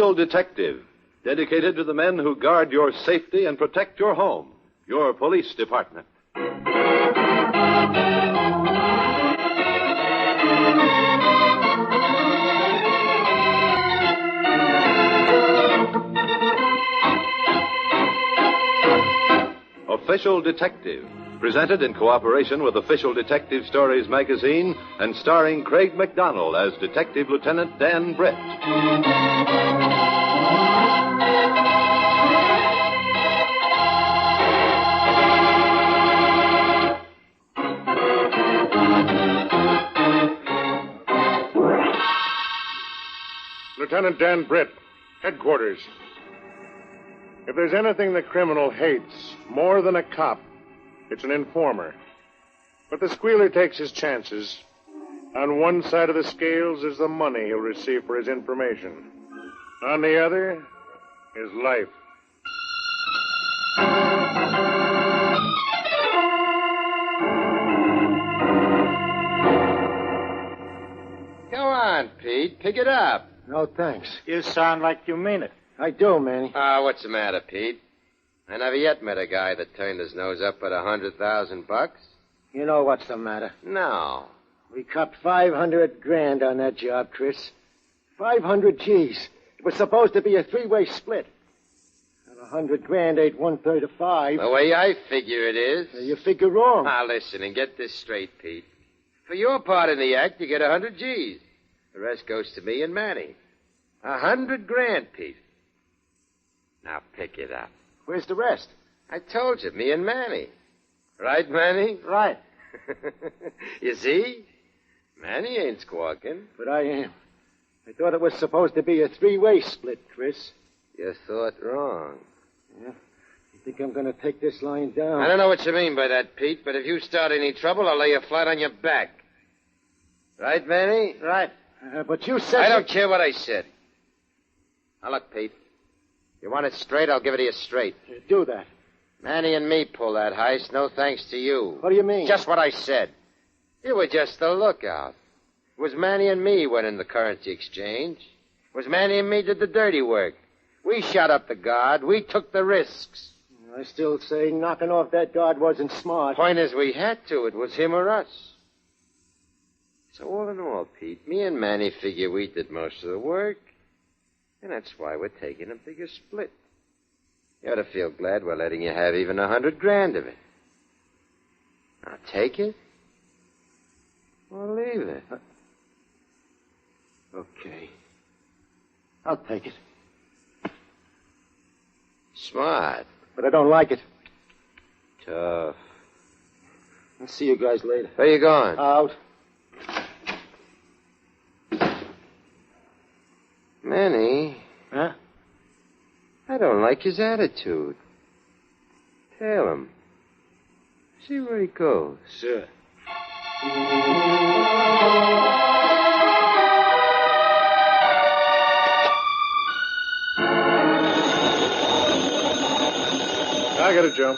Official Detective, dedicated to the men who guard your safety and protect your home, your police department. Official Detective, presented in cooperation with Official Detective Stories magazine and starring Craig McDonald as Detective Lieutenant Dan Britt. Lieutenant Dan Britt, headquarters. If there's anything the criminal hates more than a cop, it's an informer. But the squealer takes his chances. On one side of the scales is the money he'll receive for his information. On the other, his life. Go on, Pete. Pick it up. No, thanks. You sound like you mean it. I do, Manny. What's the matter, Pete? I never yet met a guy that turned his nose up at $100,000. You know what's the matter. No. We copped 500 grand on that job, Chris. 500 G's. It was supposed to be a three-way split. And 100 grand ain't 1/3 of 5. The way I figure it is. You figure wrong. Now, listen and get this straight, Pete. For your part in the act, you get 100 G's. The rest goes to me and Manny. 100 grand, Pete. Now, pick it up. Where's the rest? I told you, me and Manny. Right, Manny? Right. You see? Manny ain't squawking. But I am. I thought it was supposed to be a three-way split, Chris. You thought wrong. Yeah? You think I'm going to take this line down? I don't know what you mean by that, Pete, but if you start any trouble, I'll lay you flat on your back. Right, Manny? Right. But you said... I don't care what I said. Now, look, Pete. You want it straight, I'll give it to you straight. Do that. Manny and me pull that heist, no thanks to you. What do you mean? Just what I said. You were just the lookout. It was Manny and me went in the currency exchange. It was Manny and me did the dirty work. We shot up the guard. We took the risks. I still say knocking off that guard wasn't smart. Point is, we had to. It was him or us. So all in all, Pete, me and Manny figure we did most of the work. And that's why we're taking a bigger split. You ought to feel glad we're letting you have even 100 grand of it. Now, take it or leave it. Okay. I'll take it. Smart. But I don't like it. Tough. I'll see you guys later. Where you going? Out. Manny. Huh? I don't like his attitude. Tail him. See where he goes. Sure. I got it, Joe.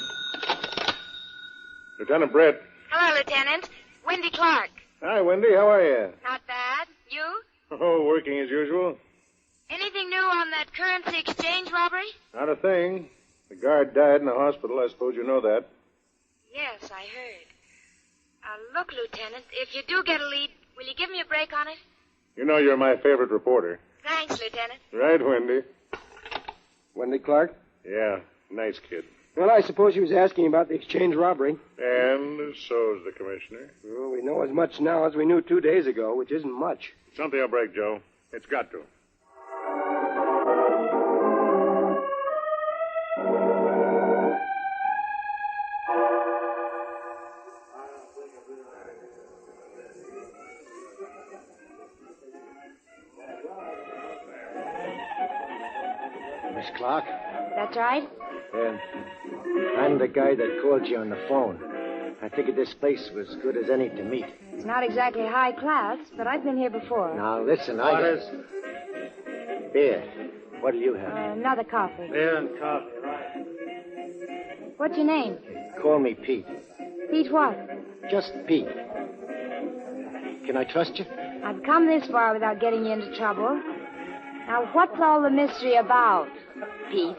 Lieutenant Britt. Hello, Lieutenant. Wendy Clark. Hi, Wendy. How are you? Not bad. You? Oh, working as usual. Anything new on that currency exchange robbery? Not a thing. The guard died in the hospital. I suppose you know that. Yes, I heard. Look, Lieutenant, if you do get a lead, will you give me a break on it? You know you're my favorite reporter. Thanks, Lieutenant. Right, Wendy? Wendy Clark? Yeah, nice kid. Well, I suppose he was asking about the exchange robbery. And so's the commissioner. Well, we know as much now as we knew 2 days ago, which isn't much. Something will break, Joe. It's got to. Miss Clark? That's right. I'm the guy that called you on the phone. I figured this place was good as any to meet. It's not exactly high class, but I've been here before. Now, listen, Beer. What'll you have? Another coffee. Beer and coffee, right. What's your name? Call me Pete. Pete what? Just Pete. Can I trust you? I've come this far without getting you into trouble. Now, what's all the mystery about, Pete?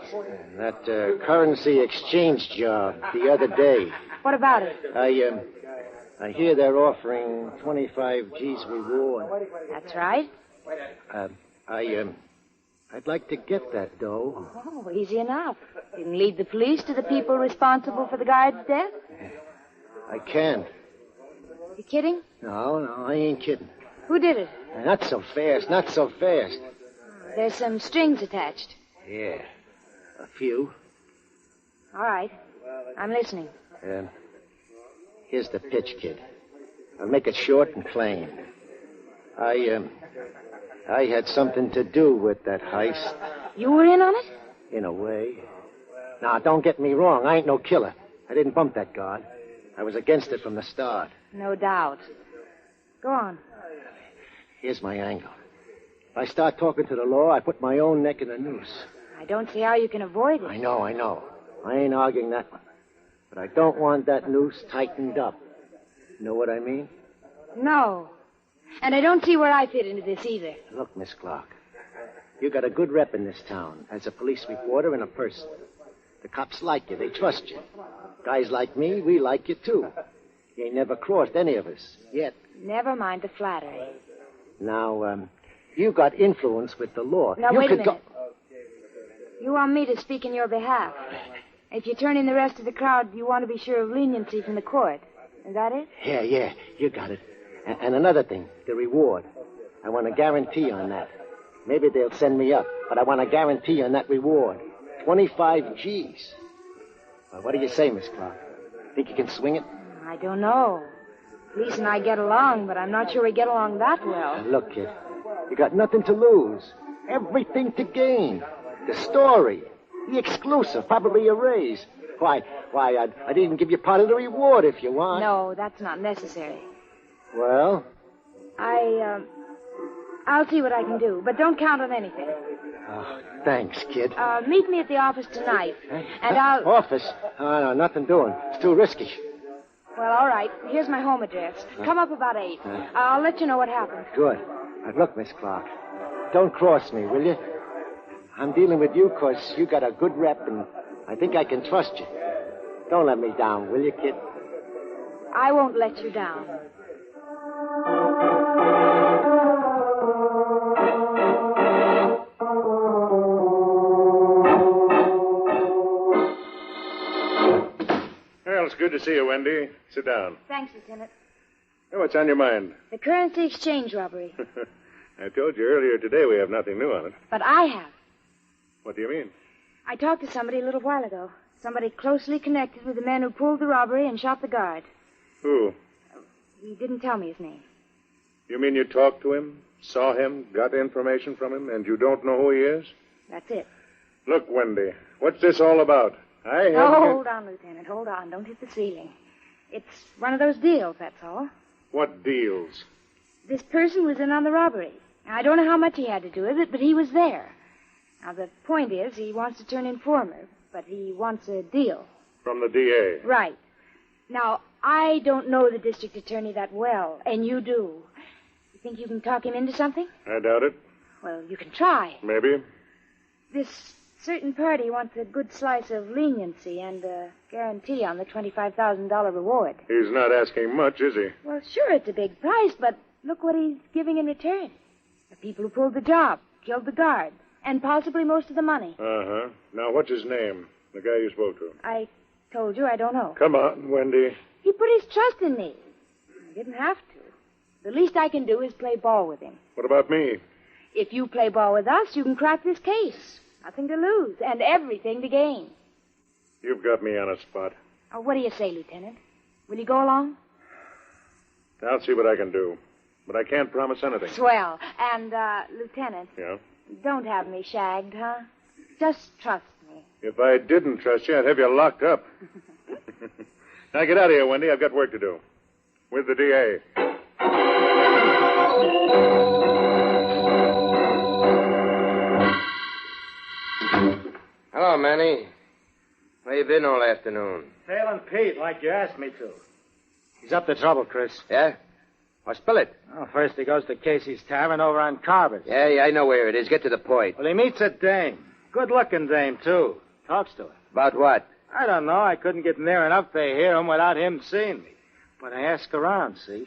That currency exchange job the other day. What about it? I hear they're offering 25 G's reward. That's right. I'd like to get that dough. Oh, easy enough. You can lead the police to the people responsible for the guard's death. I can't. You kidding? No, I ain't kidding. Who did it? Not so fast, not so fast. There's some strings attached. Yeah, a few. All right. I'm listening. Here's the pitch, kid. I'll make it short and plain. I had something to do with that heist. You were in on it? In a way. Now, don't get me wrong. I ain't no killer. I didn't bump that guard. I was against it from the start. No doubt. Go on. Here's my angle. If I start talking to the law, I put my own neck in a noose. I don't see how you can avoid it. I know. I ain't arguing that one. But I don't want that noose tightened up. Know what I mean? No. And I don't see where I fit into this either. Look, Miss Clark, you got a good rep in this town as a police reporter and a person. The cops like you. They trust you. Guys like me, we like you, too. You ain't never crossed any of us, yet. Never mind the flattery. Now, you got influence with the law. Now, you wait a could minute. You want me to speak in your behalf. If you turn in the rest of the crowd, you want to be sure of leniency from the court. Is that it? Yeah, you got it. And another thing, the reward. I want a guarantee on that. Maybe they'll send me up, but I want a guarantee on that reward. 25 G's. Well, what do you say, Miss Clark? Think you can swing it? I don't know. Police and I get along, but I'm not sure we get along that well. Look, kid, you got nothing to lose. Everything to gain. The story. The exclusive, probably a raise. Why, I'd even give you part of the reward if you want. No, that's not necessary. Well? I'll see what I can do, but don't count on anything. Oh, thanks, kid. Meet me at the office tonight, and I'll... Office? Oh, no, nothing doing. It's too risky. Well, all right. Here's my home address. Come up about 8. I'll let you know what happens. Good. Look, Miss Clark, don't cross me, will you? I'm dealing with you because you got a good rep, and I think I can trust you. Don't let me down, will you, kid? I won't let you down. Well, it's good to see you, Wendy. Sit down. Thanks, Lieutenant. Hey, what's on your mind? The currency exchange robbery. I told you earlier today we have nothing new on it. But I have. What do you mean? I talked to somebody a little while ago. Somebody closely connected with the men who pulled the robbery and shot the guard. Who? He didn't tell me his name. You mean you talked to him, saw him, got information from him, and you don't know who he is? That's it. Look, Wendy, what's this all about? Hold on, Lieutenant. Hold on. Don't hit the ceiling. It's one of those deals, that's all. What deals? This person was in on the robbery. I don't know how much he had to do with it, but he was there. Now, the point is, he wants to turn informer, but he wants a deal. From the DA? Right. Now, I don't know the district attorney that well, and you do. You think you can talk him into something? I doubt it. Well, you can try. Maybe. This certain party wants a good slice of leniency and a guarantee on the $25,000 reward. He's not asking much, is he? Well, sure, it's a big price, but look what he's giving in return. The people who pulled the job, killed the guard, and possibly most of the money. Uh-huh. Now, what's his name? The guy you spoke to? I told you I don't know. Come on, Wendy. He put his trust in me. I didn't have to. The least I can do is play ball with him. What about me? If you play ball with us, you can crack this case. Nothing to lose, and everything to gain. You've got me on a spot. Oh, what do you say, Lieutenant? Will you go along? I'll see what I can do. But I can't promise anything. Swell. And, Lieutenant. Yeah? Don't have me shagged, huh? Just trust me. If I didn't trust you, I'd have you locked up. Now get out of here, Wendy. I've got work to do. With the DA. Hello, Manny. Where you been all afternoon? Tailing Pete like you asked me to. He's up to trouble, Chris. Yeah? Or spill it. Well, first he goes to Casey's Tavern over on Carver's. Yeah, I know where it is. Get to the point. Well, he meets a dame. Good-looking dame, too. Talks to her. About what? I don't know. I couldn't get near enough to hear him without him seeing me. But I ask around, see?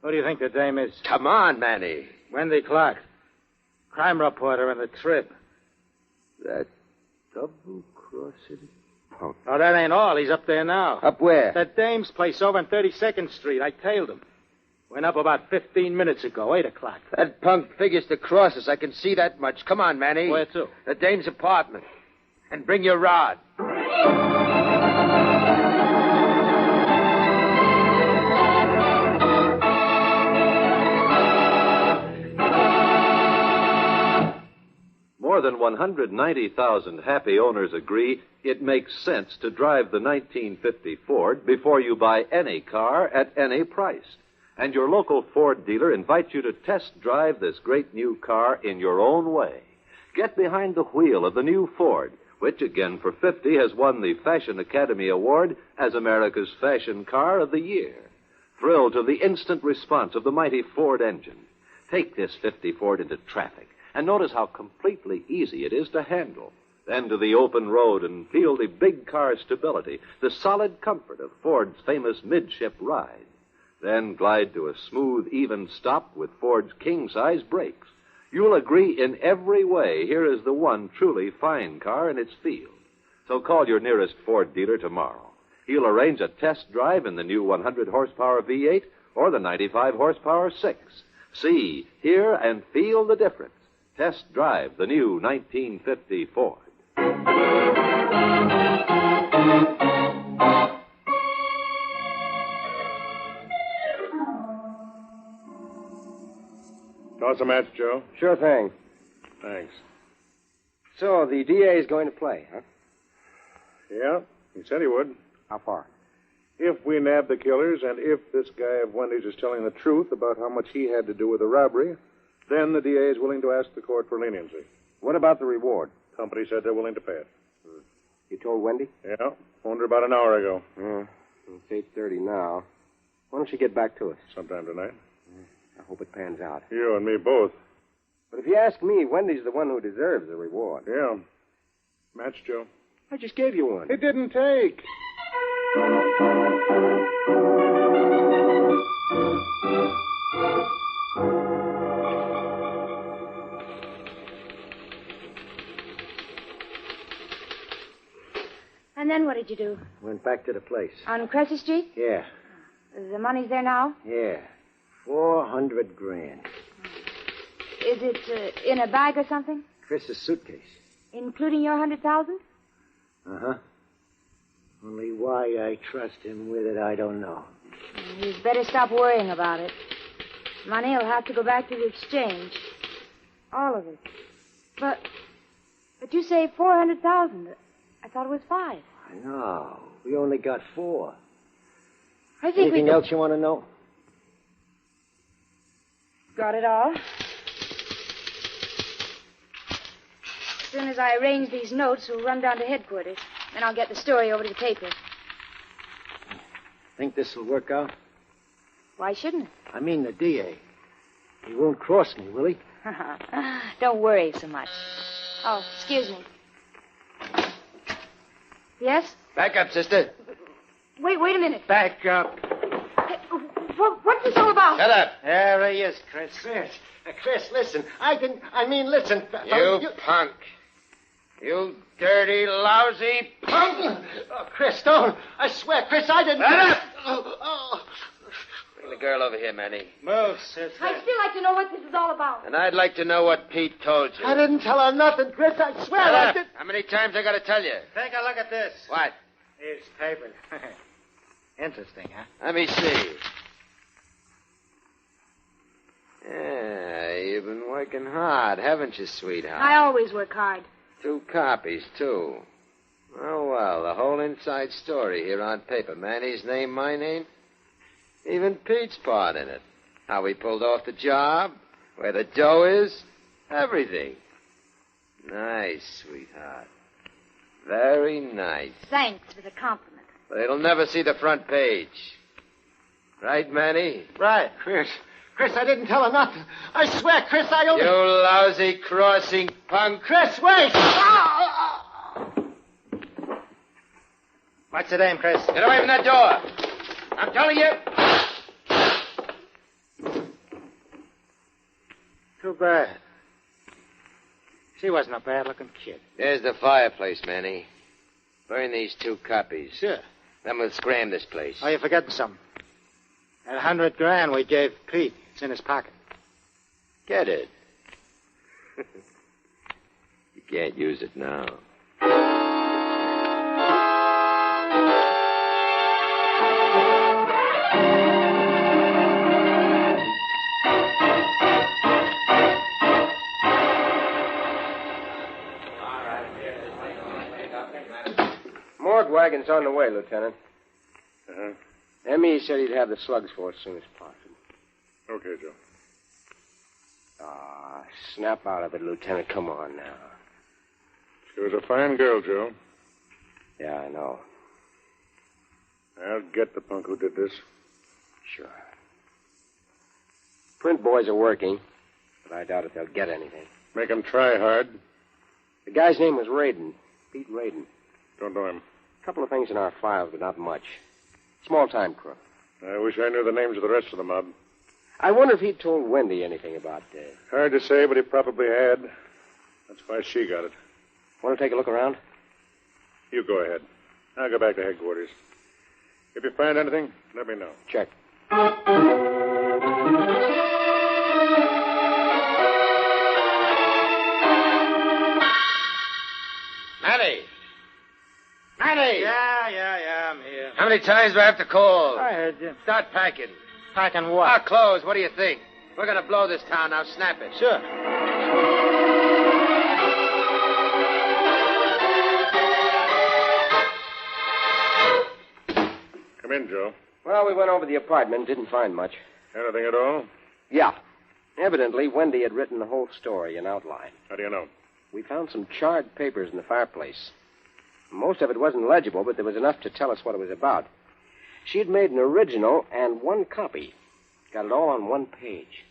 Who do you think the dame is? Come on, Manny. Wendy Clark. Crime reporter in the Trib. That double-crossing punk. Oh, that ain't all. He's up there now. Up where? That dame's place over on 32nd Street. I tailed him. Went up about 15 minutes ago, 8 o'clock. That punk figures to cross us. I can see that much. Come on, Manny. Where to? The dame's apartment. And bring your rod. More than 190,000 happy owners agree it makes sense to drive the 1950 Ford before you buy any car at any price. And your local Ford dealer invites you to test drive this great new car in your own way. Get behind the wheel of the new Ford, which again for 50 has won the Fashion Academy Award as America's Fashion Car of the Year. Thrill to the instant response of the mighty Ford engine. Take this 50 Ford into traffic and notice how completely easy it is to handle. Then to the open road and feel the big car's stability, the solid comfort of Ford's famous midship ride. Then glide to a smooth, even stop with Ford's king-size brakes. You'll agree in every way here is the one truly fine car in its field. So call your nearest Ford dealer tomorrow. He'll arrange a test drive in the new 100-horsepower V8 or the 95-horsepower 6. See, hear, and feel the difference. Test drive the new 1950 Ford. Toss a match, Joe. Sure thing. Thanks. So, the DA is going to play, huh? Yeah, he said he would. How far? If we nab the killers and if this guy of Wendy's is telling the truth about how much he had to do with the robbery, then the DA is willing to ask the court for leniency. What about the reward? Company said they're willing to pay it. You told Wendy? Yeah, phoned her about an hour ago. It's 8:30 now. Why don't you get back to us? Sometime tonight. I hope it pans out. You and me both. But if you ask me, Wendy's the one who deserves the reward. Yeah. Match, Joe. I just gave you one. It didn't take. And then what did you do? Went back to the place. On Crescent Street? Yeah. The money's there now? Yeah. 400 grand. Is it in a bag or something? Chris's suitcase. Including your 100,000? Uh-huh. Only why I trust him with it, I don't know. You'd better stop worrying about it. Money will have to go back to the exchange. All of it. But you say 400,000. I thought it was 5. I know. We only got 4. I think Anything else you want to know? Got it all. As soon as I arrange these notes, we'll run down to headquarters. Then I'll get the story over to the paper. Think this will work out? Why shouldn't it? I mean the DA. He won't cross me, will he? Don't worry so much. Oh, excuse me. Yes? Back up, sister. Wait a minute. Back up. Hey, what's this all about? Shut up. There he is, Chris. Chris, listen. Listen. You punk. You dirty, lousy punk. Oh, Chris, don't. I swear, Chris, I didn't. Shut up. Oh. Bring the girl over here, Manny. Move, sister. I'd still like to know what this is all about. And I'd like to know what Pete told you. I didn't tell her nothing, Chris. I swear Shut I up. did. How many times I got to tell you? Take a look at this. What? Here's paper. Interesting, huh? Let me see. Yeah, you've been working hard, haven't you, sweetheart? I always work hard. 2 copies, too. Oh, well, the whole inside story here on paper. Manny's name, my name. Even Pete's part in it. How we pulled off the job, where the dough is, everything. Nice, sweetheart. Very nice. Thanks for the compliment. But it'll never see the front page. Right, Manny? Right. Chris, I didn't tell her nothing. I swear, Chris, I only... You lousy crossing punk. Chris, wait! What's the name, Chris? Get away from that door. I'm telling you. Too bad. She wasn't a bad-looking kid. There's the fireplace, Manny. Burn these 2 copies. Sure. Then we'll scram this place. Oh, you're forgetting something. That $100,000 we gave Pete, it's in his pocket. Get it. You can't use it now. Morgue wagon's on the way, Lieutenant. Uh-huh. M.E. said he'd have the slugs for as soon as possible. Okay, Joe. Ah, snap out of it, Lieutenant. Come on now. She was a fine girl, Joe. Yeah, I know. I'll get the punk who did this. Sure. Print boys are working, but I doubt if they'll get anything. Make 'em try hard. The guy's name was Radin. Pete Radin. Don't know him. A couple of things in our files, but not much. Small-time crook. I wish I knew the names of the rest of the mob. I wonder if he'd told Wendy anything about that. Hard to say, but he probably had. That's why she got it. Want to take a look around? You go ahead. I'll go back to headquarters. If you find anything, let me know. Check. Manny! Manny! Yeah, I'm here. How many times do I have to call? I heard you. Start packing. Packing what? Our clothes, what do you think? We're going to blow this town now. Snap it. Sure. Come in, Joe. Well, we went over the apartment, didn't find much. Anything at all? Yeah. Evidently, Wendy had written the whole story in outline. How do you know? We found some charred papers in the fireplace. Most of it wasn't legible, but there was enough to tell us what it was about. She'd made an original and 1 copy. Got it all on 1 page.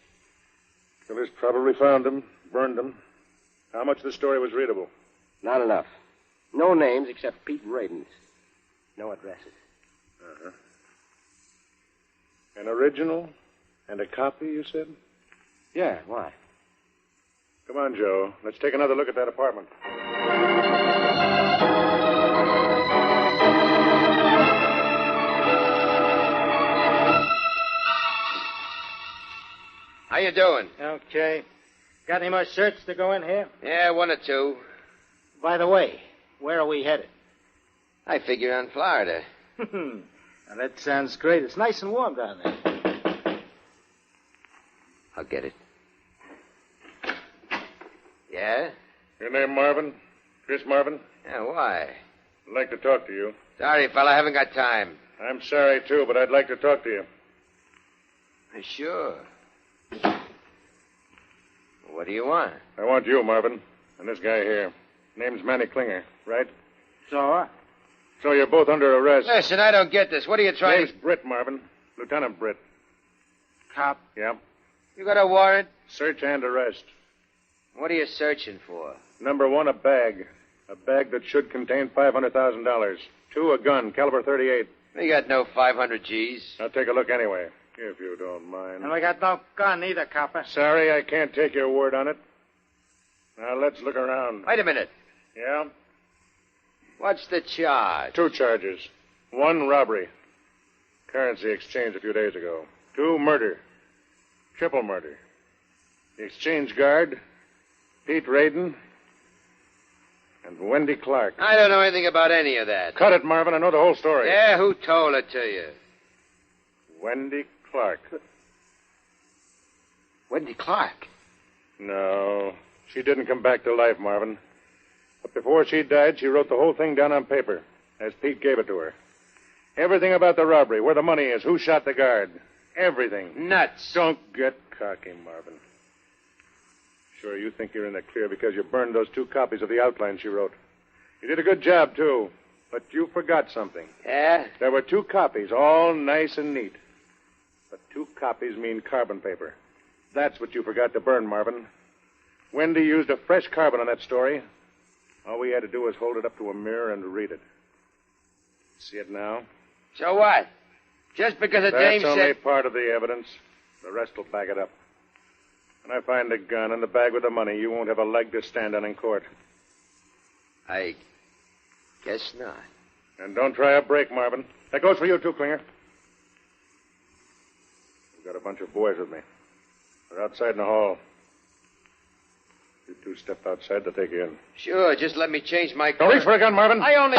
Police probably found them, burned them. How much of the story was readable? Not enough. No names except Pete Radin's. No addresses. Uh-huh. An original and a copy, you said? Yeah, why? Come on, Joe. Let's take another look at that apartment. How you doing? Okay. Got any more shirts to go in here? Yeah, 1 or 2. By the way, where are we headed? I figure on Florida. Now, that sounds great. It's nice and warm down there. I'll get it. Yeah? Your name Marvin? Chris Marvin? Yeah, why? I'd like to talk to you. Sorry, fella, I haven't got time. I'm sorry, too, but I'd like to talk to you. Sure. What do you want? I want you, Marvin, and this guy here. Name's Manny Klinger, right? So? So you're both under arrest. Listen, I don't get this. What are you trying Name's Britt, Marvin. Lieutenant Britt. Cop. Yeah. You got a warrant? Search and arrest. What are you searching for? Number 1, a bag. A bag that should contain $500,000. 2, a gun, caliber .38. We got no 500 G's. I'll take a look anyway, if you don't mind. And we got no gun either, copper. Sorry, I can't take your word on it. Now, let's look around. Wait a minute. Yeah? What's the charge? 2 charges. 1, robbery. Currency exchange a few days ago. 2, murder. Triple murder. The exchange guard, Pete Radin, and Wendy Clark. I don't know anything about any of that. Cut it, Marvin. I know the whole story. Yeah, who told it to you? Wendy Clark. Wendy Clark. No, she didn't come back to life, Marvin. But before she died, she wrote the whole thing down on paper, as Pete gave it to her. Everything about the robbery, where the money is, who shot the guard. Everything. Nuts. Don't get cocky, Marvin. Sure, you think you're in the clear because you burned those 2 copies of the outline she wrote. You did a good job, too. But you forgot something. Yeah? There were 2 copies, all nice and neat. 2 copies mean carbon paper. That's what you forgot to burn, Marvin. Wendy used a fresh carbon on that story. All we had to do was hold it up to a mirror and read it. See it now? So what? Just because a dame That's only said... part of the evidence. The rest will back it up. When I find a gun and the bag with the money, you won't have a leg to stand on in court. I guess not. And don't try a break, Marvin. That goes for you, too, Klinger. I've got a bunch of boys with me. They're outside in the hall. You 2 step outside, they'll take you in. Sure, just let me change my Don't reach for a gun, Marvin. I only...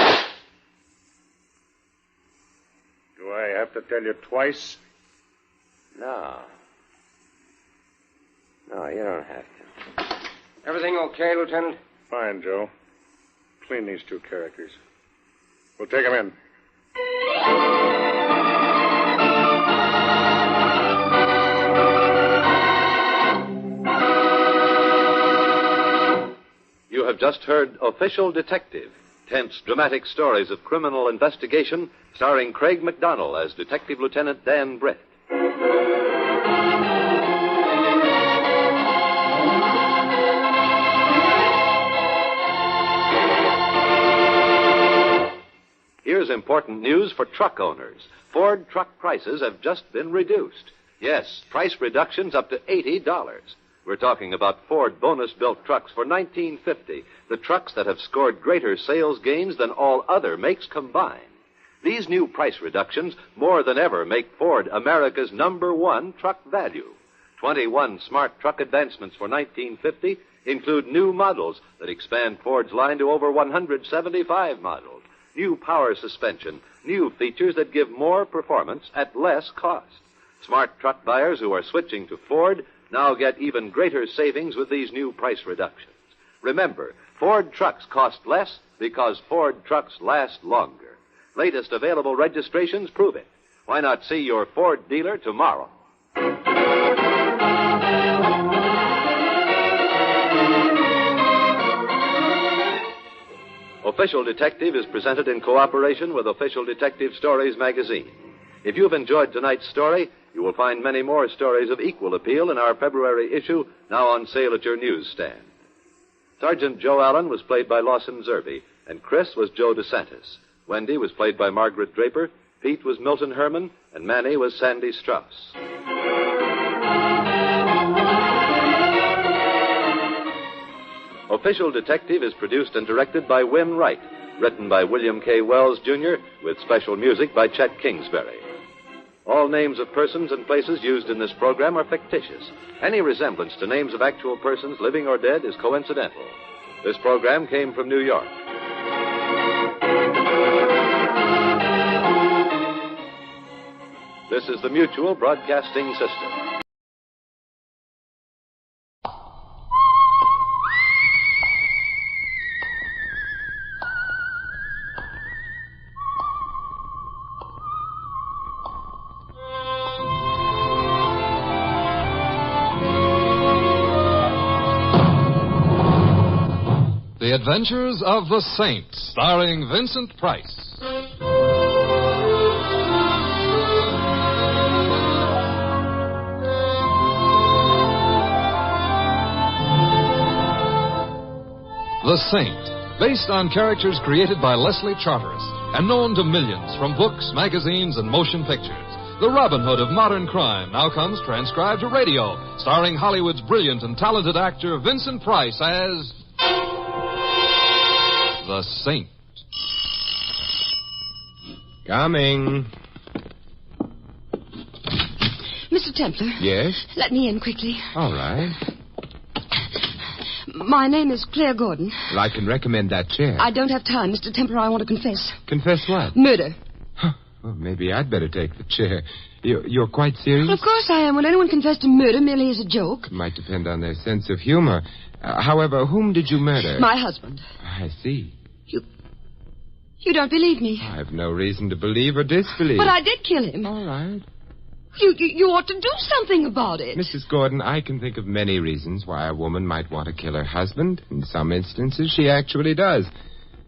Do I have to tell you twice? No. No, you don't have to. Everything okay, Lieutenant? Fine, Joe. Clean these 2 characters. We'll take them in. You have just heard Official Detective, tense, dramatic stories of criminal investigation starring Craig McDonnell as Detective Lieutenant Dan Britt. Here's important news for truck owners. Ford truck prices have just been reduced. Yes, price reductions up to $80. We're talking about Ford bonus-built trucks for $19.50, the trucks that have scored greater sales gains than all other makes combined. These new price reductions more than ever make Ford America's #1 truck value. 21 smart truck advancements for $19.50 include new models that expand Ford's line to over 175 models. New power suspension, new features that give more performance at less cost. Smart truck buyers who are switching to Ford now get even greater savings with these new price reductions. Remember, Ford trucks cost less because Ford trucks last longer. Latest available registrations prove it. Why not see your Ford dealer tomorrow? Official Detective is presented in cooperation with Official Detective Stories magazine. If you've enjoyed tonight's story, you will find many more stories of equal appeal in our February issue, now on sale at your newsstand. Sergeant Joe Allen was played by Lawson Zerby, and Chris was Joe DeSantis. Wendy was played by Margaret Draper, Pete was Milton Herman, and Manny was Sandy Strauss. Official Detective is produced and directed by Win Wright, written by William K. Wells, Jr., with special music by Chet Kingsbury. All names of persons and places used in this program are fictitious. Any resemblance to names of actual persons, living or dead, is coincidental. This program came from New York. This is the Mutual Broadcasting System. The Adventures of the Saint, starring Vincent Price. The Saint, based on characters created by Leslie Charteris and known to millions from books, magazines, and motion pictures. The Robin Hood of modern crime now comes transcribed to radio, starring Hollywood's brilliant and talented actor Vincent Price as the Saint. Coming. Mr. Templar. Yes? Let me in quickly. All right. My name is Claire Gordon. Well, I can recommend that chair. I don't have time, Mr. Templar. I want to confess. Confess what? Murder. Huh. Well, maybe I'd better take the chair. You're quite serious? Well, of course I am. Will anyone confess to murder merely as a joke? It might depend on their sense of humor. However, whom did you murder? My husband. I see. You don't believe me? I have no reason to believe or disbelieve. But I did kill him. All right. You ought to do something about it. Mrs. Gordon, I can think of many reasons why a woman might want to kill her husband. In some instances, she actually does.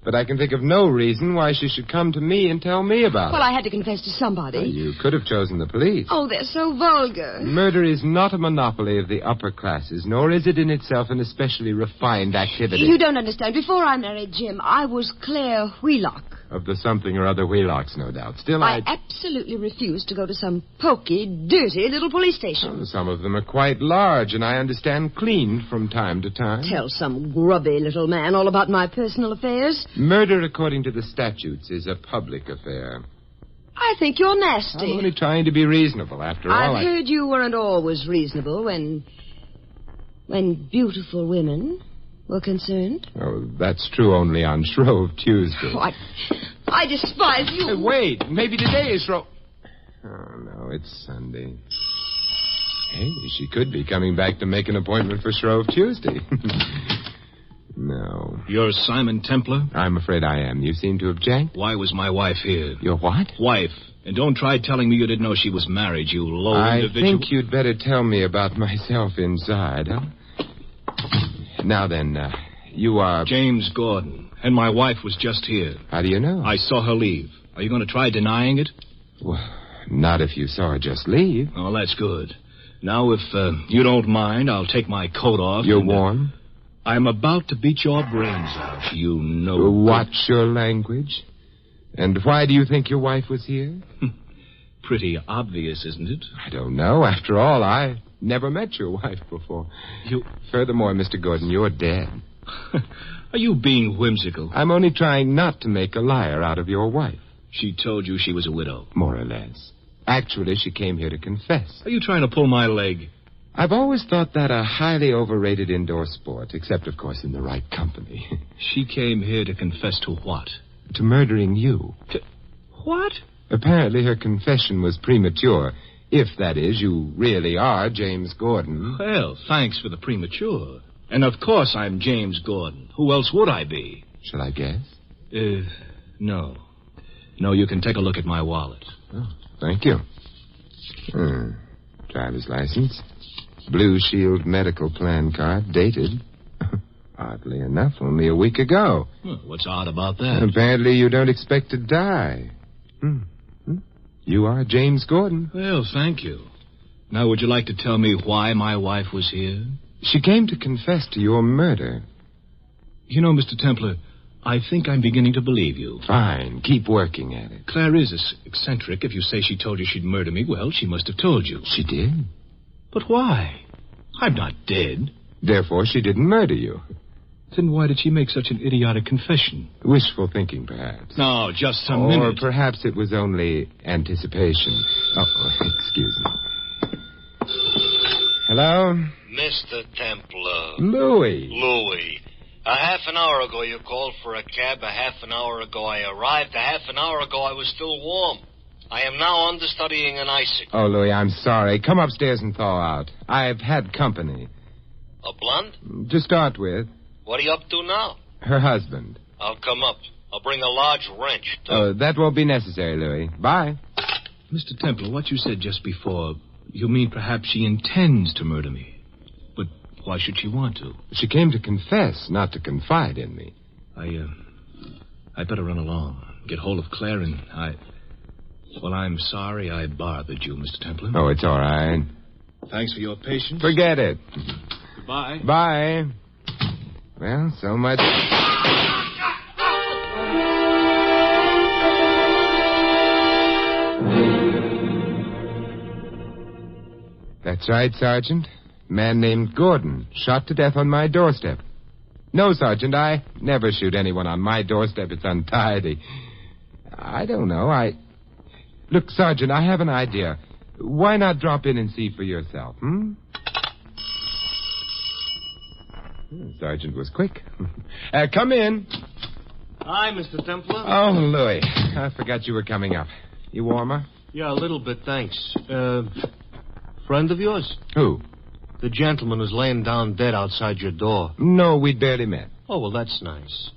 But I can think of no reason why she should come to me and tell me about Well, it. I had to confess to somebody. You could have chosen the police. Oh, they're so vulgar. Murder is not a monopoly of the upper classes, nor is it in itself an especially refined activity. You don't understand. Before I married Jim, I was Claire Wheelock. Of the something or other Wheelocks, no doubt. Still, I absolutely refuse to go to some poky, dirty little police station. Some of them are quite large, and I understand cleaned from time to time. Tell some grubby little man all about my personal affairs. Murder, according to the statutes, is a public affair. I think you're nasty. I'm only trying to be reasonable, after all. I've heard you weren't always reasonable when beautiful women were concerned. Oh, that's true only on Shrove Tuesday. Oh, I despise you. Hey, wait, maybe today is Shrove... Oh, no, it's Sunday. Hey, she could be coming back to make an appointment for Shrove Tuesday. No. You're Simon Templar? I'm afraid I am. You seem to object. Why was my wife here? Your what? Wife. And don't try telling me you didn't know she was married, you low individual. I think you'd better tell me about myself inside, huh? Now then, you are... James Gordon. And my wife was just here. How do you know? I saw her leave. Are you going to try denying it? Well, not if you saw her just leave. Oh, that's good. Now, if you don't mind, I'll take my coat off. You're warm? I'm about to beat your brains out, you know. Watch your language. And why do you think your wife was here? Pretty obvious, isn't it? I don't know. After all, I never met your wife before. Furthermore, Mr. Gordon, you're dead. Are you being whimsical? I'm only trying not to make a liar out of your wife. She told you she was a widow? More or less. Actually, she came here to confess. Are you trying to pull my leg? I've always thought that a highly overrated indoor sport, except, of course, in the right company. She came here to confess to what? To murdering you. What? Apparently her confession was premature. If, that is, you really are James Gordon. Well, thanks for the premature. And, of course, I'm James Gordon. Who else would I be? Shall I guess? No. No, you can take a look at my wallet. Oh, thank you. Driver's license. Blue Shield medical plan card, dated. Oddly enough, only a week ago. What's odd about that? Apparently you don't expect to die. You are James Gordon. Well, thank you. Now, would you like to tell me why my wife was here? She came to confess to your murder. You know, Mr. Templar, I think I'm beginning to believe you. Fine. Keep working at it. Claire is eccentric. If you say she told you she'd murder me, well, she must have told you. She did? But why? I'm not dead. Therefore, she didn't murder you. Then why did she make such an idiotic confession? Wishful thinking, perhaps. No, just some Or minute. perhaps it was only anticipation. Oh, excuse me. Hello? Mr. Templar. Louis. A half an hour ago you called for a cab. A half an hour ago I arrived. A half an hour ago I was still warm. I am now understudying an icicle. Oh, Louis, I'm sorry. Come upstairs and thaw out. I've had company. A blonde? To start with. What are you up to now? Her husband. I'll come up. I'll bring a large wrench, too. Oh, that won't be necessary, Louis. Bye. Mr. Templar, what you said just before, you mean perhaps she intends to murder me. But why should she want to? She came to confess, not to confide in me. I better run along. Get hold of Claire and Well, I'm sorry I bothered you, Mr. Templar. Oh, it's all right. Thanks for your patience. Forget it. Goodbye. Bye. Well, so much... That's right, Sergeant. Man named Gordon, shot to death on my doorstep. No, Sergeant, I never shoot anyone on my doorstep. It's untidy. I don't know, Look, Sergeant, I have an idea. Why not drop in and see for yourself, Sergeant was quick. Come in. Hi, Mr. Templar. Oh, Louis, I forgot you were coming up. You warmer? Yeah, a little bit, thanks. Friend of yours? Who? The gentleman who's laying down dead outside your door. No, we'd barely met. Oh, well, that's nice.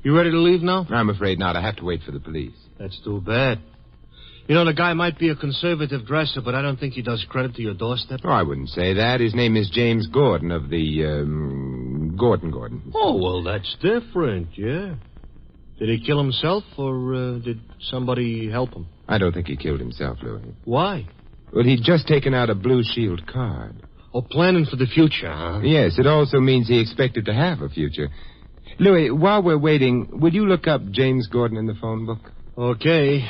You ready to leave now? I'm afraid not. I have to wait for the police. That's too bad. You know, the guy might be a conservative dresser, but I don't think he does credit to your doorstep. Oh, I wouldn't say that. His name is James Gordon of the, Gordon. Oh, well, that's different, yeah. Did he kill himself, or did somebody help him? I don't think he killed himself, Louis. Why? Well, he'd just taken out a Blue Shield card. Oh, planning for the future, huh? Yes, it also means he expected to have a future. Louis, while we're waiting, will you look up James Gordon in the phone book? Okay.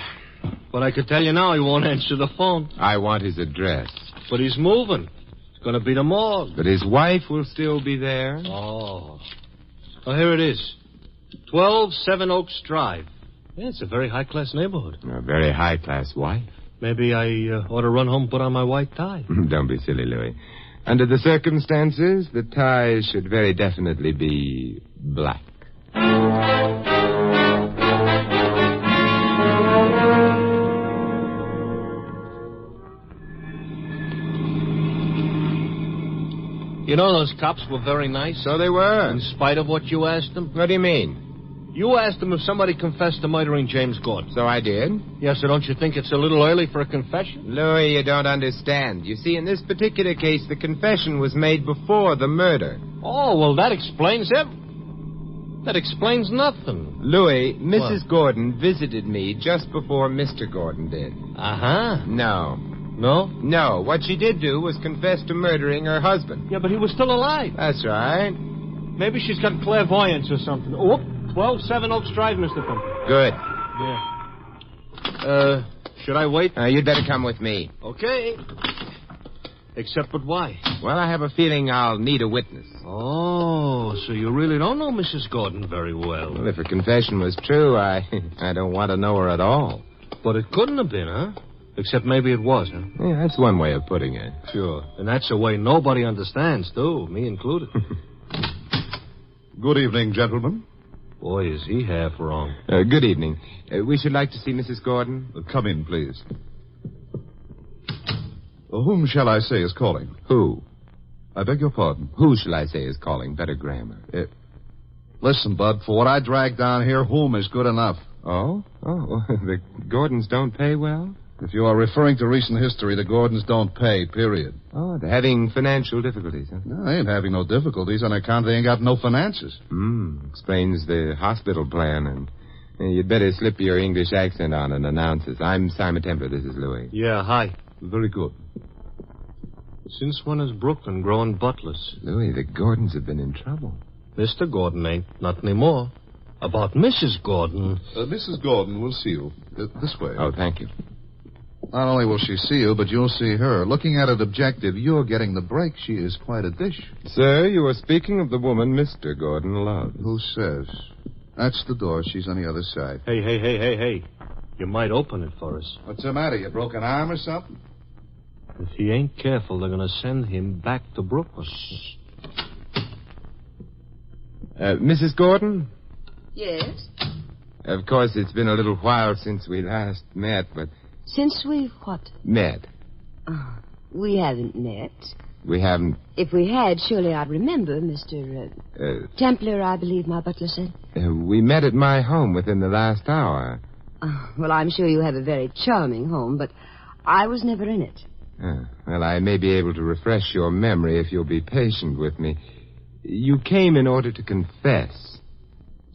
But I could tell you now he won't answer the phone. I want his address. But he's moving. It's going to be the morgue. But his wife will still be there? Oh. Oh, here it is. 12 Seven Oaks Drive. Yeah, it's a very high-class neighborhood. A very high-class wife. Maybe I ought to run home and put on my white tie. Don't be silly, Louis. Under the circumstances, the tie should very definitely be black. You know, those cops were very nice. So they were. In spite of what you asked them. What do you mean? You asked them if somebody confessed to murdering James Gordon. So I did. Yes, so don't you think it's a little early for a confession? Louis, you don't understand. You see, in this particular case, the confession was made before the murder. Oh, well, that explains it. That explains nothing. Louis, Mrs. Gordon visited me just before Mr. Gordon did. Uh-huh. No. No? No. What she did do was confess to murdering her husband. Yeah, but he was still alive. That's right. Maybe she's got clairvoyance or something. Oh, 12 Seven Oaks Drive, Mr. Temple. Good. Yeah. Should I wait? You'd better come with me. Okay. Except but why? Well, I have a feeling I'll need a witness. Oh, so you really don't know Mrs. Gordon very well. Well, if her confession was true, I don't want to know her at all. But it couldn't have been, huh? Except maybe it was, huh? Yeah, that's one way of putting it. Sure. And that's a way nobody understands, too, me included. Good evening, gentlemen. Boy, is he half wrong. Good evening. We should like to see Mrs. Gordon. Come in, please. Whom shall I say is calling? Who? I beg your pardon. Who shall I say is calling? Better grammar. Listen, Bud, for what I dragged down here, whom is good enough. Oh? Oh, the Gordons don't pay well? If you are referring to recent history, the Gordons don't pay, period. Oh, they're having financial difficulties, huh? No, they ain't having no difficulties on account they ain't got no finances. Explains the hospital plan, and you'd better slip your English accent on and announce us. I'm Simon Templer. This is Louis. Yeah, hi. Very good. Since when is Brooklyn growing butlers? Louis, the Gordons have been in trouble. Mr. Gordon ain't. Not anymore. About Mrs. Gordon. Mrs. Gordon will see you. This way. Oh, thank you. Not only will she see you, but you'll see her. Looking at it objective, you're getting the break. She is quite a dish. Sir, you are speaking of the woman Mr. Gordon loves. Who says? That's the door. She's on the other side. Hey. You might open it for us. What's the matter? You broke an arm or something? If he ain't careful, they're going to send him back to Brooklyn. Mrs. Gordon? Yes? Of course, it's been a little while since we last met, but... Since we've what? Met. We haven't met. We haven't... If we had, surely I'd remember, Mr. Templer, I believe my butler said. We met at my home within the last hour. Well, I'm sure you have a very charming home, but I was never in it. Well, I may be able to refresh your memory if you'll be patient with me. You came in order to confess.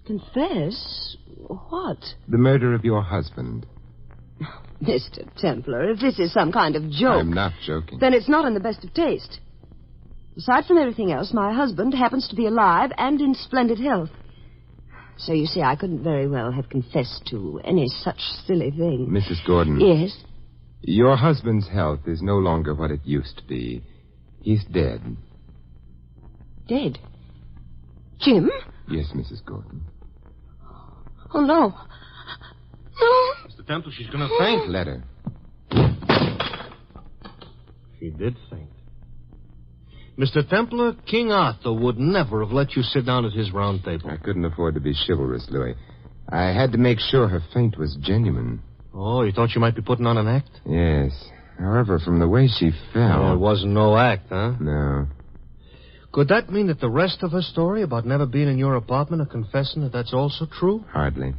Confess? What? The murder of your husband. Mr. Templer, if this is some kind of joke... I'm not joking. Then it's not in the best of taste. Aside from everything else, my husband happens to be alive and in splendid health. So you see, I couldn't very well have confessed to any such silly thing. Mrs. Gordon. Yes? Your husband's health is no longer what it used to be. He's dead. Dead? Jim? Yes, Mrs. Gordon. Oh, no. No. Mr. Temple, she's going to faint. Let her. She did faint. Mr. Templer, King Arthur would never have let you sit down at his round table. I couldn't afford to be chivalrous, Louis. I had to make sure her faint was genuine. Oh, you thought you might be putting on an act? Yes. However, from the way she fell... It wasn't no act, huh? No. Could that mean that the rest of her story about never being in your apartment or confessing that that's also true? Hardly.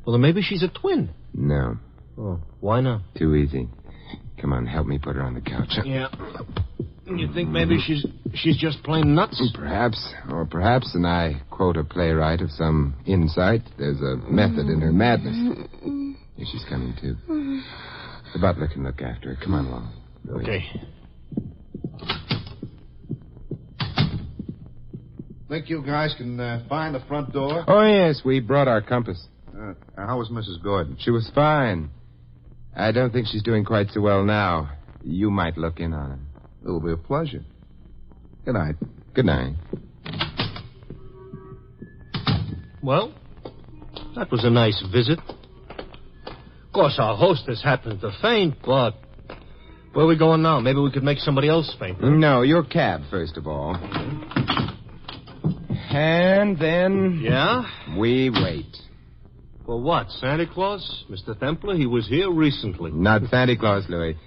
Well, then maybe she's a twin. No. Oh, why not? Too easy. Come on, help me put her on the couch. Yeah. You think maybe she's just plain nuts? Perhaps, and I quote a playwright of some insight, there's a method in her madness. Here she's coming, too. The butler can look after her. Come on along. Louis. Okay. Think you guys can find the front door? Oh, yes, we brought our compass. How was Mrs. Gordon? She was fine. I don't think she's doing quite so well now. You might look in on her. It'll be a pleasure. Good night. Good night. Well, that was a nice visit. Of course, our hostess happened to faint, but where are we going now? Maybe we could make somebody else faint. Huh? No, your cab, first of all. And then... Yeah? We wait. For what, Santa Claus? Mr. Templar, he was here recently. Not Santa Claus, Louis.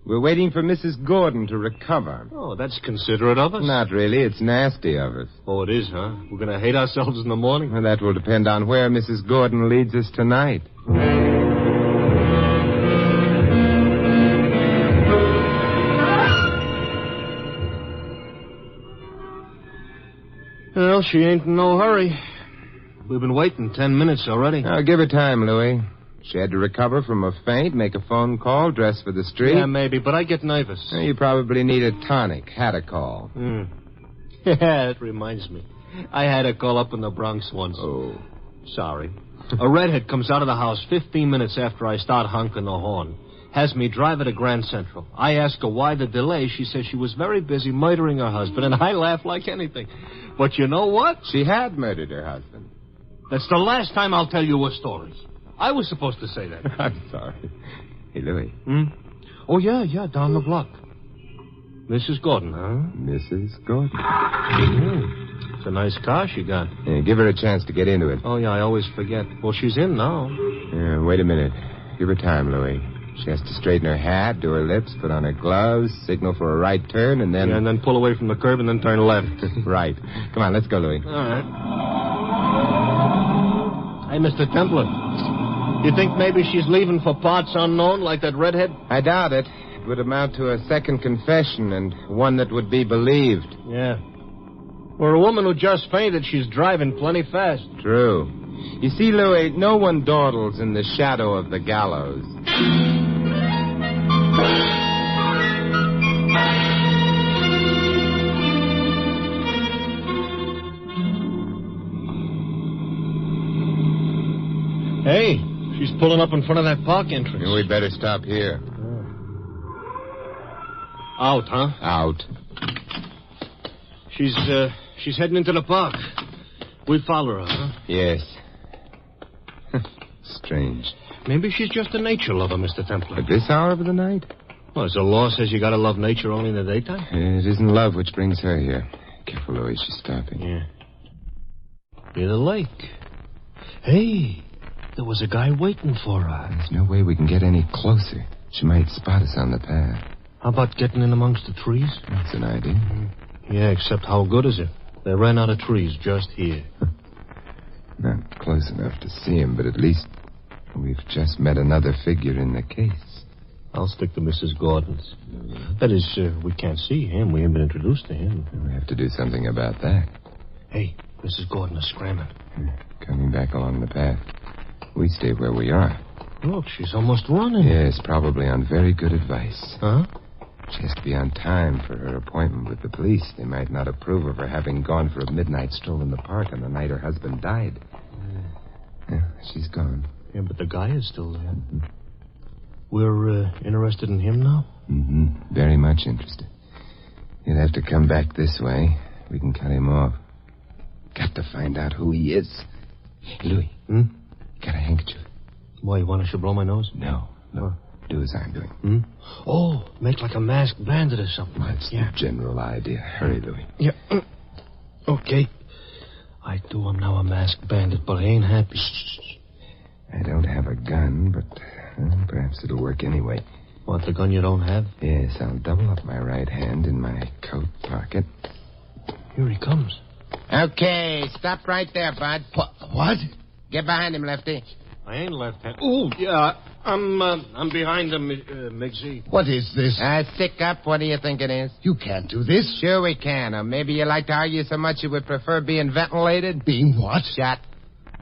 We're waiting for Mrs. Gordon to recover. Oh, that's considerate of us. Not really. It's nasty of us. Oh, it is, huh? We're going to hate ourselves in the morning? Well, that will depend on where Mrs. Gordon leads us tonight. Well, she ain't in no hurry. We've been waiting 10 minutes already. Now, give her time, Louis. She had to recover from a faint, make a phone call, dress for the street. Yeah, maybe, but I get nervous. You probably need a tonic. Had a call. Yeah, it reminds me. I had a call up in the Bronx once. Oh. Sorry. A redhead comes out of the house 15 minutes after I start honking the horn. Has me drive her to Grand Central. I ask her why the delay. She says she was very busy murdering her husband, and I laugh like anything. But you know what? She had murdered her husband. That's the last time I'll tell you a story. I was supposed to say that. I'm sorry. Hey, Louis. Oh, yeah, down the block. Mrs. Gordon, huh? Mrs. Gordon. It's a nice car she got. Yeah, give her a chance to get into it. Oh, yeah, I always forget. Well, she's in now. Yeah, wait a minute. Give her time, Louis. She has to straighten her hat, do her lips, put on her gloves, signal for a right turn, and then... Yeah, and then pull away from the curb and then turn left. Right. Come on, let's go, Louis. All right. Hey, Mr. Templar. You think maybe she's leaving for parts unknown like that redhead? I doubt it. It would amount to a second confession and one that would be believed. Yeah. For a woman who just fainted, she's driving plenty fast. True. You see, Louis, no one dawdles in the shadow of the gallows. Hey, she's pulling up in front of that park entrance. We'd better stop here. Out, huh? Out. She's heading into the park. We follow her, huh? Yes. Strange. Maybe she's just a nature lover, Mr. Templar. At this hour of the night? Well, as the law says you gotta love nature only in the daytime. It isn't love which brings her here. Careful, Louis, she's stopping. Yeah. Near the lake. Hey, there was a guy waiting for her. There's no way we can get any closer. She might spot us on the path. How about getting in amongst the trees? That's an idea. Yeah, except how good is it? They ran out of trees just here. Not close enough to see him, but at least we've just met another figure in the case. I'll stick to Mrs. Gordon's. That is, we can't see him. We haven't been introduced to him. We have to do something about that. Hey, Mrs. Gordon is scrambling. Coming back along the path. We stay where we are. Look, she's almost running. Yes, probably on very good advice. Huh? She has to be on time for her appointment with the police. They might not approve of her having gone for a midnight stroll in the park on the night her husband died. Yeah, she's gone. Yeah, but the guy is still there. Mm-hmm. We're interested in him now? Mm-hmm. Very much interested. He'll have to come back this way. We can cut him off. Got to find out who he is. Hey, Louis. Got a handkerchief. Why, you want I should blow my nose? No. Do as I'm doing. Oh, make like a masked bandit or something. That's the general idea. Hurry, Louis. Yeah. Okay. I do. I'm now a masked bandit, but I ain't happy. I don't have a gun, but perhaps it'll work anyway. Want the gun you don't have? Yes, I'll double up my right hand in my coat pocket. Here he comes. Okay, stop right there, bud. What? Get behind him, Lefty. I ain't left-handed. Oh, yeah. I'm behind him, Miggsy. What is this? Stick up. What do you think it is? You can't do this. Sure we can. Or maybe you like to argue so much you would prefer being ventilated? Being what? Shot.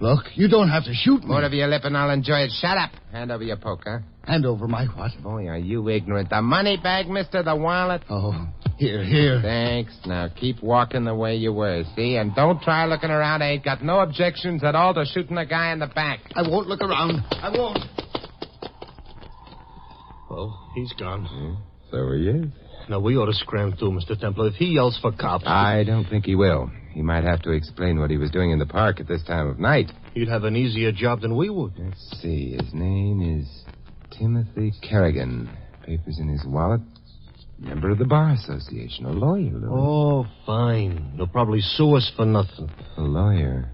Look, you don't have to shoot me. More of your lip and I'll enjoy it. Shut up. Hand over your poker. Hand over my what? Boy, are you ignorant. The money bag, mister, the wallet. Oh, here. Thanks. Now keep walking the way you were, see? And don't try looking around. I ain't got no objections at all to shooting a guy in the back. I won't look around. I won't. Well, he's gone. So he is. Now, we ought to scram too, Mr. Templar. If he yells for cops... I don't think he will. He might have to explain what he was doing in the park at this time of night. He'd have an easier job than we would. Let's see. His name is Timothy Kerrigan. Papers in his wallet. Member of the Bar Association. A lawyer, Louis. Oh, fine. He'll probably sue us for nothing. A lawyer?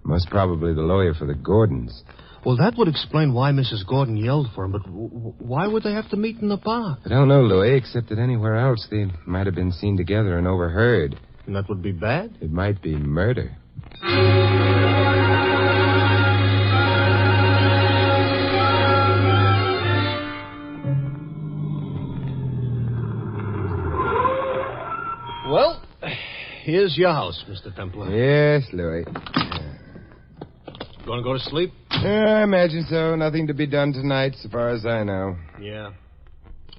Most probably the lawyer for the Gordons. Well, that would explain why Mrs. Gordon yelled for him, but why would they have to meet in the park? I don't know, Louis, except that anywhere else they might have been seen together and overheard. And that would be bad? It might be murder. Well, here's your house, Mr. Templar. Yes, Louis. Going to go to sleep? I imagine so. Nothing to be done tonight, so far as I know. Yeah.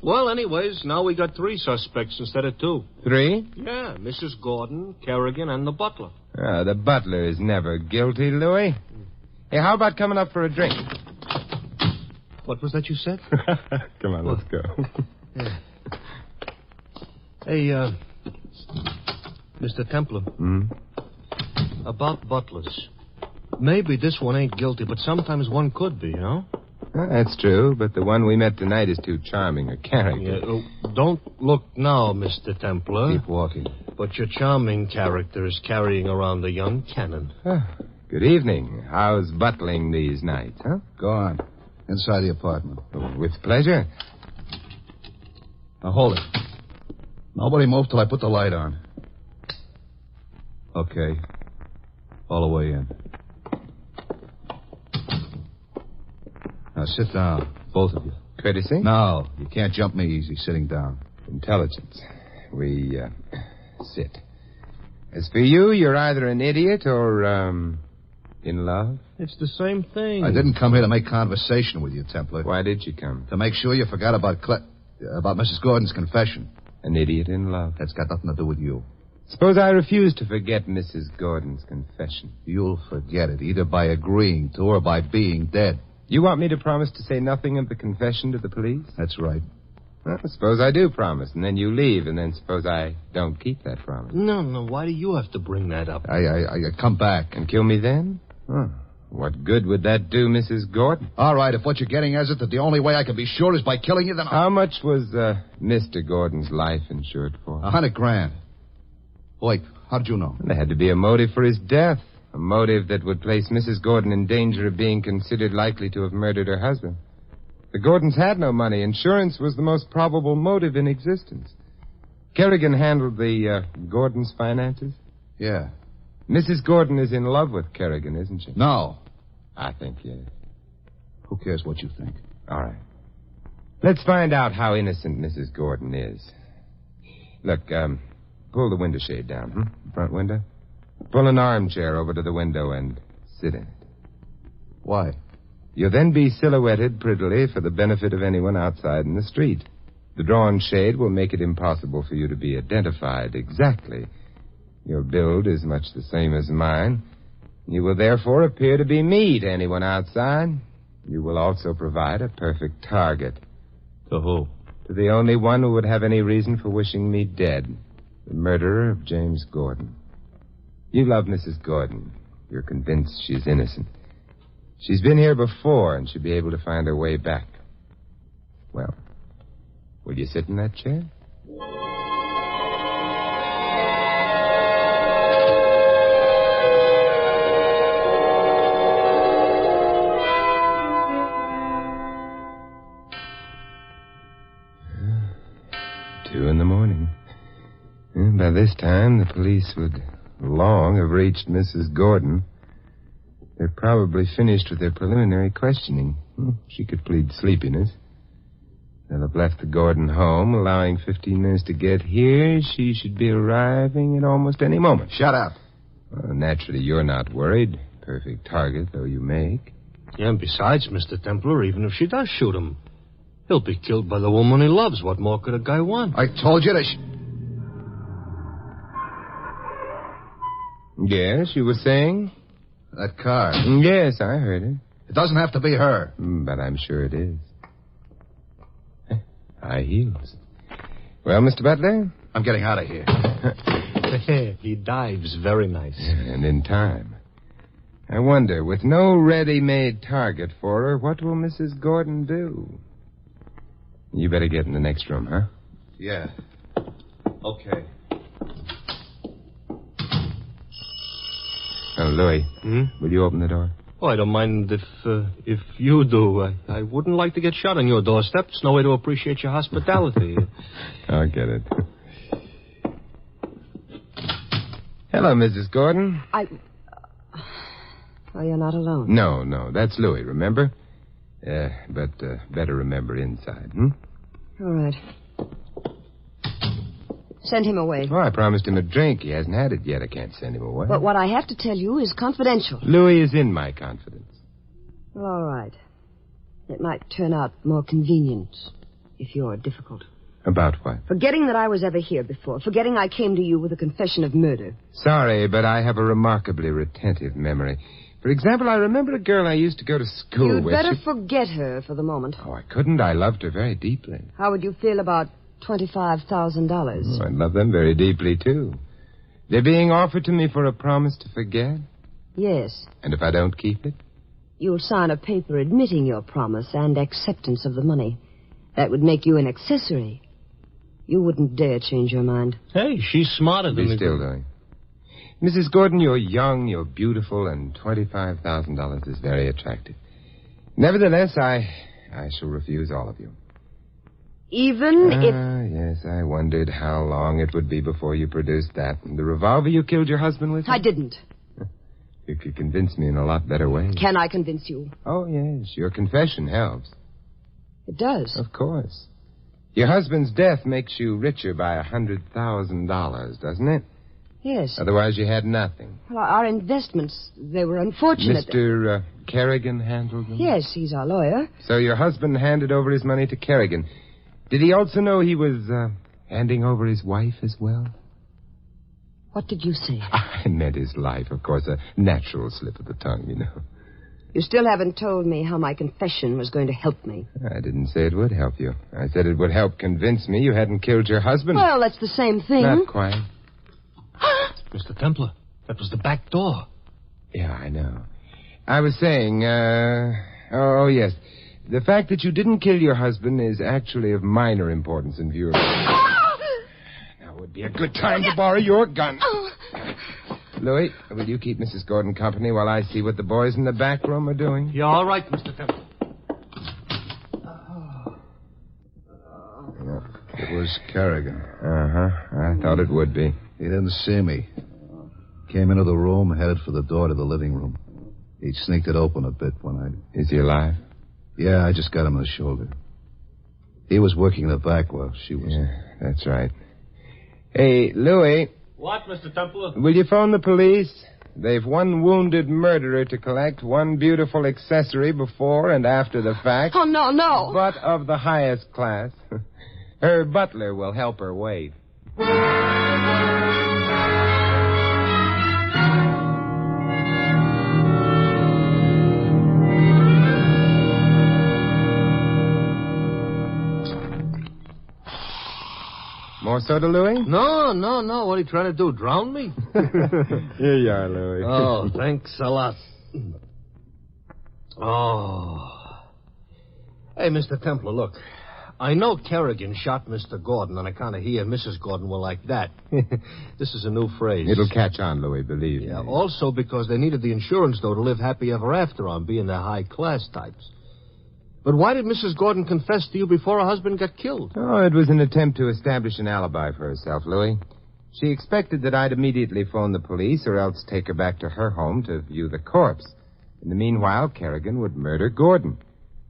Well, anyways, now we got 3 suspects instead of 2. 3? Yeah, Mrs. Gordon, Kerrigan, and the butler. The butler is never guilty, Louis. Hey, how about coming up for a drink? What was that you said? Come on, let's go. Yeah. Hey, Mr. Templar. About butlers. Maybe this one ain't guilty, but sometimes one could be, you know? That's true, but the one we met tonight is too charming a character. Yeah, don't look now, Mr. Templar. Keep walking. But your charming character is carrying around a young cannon. Good evening. How's butling these nights, huh? Go on. Inside the apartment. With pleasure. Now, hold it. Nobody move till I put the light on. Okay. All the way in. Now, sit down, both of you. Courtesy? No, you can't jump me easy sitting down. Intelligence. We, sit. As for you, you're either an idiot or, in love? It's the same thing. I didn't come here to make conversation with you, Templar. Why did you come? To make sure you forgot about Mrs. Gordon's confession. An idiot in love. That's got nothing to do with you. Suppose I refuse to forget Mrs. Gordon's confession. You'll forget it, either by agreeing to or by being dead. You want me to promise to say nothing of the confession to the police? That's right. Well, suppose I do promise, and then you leave, and then suppose I don't keep that promise. No, why do you have to bring that up? I come back. And kill me then? What good would that do, Mrs. Gordon? All right, if what you're getting is that the only way I can be sure is by killing you, then How much was Mr. Gordon's life insured for? $100,000. Wait, how did you know? There had to be a motive for his death. A motive that would place Mrs. Gordon in danger of being considered likely to have murdered her husband. The Gordons had no money. Insurance was the most probable motive in existence. Kerrigan handled the Gordons' finances? Yeah. Mrs. Gordon is in love with Kerrigan, isn't she? No. I think yes. Who cares what you think? All right. Let's find out how innocent Mrs. Gordon is. Look, pull the window shade down, Front window. Pull an armchair over to the window and sit in it. Why? You'll then be silhouetted prettily for the benefit of anyone outside in the street. The drawn shade will make it impossible for you to be identified exactly. Your build is much the same as mine. You will therefore appear to be me to anyone outside. You will also provide a perfect target. To who? To the only one who would have any reason for wishing me dead. The murderer of James Gordon. You love Mrs. Gordon. You're convinced she's innocent. She's been here before and should be able to find her way back. Well, will you sit in that chair? Two in the morning. And by this time, the police would long have reached Mrs. Gordon. They're probably finished with their preliminary questioning. She could plead sleepiness. They'll have left the Gordon home, allowing 15 minutes to get here. She should be arriving at almost any moment. Shut up. Well, naturally, you're not worried. Perfect target, though you make. Yeah, and besides, Mr. Templar, even if she does shoot him, he'll be killed by the woman he loves. What more could a guy want? I told you to... Yes, you were saying? That car. Yes, I heard it. It doesn't have to be her. But I'm sure it is. High heels. Well, Mr. Butler? I'm getting out of here. He dives very nice. And in time. I wonder, with no ready-made target for her, what will Mrs. Gordon do? You better get in the next room, huh? Yeah. Okay. Oh, Louis. Will you open the door? Oh, I don't mind if you do. I wouldn't like to get shot on your doorstep. It's no way to appreciate your hospitality. I'll get it. Hello, Mrs. Gordon. Oh, you're not alone. No. That's Louis, remember? But better remember inside, All right. Send him away. Oh, I promised him a drink. He hasn't had it yet. I can't send him away. But what I have to tell you is confidential. Louis is in my confidence. Well, all right. It might turn out more convenient if you're difficult. About what? Forgetting that I was ever here before. Forgetting I came to you with a confession of murder. Sorry, but I have a remarkably retentive memory. For example, I remember a girl I used to go to school You'd with. better forget her for the moment. Oh, I couldn't. I loved her very deeply. How would you feel about $25,000? Oh, I love them very deeply, too. They're being offered to me for a promise to forget? Yes. And if I don't keep it? You'll sign a paper admitting your promise and acceptance of the money. That would make you an accessory. You wouldn't dare change your mind. Hey, she's smarter than me. Be still, Louis. Mrs. Gordon, you're young, you're beautiful, and $25,000 is very attractive. Nevertheless, I shall refuse all of you. Even if... Yes, I wondered how long it would be before you produced that. The revolver you killed your husband with? I didn't. You could convince me in a lot better way. Can I convince you? Oh, yes, your confession helps. It does. Of course. Your husband's death makes you richer by $100,000, doesn't it? Yes. Otherwise, you had nothing. Well, our investments, they were unfortunate. Mr. Kerrigan handled them? Yes, he's our lawyer. So your husband handed over his money to Kerrigan. Did he also know he was handing over his wife as well? What did you say? I meant his life, of course. A natural slip of the tongue, you know. You still haven't told me how my confession was going to help me. I didn't say it would help you. I said it would help convince me you hadn't killed your husband. Well, that's the same thing. Not quite. Mr. Templar, that was the back door. Yeah, I know. I was saying, oh, yes. The fact that you didn't kill your husband is actually of minor importance in view of... Now would be a good time to borrow your gun. Louis, will you keep Mrs. Gordon company while I see what the boys in the back room are doing? You're all right, Mr. Templar. It was Kerrigan. Uh-huh. I thought it would be. He didn't see me. Came into the room, headed for the door to the living room. He sneaked it open a bit when I... Is he alive? Yeah, I just got him in the shoulder. He was working in the back while she was... Yeah, that's right. Hey, Louis. What, Mr. Templar? Will you phone the police? They've one wounded murderer to collect, one beautiful accessory before and after the fact. Oh, no. But of the highest class. Her butler will help her wait. More soda, Louis? No. What are you trying to do, drown me? Here you are, Louis. Oh, thanks a lot. Oh. Hey, Mr. Templar, look. I know Kerrigan shot Mr. Gordon, and I kind of hear Mrs. Gordon will like that. This is a new phrase. It'll catch on, Louis, believe me. Yeah, also because they needed the insurance, though, to live happy ever after on, being the high-class types. But why did Mrs. Gordon confess to you before her husband got killed? Oh, it was an attempt to establish an alibi for herself, Louis. She expected that I'd immediately phone the police or else take her back to her home to view the corpse. In the meanwhile, Kerrigan would murder Gordon.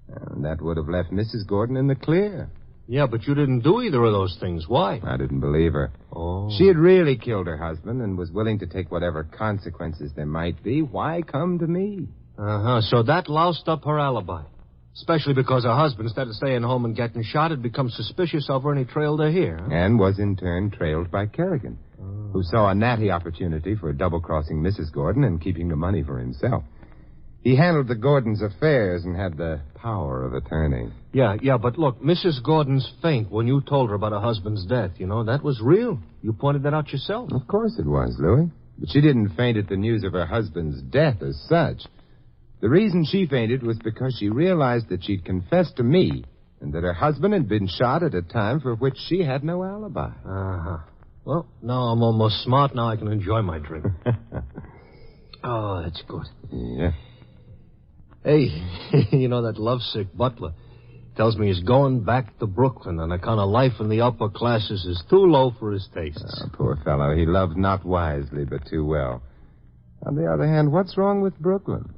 And that would have left Mrs. Gordon in the clear. Yeah, but you didn't do either of those things. Why? I didn't believe her. Oh. She had really killed her husband and was willing to take whatever consequences there might be. Why come to me? Uh-huh. So that loused up her alibi. Especially because her husband, instead of staying home and getting shot, had become suspicious of her and he trailed her here. Huh? And was in turn trailed by Kerrigan, who saw a natty opportunity for double-crossing Mrs. Gordon and keeping the money for himself. He handled the Gordons' affairs and had the power of attorney. Yeah, but look, Mrs. Gordon's faint when you told her about her husband's death, that was real. You pointed that out yourself. Of course it was, Louis. But she didn't faint at the news of her husband's death as such. The reason she fainted was because she realized that she'd confessed to me and that her husband had been shot at a time for which she had no alibi. Uh-huh. Well, now I'm almost smart. Now I can enjoy my drink. Oh, that's good. Yeah. Hey, that lovesick butler tells me he's going back to Brooklyn on account of life in the upper classes is too low for his tastes. Poor fellow. He loved not wisely, but too well. On the other hand, what's wrong with Brooklyn?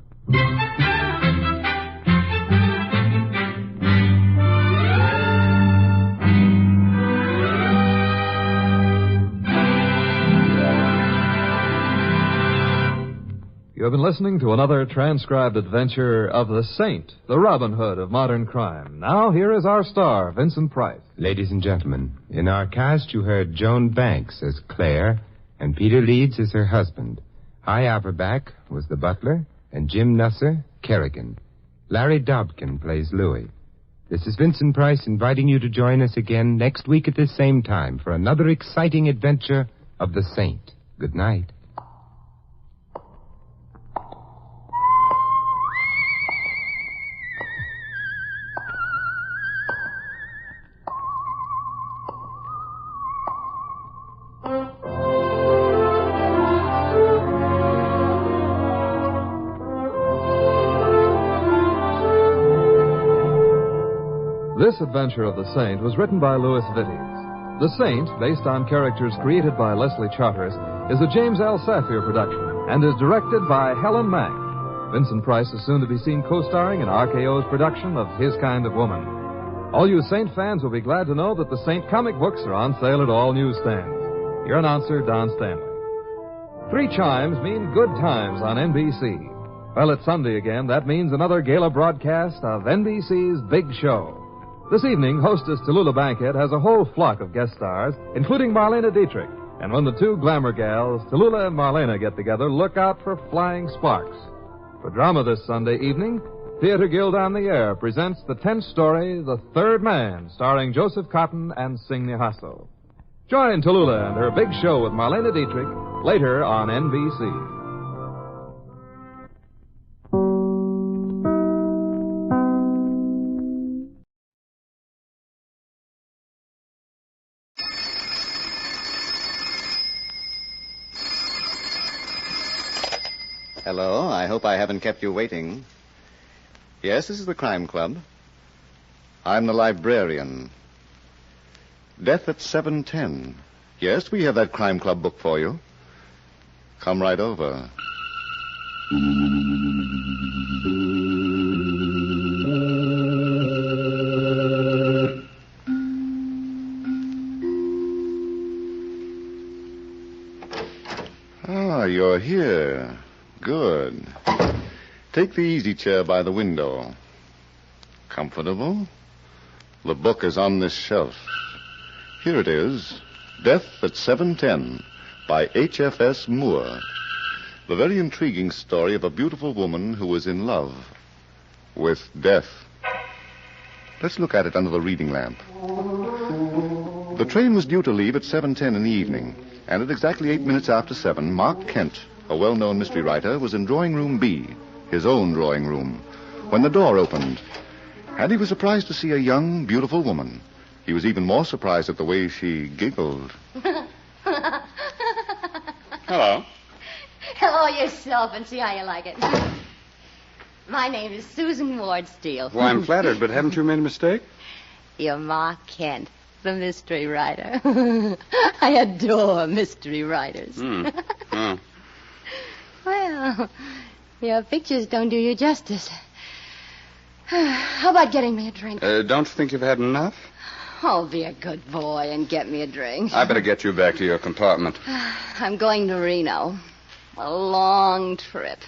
You have been listening to another transcribed adventure of the Saint, the Robin Hood of modern crime. Now, here is our star, Vincent Price. Ladies and gentlemen, in our cast you heard Joan Banks as Claire and Peter Leeds as her husband. Hy Averback was the butler, and Jim Nusser, Kerrigan. Larry Dobkin plays Louis. This is Vincent Price inviting you to join us again next week at this same time for another exciting adventure of the Saint. Good night. This adventure of the Saint was written by Louis Vittes. The Saint, based on characters created by Leslie Charteris, is a James L. Safier production and is directed by Helen Mack. Vincent Price is soon to be seen co-starring in RKO's production of His Kind of Woman. All you Saint fans will be glad to know that the Saint comic books are on sale at all newsstands. Your announcer, Don Stanley. 3 chimes mean good times on NBC. Well, it's Sunday again. That means another gala broadcast of NBC's Big Show. This evening, hostess Tallulah Bankhead has a whole flock of guest stars, including Marlena Dietrich. And when the 2 glamour gals, Tallulah and Marlena, get together, look out for flying sparks. For drama this Sunday evening, Theater Guild on the Air presents the 10th story, The Third Man, starring Joseph Cotton and Signe Hasso. Join Tallulah and her Big Show with Marlena Dietrich later on NBC. Hello, I hope I haven't kept you waiting. Yes, this is the Crime Club. I'm the librarian. Death at 7:10. Yes, we have that Crime Club book for you. Come right over. Ah, you're here. Good. Take the easy chair by the window. Comfortable? The book is on this shelf. Here it is. Death at 7:10 by H.F.S. Moore. The very intriguing story of a beautiful woman who was in love with death. Let's look at it under the reading lamp. The train was due to leave at 7:10 in the evening, and at exactly 8 minutes after 7, Mark Kent, a well-known mystery writer, was in drawing room B, his own drawing room, when the door opened. And he was surprised to see a young, beautiful woman. He was even more surprised at the way she giggled. Hello. Hello yourself, and see how you like it. My name is Susan Ward Steele. Well, I'm flattered, but haven't you made a mistake? You're Mark Kent, the mystery writer. I adore mystery writers. Oh. Well, Your pictures don't do you justice. How about getting me a drink? Don't you think you've had enough? Oh, be a good boy and get me a drink. I better get you back to your compartment. I'm going to Reno. A long trip.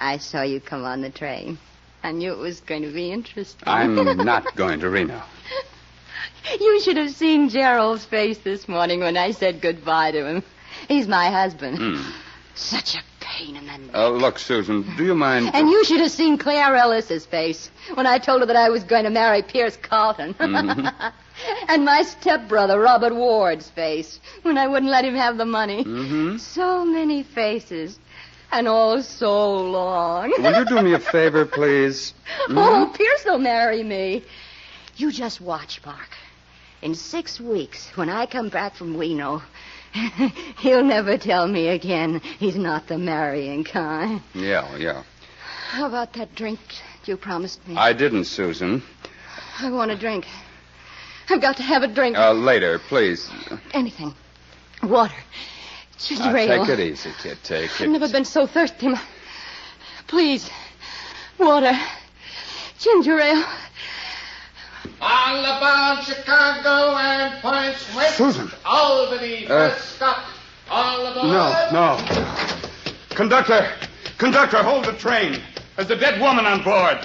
I saw you come on the train. I knew it was going to be interesting. I'm not going to Reno. You should have seen Gerald's face this morning when I said goodbye to him. He's my husband. Such a pain in the neck. Look, Susan, do you mind... And you should have seen Claire Ellis's face when I told her that I was going to marry Pierce Carlton. Mm-hmm. And my stepbrother, Robert Ward's face, when I wouldn't let him have the money. Mm-hmm. So many faces. And all so long. Will you do me a favor, please? Oh, Pierce will marry me. You just watch, Mark. In 6 weeks, when I come back from Reno, he'll never tell me again he's not the marrying kind. Yeah. How about that drink you promised me? I didn't, Susan. I want a drink. I've got to have a drink. Later, please. Anything. Water. Ginger ale. Take it easy, kid. Take I've it. never been so thirsty. Please. Water. Ginger ale. All about Chicago and Point Swift. Susan. Albany, Prescott. All aboard. No. Conductor, hold the train. There's a dead woman on board.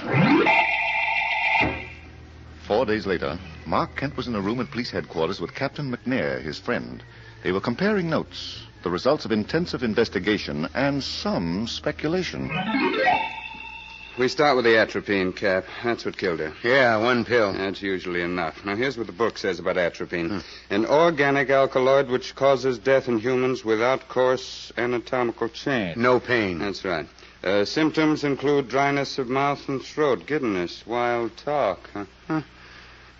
4 days later, Mark Kent was in a room at police headquarters with Captain McNair, his friend. They were comparing notes, the results of intensive investigation, and some speculation. We start with the atropine, Cap. That's what killed her. Yeah, 1 pill. That's usually enough. Now, here's what the book says about atropine. An organic alkaloid which causes death in humans without coarse anatomical change. No pain. That's right. Symptoms include dryness of mouth and throat, giddiness, wild talk.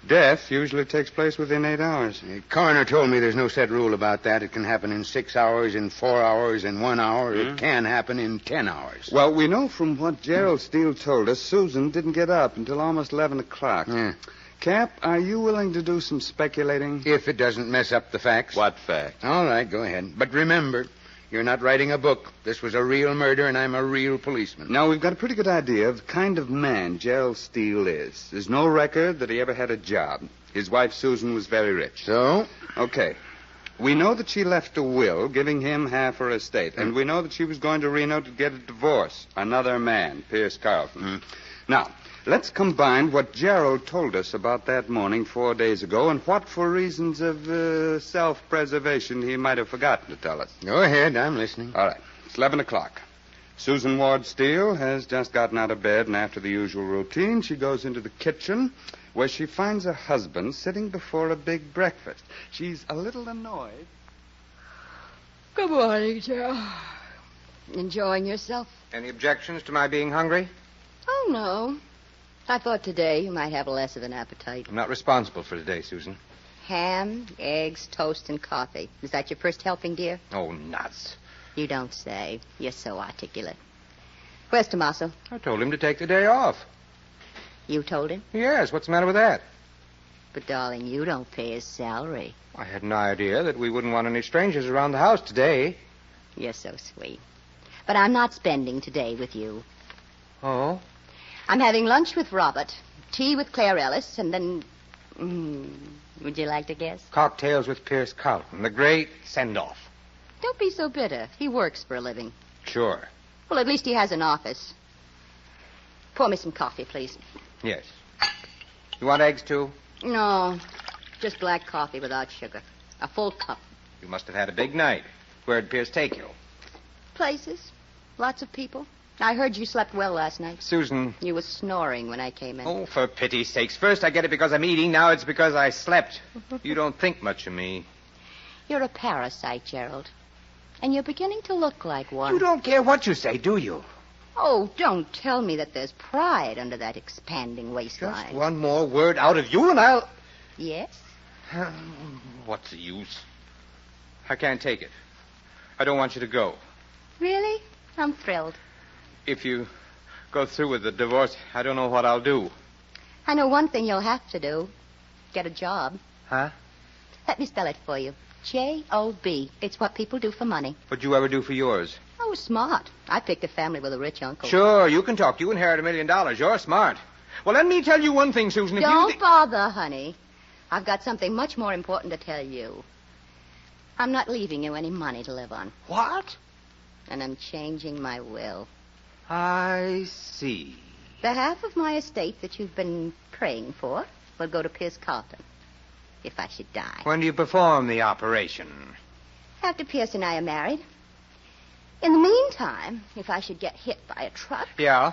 Death usually takes place within 8 hours. The coroner told me there's no set rule about that. It can happen in 6 hours, in 4 hours, in 1 hour. It can happen in 10 hours. Well, we know from what Gerald Steele told us, Susan didn't get up until almost 11 o'clock. Yeah. Cap, are you willing to do some speculating? If it doesn't mess up the facts. What facts? All right, go ahead. But remember, you're not writing a book. This was a real murder, and I'm a real policeman. Now, we've got a pretty good idea of the kind of man Gerald Steele is. There's no record that he ever had a job. His wife, Susan, was very rich. So? Okay. We know that she left a will giving him half her estate, and we know that she was going to Reno to get a divorce. Another man, Pierce Carlton. Now, let's combine what Gerald told us about that morning 4 days ago and what, for reasons of self-preservation, he might have forgotten to tell us. Go ahead, I'm listening. All right. It's 11 o'clock. Susan Ward Steele has just gotten out of bed, and after the usual routine, she goes into the kitchen, where she finds her husband sitting before a big breakfast. She's a little annoyed. Good morning, Gerald. Enjoying yourself? Any objections to my being hungry? Oh, no. I thought today you might have less of an appetite. I'm not responsible for today, Susan. Ham, eggs, toast, and coffee. Is that your first helping, dear? Oh, nuts. You don't say. You're so articulate. Where's Tommaso? I told him to take the day off. You told him? Yes, what's the matter with that? But, darling, you don't pay his salary. I had an idea that we wouldn't want any strangers around the house today. You're so sweet. But I'm not spending today with you. Oh? I'm having lunch with Robert, tea with Claire Ellis, and then... would you like to guess? Cocktails with Pierce Carlton, the great send-off. Don't be so bitter. He works for a living. Sure. Well, at least he has an office. Pour me some coffee, please. Yes. You want eggs, too? No, just black coffee without sugar. A full cup. You must have had a big night. Where'd Pierce take you? Places. Lots of people. I heard you slept well last night. Susan. You were snoring when I came in. Oh, for pity's sakes. First I get it because I'm eating. Now it's because I slept. You don't think much of me. You're a parasite, Gerald. And you're beginning to look like one. You don't care what you say, do you? Oh, don't tell me that there's pride under that expanding waistline. Just one more word out of you and I'll... Yes? What's the use? I can't take it. I don't want you to go. Really? I'm thrilled. If you go through with the divorce, I don't know what I'll do. I know one thing you'll have to do. Get a job. Huh? Let me spell it for you. J-O-B. It's what people do for money. What'd you ever do for yours? Oh, smart. I picked a family with a rich uncle. Sure, you can talk. You inherit $1 million. You're smart. Well, let me tell you one thing, Susan. If Don't bother, honey. I've got something much more important to tell you. I'm not leaving you any money to live on. What? And I'm changing my will. I see. The half of my estate that you've been praying for will go to Pierce Carlton if I should die. When do you perform the operation? After Pierce and I are married. In the meantime, if I should get hit by a truck... Yeah?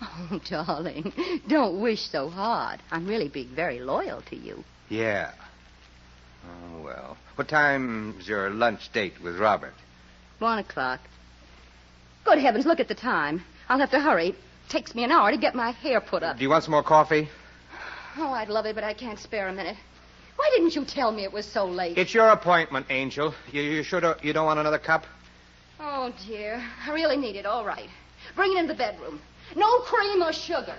Oh, darling, don't wish so hard. I'm really being very loyal to you. Yeah. Oh, well. What time's your lunch date with Robert? 1 o'clock. Good heavens, look at the time. I'll have to hurry. It takes me an hour to get my hair put up. Do you want some more coffee? Oh, I'd love it, but I can't spare a minute. Why didn't you tell me it was so late? It's your appointment, Angel. You sure you don't want another cup? Oh, dear. I really need it. All right. Bring it into the bedroom. No cream or sugar.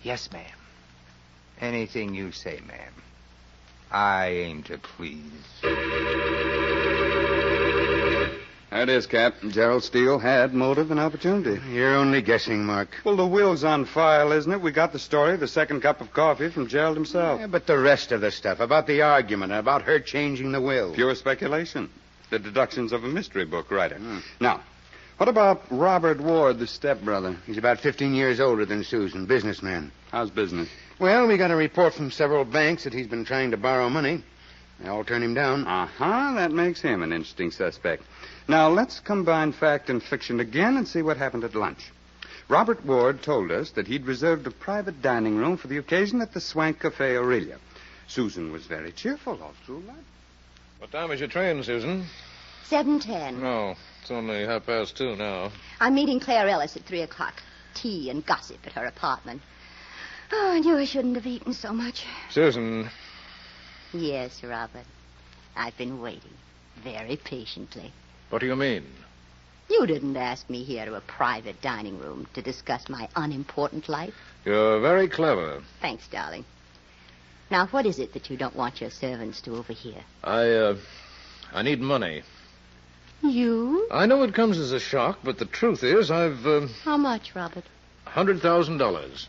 Yes, ma'am. Anything you say, ma'am. I aim to please. That is, Cap. Gerald Steele had motive and opportunity. You're only guessing, Mark. Well, the will's on file, isn't it? We got the story, the second cup of coffee from Gerald himself. Yeah, but the rest of the stuff, about the argument, about her changing the will. Pure speculation. The deductions of a mystery book writer. Now, what about Robert Ward, the stepbrother? He's about 15 years older than Susan, businessman. How's business? Well, we got a report from several banks that he's been trying to borrow money. They all turned him down. Uh-huh. That makes him an interesting suspect. Now, let's combine fact and fiction again and see what happened at lunch. Robert Ward told us that he'd reserved a private dining room for the occasion at the Swank Cafe Aurelia. Susan was very cheerful all through lunch. What time is your train, Susan? 7:10. No, it's only 2:30 now. I'm meeting Claire Ellis at 3 o'clock. Tea and gossip at her apartment. Oh, I knew I shouldn't have eaten so much. Susan. Yes, Robert. I've been waiting very patiently. What do you mean? You didn't ask me here to a private dining room to discuss my unimportant life. You're very clever. Thanks, darling. Now, what is it that you don't want your servants to overhear? I need money. You? I know it comes as a shock, but the truth is I've, How much, Robert? $100,000.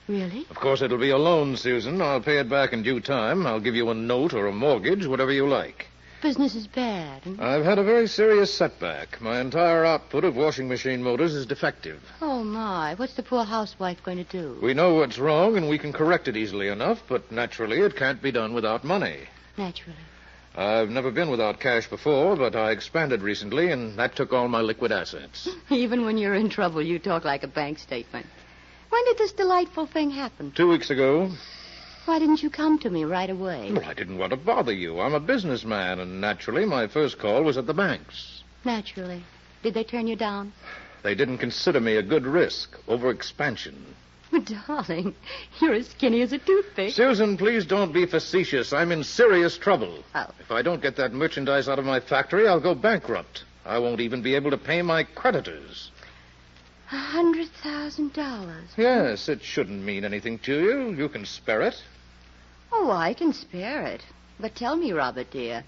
Really? Of course, it'll be a loan, Susan. I'll pay it back in due time. I'll give you a note or a mortgage, whatever you like. Business is bad. I've had a very serious setback. My entire output of washing machine motors is defective. Oh, my. What's the poor housewife going to do? We know what's wrong, and we can correct it easily enough, but naturally it can't be done without money. Naturally. I've never been without cash before, but I expanded recently, and that took all my liquid assets. Even when you're in trouble, you talk like a bank statement. When did this delightful thing happen? 2 weeks ago. Why didn't you come to me right away? Well, I didn't want to bother you. I'm a businessman, and naturally my first call was at the banks. Naturally. Did they turn you down? They didn't consider me a good risk. Overexpansion. Darling, you're as skinny as a toothpick. Susan, please don't be facetious. I'm in serious trouble. Oh. If I don't get that merchandise out of my factory, I'll go bankrupt. I won't even be able to pay my creditors. $100,000. Yes, it shouldn't mean anything to you. You can spare it. Oh, I can spare it. But tell me, Robert, dear,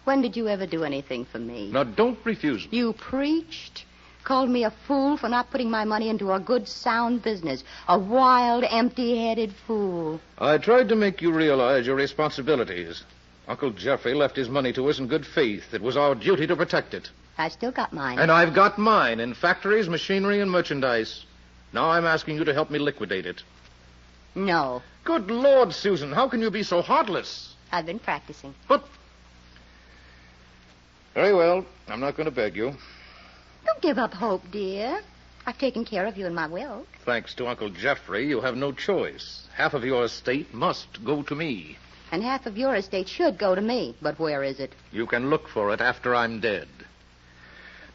when did you ever do anything for me? Now, don't refuse me. You preached. Called me a fool for not putting my money into a good, sound business. A wild, empty-headed fool. I tried to make you realize your responsibilities. Uncle Jeffrey left his money to us in good faith. It was our duty to protect it. I still got mine. And I've got mine in factories, machinery, and merchandise. Now I'm asking you to help me liquidate it. No. Good Lord, Susan, how can you be so heartless? I've been practicing. But... Very well. I'm not going to beg you. Don't give up hope, dear. I've taken care of you in my will. Thanks to Uncle Jeffrey, you have no choice. Half of your estate must go to me. And half of your estate should go to me. But where is it? You can look for it after I'm dead.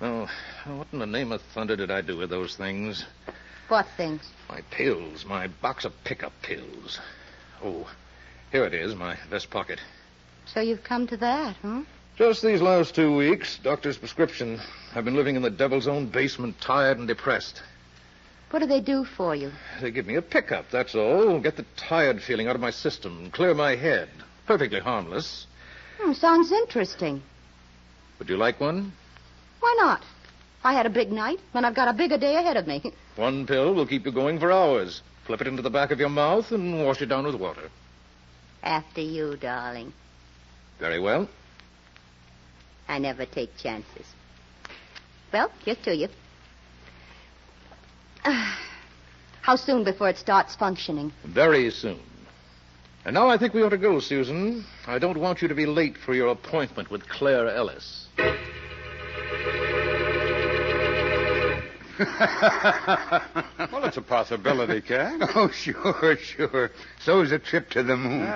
Oh, what in the name of thunder did I do with those things? What things? My pills, my box of pickup pills. Oh, here it is, my vest pocket. So you've come to that, huh? Just these last 2 weeks, doctor's prescription. I've been living in the devil's own basement, tired and depressed. What do they do for you? They give me a pickup, that's all. Get the tired feeling out of my system, clear my head. Perfectly harmless. Sounds interesting. Would you like one? Why not? I had a big night, and I've got a bigger day ahead of me. One pill will keep you going for hours. Flip it into the back of your mouth and wash it down with water. After you, darling. Very well. I never take chances. Well, here's to you. How soon before it starts functioning? Very soon. And now I think we ought to go, Susan. I don't want you to be late for your appointment with Claire Ellis. Well, it's a possibility, Cap. Oh, sure. So's a trip to the moon.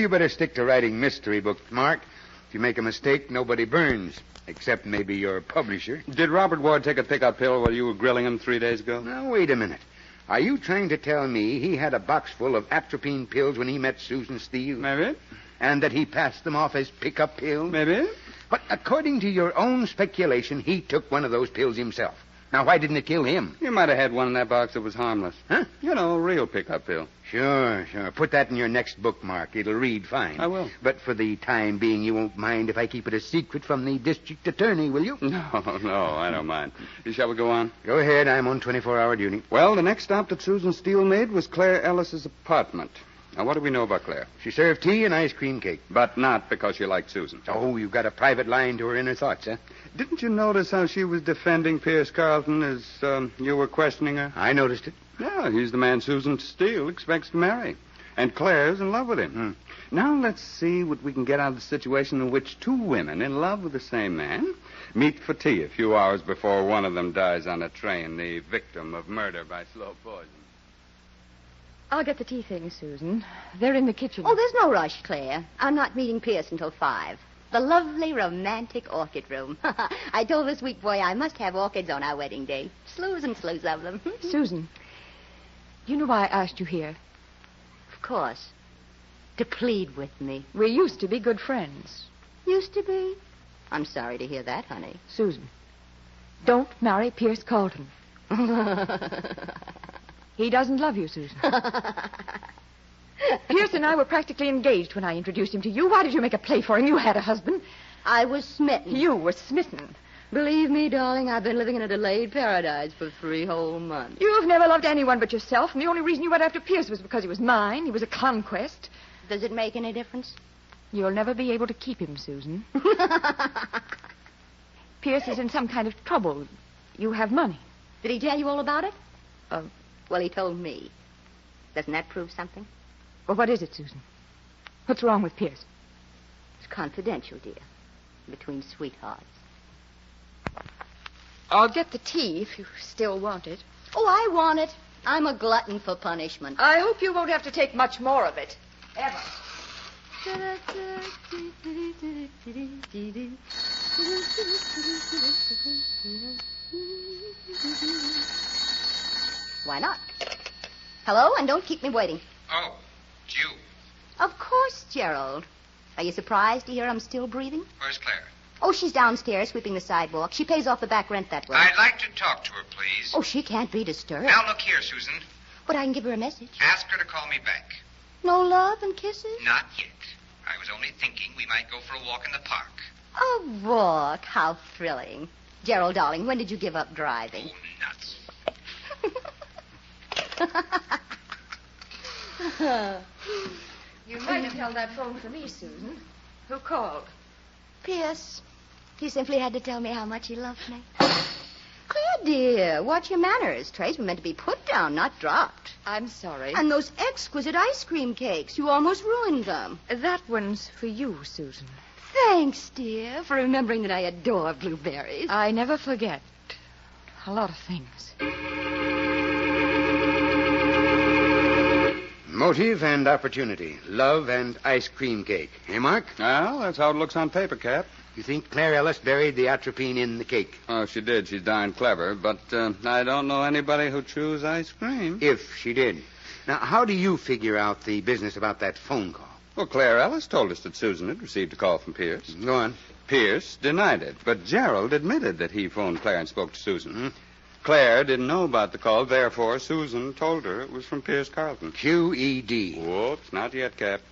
You better stick to writing mystery books, Mark. If you make a mistake, nobody burns. Except maybe your publisher. Did Robert Ward take a pickup pill while you were grilling him 3 days ago? Now, wait a minute. Are you trying to tell me he had a box full of atropine pills when he met Susan Steele? Maybe. And that he passed them off as pickup pills? Maybe. But according to your own speculation, he took one of those pills himself. Now, why didn't it kill him? You might have had one in that box that was harmless. Huh? You know, a real pickup pill. Sure. Put that in your next bookmark. It'll read fine. I will. But for the time being, you won't mind if I keep it a secret from the district attorney, will you? No, I don't mind. Shall we go on? Go ahead. I'm on 24-hour duty. Well, the next stop that Susan Steele made was Claire Ellis's apartment. Now, what do we know about Claire? She served tea and ice cream cake. But not because she liked Susan. Oh, you've got a private line to her inner thoughts, huh? Didn't you notice how she was defending Pierce Carlton as you were questioning her? I noticed it. Yeah, he's the man Susan Steele expects to marry. And Claire's in love with him. Now let's see what we can get out of the situation in which two women in love with the same man meet for tea a few hours before one of them dies on a train, the victim of murder by slow poison. I'll get the tea things, Susan. They're in the kitchen. Oh, there's no rush, Claire. I'm not meeting Pierce until 5. The lovely, romantic orchid room. I told the sweet boy I must have orchids on our wedding day. Slews and slews of them. Susan, do you know why I asked you here? Of course. To plead with me. We used to be good friends. Used to be? I'm sorry to hear that, honey. Susan, don't marry Pierce Carlton. He doesn't love you, Susan. Pierce and I were practically engaged when I introduced him to you. Why did you make a play for him? You had a husband. I was smitten. You were smitten. Believe me, darling, I've been living in a delayed paradise for 3 whole months. You've never loved anyone but yourself, and the only reason you went after Pierce was because he was mine. He was a conquest. Does it make any difference? You'll never be able to keep him, Susan. Pierce is in some kind of trouble. You have money. Did he tell you all about it? Well, he told me. Doesn't that prove something? Well, what is it, Susan? What's wrong with Pierce? It's confidential, dear. Between sweethearts. I'll get the tea if you still want it. Oh, I want it. I'm a glutton for punishment. I hope you won't have to take much more of it. Ever. Why not? Hello, and don't keep me waiting. Oh, it's you. Of course, Gerald. Are you surprised to hear I'm still breathing? Where's Claire? Oh, she's downstairs sweeping the sidewalk. She pays off the back rent that way. I'd like to talk to her, please. Oh, she can't be disturbed. Now, look here, Susan. But I can give her a message. Ask her to call me back. No love and kisses? Not yet. I was only thinking we might go for a walk in the park. A walk? How thrilling. Gerald, darling, when did you give up driving? Oh, nuts. You might have held that phone for me, Susan. Who called? Pierce. He simply had to tell me how much he loved me. Claire, dear, watch your manners. Trays were meant to be put down, not dropped. I'm sorry. And those exquisite ice cream cakes. You almost ruined them. That one's for you, Susan. Thanks, dear, for remembering that I adore blueberries. I never forget a lot of things. Motive and opportunity. Love and ice cream cake. Hey, Mark? Well, that's how it looks on paper, Cap. You think Claire Ellis buried the atropine in the cake? Oh, she did. She's darn clever. But I don't know anybody who chews ice cream. If she did. Now, how do you figure out the business about that phone call? Well, Claire Ellis told us that Susan had received a call from Pierce. Go on. Pierce denied it, but Gerald admitted that he phoned Claire and spoke to Susan. Mm-hmm. Claire didn't know about the call, therefore Susan told her it was from Pierce Carlton. QED. Whoops, not yet, Cap.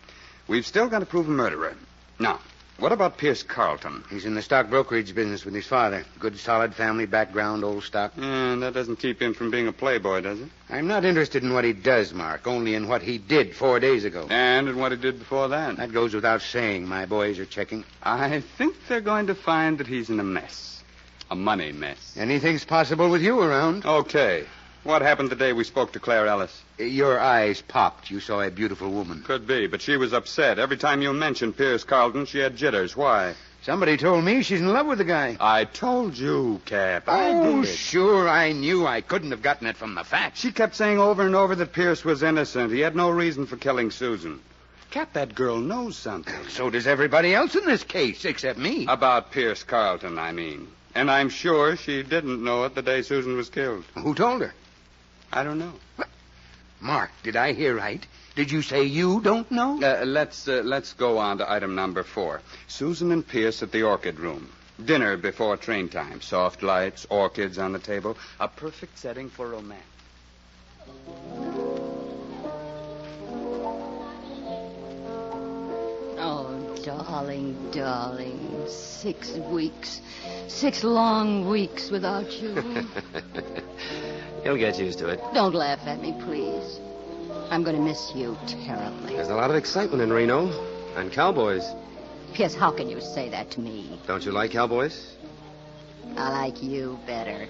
We've still got to prove a murderer. Now, What about Pierce Carlton? He's in the stock brokerage business with his father. Good, solid family background, old stock. Yeah, that doesn't keep him from being a playboy, does it? I'm not interested in what he does, Mark, only in what he did 4 days ago. And in what he did before that. That goes without saying. My boys are checking. I think they're going to find that he's in a mess. A money mess. Anything's possible with you around. Okay. What happened the day we spoke to Claire Ellis? Your eyes popped. You saw a beautiful woman. Could be, but she was upset. Every time you mentioned Pierce Carlton, she had jitters. Why? Somebody told me she's in love with the guy. I told you, Cap. Oh, sure, I knew. I couldn't have gotten it from the facts. She kept saying over and over that Pierce was innocent. He had no reason for killing Susan. Cap, that girl knows something. So does everybody else in this case, except me. About Pierce Carlton, I mean. And I'm sure she didn't know it the day Susan was killed. Who told her? I don't know. What? Mark, did I hear right? Did you say you don't know? Let's go on to item number 4. Susan and Pierce at the Orchid Room. Dinner before train time. Soft lights, orchids on the table. A perfect setting for romance. Oh, darling, darling. 6 weeks. 6 long weeks without you. You'll get used to it. Don't laugh at me, please. I'm going to miss you terribly. There's a lot of excitement in Reno. And cowboys. Pierce, how can you say that to me? Don't you like cowboys? I like you better.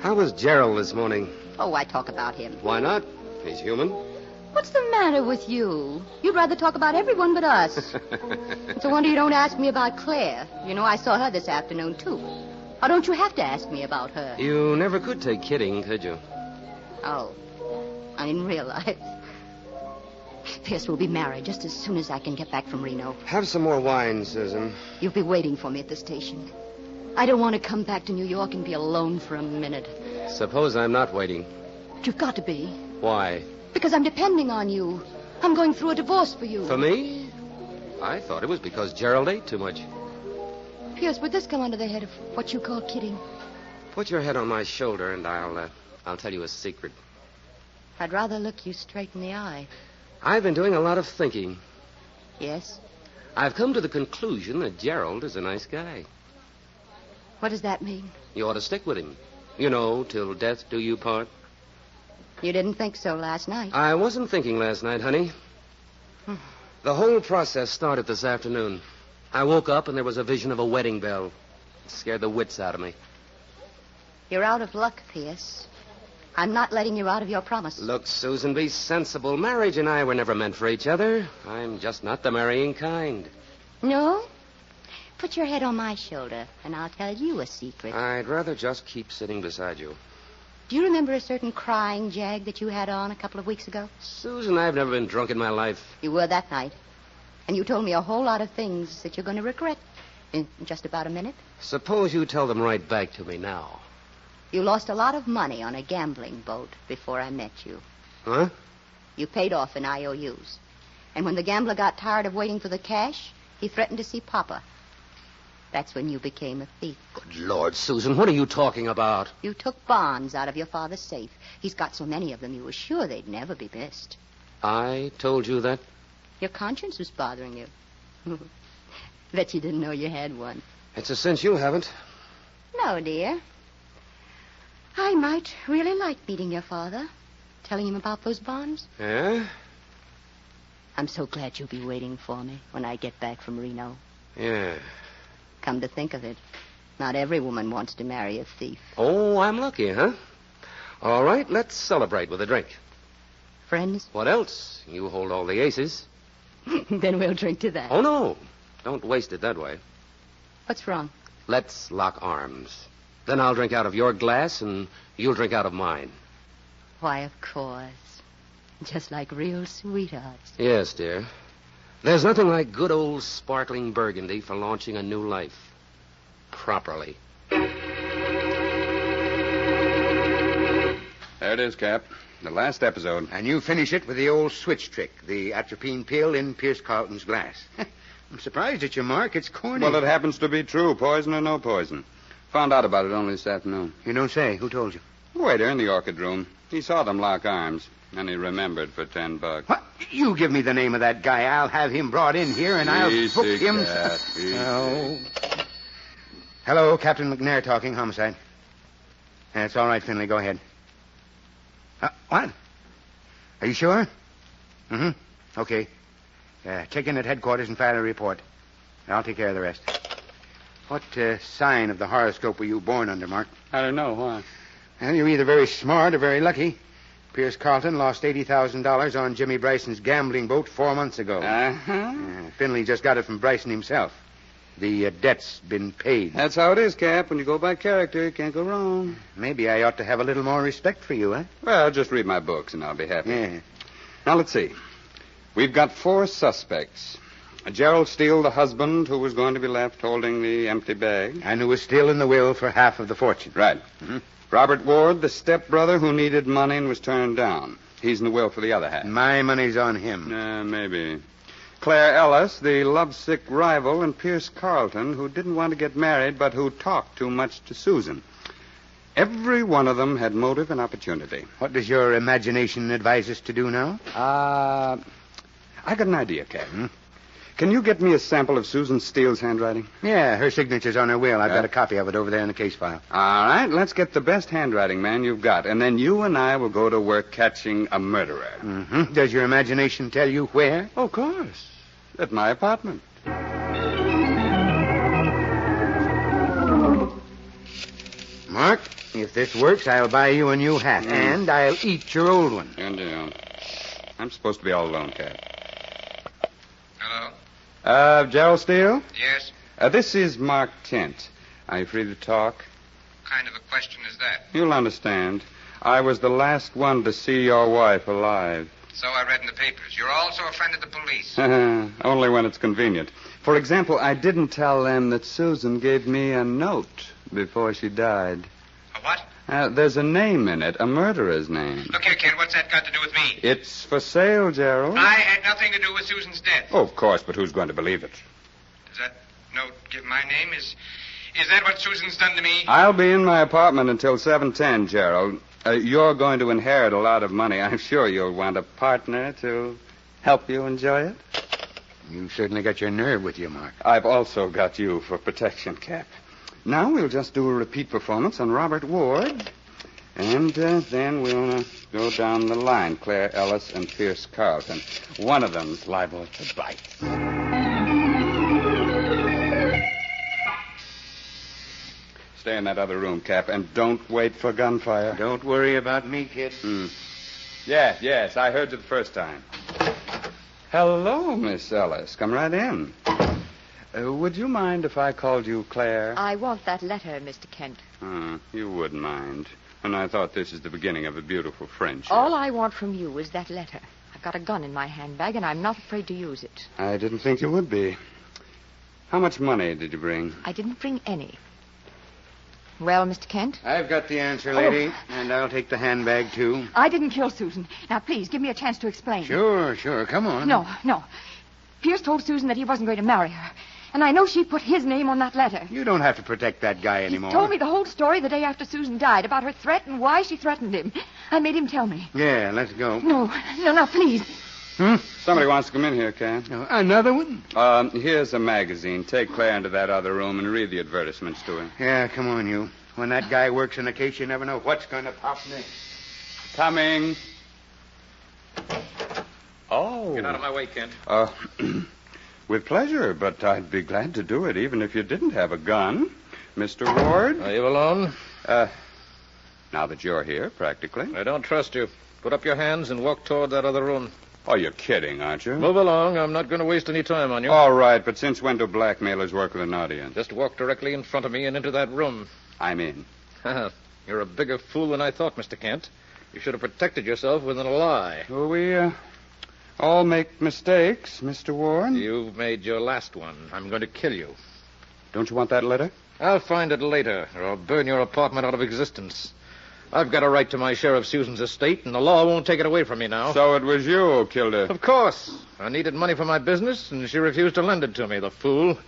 How was Gerald this morning? Oh, why talk about him? Why not? He's human. What's the matter with you? You'd rather talk about everyone but us. It's a wonder you don't ask me about Claire. You know, I saw her this afternoon, too. Or don't you have to ask me about her? You never could take kidding, could you? Oh, I didn't realize. Pierce will be married just as soon as I can get back from Reno. Have some more wine, Susan. You'll be waiting for me at the station. I don't want to come back to New York and be alone for a minute. Suppose I'm not waiting. But you've got to be. Why? Because I'm depending on you. I'm going through a divorce for you. For me? I thought it was because Gerald ate too much. Pierce, would this come under the head of what you call kidding? Put your head on my shoulder and I'll tell you a secret. I'd rather look you straight in the eye. I've been doing a lot of thinking. Yes? I've come to the conclusion that Gerald is a nice guy. What does that mean? You ought to stick with him. You know, till death do you part. You didn't think so last night. I wasn't thinking last night, honey. The whole process started this afternoon. I woke up and there was a vision of a wedding bell. It scared the wits out of me. You're out of luck, Pierce. I'm not letting you out of your promise. Look, Susan, be sensible. Marriage and I were never meant for each other. I'm just not the marrying kind. No? Put your head on my shoulder, and I'll tell you a secret. I'd rather just keep sitting beside you. Do you remember a certain crying jag that you had on a couple of weeks ago? Susan, I've never been drunk in my life. You were that night. And you told me a whole lot of things that you're going to regret in just about a minute. Suppose you tell them right back to me now. You lost a lot of money on a gambling boat before I met you. Huh? You paid off in IOUs. And when the gambler got tired of waiting for the cash, he threatened to see Papa. That's when you became a thief. Good Lord, Susan, what are you talking about? You took bonds out of your father's safe. He's got so many of them, you were sure they'd never be missed. I told you that? Your conscience was bothering you. Bet you didn't know you had one. It's a cinch you haven't. No, dear. I might really like meeting your father, telling him about those bonds. Yeah? I'm so glad you'll be waiting for me when I get back from Reno. Yeah. Come to think of it, not every woman wants to marry a thief. Oh, I'm lucky, huh? All right, let's celebrate with a drink. Friends? What else? You hold all the aces. Then we'll drink to that. Oh, no. Don't waste it that way. What's wrong? Let's lock arms. Then I'll drink out of your glass, and you'll drink out of mine. Why, of course. Just like real sweethearts. Yes, dear. There's nothing like good old sparkling Burgundy for launching a new life. Properly. There it is, Cap. The last episode. And you finish it with the old switch trick, the atropine pill in Pierce Carlton's glass. I'm surprised at you, Mark. It's corny. Well, it happens to be true, poison or no poison. Found out about it only this afternoon. You don't say. Who told you? The waiter in the Orchid Room. He saw them lock arms. And he remembered for $10. What? You give me the name of that guy. I'll have him brought in here, and I'll book him. Oh. Hello, Captain McNair talking, homicide. That's all right, Finley. Go ahead. What? Are you sure? Mm-hmm. Okay. Check in at headquarters and file a report. I'll take care of the rest. What sign of the horoscope were you born under, Mark? I don't know. Why? Well, you're either very smart or very lucky. Pierce Carlton lost $80,000 on Jimmy Bryson's gambling boat 4 months ago. Finley just got it from Bryson himself. The debt's been paid. That's how it is, Cap. When you go by character, you can't go wrong. Maybe I ought to have a little more respect for you, huh? Well, just read my books and I'll be happy. Yeah. Now, let's see. We've got 4 suspects. Gerald Steele, the husband, who was going to be left holding the empty bag. And who was still in the will for half of the fortune. Right. Mm-hmm. Robert Ward, the stepbrother who needed money and was turned down. He's in the will for the other half. My money's on him. Maybe. Claire Ellis, the lovesick rival, and Pierce Carlton, who didn't want to get married but who talked too much to Susan. Every one of them had motive and opportunity. What does your imagination advise us to do now? I got an idea, Captain. Can you get me a sample of Susan Steele's handwriting? Yeah, her signature's on her will. I've got a copy of it over there in the case file. All right, let's get the best handwriting man you've got, and then you and I will go to work catching a murderer. Mm-hmm. Does your imagination tell you where? Oh, of course. At my apartment. Mark, if this works, I'll buy you a new hat, and I'll eat your old one. And I'm supposed to be all alone, Cap. Hello? Gerald Steele? Yes? This is Mark Kent. Are you free to talk? What kind of a question is that? You'll understand. I was the last one to see your wife alive. So I read in the papers. You're also a friend of the police. Only when it's convenient. For example, I didn't tell them that Susan gave me a note before she died. A what? There's a name in it, a murderer's name. Look here, Kent, what's that got to do with me? It's for sale, Gerald. I had nothing to do with Susan's death. Oh, of course, but who's going to believe it? Does that note give my name? Is that what Susan's done to me? I'll be in my apartment until 7:10, Gerald. You're going to inherit a lot of money. I'm sure you'll want a partner to help you enjoy it. You've certainly got your nerve with you, Mark. I've also got you for protection, Cap. Now we'll just do a repeat performance on Robert Ward. And then we'll go down the line. Claire Ellis and Pierce Carlton. One of them's liable to bite. Stay in that other room, Cap, and don't wait for gunfire. Don't worry about me, kid. Yes, I heard you the first time. Hello, Miss Ellis. Come right in. Would you mind if I called you Claire? I want that letter, Mr. Kent. You wouldn't mind. And I thought this is the beginning of a beautiful friendship. All I want from you is that letter. I've got a gun in my handbag, and I'm not afraid to use it. I didn't think you would be. How much money did you bring? I didn't bring any. Well, Mr. Kent? I've got the answer, lady, and I'll take the handbag, too. I didn't kill Susan. Now, please, give me a chance to explain. Sure. Come on. No. Pierce told Susan that he wasn't going to marry her. And I know she put his name on that letter. You don't have to protect that guy anymore. He told me the whole story the day after Susan died, about her threat and why she threatened him. I made him tell me. Yeah, let's go. No, please. Somebody wants to come in here, Cap. Another one? Here's a magazine. Take Claire into that other room and read the advertisements to her. Yeah, come on, you. When that guy works in a case, you never know what's going to pop next. Coming. Oh. Get out of my way, Kent. With pleasure, but I'd be glad to do it even if you didn't have a gun. Mr. Ward? Are you alone? Now that you're here, practically. I don't trust you. Put up your hands and walk toward that other room. Oh, you're kidding, aren't you? Move along. I'm not going to waste any time on you. All right, but since when do blackmailers work with an audience? Just walk directly in front of me and into that room. I'm in. You're a bigger fool than I thought, Mr. Kent. You should have protected yourself with a lie. Well, we all make mistakes, Mr. Ward. You've made your last one. I'm going to kill you. Don't you want that letter? I'll find it later, or I'll burn your apartment out of existence. I've got a right to my share of Susan's estate, and the law won't take it away from me now. So it was you who killed her? Of course. I needed money for my business, and she refused to lend it to me, the fool.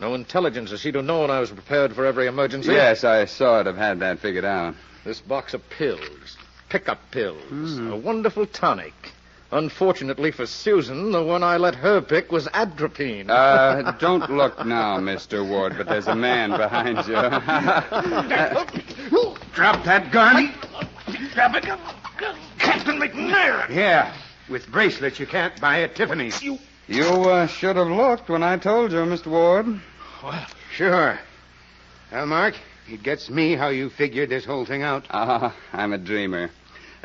No intelligence, as she'd have known I was prepared for every emergency. Yes, I sort of had that figured out. This box of pills. pickup pills. A wonderful tonic. Unfortunately for Susan, the one I let her pick was atropine. Don't look now, Mr. Ward, but there's a man behind you. Drop that gun. Drop it. Captain McNair. Yeah. With bracelets, you can't buy at Tiffany's. You should have looked when I told you, Mr. Ward. Well, sure. Well, Mark, it gets me how you figured this whole thing out. I'm a dreamer.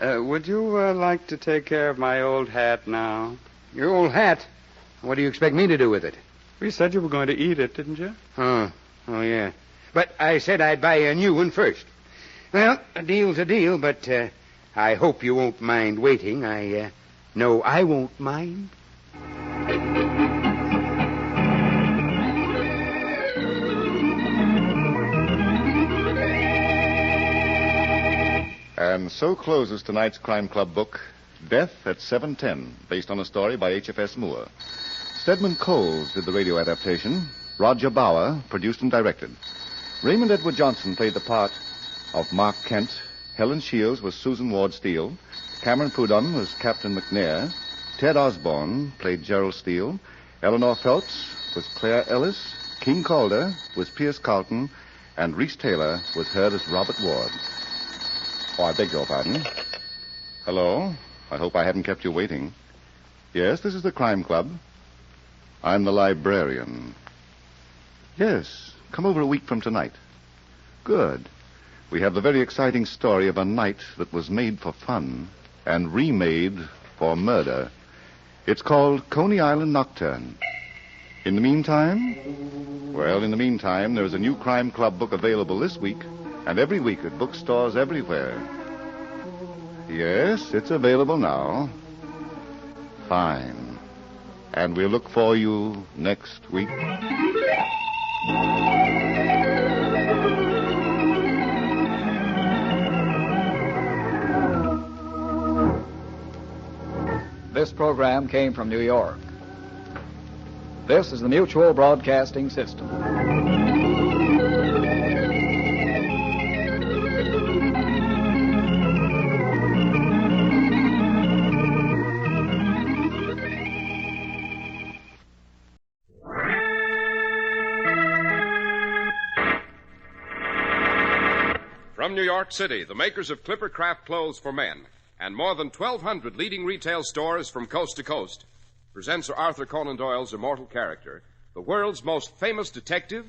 Would you like to take care of my old hat now? Your old hat? What do you expect me to do with it? You said you were going to eat it, didn't you? Oh, yeah. But I said I'd buy you a new one first. Well, a deal's a deal, but I hope you won't mind waiting. No, I won't mind. And so closes tonight's Crime Club book, Death at 7:10, based on a story by H.F.S. Moore. Stedman Coles did the radio adaptation. Roger Bauer produced and directed. Raymond Edward Johnson played the part of Mark Kent. Helen Shields was Susan Ward Steele. Cameron Prudhomme was Captain McNair. Ted Osborne played Gerald Steele. Eleanor Phelps was Claire Ellis. King Calder was Pierce Carlton. And Reese Taylor was heard as Robert Ward. Oh, I beg your pardon. Hello. I hope I haven't kept you waiting. Yes, this is the Crime Club. I'm the librarian. Yes, come over a week from tonight. Good. We have the very exciting story of a night that was made for fun and remade for murder. It's called Coney Island Nocturne. In the meantime? Well, in the meantime, there is a new Crime Club book available this week and every week at bookstores everywhere. Yes, it's available now. Fine. And we'll look for you next week. This program came from New York. This is the Mutual Broadcasting System. From New York City, the makers of Clipper Craft clothes for men and more than 1,200 leading retail stores from coast to coast present Sir Arthur Conan Doyle's immortal character, the world's most famous detective,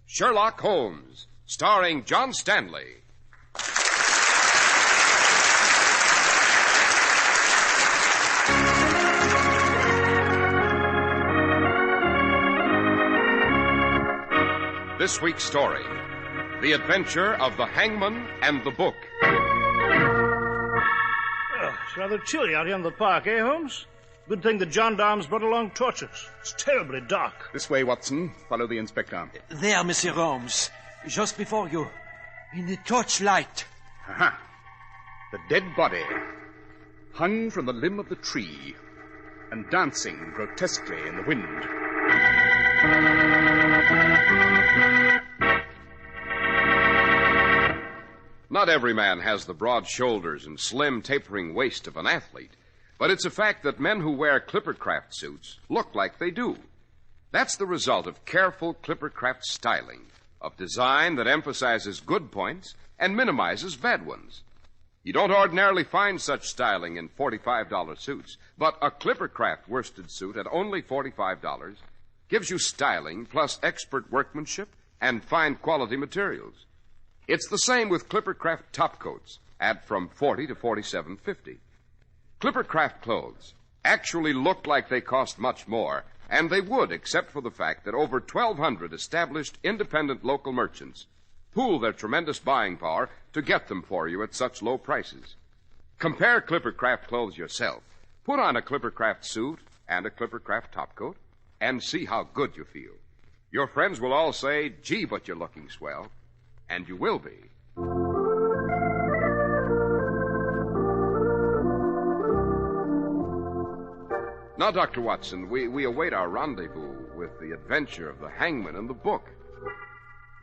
Sherlock Holmes, starring John Stanley. This week's story, The Adventure of the Hangman and the Book. It's rather chilly out here in the park, eh, Holmes? Good thing the gendarmes brought along torches. It's terribly dark. This way, Watson. Follow the inspector. There, Monsieur Holmes. Just before you. In the torchlight. Aha. The dead body hung from the limb of the tree and dancing grotesquely in the wind. Not every man has the broad shoulders and slim, tapering waist of an athlete, but it's a fact that men who wear Clippercraft suits look like they do. That's the result of careful Clippercraft styling, of design that emphasizes good points and minimizes bad ones. You don't ordinarily find such styling in $45 suits, but a Clippercraft worsted suit at only $45 gives you styling plus expert workmanship and fine quality materials. It's the same with Clippercraft topcoats at from $40 to $47.50. Clippercraft clothes actually look like they cost much more, and they would, except for the fact that over 1,200 established independent local merchants pool their tremendous buying power to get them for you at such low prices. Compare Clippercraft clothes yourself. Put on a Clippercraft suit and a Clippercraft topcoat and see how good you feel. Your friends will all say, "Gee, but you're looking swell." And you will be. Now, Dr. Watson, we await our rendezvous with the adventure of the hangman and the book.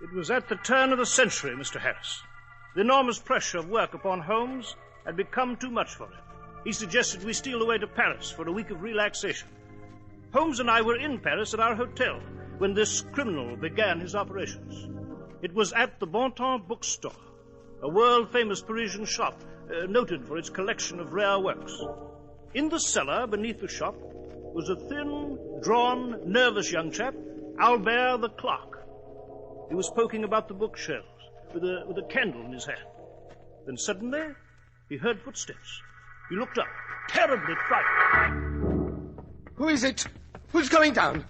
It was at the turn of the century, Mr. Harris. The enormous pressure of work upon Holmes had become too much for him. He suggested we steal away to Paris for a week of relaxation. Holmes and I were in Paris at our hotel when this criminal began his operations. It was at the Bon Temps bookstore, a world-famous Parisian shop noted for its collection of rare works. In the cellar beneath the shop was a thin, drawn, nervous young chap, Albert the clerk. He was poking about the bookshelves with a candle in his hand. Then suddenly, he heard footsteps. He looked up, terribly frightened. Who is it? Who's going down?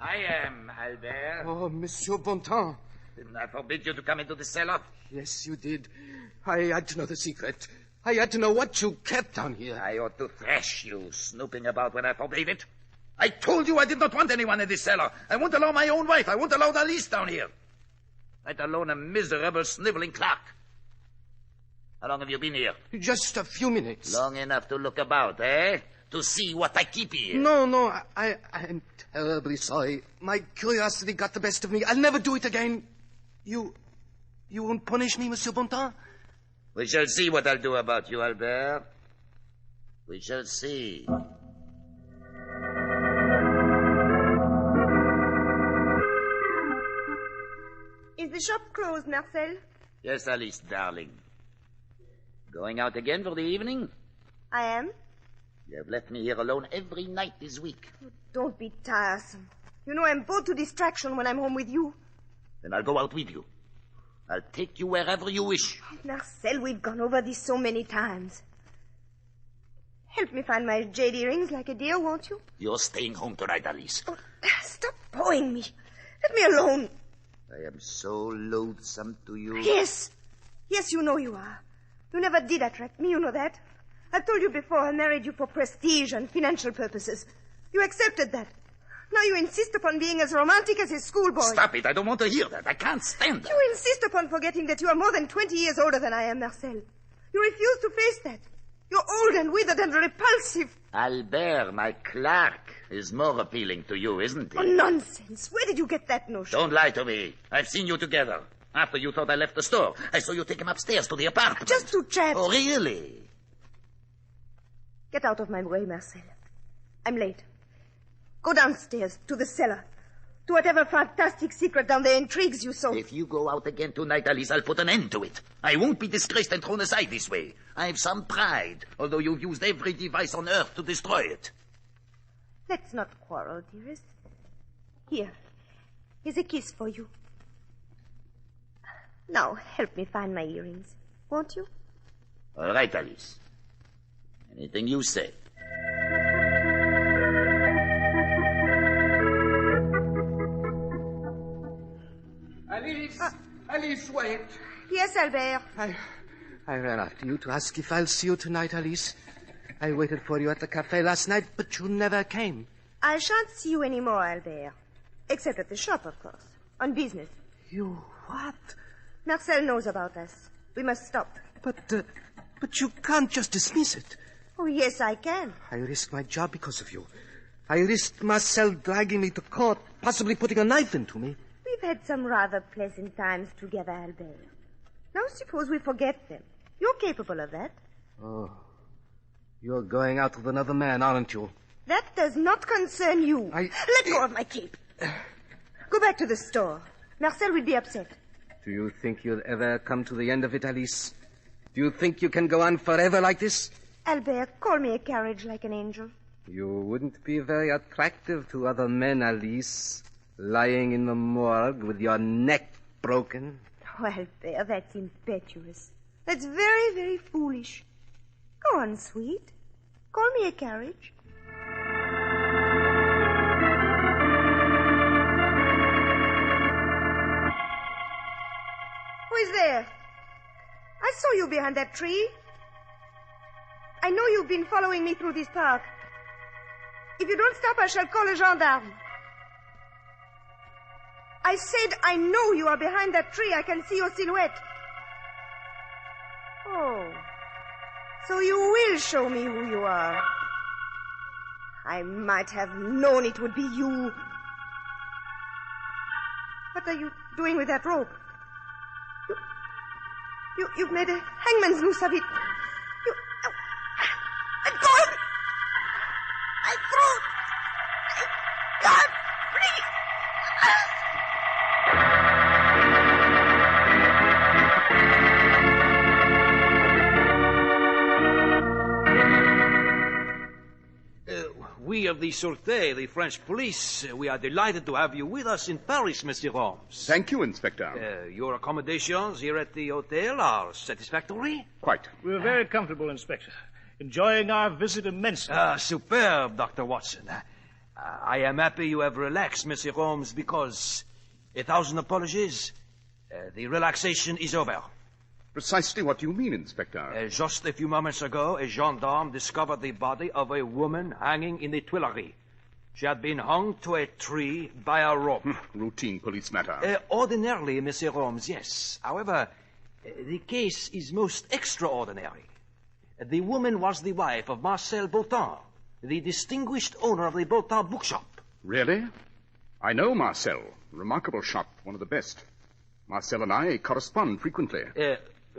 I am, Albert. Oh, Monsieur Bontemps. Didn't I forbid you to come into the cellar? Yes, you did. I had to know the secret. I had to know what you kept down here. I ought to thrash you, snooping about when I forbade it. I told you I did not want anyone in this cellar. I won't allow my own wife. I won't allow Alice down here. Let alone a miserable, sniveling clerk. How long have you been here? Just a few minutes. Long enough to look about, eh? To see what I keep here. No, I'm terribly sorry. My curiosity got the best of me. I'll never do it again. You won't punish me, Monsieur Bontemps? We shall see what I'll do about you, Albert. We shall see. Is the shop closed, Marcel? Yes, Alice, darling. Going out again for the evening? I am. You have left me here alone every night this week. Oh, don't be tiresome. You know I'm bored to distraction when I'm home with you. Then I'll go out with you. I'll take you wherever you wish. Marcel, we've gone over this so many times. Help me find my jade earrings like a dear, won't you? You're staying home tonight, Alice. Oh, stop pawing me. Let me alone. I am so loathsome to you. Yes, you know you are. You never did attract me, you know that. I've told you before I married you for prestige and financial purposes. You accepted that. Now you insist upon being as romantic as a schoolboy. Stop it. I don't want to hear that. I can't stand that. You insist upon forgetting that you are more than 20 years older than I am, Marcel. You refuse to face that. You're old and withered and repulsive. Albert, my clerk, is more appealing to you, isn't he? Oh, nonsense. Where did you get that notion? Don't lie to me. I've seen you together. After you thought I left the store, I saw you take him upstairs to the apartment. Just to chat. Oh, really? Get out of my way, Marcel. I'm late. Go downstairs, to the cellar. To whatever fantastic secret down there intrigues you so. If you go out again tonight, Alice, I'll put an end to it. I won't be disgraced and thrown aside this way. I have some pride, although you've used every device on earth to destroy it. Let's not quarrel, dearest. Here's a kiss for you. Now, help me find my earrings, won't you? All right, Alice. Anything you say. Alice, wait. Yes, Albert. I ran after you to ask if I'll see you tonight, Alice. I waited for you at the cafe last night, but you never came. I shan't see you anymore, Albert. Except at the shop, of course. On business. You what? Marcel knows about us. We must stop. But you can't just dismiss it. Oh, yes, I can. I risked my job because of you. I risked Marcel dragging me to court, possibly putting a knife into me. We've had some rather pleasant times together, Albert. Now suppose we forget them. You're capable of that. Oh. You're going out with another man, aren't you? That does not concern you. Let go of my cape. Go back to the store. Marcel will be upset. Do you think you'll ever come to the end of it, Alice? Do you think you can go on forever like this? Albert, call me a carriage like an angel. You wouldn't be very attractive to other men, Alice. Lying in the morgue with your neck broken. Oh, Albert, that's impetuous. That's very, very foolish. Go on, sweet. Call me a carriage. Who is there? I saw you behind that tree. I know you've been following me through this park. If you don't stop, I shall call a gendarme. I said I know you are behind that tree. I can see your silhouette. Oh. So you will show me who you are. I might have known it would be you. What are you doing with that rope? You've made a hangman's noose of it. We of the Sûreté, the French police, we are delighted to have you with us in Paris, Monsieur Holmes. Thank you, Inspector. Your accommodations here at the hotel are satisfactory? Quite. We're very comfortable, Inspector. Enjoying our visit immensely. Superb, Dr. Watson. I am happy you have relaxed, Monsieur Holmes, because, 1,000 apologies, the relaxation is over. Precisely what do you mean, Inspector? Just a few moments ago, a gendarme discovered the body of a woman hanging in the Tuileries. She had been hung to a tree by a rope. Routine police matter. Ordinarily, Monsieur Holmes, yes. However, the case is most extraordinary. The woman was the wife of Marcel Beautin, the distinguished owner of the Beautin bookshop. Really? I know Marcel. Remarkable shop, one of the best. Marcel and I correspond frequently.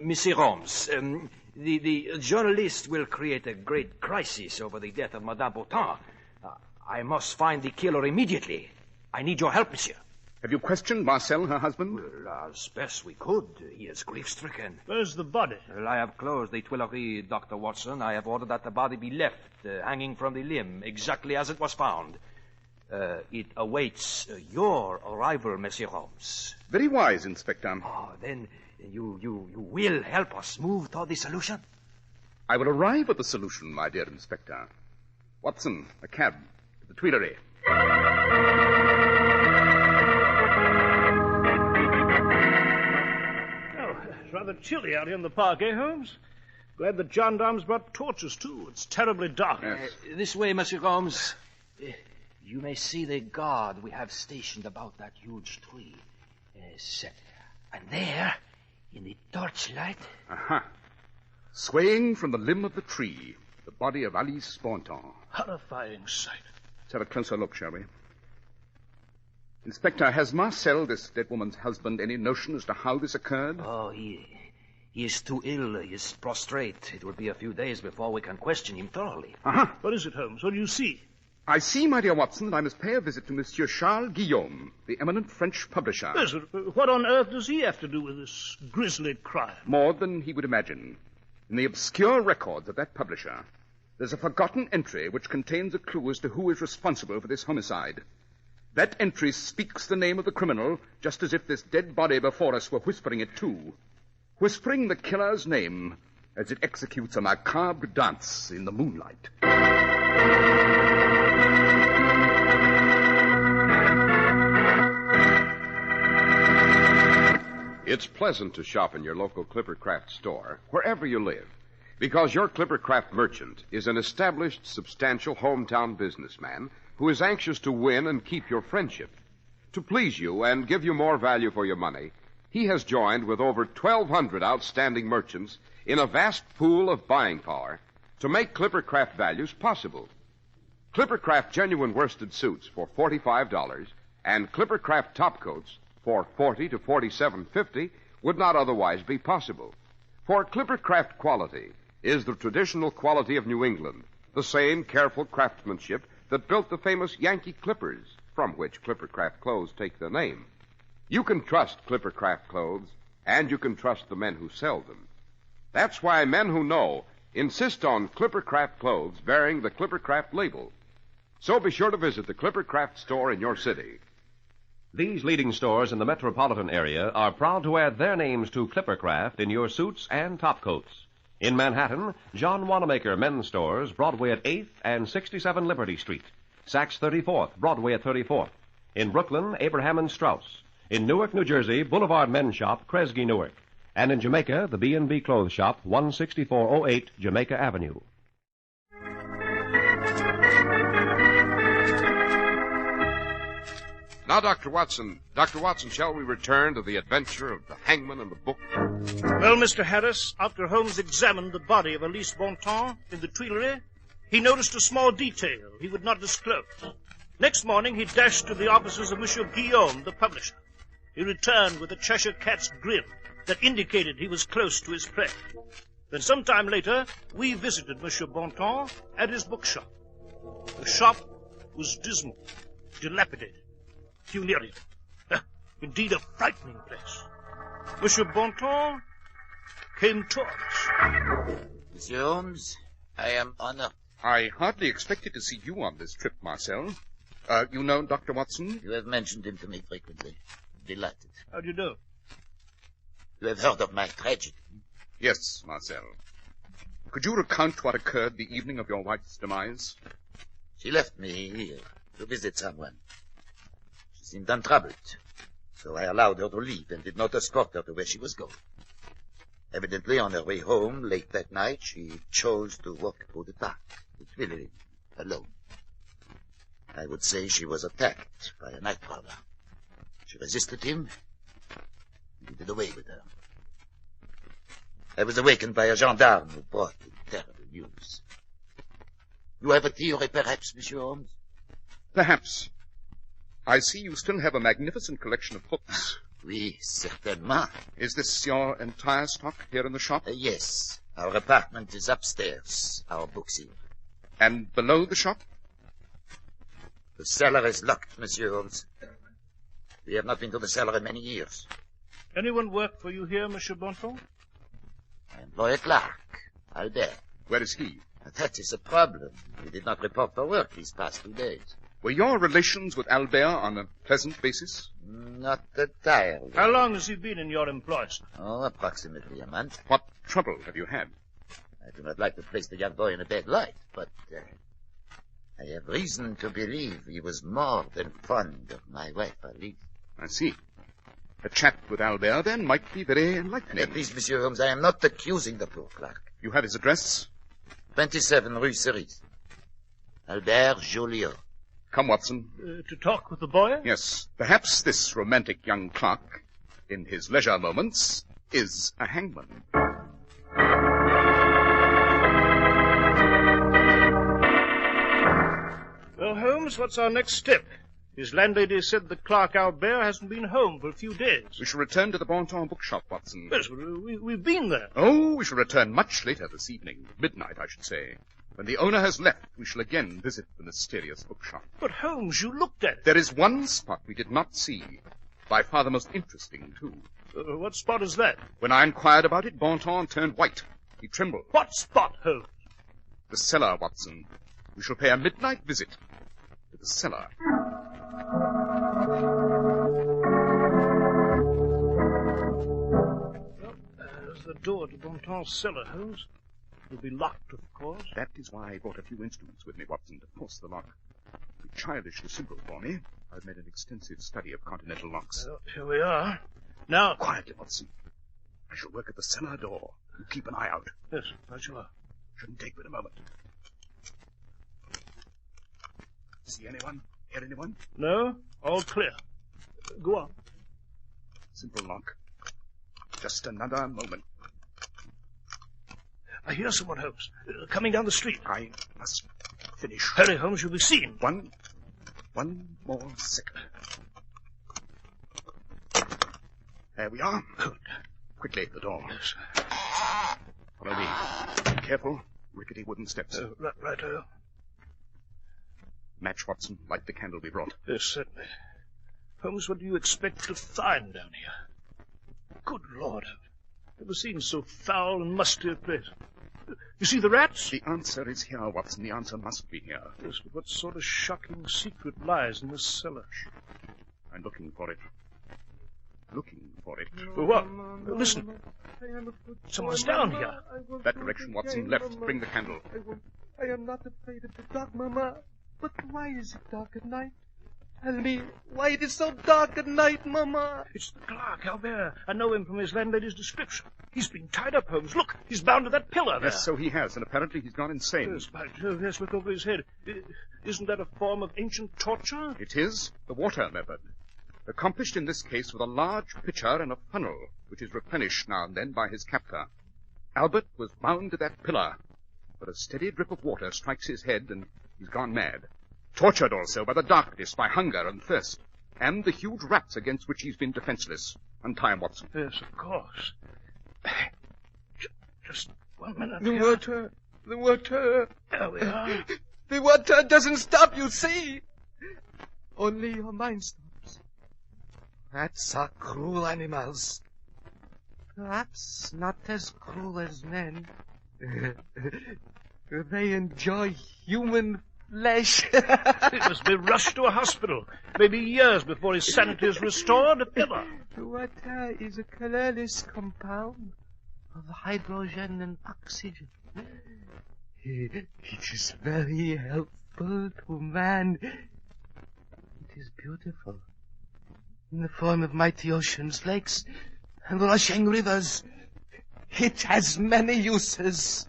Monsieur Holmes, the journalist will create a great crisis over the death of Madame Beautin. I must find the killer immediately. I need your help, monsieur. Have you questioned Marcel, her husband? Well, as best we could. He is grief-stricken. Where's the body? Well, I have closed the Tuileries, Dr. Watson. I have ordered that the body be left, hanging from the limb, exactly as it was found. It awaits your arrival, Monsieur Holmes. Very wise, Inspector. Oh, then you will help us move toward the solution? I will arrive at the solution, my dear Inspector. Watson, a cab to the Tuileries. It's rather chilly out here in the park, eh, Holmes? Glad the gendarmes brought torches, too. It's terribly dark. Yes. This way, Monsieur Holmes. You may see the guard we have stationed about that huge tree. Yes. And there, in the torchlight... Aha. Swaying from the limb of the tree, the body of Alice Bonton. Horrifying sight. Let's have a closer look, shall we? Inspector, has Marcel, this dead woman's husband, any notion as to how this occurred? Oh, he is too ill. He is prostrate. It will be a few days before we can question him thoroughly. Uh-huh. What is it, Holmes? What do you see? I see, my dear Watson, that I must pay a visit to Monsieur Charles Guillaume, the eminent French publisher. Yes, what on earth does he have to do with this grisly crime? More than he would imagine. In the obscure records of that publisher, there's a forgotten entry which contains a clue as to who is responsible for this homicide. That entry speaks the name of the criminal, just as if this dead body before us were whispering it too. Whispering the killer's name as it executes a macabre dance in the moonlight. It's pleasant to shop in your local Clippercraft store, wherever you live, because your Clippercraft merchant is an established, substantial hometown businessman who is anxious to win and keep your friendship. To please you and give you more value for your money, he has joined with over 1,200 outstanding merchants in a vast pool of buying power to make Clippercraft values possible. Clippercraft genuine worsted suits for $45 and Clippercraft topcoats for $40 to $47.50 would not otherwise be possible. For Clippercraft quality is the traditional quality of New England, the same careful craftsmanship that built the famous Yankee Clippers, from which Clippercraft clothes take their name. You can trust Clippercraft clothes, and you can trust the men who sell them. That's why men who know insist on Clippercraft clothes bearing the Clippercraft label. So be sure to visit the Clippercraft store in your city. These leading stores in the metropolitan area are proud to add their names to Clippercraft in your suits and topcoats. In Manhattan, John Wanamaker Men's Stores, Broadway at 8th and 67 Liberty Street. Saks 34th, Broadway at 34th. In Brooklyn, Abraham and Strauss. In Newark, New Jersey, Boulevard Men's Shop, Kresge, Newark. And in Jamaica, the B&B Clothes Shop, 16408 Jamaica Avenue. Now, Dr. Watson, shall we return to the adventure of the hangman and the book? Well, Mr. Harris, after Holmes examined the body of Alice Bonton in the Tuileries, he noticed a small detail he would not disclose. Next morning, he dashed to the offices of Monsieur Guillaume, the publisher. He returned with a Cheshire cat's grin that indicated he was close to his prey. Then some time later, we visited Monsieur Bonton at his bookshop. The shop was dismal, dilapidated. funereal. Indeed, a frightening place. Monsieur Bontemps came to us. Monsieur Holmes, I am honored. I hardly expected to see you on this trip, Marcel. You know Dr. Watson? You have mentioned him to me frequently. Delighted. How do you know? You have heard of my tragedy? Yes, Marcel. Could you recount what occurred the evening of your wife's demise? She left me here to visit someone. She seemed untroubled, so I allowed her to leave and did not escort her to where she was going. Evidently, on her way home late that night, she chose to walk through the park with Willie alone. I would say she was attacked by a night prowler. She resisted him, and he did away with her. I was awakened by a gendarme who brought the terrible news. You have a theory, perhaps, Monsieur Holmes? Perhaps. I see you still have a magnificent collection of books. Oui, certainement. Is this your entire stock here in the shop? Yes. Our apartment is upstairs. Our books here. And below the shop? The cellar is locked, Monsieur Holmes. We have not been to the cellar in many years. Anyone work for you here, Monsieur Bontemps? I employ a clerk, Albert. Where is he? That is a problem. He did not report for work these past 2 days. Were your relations with Albert on a pleasant basis? Not entirely. How long has he been in your employ, sir? Oh, approximately a month. What trouble have you had? I do not like to place the young boy in a bad light, but I have reason to believe he was more than fond of my wife, Alice. I see. A chat with Albert, then, might be very enlightening. Please, Monsieur Holmes, I am not accusing the poor clerk. You have his address? 27 Rue Cerise. Albert Joliot. Come, Watson. To talk with the boy? Yes. Perhaps this romantic young clerk, in his leisure moments, is a hangman. Well, Holmes, what's our next step? His landlady said the clerk Albert hasn't been home for a few days. We shall return to the Bontemps bookshop, Watson. Yes, we've been there. Oh, we shall return much later this evening. Midnight, I should say. When the owner has left, we shall again visit the mysterious bookshop. But, Holmes, you looked at it. There is one spot we did not see. By far the most interesting, too. What spot is that? When I inquired about it, Bontemps turned white. He trembled. What spot, Holmes? The cellar, Watson. We shall pay a midnight visit to the cellar. Well, there's the door to Bontemps' cellar, Holmes. It'll be locked, of course. That is why I brought a few instruments with me, Watson, to force the lock. It's childishly simple for me. I've made an extensive study of continental locks. Well, here we are. Now... Quietly, Watson. I shall work at the cellar door. You keep an eye out. Yes, right you are. Shouldn't take but a moment. See anyone? Hear anyone? No, all clear. Go on. Simple lock. Just another moment. I hear someone, Holmes. Coming down the street. I must finish. Hurry, Holmes, you'll be seen. One more second. There we are. Good. Quickly, the door. Yes. Follow me. Be careful. Rickety wooden steps. Right. Match, Watson. Light the candle we brought. Yes, certainly. Holmes, what do you expect to find down here? Good Lord, I've never seen so foul and musty a place. You see the rats? The answer is here, Watson. The answer must be here. Yes, but what sort of shocking secret lies in this cellar? I'm looking for it. For what? Listen. Someone's down here. That direction, Watson. Left. Bring the candle. I am not afraid of the dark, Mama. But why is it dark at night? Tell me why it is so dark at night, Mama. It's the clerk, Albert. I know him from his landlady's description. He's been tied up, Holmes. Look, he's bound to that pillar there. Yes, so he has, and apparently he's gone insane. Yes, by Jove, yes, look over his head. Isn't that a form of ancient torture? It is the water method. Accomplished in this case with a large pitcher and a funnel, which is replenished now and then by his captor. Albert was bound to that pillar, but a steady drip of water strikes his head and he's gone mad. Tortured also by the darkness, by hunger and thirst, and the huge rats against which he's been defenseless. Untie him, Watson. Yes, of course. Just 1 minute. The water. There we are. The water doesn't stop, you see. Only your mind stops. Rats are cruel animals. Perhaps not as cruel as men. They enjoy human flesh. He must be rushed to a hospital. Maybe years before his sanity is restored, if ever. Water is a colorless compound of hydrogen and oxygen. It is very helpful to man. It is beautiful. In the form of mighty oceans, lakes, and rushing rivers. It has many uses.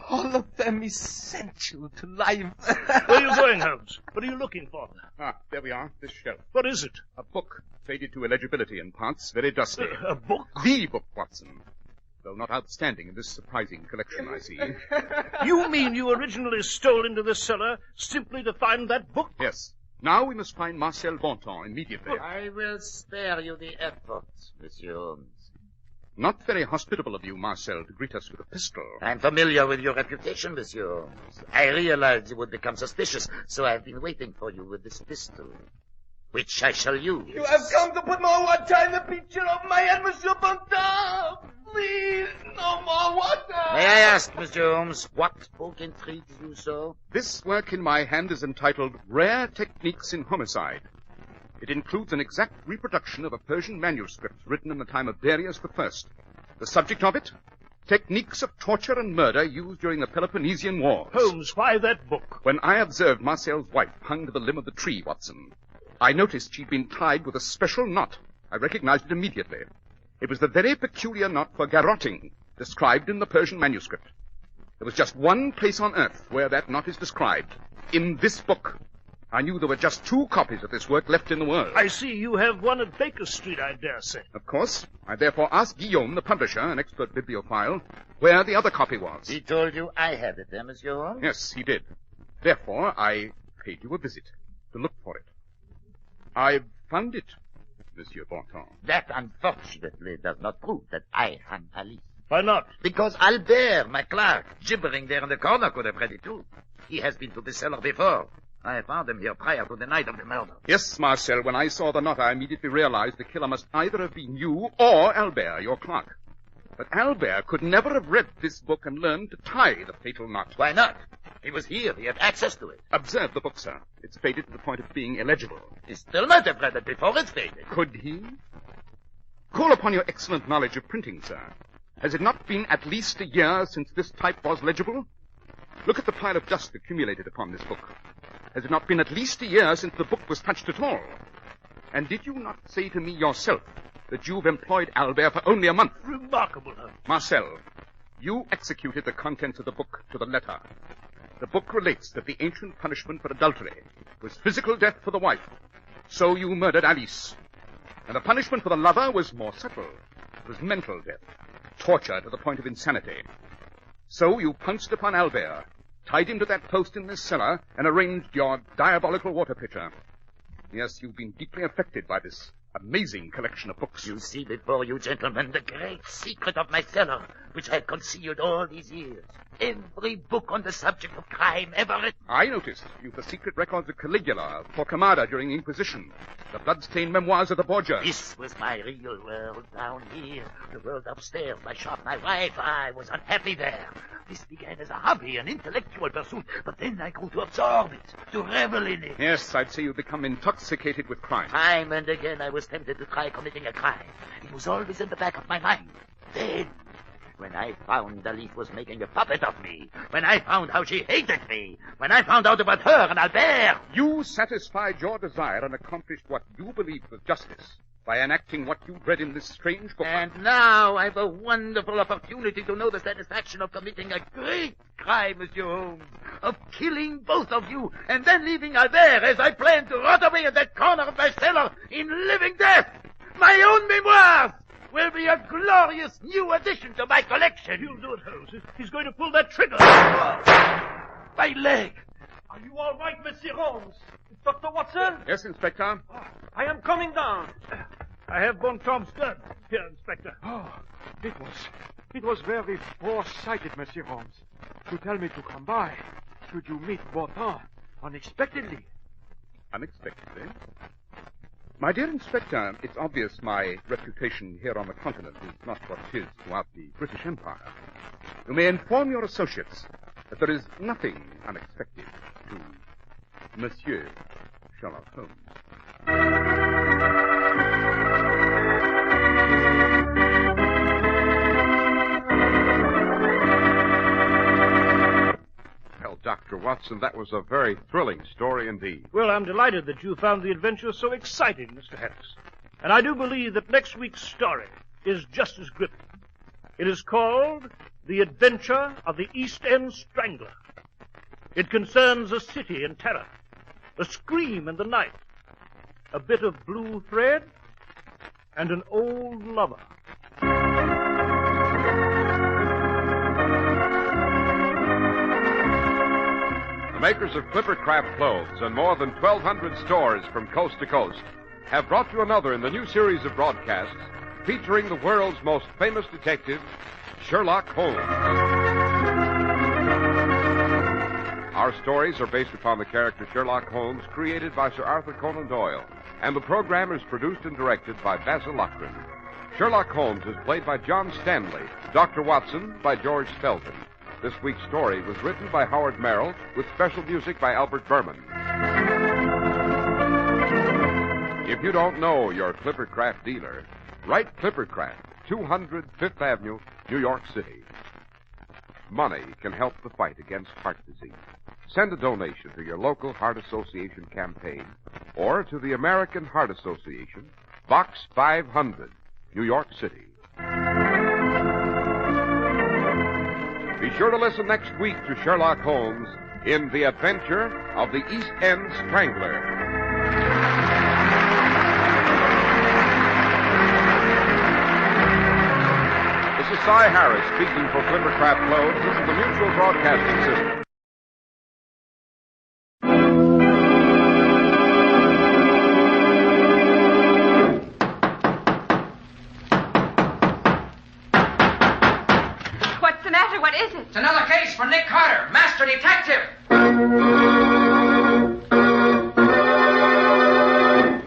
All of them essential to life. Where are you going, Holmes? What are you looking for? Ah, there we are, this shelf. What is it? A book, faded to illegibility in parts, very dusty. A book? The book, Watson. Though not outstanding in this surprising collection, I see. You mean you originally stole into the cellar simply to find that book? Yes. Now we must find Marcel Bontemps immediately. I will spare you the effort, Monsieur Holmes. Not very hospitable of you, Marcel, to greet us with a pistol. I'm familiar with your reputation, Monsieur Holmes. I realized you would become suspicious, so I've been waiting for you with this pistol, which I shall use. You have come to put more water in the picture of my head, Monsieur Bontemps. Please, no more water. May I ask, Monsieur Holmes, what book intrigues you so? This work in my hand is entitled Rare Techniques in Homicide. It includes an exact reproduction of a Persian manuscript written in the time of Darius I. The subject of it? Techniques of torture and murder used during the Peloponnesian Wars. Holmes, why that book? When I observed Marcel's wife hung to the limb of the tree, Watson, I noticed she'd been tied with a special knot. I recognized it immediately. It was the very peculiar knot for garroting, described in the Persian manuscript. There was just one place on earth where that knot is described. In this book. I knew there were just 2 copies of this work left in the world. I see you have one at Baker Street, I dare say. Of course. I therefore asked Guillaume, the publisher, an expert bibliophile, where the other copy was. He told you I had it, eh, Monsieur Holmes? Yes, he did. Therefore, I paid you a visit to look for it. I found it, Monsieur Bontemps. That, unfortunately, does not prove that I hung Alice. Why not? Because Albert, my clerk, gibbering there in the corner, could have read it too. He has been to the cellar before. I found him here prior to the night of the murder. Yes, Marcel, when I saw the knot, I immediately realized the killer must either have been you or Albert, your clerk. But Albert could never have read this book and learned to tie the fatal knot. Why not? He was here. He had access to it. Observe the book, sir. It's faded to the point of being illegible. He still might have read it before it faded. Could he? Call upon your excellent knowledge of printing, sir. Has it not been at least a year since this type was legible? Look at the pile of dust accumulated upon this book. Has it not been at least a year since the book was touched at all? And did you not say to me yourself that you've employed Albert for only a month? Remarkable, Holmes. Marcel, you executed the contents of the book to the letter. The book relates that the ancient punishment for adultery was physical death for the wife. So you murdered Alice. And the punishment for the lover was more subtle. It was mental death, torture to the point of insanity. So you pounced upon Albert, tied him to that post in this cellar, and arranged your diabolical water pitcher. Yes, you've been deeply affected by this amazing collection of books. You see before you, gentlemen, the great secret of my cellar, which I have concealed all these years. Every book on the subject of crime ever written. I noticed you've the secret records of Caligula, of Torquemada during the Inquisition, the blood-stained memoirs of the Borgias. This was my real world down here. The world upstairs, my shop, my wife. I was unhappy there. This began as a hobby, an intellectual pursuit, but then I grew to absorb it, to revel in it. Yes, I'd say you've become intoxicated with crime. Time and again I was tempted to try committing a crime. It was always in the back of my mind. Then, when I found Alice was making a puppet of me, when I found how she hated me, when I found out about her and Albert... You satisfied your desire and accomplished what you believed was justice by enacting what you read in this strange book. And now I've a wonderful opportunity to know the satisfaction of committing a great crime, Monsieur Holmes, of killing both of you, and then leaving Albert as I planned to rot away in that corner of my cellar in living death. My own memoirs will be a glorious new addition to my collection. He'll do it, Holmes. He's going to pull that trigger. My leg. Are you all right, Monsieur Holmes? Dr. Watson? Yes, Inspector. I am coming down. I have Bontomp's gun. Here, Inspector. Oh, it was very foresighted, Monsieur Holmes, to tell me to come by. Should you meet Bontemps unexpectedly? Unexpectedly? My dear Inspector, it's obvious my reputation here on the continent is not what it is throughout the British Empire. You may inform your associates that there is nothing unexpected to Monsieur Sherlock Holmes. Well, Dr. Watson, that was a very thrilling story indeed. Well, I'm delighted that you found the adventure so exciting, Mr. Harris. And I do believe that next week's story is just as gripping. It is called The Adventure of the East End Strangler. It concerns a city in terror, a scream in the night, a bit of blue thread, and an old lover. The makers of Clippercraft clothes and more than 1,200 stores from coast to coast have brought you another in the new series of broadcasts featuring the world's most famous detective, Sherlock Holmes. Our stories are based upon the character Sherlock Holmes created by Sir Arthur Conan Doyle, and the program is produced and directed by Basil Loughrane. Sherlock Holmes is played by John Stanley, Dr. Watson by George Felton. This week's story was written by Howard Merrill with special music by Albert Berman. If you don't know your Clippercraft dealer, write Clippercraft, 200 Fifth Avenue, New York City. Money can help the fight against heart disease. Send a donation to your local Heart Association campaign or to the American Heart Association, Box 500, New York City. Be sure to listen next week to Sherlock Holmes in The Adventure of the East End Strangler. This is Cy Harris speaking for Clippercraft Clothes. This is the Mutual Broadcasting System. What's the matter? What is it? It's another case for Nick Carter, Master Detective.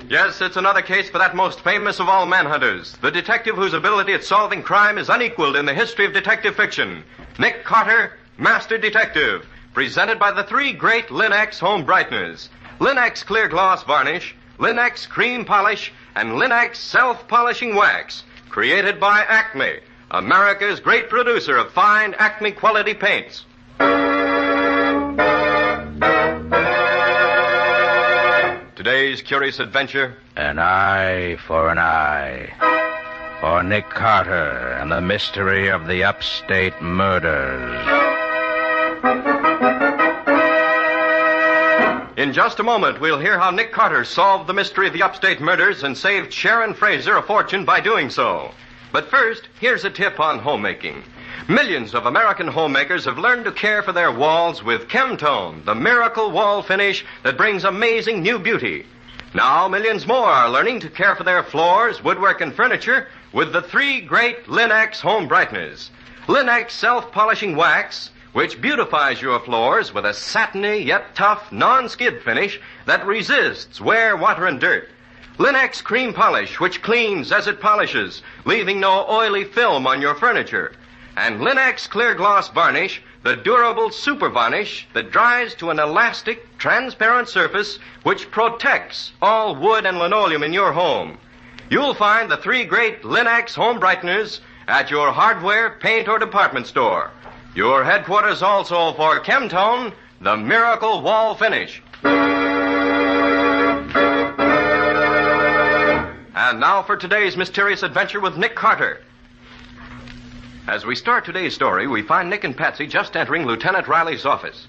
Yes, it's another case for that most famous of all manhunters, the detective whose ability at solving crime is unequaled in the history of detective fiction. Nick Carter, Master Detective, presented by the three great Lin-X home brighteners. Lin-X Clear Gloss Varnish, Lin-X Cream Polish, and Lin-X Self-Polishing Wax, created by Acme, America's great producer of fine Acme quality paints. Today's curious adventure. An eye for an eye. For Nick Carter and the mystery of the upstate murders. In just a moment, we'll hear how Nick Carter solved the mystery of the upstate murders and saved Sharon Fraser a fortune by doing so. But first, here's a tip on homemaking. Millions of American homemakers have learned to care for their walls with Chemtone, the miracle wall finish that brings amazing new beauty. Now, millions more are learning to care for their floors, woodwork, and furniture with the three great Lin-X home brighteners. Lin-X Self-Polishing Wax, which beautifies your floors with a satiny yet tough non-skid finish that resists wear, water, and dirt. Lin-X Cream Polish, which cleans as it polishes, leaving no oily film on your furniture. And Lin-X Clear Gloss Varnish, the durable super varnish that dries to an elastic, transparent surface which protects all wood and linoleum in your home. You'll find the three great Lin-X home brighteners at your hardware, paint, or department store. Your headquarters also for Chemtone, the miracle wall finish. And now for today's mysterious adventure with Nick Carter. As we start today's story, we find Nick and Patsy just entering Lieutenant Riley's office.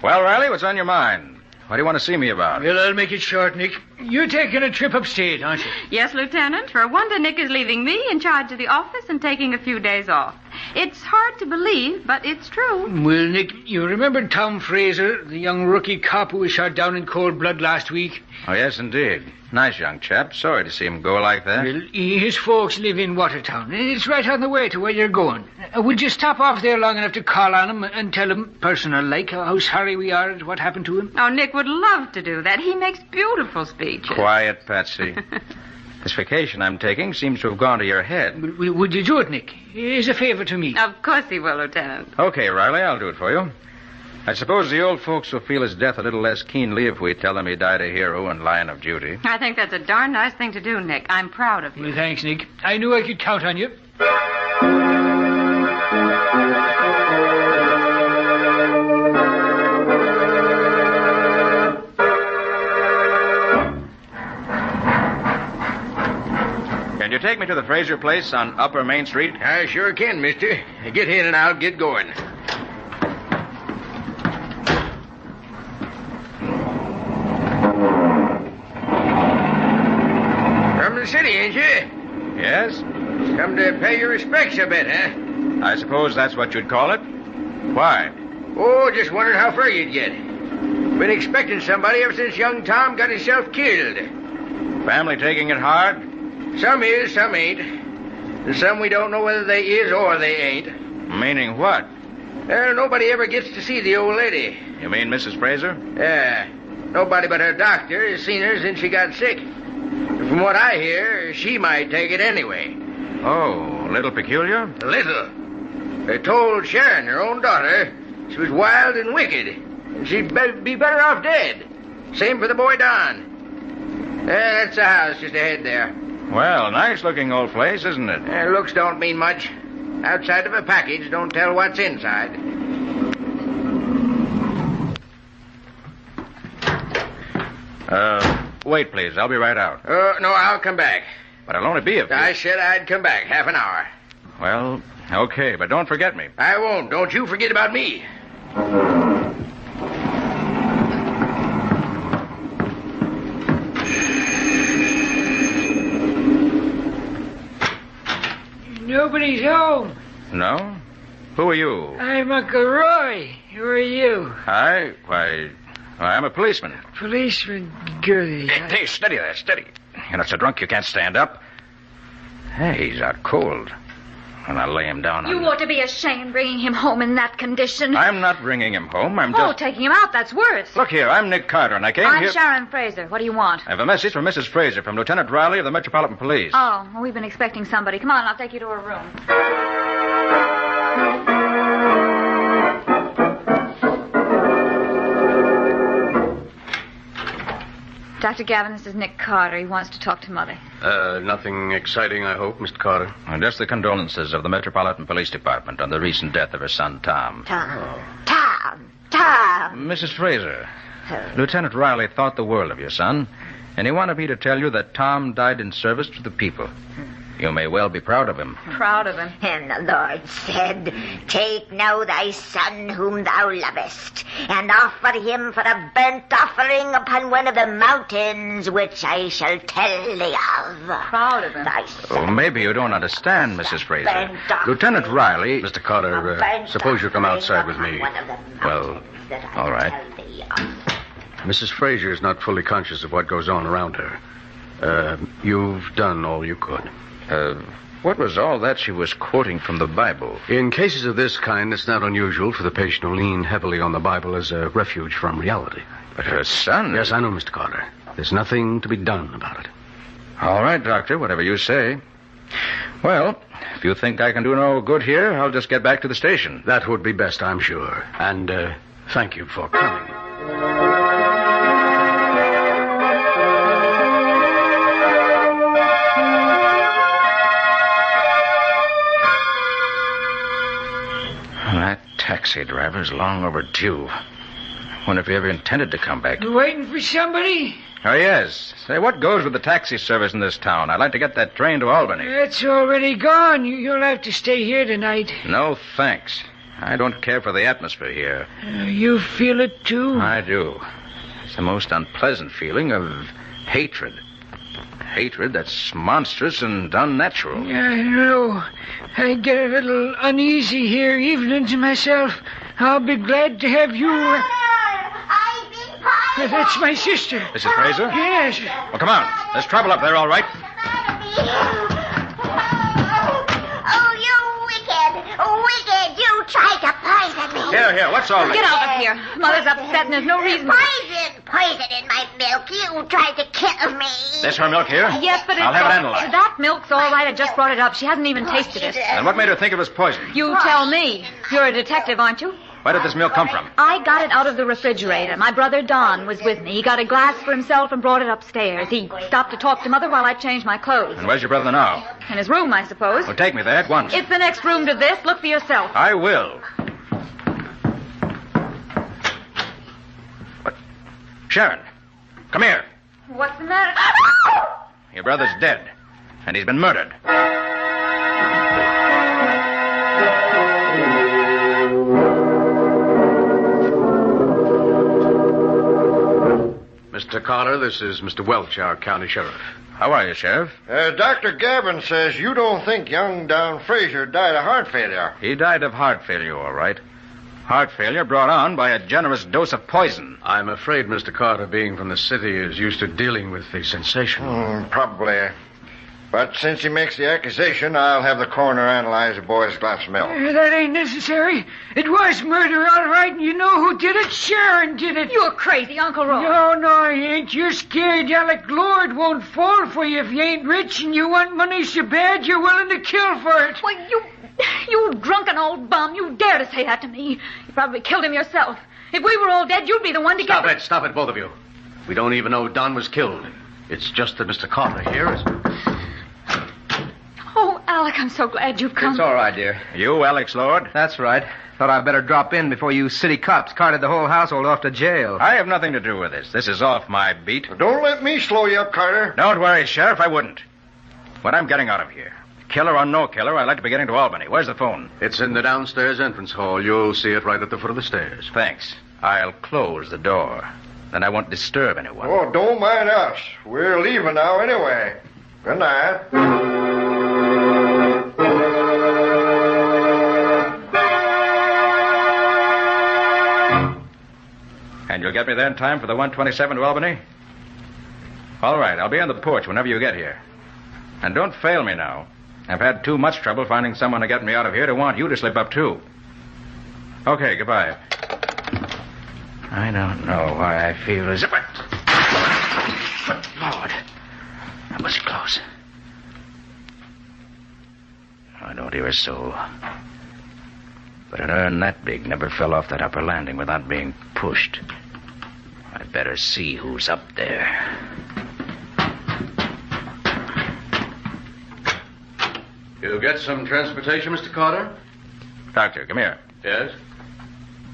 Well, Riley, what's on your mind? What do you want to see me about? Well, I'll make it short, Nick. You're taking a trip upstate, aren't you? Yes, Lieutenant. For a wonder, Nick is leaving me in charge of the office and taking a few days off. It's hard to believe, but it's true. Well, Nick, you remember Tom Fraser, the young rookie cop who was shot down in cold blood last week? Oh, yes, indeed. Nice young chap. Sorry to see him go like that. Well, his folks live in Watertown. It's right on the way to where you're going. Would you stop off there long enough to call on him and tell him, personal-like, how sorry we are at what happened to him? Oh, Nick would love to do that. He makes beautiful speeches. Quiet, Patsy. This vacation I'm taking seems to have gone to your head. Would you do it, Nick? As a favor to me? Of course he will, Lieutenant. Okay, Riley, I'll do it for you. I suppose the old folks will feel his death a little less keenly if we tell them he died a hero in line of duty. I think that's a darn nice thing to do, Nick. I'm proud of you. Well, thanks, Nick. I knew I could count on you. Can you take me to the Fraser place on Upper Main Street? I sure can, mister. Get in and I'll get going. From the city, ain't you? Yes? Come to pay your respects, I bet, huh? I suppose that's what you'd call it. Why? Oh, just wondered how far you'd get. Been expecting somebody ever since young Tom got himself killed. Family taking it hard? Some is, some ain't. And some we don't know whether they is or they ain't. Meaning what? Well, nobody ever gets to see the old lady. You mean Mrs. Fraser? Yeah. Nobody but her doctor has seen her since she got sick. From what I hear, she might take it anyway. Oh, a little peculiar? Little. They told Sharon, her own daughter, she was wild and wicked, and she'd be better off dead. Same for the boy Don. That's the house just ahead there. Well, nice-looking old place, isn't it? Looks don't mean much. Outside of a package don't tell what's inside. Wait, please. I'll be right out. No, I'll come back. But I'll only be a few... I said I'd come back. Half an hour. Well, okay, but don't forget me. I won't. Don't you forget about me. Nobody's home. No? Who are you? I'm Uncle Roy. Who are you? Why, I'm a policeman. Policeman, goody. Hey, steady there, steady. You're not so drunk you can't stand up. Hey, he's out cold. And I'll lay him down You ought to be ashamed bringing him home in that condition. I'm not bringing him home. I'm Oh, just... taking him out, that's worse. Look here, I'm Nick Carter, and I came here... I'm Sharon Fraser. What do you want? I have a message from Mrs. Fraser from Lieutenant Riley of the Metropolitan Police. Oh, well, we've been expecting somebody. Come on, I'll take you to her room. Dr. Gavin, this is Nick Carter. He wants to talk to Mother. Nothing exciting, I hope, Mr. Carter. Just the condolences of the Metropolitan Police Department on the recent death of her son, Tom. Tom. Mrs. Fraser, Lieutenant Riley thought the world of your son, and he wanted me to tell you that Tom died in service to the people. You may well be proud of him. Proud of him. And the Lord said, Take now thy son whom thou lovest, and offer him for a burnt offering upon one of the mountains which I shall tell thee of. Proud of him. Oh, maybe you don't understand, Mrs. Fraser. Lieutenant Riley... Mr. Carter, suppose you come outside with me. Well, all right. Mrs. Fraser is not fully conscious of what goes on around her. You've done all you could. What was all that she was quoting from the Bible? In cases of this kind, it's not unusual for the patient to lean heavily on the Bible as a refuge from reality. But her son... Yes, I know, Mr. Carter. There's nothing to be done about it. All right, Doctor, whatever you say. Well, if you think I can do no good here, I'll just get back to the station. That would be best, I'm sure. And thank you for coming. That taxi driver's long overdue. Wonder if he ever intended to come back. You waiting for somebody? Oh, yes. Say, what goes with the taxi service in this town? I'd like to get that train to Albany. It's already gone. You'll have to stay here tonight. No, thanks. I don't care for the atmosphere here. You feel it, too? I do. It's the most unpleasant feeling of hatred. Hatred that's monstrous and unnatural. Yeah, I know. I get a little uneasy here, evenings myself. I'll be glad to have you. That's my sister. Mrs. Fraser? Yes. Well, come on. There's trouble up there, all right. Oh, you wicked, you tried to poison me. Here, what's all this? Get out of here. Mother's upset and there's no reason. Poison in my milk. You tried to kill me. This her milk here? Yes, but I'll have it analyzed. That milk's all right. I just brought it up. She hasn't even tasted it. And what made her think it was poison? You tell me. You're a detective, aren't you? Where did this milk come from? I got it out of the refrigerator. My brother Don was with me. He got a glass for himself and brought it upstairs. He stopped to talk to Mother while I changed my clothes. And where's your brother now? In his room, I suppose. Well, take me there at once. It's the next room to this. Look for yourself. I will. What? Sharon, come here. What's the matter? Your brother's dead, and he's been murdered. Mr. Carter, this is Mr. Welch, our county sheriff. How are you, Sheriff? Dr. Gavin says you don't think young Don Fraser died of heart failure. He died of heart failure, all right. Heart failure brought on by a generous dose of poison. I'm afraid Mr. Carter, being from the city, is used to dealing with the sensational. Probably. But since he makes the accusation, I'll have the coroner analyze the boy's glass of milk. That ain't necessary. It was murder, all right, and you know who did it? Sharon did it. You're crazy, Uncle Rose. No, I ain't. You're scared Alec Lord won't fall for you if you ain't rich and you want money so bad you're willing to kill for it. Why, you drunken old bum. You dare to say that to me. You probably killed him yourself. If we were all dead, you'd be the one to get... Stop it, both of you. We don't even know Don was killed. It's just that Mr. Carter here is... Oh, Alec, I'm so glad you've come. It's all right, dear. You, Alex Lord? That's right. Thought I'd better drop in before you city cops carted the whole household off to jail. I have nothing to do with this. This is off my beat. Don't let me slow you up, Carter. Don't worry, Sheriff, I wouldn't. But I'm getting out of here. Killer or no killer, I'd like to be getting to Albany. Where's the phone? It's in the downstairs entrance hall. You'll see it right at the foot of the stairs. Thanks. I'll close the door. Then I won't disturb anyone. Oh, don't mind us. We're leaving now anyway. Good night. And you'll get me there in time for the 127 to Albany? All right, I'll be on the porch whenever you get here. And don't fail me now. I've had too much trouble finding someone to get me out of here to want you to slip up, too. Okay, goodbye. I don't know why I feel as if I... But, Lord, that was close. I don't hear a soul. But an urn that big never fell off that upper landing without being pushed. I'd better see who's up there. You get some transportation, Mr. Carter? Doctor, come here. Yes?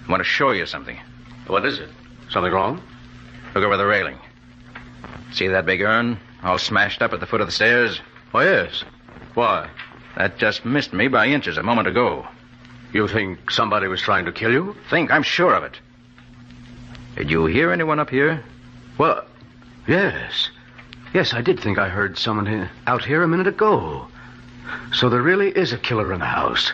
I want to show you something. What is it? Something wrong? Look over the railing. See that big urn all smashed up at the foot of the stairs? Oh, yes. Why? That just missed me by inches a moment ago. You think somebody was trying to kill you? Think? I'm sure of it. Did you hear anyone up here? Well, yes. Yes, I did think I heard someone out here a minute ago. So there really is a killer in the house.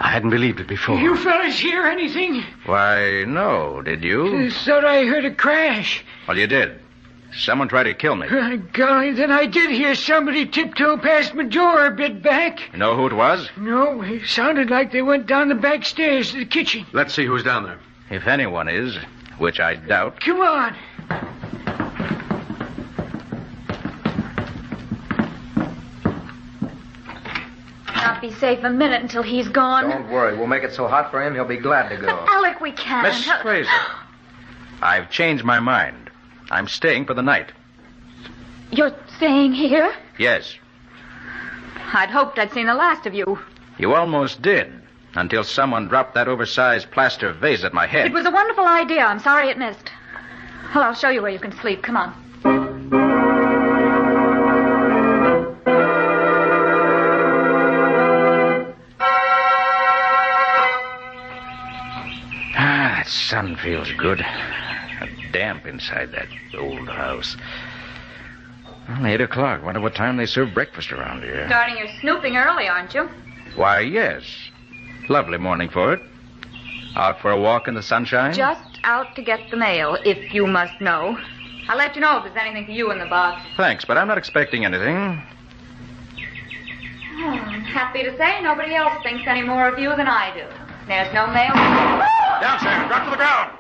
I hadn't believed it before. You fellas hear anything? Why, no. Did you? Thought I heard a crash. Well, you did. Someone tried to kill me. Golly, then I did hear somebody tiptoe past my door a bit back. You know who it was? No, it sounded like they went down the back stairs to the kitchen. Let's see who's down there. If anyone is, which I doubt. Come on. Not be safe a minute until he's gone. Don't worry. We'll make it so hot for him, he'll be glad to go. But Alec, we can't. Miss Fraser, I've changed my mind. I'm staying for the night. You're staying here? Yes. I'd hoped I'd seen the last of you. You almost did, until someone dropped that oversized plaster vase at my head. It was a wonderful idea. I'm sorry it missed. Well, I'll show you where you can sleep. Come on. That sun feels good. Damp inside that old house. Well, 8 o'clock. Wonder what time they serve breakfast around here. Starting your snooping early, aren't you? Why, yes. Lovely morning for it. Out for a walk in the sunshine? Just out to get the mail, if you must know. I'll let you know if there's anything for you in the box. Thanks, but I'm not expecting anything. I'm happy to say nobody else thinks any more of you than I do. There's no mail. Down, Sam. Drop to the ground.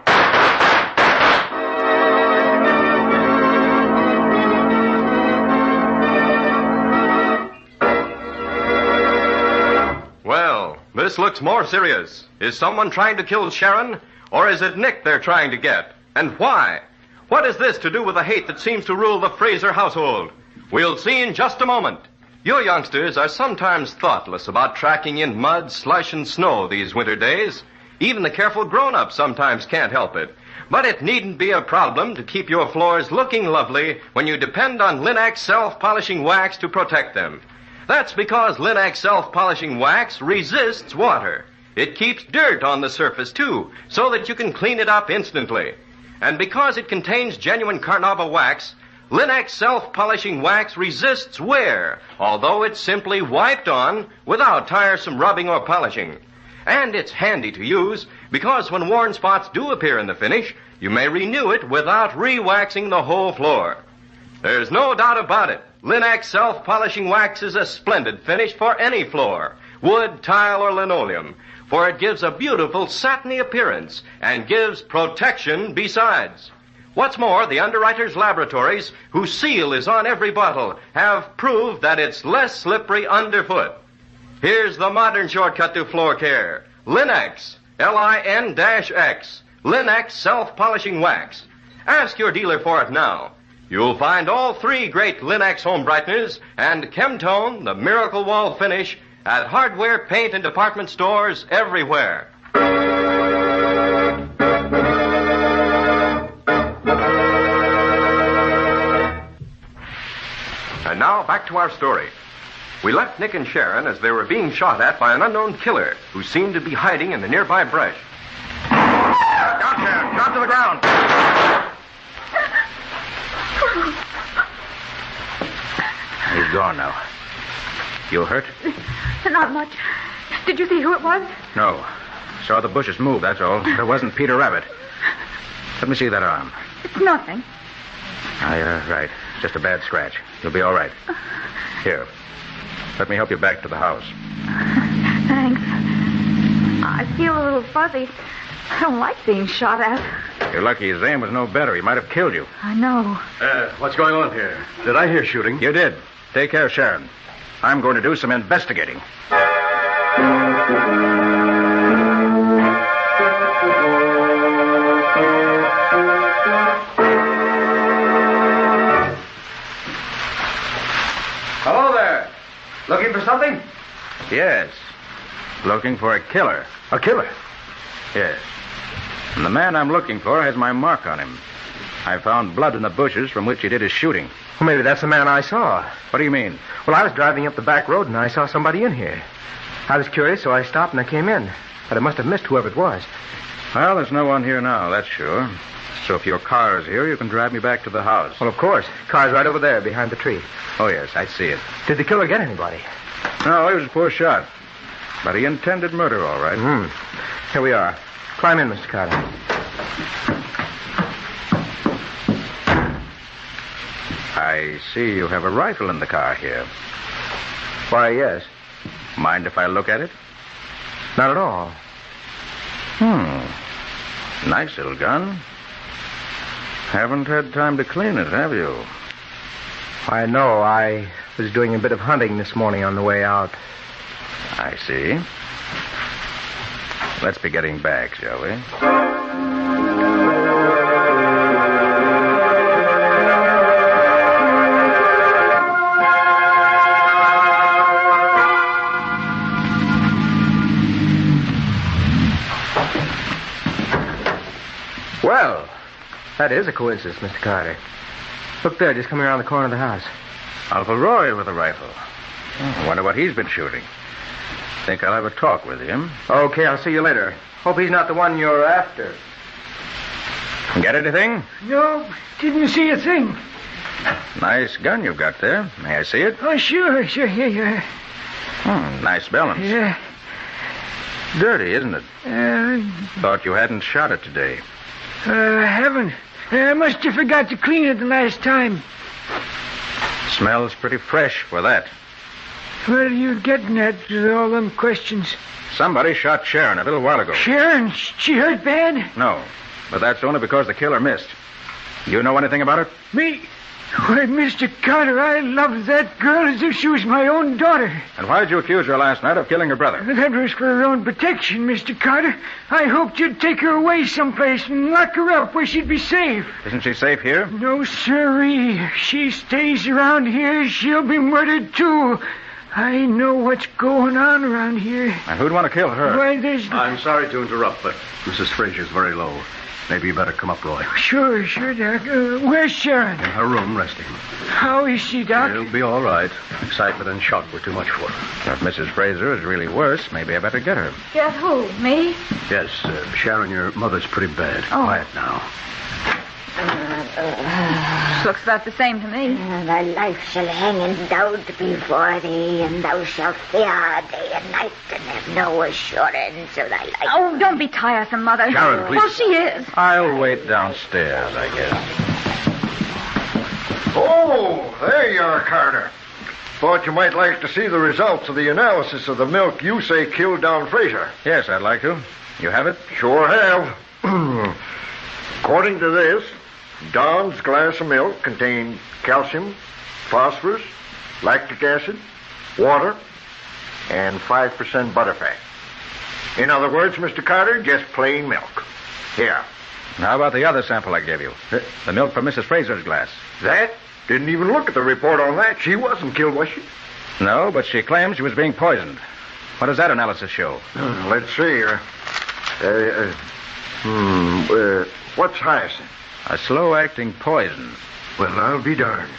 Well, this looks more serious. Is someone trying to kill Sharon, or is it Nick they're trying to get? And why? What is this to do with the hate that seems to rule the Fraser household? We'll see in just a moment. You youngsters are sometimes thoughtless about tracking in mud, slush, and snow these winter days. Even the careful grown-ups sometimes can't help it. But it needn't be a problem to keep your floors looking lovely when you depend on Linux self-polishing wax to protect them. That's because Linux self-polishing wax resists water. It keeps dirt on the surface, too, so that you can clean it up instantly. And because it contains genuine Carnauba wax, Linux self-polishing wax resists wear, although it's simply wiped on without tiresome rubbing or polishing. And it's handy to use because when worn spots do appear in the finish, you may renew it without re-waxing the whole floor. There's no doubt about it. Linux self-polishing wax is a splendid finish for any floor, wood, tile, or linoleum, for it gives a beautiful satiny appearance and gives protection besides. What's more, the underwriters' laboratories, whose seal is on every bottle, have proved that it's less slippery underfoot. Here's the modern shortcut to floor care. Linux, Lin-X, Linux self-polishing wax. Ask your dealer for it now. You'll find all three great Linux home brighteners and Chemtone, the Miracle Wall finish, at hardware, paint, and department stores everywhere. And now, back to our story. We left Nick and Sharon as they were being shot at by an unknown killer who seemed to be hiding in the nearby brush. Down, Sharon. Drop to the ground. He's gone now. You hurt? Not much. Did you see who it was? No. Saw the bushes move, that's all. But it wasn't Peter Rabbit. Let me see that arm. It's nothing. Right. Just a bad scratch. You'll be all right. Here. Let me help you back to the house. Thanks. I feel a little fuzzy. I don't like being shot at. You're lucky his aim was no better. He might have killed you. I know. What's going on here? Did I hear shooting? You did. Take care, Sharon. I'm going to do some investigating. Hello there. Looking for something? Yes. Looking for a killer. A killer? Yes. And the man I'm looking for has my mark on him. I found blood in the bushes from which he did his shooting. Well, maybe that's the man I saw. What do you mean? Well, I was driving up the back road and I saw somebody in here. I was curious, so I stopped and I came in. But I must have missed whoever it was. Well, there's no one here now, that's sure. So if your car is here, you can drive me back to the house. Well, of course. Car's right over there behind the tree. Oh, yes, I see it. Did the killer get anybody? No, he was a poor shot. But he intended murder, all right. Mm-hmm. Here we are. Climb in, Mr. Carter. I see you have a rifle in the car here. Why, yes. Mind if I look at it? Not at all. Nice little gun. Haven't had time to clean it, have you? I know. I was doing a bit of hunting this morning on the way out. I see. Let's be getting back, shall we? Well, that is a coincidence, Mr. Carter. Look there, just coming around the corner of the house. Uncle Roy with a rifle. I wonder what he's been shooting. Think I'll have a talk with him. Okay, I'll see you later. Hope he's not the one you're after. Get anything? No, didn't see a thing. Nice gun you've got there. May I see it? Oh, sure. Here. Nice balance. Yeah. Dirty, isn't it? Thought you hadn't shot it today. I haven't. I must have forgot to clean it the last time. Smells pretty fresh for that. What are you getting at with all them questions? Somebody shot Sharon a little while ago. Sharon? She hurt bad? No, but that's only because the killer missed. You know anything about it? Me? Why, Mr. Carter, I loved that girl as if she was my own daughter. And why did you accuse her last night of killing her brother? That was for her own protection, Mr. Carter. I hoped you'd take her away someplace and lock her up where she'd be safe. Isn't she safe here? No, sirree. If she stays around here, she'll be murdered, too. I know what's going on around here. And who'd want to kill her? Why, there's... I'm sorry to interrupt, but Mrs. Frazier's very low. Maybe you better come up, Roy. Sure, Doc. Where's Sharon? In her room, resting. How is she, Doc? She'll be all right. Excitement and shock were too much for her. If Mrs. Fraser is really worse, maybe I better get her. Get who? Me? Yes, Sharon, your mother's pretty bad. Oh. Quiet now. Looks about the same to me. Thy life shall hang in doubt before thee, and thou shalt fear day and night, and have no assurance of thy life. Oh, don't be tiresome, Mother. Sharon, please. Well, she is. I'll wait downstairs, I guess. Oh, there you are, Carter. Thought you might like to see the results of the analysis of the milk you say killed Don Fraser. Yes, I'd like to. You have it? Sure have. According to this, Don's glass of milk contained calcium, phosphorus, lactic acid, water, and 5% butterfat. In other words, Mr. Carter, just plain milk. Here. How about the other sample I gave you? The milk from Mrs. Fraser's glass. That? Didn't even look at the report on that. She wasn't killed, was she? No, but she claims she was being poisoned. What does that analysis show? Let's see here. What's hyacinth? A slow-acting poison. Well, I'll be darned.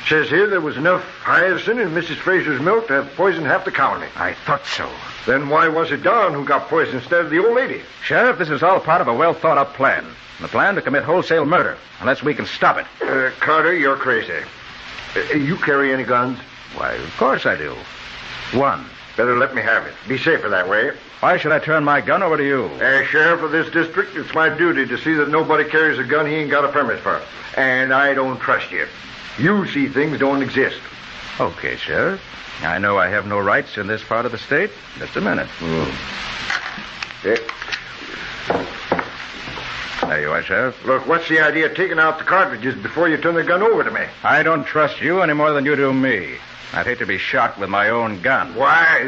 Says here there was enough hyacinth in Mrs. Fraser's milk to have poisoned half the colony. I thought so. Then why was it Don who got poisoned instead of the old lady? Sheriff, this is all part of a well-thought-out plan. The plan to commit wholesale murder, unless we can stop it. Carter, you're crazy. You carry any guns? Why, of course I do. One. Better let me have it. Be safer that way. Why should I turn my gun over to you? As sheriff of this district, it's my duty to see that nobody carries a gun he ain't got a permit for. And I don't trust you. You see things don't exist. Okay, Sheriff. I know I have no rights in this part of the state. Just a minute. There you are, Sheriff. Look, what's the idea of taking out the cartridges before you turn the gun over to me? I don't trust you any more than you do me. I'd hate to be shot with my own gun. Why?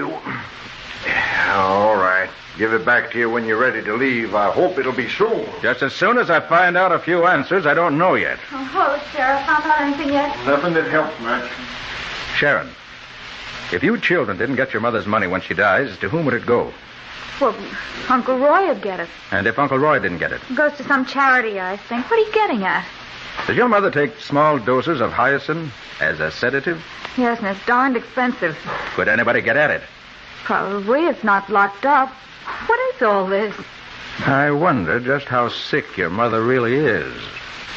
All right. Give it back to you when you're ready to leave. I hope it'll be soon. Just as soon as I find out a few answers I don't know yet. Oh, hello, Sheriff. Found out anything yet? Nothing that helps much. Sharon, if you children didn't get your mother's money when she dies, to whom would it go? Well, Uncle Roy would get it. And if Uncle Roy didn't get it? It goes to some charity, I think. What are you getting at? Does your mother take small doses of hyacinth as a sedative? Yes, and it's darned expensive. Could anybody get at it? Probably. It's not locked up. What is all this? I wonder just how sick your mother really is.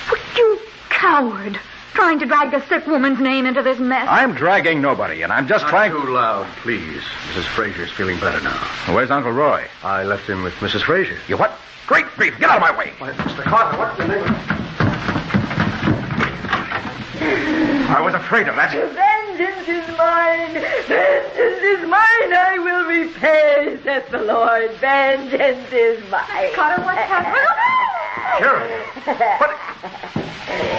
What, you coward! Trying to drag the sick woman's name into this mess. I'm dragging nobody, and I'm just trying... Not too loud, please. Mrs. Frazier's feeling better now. Where's Uncle Roy? I left him with Mrs. Frazier. You what? Great grief! Get out of my way! Why, Mr. Carter, what's the name? I was afraid of that. Vengeance is mine. Vengeance is mine. I will repay, saith the Lord. Vengeance is mine. Carter, what's happening? Sheriff! What?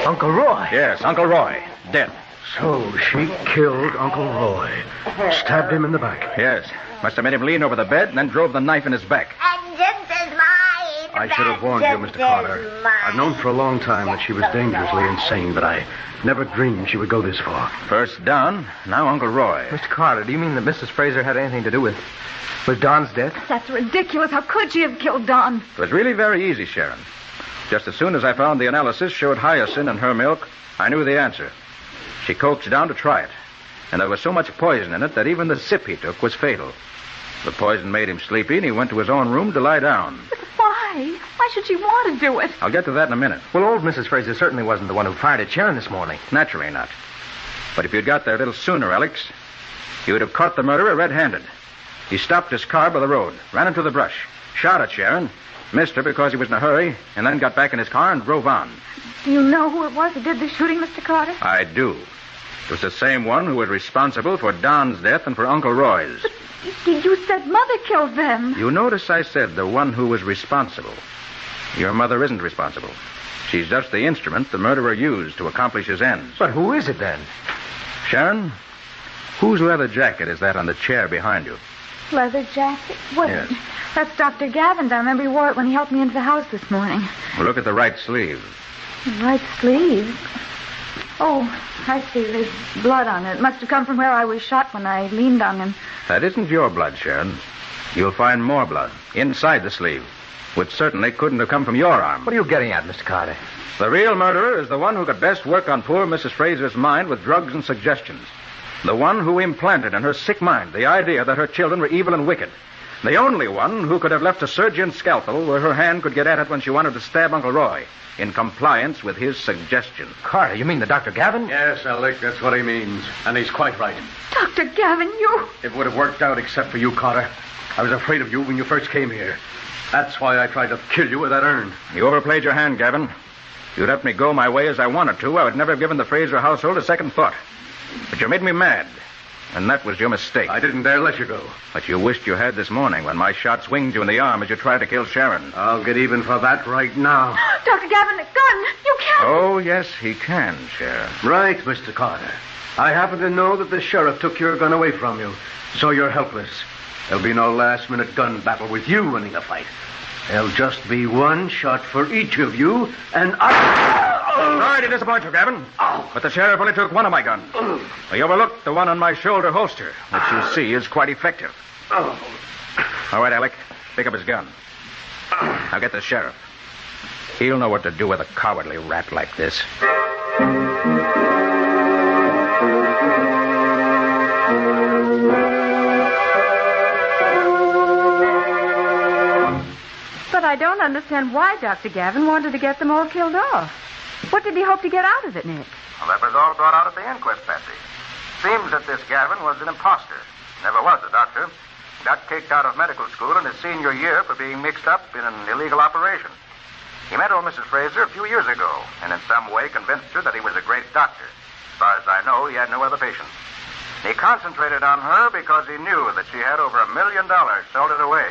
Uncle Roy? Yes, Uncle Roy. Dead. So she killed Uncle Roy. Stabbed him in the back. Yes. Must have made him lean over the bed and then drove the knife in his back. Vengeance is mine. I should have warned you, Mr. Carter. I've known for a long time that she was dangerously insane, but I never dreamed she would go this far. First Don, now Uncle Roy. Mr. Carter, do you mean that Mrs. Fraser had anything to do with Don's death? That's ridiculous. How could she have killed Don? It was really very easy, Sharon. Just as soon as I found the analysis showed hyacinth in her milk, I knew the answer. She coaxed Don to try it. And there was so much poison in it that even the sip he took was fatal. The poison made him sleepy, and he went to his own room to lie down. Why? Why? Why should she want to do it? I'll get to that in a minute. Well, old Mrs. Fraser certainly wasn't the one who fired at Sharon this morning. Naturally not. But if you'd got there a little sooner, Alex, you would have caught the murderer red-handed. He stopped his car by the road, ran into the brush, shot at Sharon, missed her because he was in a hurry, and then got back in his car and drove on. Do you know who it was that did the shooting, Mr. Carter? I do. It was the same one who was responsible for Don's death and for Uncle Roy's. But you said Mother killed them. You notice I said the one who was responsible. Your mother isn't responsible. She's just the instrument the murderer used to accomplish his ends. But who is it then? Sharon, whose leather jacket is that on the chair behind you? Leather jacket? What? Yes. That's Dr. Gavin's. I remember he wore it when he helped me into the house this morning. Well, look at the right sleeve. The right sleeve? Oh, I see. There's blood on it. It must have come from where I was shot when I leaned on him. That isn't your blood, Sharon. You'll find more blood inside the sleeve, which certainly couldn't have come from your arm. What are you getting at, Mr. Carter? The real murderer is the one who could best work on poor Mrs. Fraser's mind with drugs and suggestions. The one who implanted in her sick mind the idea that her children were evil and wicked. The only one who could have left a surgeon's scalpel where her hand could get at it when she wanted to stab Uncle Roy, in compliance with his suggestion. Carter, you mean the Dr. Gavin? Yes, Alec, that's what he means. And he's quite right. Dr. Gavin, you... It would have worked out except for you, Carter. I was afraid of you when you first came here. That's why I tried to kill you with that urn. You overplayed your hand, Gavin. If you'd let me go my way as I wanted to, I would never have given the Fraser household a second thought. But you made me mad. And that was your mistake. I didn't dare let you go. But you wished you had this morning when my shot swinged you in the arm as you tried to kill Sharon. I'll get even for that right now. Dr. Gavin, a gun! You can't... Oh, yes, he can, Sharon. Right, Mr. Carter. I happen to know that the sheriff took your gun away from you, so you're helpless. There'll be no last-minute gun battle with you winning the fight. There'll just be one shot for each of you, and I... Sorry to disappoint you, Gavin. But the sheriff only took one of my guns. He overlooked the one on my shoulder holster, which you see is quite effective. All right, Alec, pick up his gun. Now get the sheriff. He'll know what to do with a cowardly rat like this. But I don't understand why Dr. Gavin wanted to get them all killed off. What did he hope to get out of it, Nick? Well, that was all brought out at the inquest, Patsy. Seems that this Gavin was an imposter. Never was a doctor. Got kicked out of medical school in his senior year for being mixed up in an illegal operation. He met old Mrs. Fraser a few years ago, and in some way convinced her that he was a great doctor. As far as I know, he had no other patients. He concentrated on her because he knew that she had over $1 million stolen away.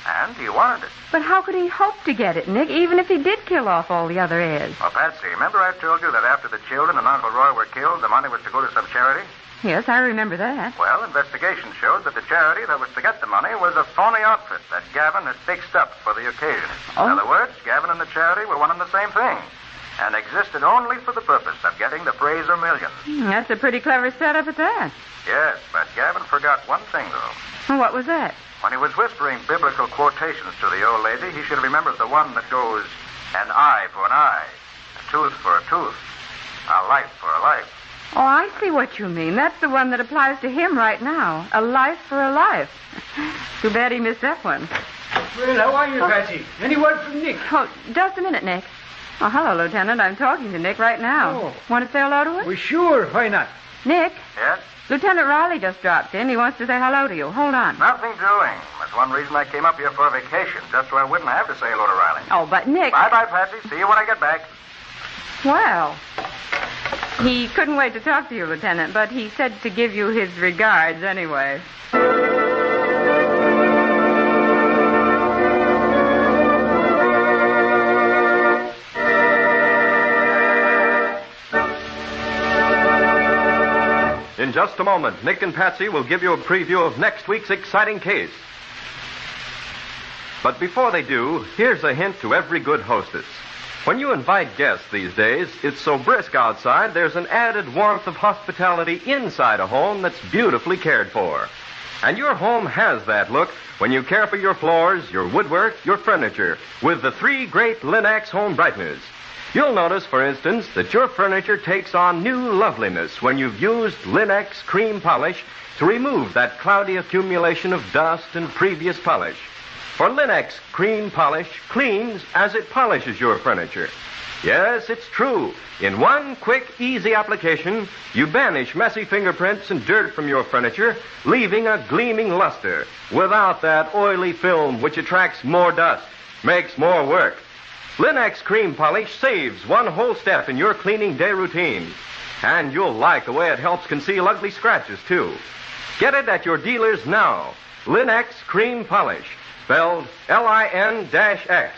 And he wanted it. But how could he hope to get it, Nick, even if he did kill off all the other heirs? Well, Patsy, remember I told you that after the children and Uncle Roy were killed, the money was to go to some charity? Yes, I remember that. Well, investigation showed that the charity that was to get the money was a phony outfit that Gavin had fixed up for the occasion. Oh. In other words, Gavin and the charity were one and the same thing, and existed only for the purpose of getting the Fraser millions. That's a pretty clever setup at that. Yes, but Gavin forgot one thing, though. What was that? When he was whispering biblical quotations to the old lady, he should have remembered the one that goes, an eye for an eye, a tooth for a tooth, a life for a life. Oh, I see what you mean. That's the one that applies to him right now. A life for a life. Too bad he missed that one. Well, how are you, Patsy? Any word from Nick? Oh, just a minute, Nick. Oh, hello, Lieutenant. I'm talking to Nick right now. Oh. Want to say hello to him? Well, sure. Why not? Nick? Yes? Lieutenant Riley just dropped in. He wants to say hello to you. Hold on. Nothing doing. That's one reason I came up here for a vacation, just so I wouldn't have to say hello to Riley. Oh, but Nick... Bye-bye, Patsy. See you when I get back. Well, he couldn't wait to talk to you, Lieutenant, but he said to give you his regards anyway. In just a moment, Nick and Patsy will give you a preview of next week's exciting case. But before they do, here's a hint to every good hostess. When you invite guests these days, it's so brisk outside, there's an added warmth of hospitality inside a home that's beautifully cared for. And your home has that look when you care for your floors, your woodwork, your furniture, with the 3 great Linux home brighteners. You'll notice, for instance, that your furniture takes on new loveliness when you've used Linux cream polish to remove that cloudy accumulation of dust and previous polish. For Linux Cream Polish cleans as it polishes your furniture. Yes, it's true. In one quick, easy application, you banish messy fingerprints and dirt from your furniture, leaving a gleaming luster without that oily film which attracts more dust, makes more work. Linux Cream Polish saves one whole step in your cleaning day routine. And you'll like the way it helps conceal ugly scratches, too. Get it at your dealers now. Linux Cream Polish, spelled Lin-X.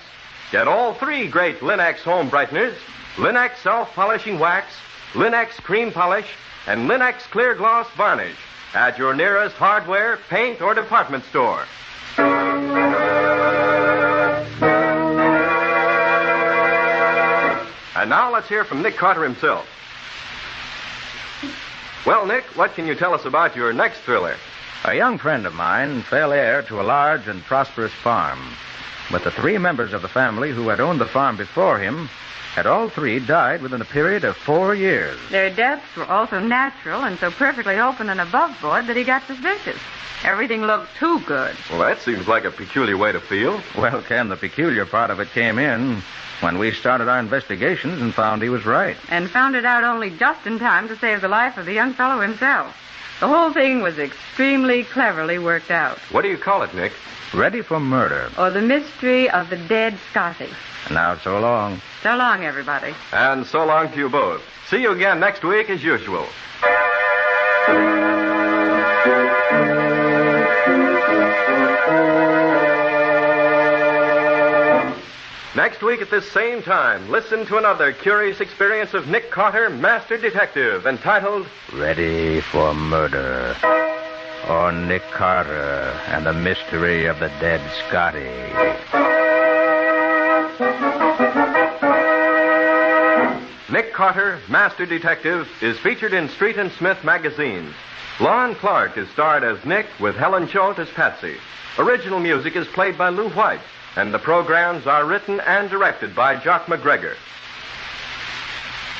Get all three great Linux home brighteners, Linux self-polishing wax, Linux cream polish, and Linux clear gloss varnish at your nearest hardware, paint, or department store. And now let's hear from Nick Carter himself. Well, Nick, what can you tell us about your next thriller? A young friend of mine fell heir to a large and prosperous farm. But the three members of the family who had owned the farm before him had all three died within a period of 4 years. Their deaths were also natural and so perfectly open and above board that he got suspicious. Everything looked too good. Well, that seems like a peculiar way to feel. Well, Ken, the peculiar part of it came in when we started our investigations and found he was right. And found it out only just in time to save the life of the young fellow himself. The whole thing was extremely cleverly worked out. What do you call it, Nick? Ready for Murder. Or the mystery of the dead Scotty. Now, so long. So long, everybody. And so long to you both. See you again next week as usual. Next week at this same time, listen to another curious experience of Nick Carter, Master Detective, entitled Ready for Murder. Or Nick Carter and the mystery of the dead Scotty. Nick Carter, Master Detective, is featured in Street and Smith magazines. Lon Clark is starred as Nick with Helen Choate as Patsy. Original music is played by Lou White, and the programs are written and directed by Jock McGregor.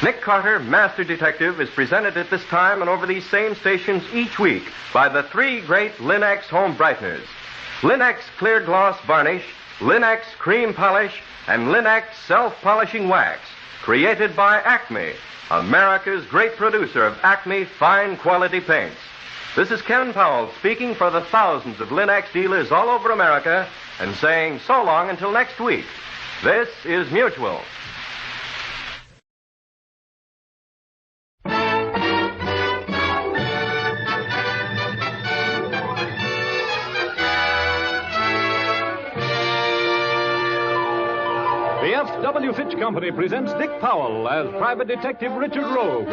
Nick Carter, Master Detective, is presented at this time and over these same stations each week by the three great Linux home brighteners. Linux Clear Gloss Varnish, Linux Cream Polish, and Linux Self-Polishing Wax, created by Acme, America's great producer of Acme fine quality paints. This is Ken Powell speaking for the thousands of Linux dealers all over America and saying so long until next week. This is Mutual. The F.W. Fitch Company presents Dick Powell as Private Detective Richard Rogue.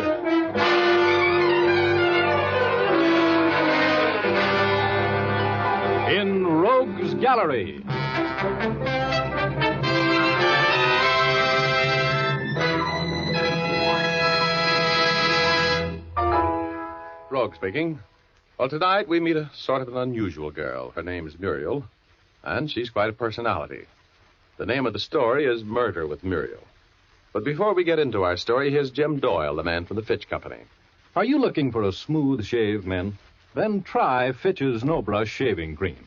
In Rogue's Gallery. Rogue speaking. Well, tonight we meet a sort of an unusual girl. Her name's Muriel, and she's quite a personality. The name of the story is Murder with Muriel. But before we get into our story, here's Jim Doyle, the man from the Fitch Company. Are you looking for a smooth shave, men? Then try Fitch's No Brush Shaving Cream.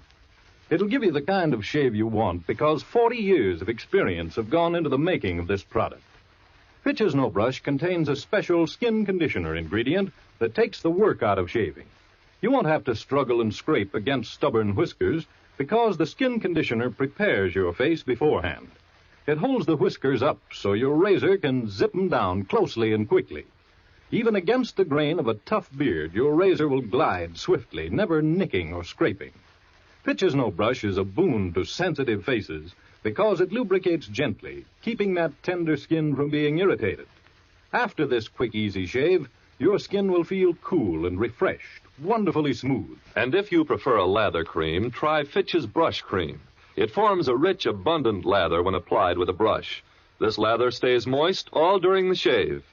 It'll give you the kind of shave you want because 40 years of experience have gone into the making of this product. Fitch's No Brush contains a special skin conditioner ingredient that takes the work out of shaving. You won't have to struggle and scrape against stubborn whiskers because the skin conditioner prepares your face beforehand. It holds the whiskers up so your razor can zip them down closely and quickly. Even against the grain of a tough beard, your razor will glide swiftly, never nicking or scraping. Fitch's No Brush is a boon to sensitive faces because it lubricates gently, keeping that tender skin from being irritated. After this quick, easy shave, your skin will feel cool and refreshed, wonderfully smooth. And if you prefer a lather cream, try Fitch's Brush Cream. It forms a rich, abundant lather when applied with a brush. This lather stays moist all during the shave.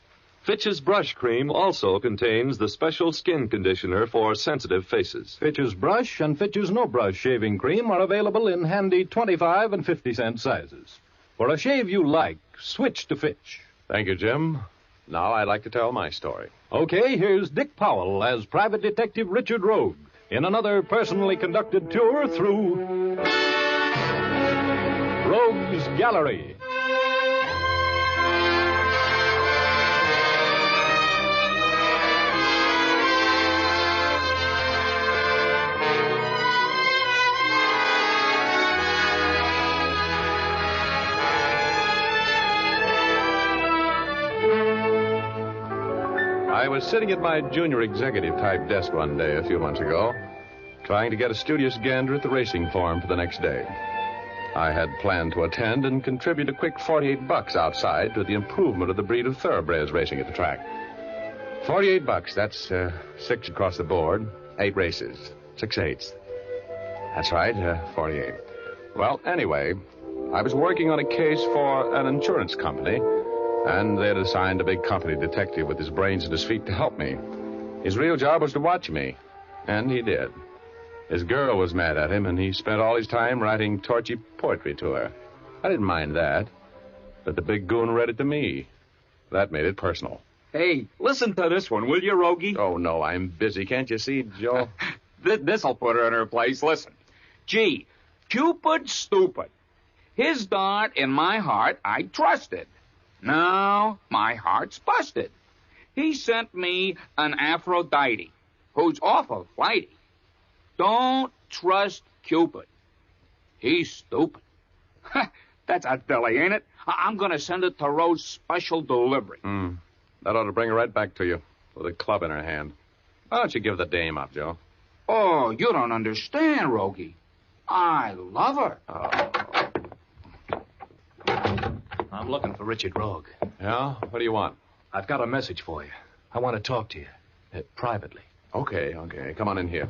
Fitch's Brush Cream also contains the special skin conditioner for sensitive faces. Fitch's Brush and Fitch's No Brush Shaving Cream are available in handy 25 and 50-cent sizes. For a shave you like, switch to Fitch. Thank you, Jim. Now I'd like to tell my story. Okay, here's Dick Powell as Private Detective Richard Rogue in another personally conducted tour through Rogues Gallery. I was sitting at my junior executive type desk one day a few months ago, trying to get a studious gander at the racing form for the next day. I had planned to attend and contribute a quick $48 outside to the improvement of the breed of thoroughbreds racing at the track. $48, that's 6 across the board, 8 races, 6/8. That's right, 48. Well, anyway, I was working on a case for an insurance company, and they'd assigned a big company detective with his brains at his feet to help me. His real job was to watch me, and he did. His girl was mad at him, and he spent all his time writing torchy poetry to her. I didn't mind that, but the big goon read it to me. That made it personal. Hey, listen to this one, will you, Rogie? Oh, no, I'm busy. Can't you see, Joe? This'll put her in her place. Listen. Gee, Cupid stupid. His dart in my heart I trusted. Now my heart's busted. He sent me an Aphrodite who's awful flighty. Don't trust Cupid. He's stupid. That's a dilly, ain't it? I'm going to send it to Rose special delivery. That ought to bring her right back to you with a club in her hand. Why don't you give the dame up, Joe? Oh, you don't understand, Rogie. I love her. I'm looking for Richard Rogue. Yeah? What do you want? I've got a message for you. I want to talk to you. Privately. Okay. Come on in here.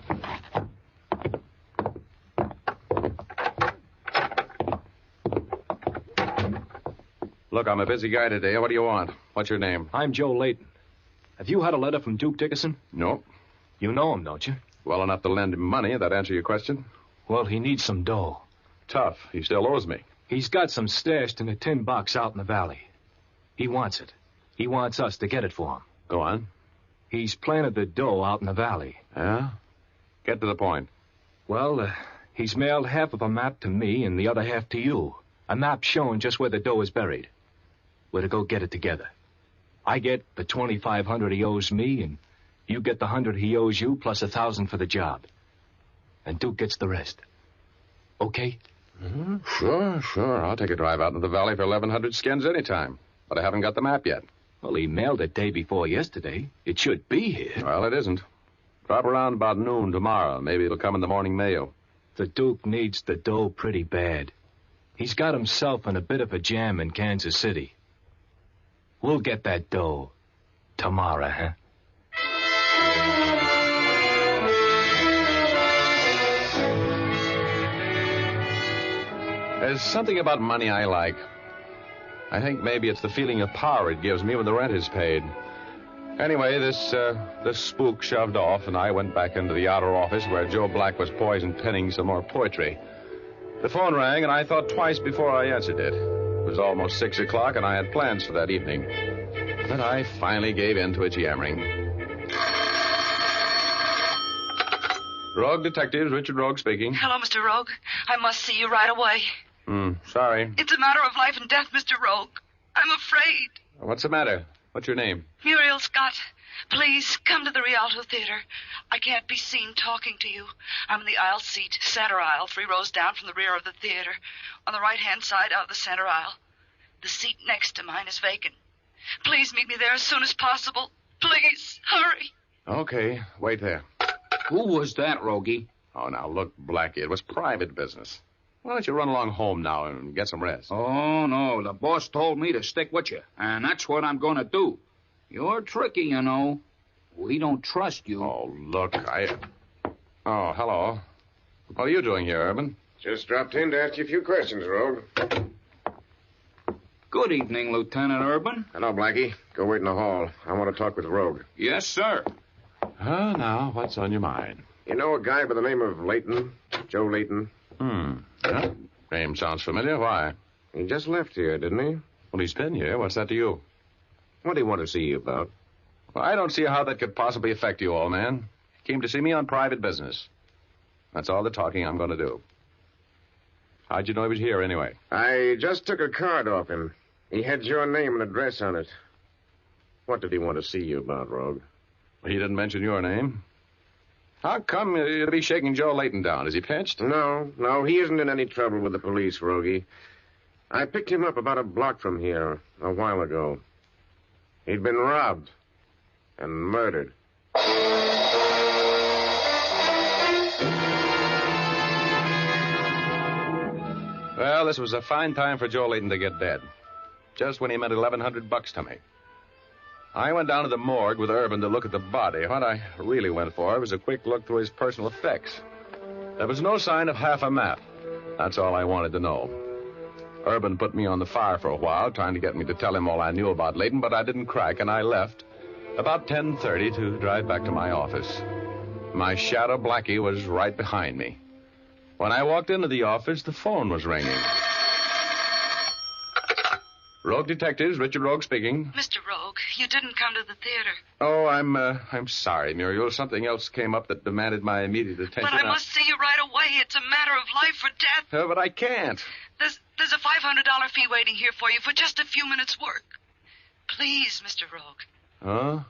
Look, I'm a busy guy today. What do you want? What's your name? I'm Joe Layton. Have you had a letter from Duke Dickerson? Nope. You know him, don't you? Well enough to lend him money. That answer your question? Well, he needs some dough. Tough. He still owes me. He's got some stashed in a tin box out in the valley. He wants it. He wants us to get it for him. Go on. He's planted the dough out in the valley. Yeah? Get to the point. Well, he's mailed half of a map to me and the other half to you. A map showing just where the dough is buried. We're to go get it together. I get the $2,500 he owes me, and you get the $100 he owes you, plus $1,000 for the job. And Duke gets the rest. Okay? Mm-hmm. Sure. I'll take a drive out into the valley for 1,100 skins anytime. But I haven't got the map yet. Well, he mailed it day before yesterday. It should be here. Well, it isn't. Drop around about noon tomorrow. Maybe it'll come in the morning mail. The Duke needs the dough pretty bad. He's got himself in a bit of a jam in Kansas City. We'll get that dough tomorrow, huh? There's something about money I like. I think maybe it's the feeling of power it gives me when the rent is paid. Anyway, this spook shoved off, and I went back into the outer office where Joe Black was poised and penning some more poetry. The phone rang, and I thought twice before I answered it. It was almost 6 o'clock, and I had plans for that evening. But I finally gave in to its yammering. Rogue Detectives, Richard Rogue speaking. Hello, Mr. Rogue. I must see you right away. Sorry. It's a matter of life and death, Mr. Rogue. I'm afraid. What's the matter? What's your name? Muriel Scott. Please, come to the Rialto Theater. I can't be seen talking to you. I'm in the aisle seat, center aisle, 3 rows down from the rear of the theater. On the right-hand side out of the center aisle. The seat next to mine is vacant. Please meet me there as soon as possible. Please, hurry. Okay, wait there. Who was that, Rogie? Oh, now, look, Blackie, it was private business. Why don't you run along home now and get some rest? Oh, no, the boss told me to stick with you, and that's what I'm going to do. You're tricky, you know. We don't trust you. Oh, look, Oh, hello. What are you doing here, Urban? Just dropped in to ask you a few questions, Rogue. Good evening, Lieutenant Urban. Hello, Blackie. Go wait in the hall. I want to talk with Rogue. Yes, sir. Now, what's on your mind? You know a guy by the name of Layton? Joe Layton? Yeah. Name sounds familiar. Why? He just left here, didn't he? Well, he's been here. What's that to you? What do you want to see you about? Well, I don't see how that could possibly affect you, old man. He came to see me on private business. That's all the talking I'm going to do. How'd you know he was here, anyway? I just took a card off him. He had your name and address on it. What did he want to see you about, Rogue? He didn't mention your name. How come you'd be shaking Joe Layton down? Is he pinched? No, he isn't in any trouble with the police, Rogie. I picked him up about a block from here a while ago. He'd been robbed and murdered. Well, this was a fine time for Joe Layton to get dead. Just when he meant $1,100 to me. I went down to the morgue with Urban to look at the body. What I really went for was a quick look through his personal effects. There was no sign of half a map. That's all I wanted to know. Urban put me on the fire for a while, trying to get me to tell him all I knew about Layton, but I didn't crack, and I left about 10:30 to drive back to my office. My shadow, Blackie, was right behind me. When I walked into the office, the phone was ringing. Rogue Detectives, Richard Rogue speaking. Mr. Rogue, you didn't come to the theater. Oh, I'm sorry, Muriel. Something else came up that demanded my immediate attention. But I must see you right away. It's a matter of life or death. But I can't. There's a $500 fee waiting here for you for just a few minutes' work. Please, Mr. Rogue. Huh?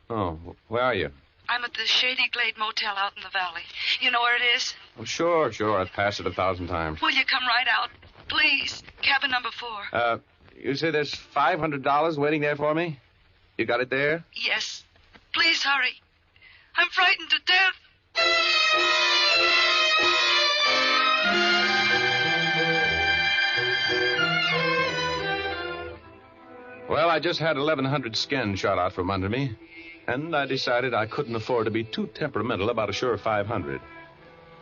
Oh, where are you? I'm at the Shady Glade Motel out in the valley. You know where it is? Oh, sure. I've passed it 1,000 times. Will you come right out? Please. Cabin number 4. You say there's $500 waiting there for me? You got it there? Yes. Please hurry. I'm frightened to death. Well, I just had 1,100 skin shot out from under me, and I decided I couldn't afford to be too temperamental about a sure 500.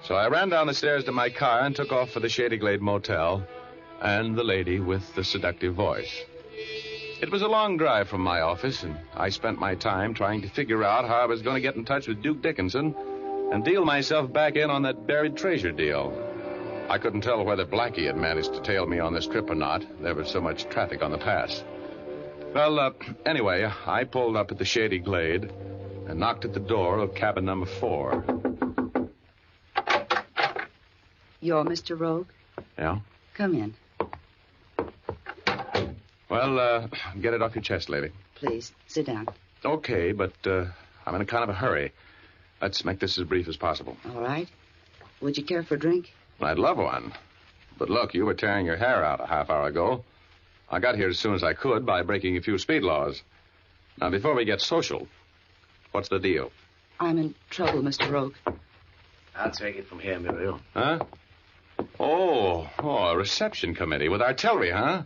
So I ran down the stairs to my car and took off for the Shady Glade Motel and the lady with the seductive voice. It was a long drive from my office, and I spent my time trying to figure out how I was going to get in touch with Duke Dickinson and deal myself back in on that buried treasure deal. I couldn't tell whether Blackie had managed to tail me on this trip or not. There was so much traffic on the pass. Well, anyway, I pulled up at the Shady Glade and knocked at the door of cabin number 4. You're Mr. Rogue? Yeah? Come in. Well, get it off your chest, lady. Please, sit down. Okay, but I'm in a kind of a hurry. Let's make this as brief as possible. All right. Would you care for a drink? I'd love one. But look, you were tearing your hair out a half hour ago. I got here as soon as I could by breaking a few speed laws. Now, before we get social, what's the deal? I'm in trouble, Mr. Rogue. I'll take it from here, Muriel. Huh? Oh, a reception committee with artillery, huh?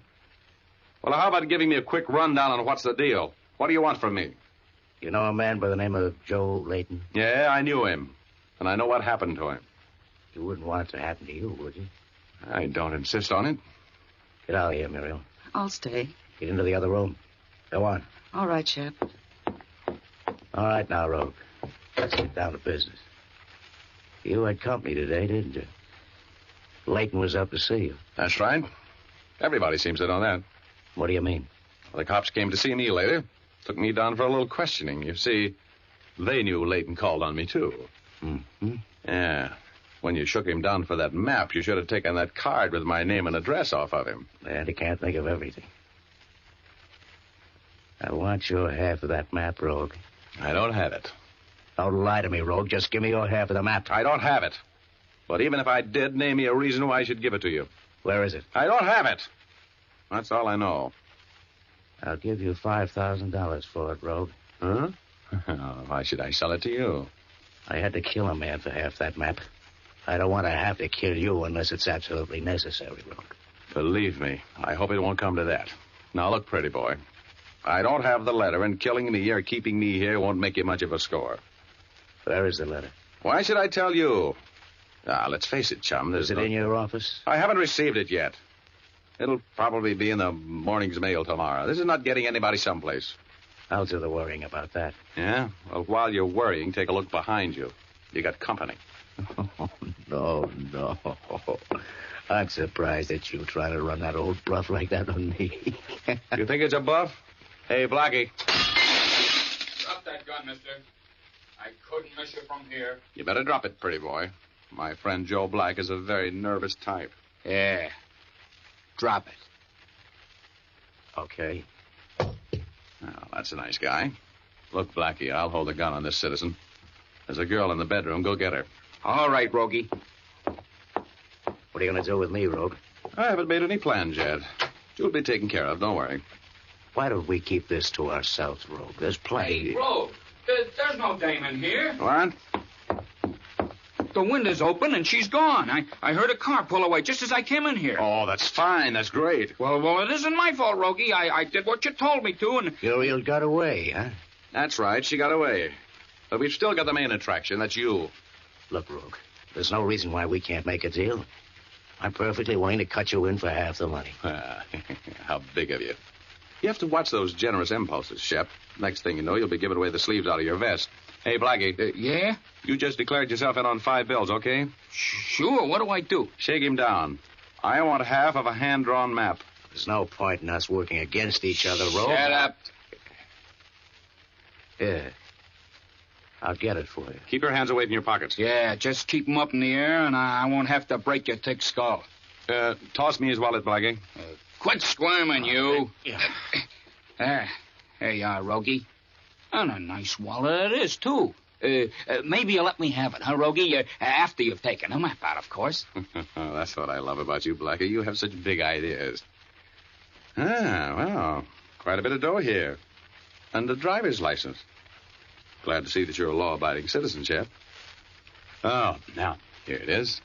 Well, how about giving me a quick rundown on what's the deal? What do you want from me? You know a man by the name of Joe Layton? Yeah, I knew him. And I know what happened to him. You wouldn't want it to happen to you, would you? I don't insist on it. Get out of here, Muriel. I'll stay. Get into the other room. Go on. All right, Shep. All right now, Rogue. Let's get down to business. You had company today, didn't you? Layton was up to see you. That's right. Everybody seems to know that. What do you mean? Well, the cops came to see me later. Took me down for a little questioning. You see, they knew Layton called on me, too. Mm-hmm. Yeah. When you shook him down for that map, you should have taken that card with my name and address off of him. And he can't think of everything. I want your half of that map, Rogue. I don't have it. Don't lie to me, Rogue. Just give me your half of the map. I don't have it. But even if I did, name me a reason why I should give it to you. Where is it? I don't have it. That's all I know. I'll give you $5,000 for it, Rogue. Huh? Why should I sell it to you? I had to kill a man for half that map. I don't want to have to kill you unless it's absolutely necessary, Rogue. Believe me, I hope it won't come to that. Now, look, pretty boy. I don't have the letter, and killing me or keeping me here won't make you much of a score. Where is the letter? Why should I tell you? Let's face it, chum. Is it in your office? I haven't received it yet. It'll probably be in the morning's mail tomorrow. This is not getting anybody someplace. I'll do the worrying about that. Yeah? Well, while you're worrying, take a look behind you. You got company. Oh, no. I'm surprised at you trying to run that old bluff like that on me. You think it's a bluff? Hey, Blackie. Drop that gun, mister. I couldn't miss you from here. You better drop it, pretty boy. My friend Joe Black is a very nervous type. Yeah. Drop it. Okay. Well, that's a nice guy. Look, Blackie, I'll hold the gun on this citizen. There's a girl in the bedroom. Go get her. All right, Rogie. What are you going to do with me, Rogue? I haven't made any plans yet. You'll be taken care of. Don't worry. Why don't we keep this to ourselves, Rogue? There's plenty. Hey, Rogue, there's no dame in here. What? The window's open and she's gone. I heard a car pull away just as I came in here. Oh, that's fine. That's great. Well, it isn't my fault, Rogie. I did what you told me to, and... Uriel got away, huh? That's right. She got away. But we've still got the main attraction. That's you. Look, Rogue, there's no reason why we can't make a deal. I'm perfectly willing to cut you in for half the money. How big of you. You have to watch those generous impulses, Shep. Next thing you know, you'll be giving away the sleeves out of your vest. Hey, Blackie. Yeah? You just declared yourself in on 5 bills, okay? Sure. What do I do? Shake him down. I want half of a hand-drawn map. There's no point in us working against each other, Rogue. Shut up. Yeah. I'll get it for you. Keep your hands away from your pockets. Yeah, just keep them up in the air, and I won't have to break your thick skull. Toss me his wallet, Blackie. Quit squirming, you. Yeah. There you are, Rogie. And a nice wallet it is, too. Maybe you'll let me have it, huh, Rogie? After you've taken the map out, of course. Oh, that's what I love about you, Blackie. You have such big ideas. Well, quite a bit of dough here. And a driver's license. Glad to see that you're a law-abiding citizen, Shep. Oh, now, here it is.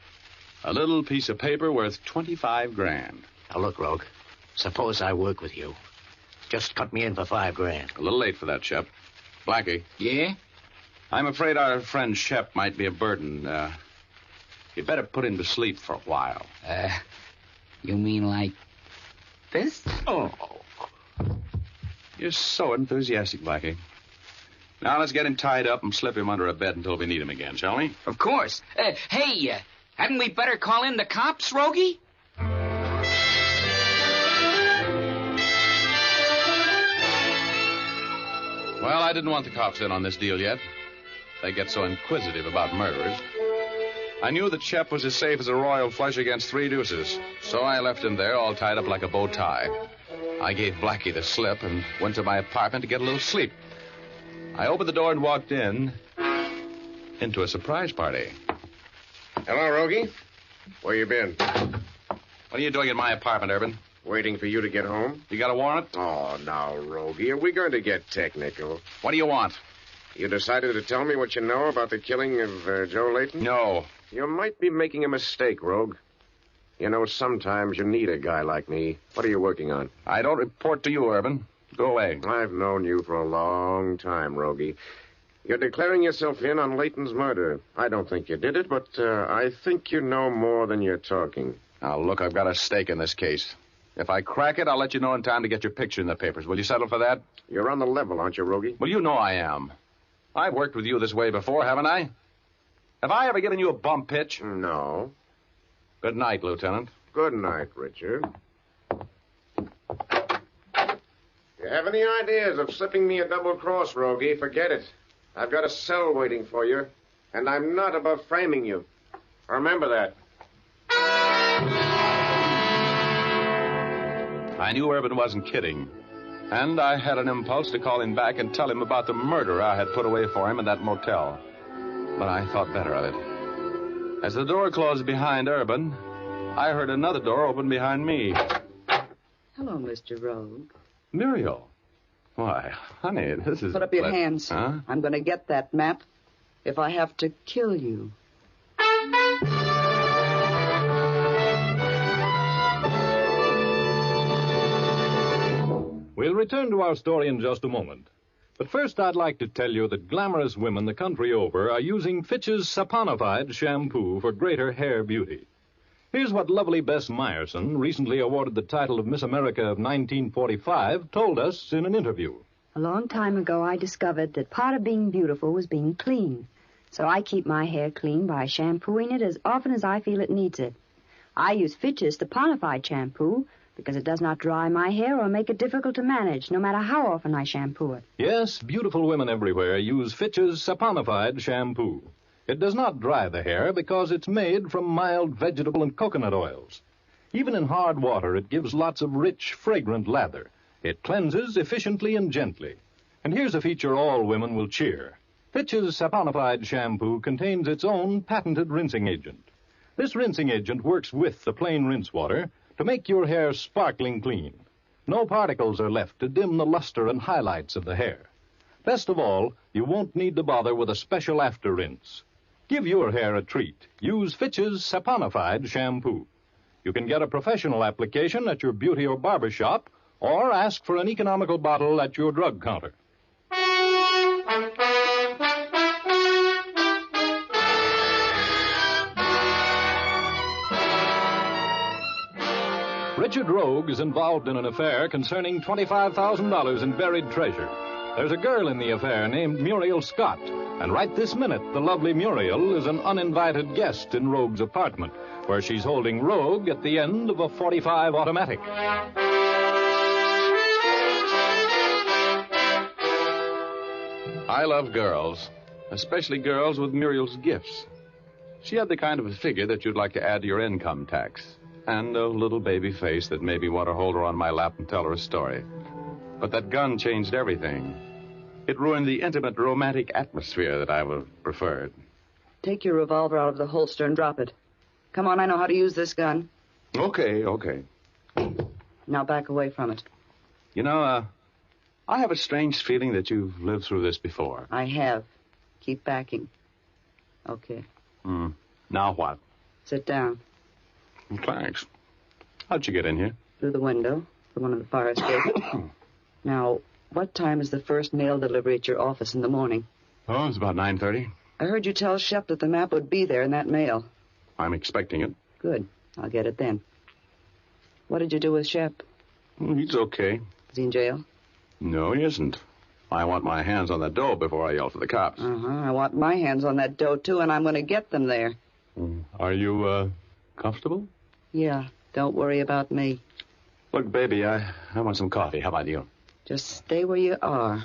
A little piece of paper worth 25 grand. Now, look, Rogue. Suppose I work with you. Just cut me in for 5 grand. A little late for that, Shep. Blackie. Yeah? I'm afraid our friend Shep might be a burden. You better put him to sleep for a while. You mean like this? Oh. You're so enthusiastic, Blackie. Now let's get him tied up and slip him under a bed until we need him again, shall we? Of course. Hey, hadn't we better call in the cops, Rogie? Well, I didn't want the cops in on this deal yet. They get so inquisitive about murderers. I knew that Shep was as safe as a royal flush against 3 deuces, so I left him there all tied up like a bow tie. I gave Blackie the slip and went to my apartment to get a little sleep. I opened the door and walked into a surprise party. Hello, Rogie. Where you been? What are you doing in my apartment, Urban? Waiting for you to get home. You got a warrant? Oh, now, Rogie, are we going to get technical? What do you want? You decided to tell me what you know about the killing of Joe Layton? No. You might be making a mistake, Rogue. You know, sometimes you need a guy like me. What are you working on? I don't report to you, Urban. Go away. I've known you for a long time, Rogie. You're declaring yourself in on Layton's murder. I don't think you did it, but I think you know more than you're talking. Now, look, I've got a stake in this case. If I crack it, I'll let you know in time to get your picture in the papers. Will you settle for that? You're on the level, aren't you, Rogie? Well, you know I am. I've worked with you this way before, haven't I? Have I ever given you a bum pitch? No. Good night, Lieutenant. Good night, Richard. If you have any ideas of slipping me a double cross, Rogie, forget it. I've got a cell waiting for you, and I'm not above framing you. Remember that. I knew Urban wasn't kidding, and I had an impulse to call him back and tell him about the murder I had put away for him in that motel. But I thought better of it. As the door closed behind Urban, I heard another door open behind me. Hello, Mr. Rogue. Muriel. Why, honey, this is... Put up your hands. Huh? I'm going to get that map if I have to kill you. We'll return to our story in just a moment. But first, I'd like to tell you that glamorous women the country over are using Fitch's saponified shampoo for greater hair beauty. Here's what lovely Bess Meyerson, recently awarded the title of Miss America of 1945, told us in an interview. A long time ago, I discovered that part of being beautiful was being clean. So I keep my hair clean by shampooing it as often as I feel it needs it. I use Fitch's saponified shampoo because it does not dry my hair or make it difficult to manage, no matter how often I shampoo it. Yes, beautiful women everywhere use Fitch's saponified shampoo. It does not dry the hair because it's made from mild vegetable and coconut oils. Even in hard water, it gives lots of rich, fragrant lather. It cleanses efficiently and gently. And here's a feature all women will cheer. Fitch's saponified shampoo contains its own patented rinsing agent. This rinsing agent works with the plain rinse water to make your hair sparkling clean. No particles are left to dim the luster and highlights of the hair. Best of all, you won't need to bother with a special after rinse. Give your hair a treat. Use Fitch's saponified shampoo. You can get a professional application at your beauty or barber shop, or ask for an economical bottle at your drug counter. Richard Rogue is involved in an affair concerning $25,000 in buried treasure. There's a girl in the affair named Muriel Scott, and right this minute, the lovely Muriel is an uninvited guest in Rogue's apartment, where she's holding Rogue at the end of a .45 automatic. I love girls, especially girls with Muriel's gifts. She had the kind of a figure that you'd like to add to your income tax, and a little baby face that made me want to hold her on my lap and tell her a story. But that gun changed everything. It ruined the intimate, romantic atmosphere that I would have preferred. Take your revolver out of the holster and drop it. Come on, I know how to use this gun. Okay. Now back away from it. You know, I have a strange feeling that you've lived through this before. I have. Keep backing. Okay. Now what? Sit down. Thanks. How'd you get in here? Through the window, from one of the fire escapes. Now, what time is the first mail delivery at your office in the morning? Oh, it's about 9:30. I heard you tell Shep that the map would be there in that mail. I'm expecting it. Good. I'll get it then. What did you do with Shep? He's okay. Is he in jail? No, he isn't. I want my hands on that dough before I yell for the cops. I want my hands on that dough, too, and I'm going to get them there. Are you, comfortable? Yeah. Don't worry about me. Look, baby, I want some coffee. How about you? Just stay where you are.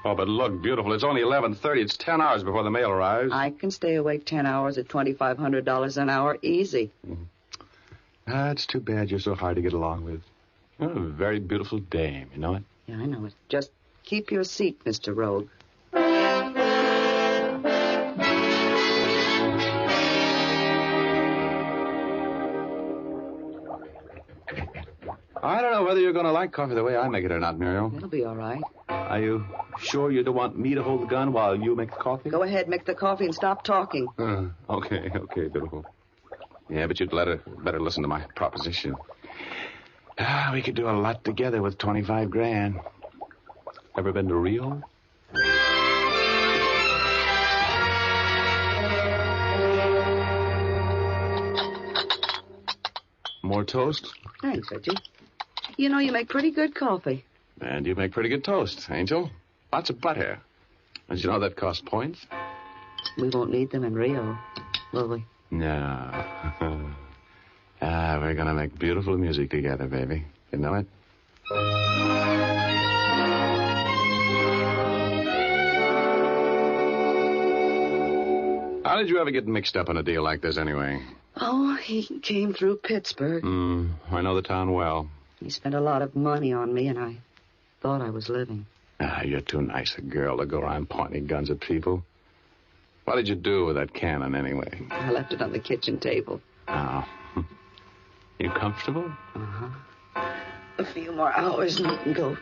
Oh, but look, beautiful, it's only 11:30. It's 10 hours before the mail arrives. I can stay awake 10 hours at $2,500 an hour, easy. It's too bad you're so hard to get along with. Oh, a very beautiful dame, you know it? Yeah, I know it. Just keep your seat, Mr. Rogue. I don't know whether you're going to like coffee the way I make it or not, Muriel. It'll be all right. Are you sure you don't want me to hold the gun while you make the coffee? Go ahead, make the coffee and stop talking. Okay, beautiful. Yeah, but you'd better listen to my proposition. We could do a lot together with 25 grand. Ever been to Rio? More toast? Thanks, Reggie. You know, you make pretty good coffee. And you make pretty good toast, Angel. Lots of butter. Did you know that costs points? We won't need them in Rio, will we? No. We're going to make beautiful music together, baby. You know it? How did you ever get mixed up in a deal like this, anyway? Oh, he came through Pittsburgh. I know the town well. He spent a lot of money on me, and I thought I was living. You're too nice a girl to go around pointing guns at people. What did you do with that cannon, anyway? I left it on the kitchen table. Oh. You comfortable? A few more hours and you can go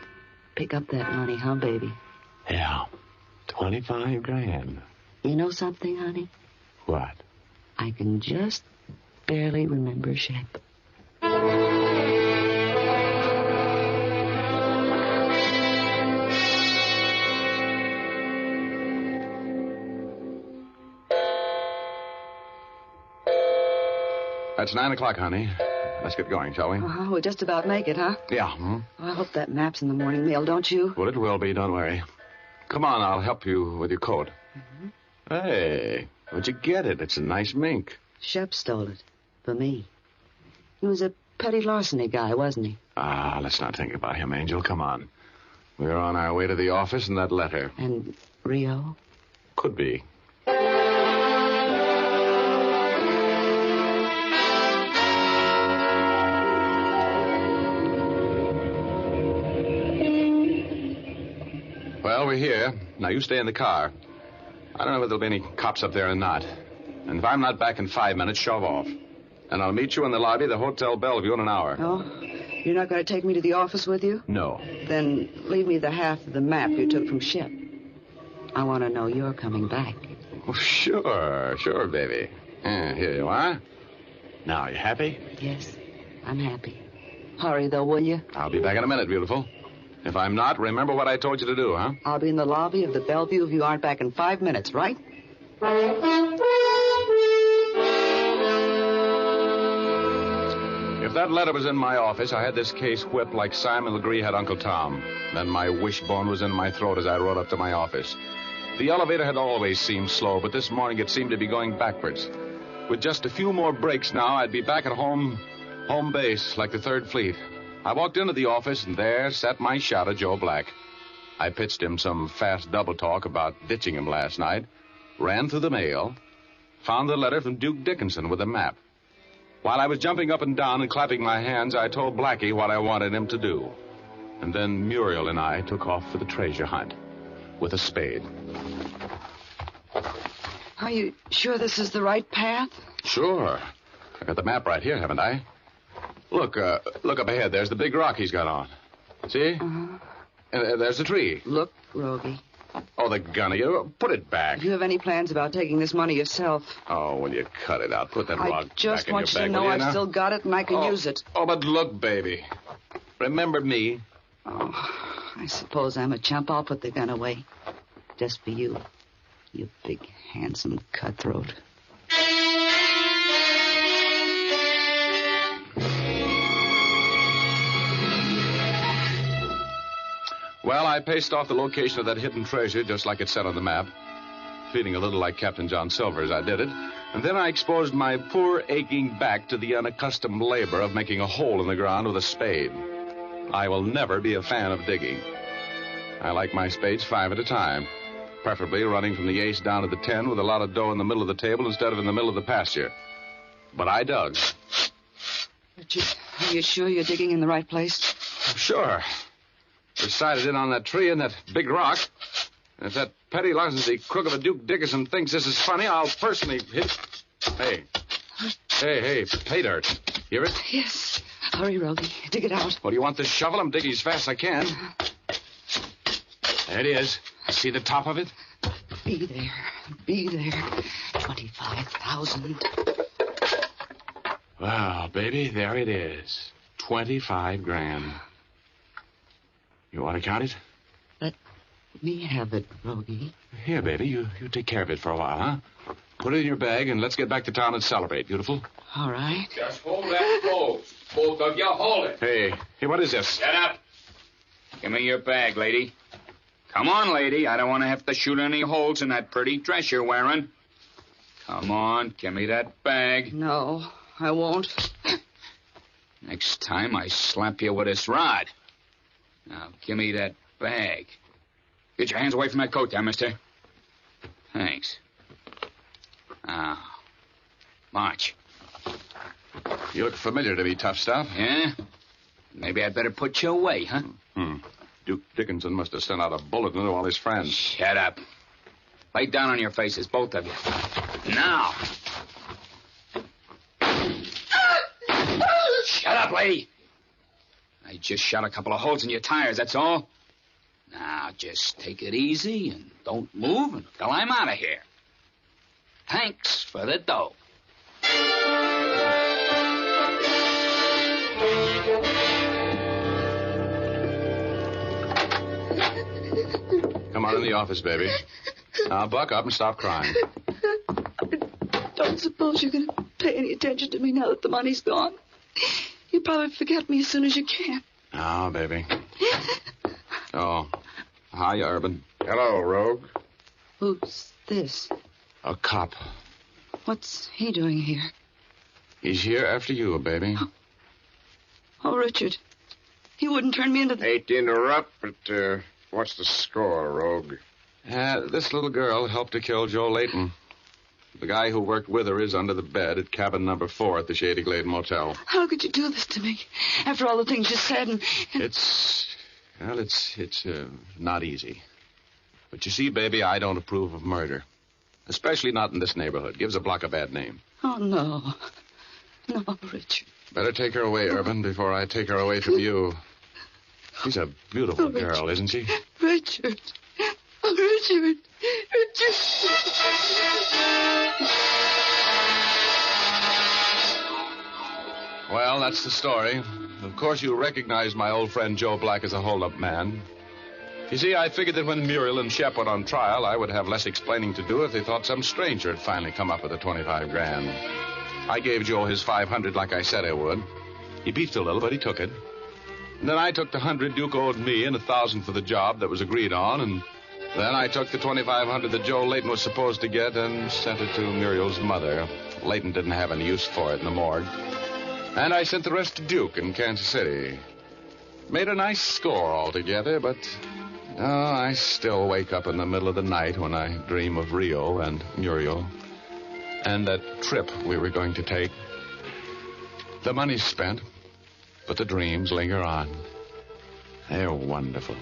pick up that money, huh, baby? Yeah. 25 grand. You know something, honey? What? I can just barely remember Shep. It's 9 o'clock, honey. Let's get going, shall we? We'll just about make it, huh? Yeah. I hope that map's in the morning mail, don't you? Well, it will be, don't worry. Come on, I'll help you with your coat. Hey, where'd you get it? It's a nice mink. Shep stole it. For me. He was a petty larceny guy, wasn't he? Let's not think about him, Angel. Come on. We're on our way to the office and that letter. And Rio? Could be. here. Now, you stay in the car. I don't know if there'll be any cops up there or not. And if I'm not back in 5 minutes, shove off. And I'll meet you in the lobby of the Hotel Bellevue in an hour. Oh? You're not going to take me to the office with you? No. Then leave me the half of the map you took from Shep. I want to know you're coming back. Oh, sure, baby. Here you are. Now, you happy? Yes, I'm happy. Hurry, though, will you? I'll be back in a minute, beautiful. If I'm not, remember what I told you to do, huh? I'll be in the lobby of the Bellevue if you aren't back in 5 minutes, right? If that letter was in my office, I had this case whipped like Simon Legree had Uncle Tom. Then my wishbone was in my throat as I rode up to my office. The elevator had always seemed slow, but this morning it seemed to be going backwards. With just a few more breaks now, I'd be back at home base, like the 3rd Fleet. I walked into the office, and there sat my shadow, Joe Black. I pitched him some fast double talk about ditching him last night, ran through the mail, found the letter from Duke Dickinson with a map. While I was jumping up and down and clapping my hands, I told Blackie what I wanted him to do. And then Muriel and I took off for the treasure hunt with a spade. Are you sure this is the right path? Sure. I got the map right here, haven't I? Look up ahead. There's the big rock he's got on. See? Uh-huh. And there's the tree. Look, Rogie. Oh, the gun of you. Put it back. If you have any plans about taking this money yourself... Oh, will you cut it out? Put that rock back in your bag. I just want you to know I've still got it and I can use it. Oh, but look, baby. Remember me? Oh, I suppose I'm a chump. I'll put the gun away. Just for you. You big, handsome cutthroat. Well, I paced off the location of that hidden treasure just like it said on the map, feeling a little like Captain John Silver as I did it, and then I exposed my poor, aching back to the unaccustomed labor of making a hole in the ground with a spade. I will never be a fan of digging. I like my spades 5 at a time, preferably running from the ace down to the 10 with a lot of dough in the middle of the table instead of in the middle of the pasture. But I dug. Richard, are you sure you're digging in the right place? Sure. Decided in on that tree and that big rock. And if that petty lousy crook of a Duke Dickinson thinks this is funny, I'll personally hit... Hey, pay dirt. Hear it? Yes. Hurry, Rogie. Dig it out. Well, do you want this shovel? I'm digging as fast as I can. There it is. See the top of it? Be there. 25,000. Well, baby, there it is. 25 grand. You want to count it? Let me have it, Rogie. Here, baby, you take care of it for a while, huh? Put it in your bag and let's get back to town and celebrate, beautiful. All right. Just hold that close. Both of you, hold it. Hey, what is this? Shut up. Give me your bag, lady. Come on, lady. I don't want to have to shoot any holes in that pretty dress you're wearing. Come on, give me that bag. No, I won't. Next time I slap you with this rod. Now, give me that bag. Get your hands away from that coat there, mister. Thanks. Now, march. You look familiar to me, tough stuff. Yeah? Maybe I'd better put you away, huh? Duke Dickinson must have sent out a bulletin to all his friends. Shut up. Lay down on your faces, both of you. Now. Shut up, lady. I just shot a couple of holes in your tires, that's all. Now, just take it easy and don't move until I'm out of here. Thanks for the dough. Come on in the office, baby. Now, buck up and stop crying. Don't suppose you're going to pay any attention to me now that the money's gone. You'll probably forget me as soon as you can. Oh, baby. Oh. Hi, Urban. Hello, Rogue. Who's this? A cop. What's he doing here? He's here after you, baby. Oh, Richard. He wouldn't turn me into the... Hate to interrupt, but what's the score, Rogue? This little girl helped to kill Joe Layton. The guy who worked with her is under the bed at cabin number 4 at the Shady Glade Motel. How could you do this to me? After all the things you said and... It's not easy. But you see, baby, I don't approve of murder. Especially not in this neighborhood. Gives a block a bad name. Oh, no. No, Richard. Better take her away, Urban, before I take her away from you. She's a beautiful girl, isn't she? Richard. Oh, Richard. Richard. Well, that's the story. Of course, you recognize my old friend Joe Black as a hold-up man. You see, I figured that when Muriel and Shep went on trial, I would have less explaining to do if they thought some stranger had finally come up with the 25 grand. I gave Joe his 500 like I said I would. He beefed a little, but he took it. And then I took the 100 Duke owed me and 1,000 for the job that was agreed on, and then I took the 2,500 that Joe Layton was supposed to get and sent it to Muriel's mother. Layton didn't have any use for it in the morgue. And I sent the rest to Duke in Kansas City. Made a nice score altogether, but I still wake up in the middle of the night when I dream of Rio and Muriel and that trip we were going to take. The money's spent, but the dreams linger on. They're wonderful.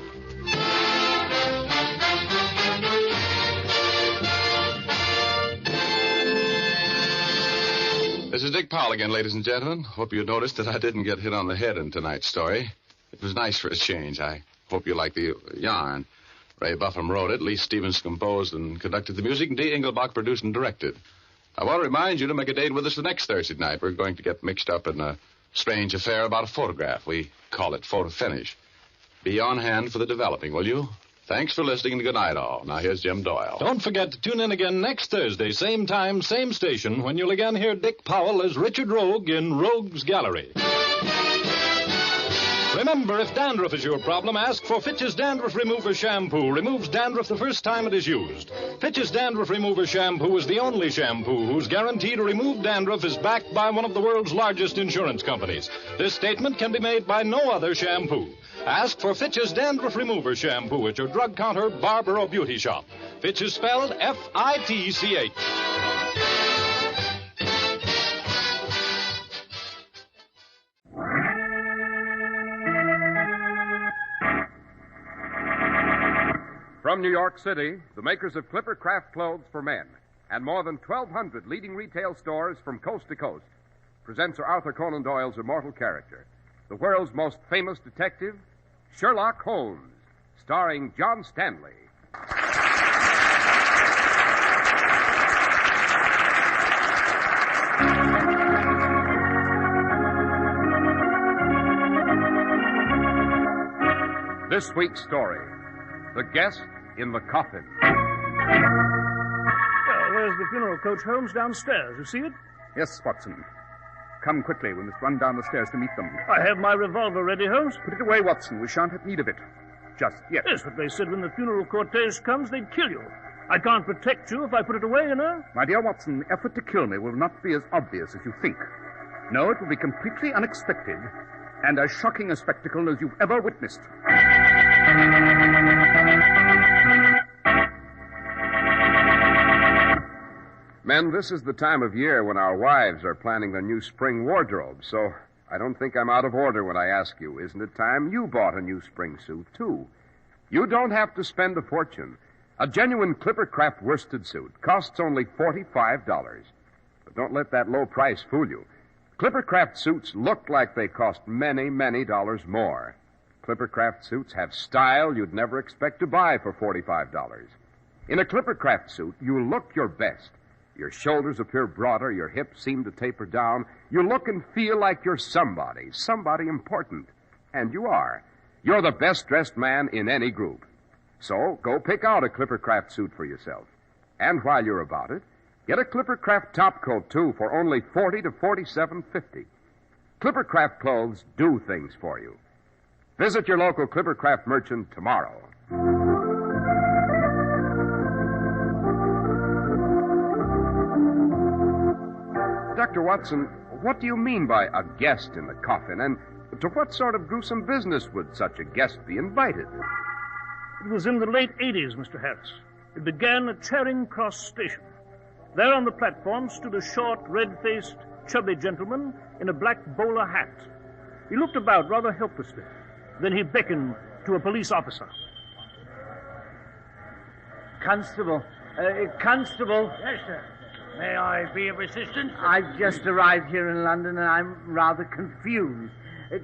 This is Dick Powell again, ladies and gentlemen. Hope you noticed that I didn't get hit on the head in tonight's story. It was nice for a change. I hope you like the yarn. Ray Buffum wrote it, Lee Stevens composed and conducted the music, and Dee Engelbach produced and directed. I want to remind you to make a date with us the next Thursday night. We're going to get mixed up in a strange affair about a photograph. We call it photo finish. Be on hand for the developing, will you? Thanks for listening, and good night, all. Now, here's Jim Doyle. Don't forget to tune in again next Thursday, same time, same station, when you'll again hear Dick Powell as Richard Rogue in Rogue's Gallery. Remember, if dandruff is your problem, ask for Fitch's Dandruff Remover Shampoo. Removes dandruff the first time it is used. Fitch's Dandruff Remover Shampoo is the only shampoo whose guarantee to remove dandruff is backed by one of the world's largest insurance companies. This statement can be made by no other shampoo. Ask for Fitch's Dandruff Remover Shampoo at your drug counter, barber, or beauty shop. Fitch is spelled F-I-T-C-H. From New York City, the makers of Clipper Craft Clothes for Men and more than 1,200 leading retail stores from coast to coast present Sir Arthur Conan Doyle's immortal character, the world's most famous detective, Sherlock Holmes, starring John Stanley. This week's story, The Guest in the Coffin. Well, there's the funeral coach, Holmes, downstairs. You see it? Yes, Watson. Come quickly. We must run down the stairs to meet them. I have my revolver ready, Holmes. Put it away, Watson. We shan't have need of it. Just yet. Yes, but they said when the funeral cortege comes, they'd kill you. I can't protect you if I put it away, you know. My dear Watson, the effort to kill me will not be as obvious as you think. No, it will be completely unexpected and as shocking a spectacle as you've ever witnessed. Men, this is the time of year when our wives are planning their new spring wardrobe, so I don't think I'm out of order when I ask you, isn't it time you bought a new spring suit, too? You don't have to spend a fortune. A genuine Clippercraft worsted suit costs only $45. But don't let that low price fool you. Clippercraft suits look like they cost many, many dollars more. Clippercraft suits have style you'd never expect to buy for $45. In a Clippercraft suit, you look your best. Your shoulders appear broader, your hips seem to taper down. You look and feel like you're somebody important. And you are. You're the best-dressed man in any group. So go pick out a Clippercraft suit for yourself. And while you're about it, get a Clippercraft top coat, too, for only $40 to $47.50. Clippercraft clothes do things for you. Visit your local Clippercraft merchant tomorrow. Dr. Watson, what do you mean by a guest in the coffin? And to what sort of gruesome business would such a guest be invited? It was in the late 80s, Mr. Harris. It began at Charing Cross Station. There on the platform stood a short, red-faced, chubby gentleman in a black bowler hat. He looked about rather helplessly. Then he beckoned to a police officer. Constable. Constable. Yes, sir. May I be of assistance? I've just arrived here in London and I'm rather confused.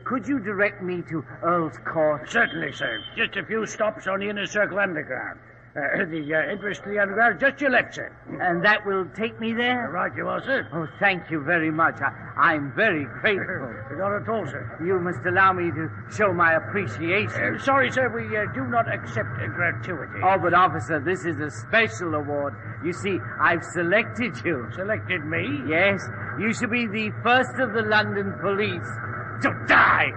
Could you direct me to Earl's Court? Certainly, sir. Just a few stops on the Inner Circle Underground. The entrance to the Underground is just your left, sir. And that will take me there? Right you are, sir. Oh, thank you very much. I'm very grateful. Not at all, sir. You must allow me to show my appreciation. Sorry, sir, we do not accept gratuity. Oh, but officer, this is a special award. You see, I've selected you. Selected me? Yes. You shall be the first of the London police to die.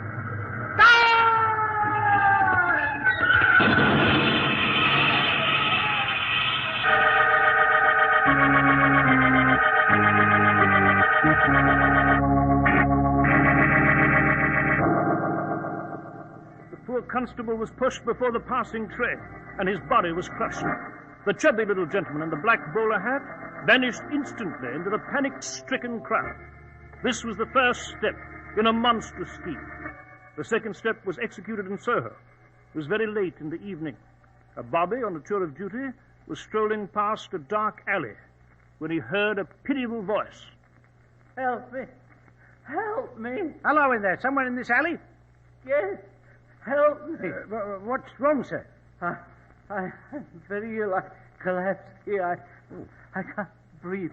The poor constable was pushed before the passing train, and his body was crushed. The chubby little gentleman in the black bowler hat vanished instantly into the panic-stricken crowd. This was the first step in a monstrous scheme. The second step was executed in Soho. It was very late in the evening. A bobby on a tour of duty was strolling past a dark alley when he heard a pitiable voice. Help me. Help me. Hello in there. Somewhere in this alley? Yes. Help me. What's wrong, sir? I'm very ill. I collapsed here. I can't breathe.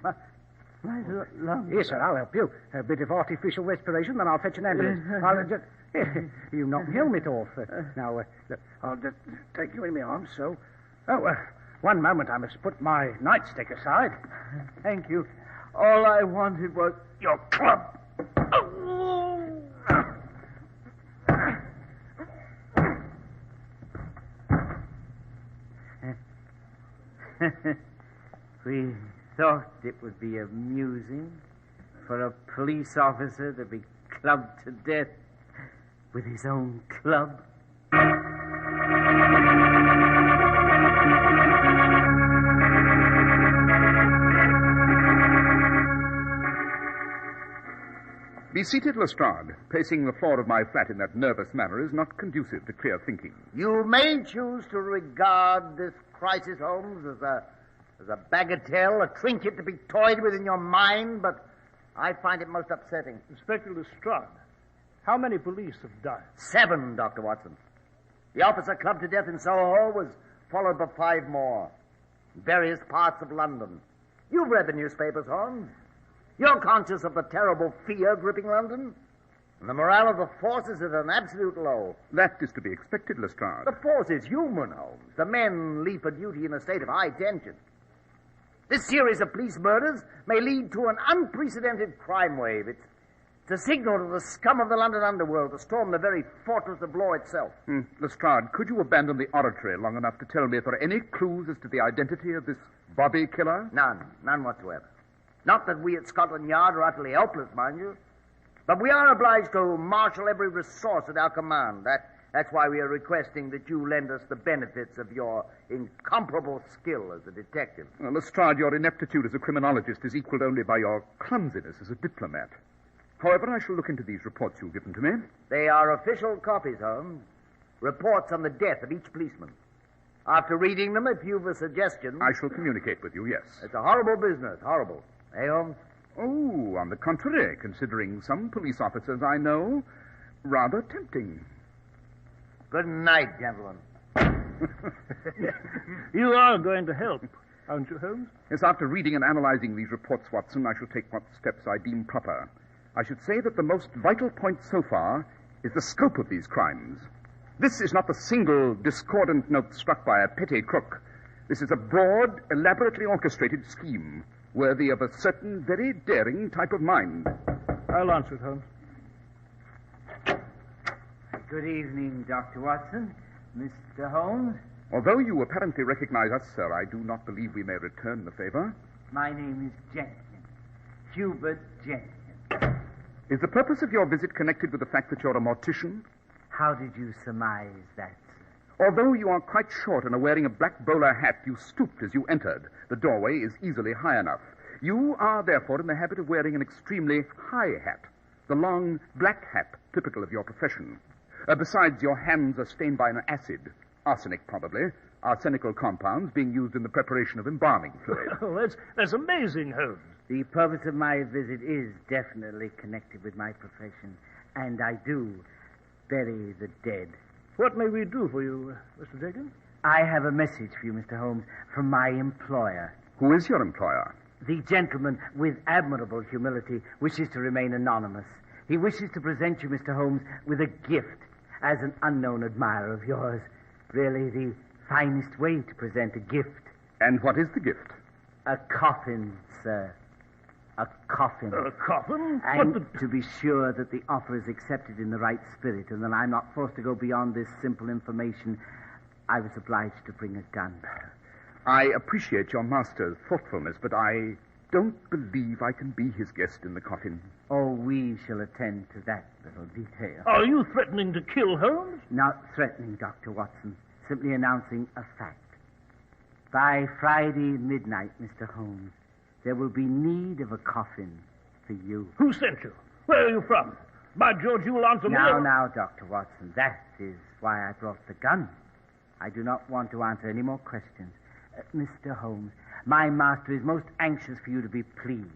My lungs. Yes, sir, I'll help you. A bit of artificial respiration, then I'll fetch an ambulance. I'll just... You knocked the helmet off. Now, look, I'll just take you in my arms, so... Oh, one moment. I must put my nightstick aside. Thank you. All I wanted was your club. We thought it would be amusing for a police officer to be clubbed to death with his own club. Be seated, Lestrade. Pacing the floor of my flat in that nervous manner is not conducive to clear thinking. You may choose to regard this crisis, Holmes, as a bagatelle, a trinket to be toyed with in your mind, but I find it most upsetting. Inspector Lestrade, how many police have died? 7, Dr. Watson. The officer clubbed to death in Soho was followed by 5 more in various parts of London. You've read the newspapers, Holmes. You're conscious of the terrible fear gripping London. And the morale of the force is at an absolute low. That is to be expected, Lestrade. The force is human, Holmes. The men leave for duty in a state of high tension. This series of police murders may lead to an unprecedented crime wave. It's a signal to the scum of the London underworld to storm the very fortress of law itself. Lestrade, could you abandon the oratory long enough to tell me if there are any clues as to the identity of this bobby killer? None whatsoever. Not that we at Scotland Yard are utterly helpless, mind you. But we are obliged to marshal every resource at our command. That's why we are requesting that you lend us the benefits of your incomparable skill as a detective. Lestrade, your ineptitude as a criminologist is equaled only by your clumsiness as a diplomat. However, I shall look into these reports you've given to me. They are official copies, Holmes. Reports on the death of each policeman. After reading them, if you've a suggestion... I shall communicate with you, yes. It's a horrible business, horrible. Eh, Holmes? Oh, on the contrary, considering some police officers I know, rather tempting. Good night, gentlemen. You are going to help, aren't you, Holmes? Yes, after reading and analyzing these reports, Watson, I shall take what steps I deem proper. I should say that the most vital point so far is the scope of these crimes. This is not the single discordant note struck by a petty crook. This is a broad, elaborately orchestrated scheme, worthy of a certain very daring type of mind. I'll answer it, Holmes. Good evening, Dr. Watson. Mr. Holmes? Although you apparently recognize us, sir, I do not believe we may return the favor. My name is Jenkins. Hubert Jenkins. Is the purpose of your visit connected with the fact that you're a mortician? How did you surmise that, sir? Although you are quite short and are wearing a black bowler hat, you stooped as you entered. The doorway is easily high enough. You are, therefore, in the habit of wearing an extremely high hat, the long black hat typical of your profession. Besides, your hands are stained by an acid, arsenic probably, arsenical compounds being used in the preparation of embalming fluid. Oh, that's amazing, Holmes. The purpose of my visit is definitely connected with my profession, and I do bury the dead. What may we do for you, Mr. Jenkins? I have a message for you, Mr. Holmes, from my employer. Who is your employer? The gentleman, with admirable humility, wishes to remain anonymous. He wishes to present you, Mr. Holmes, with a gift as an unknown admirer of yours. Really the finest way to present a gift. And what is the gift? A coffin, sir. A coffin. A coffin? And to be sure that the offer is accepted in the right spirit and that I'm not forced to go beyond this simple information, I was obliged to bring a gun. I appreciate your master's thoughtfulness, but I don't believe I can be his guest in the coffin. Oh, we shall attend to that little detail. Are you threatening to kill Holmes? Not threatening, Dr. Watson. Simply announcing a fact. By Friday midnight, Mr. Holmes, there will be need of a coffin for you. Who sent you? Where are you from? By George, you will answer me. Now, Dr. Watson, that is why I brought the gun. I do not want to answer any more questions. Mr. Holmes, my master is most anxious for you to be pleased.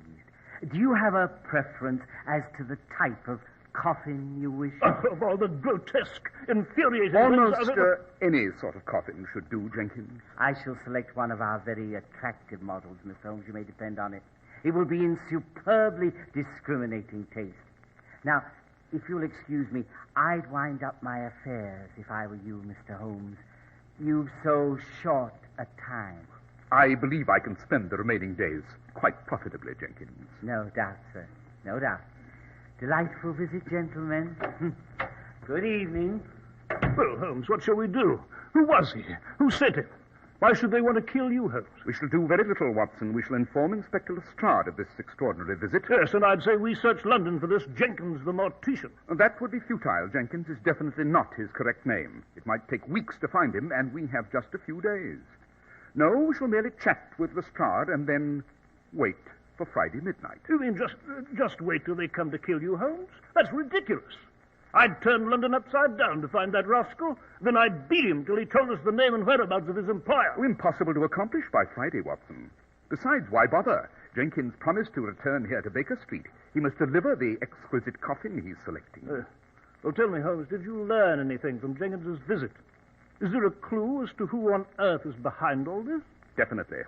Do you have a preference as to the type of coffin you wish? Of all the grotesque, infuriating Almost things I've ever... any sort of coffin should do, Jenkins. I shall select one of our very attractive models, Miss Holmes. You may depend on it. It will be in superbly discriminating taste. Now, if you'll excuse me, I'd wind up my affairs if I were you, Mr. Holmes. You've so short a time. I believe I can spend the remaining days quite profitably, Jenkins. No doubt, sir. No doubt. Delightful visit, gentlemen. Good evening. Well, Holmes, what shall we do? Who was he? Who sent him? Why should they want to kill you, Holmes? We shall do very little, Watson. We shall inform Inspector Lestrade of this extraordinary visit. Yes, and I'd say we search London for this Jenkins the mortician. That would be futile. Jenkins is definitely not his correct name. It might take weeks to find him, and we have just a few days. No, we shall merely chat with Lestrade and then wait for Friday midnight. You mean just wait till they come to kill you, Holmes? That's ridiculous. I'd turn London upside down to find that rascal. Then I'd beat him till he told us the name and whereabouts of his employer. Impossible to accomplish by Friday, Watson. Besides, why bother? Jenkins promised to return here to Baker Street. He must deliver the exquisite coffin he's selecting. Well, tell me, Holmes, did you learn anything from Jenkins's visit? Is there a clue as to who on earth is behind all this? Definitely.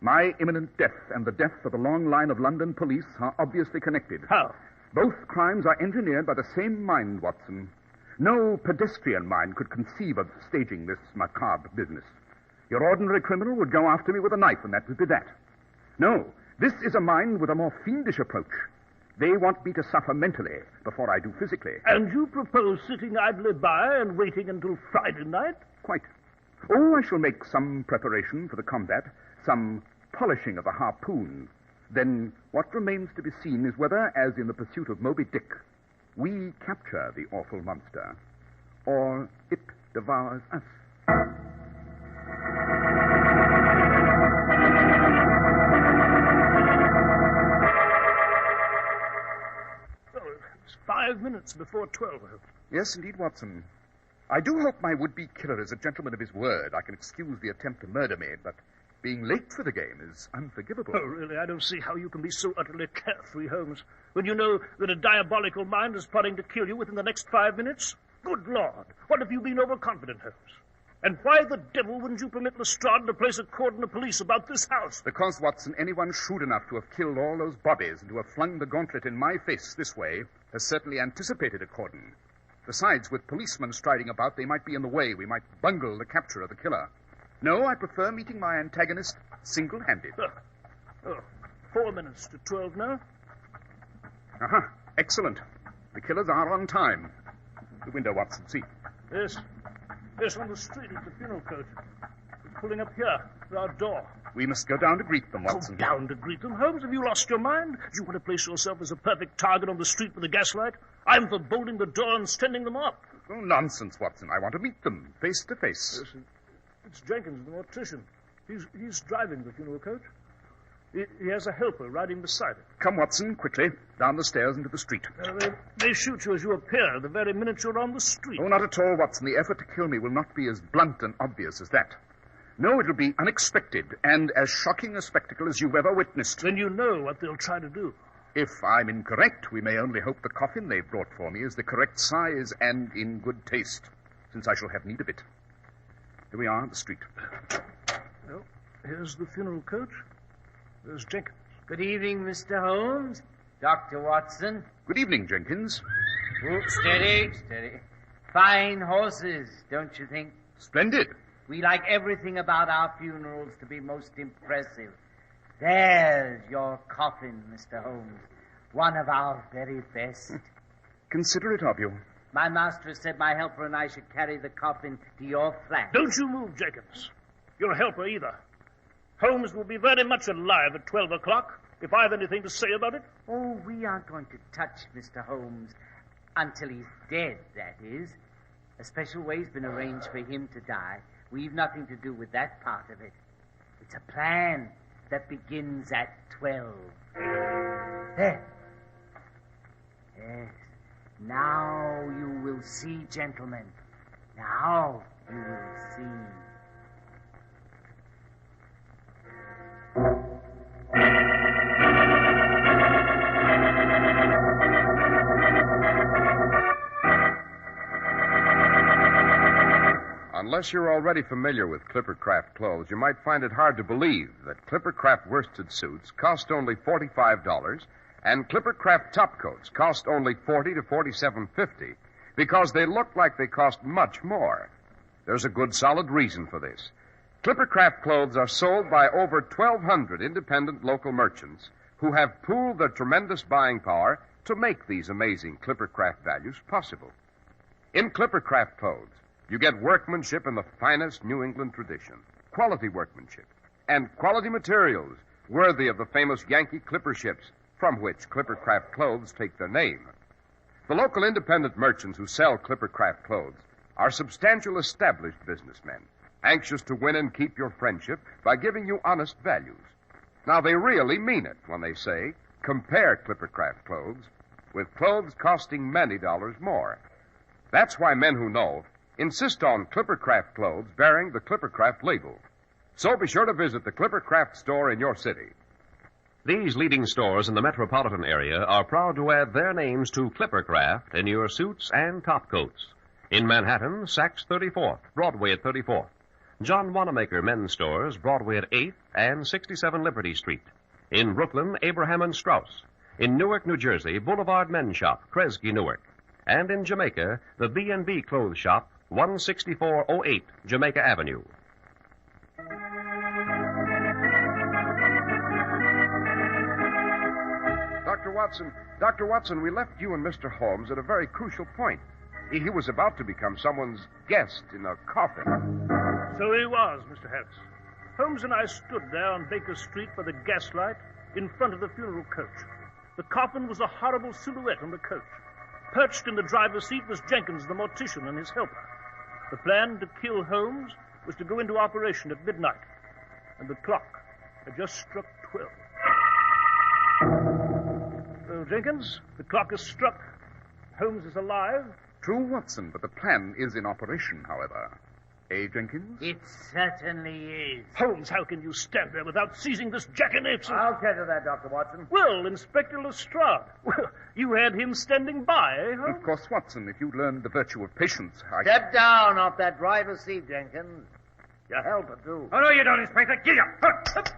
My imminent death and the death of a long line of London police are obviously connected. How? Both crimes are engineered by the same mind, Watson. No pedestrian mind could conceive of staging this macabre business. Your ordinary criminal would go after me with a knife, and that would be that. No, this is a mind with a more fiendish approach. They want me to suffer mentally before I do physically. And you propose sitting idly by and waiting until Friday night? Quite. Oh, I shall make some preparation for the combat, some polishing of the harpoon. Then what remains to be seen is whether, as in the pursuit of Moby Dick, we capture the awful monster, or it devours us. Oh, it's 5 minutes before 12. Yes, indeed, Watson. I do hope my would-be killer is a gentleman of his word. I can excuse the attempt to murder me, but being late for the game is unforgivable. Oh, really? I don't see how you can be so utterly carefree, Holmes, when you know that a diabolical mind is plotting to kill you within the next 5 minutes. Good Lord, what have you been overconfident, Holmes? And why the devil wouldn't you permit Lestrade to place a cordon of police about this house? Because, Watson, anyone shrewd enough to have killed all those bobbies and to have flung the gauntlet in my face this way has certainly anticipated a cordon. Besides, with policemen striding about, they might be in the way. We might bungle the capture of the killer. No, I prefer meeting my antagonist single-handed. 4 minutes to 12 now. Uh-huh. Excellent. The killers are on time. The window, Watson. See. Yes. Yes, on the street at the funeral coach. They're pulling up here at our door. We must go down to greet them, Watson. Go down to greet them, Holmes? Have you lost your mind? Do you want to place yourself as a perfect target on the street with a gaslight? I'm for bolting the door and standing them up. Oh, nonsense, Watson. I want to meet them, face to face. Yes, it's Jenkins, the mortician. He's driving the funeral coach. He has a helper riding beside it. Come, Watson, quickly. Down the stairs into the street. They shoot you as you appear the very minute you're on the street. Oh, not at all, Watson. The effort to kill me will not be as blunt and obvious as that. No, it'll be unexpected and as shocking a spectacle as you've ever witnessed. Then you know what they'll try to do. If I'm incorrect, we may only hope the coffin they've brought for me is the correct size and in good taste, since I shall have need of it. Here we are, the street. Well, here's the funeral coach. There's Jenkins. Good evening, Mr. Holmes. Dr. Watson. Good evening, Jenkins. Oh, steady, steady. Fine horses, don't you think? Splendid. We like everything about our funerals to be most impressive. There's your coffin, Mr. Holmes. One of our very best. Considerate of you. My master said my helper and I should carry the coffin to your flat. Don't you move, Jenkins. Your helper either. Holmes will be very much alive at 12 o'clock, if I've anything to say about it. Oh, we aren't going to touch Mr. Holmes until he's dead, that is. A special way's been arranged for him to die. We've nothing to do with that part of it. It's a plan that begins at 12. There. Yes. Now you will see, gentlemen. Now you will see. Unless you're already familiar with Clippercraft clothes, you might find it hard to believe that Clippercraft worsted suits cost only $45 and Clippercraft topcoats cost only $40 to $47.50 because they look like they cost much more. There's a good solid reason for this. Clippercraft clothes are sold by over 1,200 independent local merchants who have pooled their tremendous buying power to make these amazing Clippercraft values possible. In Clippercraft clothes, you get workmanship in the finest New England tradition, quality workmanship, and quality materials worthy of the famous Yankee clipper ships from which Clippercraft clothes take their name. The local independent merchants who sell Clippercraft clothes are substantial established businessmen, anxious to win and keep your friendship by giving you honest values. Now, they really mean it when they say, compare Clippercraft clothes with clothes costing many dollars more. That's why men who know insist on Clippercraft clothes bearing the Clippercraft label. So be sure to visit the Clippercraft store in your city. These leading stores in the metropolitan area are proud to add their names to Clippercraft in your suits and topcoats. In Manhattan, Saks 34th, Broadway at 34th. John Wanamaker Men's Stores, Broadway at 8th and 67 Liberty Street. In Brooklyn, Abraham and Strauss. In Newark, New Jersey, Boulevard Men's Shop, Kresge, Newark. And in Jamaica, the B&B Clothes Shop, 16408 Jamaica Avenue. Dr. Watson, we left you and Mr. Holmes at a very crucial point. He was about to become someone's guest in a coffin. So he was, Mr. Harris. Holmes and I stood there on Baker Street by the gaslight in front of the funeral coach. The coffin was a horrible silhouette on the coach. Perched in the driver's seat was Jenkins, the mortician, and his helper. The plan to kill Holmes was to go into operation at midnight, and the clock had just struck 12. Well, Jenkins, the clock has struck. Holmes is alive. True, Watson, but the plan is in operation, however. Eh, Jenkins? It certainly is. Holmes, how can you stand there without seizing this jackanapes? I'll tell you that, Dr. Watson. Well, Inspector Lestrade. Well, you had him standing by, eh, Holmes? Of course, Watson, if you'd learned the virtue of patience, Step down off that driver's seat, Jenkins. Your helper, too. Oh, no, you don't, Inspector. Give up.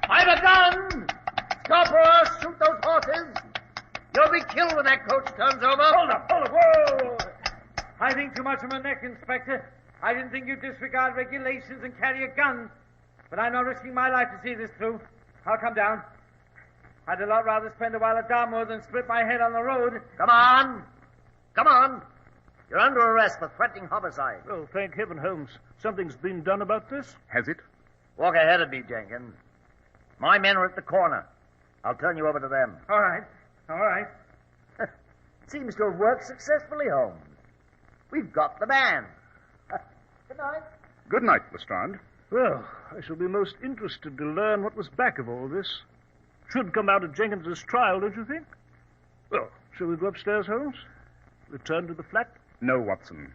I've a gun! Stop or shoot those horses! You'll be killed when that coach turns over. Hold up. Whoa! I think too much of my neck, Inspector. I didn't think you'd disregard regulations and carry a gun. But I'm not risking my life to see this through. I'll come down. I'd a lot rather spend a while at Dartmoor than split my head on the road. Come on. Come on. You're under arrest for threatening homicide. Oh, thank heaven, Holmes. Something's been done about this. Has it? Walk ahead of me, Jenkins. My men are at the corner. I'll turn you over to them. All right. Seems to have worked successfully, Holmes. We've got the man. Good night. Good night, Lestrade. Well, I shall be most interested to learn what was back of all this. Should come out of Jenkins's trial, don't you think? Well, shall we go upstairs, Holmes? Return to the flat? No, Watson.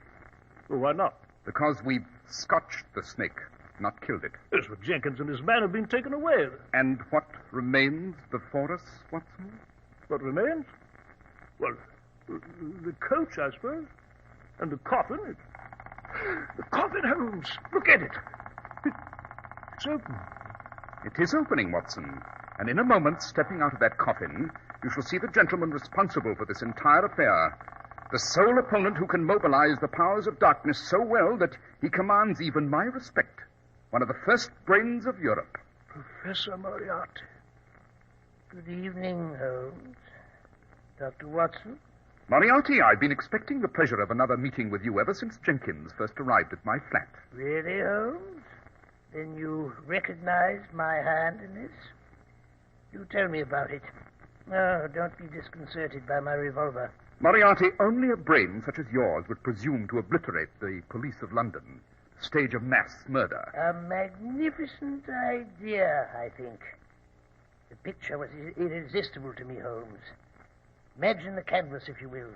Well, why not? Because we've scotched the snake, not killed it. Yes, but Jenkins and his man have been taken away. And what remains before us, Watson? What remains? Well, the coach, I suppose. And the coffin. The coffin, Holmes. Look at it. It's open. It is opening, Watson. And in a moment, stepping out of that coffin, you shall see the gentleman responsible for this entire affair. The sole opponent who can mobilize the powers of darkness so well that he commands even my respect. One of the first brains of Europe. Professor Moriarty. Good evening, Holmes. Dr. Watson? Moriarty, I've been expecting the pleasure of another meeting with you ever since Jenkins first arrived at my flat. Really, Holmes? Then you recognized my hand in this? You tell me about it. No, don't be disconcerted by my revolver. Moriarty, only a brain such as yours would presume to obliterate the police of London, stage of mass murder. A magnificent idea, I think. The picture was irresistible to me, Holmes. Imagine the canvas, if you will.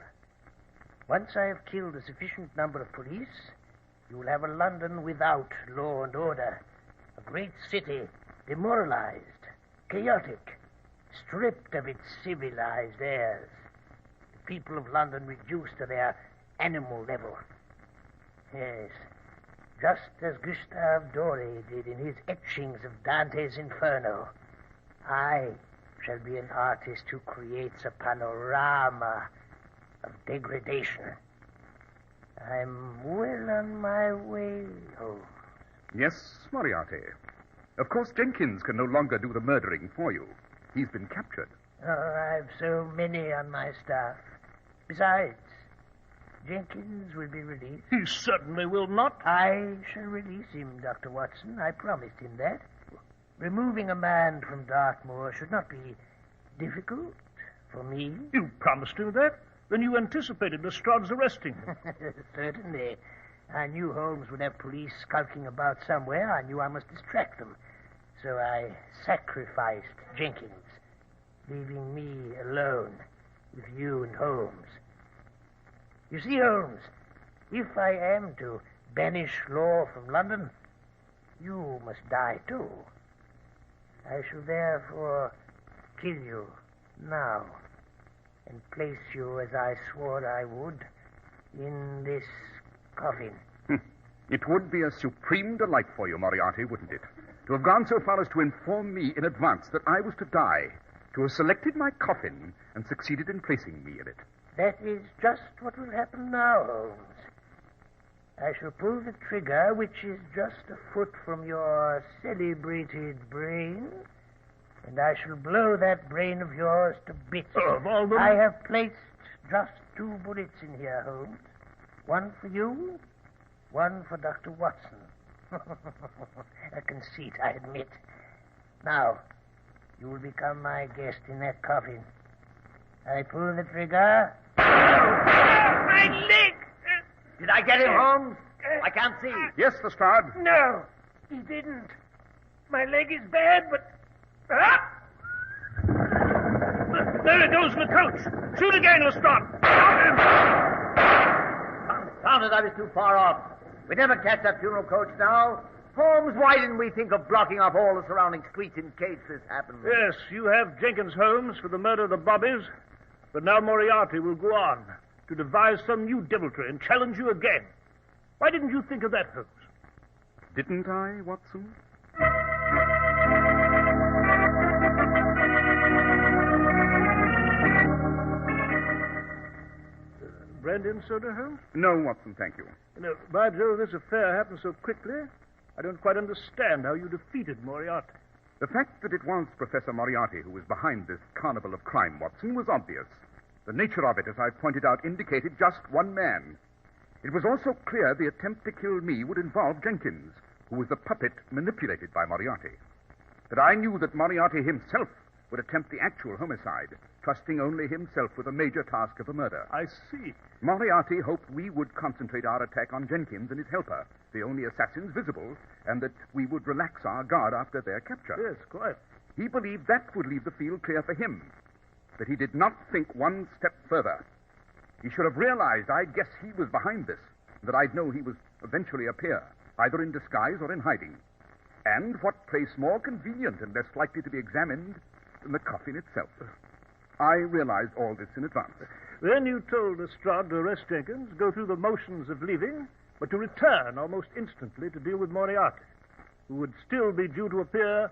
Once I have killed a sufficient number of police, you will have a London without law and order. A great city, demoralized, chaotic, stripped of its civilized airs. The people of London reduced to their animal level. Yes, just as Gustave Doré did in his etchings of Dante's Inferno. I shall be an artist who creates a panorama of degradation. I'm well on my way, Holmes. Yes, Moriarty. Of course, Jenkins can no longer do the murdering for you. He's been captured. Oh, I've so many on my staff. Besides, Jenkins will be released. He certainly will not. I shall release him, Dr. Watson. I promised him that. Removing a man from Dartmoor should not be difficult for me. You promised him that? Then you anticipated Lestrade's arresting him. Certainly. I knew Holmes would have police skulking about somewhere. I knew I must distract them. So I sacrificed Jenkins, leaving me alone with you and Holmes. You see, Holmes, if I am to banish law from London, you must die too. I shall therefore kill you now and place you, as I swore I would, in this coffin. It would be a supreme delight for you, Moriarty, wouldn't it? To have gone so far as to inform me in advance that I was to die, to have selected my coffin and succeeded in placing me in it. That is just what will happen now, Holmes. I shall pull the trigger, which is just a foot from your celebrated brain, and I shall blow that brain of yours to bits. Of all the... I have placed just 2 bullets in here, Holmes. One for you, one for Dr. Watson. A conceit, I admit. Now, you will become my guest in that coffin. I pull the trigger. My leg! Did I get him, Holmes? I can't see. Yes, Lestrade. No, he didn't. My leg is bad, but... Ah! There it goes in the coach. Shoot again, Lestrade. Found it, I was too far off. We never catch that funeral coach now. Holmes, why didn't we think of blocking off all the surrounding streets in case this happened? Yes, you have Jenkins Holmes for the murder of the Bobbies, but now Moriarty will go on to devise some new deviltry and challenge you again. Why didn't you think of that, Holmes? Didn't I, Watson? Brandy and soda, Holmes? No, Watson, thank you. No, by Jove, this affair happened so quickly. I don't quite understand how you defeated Moriarty. The fact that it was Professor Moriarty who was behind this carnival of crime, Watson, was obvious. The nature of it, as I pointed out, indicated just one man. It was also clear the attempt to kill me would involve Jenkins, who was the puppet manipulated by Moriarty. But I knew that Moriarty himself would attempt the actual homicide, trusting only himself with the major task of the murder. I see. Moriarty hoped we would concentrate our attack on Jenkins and his helper, the only assassins visible, and that we would relax our guard after their capture. Yes, quite. He believed that would leave the field clear for him. But he did not think one step further. He should have realized I'd guess he was behind this, that I'd know he was eventually appear, either in disguise or in hiding. And what place more convenient and less likely to be examined than the coffin itself? I realized all this in advance. Then you told Lestrade to arrest Jenkins, go through the motions of leaving, but to return almost instantly to deal with Moriarty, who would still be due to appear,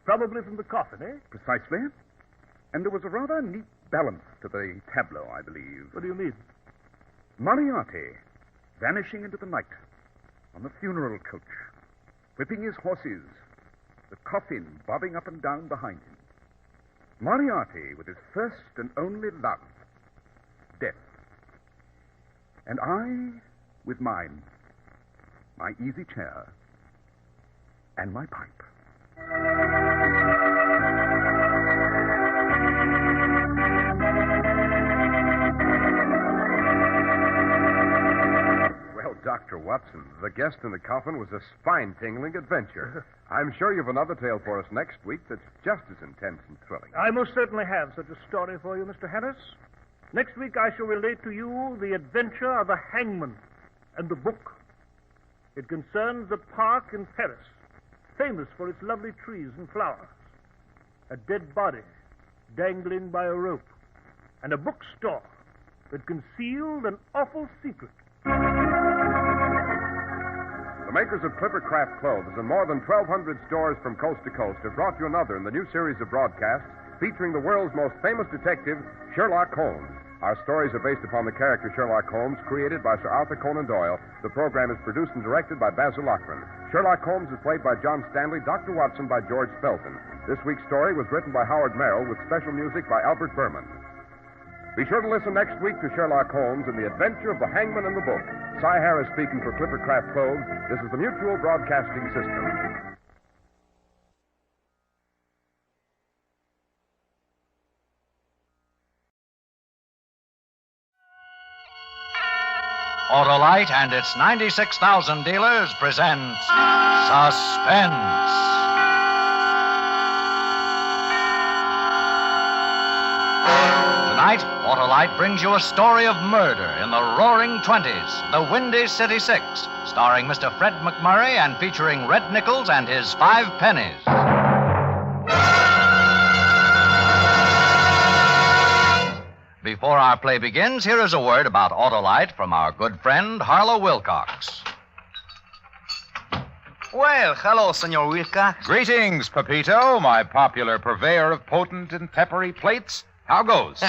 probably from the coffin, eh? Precisely. And there was a rather neat balance to the tableau, I believe. What do you mean? Moriarty vanishing into the night on the funeral coach, whipping his horses, the coffin bobbing up and down behind him. Moriarty with his first and only love, death. And I with mine, my easy chair, and my pipe. Well, Dr. Watson, the guest in the coffin was a spine-tingling adventure. I'm sure you've another tale for us next week that's just as intense and thrilling. I most certainly have such a story for you, Mr. Harris. Next week I shall relate to you the adventure of the hangman and the book. It concerns a park in Paris, famous for its lovely trees and flowers, a dead body dangling by a rope, and a bookstore that concealed an awful secret. The makers of Clippercraft clothes and more than 1,200 stores from coast to coast have brought you another in the new series of broadcasts featuring the world's most famous detective, Sherlock Holmes. Our stories are based upon the character Sherlock Holmes, created by Sir Arthur Conan Doyle. The program is produced and directed by Basil Loughlin. Sherlock Holmes is played by John Stanley, Dr. Watson by George Felton. This week's story was written by Howard Merrill with special music by Albert Berman. Be sure to listen next week to Sherlock Holmes and the Adventure of the Hangman and the Book. Cy Harris speaking for Clippercraft Clothes. This is the Mutual Broadcasting System. Autolite and its 96,000 dealers presents Suspense. Tonight, Autolite brings you a story of murder in the roaring 20s, the Windy City Six, starring Mr. Fred McMurray and featuring Red Nichols and his 5 pennies. Before our play begins, here is a word about Autolite from our good friend, Harlow Wilcox. Well, hello, Senor Wilcox. Greetings, Pepito, my popular purveyor of potent and peppery plates. How goes?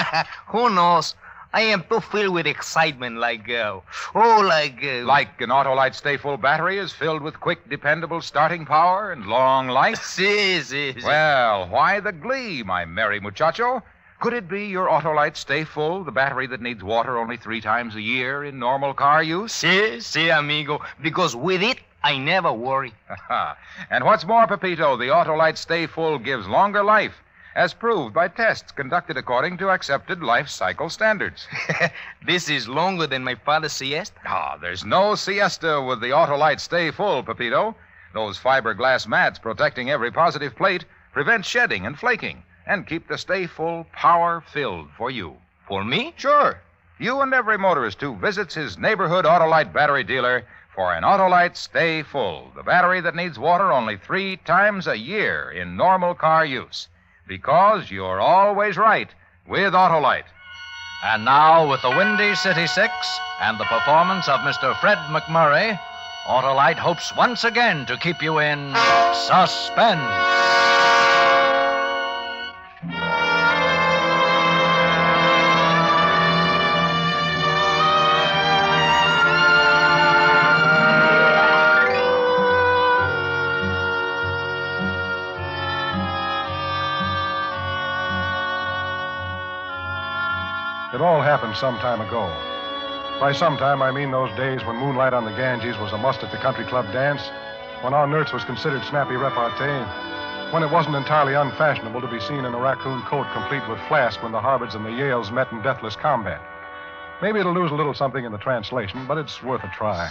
Who knows? I am too filled with excitement, like an Autolite Stay Full battery is filled with quick, dependable starting power and long life? Si. Well, why the glee, my merry muchacho? Could it be your Autolite Stay Full, the battery that needs water only 3 times a year in normal car use? Si, amigo. Because with it, I never worry. And what's more, Pepito, the Autolite Stay Full gives longer life, as proved by tests conducted according to accepted life cycle standards. This is longer than my father's siesta? There's no siesta with the Autolite Stay Full, Pepito. Those fiberglass mats protecting every positive plate prevent shedding and flaking, and keep the Stay Full power filled for you. For me? Sure. You and every motorist who visits his neighborhood Autolite battery dealer for an Autolite Stay Full, the battery that needs water only 3 times a year in normal car use. Because you're always right with Autolite. And now, with the Windy City Six and the performance of Mr. Fred McMurray, Autolite hopes once again to keep you in suspense. It all happened some time ago. By some time, I mean those days when moonlight on the Ganges was a must at the country club dance, when our nurse was considered snappy repartee, when it wasn't entirely unfashionable to be seen in a raccoon coat complete with flask when the Harvards and the Yales met in deathless combat. Maybe it'll lose a little something in the translation, but it's worth a try.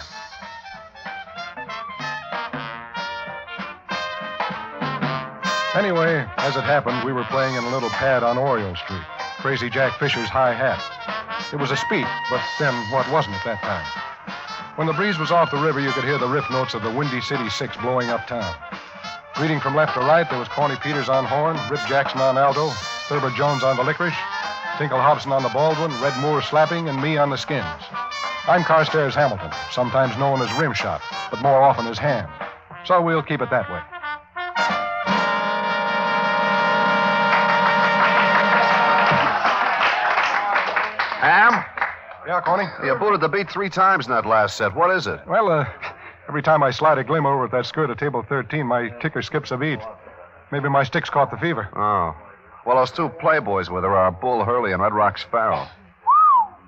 Anyway, as it happened, we were playing in a little pad on Oriole Street, Crazy Jack Fisher's High Hat. It was a speed, but then what wasn't at that time? When the breeze was off the river, you could hear the riff notes of the Windy City Six blowing uptown. Reading from left to right, there was Corny Peters on horn, Rip Jackson on alto, Thurber Jones on the licorice, Tinkle Hobson on the Baldwin, Red Moore slapping, and me on the skins. I'm Carstairs Hamilton, sometimes known as Rimshot, but more often as Ham. So we'll keep it that way. Ham? Yeah, Corny? You booted the beat 3 times in that last set. What is it? Well, every time I slide a glimmer over at that skirt of table 13, my ticker skips a beat. Maybe my sticks caught the fever. Oh. Well, those 2 playboys with her are Bull Hurley and Red Rock Sparrow.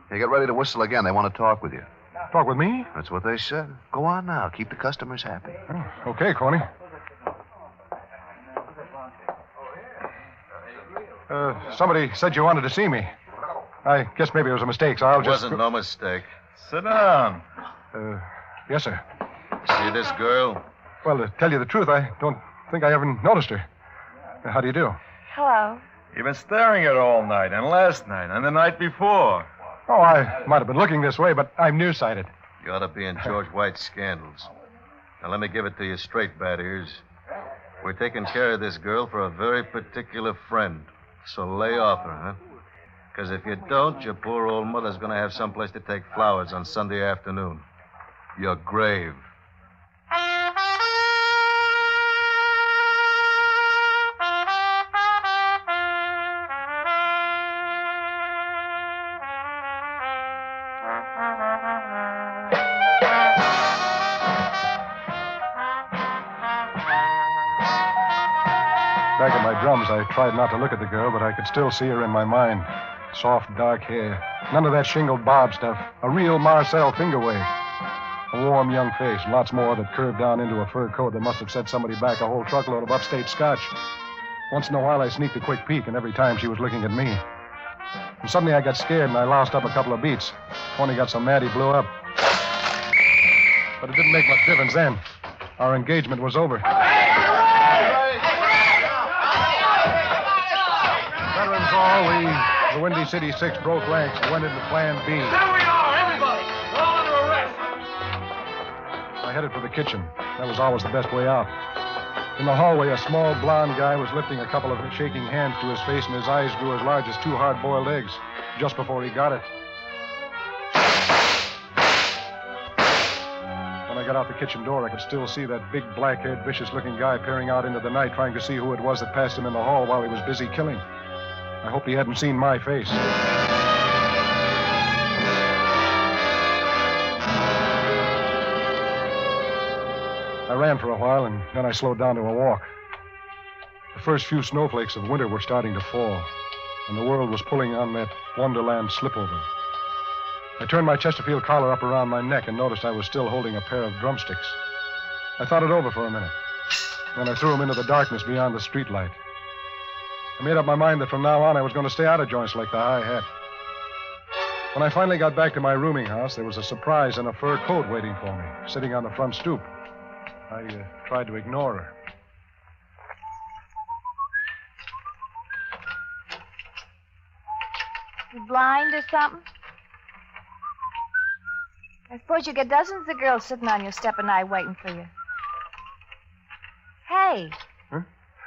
You get ready to whistle again. They want to talk with you. Talk with me? That's what they said. Go on now. Keep the customers happy. Oh, okay, Corny. Somebody said you wanted to see me. I guess maybe it was a mistake, so I'll just... It wasn't no mistake. Sit down. Yes, sir. See this girl? Well, to tell you the truth, I don't think I ever noticed her. How do you do? Hello. You've been staring at her all night, and last night, and the night before. Oh, I might have been looking this way, but I'm nearsighted. You ought to be in George White's scandals. Now, let me give it to you straight, Bad Ears. We're taking care of this girl for a very particular friend. So lay off her, huh? Because if you don't, your poor old mother's going to have someplace to take flowers on Sunday afternoon. Your grave. Back at my drums, I tried not to look at the girl, but I could still see her in my mind. Soft, dark hair. None of that shingled bob stuff. A real Marcel finger wave. A warm young face. Lots more that curved down into a fur coat that must have set somebody back a whole truckload of upstate scotch. Once in a while, I sneaked a quick peek, and every time she was looking at me. And suddenly I got scared, and I lost up a couple of beats. Tony got so mad he blew up. But it didn't make much difference then. Our engagement was over. Veterans all, the Windy City Six broke ranks and went into Plan B. There we are, everybody. We're all under arrest. I headed for the kitchen. That was always the best way out. In the hallway, a small blonde guy was lifting a couple of shaking hands to his face, and his eyes grew as large as 2 hard-boiled eggs just before he got it. When I got out the kitchen door, I could still see that big, black-haired, vicious-looking guy peering out into the night, trying to see who it was that passed him in the hall while he was busy killing. I hoped he hadn't seen my face. I ran for a while, and then I slowed down to a walk. The first few snowflakes of winter were starting to fall, and the world was pulling on that Wonderland slipover. I turned my Chesterfield collar up around my neck and noticed I was still holding a pair of drumsticks. I thought it over for a minute. Then I threw them into the darkness beyond the streetlight. I made up my mind that from now on I was going to stay out of joints like the High Hat. When I finally got back to my rooming house, there was a surprise in a fur coat waiting for me, sitting on the front stoop. I tried to ignore her. You blind or something? I suppose you get dozens of girls sitting on your step and I waiting for you. Hey, Huh?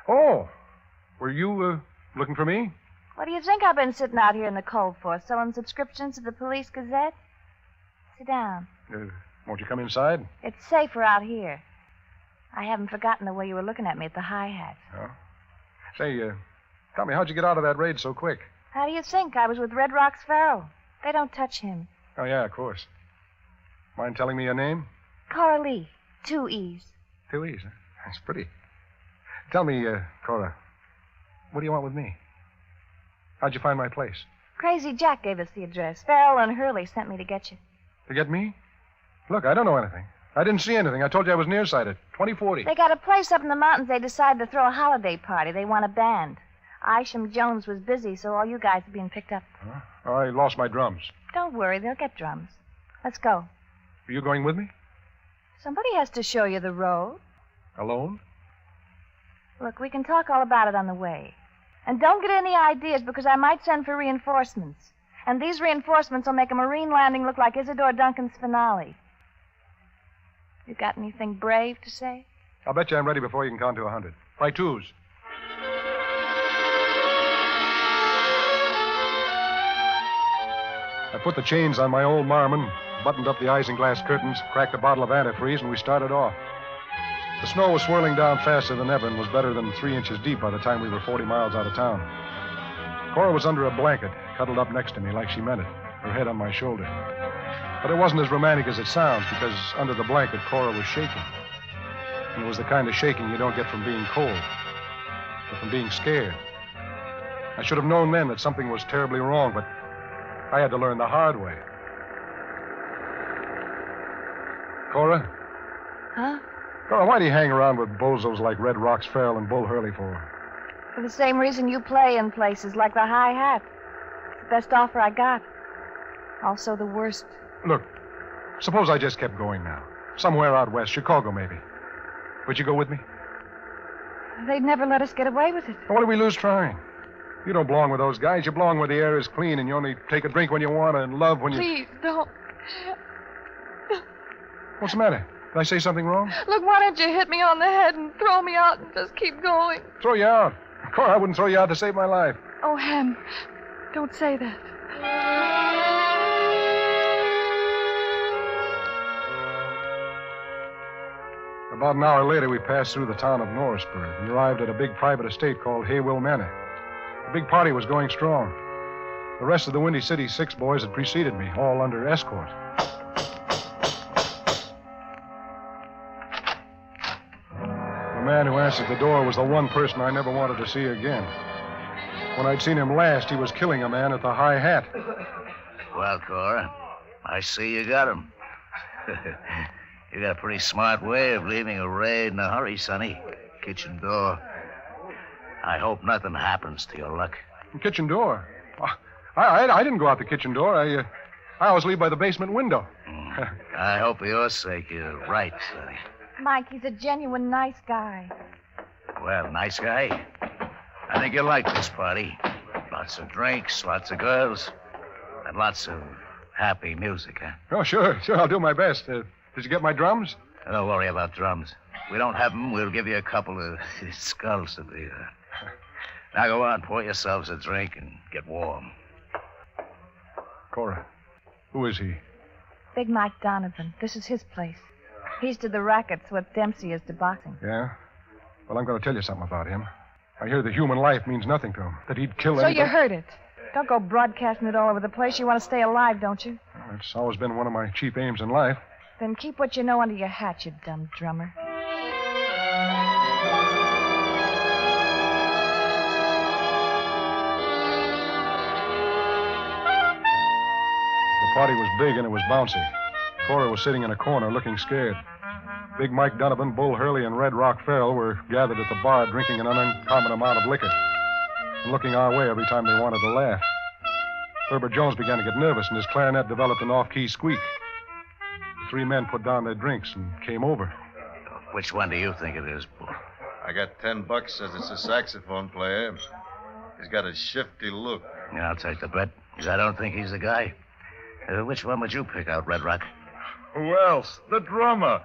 Oh, were you looking for me? what do you think I've been sitting out here in the cold for? Selling subscriptions to the Police Gazette? Sit down. Won't you come inside? It's safer out here. I haven't forgotten the way you were looking at me at the hi-hat. Oh. Say, tell me, how'd you get out of that raid so quick? How do you think? I was with Red Rock Sparrow. They don't touch him. Oh, yeah, of course. Mind telling me your name? Cora Lee. 2 E's. 2 E's, huh? That's pretty. Tell me, Cora, what do you want with me? How'd you find my place? Crazy Jack gave us the address. Farrell and Hurley sent me to get you. To get me? Look, I don't know anything. I didn't see anything. I told you I was nearsighted. 2040. They got a place up in the mountains. They decided to throw a holiday party. They want a band. Isham Jones was busy, so all you guys are being picked up. Oh, I lost my drums. Don't worry, they'll get drums. Let's go. Are you going with me? Somebody has to show you the road. Alone? Look, we can talk all about it on the way. And don't get any ideas, because I might send for reinforcements. And these reinforcements will make a marine landing look like Isadore Duncan's finale. You got anything brave to say? I'll bet you I'm ready before you can count to 100. By twos. I put the chains on my old Marmon, buttoned up the isinglass curtains, cracked a bottle of antifreeze, and we started off. The snow was swirling down faster than ever and was better than 3 inches deep by the time we were 40 miles out of town. Cora was under a blanket, cuddled up next to me like she meant it, her head on my shoulder. But it wasn't as romantic as it sounds, because under the blanket, Cora was shaking. And it was the kind of shaking you don't get from being cold, but from being scared. I should have known then that something was terribly wrong, but I had to learn the hard way. Cora? Huh? Cora, why do you hang around with bozos like Red Rocks Farrell and Bull Hurley for? For the same reason you play in places like the High Hat. It's the best offer I got. Also the worst. Look, suppose I just kept going now. Somewhere out west, Chicago maybe. Would you go with me? They'd never let us get away with it. What do we lose trying? You don't belong with those guys. You belong where the air is clean and you only take a drink when you want and love when you... Please, don't. What's the matter? Did I say something wrong? Look, why don't you hit me on the head and throw me out and just keep going? Throw you out? Cora, I wouldn't throw you out to save my life. Oh, Ham, don't say that. About an hour later, we passed through the town of Norrisburg and arrived at a big private estate called Haywill Manor. The big party was going strong. The rest of the Windy City 6 boys had preceded me, all under escort. The man who answered the door was the one person I never wanted to see again. When I'd seen him last, he was killing a man at the High Hat. Well, Cora, I see you got him. You got a pretty smart way of leaving a raid in a hurry, Sonny. Kitchen door. I hope nothing happens to your luck. Kitchen door? I didn't go out the kitchen door. I always leave by the basement window. I hope for your sake you're right, Sonny. Mike, he's a genuine nice guy. Well, nice guy. I think you'll like this party. Lots of drinks, lots of girls, and lots of happy music, huh? Oh, sure. I'll do my best. Did you get my drums? Don't worry about drums. We don't have them. We'll give you a couple of skulls to be. Now go on, pour yourselves a drink and get warm. Cora, who is he? Big Mike Donovan. This is his place. He's to the rackets what Dempsey is to boxing. Yeah? Well, I'm going to tell you something about him. I hear that human life means nothing to him, that he'd kill So anybody. you heard it. Don't go broadcasting it all over the place. You want to stay alive, don't you? Well, it's always been one of my chief aims in life. Then keep what you know under your hat, you dumb drummer. The party was big and it was bouncy. Cora was sitting in a corner looking scared. Big Mike Donovan, Bull Hurley, and Red Rock Farrell were gathered at the bar drinking an uncommon amount of liquor and looking our way every time they wanted to laugh. Herbert Jones began to get nervous, and his clarinet developed an off-key squeak. The 3 men put down their drinks and came over. Which one do you think it is, Bull? I got $10 says it's a saxophone player. He's got a shifty look. Yeah, I'll take the bet, because I don't think he's the guy. Which one would you pick out, Red Rock? Who else? The drummer.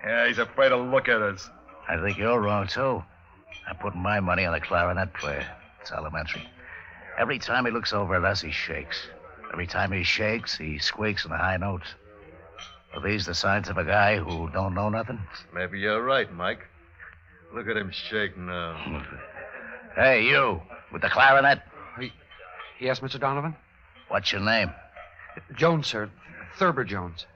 Yeah, he's afraid to look at us. I think you're wrong, too. I'm putting my money on the clarinet player. It's elementary. Every time he looks over at us, he shakes. Every time he shakes, he squeaks in the high notes. Are these the signs of a guy who don't know nothing? Maybe you're right, Mike. Look at him shake now. Hey, you, with the clarinet. Yes, Mr. Donovan? What's your name? Jones, sir. Thurber Jones.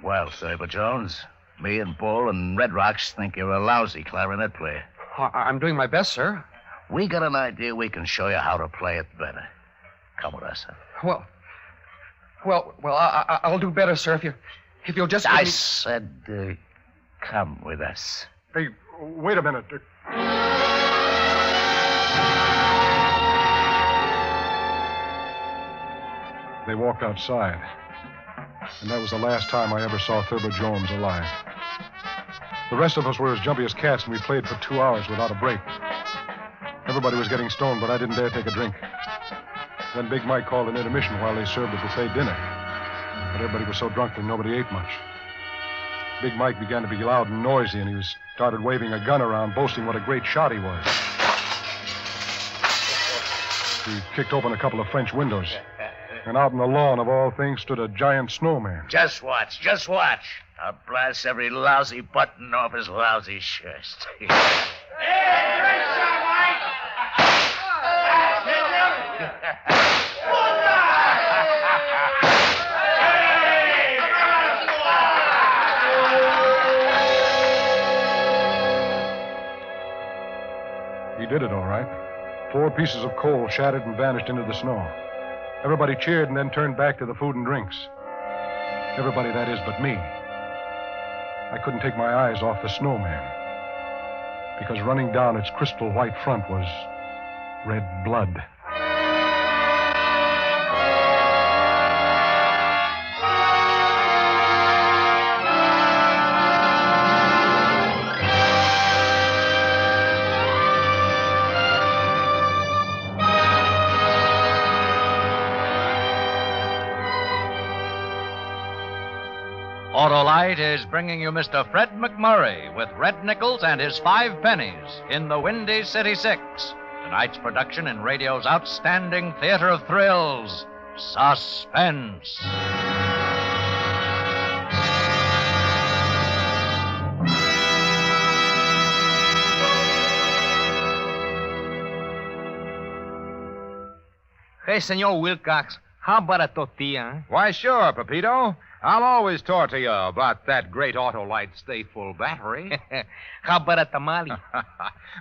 Well, Thurber Jones, me and Bull and Red Rocks think you're a lousy clarinet player. I'm doing my best, sir. We got an idea we can show you how to play it better. Come with us, huh? Well, I'll do better, sir, if you'll just... I said, come with us. Hey, wait a minute. They walked outside. And that was the last time I ever saw Thurber Jones alive. The rest of us were as jumpy as cats, and we played for 2 hours without a break. Everybody was getting stoned, but I didn't dare take a drink. Then Big Mike called an intermission while they served the buffet dinner. But everybody was so drunk that nobody ate much. Big Mike began to be loud and noisy, and he started waving a gun around, boasting what a great shot he was. He kicked open a couple of French windows. And out on the lawn, of all things, stood a giant snowman. Just watch, just watch. I'll blast every lousy button off his lousy shirt. He did it all right. 4 pieces of coal shattered and vanished into the snow. Everybody cheered and then turned back to the food and drinks. Everybody, that is, but me. I couldn't take my eyes off the snowman, because running down its crystal white front was red blood. Autolite is bringing you Mr. Fred McMurray with Red Nichols and his 5 pennies in the Windy City 6. Tonight's production in radio's outstanding theater of thrills, Suspense. Hey, Senor Wilcox, how about a tortilla? Why, sure, Pepito. I'll always talk to you about that great Autolite Stay Full battery. How about a tamale?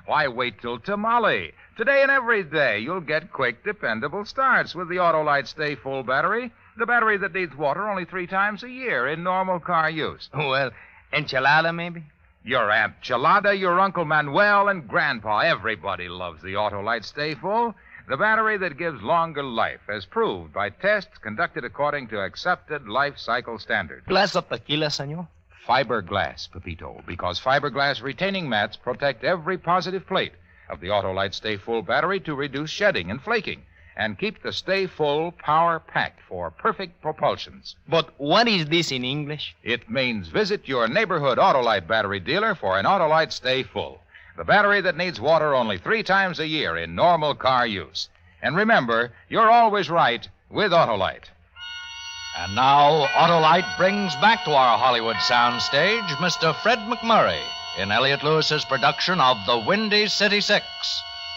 Why, wait till tamale. Today and every day, you'll get quick, dependable starts with the Autolite Stay Full battery, the battery that needs water only 3 times a year in normal car use. Well, enchilada, maybe? Your Aunt Chelada, your Uncle Manuel, and Grandpa, everybody loves the Autolite Stay Full. The battery that gives longer life, as proved by tests conducted according to accepted life cycle standards. Glass of tequila, senor? Fiberglass, Pepito, because fiberglass retaining mats protect every positive plate of the Autolite Stay Full battery to reduce shedding and flaking and keep the Stay Full power packed for perfect propulsions. But what is this in English? It means visit your neighborhood Autolite battery dealer for an Autolite Stay Full. The battery that needs water only 3 times a year in normal car use. And remember, you're always right with Autolite. And now, Autolite brings back to our Hollywood soundstage Mr. Fred McMurray in Elliot Lewis's production of The Windy City 6,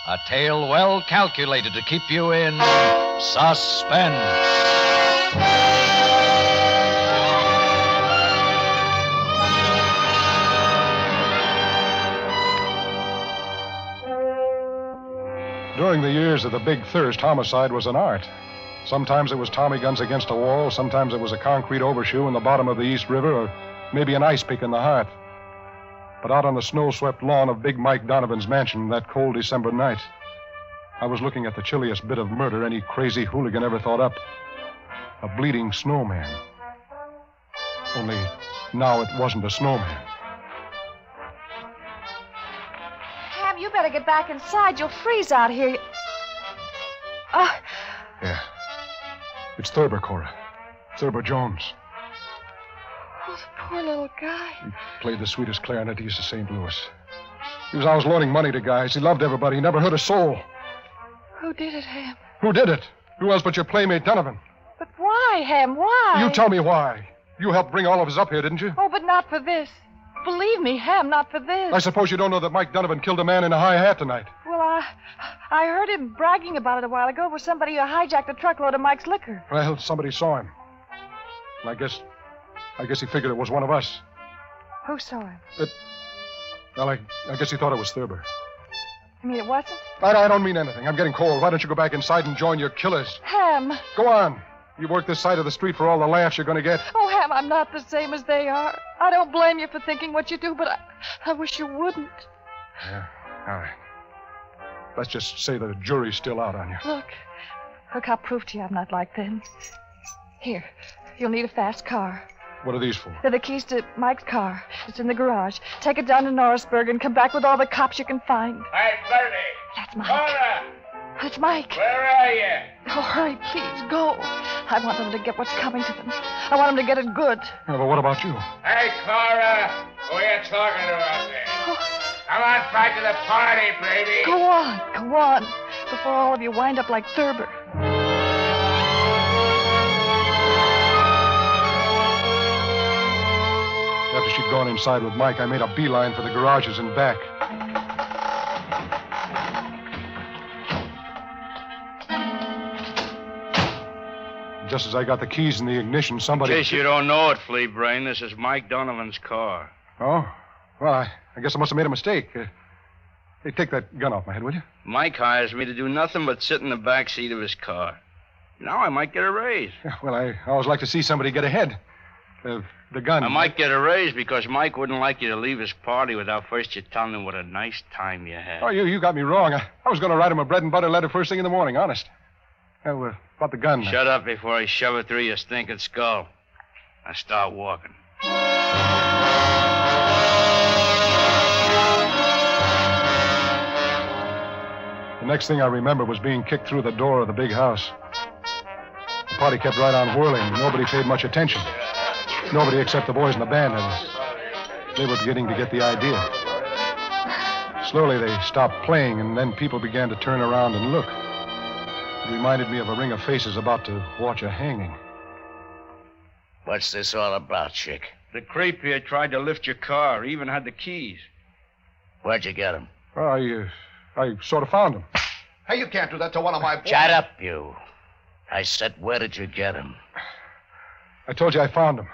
a tale well calculated to keep you in suspense. During the years of the Big Thirst, homicide was an art. Sometimes it was Tommy guns against a wall, sometimes it was a concrete overshoe in the bottom of the East River, or maybe an ice pick in the heart. But out on the snow-swept lawn of Big Mike Donovan's mansion that cold December night, I was looking at the chilliest bit of murder any crazy hooligan ever thought up. A bleeding snowman. Only now it wasn't a snowman. Ham, you better get back inside. You'll freeze out here. Yeah. It's Thurber, Cora. Thurber Jones. Oh, the poor little guy. He played the sweetest clarinet east of St. Louis. He was always loaning money to guys. He loved everybody. He never hurt a soul. Who did it, Ham? Who did it? Who else but your playmate Donovan? But why, Ham? Why? You tell me why. You helped bring all of us up here, didn't you? Oh, but not for this. Believe me, Ham, not for this. I suppose you don't know that Mike Donovan killed a man in a high hat tonight. Well, I heard him bragging about it a while ago. It was somebody who hijacked a truckload of Mike's liquor. Well, somebody saw him. And I guess he figured it was one of us. Who saw him? I guess he thought it was Thurber. You mean it wasn't? I don't mean anything. I'm getting cold. Why don't you go back inside and join your killers? Ham. Go on. You work this side of the street for all the laughs you're going to get. Oh, Ham, I'm not the same as they are. I don't blame you for thinking what you do, but I wish you wouldn't. Yeah, all right. Let's just say the jury's still out on you. Look, I'll prove to you I'm not like them. Here, you'll need a fast car. What are these for? They're the keys to Mike's car. It's in the garage. Take it down to Norrisburg and come back with all the cops you can find. Hey, Bertie. That's Mike. Cora. That's Mike. Where are you? Oh, hurry, please, go. I want them to get what's coming to them. I want them to get it good. Yeah, but what about you? Hey, Cora. Who are you talking to out there? Come on back to the party, baby. Go on, before all of you wind up like Thurber. After she'd gone inside with Mike, I made a beeline for the garages and back. Just as I got the keys in the ignition, somebody... In case you don't know it, Flea Brain, this is Mike Donovan's car. Oh? Well, I guess I must have made a mistake. Hey, take that gun off my head, will you? Mike hires me to do nothing but sit in the back seat of his car. Now I might get a raise. Yeah, well, I always like to see somebody get ahead. The gun... I might get a raise because Mike wouldn't like you to leave his party without first you telling him what a nice time you had. Oh, you got me wrong. I was going to write him a bread and butter letter first thing in the morning, honest. About the gun. Shut up before I shove it through your stinking skull. Now start walking. The next thing I remember was being kicked through the door of the big house. The party kept right on whirling. Nobody paid much attention. Nobody except the boys in the band, that is. They were beginning to get the idea. Slowly they stopped playing, and then people began to turn around and look. It reminded me of a ring of faces about to watch a hanging. What's this all about, Chick? The creep here tried to lift your car. He even had the keys. Where'd you get him? Well, I sort of found him. Hey, you can't do that to one of my boys. Shut up, you. I said, where did you get him? I told you I found him.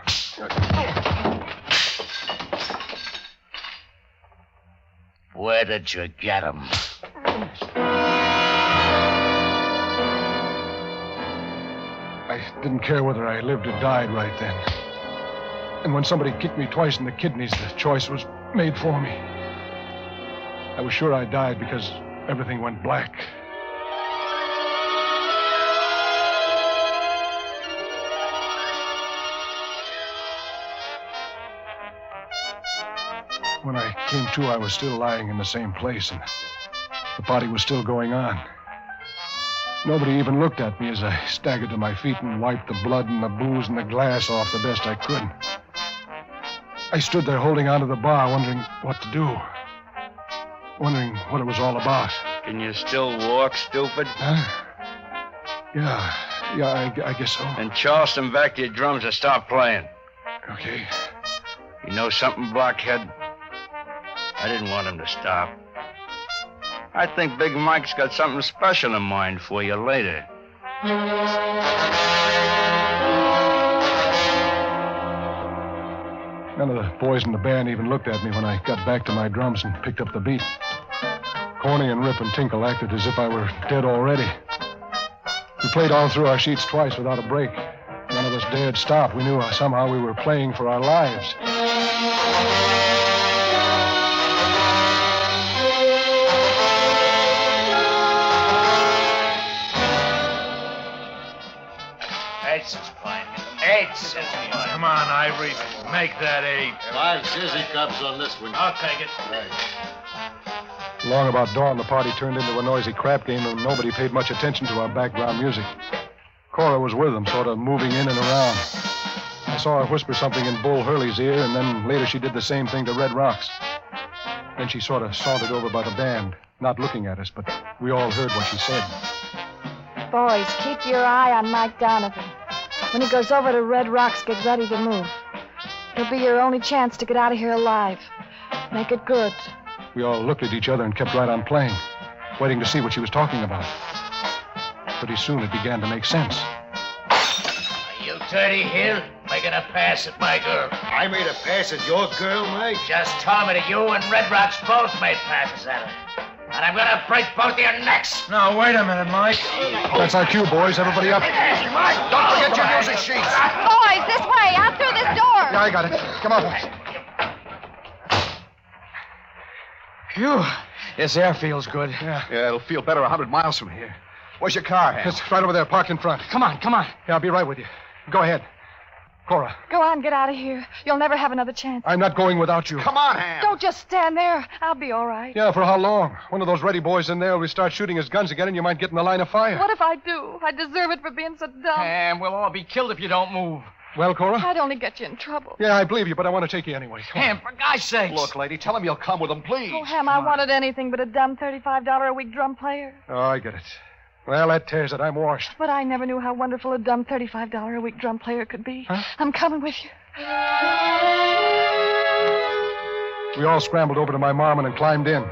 Where did you get him? I didn't care whether I lived or died right then. And when somebody kicked me twice in the kidneys, the choice was made for me. I was sure I died because everything went black. When I came to, I was still lying in the same place, and the party was still going on. Nobody even looked at me as I staggered to my feet and wiped the blood and the booze and the glass off the best I could. I stood there holding onto the bar, wondering what to do. Wondering what it was all about. Can you still walk, stupid? Huh? Yeah, I guess so. And Charleston, back to your drums and stop playing. Okay. You know something, blockhead? I didn't want him to stop. I think Big Mike's got something special in mind for you later. None of the boys in the band even looked at me when I got back to my drums and picked up the beat. Corny and Rip and Tinkle acted as if I were dead already. We played all through our sheets twice without a break. None of us dared stop. We knew somehow we were playing for our lives. Eight's is fine. Eight's is fine. Come on, Ivory. Make that 8. 5 Shizzy cups on this one. I'll take it. Long about dawn, the party turned into a noisy crap game, and nobody paid much attention to our background music. Cora was with them, sort of moving in and around. I saw her whisper something in Bull Hurley's ear, and then later she did the same thing to Red Rocks. Then she sort of sauntered over by the band, not looking at us, but we all heard what she said. Boys, keep your eye on Mike Donovan. When he goes over to Red Rocks, get ready to move. It'll be your only chance to get out of here alive. Make it good. We all looked at each other and kept right on playing, waiting to see what she was talking about. Pretty soon it began to make sense. Are you dirty, Hill? Making a pass at my girl. I made a pass at your girl, Mike? Just told me that you and Red Rocks both made passes at her. And I'm gonna break both of your necks. No, wait a minute, Mike. That's our cue, boys. Everybody up. Mike, don't forget your music sheets. Boys, this way, out through this door. Yeah, I got it. Come on, boys. Phew. This air feels good. Yeah, it'll feel better 100 miles from here. Where's your car, Hank? It's right over there, parked in front. Come on. Yeah, I'll be right with you. Go ahead. Cora, Go on, get out of here. You'll never have another chance. I'm not going without you. Come on, Ham. Don't just stand there. I'll be all right. Yeah, for how long? One of those ready boys in there will start shooting his guns again, and you might get in the line of fire. What if I do? I deserve it for being so dumb. Ham, we'll all be killed if you don't move. Well, Cora? I'd only get you in trouble. Yeah, I believe you, but I want to take you anyway. Ham, for God's sakes. Look, lady, tell him you'll come with him, please. Oh, Ham, I wanted anything but a dumb $35 a week drum player. Oh, I get it. Well, that tears it. I'm washed. But I never knew how wonderful a dumb $35 a week drum player could be. Huh? I'm coming with you. We all scrambled over to my marmon and climbed in.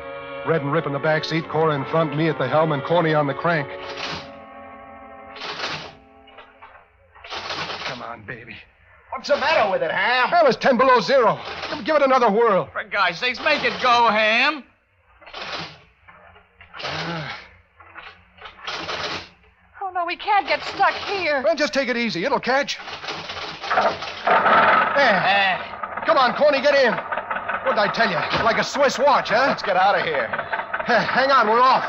Red and Rip in the back seat, Cora in front, me at the helm, and Corny on the crank. Come on, baby. What's the matter with it, Ham? Well, it's 10 below zero. Give it another whirl. For God's sakes, make it go, Ham. Oh, no, we can't get stuck here. Well, just take it easy. It'll catch. There. Come on, Corny, get in. What did I tell you? Like a Swiss watch, huh? Let's get out of here. Hang on, we're off.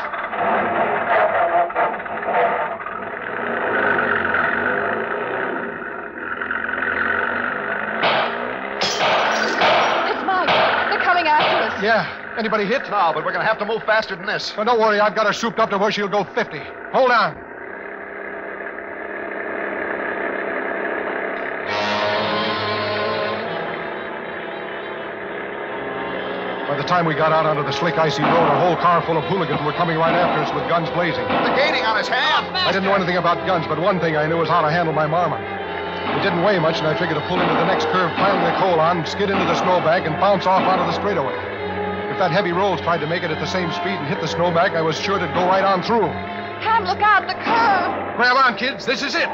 It's Mike. They're coming after us. Yeah. Anybody hit? No, but we're going to have to move faster than this. Well, don't worry. I've got her souped up to where she'll go 50. Hold on. By the time we got out onto the slick, icy road, a whole car full of hooligans were coming right after us with guns blazing. The gating on his hand. I didn't know anything about guns, but one thing I knew was how to handle my marmon. It didn't weigh much, and I figured to pull into the next curve, pile the coal on, skid into the snowbank, and bounce off onto the straightaway. If that heavy Rolls tried to make it at the same speed and hit the snowbank, I was sure it'd go right on through. Ham, look out, the curve. Grab on, kids. This is it.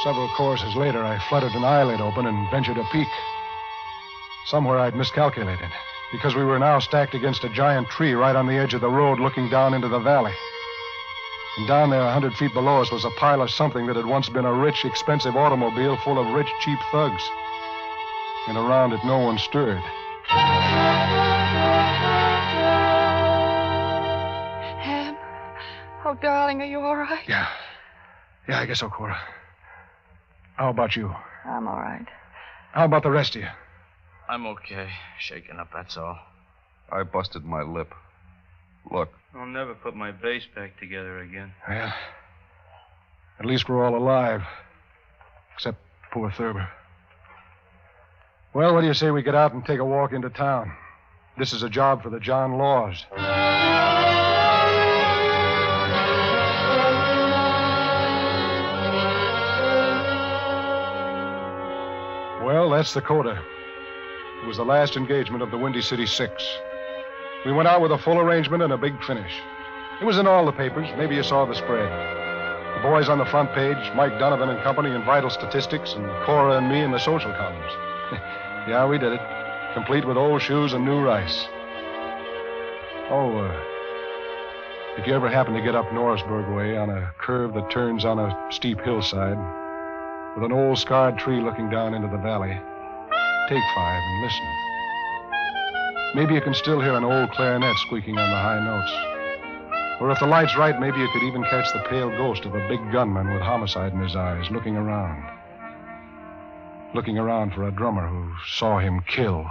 Several courses later, I fluttered an eyelid open and ventured a peek. Somewhere I'd miscalculated, because we were now stacked against a giant tree right on the edge of the road looking down into the valley. And down there, 100 feet below us, was a pile of something that had once been a rich, expensive automobile full of rich, cheap thugs. And around it, no one stirred. Ham, oh, darling, are you all right? Yeah, I guess so, Cora. How about you? I'm all right. How about the rest of you? I'm okay. Shaken up, that's all. I busted my lip. Look. I'll never put my bass back together again. Well, at least we're all alive. Except poor Thurber. Well, what do you say we get out and take a walk into town? This is a job for the John Laws. Well, that's the coda. It was the last engagement of the Windy City Six. We went out with a full arrangement and a big finish. It was in all the papers. Maybe you saw the spread. The boys on the front page, Mike Donovan and company in vital statistics, and Cora and me in the social columns. Yeah, we did it. Complete with old shoes and new rice. If you ever happen to get up Norrisburg way on a curve that turns on a steep hillside, with an old scarred tree looking down into the valley, take 5 and listen. Maybe you can still hear an old clarinet squeaking on the high notes. Or if the light's right, maybe you could even catch the pale ghost of a big gunman with homicide in his eyes, looking around. Looking around for a drummer who saw him kill.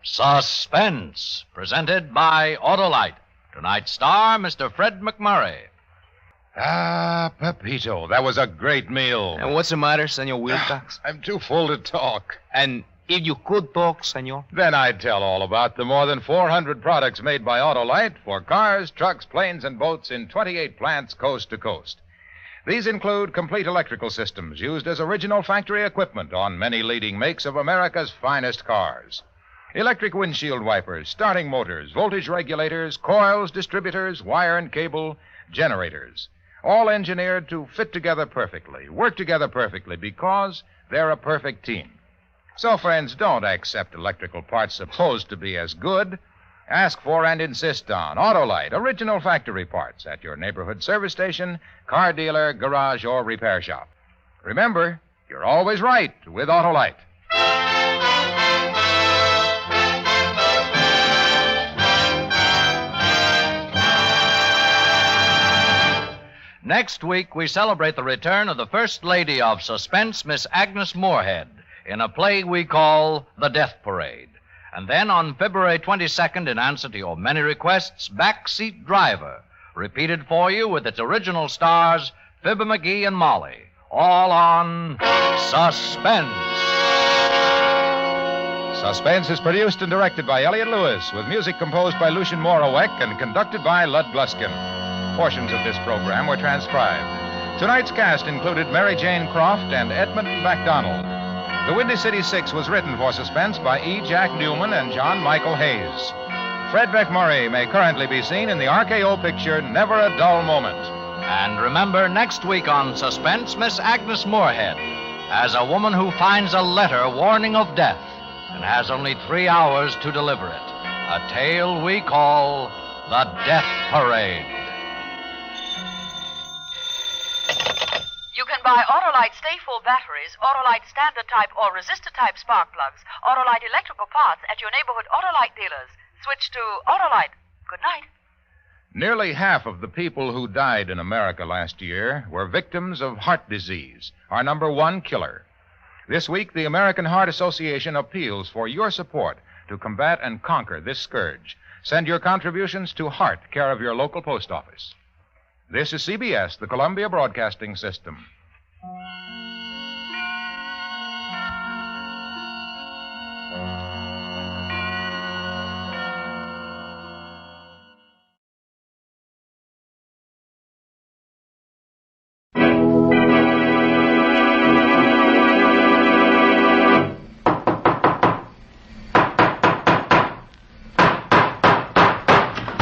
Suspense, presented by Autolite. Tonight's star, Mr. Fred McMurray. Ah, Pepito, that was a great meal. And what's the matter, Senor Wilcox? I'm too full to talk. And if you could talk, Senor? Then I'd tell all about the more than 400 products made by Autolite for cars, trucks, planes, and boats in 28 plants coast to coast. These include complete electrical systems used as original factory equipment on many leading makes of America's finest cars. Electric windshield wipers, starting motors, voltage regulators, coils, distributors, wire and cable, generators. All engineered to fit together perfectly, work together perfectly, because they're a perfect team. So, friends, don't accept electrical parts supposed to be as good. Ask for and insist on Autolite, original factory parts at your neighborhood service station, car dealer, garage, or repair shop. Remember, you're always right with Autolite. Next week, we celebrate the return of the First Lady of Suspense, Miss Agnes Moorehead, in a play we call The Death Parade. And then on February 22nd, in answer to your many requests, Backseat Driver, repeated for you with its original stars, Fibber McGee and Molly, all on Suspense. Suspense is produced and directed by Elliott Lewis, with music composed by Lucien Morawek and conducted by Lud Gluskin. Portions of this program were transcribed. Tonight's cast included Mary Jane Croft and Edmund MacDonald. The Windy City Six was written for Suspense by E. Jack Newman and John Michael Hayes. Fred McMurray may currently be seen in the RKO picture Never a Dull Moment. And remember, next week on Suspense, Miss Agnes Moorehead, as a woman who finds a letter warning of death and has only 3 hours to deliver it. A tale we call The Death Parade. You can buy Autolite Stay-Full batteries, Autolite Standard Type or Resistor Type spark plugs, Autolite electrical parts at your neighborhood Autolite dealers. Switch to Autolite. Good night. Nearly half of the people who died in America last year were victims of heart disease, our number one killer. This week, the American Heart Association appeals for your support to combat and conquer this scourge. Send your contributions to Heart, care of your local post office. This is CBS, the Columbia Broadcasting System.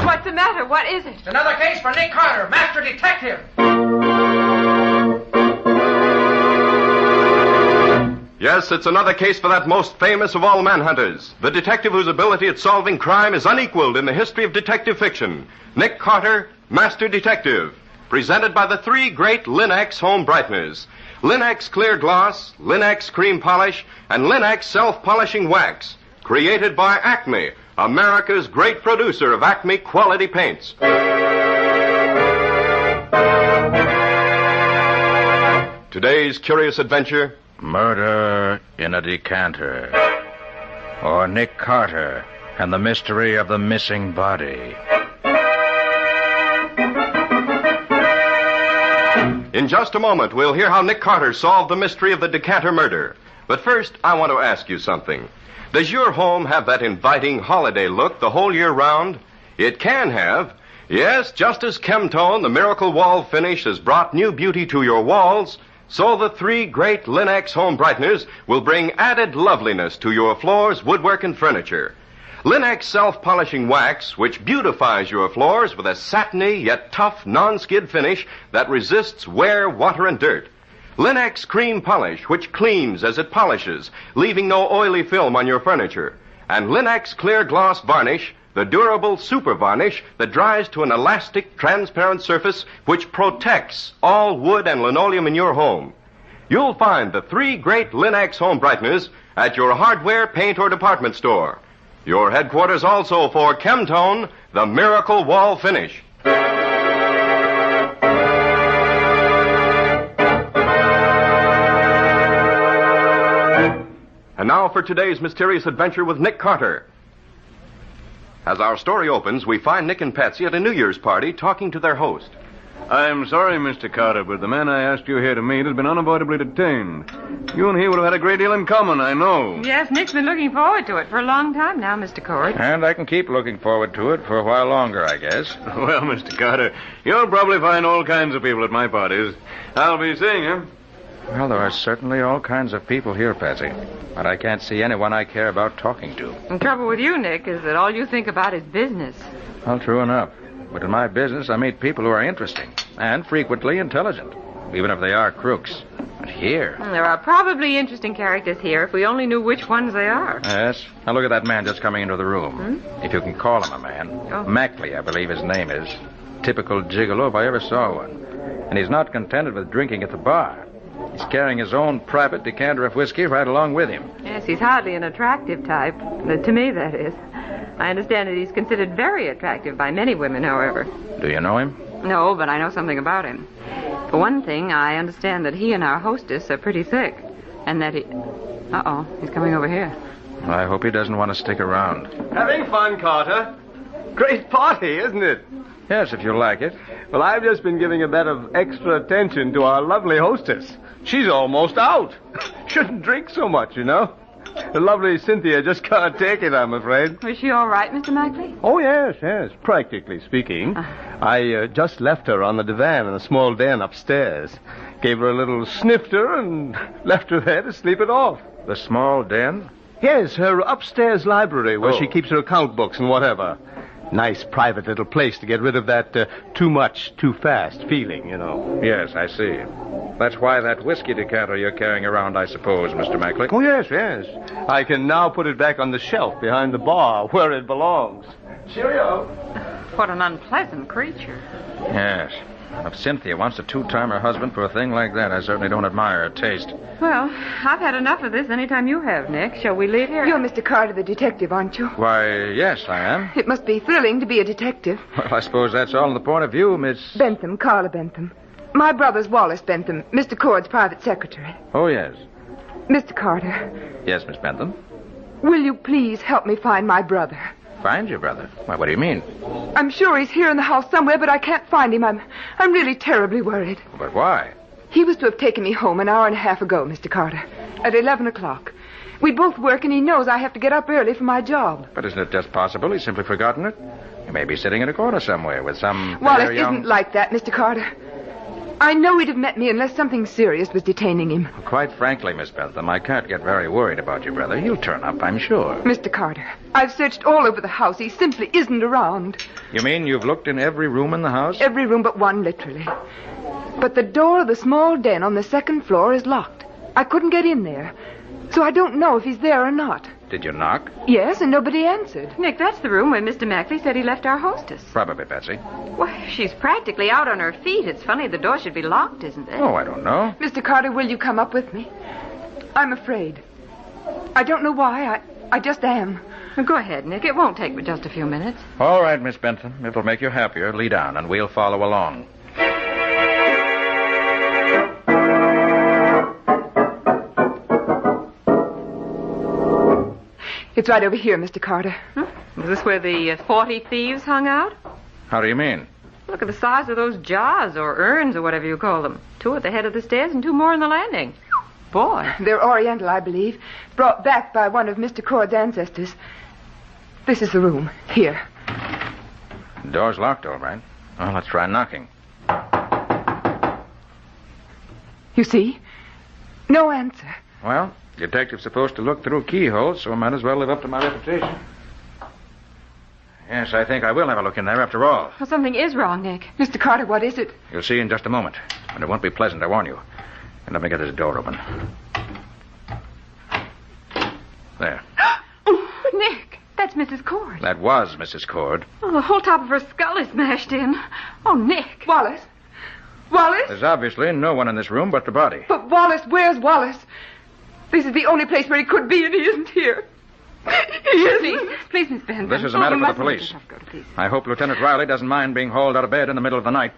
What's the matter? What is it? It's another case for Nick Carter, Master Detective. Yes, it's another case for that most famous of all manhunters, the detective whose ability at solving crime is unequaled in the history of detective fiction. Nick Carter, Master Detective, presented by the three great Linx home brighteners. Linx Clear Gloss, Linx Cream Polish, and Linx Self-Polishing Wax. Created by Acme, America's great producer of Acme quality paints. Today's curious adventure: Murder in a Decanter. Or Nick Carter and the mystery of the missing body. In just a moment, we'll hear how Nick Carter solved the mystery of the Decanter murder. But first, I want to ask you something. Does your home have that inviting holiday look the whole year round? It can have. Yes, just as Chemtone, the miracle wall finish, has brought new beauty to your walls, so the three great Linx home brighteners will bring added loveliness to your floors, woodwork, and furniture. Linx Self-Polishing Wax, which beautifies your floors with a satiny yet tough non-skid finish that resists wear, water, and dirt. Linx Cream Polish, which cleans as it polishes, leaving no oily film on your furniture. And Linx Clear Gloss Varnish, the durable super varnish that dries to an elastic, transparent surface which protects all wood and linoleum in your home. You'll find the three great Linx home brighteners at your hardware, paint, or department store. Your headquarters also for Chemtone, the miracle wall finish. And now for today's mysterious adventure with Nick Carter. As our story opens, we find Nick and Patsy at a New Year's party talking to their host. I'm sorry, Mr. Carter, but the man I asked you here to meet has been unavoidably detained. You and he would have had a great deal in common, I know. Yes, Nick's been looking forward to it for a long time now, Mr. Cord. And I can keep looking forward to it for a while longer, I guess. Well, Mr. Carter, you'll probably find all kinds of people at my parties. I'll be seeing you. Well, there are certainly all kinds of people here, Patsy. But I can't see anyone I care about talking to. The trouble with you, Nick, is that all you think about is business. Well, true enough. But in my business, I meet people who are interesting and frequently intelligent, even if they are crooks. But here... There are probably interesting characters here if we only knew which ones they are. Yes. Now look at that man just coming into the room. If you can call him a man. Oh. Mackley, I believe his name is. Typical gigolo if I ever saw one. And he's not contented with drinking at the bar. He's carrying his own private decanter of whiskey right along with him. Yes, he's hardly an attractive type. To me, that is. I understand that he's considered very attractive by many women, however. Do you know him? No, but I know something about him. For one thing, I understand that he and our hostess are pretty thick. And that he... Uh-oh, he's coming over here. Well, I hope he doesn't want to stick around. Having fun, Carter? Great party, isn't it? Yes, if you like it. Well, I've just been giving a bit of extra attention to our lovely hostess. She's almost out. Shouldn't drink so much, you know. The lovely Cynthia just can't take it, I'm afraid. Was she all right, Mr. Mackley? Oh, yes, practically speaking. I just left her on the divan in a small den upstairs. Gave her a little snifter and left her there to sleep it off. The small den? Yes, her upstairs library where she keeps her account books and whatever. Nice private little place to get rid of that too much, too fast feeling, you know. Yes, I see. That's why that whiskey decanter you're carrying around, I suppose, Mr. Mackley. Oh, yes. I can now put it back on the shelf behind the bar where it belongs. Cheerio. What an unpleasant creature. Yes. If Cynthia wants to two-time her husband for a thing like that, I certainly don't admire her taste. Well, I've had enough of this anytime you have, Nick. Shall we leave here? You're Mr. Carter, the detective, aren't you? Why, yes, I am. It must be thrilling to be a detective. Well, I suppose that's all in the point of view, Miss... Bentham, Carla Bentham. My brother's Wallace Bentham, Mr. Cord's private secretary. Oh, yes. Mr. Carter. Yes, Miss Bentham? Will you please help me find my brother? Find your brother? Why, what do you mean? I'm sure he's here in the house somewhere, but I can't find him. I'm really terribly worried. But why? He was to have taken me home an hour and a half ago, Mr. Carter, at 11 o'clock. We both work, and he knows I have to get up early for my job. But isn't it just possible he's simply forgotten it? He may be sitting in a corner somewhere with some... Wallace isn't like that, Mr. Carter. I know he'd have met me unless something serious was detaining him. Quite frankly, Miss Bentham, I can't get very worried about your brother. He'll turn up, I'm sure. Mr. Carter, I've searched all over the house. He simply isn't around. You mean you've looked in every room in the house? Every room but one, literally. But the door of the small den on the second floor is locked. I couldn't get in there. So I don't know if he's there or not. Did you knock? Yes, and nobody answered. Nick, that's the room where Mr. Mackley said he left our hostess. Probably, Patsy. Well, she's practically out on her feet. It's funny the door should be locked, isn't it? Oh, I don't know. Mr. Carter, will you come up with me? I'm afraid. I don't know why. I just am. Well, go ahead, Nick. It won't take but just a few minutes. All right, Miss Bentham. It'll make you happier. Lead on, and we'll follow along. It's right over here, Mr. Carter. Huh? Is this where the 40 thieves hung out? How do you mean? Look at the size of those jars or urns or whatever you call them. 2 at the head of the stairs and 2 more on the landing. Boy. They're Oriental, I believe. Brought back by one of Mr. Cord's ancestors. This is the room. Here. The door's locked, all right. Well, let's try knocking. You see? No answer. Well, the detective's supposed to look through keyholes, so I might as well live up to my reputation. Yes, I think I will have a look in there after all. Well, something is wrong, Nick. Mr. Carter, what is it? You'll see in just a moment. And it won't be pleasant, I warn you. And let me get this door open. There. Oh, Nick, that's Mrs. Cord. That was Mrs. Cord. Oh, the whole top of her skull is smashed in. Oh, Nick. Wallace? Wallace? There's obviously no one in this room but the body. But Wallace, where's Wallace? This is the only place where he could be, and he isn't here. He isn't. Please, Miss Bentham. This is a matter for the police. I hope Lieutenant Riley doesn't mind being hauled out of bed in the middle of the night.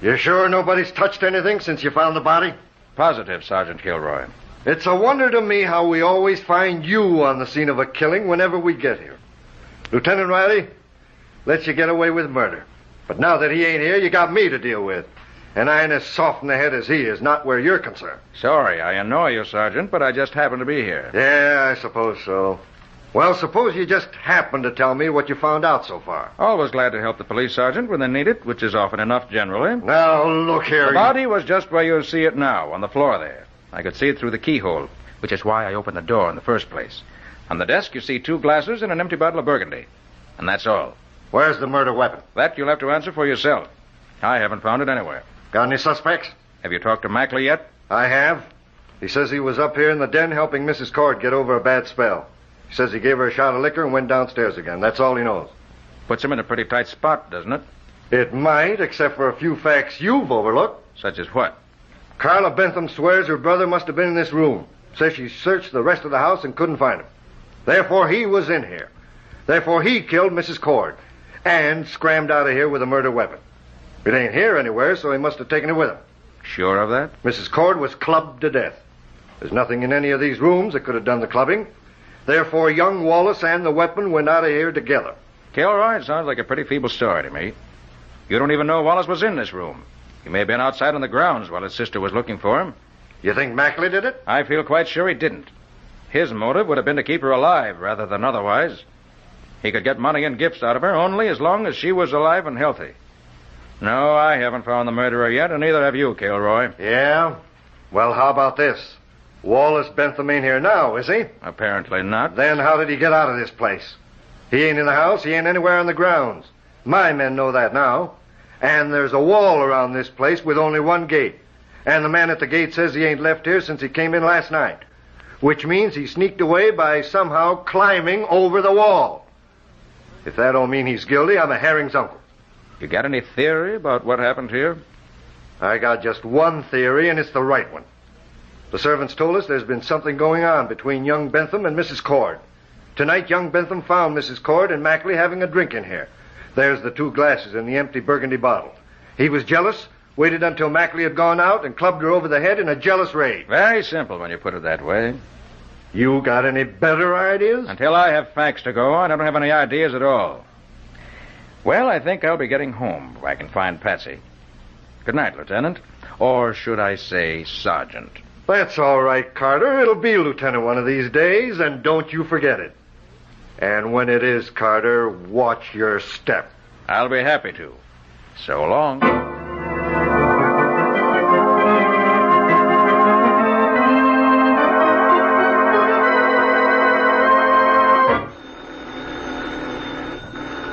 You sure nobody's touched anything since you found the body? Positive, Sergeant Kilroy. It's a wonder to me how we always find you on the scene of a killing whenever we get here. Lieutenant Riley lets you get away with murder. But now that he ain't here, you got me to deal with. And I ain't as soft in the head as he is, not where you're concerned. Sorry, I annoy you, Sergeant, but I just happen to be here. Yeah, I suppose so. Well, suppose you just happen to tell me what you found out so far. Always glad to help the police, Sergeant, when they need it, which is often enough generally. Now, look here. The body was just where you see it now, on the floor there. I could see it through the keyhole, which is why I opened the door in the first place. On the desk, you see 2 glasses and an empty bottle of Burgundy. And that's all. Where's the murder weapon? That you'll have to answer for yourself. I haven't found it anywhere. Got any suspects? Have you talked to Mackley yet? I have. He says he was up here in the den helping Mrs. Cord get over a bad spell. He says he gave her a shot of liquor and went downstairs again. That's all he knows. Puts him in a pretty tight spot, doesn't it? It might, except for a few facts you've overlooked. Such as what? Carla Bentham swears her brother must have been in this room. Says she searched the rest of the house and couldn't find him. Therefore, he was in here. Therefore, he killed Mrs. Cord and scrammed out of here with a murder weapon. It ain't here anywhere, so he must have taken it with him. Sure of that? Mrs. Cord was clubbed to death. There's nothing in any of these rooms that could have done the clubbing. Therefore, young Wallace and the weapon went out of here together. Kilroy, it sounds like a pretty feeble story to me. You don't even know Wallace was in this room. He may have been outside on the grounds while his sister was looking for him. You think Mackley did it? I feel quite sure he didn't. His motive would have been to keep her alive rather than otherwise. He could get money and gifts out of her only as long as she was alive and healthy. No, I haven't found the murderer yet, and neither have you, Kilroy. Yeah? Well, how about this? Wallace Bentham ain't here now, is he? Apparently not. Then how did he get out of this place? He ain't in the house. He ain't anywhere on the grounds. My men know that now. And there's a wall around this place with only one gate. And the man at the gate says he ain't left here since he came in last night. Which means he sneaked away by somehow climbing over the wall. If that don't mean he's guilty, I'm a herring's uncle. You got any theory about what happened here? I got just one theory, and it's the right one. The servants told us there's been something going on between young Bentham and Mrs. Cord. Tonight, young Bentham found Mrs. Cord and Mackley having a drink in here. There's the 2 glasses and the empty Burgundy bottle. He was jealous, waited until Mackley had gone out, and clubbed her over the head in a jealous rage. Very simple when you put it that way. You got any better ideas? Until I have facts to go on, I don't have any ideas at all. Well, I think I'll be getting home if I can find Patsy. Good night, Lieutenant. Or should I say, Sergeant? That's all right, Carter. It'll be Lieutenant one of these days, and don't you forget it. And when it is, Carter, watch your step. I'll be happy to. So long.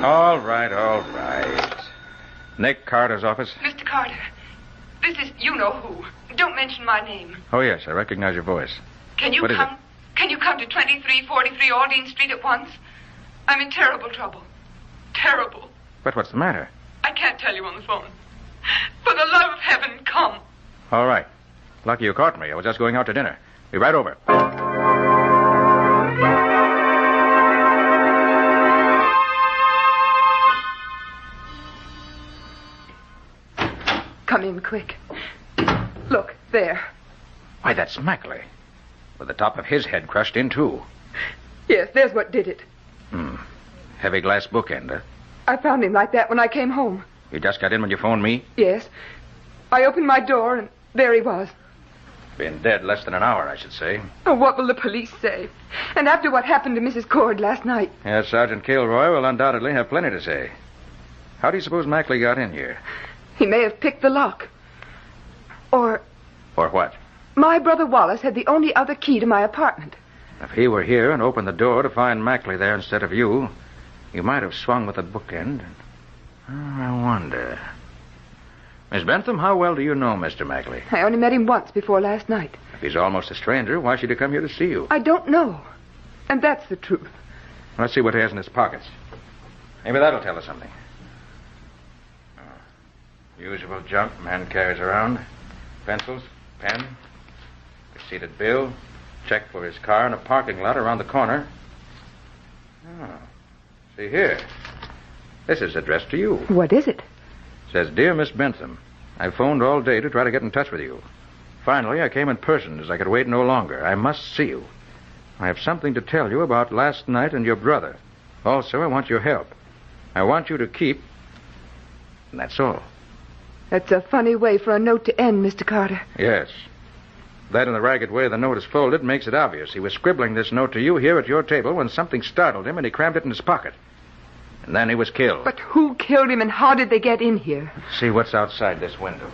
All right. Nick Carter's office. Mr. Carter, this is you-know-who. Don't mention my name. Oh, yes, I recognize your voice. Can you come to 2343 Aldine Street at once? I'm in terrible trouble. Terrible. But what's the matter? I can't tell you on the phone. For the love of heaven, come. All right. Lucky you caught me. I was just going out to dinner. Be right over. Come in quick. Look, there. Why, that's Mackley. With the top of his head crushed in, too. Yes, there's what did it. Heavy glass bookend, huh? I found him like that when I came home. You just got in when you phoned me? Yes. I opened my door, and there he was. Been dead less than an hour, I should say. Oh, what will the police say? And after what happened to Mrs. Cord last night? Yes, Sergeant Kilroy will undoubtedly have plenty to say. How do you suppose Mackley got in here? He may have picked the lock. Or what? my brother Wallace had the only other key to my apartment. If he were here and opened the door to find Mackley there instead of you, you might have swung with the bookend. I wonder. Miss Bentham, how well do you know Mr. Mackley? I only met him once before last night. If he's almost a stranger, why should he come here to see you? I don't know. And that's the truth. Let's see what he has in his pockets. Maybe that'll tell us something. Usual junk man carries around. Pencils, pen, receipted bill, check for his car in a parking lot around the corner. Oh, see here. This is addressed to you. What is it? Says, Dear Miss Bentham, I phoned all day to try to get in touch with you. Finally, I came in person as I could wait no longer. I must see you. I have something to tell you about last night and your brother. Also, I want your help. I want you to keep... And that's all. That's a funny way for a note to end, Mr. Carter. Yes. That and the ragged way the note is folded makes it obvious. He was scribbling this note to you here at your table when something startled him and he crammed it in his pocket. And then he was killed. But who killed him and how did they get in here? Let's see what's outside this window.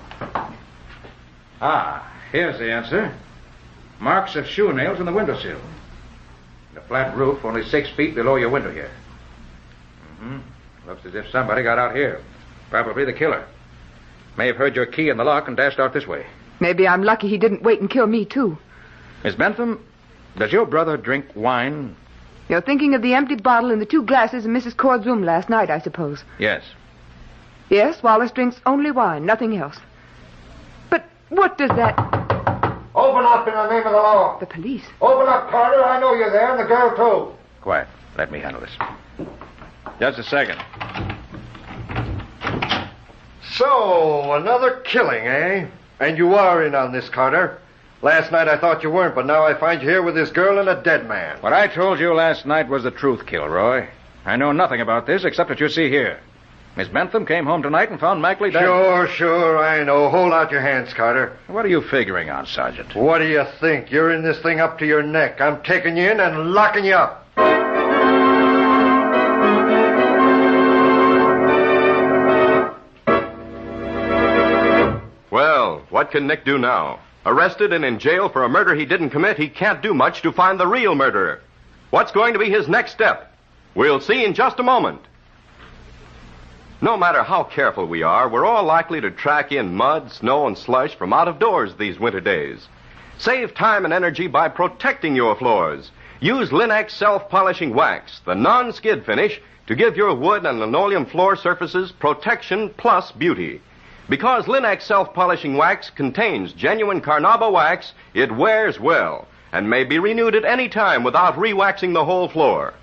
Ah, here's the answer. Marks of shoe nails on the windowsill. The flat roof only 6 feet below your window here. Looks as if somebody got out here. Probably the killer. May have heard your key in the lock and dashed out this way. Maybe I'm lucky he didn't wait and kill me, too. Miss Bentham, does your brother drink wine? You're thinking of the empty bottle and the 2 glasses in Mrs. Cord's room last night, I suppose. Yes. Yes, Wallace drinks only wine, nothing else. But what does that... Open up in the name of the law. The police. Open up, Carter. I know you're there, and the girl, too. Quiet. Let me handle this. Just a second. So, another killing, eh? And you are in on this, Carter. Last night I thought you weren't, but now I find you here with this girl and a dead man. What I told you last night was the truth, Kilroy. I know nothing about this except what you see here. Miss Bentham came home tonight and found Mackley dead. Sure, I know. Hold out your hands, Carter. What are you figuring on, Sergeant? What do you think? You're in this thing up to your neck. I'm taking you in and locking you up. Well, what can Nick do now? Arrested and in jail for a murder he didn't commit, he can't do much to find the real murderer. What's going to be his next step? We'll see in just a moment. No matter how careful we are, we're all likely to track in mud, snow, and slush from out of doors these winter days. Save time and energy by protecting your floors. Use Linex self-polishing wax, the non-skid finish, to give your wood and linoleum floor surfaces protection plus beauty. Because Linex self-polishing wax contains genuine carnauba wax, it wears well and may be renewed at any time without re-waxing the whole floor.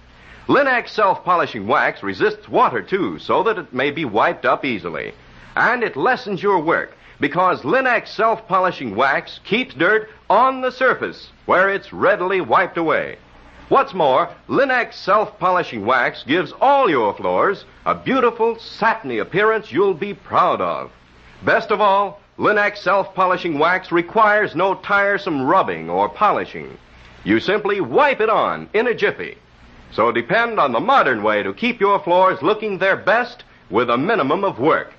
Linex self-polishing wax resists water, too, so that it may be wiped up easily. And it lessens your work because Linex self-polishing wax keeps dirt on the surface where it's readily wiped away. What's more, Linex self-polishing wax gives all your floors a beautiful, satiny appearance you'll be proud of. Best of all, Linex self-polishing wax requires no tiresome rubbing or polishing. You simply wipe it on in a jiffy. So depend on the modern way to keep your floors looking their best with a minimum of work.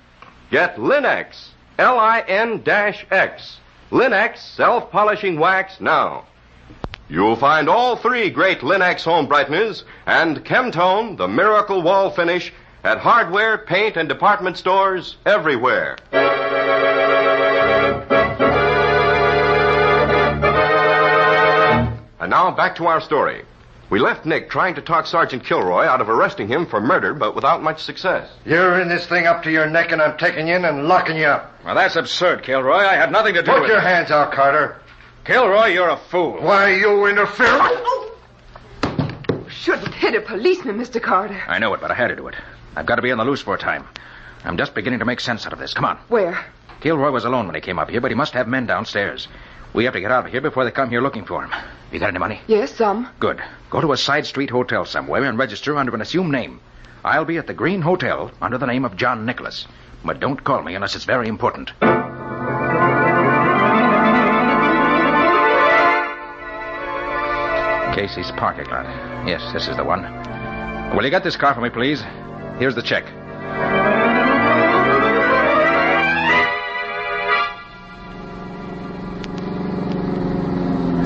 Get Linex, L-I-N-X, Linex self-polishing wax now. You'll find all 3 great Linex home brighteners and Chemtone, the miracle wall finish, at hardware, paint, and department stores everywhere. And now back to our story. We left Nick trying to talk Sergeant Kilroy out of arresting him for murder, but without much success. You're in this thing up to your neck, and I'm taking you in and locking you up. Well, that's absurd, Kilroy. I had nothing to do with it. Put your hands out, Carter. Kilroy, you're a fool. Why, you interfere. Shouldn't hit a policeman, Mr. Carter. I know it, but I had to do it. I've got to be on the loose for a time. I'm just beginning to make sense out of this. Come on. Where? Kilroy was alone when he came up here, but he must have men downstairs. We have to get out of here before they come here looking for him. You got any money? Yes, some. Good. Go to a side street hotel somewhere and register under an assumed name. I'll be at the Green Hotel under the name of John Nicholas. But don't call me unless it's very important. Casey's parking lot. Yes, this is the one. Will you get this car for me, please? Here's the check.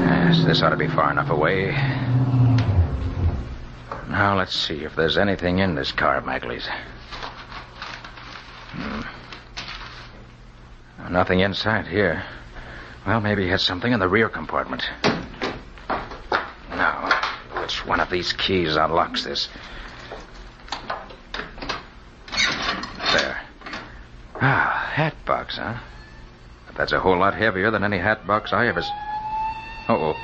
Yes, this ought to be far enough away. Now, let's see if there's anything in this car of Mackley's. Nothing inside here. Well, maybe he has something in the rear compartment. Now, which one of these keys unlocks this? There. Ah, hat box, huh? But that's a whole lot heavier than any hat box I ever... Uh-oh.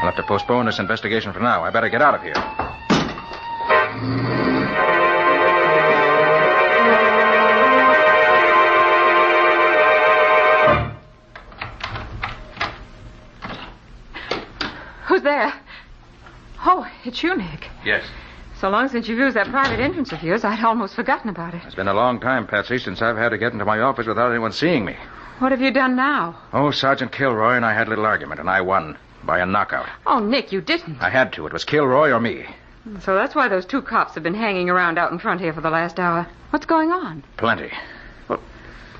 I'll have to postpone this investigation for now. I better get out of here. It's you, Nick. Yes. So long since you've used that private entrance of yours, I'd almost forgotten about it. It's been a long time, Patsy, since I've had to get into my office without anyone seeing me. What have you done now? Oh, Sergeant Kilroy and I had a little argument, and I won by a knockout. Oh, Nick, you didn't. I had to. It was Kilroy or me. So that's why those 2 cops have been hanging around out in front here for the last hour. What's going on? Plenty.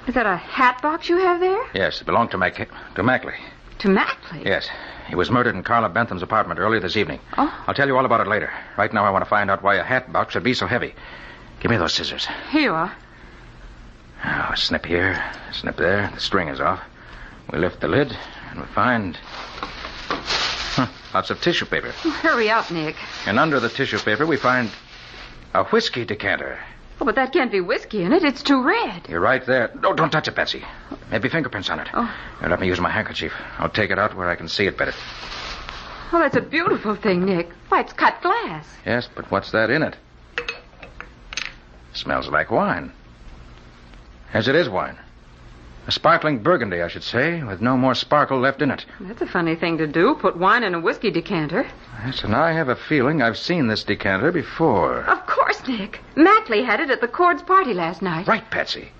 Is that a hat box you have there? Yes, it belonged to Mackley. To Mackley? Yes. He was murdered in Carla Bentham's apartment earlier this evening. Oh? I'll tell you all about it later. Right now, I want to find out why a hat box should be so heavy. Give me those scissors. Here you are. Oh, a snip here, a snip there. The string is off. We lift the lid, and we find... lots of tissue paper. Hurry up, Nick. And under the tissue paper, we find a whiskey decanter. Oh, but that can't be whiskey in it. It's too red. You're right there. No, don't touch it, Betsy. Maybe fingerprints on it. Oh. Here, let me use my handkerchief. I'll take it out where I can see it better. Oh, that's a beautiful thing, Nick. Why, it's cut glass. Yes, but what's that in it? Smells like wine. Yes, it is wine. A sparkling burgundy, I should say, with no more sparkle left in it. That's a funny thing to do, put wine in a whiskey decanter. Yes, and I have a feeling I've seen this decanter before. Of course, Nick. Mackley had it at the Cords' party last night. Right, Patsy.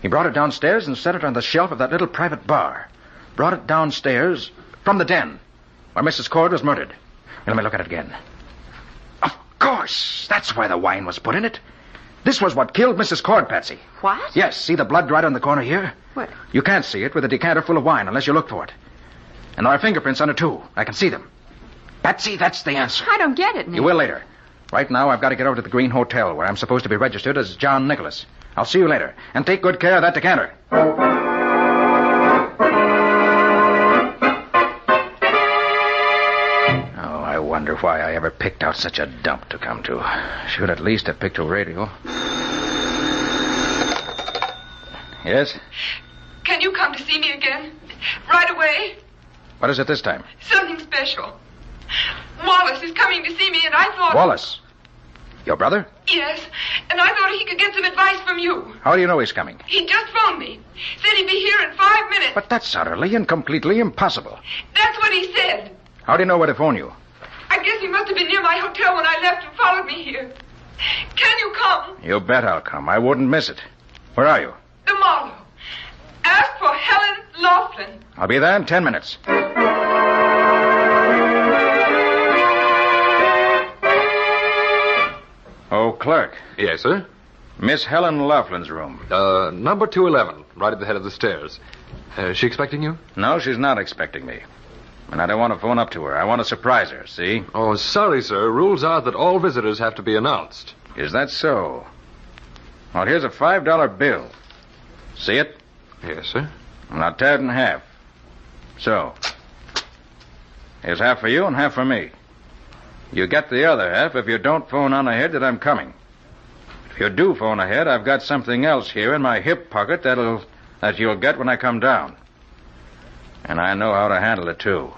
He brought it downstairs and set it on the shelf of that little private bar. Brought it downstairs from the den where Mrs. Cord was murdered. Let me look at it again. Of course! That's why the wine was put in it. This was what killed Mrs. Cord, Patsy. What? Yes, see the blood right on the corner here? What? You can't see it with a decanter full of wine unless you look for it. And there are fingerprints on it, too. I can see them. Patsy, that's the answer. I don't get it, Nick. You will later. Right now, I've got to get over to the Green Hotel, where I'm supposed to be registered as John Nicholas. I'll see you later. And take good care of that decanter. Oh, I wonder why I ever picked out such a dump to come to. Should at least have picked a radio. Yes? Can you come to see me again? Right away? What is it this time? Something special. Wallace is coming to see me, and I thought... Wallace? Your brother? Yes, and I thought he could get some advice from you. How do you know he's coming? He just phoned me. Said he'd be here in 5 minutes. But that's utterly and completely impossible. That's what he said. How do you know where to phone you? I guess he must have been near my hotel when I left and followed me here. Can you come? You bet I'll come. I wouldn't miss it. Where are you? The Marlowe. Ask for Helen Laughlin. I'll be there in 10 minutes. Oh, clerk. Yes, sir? Miss Helen Laughlin's room. Number 211, right at the head of the stairs. Is she expecting you? No, she's not expecting me. And I don't want to phone up to her. I want to surprise her, see? Oh, sorry, sir. Rules are that all visitors have to be announced. Is that so? Well, here's a $5 bill. See it? Yes, sir. Now tear it in half. So. Here's half for you and half for me. You get the other half if you don't phone on ahead that I'm coming. If you do phone ahead, I've got something else here in my hip pocket that you'll get when I come down. And I know how to handle it, too.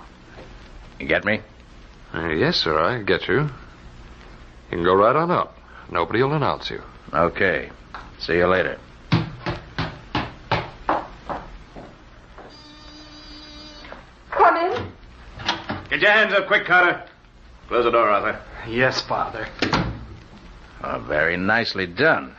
You get me? Yes, sir, I get you. You can go right on up. Nobody will announce you. Okay. See you later. Come in. Get your hands up quick, Carter. Close the door, Arthur. Yes, Father. Oh, very nicely done.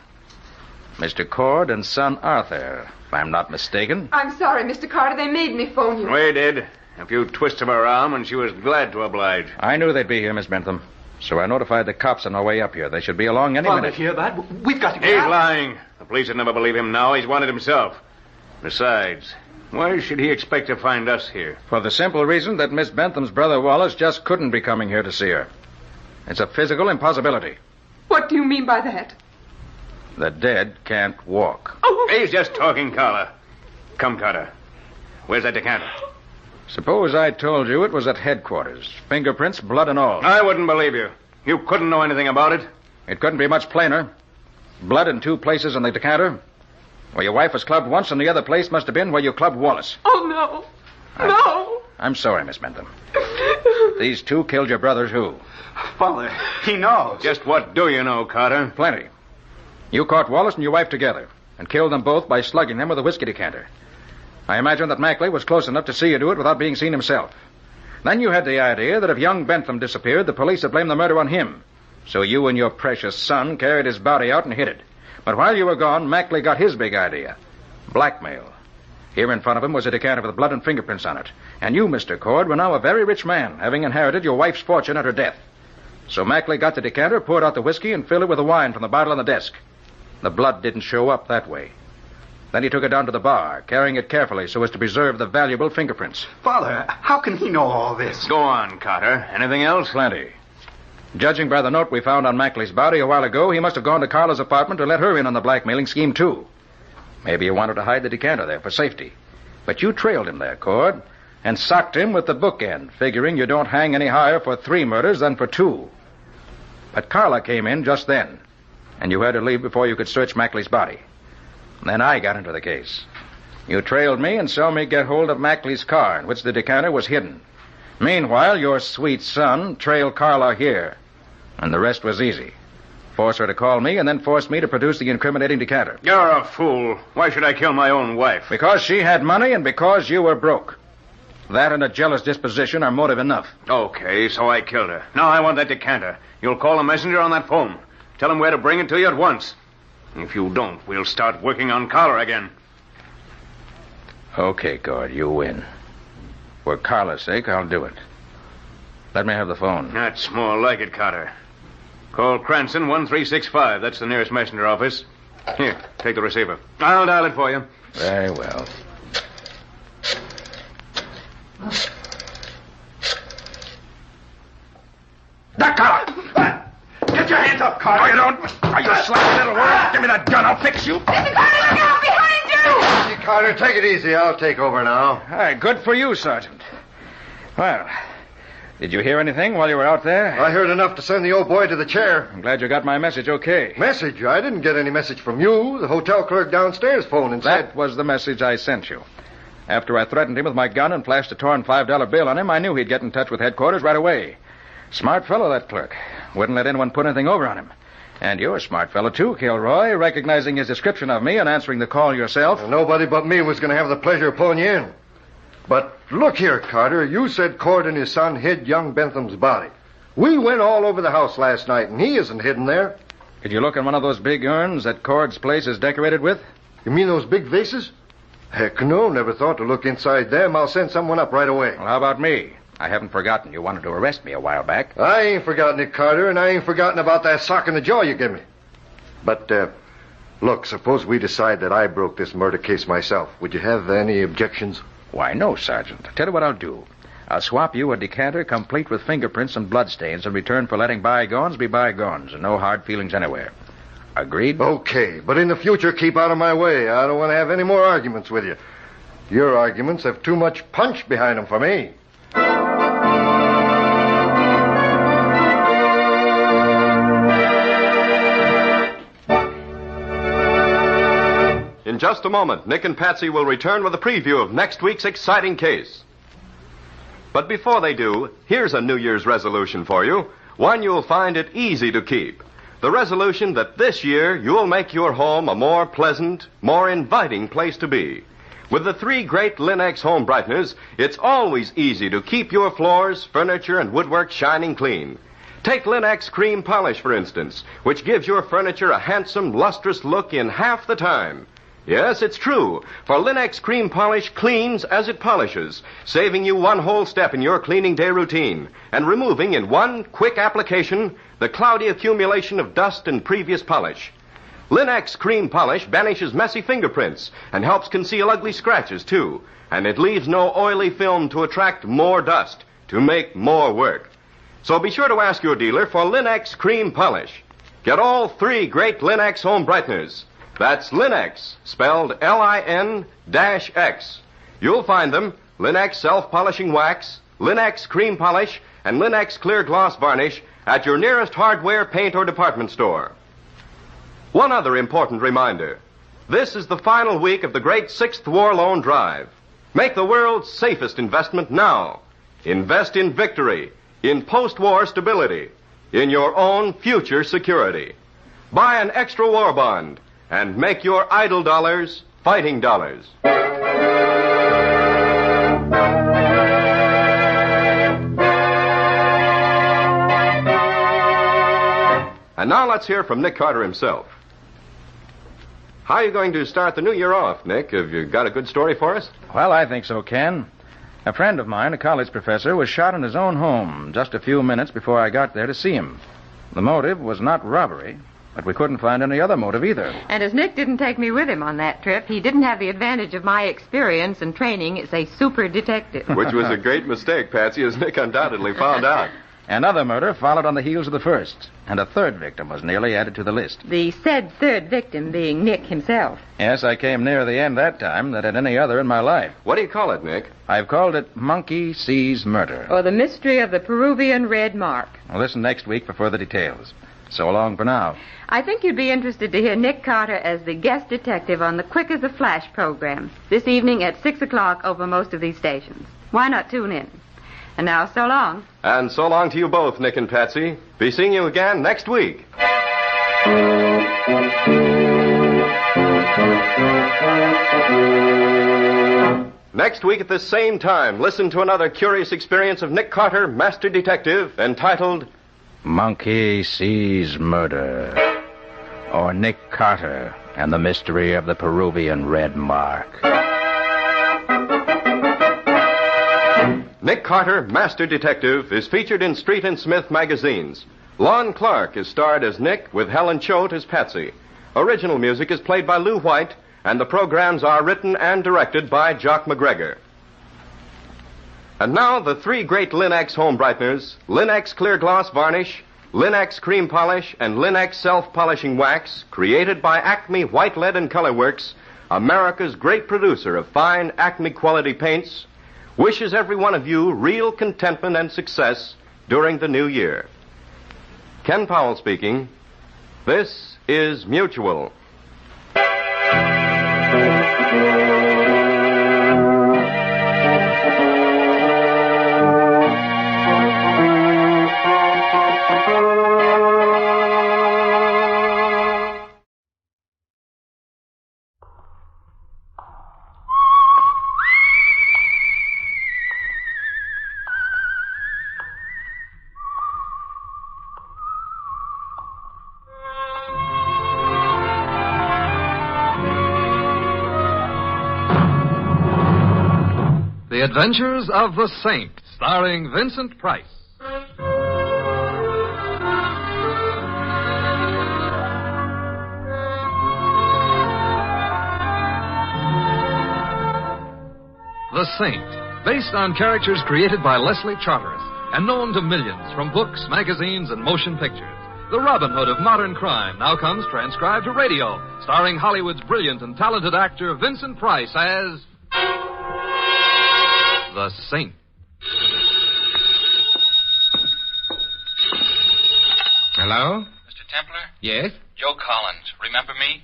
Mr. Cord and son Arthur, if I'm not mistaken. I'm sorry, Mr. Carter. They made me phone you. We did. A few twists of her arm, and she was glad to oblige. I knew they'd be here, Miss Bentham. So I notified the cops on our way up here. They should be along any minute. Hear that? We've got to get He's out. lying. The police would never believe him now. He's wanted himself. Besides, why should he expect to find us here? For the simple reason that Miss Bentham's brother Wallace just couldn't be coming here to see her. It's a physical impossibility. What do you mean by that? The dead can't walk. Oh. He's just talking, Carla. Come, Carter. Where's that decanter? Suppose I told you it was at headquarters. Fingerprints, blood and all. I wouldn't believe you. You couldn't know anything about it. It couldn't be much plainer. Blood in 2 places on the decanter. Where your wife was clubbed once, and the other place must have been where you clubbed Wallace. Oh, no. No. I'm sorry, Miss Bentham. These 2 killed your brothers who? Father, he knows. Just what do you know, Carter? Plenty. You caught Wallace and your wife together and killed them both by slugging them with a whiskey decanter. I imagine that Mackley was close enough to see you do it without being seen himself. Then you had the idea that if young Bentham disappeared, the police would blame the murder on him. So you and your precious son carried his body out and hid it. But while you were gone, Mackley got his big idea. Blackmail. Here in front of him was a decanter with blood and fingerprints on it. And you, Mr. Cord, were now a very rich man, having inherited your wife's fortune at her death. So Mackley got the decanter, poured out the whiskey, and filled it with the wine from the bottle on the desk. The blood didn't show up that way. Then he took it down to the bar, carrying it carefully so as to preserve the valuable fingerprints. Father, how can he know all this? Go on, Carter. Anything else? Plenty. Judging by the note we found on Mackley's body a while ago, he must have gone to Carla's apartment to let her in on the blackmailing scheme, too. Maybe he wanted to hide the decanter there for safety. But you trailed him there, Cord, and socked him with the bookend, figuring you don't hang any higher for 3 murders than for 2. But Carla came in just then, and you had to leave before you could search Mackley's body. Then I got into the case. You trailed me and saw me get hold of Mackley's car in which the decanter was hidden. Meanwhile, your sweet son trailed Carla here, and the rest was easy. Force her to call me, and then force me to produce the incriminating decanter. You're a fool. Why should I kill my own wife? Because she had money and because you were broke. That and a jealous disposition are motive enough. Okay, so I killed her. Now I want that decanter. You'll call a messenger on that phone. Tell him where to bring it to you at once. If you don't, we'll start working on Carla again. Okay, Cord, you win. For Carla's sake, I'll do it. Let me have the phone. That's more like it, Carter. Call Cranston 1365. That's the nearest messenger office. Here, take the receiver. I'll dial it for you. Very well. That Carter! Get your hands up, Carter! You don't. Are you slack little world? Give me that gun. I'll fix you. Mr. Carter, look out behind you! Easy, Carter. Take it easy. I'll take over now. All right, good for you, Sergeant. Well, did you hear anything while you were out there? I heard enough to send the old boy to the chair. I'm glad you got my message okay. Message? I didn't get any message from you. The hotel clerk downstairs phoned and said... That was the message I sent you. After I threatened him with my gun and flashed a torn $5 bill on him, I knew he'd get in touch with headquarters right away. Smart fellow, that clerk. Wouldn't let anyone put anything over on him. And you're a smart fellow, too, Kilroy, recognizing his description of me and answering the call yourself. Well, nobody but me was going to have the pleasure of pulling you in. But look here, Carter. You said Cord and his son hid young Bentham's body. We went all over the house last night, and he isn't hidden there. Did you look in one of those big urns that Cord's place is decorated with? You mean those big vases? Heck no, never thought to look inside them. I'll send someone up right away. Well, how about me? I haven't forgotten you wanted to arrest me a while back. I ain't forgotten it, Carter, and I ain't forgotten about that sock in the jaw you gave me. But, look, suppose we decide that I broke this murder case myself. Would you have any objections? Why, no, Sergeant. Tell you what I'll do. I'll swap you a decanter complete with fingerprints and bloodstains in return for letting bygones be bygones and no hard feelings anywhere. Agreed? Okay, but in the future, keep out of my way. I don't want to have any more arguments with you. Your arguments have too much punch behind them for me. In just a moment, Nick and Patsy will return with a preview of next week's exciting case. But before they do, here's a New Year's resolution for you, one you'll find it easy to keep. The resolution that this year you'll make your home a more pleasant, more inviting place to be. With the 3 great Linex home brighteners, it's always easy to keep your floors, furniture, and woodwork shining clean. Take Linex Cream Polish, for instance, which gives your furniture a handsome, lustrous look in half the time. Yes, it's true, for Linex Cream Polish cleans as it polishes, saving you one whole step in your cleaning day routine, and removing in one quick application the cloudy accumulation of dust and previous polish. Linex Cream Polish banishes messy fingerprints and helps conceal ugly scratches, too, and it leaves no oily film to attract more dust, to make more work. So be sure to ask your dealer for Linex Cream Polish. Get all 3 great Linex home brighteners. That's Linex, spelled L-I-N-X. You'll find them, Linex Self-Polishing Wax, Linex Cream Polish, and Linex Clear Gloss Varnish at your nearest hardware, paint, or department store. One other important reminder. This is the final week of the great 6th War Loan Drive. Make the world's safest investment now. Invest in victory, in post-war stability, in your own future security. Buy an extra war bond and make your idle dollars fighting dollars. And now let's hear from Nick Carter himself. How are you going to start the new year off, Nick? Have you got a good story for us? Well, I think so, Ken. A friend of mine, a college professor, was shot in his own home just a few minutes before I got there to see him. The motive was not robbery, but we couldn't find any other motive either. And as Nick didn't take me with him on that trip, he didn't have the advantage of my experience and training as a super detective. Which was a great mistake, Patsy, as Nick undoubtedly found out. Another murder followed on the heels of the first, and a third victim was nearly added to the list. The said third victim being Nick himself. Yes, I came nearer the end that time than at any other in my life. What do you call it, Nick? I've called it Monkey Sees Murder. Or the mystery of the Peruvian red mark. Well, listen next week for further details. So long for now. I think you'd be interested to hear Nick Carter as the guest detective on the Quick as a Flash program this evening at 6 o'clock over most of these stations. Why not tune in? And now, so long. And so long to you both, Nick and Patsy. Be seeing you again next week. Next week at the same time, listen to another curious experience of Nick Carter, Master Detective, entitled Monkey Sees Murder. Or Nick Carter and the Mystery of the Peruvian Red Mark. Nick Carter, Master Detective, is featured in Street and Smith magazines. Lon Clark is starred as Nick with Helen Choate as Patsy. Original music is played by Lou White, and the programs are written and directed by Jock McGregor. And now the three great Lin-X home brighteners, Lin-X Clear Gloss Varnish, Lin-X Cream Polish, and Lin-X Self-Polishing Wax, created by Acme White Lead and Color Works, America's great producer of fine Acme quality paints, wishes every one of you real contentment and success during the new year. Ken Powell speaking. This is Mutual. The Adventures of the Saint, starring Vincent Price. The Saint, based on characters created by Leslie Charteris and known to millions from books, magazines, and motion pictures. The Robin Hood of modern crime now comes transcribed to radio, starring Hollywood's brilliant and talented actor Vincent Price as the Saint. Hello? Mr. Templar? Yes? Joe Collins. Remember me?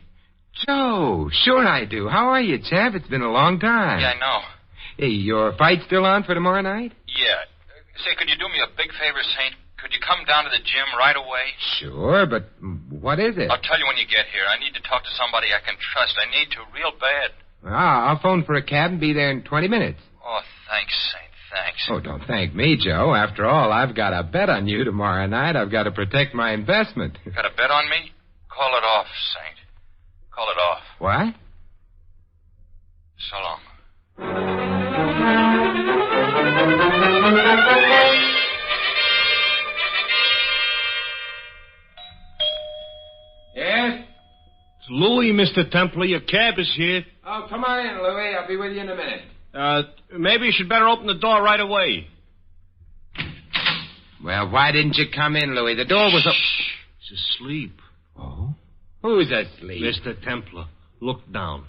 Joe, sure I do. How are you, champ? It's been a long time. Yeah, I know. Hey, your fight still on for tomorrow night? Yeah. Say, could you do me a big favor, Saint? Could you come down to the gym right away? Sure, but what is it? I'll tell you when you get here. I need to talk to somebody I can trust. I need to real bad. I'll phone for a cab and be there in 20 minutes. Oh, thanks, Saint. Thanks. Oh, don't thank me, Joe. After all, I've got a bet on you tomorrow night. I've got to protect my investment. Got a bet on me? Call it off, Saint. Call it off. What? So long. Yes? It's Louis, Mr. Templar. Your cab is here. Oh, come on in, Louis. I'll be with you in a minute. Maybe you should better open the door right away. Well, why didn't you come in, Louis? The door was He's asleep. Oh? Who's asleep? Mr. Templar, look down.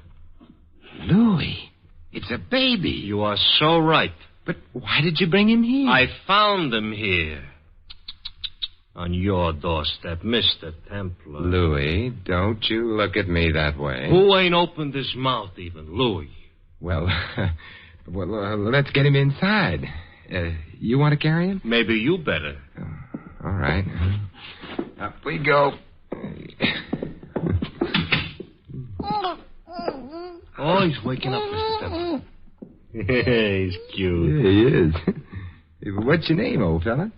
Louis, it's a baby. You are so right. But why did you bring him here? I found him here. On your doorstep, Mr. Templar. Louis, don't you look at me that way. Who ain't opened his mouth even? Louis. Well, let's get him inside. You want to carry him? Maybe you better. All right. Up we go. Oh, he's waking up, Mr. Templar. He's cute. Yeah, he is. What's your name, old fella?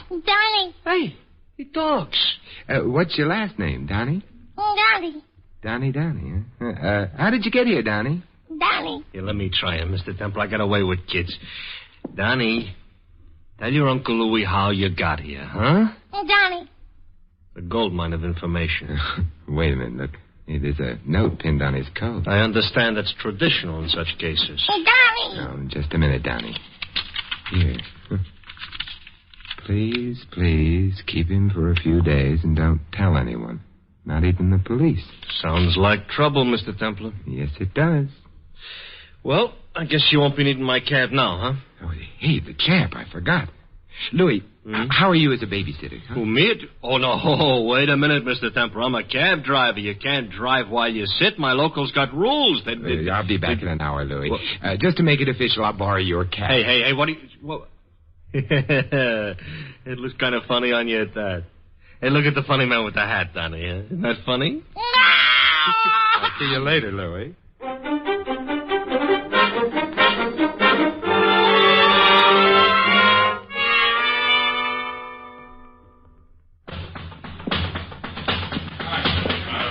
Darling. Hey, He talks. What's your last name, Donnie? Donnie. Donnie, huh? How did you get here, Donnie? Donnie. Here, let me try him, Mr. Temple. I got away with kids. Donnie, tell your Uncle Louie how you got here, huh? Donnie. A gold mine of information. Wait a minute, look. Hey, there's a note pinned on his coat. I understand that's traditional in such cases. Donnie. Oh, just a minute, Donnie. Here. Please keep him for a few days and don't tell anyone. Not even the police. Sounds like trouble, Mr. Templar. Yes, it does. Well, I guess you won't be needing my cab now, huh? Oh, hey, the champ, I forgot. Louis, how are you as a babysitter? Huh? Who, me? Oh, no, wait a minute, Mr. Templar. I'm a cab driver. You can't drive while you sit. My locals got rules. I'll be back in an hour, Louis. Just to make it official, I'll borrow your cab. Hey, what do you... What? It looks kind of funny on you at that. Hey, look at the funny man with the hat, Donnie. Huh? Isn't that funny? I'll see you later, Louis.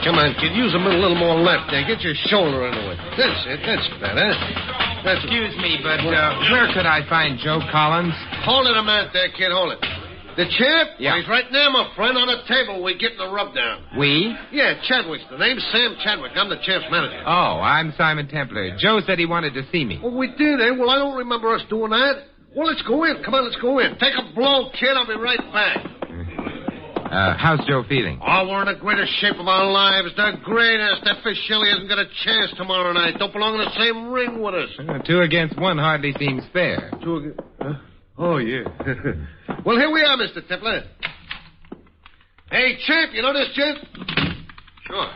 Come on, kid. Use him a little more left there. Get your shoulder into it. That's it. That's better. Excuse me, but where could I find Joe Collins? Hold it a minute there, kid. Hold it. The champ? Yeah. He's right there, my friend, on the table. We're getting the rub down. We? Yeah, Chadwick's the name. Sam Chadwick. I'm the champ's manager. Oh, I'm Simon Templar. Joe said he wanted to see me. Well, we did, eh? Well, I don't remember us doing that. Well, let's go in. Come on, let's go in. Take a blow, kid. I'll be right back. How's Joe feeling? Oh, we're in the greatest shape of our lives. The greatest. That fish Shelley hasn't got a chance tomorrow night. Don't belong in the same ring with us. 2 against 1 hardly seems fair. 2 against... Oh, yeah. Well, here we are, Mr. Templar. Hey, champ, you know this gent? Sure.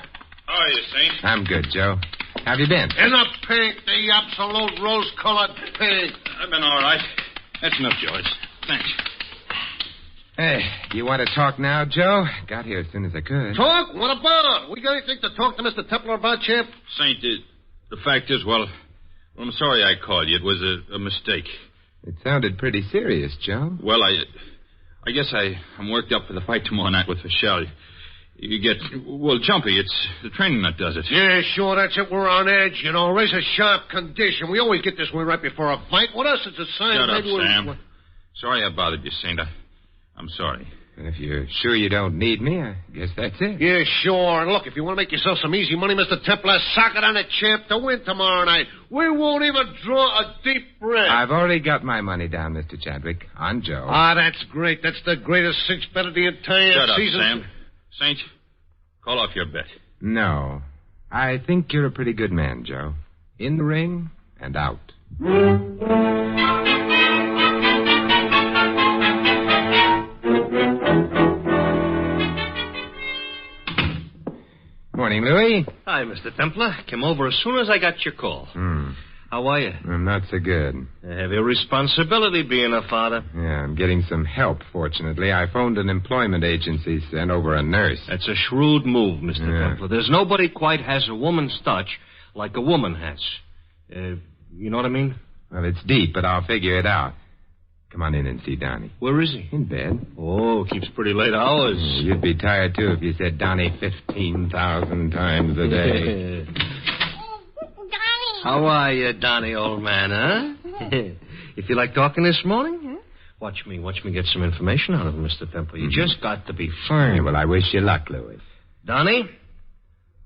How are you, Saint? I'm good, Joe. How have you been? In the pink, the absolute rose-colored pink. I've been all right. That's enough, George. Thanks. Hey, you want to talk now, Joe? Got here as soon as I could. Talk? What about? We got anything to talk to Mr. Templar about, champ? Saint, the fact is, well, I'm sorry I called you. It was a mistake. It sounded pretty serious, Joe. Well, I guess I'm worked up for the fight tomorrow night with Michelle. You get, well, jumpy. It's the training that does it. Yeah, sure, that's it. We're on edge, you know. Razor sharp condition. We always get this way right before a fight. With us, it's a sign Shut of up, Sam. Sorry I bothered you, Saint. I'm sorry. If you're sure you don't need me, I guess that's it. Yeah, sure. And look, if you want to make yourself some easy money, Mr. Templar, sock it on the champ to win tomorrow night. We won't even draw a deep breath. I've already got my money down, Mr. Chadwick, on Joe. Ah, that's great. That's the greatest 6-bet of the entire season. Shut up, Sam. Saint, call off your bet. No. I think you're a pretty good man, Joe. In the ring and out. Morning, Louis. Hi, Mr. Templar. Came over as soon as I got your call. How are you? I'm not so good. A heavy responsibility being a father. Yeah, I'm getting some help, fortunately. I phoned an employment agency, sent over a nurse. That's a shrewd move, Mr. Templar. There's nobody quite has a woman's touch like a woman has. You know what I mean? Well, it's deep, but I'll figure it out. Come on in and see Donnie. Where is he? In bed. Oh, keeps pretty late hours. You'd be tired, too, if you said Donnie 15,000 times a day. Donnie. How are you, Donnie, old man, huh? You feel like talking this morning? Huh? Watch me get some information out of him, Mr. Temple. You just got to be firm. Yeah, well, I wish you luck, Louis. Donnie,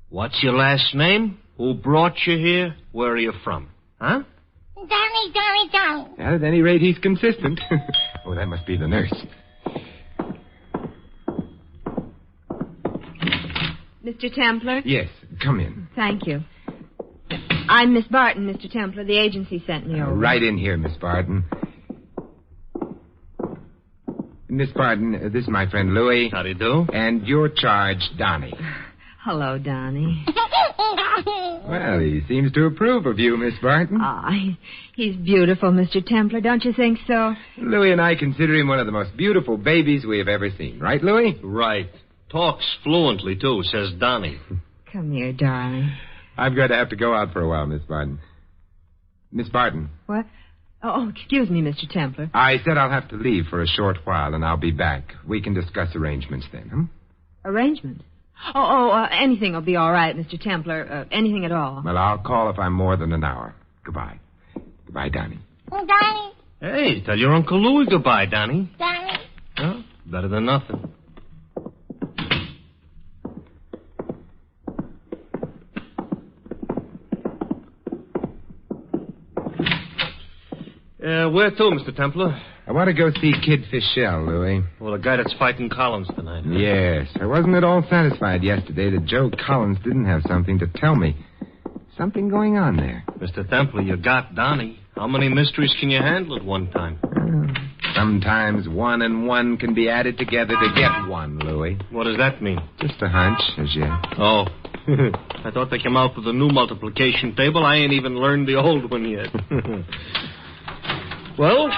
what's your last name? Who brought you here? Where are you from? Huh? Donnie. Well, at any rate, he's consistent. Oh, that must be the nurse. Mr. Templar? Yes, come in. Thank you. I'm Miss Barton, Mr. Templar. The agency sent me over. Right in here, Miss Barton. Miss Barton, this is my friend Louis. How do you do? And your charge, Donnie. Hello, Donnie. Well, he seems to approve of you, Miss Barton. He's beautiful, Mr. Templar. Don't you think so? Louis and I consider him one of the most beautiful babies we have ever seen. Right, Louis? Right. Talks fluently, too, says Donnie. Come here, darling. I'm going to have to go out for a while, Miss Barton. Miss Barton. What? Oh, excuse me, Mr. Templar. I said I'll have to leave for a short while, and I'll be back. We can discuss arrangements then, huh? Arrangement? Anything will be all right, Mr. Templar. Anything at all. Well, I'll call if I'm more than an hour. Goodbye. Goodbye, Donnie. Donnie. Hey, tell your Uncle Louie goodbye, Donnie. Donnie. Well, better than nothing. Where to, Mr. Templar? I want to go see Kid Fischel, Louis. Well, the guy that's fighting Collins tonight. Huh? Yes. I wasn't at all satisfied yesterday that Joe Collins didn't have something to tell me. Something going on there. Mr. Templar, you got Donnie. How many mysteries can you handle at one time? Sometimes 1 and 1 can be added together to get 1, Louis. What does that mean? Just a hunch, as yet. Oh. I thought they came out with a new multiplication table. I ain't even learned the old one yet. Well,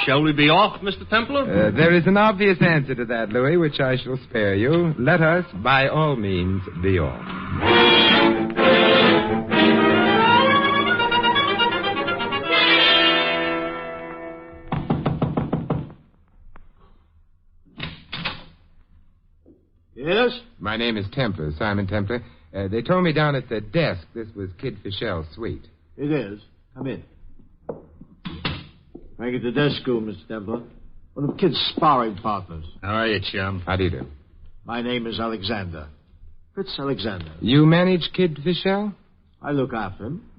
shall we be off, Mr. Templar? There is an obvious answer to that, Louis, which I shall spare you. Let us, by all means, be off. Yes? My name is Templar, Simon Templar. They told me down at the desk this was Kid Fischel's suite. It is. Come in. Right at the desk, school, Mr. Templar. One of Kid's sparring partners. How are you, chum? How do you do? My name is Alexander. Fritz Alexander. You manage Kid Fischel? I look after him.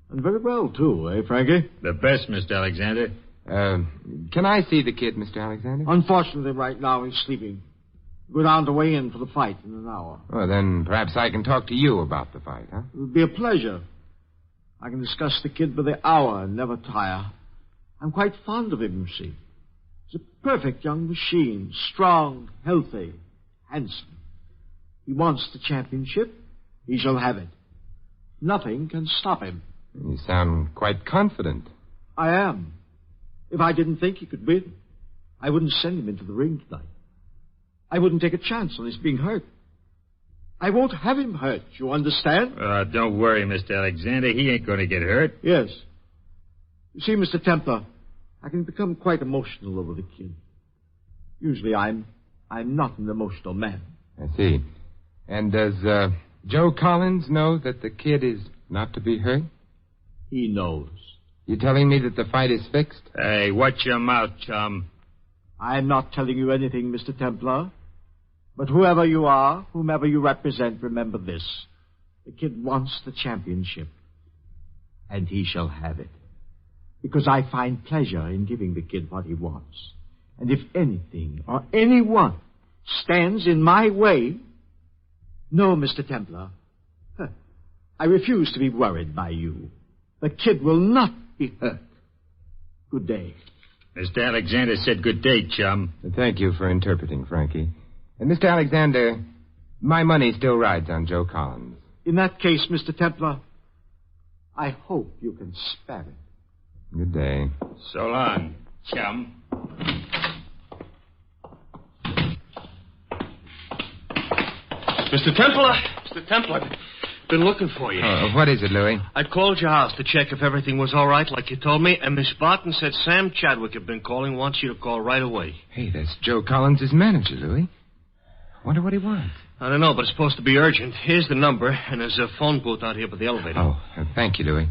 And very well, too, eh, Frankie? The best, Mr. Alexander. Can I see the kid, Mr. Alexander? Unfortunately, right now, he's sleeping. Go down to weigh in for the fight in an hour. Well, then perhaps I can talk to you about the fight, huh? It would be a pleasure. I can discuss the kid by the hour and never tire. I'm quite fond of him, you see. He's a perfect young machine. Strong, healthy, handsome. He wants the championship. He shall have it. Nothing can stop him. You sound quite confident. I am. If I didn't think he could win, I wouldn't send him into the ring tonight. I wouldn't take a chance on his being hurt. I won't have him hurt, you understand? Don't worry, Mr. Alexander. He ain't going to get hurt. Yes. You see, Mr. Templar, I can become quite emotional over the kid. Usually I'm not an emotional man. I see. And does Joe Collins know that the kid is not to be hurt? He knows. You telling me that the fight is fixed? Hey, watch your mouth, chum. I'm not telling you anything, Mr. Templar. But whoever you are, whomever you represent, remember this. The kid wants the championship. And he shall have it. Because I find pleasure in giving the kid what he wants. And if anything or anyone stands in my way... No, Mr. Templar. I refuse to be worried by you. The kid will not be hurt. Good day. Mr. Alexander said good day, chum. Thank you for interpreting, Frankie. And Mr. Alexander, my money still rides on Joe Collins. In that case, Mr. Templar, I hope you can spare it. Good day. So long, chum. Mr. Templar, been looking for you. What is it, Louis? I called your house to check if everything was all right, like you told me, and Miss Barton said Sam Chadwick had been calling, wants you to call right away. Hey, that's Joe Collins' manager, Louis. Wonder what he wants. I don't know, but it's supposed to be urgent. Here's the number, and there's a phone booth out here by the elevator. Oh, thank you, Louis.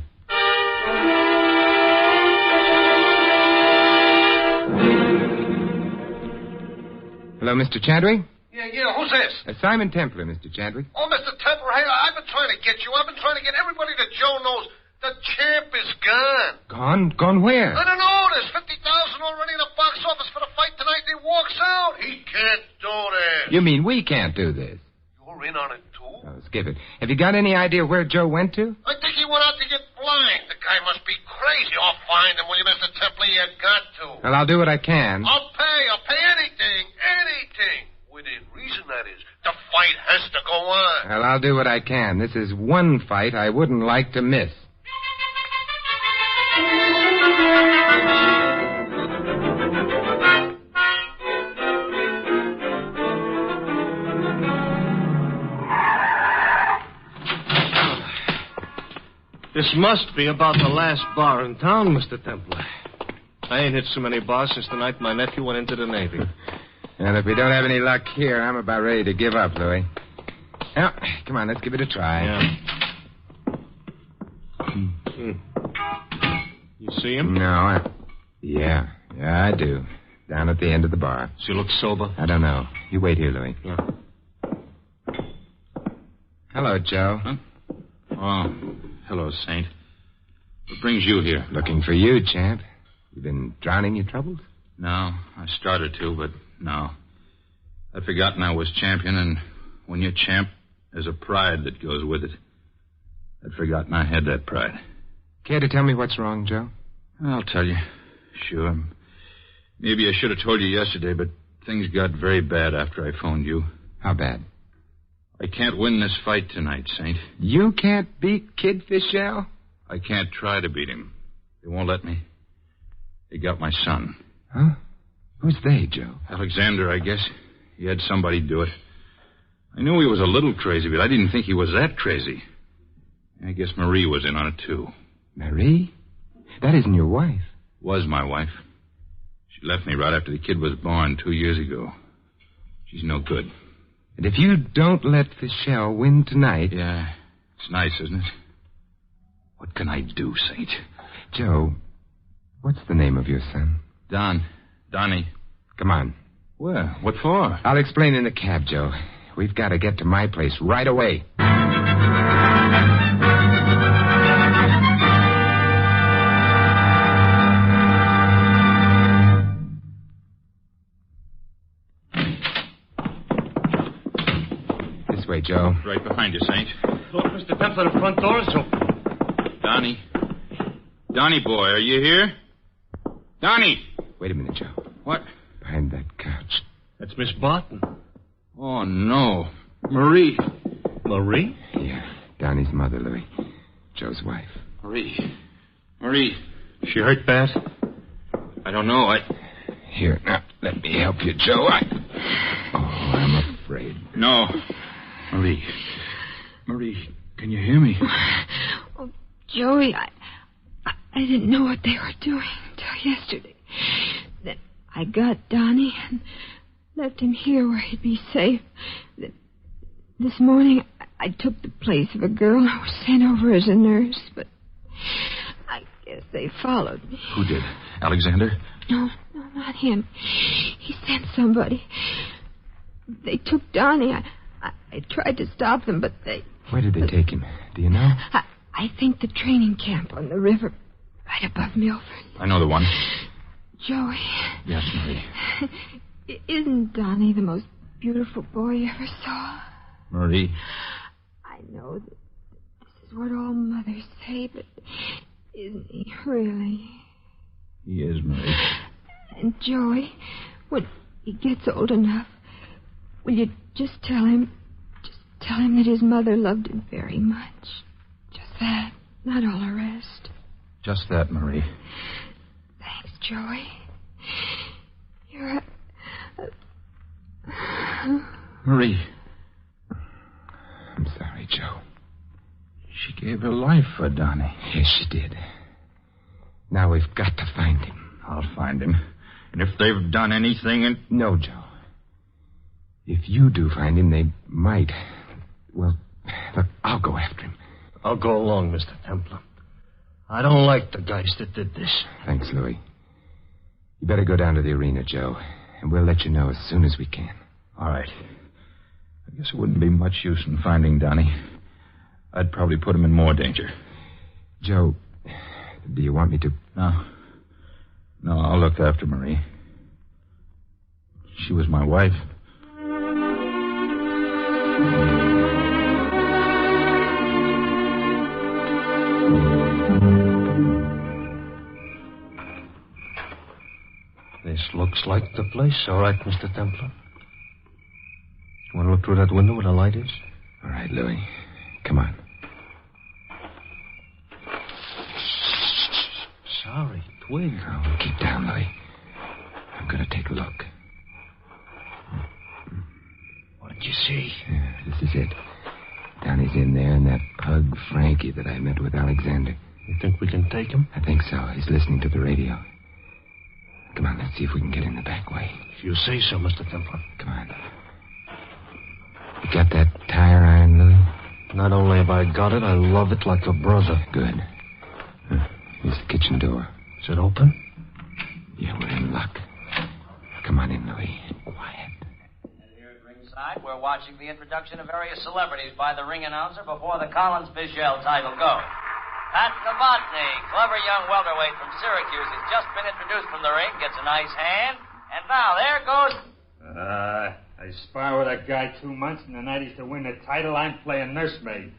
Hello, Mr. Chadwick? Yeah, who's this? Simon Templar, Mr. Chadwick. Oh, Mr. Templar, hey, I've been trying to get you. I've been trying to get everybody that Joe knows. The champ is gone. Gone? Gone where? I don't know. There's $50,000 already in the box office for the fight tonight, and he walks out. He can't do this. You mean we can't do this? You're in on it, too? Oh, skip it. Have you got any idea where Joe went to? I think he went out to get blind. The guy must be crazy. I'll find him, will you, Mr. Templar? You got to. Well, I'll do what I can. I'll pay anything. Within reason, that is. The fight has to go on. Well, I'll do what I can. This is one fight I wouldn't like to miss. This must be about the last bar in town, Mr. Templar. I ain't hit so many bars since the night my nephew went into the Navy. And if we don't have any luck here, I'm about ready to give up, Louis. Well, come on, let's give it a try. Yeah. You see him? No, Yeah, I do. Down at the end of the bar. Does he look sober? I don't know. You wait here, Louis. Yeah. Hello, Joe. Huh? Oh, hello, Saint. What brings you here? Looking for you, champ. You been drowning your troubles? No, I started to, but no. I'd forgotten I was champion, and when you're champ, there's a pride that goes with it. I'd forgotten I had that pride. Care to tell me what's wrong, Joe? I'll tell you. Sure. Maybe I should have told you yesterday, but things got very bad after I phoned you. How bad? I can't win this fight tonight, Saint. You can't beat Kid Fischel? I can't try to beat him. They won't let me. They got my son. Huh? Who's they, Joe? Alexander, I guess. He had somebody do it. I knew he was a little crazy, but I didn't think he was that crazy. I guess Marie was in on it, too. Marie? That isn't your wife. Was my wife. She left me right after the kid was born 2 years ago. She's no good. And if you don't let Fischel win tonight... Yeah, it's nice, isn't it? What can I do, Saint? Joe, what's the name of your son? Donnie. Come on. Where? What for? I'll explain in the cab, Joe. We've got to get to my place right away. This way, Joe. Right behind you, Saint. Look, Mr. Templar, the front door is open. Donnie boy, are you here? Donnie! Wait a minute, Joe. What? Behind that couch. That's Miss Barton. Oh, no. Marie. Marie? Yeah, Donnie's mother, Louis. Joe's wife. Marie. She hurt bad? I don't know. Here, now, let me help you, Joe. I'm afraid. No. Marie, can you hear me? Oh, Joey, I didn't know what they were doing until yesterday. Then I got Donnie and left him here where he'd be safe. This morning, I took the place of a girl who was sent over as a nurse, but I guess they followed me. Who did? Alexander? No, not him. He sent somebody. They took Donnie. I tried to stop them, but they... Where did they take him? Do you know? I think the training camp on the river, right above Milford. I know the one. Joey. Yes, Marie. Isn't Donnie the most beautiful boy you ever saw? Marie. I know that this is what all mothers say, but isn't he really? He is, Marie. And Joey, when he gets old enough, will you just tell him that his mother loved him very much? Just that, not all the rest. Just that, Marie. Thanks, Joey. You're Marie. I'm sorry, Joe. She gave her life for Donnie. Yes, she did. Now we've got to find him. I'll find him. And if they've done anything... No, Joe. If you do find him, they might. Well, look, I'll go after him. I'll go along, Mr. Templar. I don't like the guys that did this. Thanks, Louis. You better go down to the arena, Joe, and we'll let you know as soon as we can. All right. I guess it wouldn't be much use in finding Donnie. I'd probably put him in more danger. Joe, do you want me to... No, I'll look after Marie. She was my wife. This looks like the place. All right, Mr. Templar. You want to look through that window where the light is? All right, Louis. Come on. Sorry, twig. Oh, keep down, Louis. I'm going to take a look. What did you see? Yeah, this is it. Donnie's in there, and that pug Frankie that I met with Alexander. You think we can take him? I think so. He's listening to the radio. Come on, let's see if we can get in the back way. If you say so, Mr. Templar. Come on. You got that tire iron, Louis? Not only have I got it, I love it like a brother. Good. Here's the kitchen door. Is it open? Yeah, we're in luck. Come on in, Louis. Quiet. And here at ringside, we're watching the introduction of various celebrities by the ring announcer before the Collins-Bichelle title go. Pat Novotny, clever young welterweight from Syracuse, has just been introduced from the ring, gets a nice hand, and now there goes... I spar with a guy 2 months, and the night he's to win the title, I'm playing nursemaid.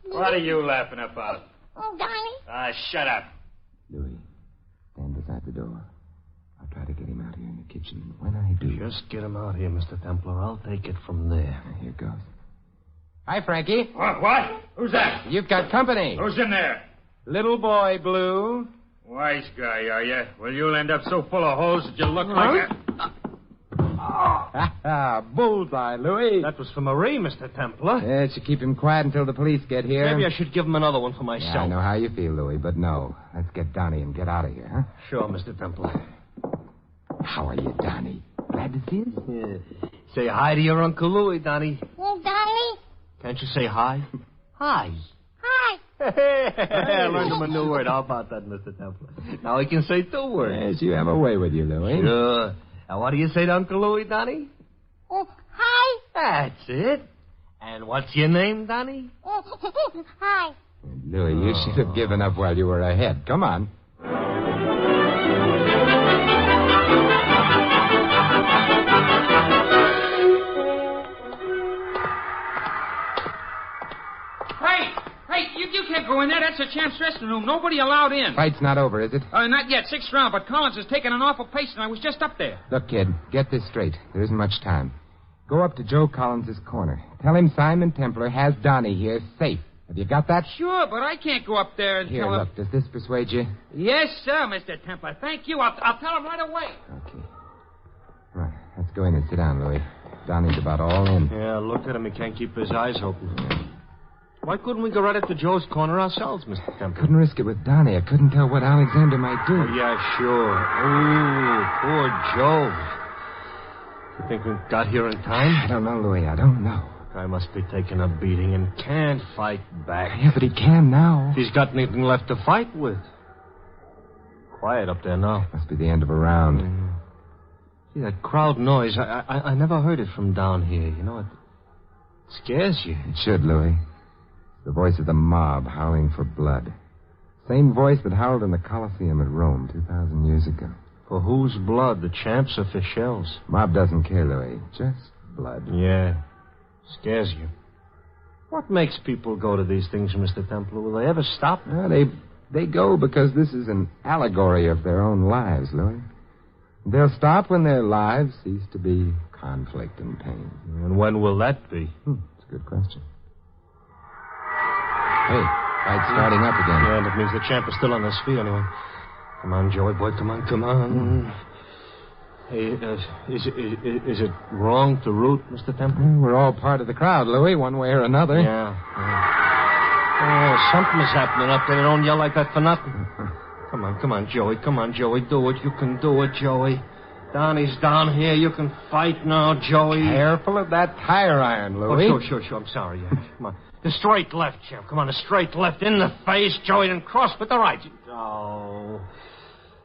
What are you laughing about? Donnie. Shut up. Louis, stand beside the door. I'll try to get him out here in the kitchen, and when I do... Just get him out here, Mr. Templar. I'll take it from there. Here goes. Hi, Frankie. What? Who's that? You've got company. Who's in there? Little boy, Blue. Wise guy, are you? Well, you'll end up so full of holes that you look like a... Bullseye, Louis. That was for Marie, Mr. Templar. Yeah, it should keep him quiet until the police get here. Maybe I should give him another one for myself. Yeah, I know how you feel, Louis, but no. Let's get Donnie and get out of here, huh? Sure, Mr. Templar. How are you, Donnie? Glad to see us? Yeah. Say hi to your Uncle Louis, Donnie. Donnie. Can't you say hi? Hi. Hi. I learned him a new word. How about that, Mr. Templar? Now he can say 2 words. Yes, you have a way with you, Louis. Sure. Now, what do you say to Uncle Louis, Donnie? Hi. That's it. And what's your name, Donnie? Hi. Louis, you should have given up while you were ahead. Come on. Hey, you can't go in there. That's a champ's dressing room. Nobody allowed in. Fight's not over, is it? Not yet. 6th round, but Collins has taken an awful pace, and I was just up there. Look, kid, get this straight. There isn't much time. Go up to Joe Collins' corner. Tell him Simon Templar has Donnie here safe. Have you got that? Sure, but I can't go up there and Here, tell him... look, does this persuade you? Yes, sir, Mr. Templar. Thank you. I'll tell him right away. Okay. Right, let's go in and sit down, Louis. Donnie's about all in. Yeah, look at him. He can't keep his eyes open. Yeah. Why couldn't we go right up to Joe's corner ourselves, Mr. Templar? Couldn't risk it with Donnie. I couldn't tell what Alexander might do. Oh, yeah, sure. Oh, poor Joe. You think we got here in time? I don't know, Louis. I don't know. I must be taking a beating and can't fight back. Yeah, but he can now. He's got anything left to fight with. Quiet up there now. Must be the end of a round. See, that crowd noise, I never heard it from down here. You know, it scares you. It should, Louis. The voice of the mob howling for blood. Same voice that howled in the Colosseum at Rome 2,000 years ago. For whose blood? The champs or for shells? Mob doesn't care, Louis. Just blood. Yeah. Scares you. What makes people go to these things, Mr. Templar? Will they ever stop? They go because this is an allegory of their own lives, Louis. They'll stop when their lives cease to be conflict and pain. And when will that be? That's a good question. Hey, fight's starting up again. Yeah, that means the champ is still on his feet anyway. Come on, Joey boy, come on. Hey, is it wrong to root, Mr. Templar? We're all part of the crowd, Louis, one way or another. Yeah. Oh, something is happening up there. They don't yell like that for nothing. Come on, Joey. Come on, Joey. Do it. You can do it, Joey. Donnie's down here. You can fight now, Joey. Careful of that tire iron, Louis. Oh, sure. I'm sorry. Yeah. Come on. The straight left, champ. Come on, the straight left in the face, Joey, and cross with the right. Oh.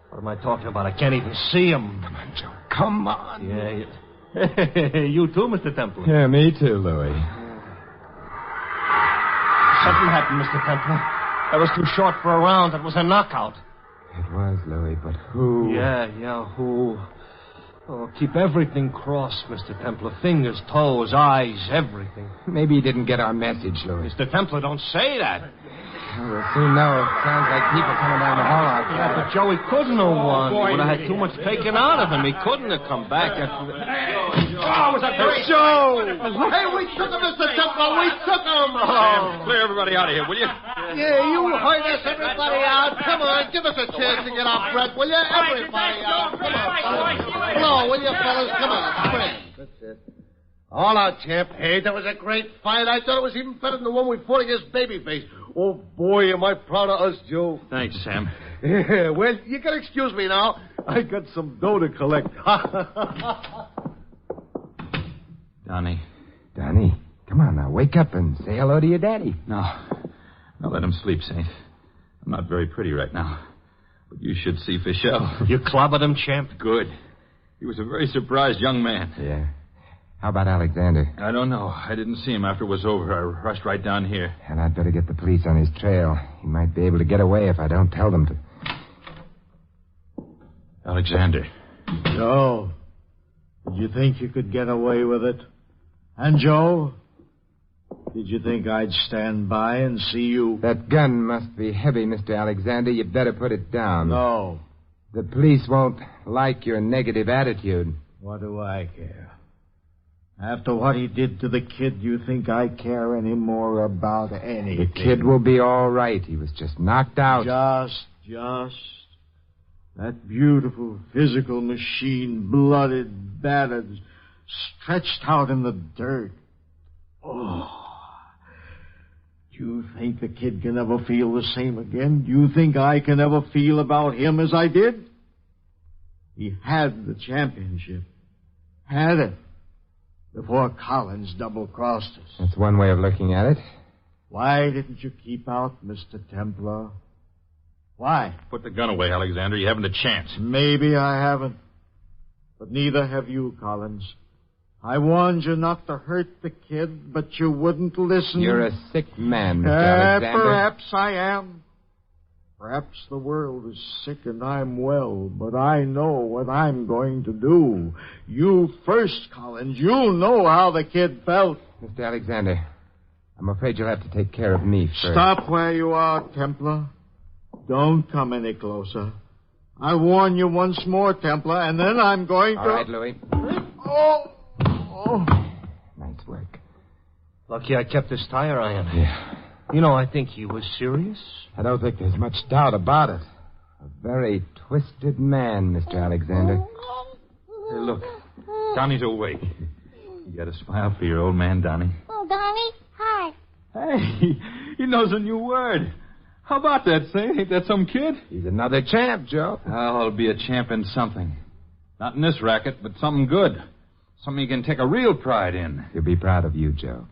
What am I talking about? I can't even see him. Come on, Joe. Come on. Yeah. You too, Mr. Templar? Yeah, me too, Louis. Something happened, Mr. Templar. That was too short for a round. That was a knockout. It was, Louis, but who? Yeah, who? Oh, keep everything crossed, Mr. Templar. Fingers, toes, eyes, everything. Maybe he didn't get our message, Louis. Mr. Templar, don't say that. We'll soon know. Sounds like people coming down the hall outside. Yeah, but Joey couldn't have won. He would have had too much taken out of him. He couldn't have come back after the... Oh, was that great? Joe! Hey, we took him, Mr. Templar. We took him. Sam, clear everybody out of here, will you? Yeah, you heard us, everybody out. Come on, give us a chance to get our breath, will you? Everybody out. Come on. Blow, will you, fellas? Come on, spring. That's it. All out, champ. Hey, that was a great fight. I thought it was even better than the one we fought against Babyface. Oh, boy, am I proud of us, Joe. Thanks, Sam. Yeah, well, you can excuse me now. I got some dough to collect. Donnie. Donnie, come on now. Wake up and say hello to your daddy. No, let him sleep, Saint. I'm not very pretty right now. But you should see Fischel. You clobbered him, champ? Good. He was a very surprised young man. Yeah. How about Alexander? I don't know. I didn't see him after it was over. I rushed right down here. And I'd better get the police on his trail. He might be able to get away if I don't tell them to. Alexander. Joe, did you think you could get away with it? And Joe, did you think I'd stand by and see you? That gun must be heavy, Mr. Alexander. You better put it down. No. The police won't like your negative attitude. What do I care? After what he did to the kid, you think I care any more about anything? The kid will be all right. He was just knocked out. Just. That beautiful physical machine, blooded, battered, stretched out in the dirt. Oh. Do you think the kid can ever feel the same again? Do you think I can ever feel about him as I did? He had the championship. Had it. Before Collins double-crossed us. That's one way of looking at it. Why didn't you keep out Mr. Templar? Why? Put the gun away, Alexander. You haven't a chance. Maybe I haven't. But neither have you, Collins. I warned you not to hurt the kid, but you wouldn't listen. You're a sick man, Mr. Alexander. Perhaps I am. Perhaps the world is sick and I'm well, but I know what I'm going to do. You first, Collins. You know how the kid felt. Mr. Alexander, I'm afraid you'll have to take care of me first. Stop where you are, Templar. Don't come any closer. I warn you once more, Templar, and then I'm going to... All right, Louis. Oh! Nice work. Lucky I kept this tire iron. Yeah. You know, I think he was serious. I don't think there's much doubt about it. A very twisted man, Mr. Alexander. Hey, look. Donnie's awake. You got a smile for your old man, Donnie. Oh, Donnie, hi. Hey, he knows a new word. How about that, Saint? Ain't that some kid? He's another champ, Joe. Oh, I'll be a champ in something. Not in this racket, but something good. Something he can take a real pride in. He'll be proud of you, Joe.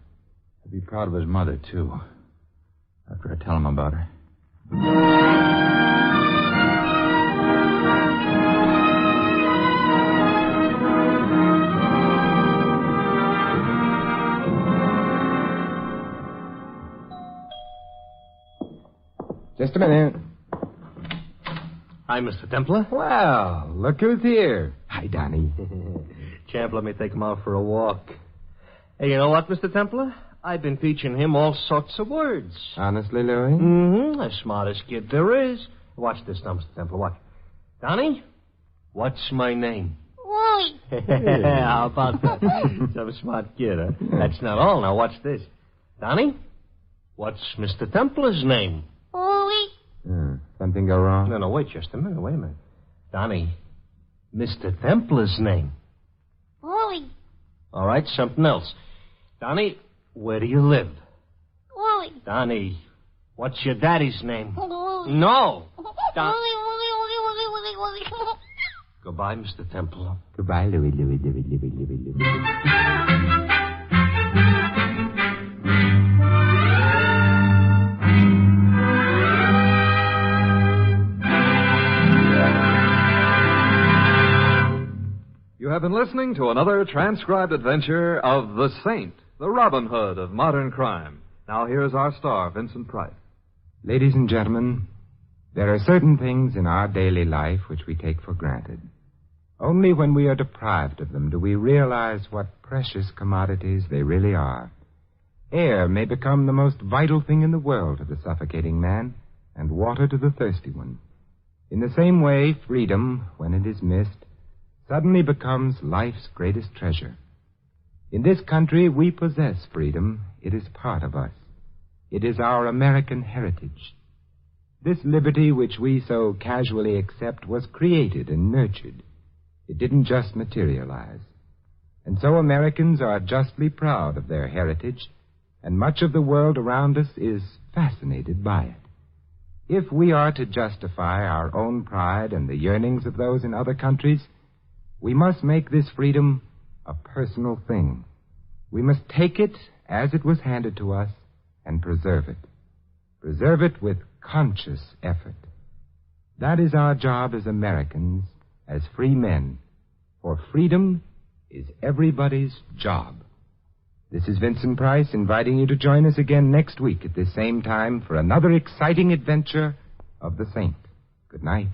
He'll be proud of his mother, too. After I tell him about her. Just a minute. Hi, Mr. Templar. Well, look who's here. Hi, Donnie. Champ, let me take him out for a walk. Hey, you know what, Mr. Templar? I've been teaching him all sorts of words. Honestly, Louis? Mm-hmm. The smartest kid there is. Watch this now, Mr. Templar. Watch. Donnie, what's my name? Wally. How about that? Some a smart kid, huh? That's not all. Now, watch this. Donnie, what's Mr. Templar's name? Wally. Something go wrong? No, wait just a minute. Wait a minute. Donnie, Mr. Templar's name. Wally. All right, something else. Donnie, where do you live? Wally. Donnie, what's your daddy's name? Wally. No. Wally. Goodbye, Mr. Templar. Goodbye, Louis. You have been listening to another transcribed adventure of The Saint, the Robin Hood of modern crime. Now here's our star, Vincent Price. Ladies and gentlemen, there are certain things in our daily life which we take for granted. Only when we are deprived of them do we realize what precious commodities they really are. Air may become the most vital thing in the world to the suffocating man, and water to the thirsty one. In the same way, freedom, when it is missed, suddenly becomes life's greatest treasure. In this country, we possess freedom. It is part of us. It is our American heritage. This liberty which we so casually accept was created and nurtured. It didn't just materialize. And so Americans are justly proud of their heritage and much of the world around us is fascinated by it. If we are to justify our own pride and the yearnings of those in other countries, we must make this freedom a personal thing. We must take it as it was handed to us and preserve it. Preserve it with conscious effort. That is our job as Americans, as free men. For freedom is everybody's job. This is Vincent Price inviting you to join us again next week at this same time for another exciting adventure of the Saint. Good night.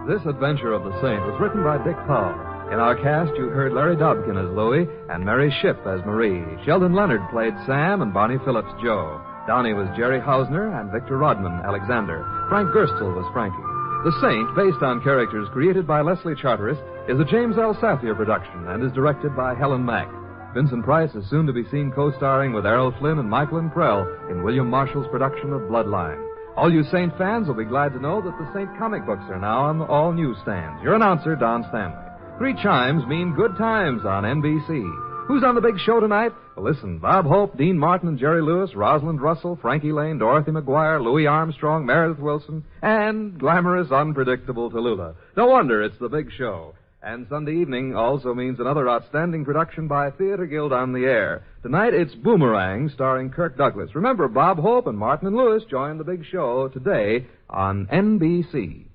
This Adventure of the Saint was written by Dick Powell. In our cast, you heard Larry Dobkin as Louie and Mary Shipp as Marie. Sheldon Leonard played Sam and Bonnie Phillips Joe. Donnie was Jerry Hausner and Victor Rodman Alexander. Frank Gerstle was Frankie. The Saint, based on characters created by Leslie Charteris, is a James L. Safier production and is directed by Helen Mack. Vincent Price is soon to be seen co-starring with Errol Flynn and Michael Prell in William Marshall's production of Bloodline. All you Saint fans will be glad to know that the Saint comic books are now on all newsstands. Your announcer, Don Stanley. 3 chimes mean good times on NBC. Who's on the big show tonight? Well, listen, Bob Hope, Dean Martin and Jerry Lewis, Rosalind Russell, Frankie Lane, Dorothy McGuire, Louis Armstrong, Meredith Wilson, and glamorous, unpredictable Tallulah. No wonder it's the big show. And Sunday evening also means another outstanding production by Theater Guild on the air. Tonight it's Boomerang, starring Kirk Douglas. Remember, Bob Hope and Martin and Lewis join the big show today on NBC.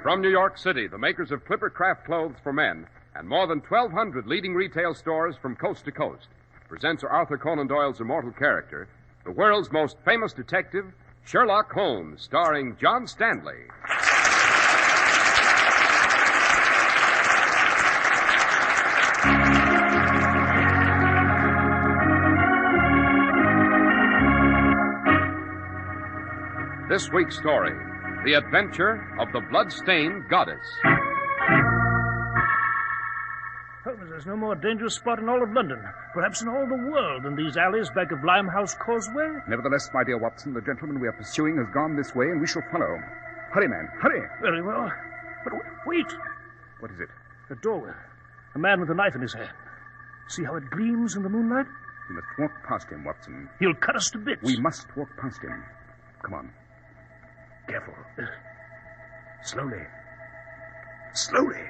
From New York City, the makers of Clipper Craft Clothes for Men and more than 1,200 leading retail stores from coast to coast presents Arthur Conan Doyle's immortal character, the world's most famous detective, Sherlock Holmes, starring John Stanley. This week's story, The Adventure of the Blood-Stained Goddess. Holmes, there's no more dangerous spot in all of London, perhaps in all the world, than these alleys back of Limehouse Causeway. Nevertheless, my dear Watson, the gentleman we are pursuing has gone this way, and we shall follow. Hurry, man, hurry! Very well. But wait! What is it? A doorway. A man with a knife in his hand. See how it gleams in the moonlight? We must walk past him, Watson. He'll cut us to bits. We must walk past him. Come on. Careful. Slowly. Slowly.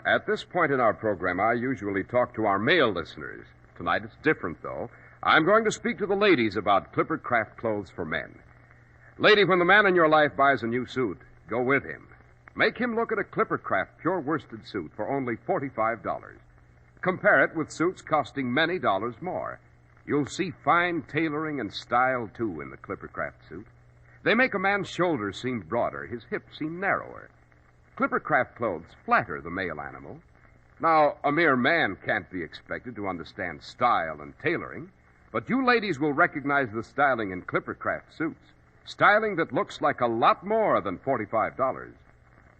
At this point in our program, I usually talk to our male listeners. Tonight it's different, though. I'm going to speak to the ladies about Clipper Craft Clothes for Men. Lady, when the man in your life buys a new suit, go with him. Make him look at a Clipper Craft pure worsted suit for only $45. Compare it with suits costing many dollars more. You'll see fine tailoring and style, too, in the Clipper Craft suit. They make a man's shoulders seem broader, his hips seem narrower. Clipper Craft clothes flatter the male animal. Now, a mere man can't be expected to understand style and tailoring, but you ladies will recognize the styling in Clipper Craft suits. Styling that looks like a lot more than $45.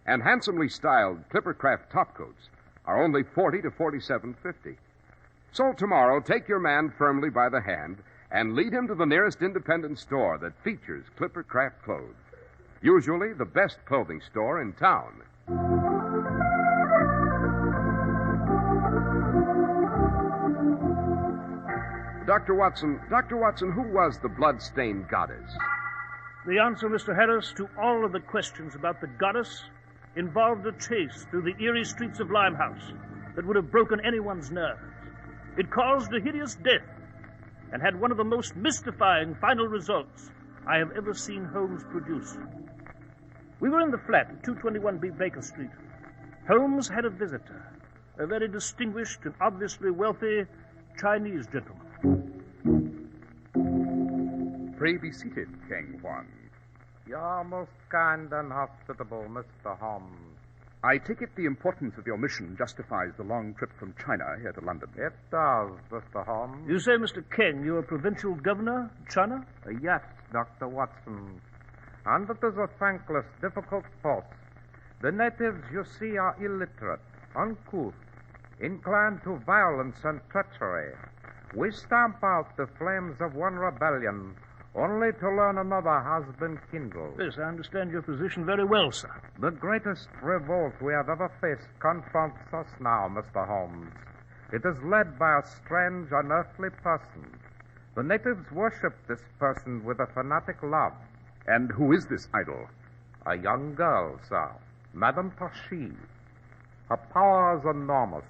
And handsomely styled Clipper Craft topcoats are only $40 to $47.50. So tomorrow, take your man firmly by the hand and lead him to the nearest independent store that features Clipper Craft clothes. Usually the best clothing store in town. Dr. Watson, who was the blood-stained goddess? The answer, Mr. Harris, to all of the questions about the goddess involved a chase through the eerie streets of Limehouse that would have broken anyone's nerves. It caused a hideous death and had one of the most mystifying final results I have ever seen Holmes produce. We were in the flat at 221B Baker Street. Holmes had a visitor, a very distinguished and obviously wealthy Chinese gentleman. Pray be seated, Kang Huan. You're most kind and hospitable, Mr. Holmes. I take it the importance of your mission justifies the long trip from China here to London. It does, Mr. Holmes. You say, Mr. King, you're a provincial governor, China? Yes, Dr. Watson. And it is a thankless, difficult post. The natives, you see, are illiterate, uncouth, inclined to violence and treachery. We stamp out the flames of one rebellion, only to learn another has been kindled. Yes, I understand your position very well, sir. The greatest revolt we have ever faced confronts us now, Mr. Holmes. It is led by a strange, unearthly person. The natives worship this person with a fanatic love. And who is this idol? A young girl, sir. Madame Tashi. Her power is enormous.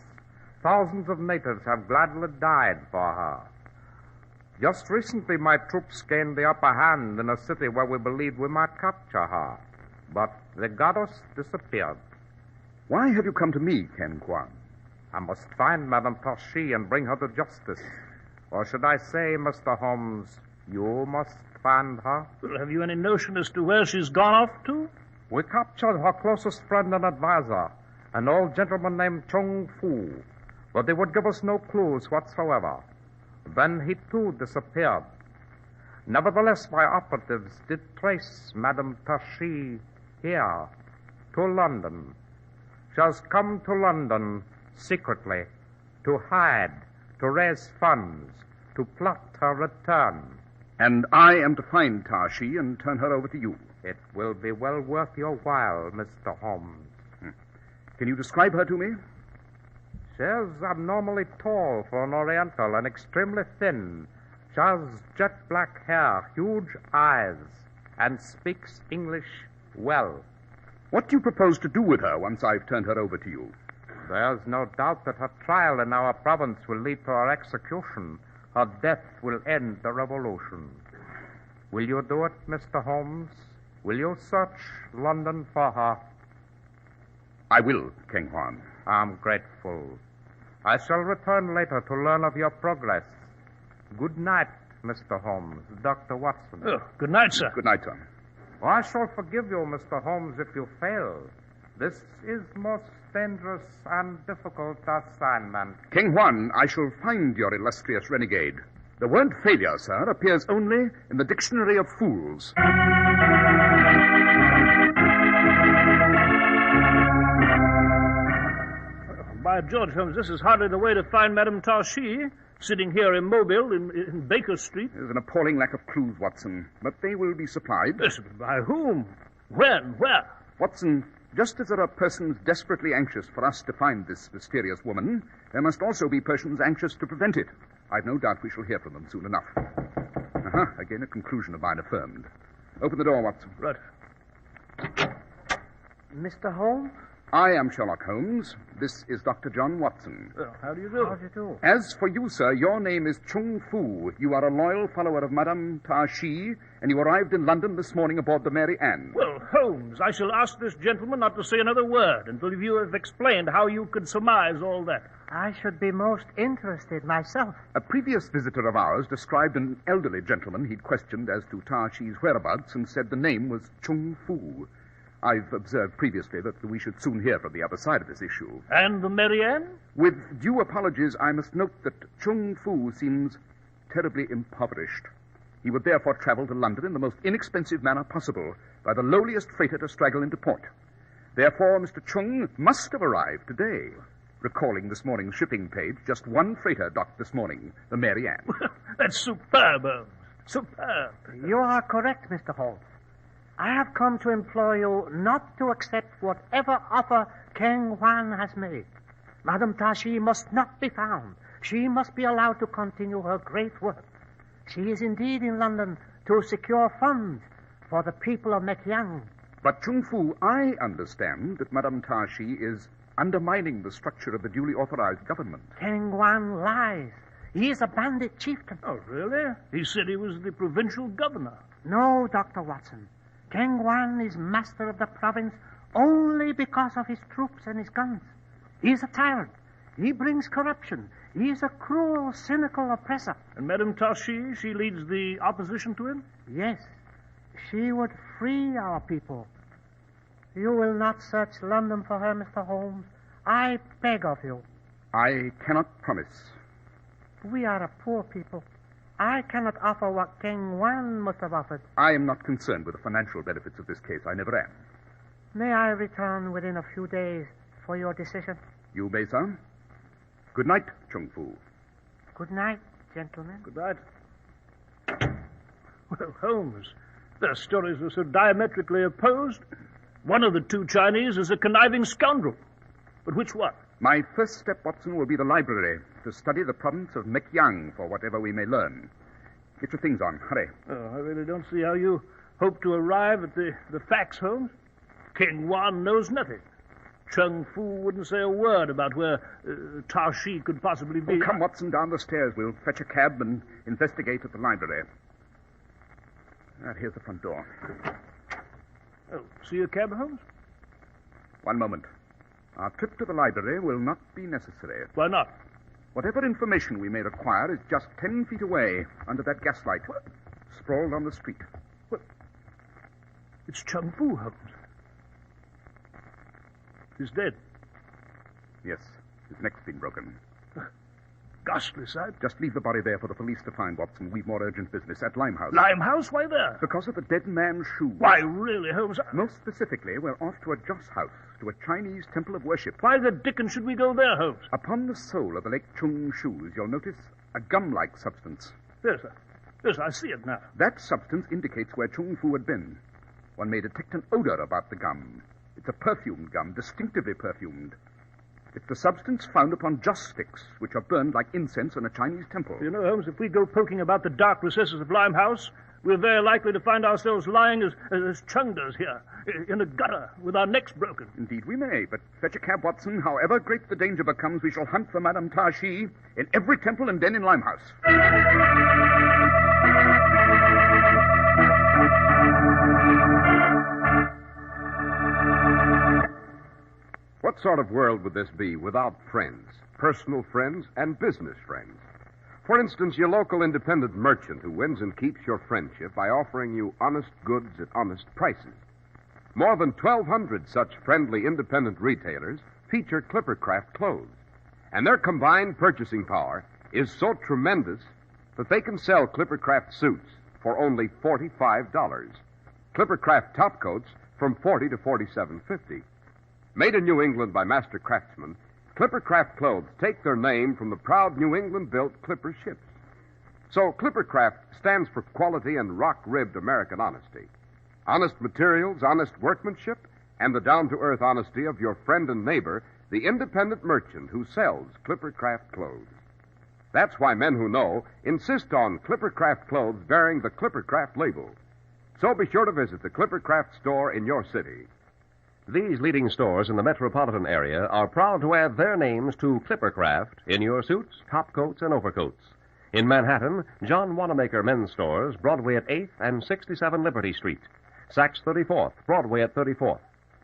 Thousands of natives have gladly died for her. Just recently, my troops gained the upper hand in a city where we believed we might capture her. But the goddess disappeared. Why have you come to me, Ken Kwan? I must find Madame Tashi and bring her to justice. Or should I say, Mr. Holmes, you must find her? Well, have you any notion as to where she's gone off to? We captured her closest friend and advisor, an old gentleman named Chung Fu. But he would give us no clues whatsoever. Then he, too, disappeared. Nevertheless, my operatives did trace Madame Tashi here, to London. She has come to London secretly, to hide, to raise funds, to plot her return. And I am to find Tashi and turn her over to you. It will be well worth your while, Mr. Holmes. Can you describe her to me? She is abnormally tall for an Oriental and extremely thin. She has jet black hair, huge eyes, and speaks English well. What do you propose to do with her once I've turned her over to you? There's no doubt that her trial in our province will lead to her execution. Her death will end the revolution. Will you do it, Mr. Holmes? Will you search London for her? I will, King Juan. I'm grateful. I shall return later to learn of your progress. Good night, Mr. Holmes. Dr. Watson. Oh, good night, sir. Good night, sir. I shall forgive you, Mr. Holmes, if you fail. This is most dangerous and difficult assignment. King Juan, I shall find your illustrious renegade. The word failure, sir, appears only in the dictionary of fools. By George, Holmes, this is hardly the way to find Madame Tashi, sitting here immobile in Baker Street. There's an appalling lack of clues, Watson, but they will be supplied. Yes, by whom? When? Where? Watson, just as there are persons desperately anxious for us to find this mysterious woman, there must also be persons anxious to prevent it. I've no doubt we shall hear from them soon enough. Again, a conclusion of mine affirmed. Open the door, Watson. Right. Mr. Holmes? I am Sherlock Holmes. This is Dr. John Watson. How do you do? How do you do? As for you, sir, your name is Chung Fu. You are a loyal follower of Madame Tashi, and you arrived in London this morning aboard the Mary Ann. Well, Holmes, I shall ask this gentleman not to say another word until you have explained how you could surmise all that. I should be most interested myself. A previous visitor of ours described an elderly gentleman he'd questioned as to Tashi's whereabouts and said the name was Chung Fu. I've observed previously that we should soon hear from the other side of this issue. And the Mary Ann? With due apologies, I must note that Chung Fu seems terribly impoverished. He would therefore travel to London in the most inexpensive manner possible, by the lowliest freighter to straggle into port. Therefore, Mr. Chung must have arrived today. Recalling this morning's shipping page, just one freighter docked this morning, the Mary Ann. That's superb, Holmes. Superb. You are correct, Mr. Holmes. I have come to implore you not to accept whatever offer King Juan has made. Madame Tashi must not be found. She must be allowed to continue her great work. She is indeed in London to secure funds for the people of Mekiang. But, Chung Fu, I understand that Madame Tashi is undermining the structure of the duly authorized government. King Juan lies. He is a bandit chieftain. Oh, really? He said he was the provincial governor. No, Dr. Watson. King Juan is master of the province only because of his troops and his guns. He is a tyrant. He brings corruption. He is a cruel, cynical oppressor. And Madame Tashi, she leads the opposition to him? Yes. She would free our people. You will not search London for her, Mr. Holmes. I beg of you. I cannot promise. We are a poor people. I cannot offer what King Juan must have offered. I am not concerned with the financial benefits of this case. I never am. May I return within a few days for your decision? You may, sir. Good night, Chung Fu. Good night, gentlemen. Good night. Well, Holmes, their stories were so diametrically opposed. One of the two Chinese is a conniving scoundrel. But which one? My first step, Watson, will be the library to study the province of Mekyang for whatever we may learn. Get your things on. Hurry. Oh, I really don't see how you hope to arrive at the facts, Holmes. King Juan knows nothing. Chung Fu wouldn't say a word about where Tashi could possibly be. Oh, come, Watson, down the stairs. We'll fetch a cab and investigate at the library. Here's the front door. Oh, see a cab, Holmes? One moment. Our trip to the library will not be necessary. Why not? Whatever information we may require is just 10 feet away, under that gaslight, sprawled on the street. What? It's Chung Fu, Holmes. He's dead. Yes, his neck's been broken. Ghastly sight. Just leave the body there for the police to find, Watson. We've more urgent business at Limehouse. Limehouse? Why there? Because of the dead man's shoes. Why, really, Holmes? Most specifically, we're off to a Joss house, to a Chinese temple of worship. Why the dickens should we go there, Holmes? Upon the sole of the Lake Chung shoes, you'll notice a gum-like substance. Yes, sir. Yes, I see it now. That substance indicates where Chung Fu had been. One may detect an odor about the gum. It's a perfumed gum, distinctively perfumed. It's the substance found upon joss sticks, which are burned like incense in a Chinese temple. You know, Holmes, if we go poking about the dark recesses of Limehouse, we're very likely to find ourselves lying as Chung does here, in a gutter, with our necks broken. Indeed we may, but fetch a cab, Watson. However great the danger becomes, we shall hunt for Madame Tashi in every temple and den in Limehouse. What sort of world would this be without friends, personal friends, and business friends? For instance, your local independent merchant who wins and keeps your friendship by offering you honest goods at honest prices. More than 1,200 such friendly independent retailers feature Clippercraft clothes, and their combined purchasing power is so tremendous that they can sell Clippercraft suits for only $45. Clippercraft topcoats from $40 to $47.50. Made in New England by master craftsmen, Clippercraft clothes take their name from the proud New England-built Clipper ships. So Clippercraft stands for quality and rock-ribbed American honesty. Honest materials, honest workmanship, and the down-to-earth honesty of your friend and neighbor, the independent merchant who sells Clippercraft clothes. That's why men who know insist on Clippercraft clothes bearing the Clippercraft label. So be sure to visit the Clippercraft store in your city. These leading stores in the metropolitan area are proud to add their names to Clippercraft in your suits, topcoats, and overcoats. In Manhattan, John Wanamaker Men's Stores, Broadway at 8th and 67 Liberty Street. Saks 34th, Broadway at 34th.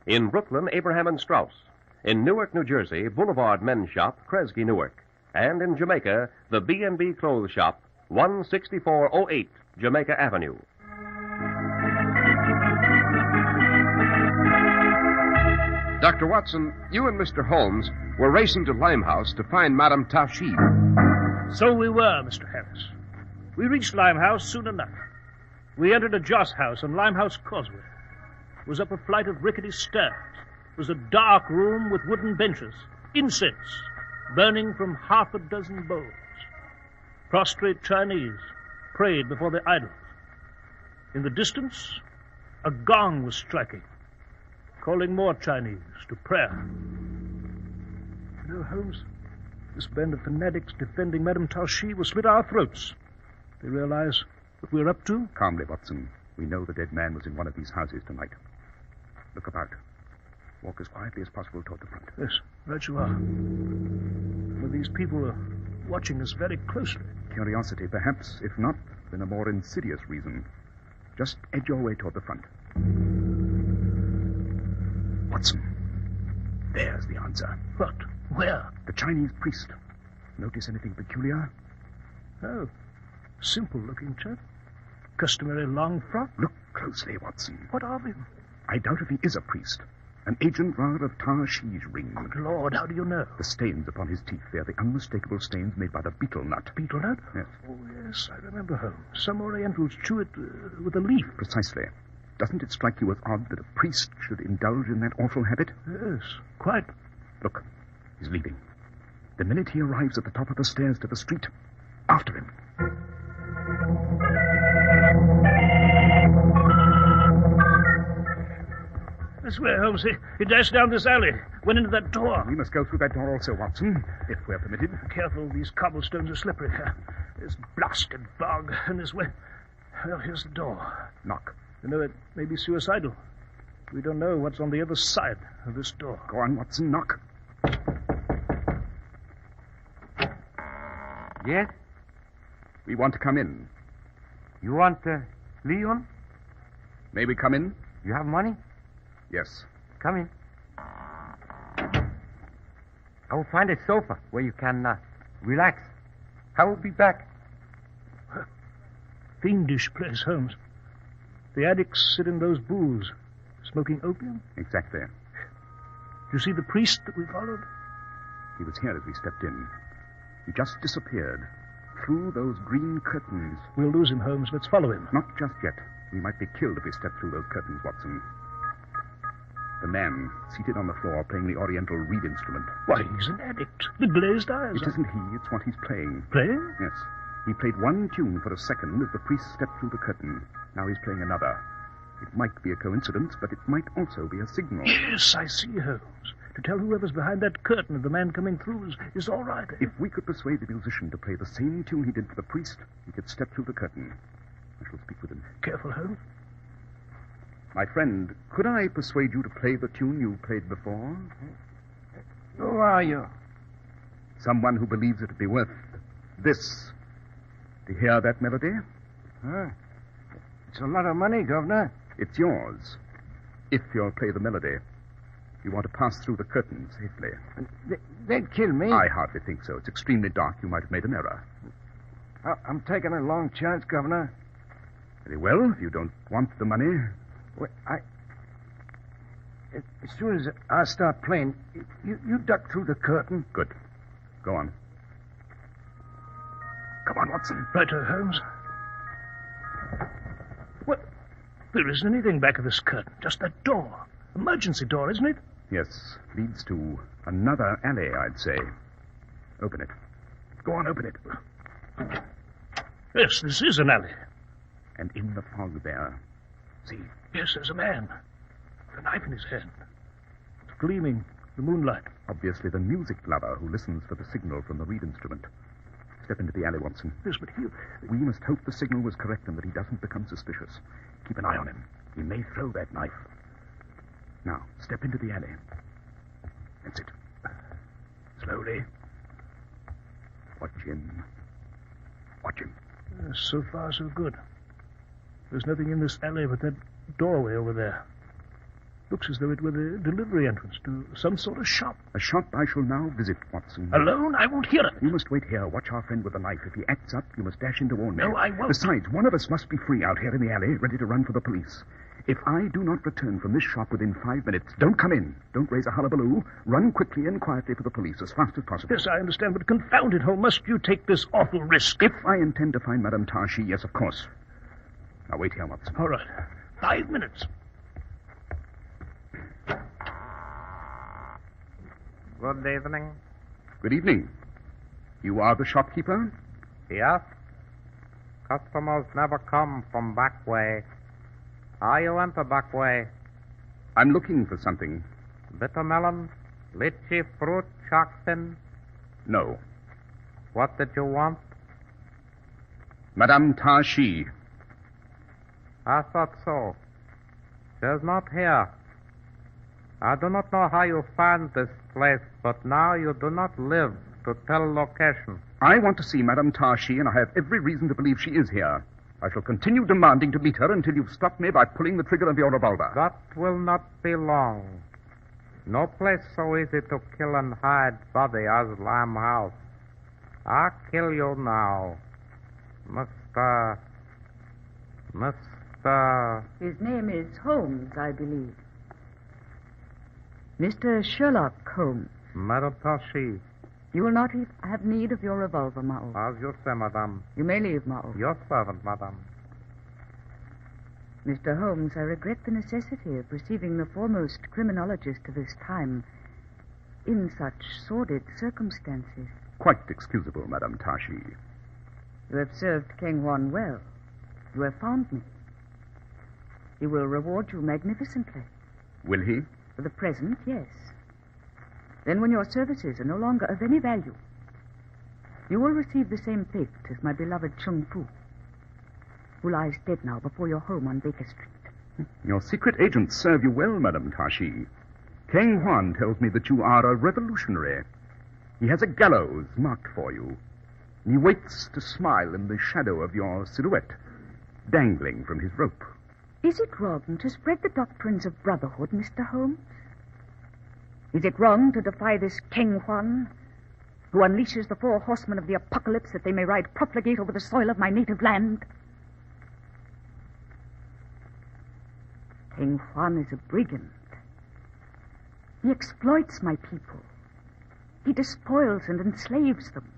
In Brooklyn, Abraham and Strauss. In Newark, New Jersey, Boulevard Men's Shop, Kresge, Newark. And in Jamaica, the B&B Clothes Shop, 16408 Jamaica Avenue. Dr. Watson, you and Mr. Holmes were racing to Limehouse to find Madame Tashi. So we were, Mr. Harris. We reached Limehouse soon enough. We entered a Joss house on Limehouse Causeway. It was up a flight of rickety stairs. It was a dark room with wooden benches, incense burning from half a dozen bowls. Prostrate Chinese prayed before the idols. In the distance, a gong was striking, calling more Chinese to prayer. You know, Holmes, this band of fanatics defending Madame Tashi will slit our throats. They realize what we're up to? Calmly, Watson. We know the dead man was in one of these houses tonight. Look about. Walk as quietly as possible toward the front. Yes, right you are. Well, these people are watching us very closely. Curiosity, perhaps. If not, then a more insidious reason. Just edge your way toward the front. Watson, there's the answer. What? Where? The Chinese priest. Notice anything peculiar? Oh, simple-looking chap. Customary long frock. Look closely, Watson. What of him? I doubt if he is a priest. An agent, rather, of Tashi's ring. Good Lord, how do you know? The stains upon his teeth, they're the unmistakable stains made by the betel nut. Betel nut? Yes. Oh, yes, I remember, Holmes. Some Orientals chew it with a leaf. Precisely. Doesn't it strike you as odd that a priest should indulge in that awful habit? Yes, quite. Look, he's leaving. The minute he arrives at the top of the stairs to the street, after him. This way, Holmes. He dashed down this alley, went into that door. We must go through that door also, Watson, if we're permitted. Careful, these cobblestones are slippery. This blasted bog, and this way. Well, here's the door. Knock. You know, it may be suicidal. We don't know what's on the other side of this door. Go on, Watson, knock. Yes? We want to come in. You want, Leon? May we come in? You have money? Yes. Come in. I will find a sofa where you can relax. I will be back. Fiendish place, Holmes. The addicts sit in those booths, smoking opium. Exactly. You see the priest that we followed? He was here as we stepped in. He just disappeared. Through those green curtains. We'll lose him, Holmes. Let's follow him. Not just yet. We might be killed if we step through those curtains, Watson. The man, seated on the floor, playing the Oriental reed instrument. Why, he's an addict. The glazed eyes. It isn't he, it's what he's playing. Playing? Yes. He played one tune for a second as the priest stepped through the curtain. Now he's playing another. It might be a coincidence, but it might also be a signal. Yes, I see, Holmes. To tell whoever's behind that curtain of the man coming through is all right. If we could persuade the musician to play the same tune he did for the priest, he could step through the curtain. I shall speak with him. Careful, Holmes. My friend, could I persuade you to play the tune you played before? Who are you? Someone who believes it to be worth this. To hear that melody? Huh? It's a lot of money, Governor. It's yours. If you'll play the melody. You want to pass through the curtain safely. They'd kill me. I hardly think so. It's extremely dark. You might have made an error. I'm taking a long chance, Governor. Very well. If you don't want the money. Well, as soon as I start playing, you duck through the curtain. Good. Go on. Come on, Watson. Righto, Holmes. Well, there isn't anything back of this curtain. Just that door. Emergency door, isn't it? Yes. Leads to another alley, I'd say. Open it. Go on, open it. Yes, this is an alley. And in the fog there. See? Yes, there's a man. With a knife in his hand. It's gleaming in the moonlight. Obviously the music lover who listens for the signal from the reed instrument. Step into the alley, Watson. Yes, but he... We must hope the signal was correct and that he doesn't become suspicious. Keep an eye on him. He may throw that knife. Now, step into the alley. That's it. Slowly. Watch him. Watch him. So far, so good. There's nothing in this alley but that doorway over there. Looks as though it were the delivery entrance to some sort of shop. A shop I shall now visit, Watson. Alone? I won't hear of it. You must wait here. Watch our friend with the knife. If he acts up, you must dash in to warn me. No, I won't. Besides, one of us must be free out here in the alley, ready to run for the police. If I do not return from this shop within 5 minutes, don't come in. Don't raise a hullabaloo. Run quickly and quietly for the police as fast as possible. Yes, I understand, but confound it, Holmes, must you take this awful risk? If I intend to find Madame Tashi, yes, of course. Now, wait here, Watson. All right. 5 minutes. Good evening. Good evening. You are the shopkeeper? Yes. Customers never come from back way. Are you enter back way? I'm looking for something. Bitter melon, lychee fruit, shark fin? No. What did you want? Madame Tashi. I thought so. She's not here. I do not know how you found this place, but now you do not live to tell location. I want to see Madame Tashi, and I have every reason to believe she is here. I shall continue demanding to meet her until you've stopped me by pulling the trigger of your revolver. That will not be long. No place so easy to kill and hide body as Limehouse. I'll kill you now, Mr. His name is Holmes, I believe. Mr. Sherlock Holmes. Madame Tashi. You will not have need of your revolver, Mao. As you say, madame. You may leave, Mao. Your servant, madame. Mr. Holmes, I regret the necessity of receiving the foremost criminologist of his time in such sordid circumstances. Quite excusable, Madame Tashi. You have served King Juan well. You have found me. He will reward you magnificently. Will he? For the present, yes. Then when your services are no longer of any value, you will receive the same fate as my beloved Chung Fu, who lies dead now before your home on Baker Street. Your secret agents serve you well, Madame Tashi. King Juan tells me that you are a revolutionary. He has a gallows marked for you. And he waits to smile in the shadow of your silhouette, dangling from his rope. Is it wrong to spread the doctrines of brotherhood, Mr. Holmes? Is it wrong to defy this King Juan, who unleashes the 4 horsemen of the apocalypse that they may ride profligate over the soil of my native land? King Juan is a brigand. He exploits my people. He despoils and enslaves them.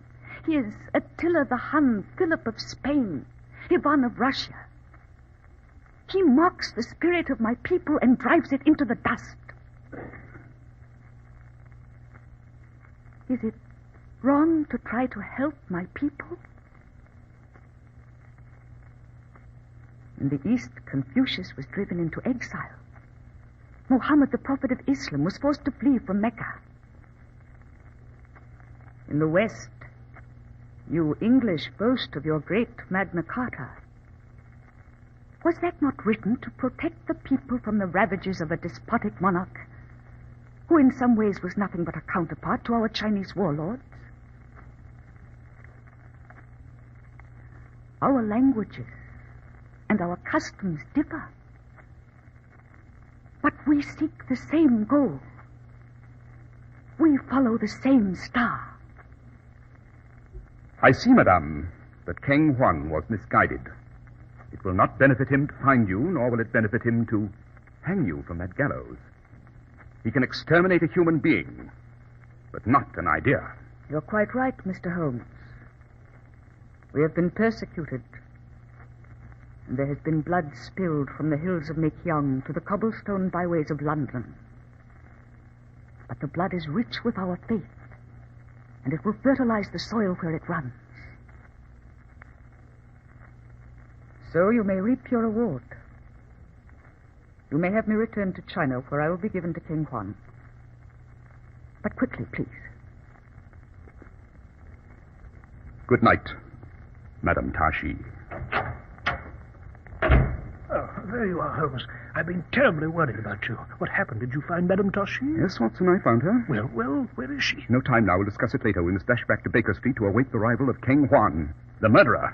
He is Attila the Hun, Philip of Spain, Ivan of Russia. He mocks the spirit of my people and drives it into the dust. Is it wrong to try to help my people? In the East, Confucius was driven into exile. Muhammad, the prophet of Islam, was forced to flee from Mecca. In the West, you English boast of your great Magna Carta. Was that not written to protect the people from the ravages of a despotic monarch, who in some ways was nothing but a counterpart to our Chinese warlords? Our languages and our customs differ, but we seek the same goal. We follow the same star. I see, Madame, that King Juan was misguided. It will not benefit him to find you, nor will it benefit him to hang you from that gallows. He can exterminate a human being, but not an idea. You're quite right, Mr. Holmes. We have been persecuted, and there has been blood spilled from the hills of Mekyong to the cobblestone byways of London. But the blood is rich with our faith, and it will fertilize the soil where it runs. So you may reap your reward. You may have me return to China, where I will be given to King Juan. But quickly, please. Good night, Madame Tashi. Oh, there you are, Holmes. I've been terribly worried about you. What happened? Did you find Madame Tashi? Yes, Watson, I found her. Well, where is she? No time now. We'll discuss it later. We must dash back to Baker Street to await the arrival of King Juan, the murderer.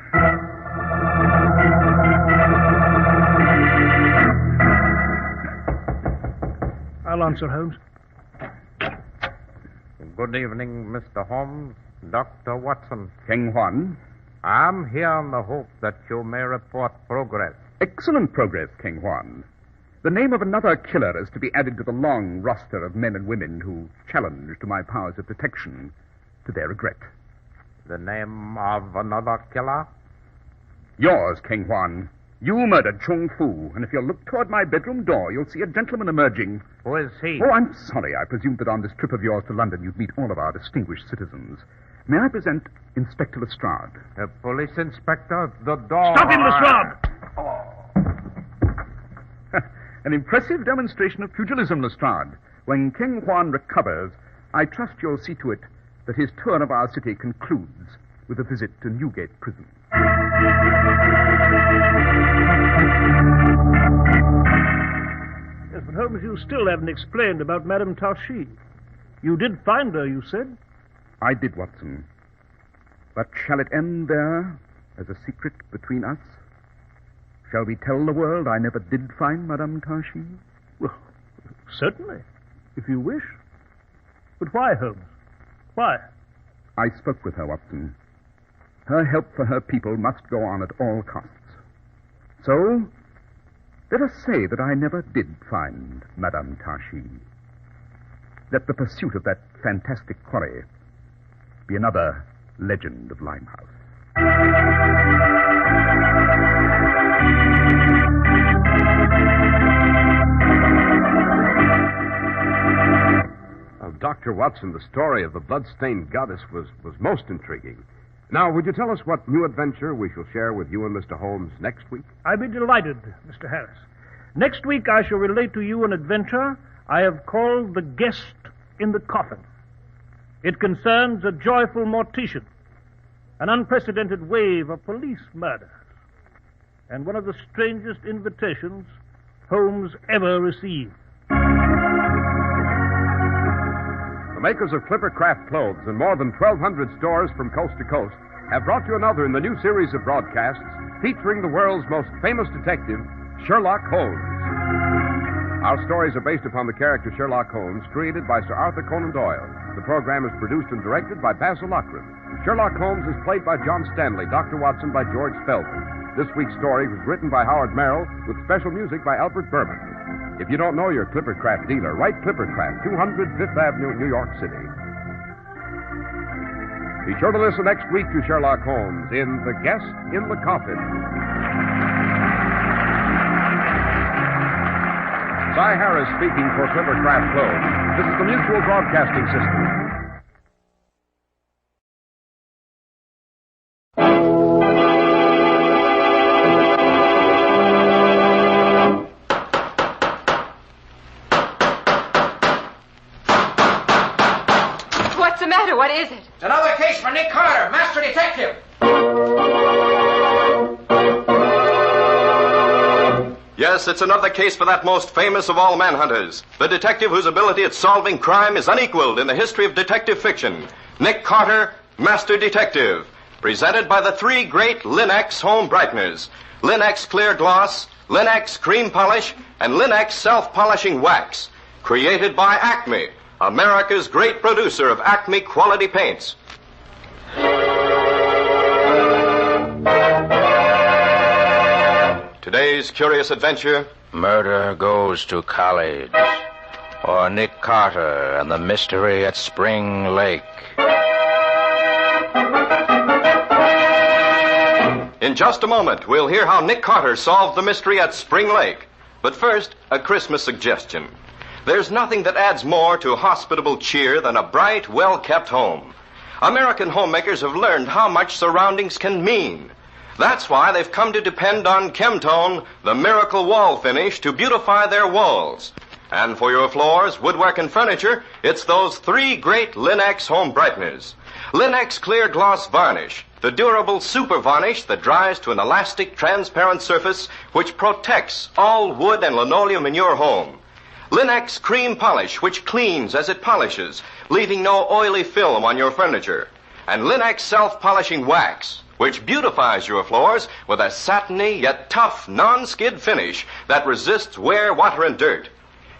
I'll answer, Holmes. Good evening, Mr. Holmes. Dr. Watson. King Juan. I'm here in the hope that you may report progress. Excellent progress, King Juan. The name of another killer is to be added to the long roster of men and women who challenged my powers of protection, to their regret. The name of another killer? Yours, King Juan. You murdered Chung Fu, and if you'll look toward my bedroom door, you'll see a gentleman emerging. Who is he? Oh, I'm sorry. I presumed that on this trip of yours to London you'd meet all of our distinguished citizens. May I present Inspector Lestrade? The police inspector, the door. Stop him, Lestrade! An impressive demonstration of pugilism, Lestrade. When King Juan recovers, I trust you'll see to it that his tour of our city concludes with a visit to Newgate Prison. Yes, but Holmes, you still haven't explained about Madame Tashi. You did find her, you said? I did, Watson. But shall it end there as a secret between us? Shall we tell the world I never did find Madame Tashi? Well, certainly, if you wish. But why, Holmes? Why? I spoke with her, Watson. Her help for her people must go on at all costs. So, Let us say that I never did find Madame Tachy. Let the pursuit of that fantastic quarry be another legend of Limehouse. Dr. Watson, the story of the blood-stained goddess was most intriguing. Now, would you tell us what new adventure we shall share with you and Mr. Holmes next week? I'd be delighted, Mr. Harris. Next week I shall relate to you an adventure I have called The Guest in the Coffin. It concerns a joyful mortician, an unprecedented wave of police murders, and one of the strangest invitations Holmes ever received. The makers of Clipper Craft clothes in more than 1,200 stores from coast to coast have brought you another in the new series of broadcasts featuring the world's most famous detective, Sherlock Holmes. Our stories are based upon the character Sherlock Holmes, created by Sir Arthur Conan Doyle. The program is produced and directed by Basil Loughrane. Sherlock Holmes is played by John Stanley, Dr. Watson by George Feldman. This week's story was written by Howard Merrill with special music by Albert Berman. If you don't know your Clipper Craft dealer, write Clipper Craft, 200 Fifth Avenue, New York City. Be sure to listen next week to Sherlock Holmes in The Guest in the Coffin. Cy Harris speaking for Clipper Craft Clothes. This is the Mutual Broadcasting System. What's the matter? What is it? It's another case for Nick Carter, Master Detective. Yes, it's another case for that most famous of all manhunters, the detective whose ability at solving crime is unequaled in the history of detective fiction, Nick Carter, Master Detective, presented by the three great Linex home brighteners, Linex Clear Gloss, Linex Cream Polish, and Linex Self-Polishing Wax, created by Acme, America's great producer of Acme quality paints. Today's curious adventure: Murder Goes to College, or Nick Carter and the Mystery at Spring Lake. In just a moment, we'll hear how Nick Carter solved the mystery at Spring Lake. But first, a Christmas suggestion. There's nothing that adds more to hospitable cheer than a bright, well-kept home. American homemakers have learned how much surroundings can mean. That's why they've come to depend on Chemtone, the miracle wall finish, to beautify their walls. And for your floors, woodwork, and furniture, it's those three great Linex home brighteners. Linex Clear Gloss Varnish, the durable super varnish that dries to an elastic, transparent surface which protects all wood and linoleum in your home. Linex Cream Polish, which cleans as it polishes, leaving no oily film on your furniture. And Linex Self-Polishing Wax, which beautifies your floors with a satiny yet tough non-skid finish that resists wear, water, and dirt.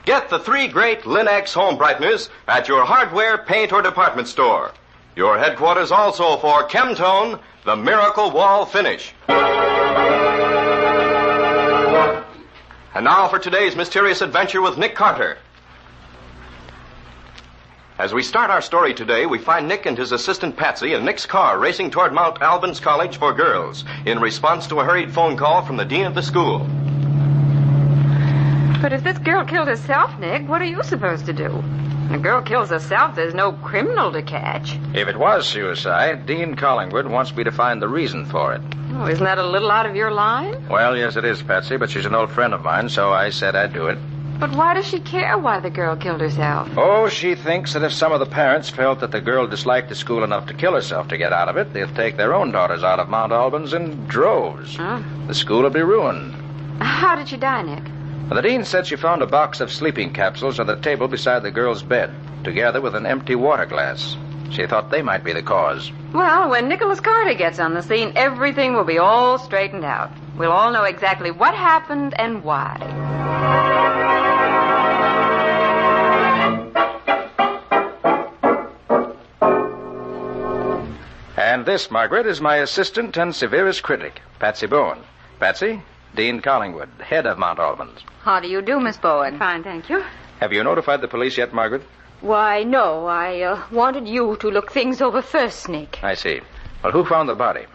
Get the three great Linex home brighteners at your hardware, paint, or department store. Your headquarters also for Chemtone, the miracle wall finish. And now for today's mysterious adventure with Nick Carter. As we start our story today, we find Nick and his assistant Patsy in Nick's car racing toward Mount Albans College for Girls in response to a hurried phone call from the dean of the school. But if this girl killed herself, Nick, what are you supposed to do? When a girl kills herself, there's no criminal to catch. If it was suicide, Dean Collingwood wants me to find the reason for it. Oh, isn't that a little out of your line? Well, yes, it is, Patsy, but she's an old friend of mine, so I said I'd do it. But why does she care why the girl killed herself? Oh, she thinks that if some of the parents felt that the girl disliked the school enough to kill herself to get out of it, they'd take their own daughters out of Mount Albans in droves. Oh. The school would be ruined. How did she die, Nick? The dean said she found a box of sleeping capsules on the table beside the girl's bed, together with an empty water glass. She thought they might be the cause. Well, when Nicholas Carter gets on the scene, everything will be all straightened out. We'll all know exactly what happened and why. And this, Margaret, is my assistant and severest critic, Patsy Bowen. Patsy, Dean Collingwood, head of Mount Albans. How do you do, Miss Bowen? Fine, thank you. Have you notified the police yet, Margaret? Why, no. I wanted you to look things over first, Nick. I see. Well, who found the body?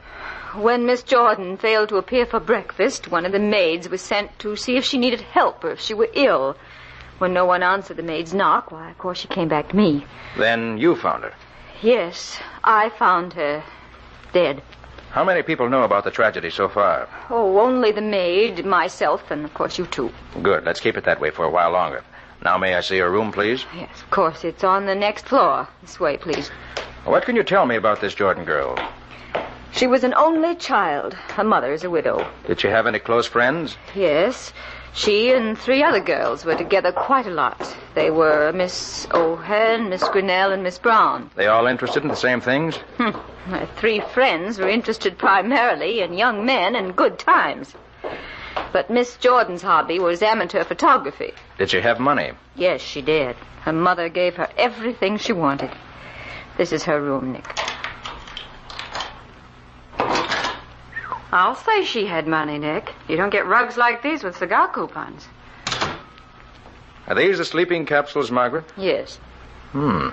When Miss Jordan failed to appear for breakfast, one of the maids was sent to see if she needed help or if she were ill. When no one answered the maid's knock, why, of course, she came back to me. Then you found her. Yes, I found her dead. How many people know about the tragedy so far? Oh, only the maid, myself, and, of course, you two. Good. Let's keep it that way for a while longer. Now, may I see your room, please? Yes, of course. It's on the next floor. This way, please. What can you tell me about this Jordan girl? She was an only child. Her mother is a widow. Did she have any close friends? Yes. She and 3 other girls were together quite a lot. They were Miss O'Hearn, Miss Grinnell, and Miss Brown. They all interested in the same things? My 3 friends were interested primarily in young men and good times. But Miss Jordan's hobby was amateur photography. Did she have money? Yes, she did. Her mother gave her everything she wanted. This is her room, Nick. I'll say she had money, Nick. You don't get rugs like these with cigar coupons. Are these the sleeping capsules, Margaret? Yes. You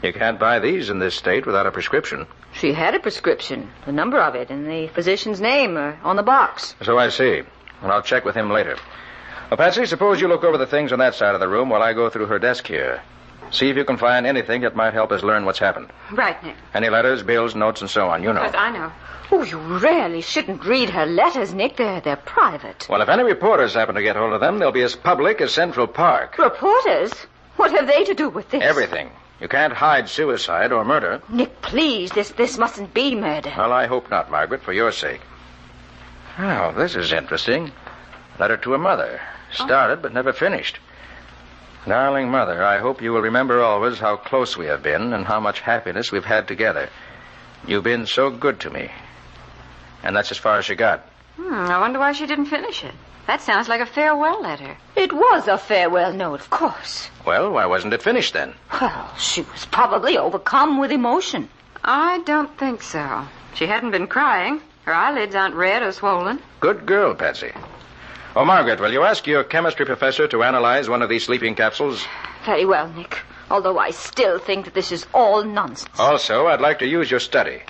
can't buy these in this state without a prescription. She had a prescription, the number of it, and the physician's name on the box. So I see. And I'll check with him later. Well, Patsy, suppose you look over the things on that side of the room while I go through her desk here. See if you can find anything that might help us learn what's happened. Right, Nick. Any letters, bills, notes, and so on, you know. Of course, I know. Oh, you really shouldn't read her letters, Nick. They're private. Well, if any reporters happen to get hold of them, they'll be as public as Central Park. Reporters? What have they to do with this? Everything. You can't hide suicide or murder. Nick, please, this mustn't be murder. Well, I hope not, Margaret, for your sake. Oh, this is interesting. Letter to a mother. Started but never finished. Darling Mother, I hope you will remember always how close we have been and how much happiness we've had together. You've been so good to me. And that's as far as she got. I wonder why she didn't finish it. That sounds like a farewell letter. It was a farewell note, of course. Well, why wasn't it finished then? Well, she was probably overcome with emotion. I don't think so. She hadn't been crying. Her eyelids aren't red or swollen. Good girl, Patsy. Oh, Margaret, will you ask your chemistry professor to analyze one of these sleeping capsules? Very well, Nick. Although I still think that this is all nonsense. Also, I'd like to use your study.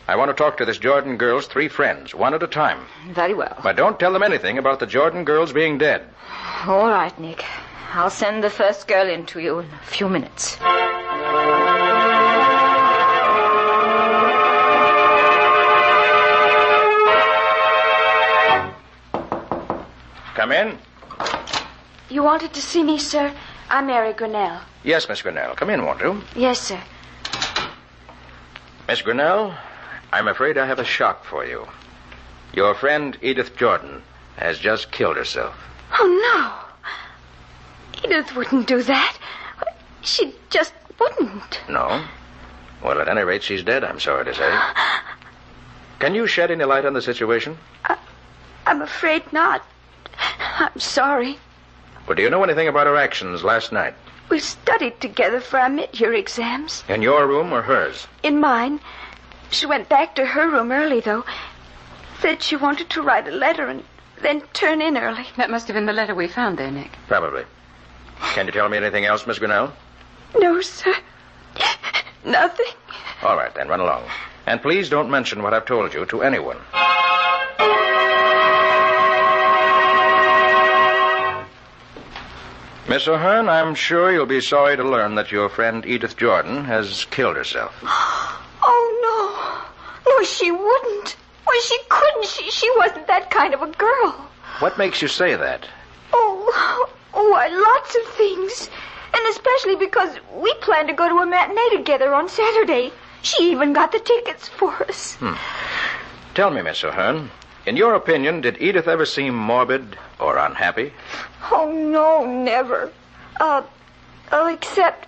I want to talk to this Jordan girl's 3 friends, one at a time. Very well. But don't tell them anything about the Jordan girls being dead. All right, Nick. I'll send the first girl in to you in a few minutes. Come in. You wanted to see me, sir? I'm Mary Grinnell. Yes, Miss Grinnell. Come in, won't you? Yes, sir. Miss Grinnell, I'm afraid I have a shock for you. Your friend Edith Jordan has just killed herself. Oh, no. Edith wouldn't do that. She just wouldn't. No? Well, at any rate, she's dead, I'm sorry to say. Can you shed any light on the situation? I'm afraid not. I'm sorry. But do you know anything about her actions last night? We studied together for our mid-year exams. In your room or hers? In mine. She went back to her room early, though. Said she wanted to write a letter and then turn in early. That must have been the letter we found there, Nick. Probably. Can you tell me anything else, Miss Grinnell? No, sir. Nothing. All right, then, run along. And please don't mention what I've told you to anyone. Miss O'Hearn, I'm sure you'll be sorry to learn that your friend Edith Jordan has killed herself. Oh, no. No, she wouldn't. Well, she couldn't. She wasn't that kind of a girl. What makes you say that? Oh, why, lots of things. And especially because we planned to go to a matinee together on Saturday. She even got the tickets for us. Tell me, Miss O'Hearn, in your opinion, did Edith ever seem morbid or unhappy? Oh, no, never. Except...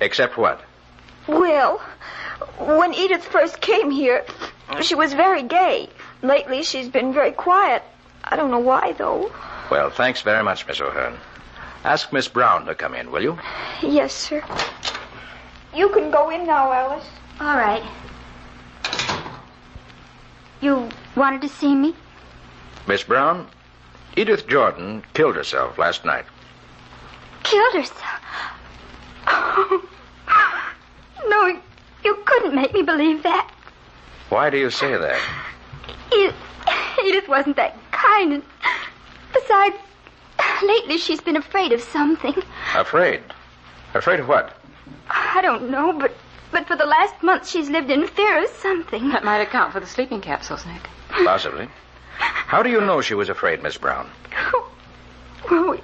Except what? Well, when Edith first came here, she was very gay. Lately, she's been very quiet. I don't know why, though. Well, thanks very much, Miss O'Hearn. Ask Miss Brown to come in, will you? Yes, sir. You can go in now, Alice. All right. You wanted to see me? Miss Brown, Edith Jordan killed herself last night. Killed herself? Oh. No, you couldn't make me believe that. Why do you say that? Edith wasn't that kind. And besides, lately she's been afraid of something. Afraid? Afraid of what? I don't know, but for the last month she's lived in fear of something. That might account for the sleeping capsules, Nick. Possibly. How do you know she was afraid, Miss Brown? Well,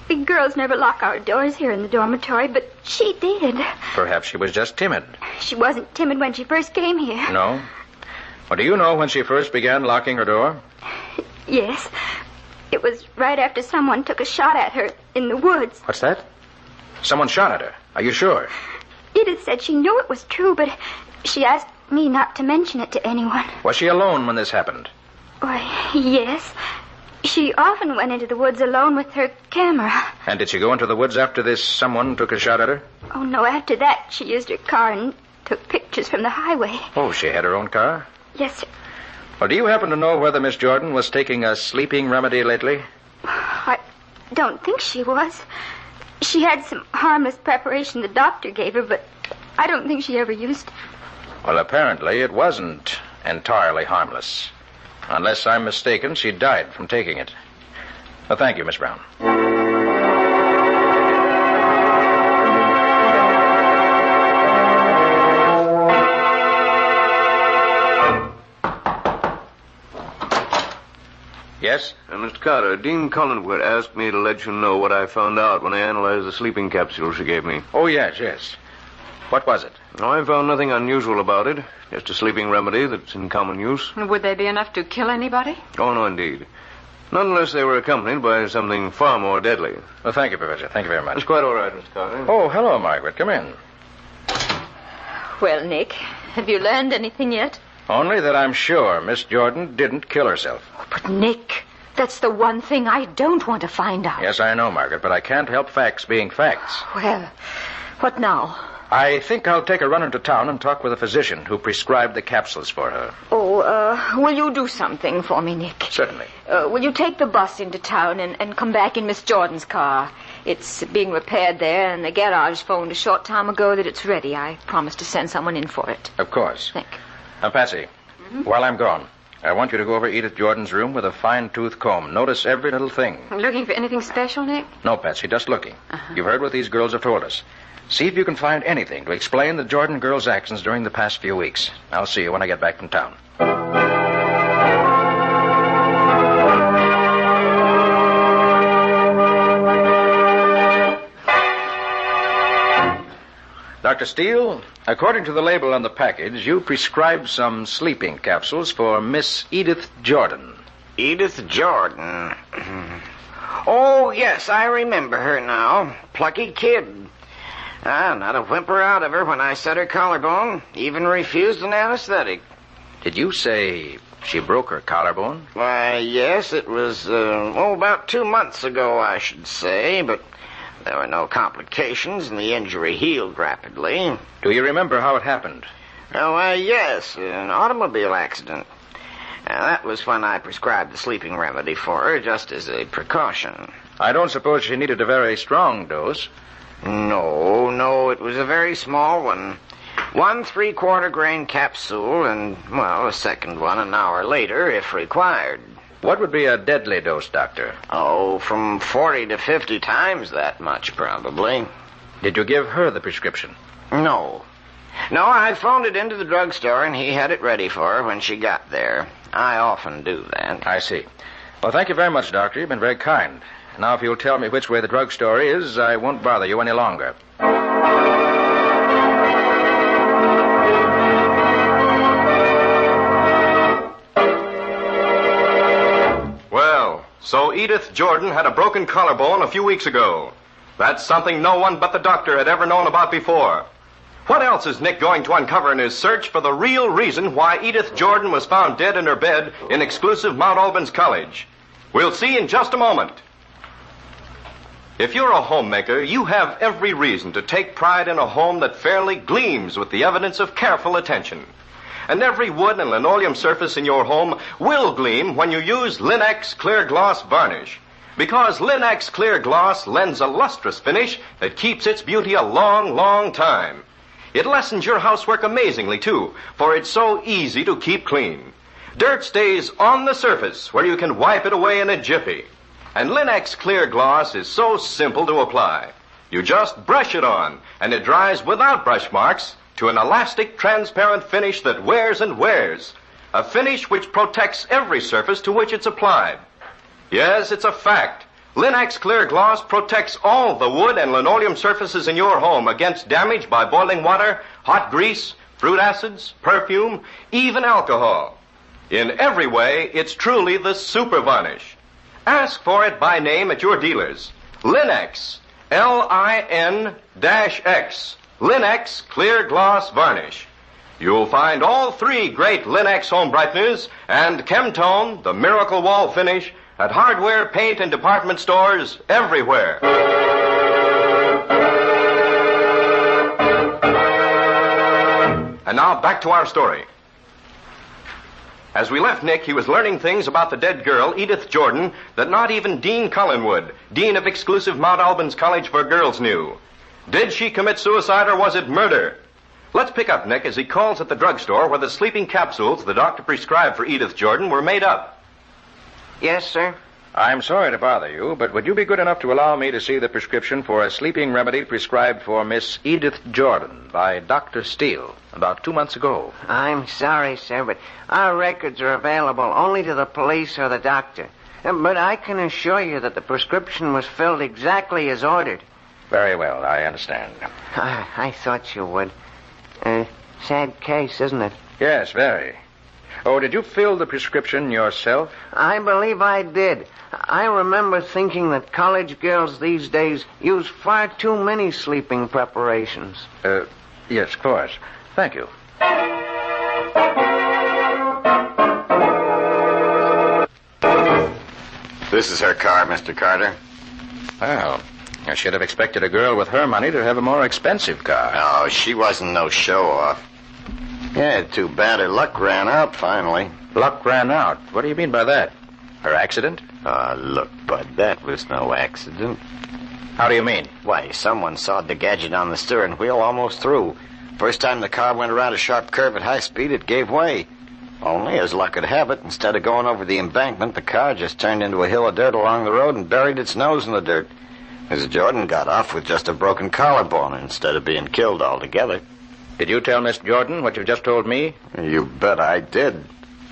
we girls never lock our doors here in the dormitory, but she did. Perhaps she was just timid. She wasn't timid when she first came here. No? Well, do you know when she first began locking her door? Yes. It was right after someone took a shot at her in the woods. What's that? Someone shot at her. Are you sure? Edith said she knew it was true, but she asked me not to mention it to anyone. Was she alone when this happened? Why, yes. She often went into the woods alone with her camera. And did she go into the woods after this someone took a shot at her? Oh, no, after that she used her car and took pictures from the highway. Oh, she had her own car? Yes, sir. Well, do you happen to know whether Miss Jordan was taking a sleeping remedy lately? I don't think she was. She had some harmless preparation the doctor gave her, but I don't think she ever used it. Well, apparently it wasn't entirely harmless. Unless I'm mistaken, she died from taking it. Well, thank you, Miss Brown. Yes? Mr. Carter, Dean Collingwood asked me to let you know what I found out when I analyzed the sleeping capsule she gave me. Oh, yes. What was it? I found nothing unusual about it. Just a sleeping remedy that's in common use. Would they be enough to kill anybody? Oh, no, indeed. Not unless they were accompanied by something far more deadly. Well, thank you, Professor. Thank you very much. It's quite all right, Mr. Carter. Oh, hello, Margaret. Come in. Well, Nick, have you learned anything yet? Only that I'm sure Miss Jordan didn't kill herself. But, Nick, that's the one thing I don't want to find out. Yes, I know, Margaret, but I can't help facts being facts. Well, what now? I think I'll take a run into town and talk with a physician who prescribed the capsules for her. Oh, will you do something for me, Nick? Certainly. Will you take the bus into town and come back in Miss Jordan's car? It's being repaired there, and the garage phoned a short time ago that it's ready. I promised to send someone in for it. Of course. Thank you. Now, Patsy, while I'm gone, I want you to go over Edith Jordan's room with a fine-tooth comb. Notice every little thing. Looking for anything special, Nick? No, Patsy, just looking. You've heard what these girls have told us. See if you can find anything to explain the Jordan girls' actions during the past few weeks. I'll see you when I get back from town. Dr. Steele, according to the label on the package, you prescribed some sleeping capsules for Miss Edith Jordan. Edith Jordan. Oh, yes, I remember her now. Plucky kid. Not a whimper out of her when I set her collarbone. Even refused an anesthetic. Did you say she broke her collarbone? Why, yes, it was, about 2 months ago, I should say, but there were no complications and the injury healed rapidly. Do you remember how it happened? Oh, yes, an automobile accident. That was when I prescribed the sleeping remedy for her, just as a precaution. I don't suppose she needed a very strong dose. No, it was a very small one. 1 3/4 grain capsule and, a second one an hour later, if required. What would be a deadly dose, Doctor? Oh, from 40 to 50 times that much, probably. Did you give her the prescription? No, I phoned it into the drugstore and he had it ready for her when she got there. I often do that. I see. Well, thank you very much, Doctor. You've been very kind. Now, if you'll tell me which way the drugstore is, I won't bother you any longer. Well, so Edith Jordan had a broken collarbone a few weeks ago. That's something no one but the doctor had ever known about before. What else is Nick going to uncover in his search for the real reason why Edith Jordan was found dead in her bed in exclusive Mount Albans College? We'll see in just a moment. If you're a homemaker, you have every reason to take pride in a home that fairly gleams with the evidence of careful attention. and every wood and linoleum surface in your home will gleam when you use Linex Clear Gloss Varnish. Because Linex Clear Gloss lends a lustrous finish that keeps its beauty a long, long time. It lessens your housework amazingly, too, for it's so easy to keep clean. Dirt stays on the surface where you can wipe it away in a jiffy. And Linex Clear Gloss is so simple to apply. You just brush it on, and it dries without brush marks to an elastic, transparent finish that wears and wears. A finish which protects every surface to which it's applied. Yes, it's a fact. Linex Clear Gloss protects all the wood and linoleum surfaces in your home against damage by boiling water, hot grease, fruit acids, perfume, even alcohol. In every way, it's truly the super varnish. Ask for it by name at your dealers. Linex, Lin-X, Linex Clear Gloss Varnish. You'll find all three great Linex home brighteners and Chemtone, the miracle wall finish, at hardware, paint, and department stores everywhere. And now back to our story. As we left Nick, he was learning things about the dead girl, Edith Jordan, that not even Dean Cullenwood, dean of exclusive Mount Albans College for Girls, knew. Did she commit suicide or was it murder? Let's pick up Nick as he calls at the drugstore where the sleeping capsules the doctor prescribed for Edith Jordan were made up. Yes, sir? I'm sorry to bother you, but would you be good enough to allow me to see the prescription for a sleeping remedy prescribed for Miss Edith Jordan by Dr. Steele about 2 months ago? I'm sorry, sir, but our records are available only to the police or the doctor. But I can assure you that the prescription was filled exactly as ordered. Very well, I understand. I thought you would. Sad case, isn't it? Yes, very. Oh, did you fill the prescription yourself? I believe I did. I remember thinking that college girls these days use far too many sleeping preparations. Yes, of course. Thank you. This is her car, Mr. Carter. Well, I should have expected a girl with her money to have a more expensive car. Oh, she wasn't no show-off. Yeah, too bad her luck ran out finally. Luck ran out? What do you mean by that? Her accident? Look, Bud, that was no accident. How do you mean? Why, someone sawed the gadget on the steering wheel almost through. First time the car went around a sharp curve at high speed, it gave way. Only, as luck would have it, instead of going over the embankment, the car just turned into a hill of dirt along the road and buried its nose in the dirt. Miss Jordan got off with just a broken collarbone instead of being killed altogether. Did you tell Miss Jordan what you've just told me? You bet I did.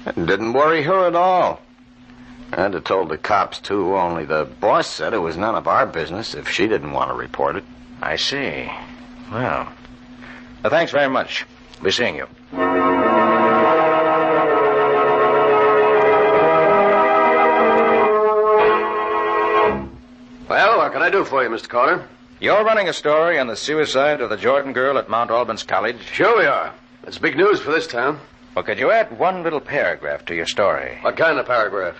It didn't worry her at all. I'd have told the cops, too, only the boss said it was none of our business if she didn't want to report it. I see. Well, thanks very much. Be seeing you. Well, what can I do for you, Mr. Carter? You're running a story on the suicide of the Jordan girl at Mount Albans College? Sure we are. It's big news for this town. Well, could you add one little paragraph to your story? What kind of paragraph?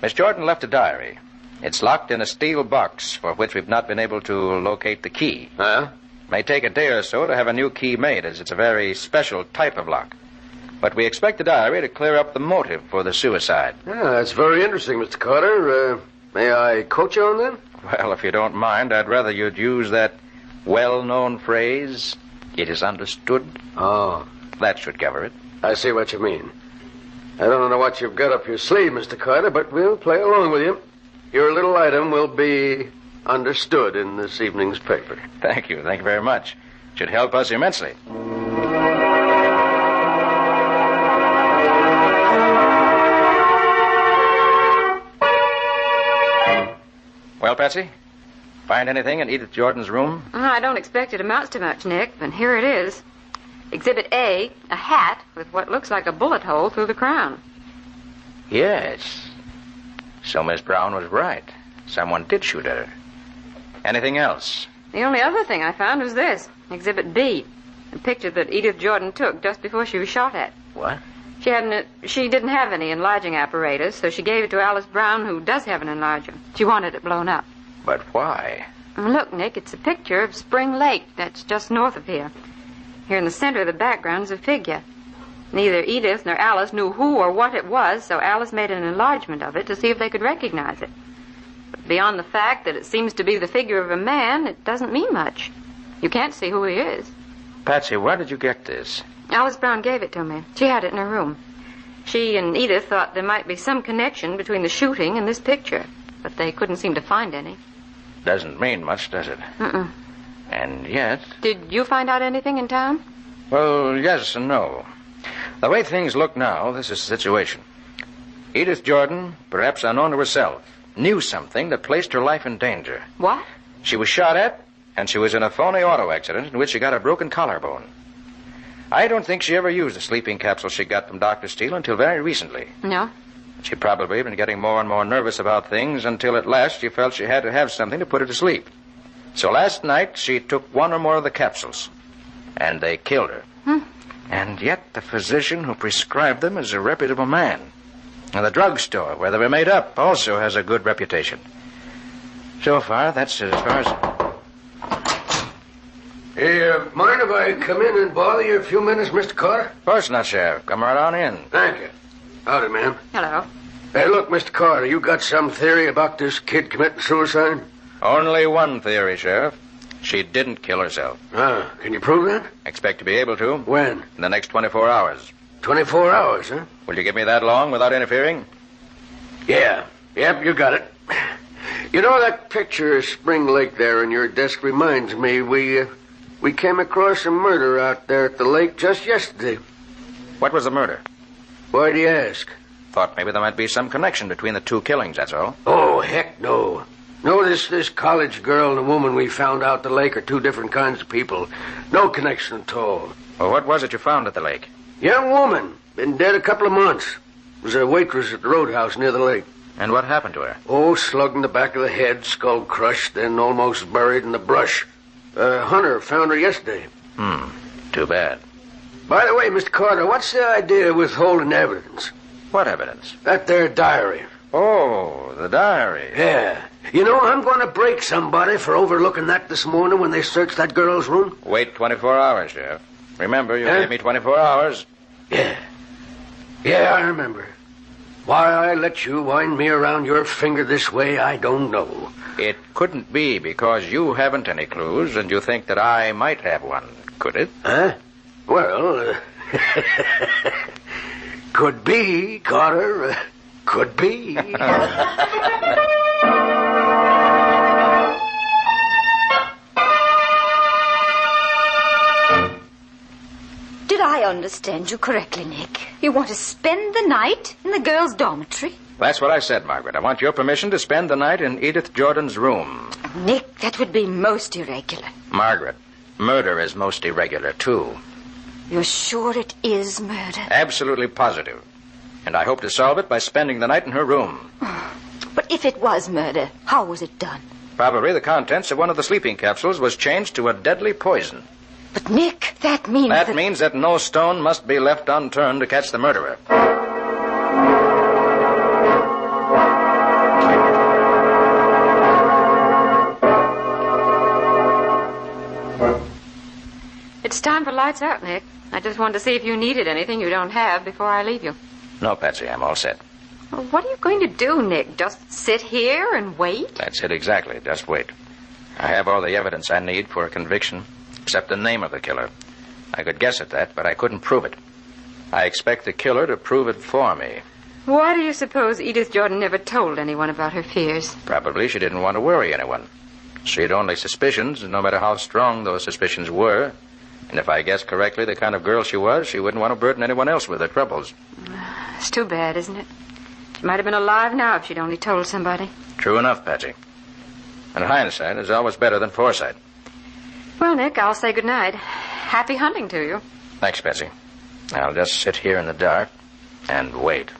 Miss Jordan left a diary. It's locked in a steel box for which we've not been able to locate the key. Huh? May take a day or so to have a new key made, as it's a very special type of lock. But we expect the diary to clear up the motive for the suicide. Yeah, that's very interesting, Mr. Carter. May I quote you on that? Well, if you don't mind, I'd rather you'd use that well-known phrase, "It is understood." Oh. That should cover it. I see what you mean. I don't know what you've got up your sleeve, Mr. Carter, but we'll play along with you. Your little item will be understood in this evening's paper. Thank you. Thank you very much. Should help us immensely. Well, Patsy, find anything in Edith Jordan's room? I don't expect it amounts to much, Nick, but here it is. Exhibit A, a hat with what looks like a bullet hole through the crown. Yes. So Miss Brown was right. Someone did shoot at her. Anything else? The only other thing I found was this, Exhibit B, a picture that Edith Jordan took just before she was shot at. What? She didn't have any enlarging apparatus, so she gave it to Alice Brown, who does have an enlarger. She wanted it blown up. But why? Look, Nick, it's a picture of Spring Lake that's just north of here. Here in the center of the background is a figure. Neither Edith nor Alice knew who or what it was, so Alice made an enlargement of it to see if they could recognize it. But beyond the fact that it seems to be the figure of a man, it doesn't mean much. You can't see who he is. Patsy, where did you get this? Alice Brown gave it to me. She had it in her room. She and Edith thought there might be some connection between the shooting and this picture, but they couldn't seem to find any. Doesn't mean much, does it? Mm-mm. And yet... Did you find out anything in town? Well, yes and no. The way things look now, this is the situation. Edith Jordan, perhaps unknown to herself, knew something that placed her life in danger. What? She was shot at, and she was in a phony auto accident in which she got a broken collarbone. I don't think she ever used the sleeping capsule she got from Dr. Steele until very recently. No? She'd probably been getting more and more nervous about things until at last she felt she had to have something to put her to sleep. So last night she took one or more of the capsules, and they killed her. And yet the physician who prescribed them is a reputable man. And the drugstore where they were made up also has a good reputation. So far, that's as far as... Hey, mind if I come in and bother you a few minutes, Mr. Carter? Of course not, Sheriff. Come right on in. Thank you. Howdy, ma'am. Hello. Hey, look, Mr. Carter, you got some theory about this kid committing suicide? Only one theory, Sheriff. She didn't kill herself. Ah, can you prove that? Expect to be able to. When? In the next 24 hours. 24 hours, huh? Will you give me that long without interfering? Yeah. Yep, you got it. You know, that picture of Spring Lake there in your desk reminds me we came across a murder out there at the lake just yesterday. What was the murder? Why do you ask? Thought maybe there might be some connection between the two killings, that's all. Oh, heck no. No, this college girl and the woman we found out the lake are two different kinds of people. No connection at all. Well, what was it you found at the lake? Young woman. Been dead a couple of months. Was a waitress at the roadhouse near the lake. And what happened to her? Oh, slugged in the back of the head, skull crushed, then almost buried in the brush. Hunter found her yesterday. Too bad. By the way, Mr. Carter, what's the idea of withholding evidence? What evidence? That there diary. Oh, the diary. Yeah. You know, I'm going to break somebody for overlooking that this morning when they searched that girl's room. Wait 24 hours, Sheriff. Remember, you gave me 24 hours. Yeah. Yeah, I remember. Why I let you wind me around your finger this way, I don't know. It couldn't be because you haven't any clues and you think that I might have one, could it? Huh? Well, could be, Carter. Could be. Did I understand you correctly, Nick? You want to spend the night in the girls' dormitory? That's what I said, Margaret. I want your permission to spend the night in Edith Jordan's room. Nick, that would be most irregular. Margaret, murder is most irregular, too. You're sure it is murder? Absolutely positive. And I hope to solve it by spending the night in her room. But if it was murder, how was it done? Probably the contents of one of the sleeping capsules was changed to a deadly poison. But, Nick, that means That means that no stone must be left unturned to catch the murderer. It's time for lights out, Nick. I just wanted to see if you needed anything you don't have before I leave you. No, Patsy, I'm all set. Well, what are you going to do, Nick? Just sit here and wait? That's it exactly. Just wait. I have all the evidence I need for a conviction, except the name of the killer. I could guess at that, but I couldn't prove it. I expect the killer to prove it for me. Why do you suppose Edith Jordan never told anyone about her fears? Probably she didn't want to worry anyone. She had only suspicions, and no matter how strong those suspicions were, and if I guessed correctly the kind of girl she was, she wouldn't want to burden anyone else with her troubles. It's too bad, isn't it? She might have been alive now if she'd only told somebody. True enough, Patsy. And hindsight is always better than foresight. Well, Nick, I'll say goodnight. Happy hunting to you. Thanks, Patsy. I'll just sit here in the dark and wait.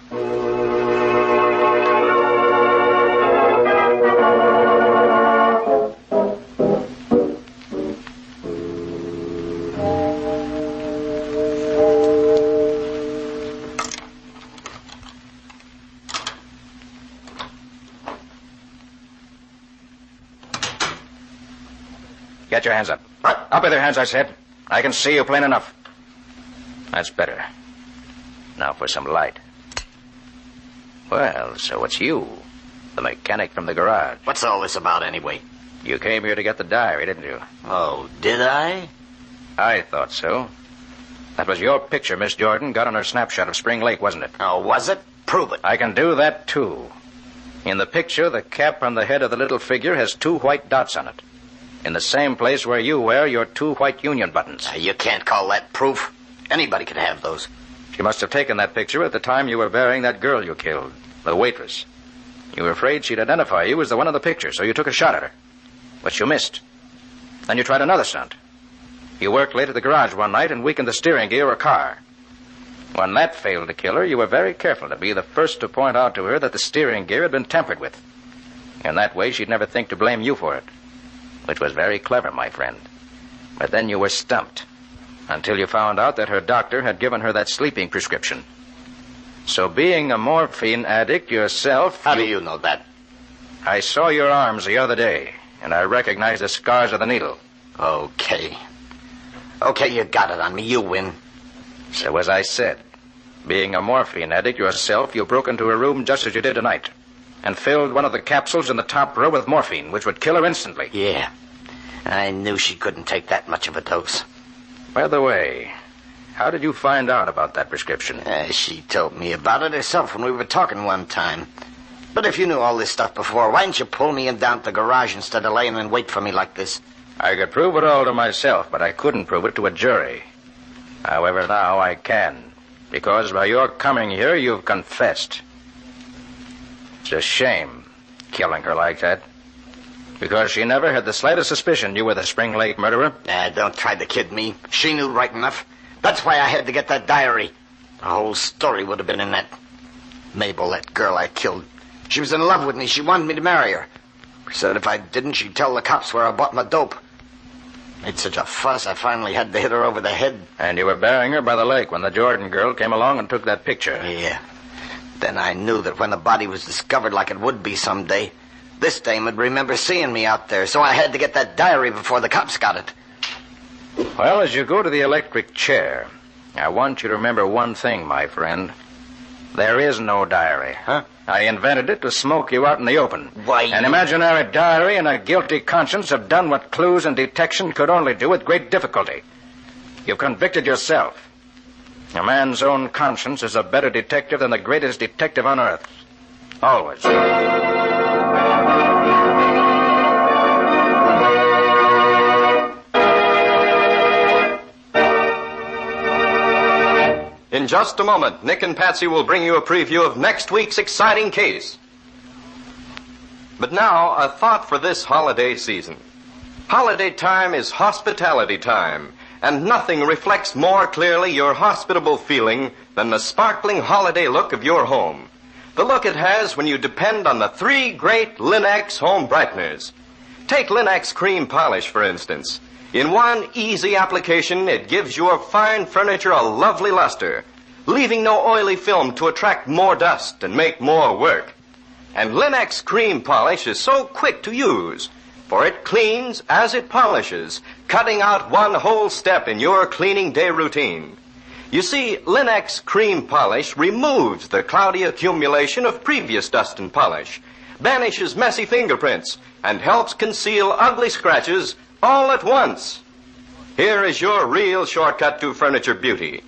Get your hands up. Up with your hands, I said. I can see you plain enough. That's better. Now for some light. Well, so it's you, the mechanic from the garage. What's all this about, anyway? You came here to get the diary, didn't you? Oh, did I? I thought so. That was your picture Miss Jordan got on her snapshot of Spring Lake, wasn't it? Oh, was it? Prove it. I can do that, too. In the picture, the cap on the head of the little figure has 2 white dots on it. In the same place where you wear your 2 white union buttons. You can't call that proof. Anybody could have those. She must have taken that picture at the time you were burying that girl you killed, the waitress. You were afraid she'd identify you as the one in the picture, so you took a shot at her. But you missed. Then you tried another stunt. You worked late at the garage one night and weakened the steering gear of a car. When that failed to kill her, you were very careful to be the first to point out to her that the steering gear had been tampered with. In that way, she'd never think to blame you for it. Which was very clever, my friend. But then you were stumped. Until you found out that her doctor had given her that sleeping prescription. So being a morphine addict yourself... How do you know that? I saw your arms the other day, and I recognized the scars of the needle. Okay. Okay, you got it on me. You win. So as I said, being a morphine addict yourself, you broke into her room just as you did tonight, and filled one of the capsules in the top row with morphine, which would kill her instantly. Yeah. I knew she couldn't take that much of a dose. By the way, how did you find out about that prescription? She told me about it herself when we were talking one time. But if you knew all this stuff before, why didn't you pull me in down to the garage instead of laying and wait for me like this? I could prove it all to myself, but I couldn't prove it to a jury. However, now I can, because by your coming here, you've confessed. It's a shame, killing her like that. Because she never had the slightest suspicion you were the Spring Lake murderer. Don't try to kid me. She knew right enough. That's why I had to get that diary. The whole story would have been in that. Mabel, that girl I killed. She was in love with me. She wanted me to marry her. Said if I didn't, she'd tell the cops where I bought my dope. Made such a fuss, I finally had to hit her over the head. And you were burying her by the lake when the Jordan girl came along and took that picture. Yeah. Then I knew that when the body was discovered like it would be someday, this dame would remember seeing me out there, so I had to get that diary before the cops got it. Well, as you go to the electric chair, I want you to remember one thing, my friend. There is no diary. Huh? I invented it to smoke you out in the open. Why, An imaginary diary and a guilty conscience have done what clues and detection could only do with great difficulty. You've convicted yourself. A man's own conscience is a better detective than the greatest detective on earth. Always. In just a moment, Nick and Patsy will bring you a preview of next week's exciting case. But now, a thought for this holiday season. Holiday time is hospitality time, and nothing reflects more clearly your hospitable feeling than the sparkling holiday look of your home. The look it has when you depend on the 3 great Linx home brighteners. Take Linx cream polish, for instance. In one easy application, it gives your fine furniture a lovely luster, leaving no oily film to attract more dust and make more work. And Linx cream polish is so quick to use, for it cleans as it polishes, cutting out one whole step in your cleaning day routine. You see, Linx cream polish removes the cloudy accumulation of previous dust and polish, banishes messy fingerprints, and helps conceal ugly scratches all at once. Here is your real shortcut to furniture beauty.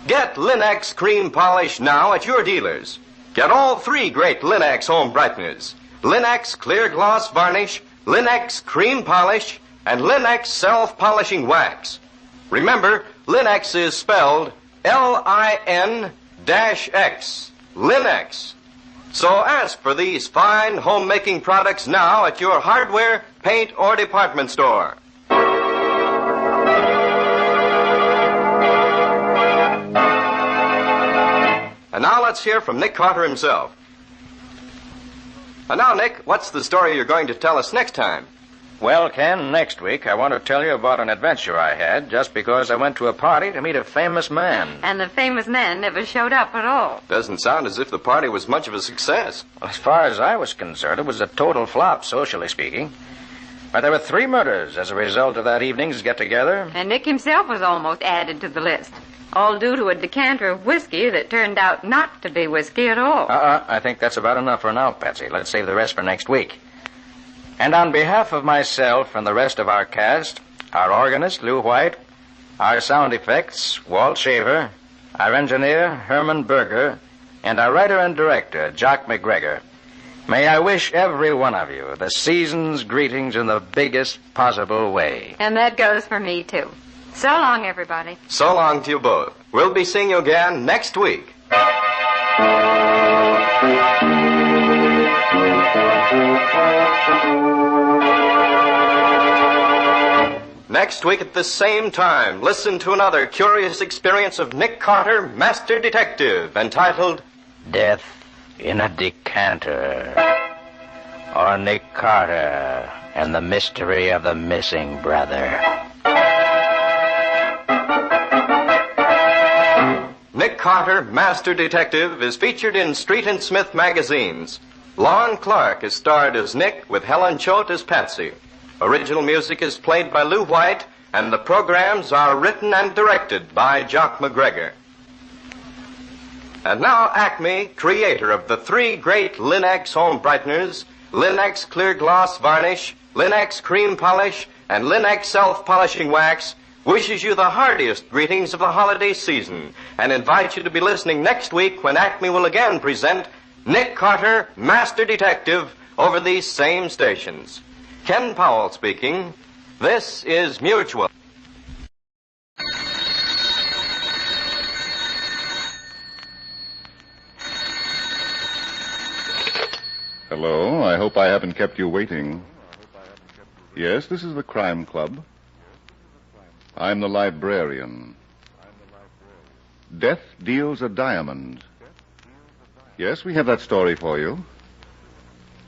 Get Linx cream polish now at your dealers. Get all 3 great Linx home brighteners. Linx clear gloss varnish, Linx cream polish, and Linx self-polishing wax. Remember, Linx is spelled L-I-N-X. Linx. So ask for these fine homemaking products now at your hardware, paint, or department store. And now let's hear from Nick Carter himself. And now, Nick, what's the story you're going to tell us next time? Well, Ken, next week I want to tell you about an adventure I had just because I went to a party to meet a famous man. And the famous man never showed up at all. Doesn't sound as if the party was much of a success. Well, as far as I was concerned, it was a total flop, socially speaking. But there were 3 murders as a result of that evening's get-together. And Nick himself was almost added to the list. All due to a decanter of whiskey that turned out not to be whiskey at all. I think that's about enough for now, Patsy. Let's save the rest for next week. And on behalf of myself and the rest of our cast, our organist, Lou White, our sound effects, Walt Shaver, our engineer, Herman Berger, and our writer and director, Jock McGregor, may I wish every one of you the season's greetings in the biggest possible way. And that goes for me, too. So long, everybody. So long to you both. We'll be seeing you again next week. Next week at the same time, listen to another curious experience of Nick Carter, Master Detective, entitled Death in a Decanter, or Nick Carter and the Mystery of the Missing Brother. Nick Carter, Master Detective, is featured in Street and Smith magazines. Lon Clark is starred as Nick, with Helen Choate as Patsy. Original music is played by Lou White, and the programs are written and directed by Jock McGregor. And now Acme, creator of the three great Linex home brighteners, Linex Clear Gloss Varnish, Linex Cream Polish, and Linex Self-Polishing Wax, wishes you the heartiest greetings of the holiday season and invites you to be listening next week when Acme will again present Nick Carter, Master Detective, over these same stations. Ken Powell speaking. This is Mutual. Hello, I hope I haven't kept you waiting. Yes, this is the Crime Club. I'm the librarian. Death deals a diamond. Yes, we have that story for you.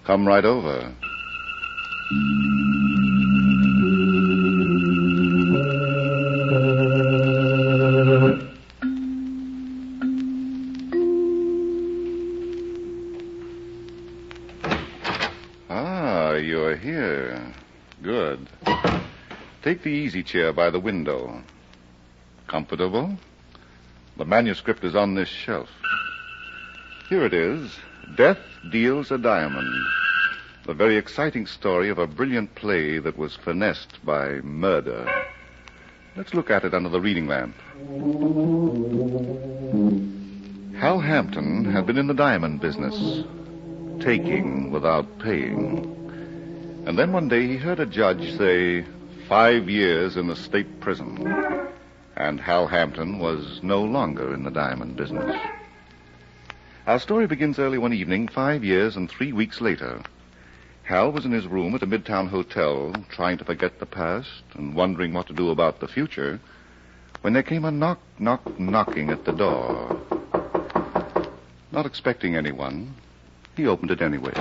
Come right over. Ah, you're here. Good. Take the easy chair by the window. Comfortable? The manuscript is on this shelf. Here it is. Death Deals a Diamond. The very exciting story of a brilliant play that was finessed by murder. Let's look at it under the reading lamp. Hal Hampton had been in the diamond business, taking without paying. And then one day he heard a judge say 5 years in the state prison. And Hal Hampton was no longer in the diamond business. Our story begins early one evening, 5 years and 3 weeks later. Hal was in his room at a midtown hotel, trying to forget the past and wondering what to do about the future, when there came a knocking at the door. Not expecting anyone, he opened it anyway.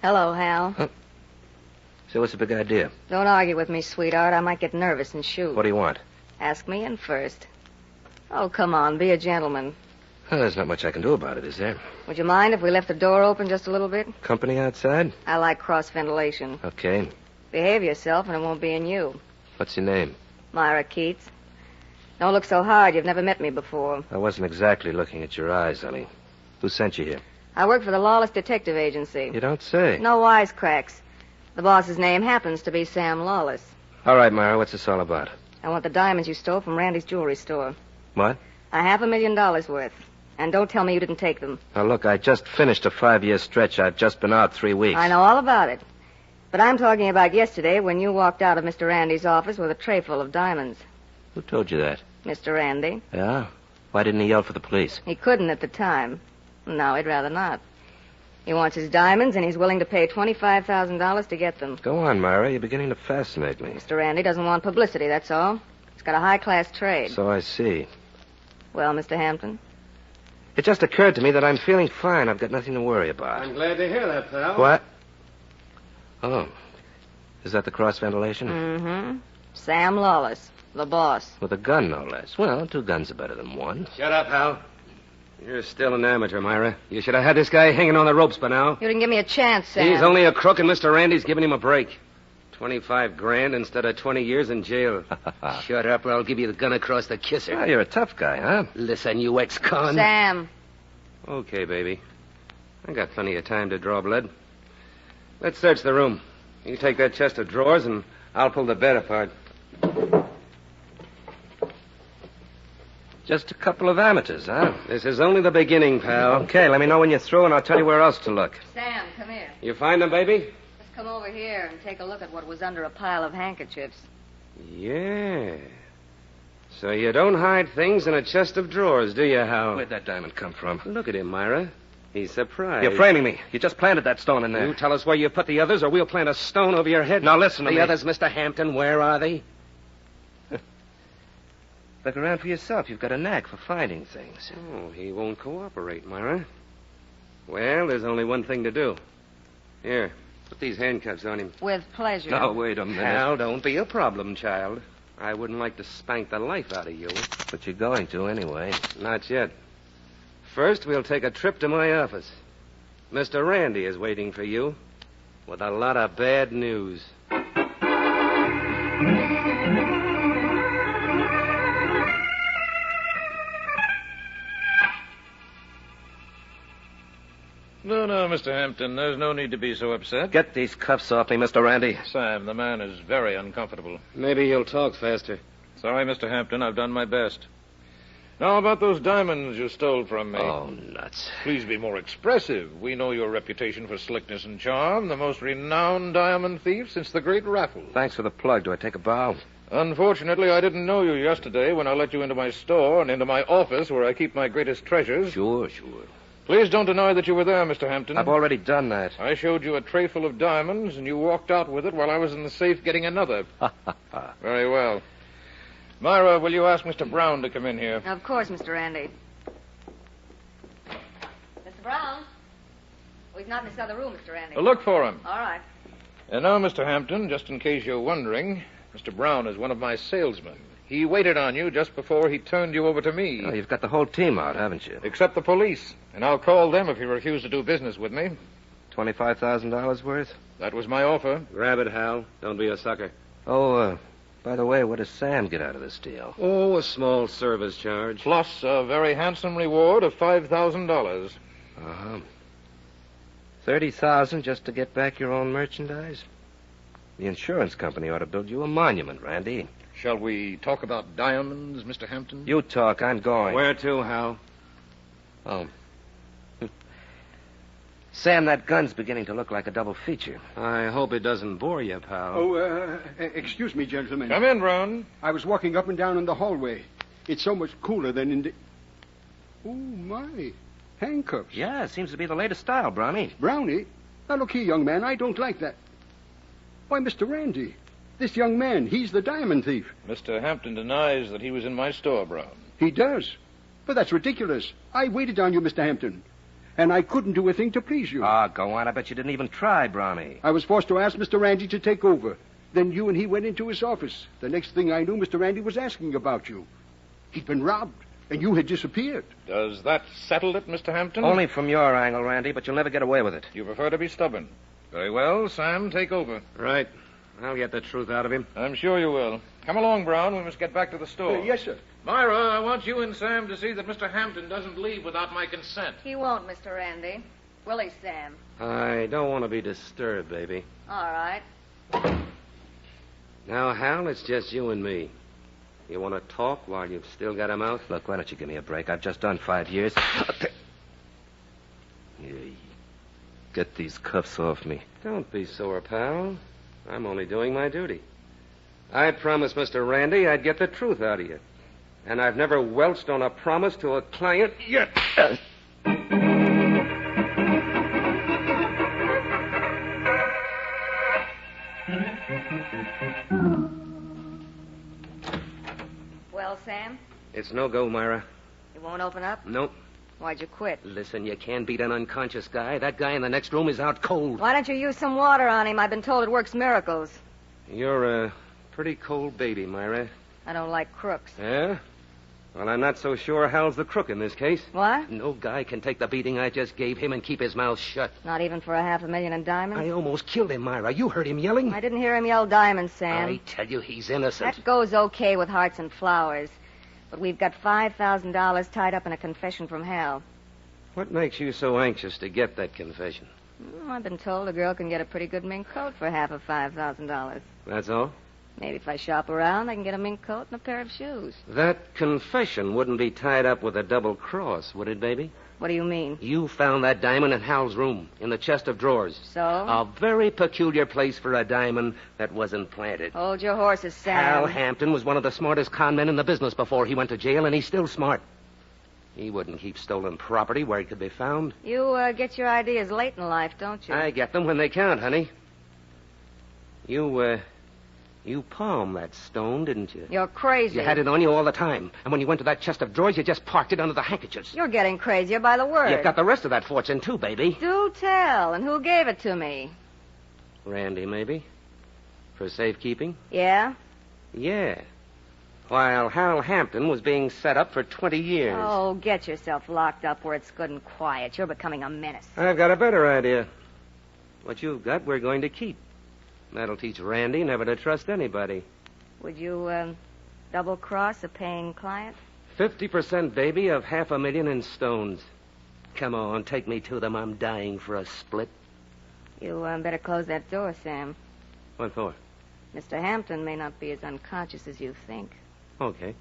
Hello, Hal. So what's the big idea? Don't argue with me, sweetheart. I might get nervous and shoot. What do you want? Ask me in first. Oh, come on, be a gentleman. Well, there's not much I can do about it, is there? Would you mind if we left the door open just a little bit? Company outside? I like cross-ventilation. Okay. Behave yourself and it won't be in you. What's your name? Myra Keats. Don't look so hard. You've never met me before. I wasn't exactly looking at your eyes, honey. Who sent you here? I work for the Lawless Detective Agency. You don't say. No wisecracks. The boss's name happens to be Sam Lawless. All right, Myra, what's this all about? I want the diamonds you stole from Randy's jewelry store. What? $500,000 worth. And don't tell me you didn't take them. Now, look, I just finished a 5-year stretch. I've just been out 3 weeks. I know all about it. But I'm talking about yesterday when you walked out of Mr. Randy's office with a tray full of diamonds. Who told you that? Mr. Randy. Yeah? Why didn't he yell for the police? He couldn't at the time. Now he'd rather not. He wants his diamonds, and he's willing to pay $25,000 to get them. Go on, Myra. You're beginning to fascinate me. Mr. Randy doesn't want publicity, that's all. He's got a high-class trade. So I see. Well, Mr. Hampton? It just occurred to me that I'm feeling fine. I've got nothing to worry about. I'm glad to hear that, pal. What? Oh. Is that the cross-ventilation? Mm-hmm. Sam Lawless, the boss. With a gun, no less. Well, 2 guns are better than 1. Shut up, Hal. You're still an amateur, Myra. You should have had this guy hanging on the ropes by now. You didn't give me a chance, Sam. He's only a crook, and Mr. Randy's giving him a break. $25 grand instead of 20 years in jail. Shut up or I'll give you the gun across the kisser. Well, you're a tough guy, huh? Listen, you ex-con. Sam. Okay, baby. I got plenty of time to draw blood. Let's search the room. You take that chest of drawers and I'll pull the bed apart. Just a couple of amateurs, huh? This is only the beginning, pal. Okay, let me know when you're through and I'll tell you where else to look. Sam, come here. You find them, baby? Just come over here and take a look at what was under a pile of handkerchiefs. Yeah. So you don't hide things in a chest of drawers, do you, Hal? Where'd that diamond come from? Look at him, Myra. He's surprised. You're framing me. You just planted that stone in there. You tell us where you put the others, or we'll plant a stone over your head. Now listen to me. The others, Mr. Hampton, where are they? Look around for yourself. You've got a knack for finding things. Oh, he won't cooperate, Myra. Well, there's only one thing to do. Here, put these handcuffs on him. With pleasure. Now, wait a minute. Hal, don't be a problem, child. I wouldn't like to spank the life out of you. But you're going to anyway. Not yet. First, we'll take a trip to my office. Mr. Randy is waiting for you with a lot of bad news. No, Mr. Hampton. There's no need to be so upset. Get these cuffs off me, Mr. Randy. Sam, the man is very uncomfortable. Maybe he'll talk faster. Sorry, Mr. Hampton. I've done my best. Now, about those diamonds you stole from me. Oh, nuts. Please be more expressive. We know your reputation for slickness and charm, the most renowned diamond thief since the great raffle. Thanks for the plug. Do I take a bow? Unfortunately, I didn't know you yesterday when I let you into my store and into my office where I keep my greatest treasures. Sure. Please don't deny that you were there, Mr. Hampton. I've already done that. I showed you a tray full of diamonds, and you walked out with it while I was in the safe getting another. Very well. Myra, will you ask Mr. Brown to come in here? Of course, Mr. Randy. Mr. Brown? Oh, he's not in this other room, Mr. Randy. Look for him. All right. And now, Mr. Hampton, just in case you're wondering, Mr. Brown is one of my salesmen. He waited on you just before he turned you over to me. Oh, you've got the whole team out, haven't you? Except the police. And I'll call them if you refuse to do business with me. $25,000 worth? That was my offer. Grab it, Hal. Don't be a sucker. Oh, by the way, what does Sam get out of this deal? Oh, a small service charge. Plus a very handsome reward of $5,000. Uh-huh. $30,000 just to get back your own merchandise? The insurance company ought to build you a monument, Randy. Shall we talk about diamonds, Mr. Hampton? You talk. I'm going. Where to, Hal? Oh. Sam, that gun's beginning to look like a double feature. I hope it doesn't bore you, pal. Oh, excuse me, gentlemen. Come in, Brown. I was walking up and down in the hallway. It's so much cooler than in the... Oh, my. Handcuffs. Yeah, it seems to be the latest style, Brownie. Brownie? Now, look here, young man. I don't like that. Why, Mr. Randy, this young man, he's the diamond thief. Mr. Hampton denies that he was in my store, Brown. He does. But that's ridiculous. I waited on you, Mr. Hampton. And I couldn't do a thing to please you. Ah, go on. I bet you didn't even try, Brownie. I was forced to ask Mr. Randy to take over. Then you and he went into his office. The next thing I knew, Mr. Randy was asking about you. He'd been robbed, and you had disappeared. Does that settle it, Mr. Hampton? Only from your angle, Randy, but you'll never get away with it. You prefer to be stubborn. Very well, Sam, take over. Right. I'll get the truth out of him. I'm sure you will. Come along, Brown. We must get back to the store. Yes, sir. Myra, I want you and Sam to see that Mr. Hampton doesn't leave without my consent. He won't, Mr. Randy. Will he, Sam? I don't want to be disturbed, baby. All right. Now, Hal, it's just you and me. You want to talk while you've still got a mouth? Look, why don't you give me a break? I've just done 5 years. Get these cuffs off me. Don't be sore, pal. I'm only doing my duty. I promised Mr. Randy I'd get the truth out of you. And I've never welched on a promise to a client yet. Well, Sam? It's no go, Myra. You won't open up? Nope. Why'd you quit? Listen, you can't beat an unconscious guy. That guy in the next room is out cold. Why don't you use some water on him? I've been told it works miracles. You're a pretty cold baby, Myra. I don't like crooks. Yeah? Well, I'm not so sure Hal's the crook in this case. What? No guy can take the beating I just gave him and keep his mouth shut. Not even for $500,000 in diamonds? I almost killed him, Myra. You heard him yelling. I didn't hear him yell diamonds, Sam. I tell you, he's innocent. That goes okay with hearts and flowers. But we've got $5,000 tied up in a confession from Hal. What makes you so anxious to get that confession? I've been told a girl can get a pretty good mink coat for half of $5,000. That's all? Maybe if I shop around, I can get a mink coat and a pair of shoes. That confession wouldn't be tied up with a double cross, would it, baby? What do you mean? You found that diamond in Hal's room, in the chest of drawers. So? A very peculiar place for a diamond that wasn't planted. Hold your horses, Sam. Hal Hampton was one of the smartest con men in the business before he went to jail, and he's still smart. He wouldn't keep stolen property where it could be found. You get your ideas late in life, don't you? I get them when they count, honey. You palmed that stone, didn't you? You're crazy. You had it on you all the time. And when you went to that chest of drawers, you just parked it under the handkerchiefs. You're getting crazier by the word. You've got the rest of that fortune, too, baby. Do tell. And who gave it to me? Randy, maybe? For safekeeping? Yeah? Yeah. While Hal Hampton was being set up for 20 years. Oh, get yourself locked up where it's good and quiet. You're becoming a menace. I've got a better idea. What you've got, we're going to keep. That'll teach Randy never to trust anybody. Would you, double-cross a paying client? 50%, baby, of $500,000 in stones. Come on, take me to them. I'm dying for a split. You, better close that door, Sam. What for? Mr. Hampton may not be as unconscious as you think. Okay.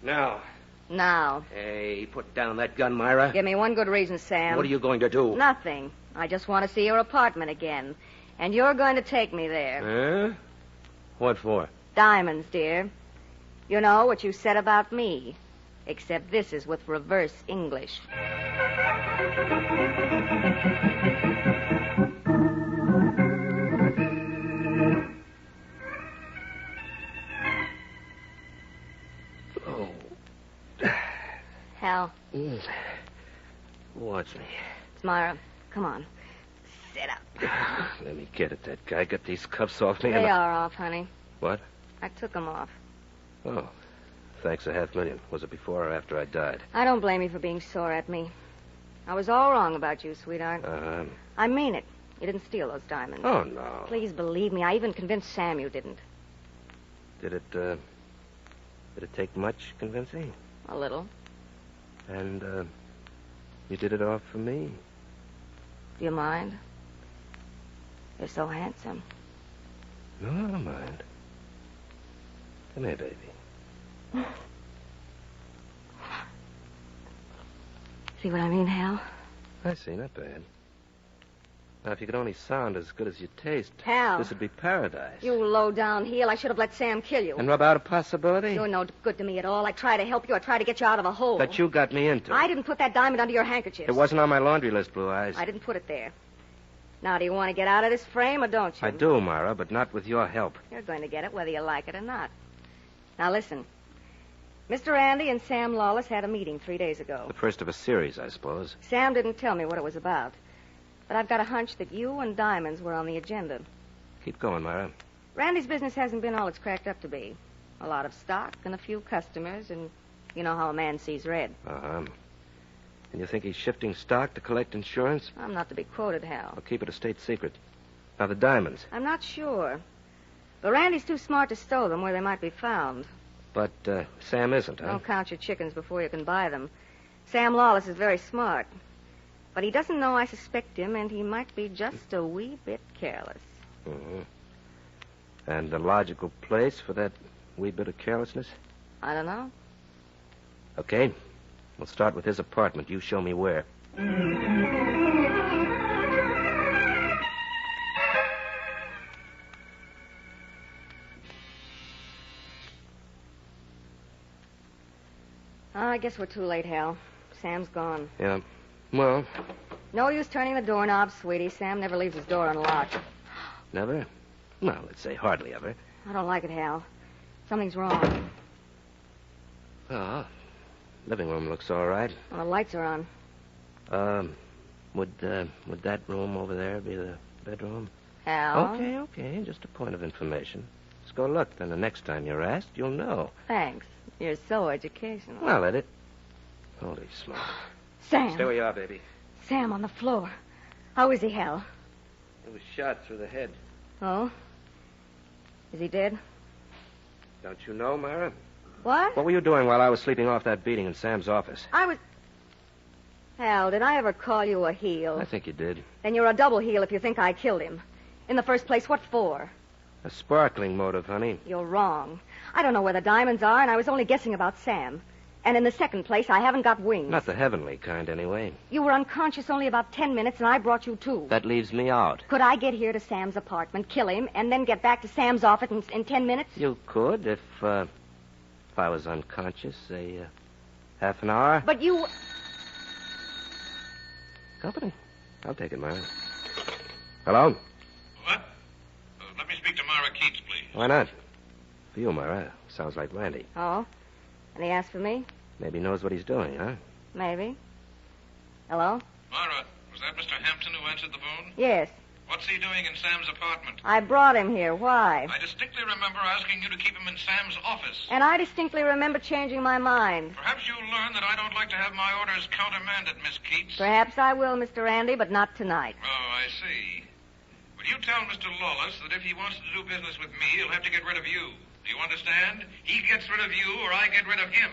Now. Now. Hey, put down that gun, Myra. Give me one good reason, Sam. What are you going to do? Nothing. I just want to see your apartment again. And you're going to take me there. Huh? What for? Diamonds, dear. You know what you said about me. Except this is with reverse English. Oh. Hal. Watch me. It's Myra. Come on. Sit up. Let me get at that guy. Get these cuffs off me. They are off, honey. What? I took them off. Oh. Thanks $500,000. Was it before or after I died? I don't blame you for being sore at me. I was all wrong about you, sweetheart. I mean it. You didn't steal those diamonds. Oh, no. Please believe me. I even convinced Sam you didn't. Did it take much convincing? A little. And, you did it all for me. Do you mind? You're so handsome. No, I don't mind. Come here, baby. See what I mean, Hal? I see, not bad. Now, if you could only sound as good as you taste, Hal. this would be paradise. You low-down heel. I should have let Sam kill you. And rub out a possibility? You're no good to me at all. I try to help you. I try to get you out of a hole. That you got me into. I didn't put that diamond under your handkerchief. It wasn't on my laundry list, Blue Eyes. I didn't put it there. Now, do you want to get out of this frame or don't you? I do, Myra, but not with your help. You're going to get it whether you like it or not. Now, listen. Mr. Randy and Sam Lawless had a meeting 3 days ago. The first of a series, I suppose. Sam didn't tell me what it was about. But I've got a hunch that you and diamonds were on the agenda. Keep going, Myra. Randy's business hasn't been all it's cracked up to be. A lot of stock and a few customers, and you know how a man sees red. Uh-huh. And you think he's shifting stock to collect insurance? I'm not to be quoted, Hal. I'll keep it a state secret. Now, the diamonds. I'm not sure. But Randy's too smart to stow them where they might be found. But Sam isn't, huh? Don't count your chickens before you can buy them. Sam Lawless is very smart. But he doesn't know I suspect him, and he might be just a wee bit careless. Mm-hmm. And the logical place for that wee bit of carelessness? I don't know. Okay. We'll start with his apartment. You show me where. I guess we're too late, Hal. Sam's gone. Yeah. Well, no use turning the doorknob, sweetie. Sam never leaves his door unlocked. never? Well, let's say hardly ever. I don't like it, Hal. Something's wrong. Oh, living room looks all right. Well, the lights are on. Would that room over there be the bedroom? Hal? Okay. Just a point of information. It's Just go look. Then the next time you're asked, you'll know. Thanks. You're so educational. Well, let it. Holy smoke. Sam. Stay where you are, baby. Sam on the floor. How is he, Hal? He was shot through the head. Oh? Is he dead? Don't you know, Myra? What? What were you doing while I was sleeping off that beating in Sam's office? I was... Hal, did I ever call you a heel? I think you did. Then you're a double heel if you think I killed him. In the first place, what for? A sparkling motive, honey. You're wrong. I don't know where the diamonds are, and I was only guessing about Sam. And in the second place, I haven't got wings. Not the heavenly kind, anyway. You were unconscious only about 10 minutes, and I brought you 2. That leaves me out. Could I get here to Sam's apartment, kill him, and then get back to Sam's office in 10 minutes? You could if I was unconscious, say, half an hour. But you... Company. I'll take it, Myra. Hello? What? Let me speak to Myra Keats, please. Why not? For you, Myra. Sounds like Randy. Oh? And he asked for me? Maybe he knows what he's doing, huh? Maybe. Hello? Myra, was that Mr. Hampton who answered the phone? Yes. What's he doing in Sam's apartment? I brought him here. Why? I distinctly remember asking you to keep him in Sam's office. And I distinctly remember changing my mind. Perhaps you'll learn that I don't like to have my orders countermanded, Miss Keats. Perhaps I will, Mr. Randy, but not tonight. Oh, I see. Will you tell Mr. Lawless that if he wants to do business with me, he'll have to get rid of you? Do you understand? He gets rid of you, or I get rid of him.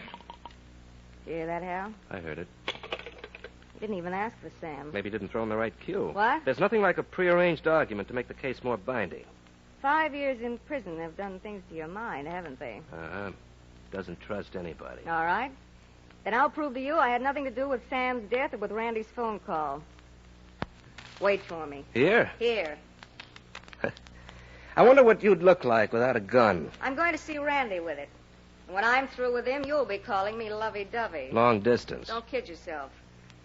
Did you hear that, Hal? I heard it. He didn't even ask for Sam. Maybe he didn't throw in the right cue. What? There's nothing like a prearranged argument to make the case more binding. 5 years in prison have done things to your mind, haven't they? Doesn't trust anybody. All right. Then I'll prove to you I had nothing to do with Sam's death or with Randy's phone call. Wait for me. Here? Here. I wonder what you'd look like without a gun. I'm going to see Randy with it. And when I'm through with him, you'll be calling me lovey-dovey. Long distance. Don't kid yourself.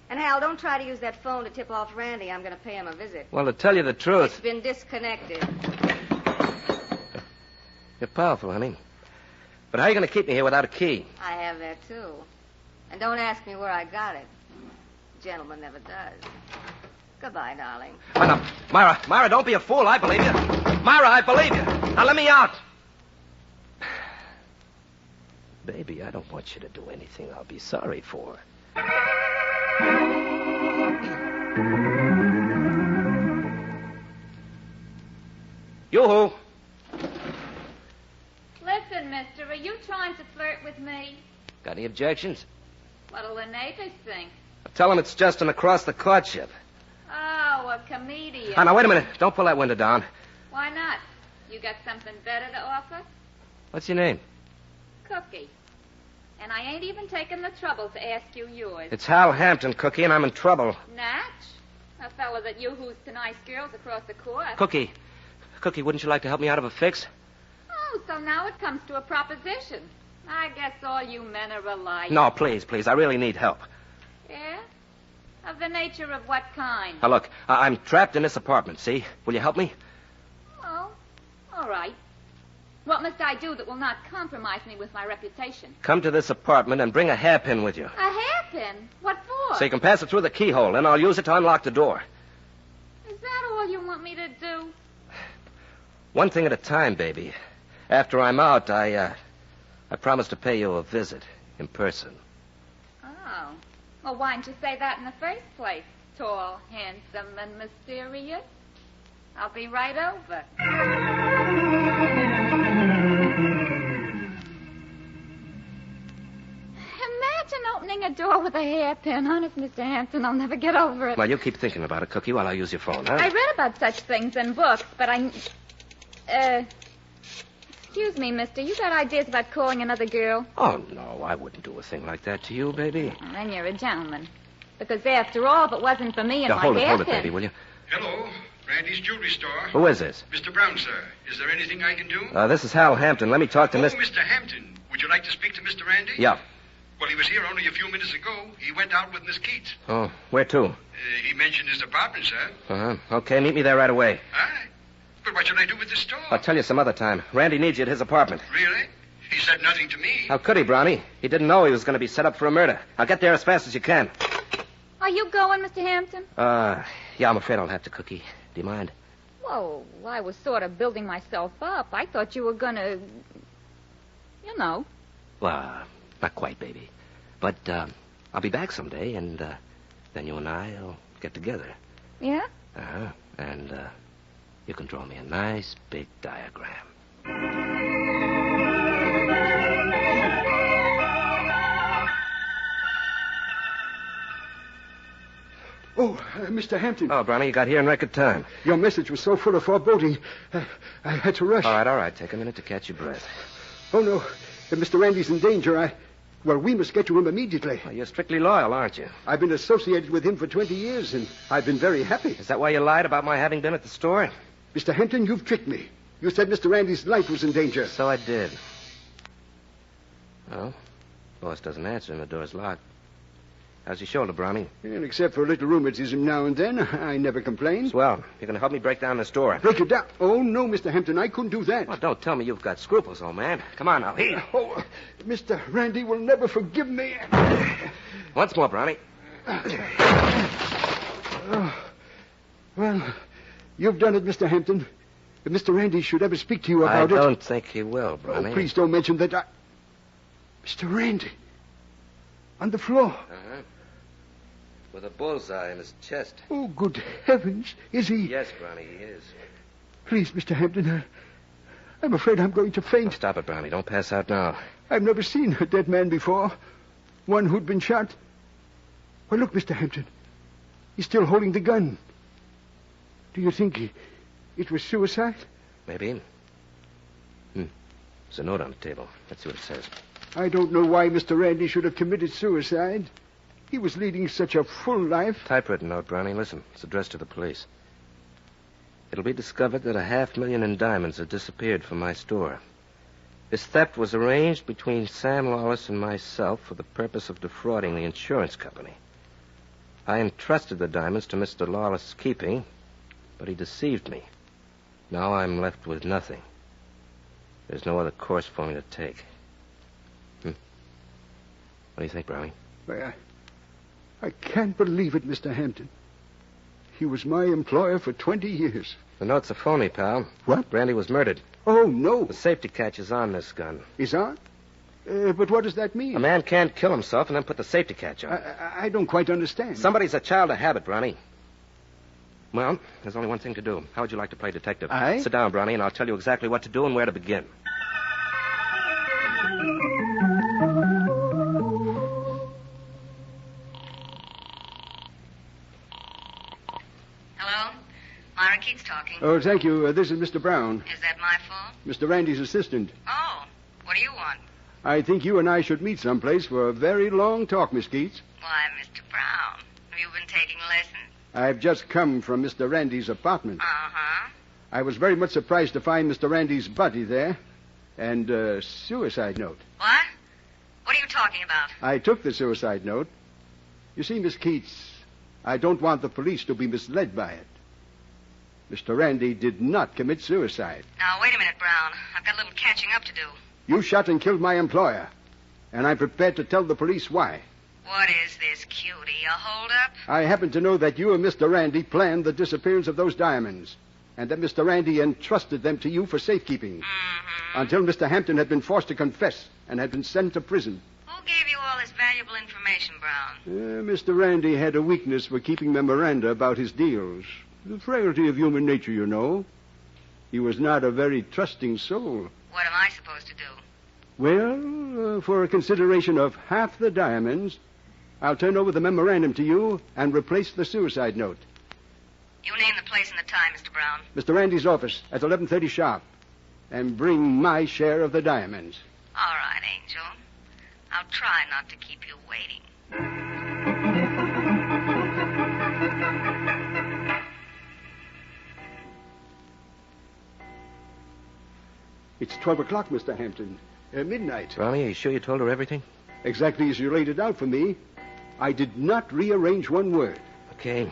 And, Hal, don't try to use that phone to tip off Randy. I'm going to pay him a visit. Well, to tell you the truth... It's been disconnected. You're powerful, honey. But how are you going to keep me here without a key? I have that, too. And don't ask me where I got it. Gentleman never does. Goodbye, darling. Oh, no. Myra, don't be a fool. I believe you. Myra, I believe you. Now let me out. Baby, I don't want you to do anything I'll be sorry for. Yoo-hoo. Listen, mister, are you trying to flirt with me? Got any objections? What'll the neighbors think? Tell them it's just an across-the-courtship. Oh, a comedian. Oh, now, wait a minute. Don't pull that window down. Why not? You got something better to offer? What's your name? Cookie. And I ain't even taken the trouble to ask you yours. It's Hal Hampton, Cookie, and I'm in trouble. Natch? A fella that yoo-hoos to nice girls across the court. Cookie, wouldn't you like to help me out of a fix? Oh, so now it comes to a proposition. I guess all you men are alike. No, please. I really need help. Yeah? Of the nature of what kind? Now, look, I'm trapped in this apartment, see? Will you help me? Oh, all right. What must I do that will not compromise me with my reputation? Come to this apartment and bring a hairpin with you. A hairpin? What for? So you can pass it through the keyhole, then I'll use it to unlock the door. Is that all you want me to do? One thing at a time, baby. After I'm out, I promise to pay you a visit in person. Oh. Well, why didn't you say that in the first place? Tall, handsome, and mysterious. I'll be right over. Imagine opening a door with a hairpin. Honest, Mr. Hampton, I'll never get over it. Well, you keep thinking about it, Cookie, while I use your phone, huh? I read about such things in books, but excuse me, mister. You got ideas about calling another girl? Oh, no, I wouldn't do a thing like that to you, baby. Then you're a gentleman. Because after all, if it wasn't for me and my hairpin... Hold it, baby, will you? Hello, Randy's jewelry store. Who is this? Mr. Brown, sir. Is there anything I can do? This is Hal Hampton. Let me talk to Mr. Hampton. Would you like to speak to Mr. Randy? Yeah. Well, he was here only a few minutes ago. He went out with Miss Keats. Oh, where to? He mentioned his apartment, sir. Uh-huh. Okay, meet me there right away. All right. But what should I do with the store? I'll tell you some other time. Randy needs you at his apartment. Really? He said nothing to me. How could he, Brownie? He didn't know he was going to be set up for a murder. I'll get there as fast as you can. Are you going, Mr. Hampton? Yeah, I'm afraid I'll have to, Cookie. Do you mind? Well, I was sort of building myself up. I thought you were going to, you know. Well, not quite, baby. But I'll be back someday, and then you and I'll get together. Yeah? Uh-huh. And you can draw me a nice big diagram. Oh, Mr. Hampton. Oh, Brownie, you got here in record time. Your message was so full of foreboding. I had to rush. All right. Take a minute to catch your breath. Oh, no. Mr. Randy's in danger. Well, we must get to him immediately. Well, you're strictly loyal, aren't you? I've been associated with him for 20 years, and I've been very happy. Is that why you lied about my having been at the store? Mr. Hampton, you've tricked me. You said Mr. Randy's life was in danger. So I did. Well, boss doesn't answer and the door's locked. How's your shoulder, Brownie? And except for a little rheumatism now and then, I never complain. Swell. You're going to help me break down this door. Break it down? Oh, no, Mr. Hampton, I couldn't do that. Well, don't tell me you've got scruples, old man. Come on now. Here. Oh, Mr. Randy will never forgive me. Once more, Brownie. Well, you've done it, Mr. Hampton. If Mr. Randy should ever speak to you about I don't think he will, Brownie. Oh, please don't mention that Mr. Randy. On the floor. Uh-huh. With a bullseye in his chest. Oh, good heavens. Is he? Yes, Brownie, he is. Please, Mr. Hampton, I'm afraid I'm going to faint. Oh, stop it, Brownie. Don't pass out now. I've never seen a dead man before. One who'd been shot. Well, look, Mr. Hampton. He's still holding the gun. Do you think it was suicide? Maybe. There's a note on the table. Let's see what it says. I don't know why Mr. Randy should have committed suicide. He was leading such a full life. Typewritten note, Brownie. Listen, it's addressed to the police. It'll be discovered that $500,000 in diamonds have disappeared from my store. This theft was arranged between Sam Lawless and myself for the purpose of defrauding the insurance company. I entrusted the diamonds to Mr. Lawless' keeping, but he deceived me. Now I'm left with nothing. There's no other course for me to take. What do you think, Brownie? Well, I can't believe it, Mr. Hampton. He was my employer for 20 years. The note's a phony, pal. What? Randy was murdered. Oh, no. The safety catch is on this gun. Is on? But what does that mean? A man can't kill himself and then put the safety catch on. I don't quite understand. Somebody's a child of habit, Brownie. Well, there's only one thing to do. How would you like to play detective? Aye? Sit down, Brownie, and I'll tell you exactly what to do and where to begin. Myra Keats talking. Oh, thank you. This is Mr. Brown. Is that my phone? Mr. Randy's assistant. Oh, what do you want? I think you and I should meet someplace for a very long talk, Miss Keats. Why, Mr. Brown, have you been taking lessons? I've just come from Mr. Randy's apartment. Uh-huh. I was very much surprised to find Mr. Randy's body there and a suicide note. What? What are you talking about? I took the suicide note. You see, Miss Keats, I don't want the police to be misled by it. Mr. Randy did not commit suicide. Now, wait a minute, Brown. I've got a little catching up to do. You shot and killed my employer, and I'm prepared to tell the police why. What is this, cutie? A holdup? I happen to know that you and Mr. Randy planned the disappearance of those diamonds, and that Mr. Randy entrusted them to you for safekeeping. Mm-hmm. Until Mr. Hampton had been forced to confess and had been sent to prison. Who gave you all this valuable information, Brown? Mr. Randy had a weakness for keeping memoranda about his deals. The frailty of human nature, you know. He was not a very trusting soul. What am I supposed to do? Well, for a consideration of half the diamonds, I'll turn over the memorandum to you and replace the suicide note. You name the place and the time, Mr. Brown. Mr. Randy's office at 11:30 sharp. And bring my share of the diamonds. All right, Angel. I'll try not to keep you waiting. It's 12 o'clock, Mr. Hampton. Midnight. Ronnie, are you sure you told her everything? Exactly as you laid it out for me. I did not rearrange one word. Okay.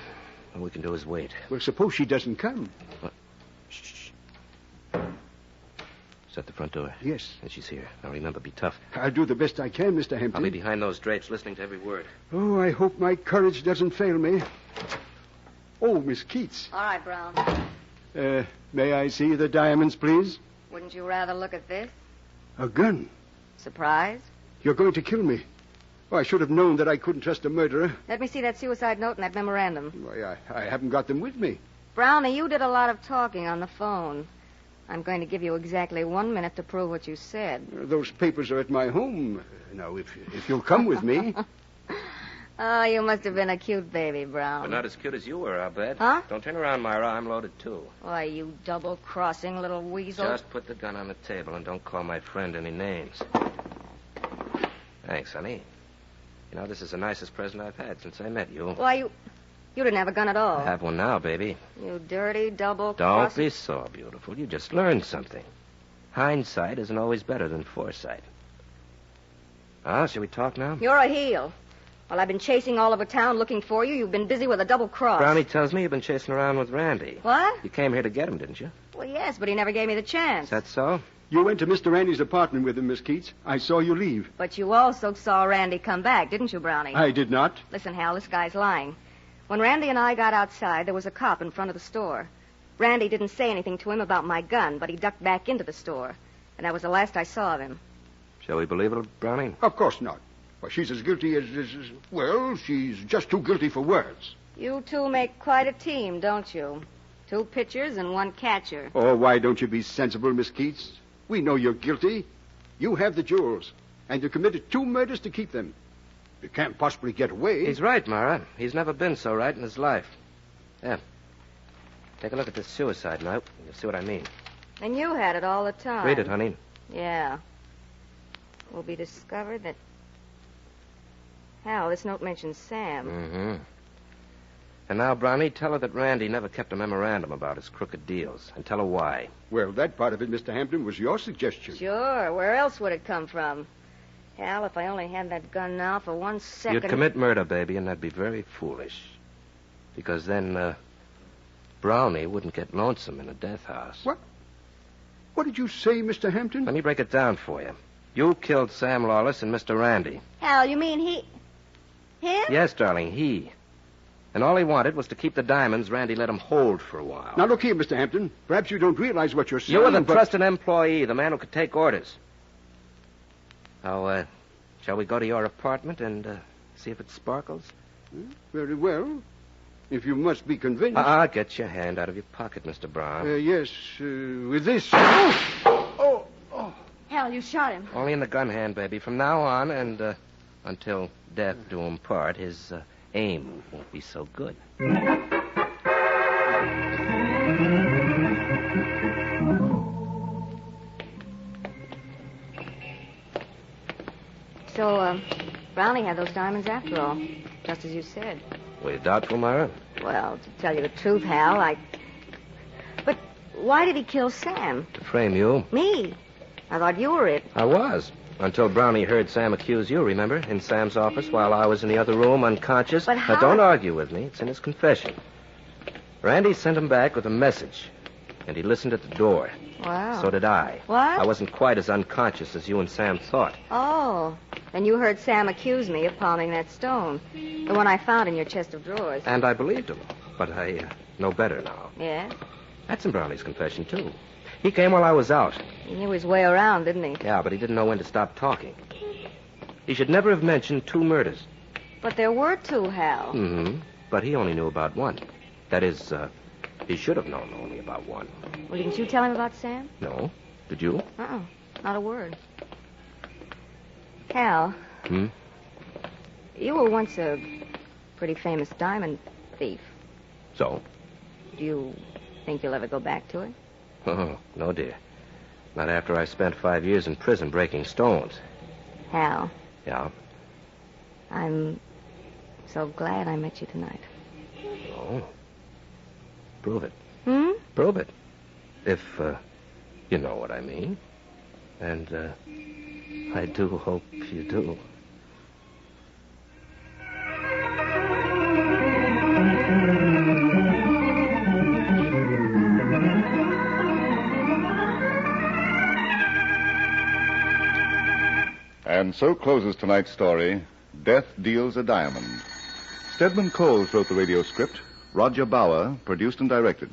All we can do is wait. Well, suppose she doesn't come. What? Shh. Is that the front door? Yes. And she's here. Now remember, be tough. I'll do the best I can, Mr. Hampton. I'll be behind those drapes listening to every word. Oh, I hope my courage doesn't fail me. Oh, Miss Keats. All right, Brown. May I see the diamonds, please? Wouldn't you rather look at this? A gun. Surprise? You're going to kill me. Oh, I should have known that I couldn't trust a murderer. Let me see that suicide note and that memorandum. Why, I haven't got them with me. Brownie, you did a lot of talking on the phone. I'm going to give you exactly 1 minute to prove what you said. Those papers are at my home. Now, if you'll come with me. Oh, you must have been a cute baby, Brown. But not as cute as you were, I'll bet. Huh? Don't turn around, Myra. I'm loaded, too. Why, you double-crossing little weasel. Just put the gun on the table and don't call my friend any names. Thanks, honey. You know, this is the nicest present I've had since I met you. Why, you didn't have a gun at all. I have one now, baby. You dirty double Don't be so beautiful. You just learned something. Hindsight isn't always better than foresight. Ah, shall we talk now? You're a heel. While I've been chasing all over town looking for you, you've been busy with a double cross. Brownie tells me you've been chasing around with Randy. What? You came here to get him, didn't you? Well, yes, but he never gave me the chance. Is that so? You went to Mr. Randy's apartment with him, Miss Keats. I saw you leave. But you also saw Randy come back, didn't you, Brownie? I did not. Listen, Hal, this guy's lying. When Randy and I got outside, there was a cop in front of the store. Randy didn't say anything to him about my gun, but he ducked back into the store. And that was the last I saw of him. Shall we believe it, Brownie? Of course not. Well, she's as guilty as... Well, she's just too guilty for words. You two make quite a team, don't you? 2 pitchers and 1 catcher. Oh, why don't you be sensible, Miss Keats? We know you're guilty. You have the jewels, and you committed 2 murders to keep them. You can't possibly get away. He's right, Mara. He's never been so right in his life. Yeah. Take a look at this suicide note. You'll see what I mean. And you had it all the time. Read it, honey. Yeah. It will be discovered that... Hal, this note mentions Sam. Mm-hmm. And now, Brownie, tell her that Randy never kept a memorandum about his crooked deals. And tell her why. Well, that part of it, Mr. Hampton, was your suggestion. Sure. Where else would it come from? Hal, if I only had that gun now for 1 second... You'd commit murder, baby, and that'd be very foolish. Because then, Brownie wouldn't get lonesome in a death house. What? What did you say, Mr. Hampton? Let me break it down for you. You killed Sam Lawless and Mr. Randy. Hal, you mean Him? Yes, darling, he. And all he wanted was to keep the diamonds Randy let him hold for a while. Now, look here, Mr. Hampton. Perhaps you don't realize what you're saying, You were the but... trusted employee, the man who could take orders. Now, shall we go to your apartment and see if it sparkles? Very well. If you must be convinced. Get your hand out of your pocket, Mr. Brown. Yes, with this. Oh. Hal, you shot him. Only in the gun hand, baby. From now on and until death do him part, his aim won't be so good. So, Brownie had those diamonds after all, just as you said. Were you doubtful, Myra? Well, to tell you the truth, Hal, But why did he kill Sam? To frame you. Me? I thought you were it. I was. Until Brownie heard Sam accuse you, remember? In Sam's office while I was in the other room, unconscious. But how... Now, don't argue with me. It's in his confession. Randy sent him back with a message. And he listened at the door. Wow. So did I. What? I wasn't quite as unconscious as you and Sam thought. Oh. Then you heard Sam accuse me of palming that stone. The one I found in your chest of drawers. And I believed him. But I know better now. Yeah? That's in Brownie's confession, too. He came while I was out. He knew his way around, didn't he? Yeah, but he didn't know when to stop talking. He should never have mentioned 2 murders. But there were 2, Hal. Mm-hmm. But he only knew about 1. That is, he should have known only about 1. Well, didn't you tell him about Sam? No. Did you? Uh-uh. Not a word. Hal. Hmm? You were once a pretty famous diamond thief. So? Do you think you'll ever go back to it? Oh, no, dear. Not after I spent 5 years in prison breaking stones. Hal. Yeah? I'm so glad I met you tonight. Oh. Prove it. Hmm? Prove it. If, you know what I mean. And, I do hope you do. And so closes tonight's story, Death Deals a Diamond. Stedman Coles wrote the radio script. Roger Bauer produced and directed.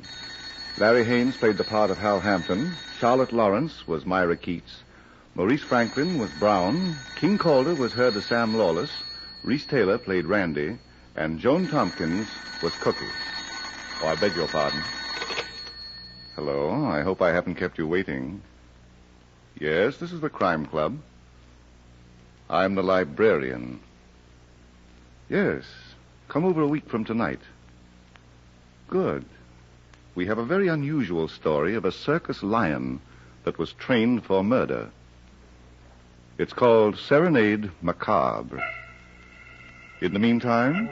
Larry Haynes played the part of Hal Hampton. Charlotte Lawrence was Myra Keats. Maurice Franklin was Brown. King Calder was heard as Sam Lawless. Reese Taylor played Randy. And Joan Tompkins was Cookie. Oh, I beg your pardon. Hello. I hope I haven't kept you waiting. Yes, this is the Crime Club. I'm the librarian. Yes. Come over a week from tonight. Good. We have a very unusual story of a circus lion that was trained for murder. It's called Serenade Macabre. In the meantime,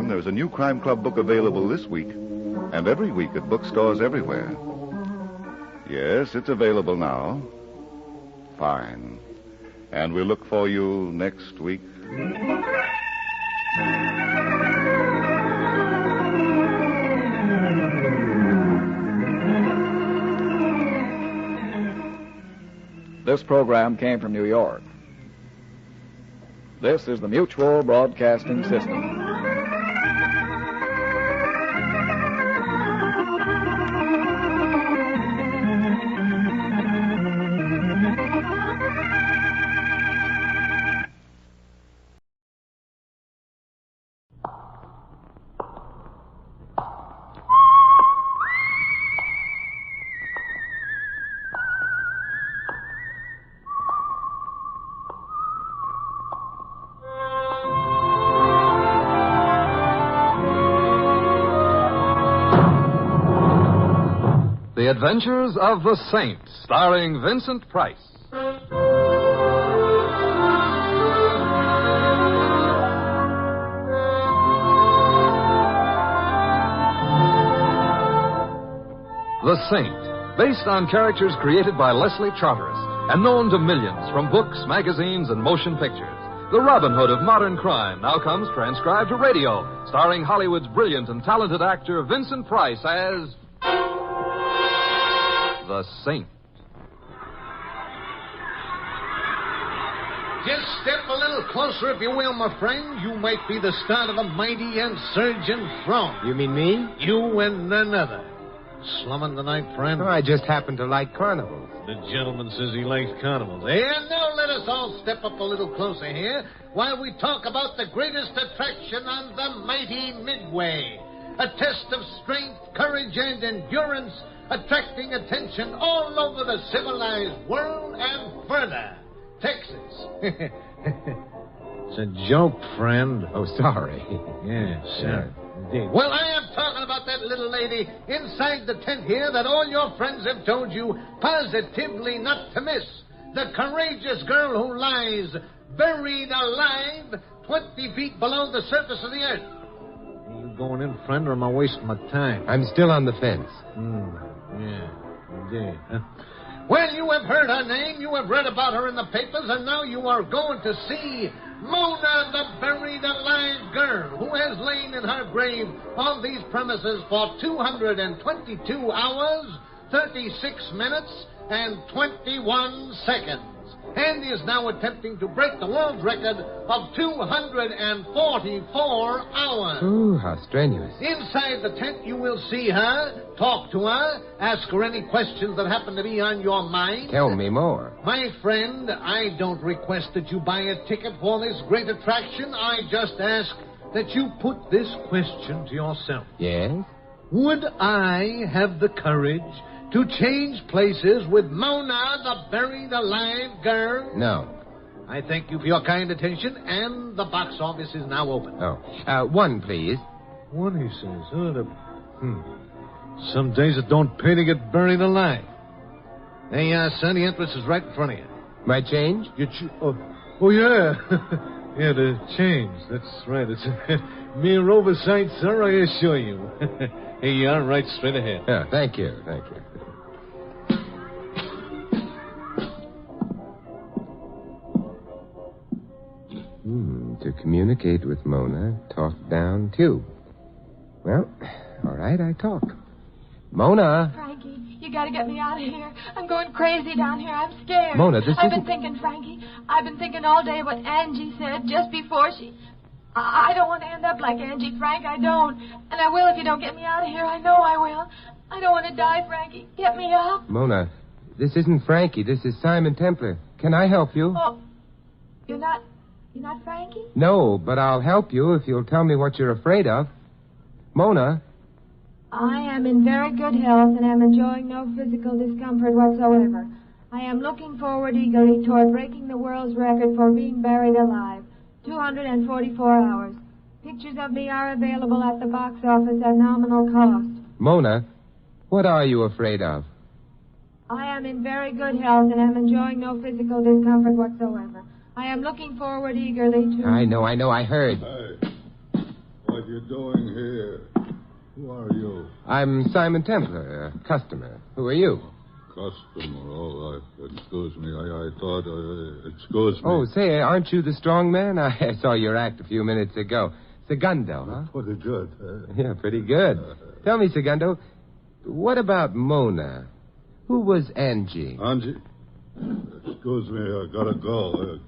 there's a new Crime Club book available this week and every week at bookstores everywhere. Yes, it's available now. Fine. And we'll look for you next week. This program came from New York. This is the Mutual Broadcasting System. The Adventures of the Saint, starring Vincent Price. The Saint, based on characters created by Leslie Charteris and known to millions from books, magazines, and motion pictures. The Robin Hood of modern crime now comes transcribed to radio, starring Hollywood's brilliant and talented actor Vincent Price as the Saint. Just step a little closer, if you will, my friend. You might be the start of a mighty insurgent front. You mean me? You and none other. Slumming tonight, friend? Oh, I just happen to like carnivals. The gentleman says he likes carnivals. And now let us all step up a little closer here while we talk about the greatest attraction on the mighty Midway. A test of strength, courage, and endurance, attracting attention all over the civilized world and further. Texas. It's a joke, friend. Oh, sorry. Yes, sir. Indeed. Well, I am talking about that little lady inside the tent here that all your friends have told you positively not to miss. The courageous girl who lies buried alive 20 feet below the surface of the earth. Are you going in, friend, or am I wasting my time? I'm still on the fence. Yeah, indeed. Huh? Well, you have heard her name, you have read about her in the papers, and now you are going to see Mona, the buried alive girl, who has lain in her grave on these premises for 222 hours, 36 minutes, and 21 seconds, and is now attempting to break the world record of 244 hours. Ooh, how strenuous. Inside the tent, you will see her, talk to her, ask her any questions that happen to be on your mind. Tell me more. My friend, I don't request that you buy a ticket for this great attraction. I just ask that you put this question to yourself. Yes? Would I have the courage to change places with Mona, the buried alive girl? No. I thank you for your kind attention, and the box office is now open. Oh. One, please. One, he says. Some days it don't pay to get buried alive. Hey, son, the entrance is right in front of you. My change? Oh, yeah. Yeah, the change. That's right. It's a mere oversight, sir, I assure you. Here you are, right straight ahead. Yeah, thank you. To communicate with Mona, talk down tube. Well, all right, I talk. Mona. Frankie, you gotta get me out of here. I'm going crazy down here. I'm scared. Mona, this I've been thinking, Frankie. I've been thinking all day what Angie said just before she... I don't want to end up like Angie, Frank. I don't. And I will if you don't get me out of here. I know I will. I don't want to die, Frankie. Get me up. Mona, this isn't Frankie. This is Simon Templar. Can I help you? Oh, you're not Frankie? No, but I'll help you if you'll tell me what you're afraid of. Mona? I am in very good health and am enjoying no physical discomfort whatsoever. I am looking forward eagerly toward breaking the world's record for being buried alive. 244 hours. Pictures of me are available at the box office at nominal cost. Mona, what are you afraid of? I am in very good health and am enjoying no physical discomfort whatsoever. I am looking forward eagerly to... I know, I heard. Hey, what you doing here? Who are you? I'm Simon Templar, a customer. Who are you? Customer, all right. Excuse me. I thought, excuse me. Oh, say, aren't you the strong man? I saw your act a few minutes ago. Segundo, huh? Pretty good. Yeah, pretty good. Tell me, Segundo, what about Mona? Who was Angie? Angie? Excuse me, I gotta go.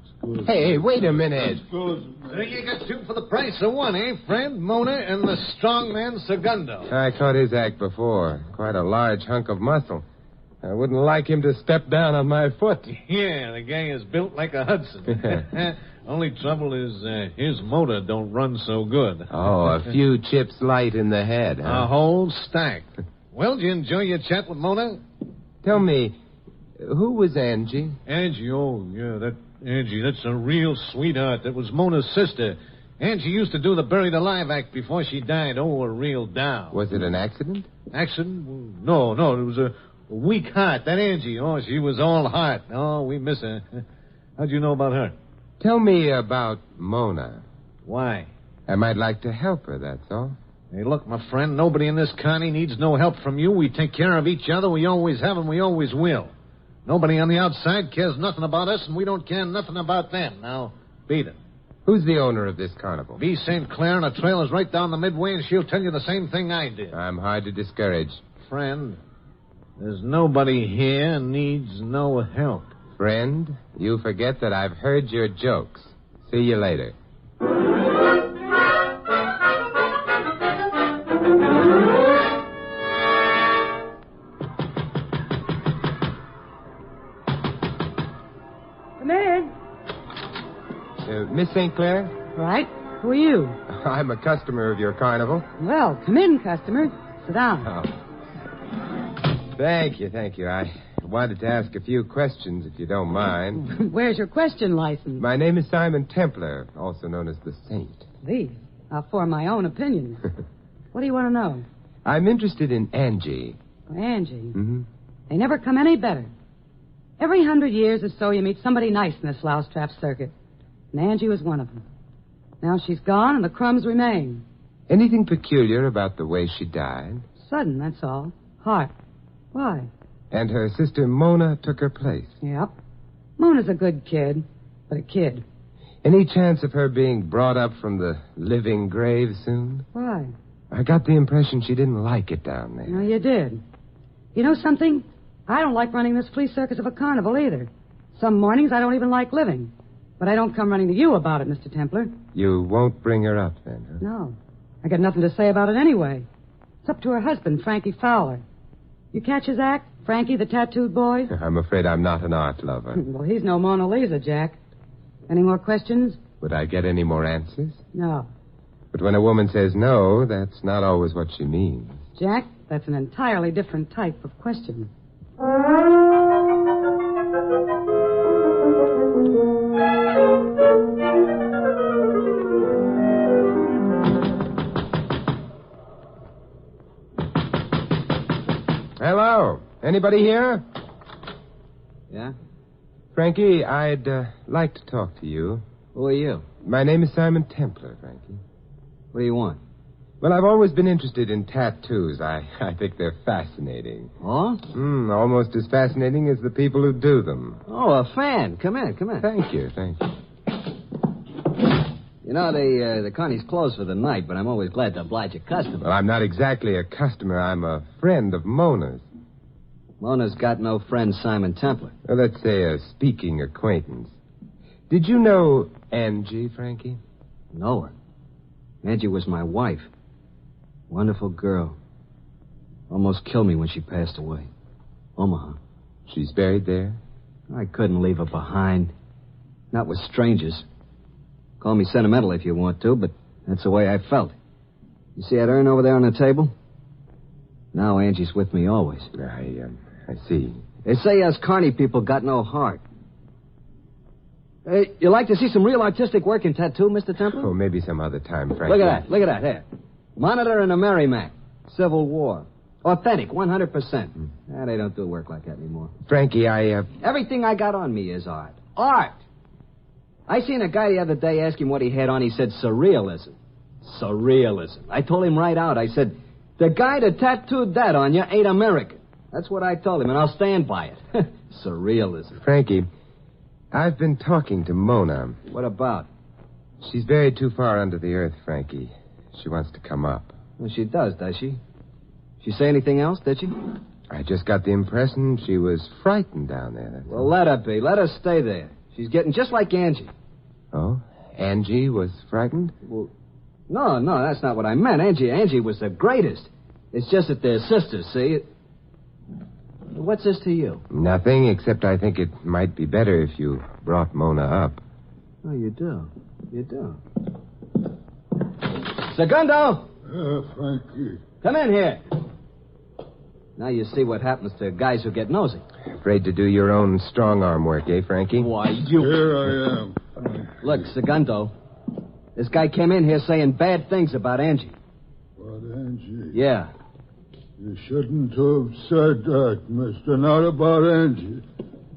Hey, wait a minute. Excuse me. So you got two for the price of one, eh, friend? Mona and the strong man Segundo. I caught his act before. Quite a large hunk of muscle. I wouldn't like him to step down on my foot. Yeah, the guy is built like a Hudson. Only trouble is his motor don't run so good. Oh, a few chips light in the head, huh? A whole stack. Well, did you enjoy your chat with Mona? Tell me, who was Angie? Angie, oh, yeah, that's a real sweetheart. That was Mona's sister. Angie used to do the buried alive act before she died. Oh, a real doll. Was it an accident? Accident? No, it was a weak heart. That Angie, oh, she was all heart. Oh, we miss her. How'd you know about her? Tell me about Mona. Why? I might like to help her, that's all. Hey, look, my friend, nobody in this county needs no help from you. We take care of each other. We always have and we always will. Nobody on the outside cares nothing about us, and we don't care nothing about them. Now, beat it. Who's the owner of this carnival? B. St. Clair, and her trailer's right down the midway, and she'll tell you the same thing I did. I'm hard to discourage. Friend, there's nobody here needs no help. Friend, you forget that I've heard your jokes. See you later. Come in. Miss St. Clair? Right. Who are you? I'm a customer of your carnival. Well, come in, customer. Sit down. Oh. Thank you. I wanted to ask a few questions, if you don't mind. Where's your question license? My name is Simon Templar, also known as the Saint. Please. I'll form my own opinion. What do you want to know? I'm interested in Angie. Angie? Mm-hmm. They never come any better. Every 100 years or so, you meet somebody nice in this louse-trap circuit. And Angie was one of them. Now she's gone, and the crumbs remain. Anything peculiar about the way she died? Sudden, that's all. Heart. Why? And her sister Mona took her place. Yep. Mona's a good kid, but a kid. Any chance of her being brought up from the living grave soon? Why? I got the impression she didn't like it down there. No, you did. You know something? I don't like running this flea circus of a carnival either. Some mornings I don't even like living. But I don't come running to you about it, Mr. Templar. You won't bring her up then, huh? No. I got nothing to say about it anyway. It's up to her husband, Frankie Fowler. You catch his act? Frankie, the tattooed boy? I'm afraid I'm not an art lover. Well, he's no Mona Lisa, Jack. Any more questions? Would I get any more answers? No. But when a woman says no, that's not always what she means. Jack, that's an entirely different type of question. Hello. Anybody here? Yeah? Frankie, I'd like to talk to you. Who are you? My name is Simon Templar, Frankie. What do you want? Well, I've always been interested in tattoos. I think they're fascinating. Oh? Almost as fascinating as the people who do them. Oh, a fan. Come in. Thank you. You know, the Connie's closed for the night, but I'm always glad to oblige a customer. Well, I'm not exactly a customer. I'm a friend of Mona's. Mona's got no friend, Simon Templar. Well, let's say a speaking acquaintance. Did you know Angie, Frankie? Know her? Angie was my wife. Wonderful girl. Almost killed me when she passed away. Omaha. She's buried there? I couldn't leave her behind. Not with strangers. Call me sentimental if you want to, but that's the way I felt. You see that urn over there on the table? Now Angie's with me always. I see. They say us carny people got no heart. Hey, you like to see some real artistic work in tattoo, Mr. Temple? Oh, maybe some other time, Frankie. Look at that. Here. Monitor and a Merrimack. Civil War. Authentic, 100%. They don't do work like that anymore. Frankie, Everything I got on me is art. Art! I seen a guy the other day ask him what he had on. He said surrealism. Surrealism. I told him right out. I said, the guy that tattooed that on you ain't American. That's what I told him, and I'll stand by it. Surrealism. Frankie, I've been talking to Mona. What about? She's buried too far under the earth, Frankie. She wants to come up. Well, she does she? She say anything else, did she? I just got the impression she was frightened down there. Well, let her be. Let her stay there. She's getting just like Angie. Oh? Angie was frightened? Well, no, that's not what I meant. Angie was the greatest. It's just that they're sisters, see? What's this to you? Nothing, except I think it might be better if you brought Mona up. Oh, you do? Segundo! Frankie. Come in here. Now you see what happens to guys who get nosy. Afraid to do your own strong-arm work, eh, Frankie? Why, you... Here I am. Look, Segundo, this guy came in here saying bad things about Angie. About Angie? Yeah. You shouldn't have said that, mister. Not about Angie.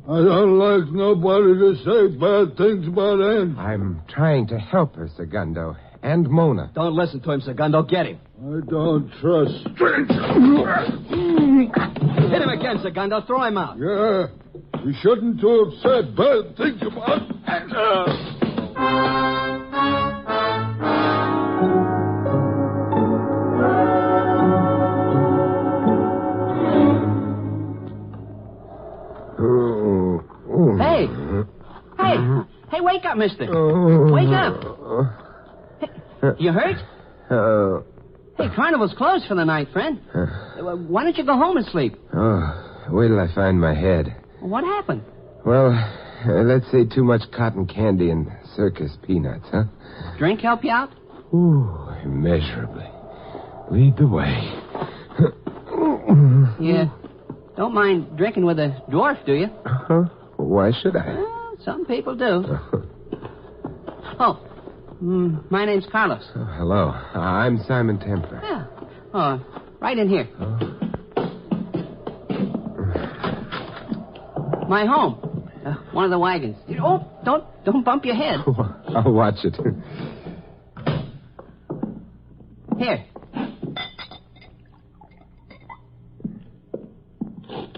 I don't like nobody to say bad things about Angie. I'm trying to help her, Segundo. And Mona. Don't listen to him, Segundo. Get him. I don't trust strangers. Hit him again, Segundo. Throw him out. Yeah. You shouldn't have said bad things about... Hey, wake up, mister. Wake up. You hurt? Hey, carnival's closed for the night, friend. Why don't you go home and sleep? Wait till I find my head. What happened? Well, let's say too much cotton candy and circus peanuts, huh? Drink help you out? Ooh, immeasurably. Lead the way. Yeah. Don't mind drinking with a dwarf, do you? Why should I? Well, some people do. My name's Carlos. Hello. I'm Simon Templar. Yeah. Oh, right in here. My home. One of the wagons. Oh, don't bump your head. I'll watch it. Here.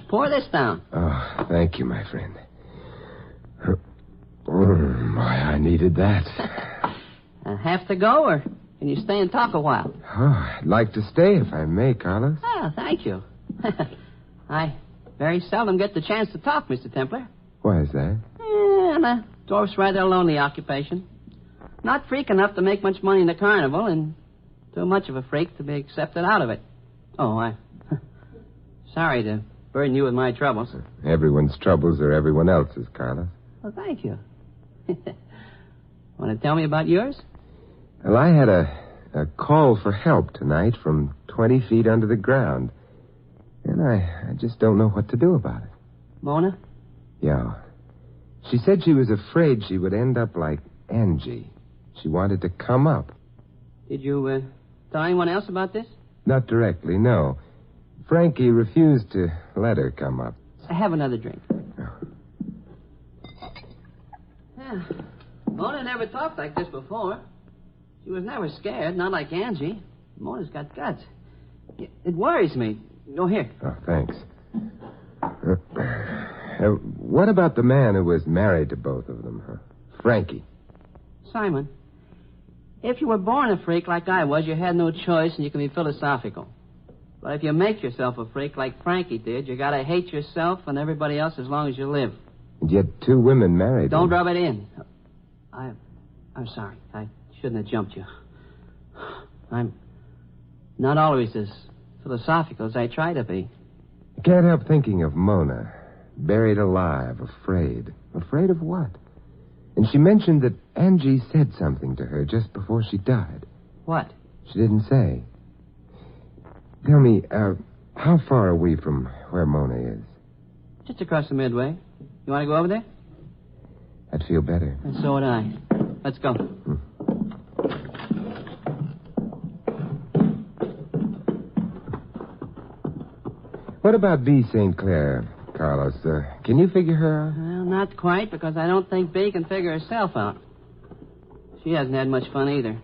Pour this down. Oh, thank you, my friend. Boy, I needed that. Have to go, or can you stay and talk a while? Oh, I'd like to stay if I may, Carlos. Oh, thank you. I very seldom get the chance to talk, Mr. Templar. Why is that? The dwarf's rather a lonely occupation. Not freak enough to make much money in the carnival, and too much of a freak to be accepted out of it. Oh, I'm sorry to burden you with my troubles. Everyone's troubles are everyone else's, Carlos. Well, thank you. Want to tell me about yours? Well, I had a call for help tonight from 20 feet under the ground. And I just don't know what to do about it. Mona? Yeah. She said she was afraid she would end up like Angie. She wanted to come up. Did you tell anyone else about this? Not directly, no. Frankie refused to let her come up. Have another drink. Yeah. Mona never talked like this before. She was never scared, not like Angie. Mona's got guts. It worries me. Go here. Oh, thanks. What about the man who was married to both of them, Frankie? Simon, if you were born a freak like I was, you had no choice and you can be philosophical. But if you make yourself a freak like Frankie did, you gotta hate yourself and everybody else as long as you live. And yet 2 women married Don't him. rub it in. I'm sorry. I shouldn't have jumped you. I'm not always as philosophical as I try to be. I can't help thinking of Mona, buried alive, afraid. Afraid of what? And she mentioned that Angie said something to her just before she died. What? She didn't say. Tell me, how far are we from where Mona is? Just across the Midway. You want to go over there? I'd feel better. And so would I. Let's go. What about B. St. Clair, Carlos? Can you figure her out? Well, not quite, because I don't think Bea can figure herself out. She hasn't had much fun either.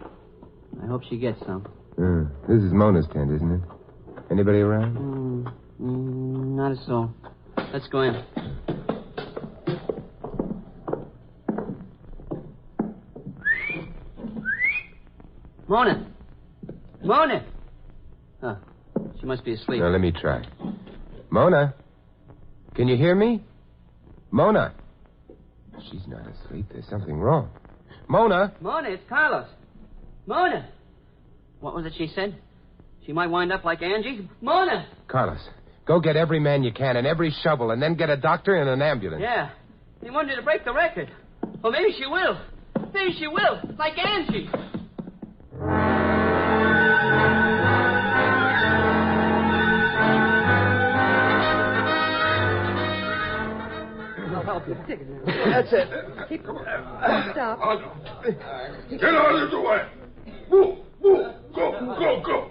I hope she gets some. This is Mona's tent, isn't it? Anybody around? Not a soul. Let's go in. Mona! Mona! Huh. She must be asleep. Now, let me try. Mona? Can you hear me? Mona? She's not asleep. There's something wrong. Mona? Mona, it's Carlos. Mona! What was it she said? She might wind up like Angie? Mona! Carlos, go get every man you can and every shovel, and then get a doctor and an ambulance. Yeah. He wanted to break the record. Well, maybe she will. Maybe she will. Like Angie. That's it. Stop. Get out of the way. Move. Go.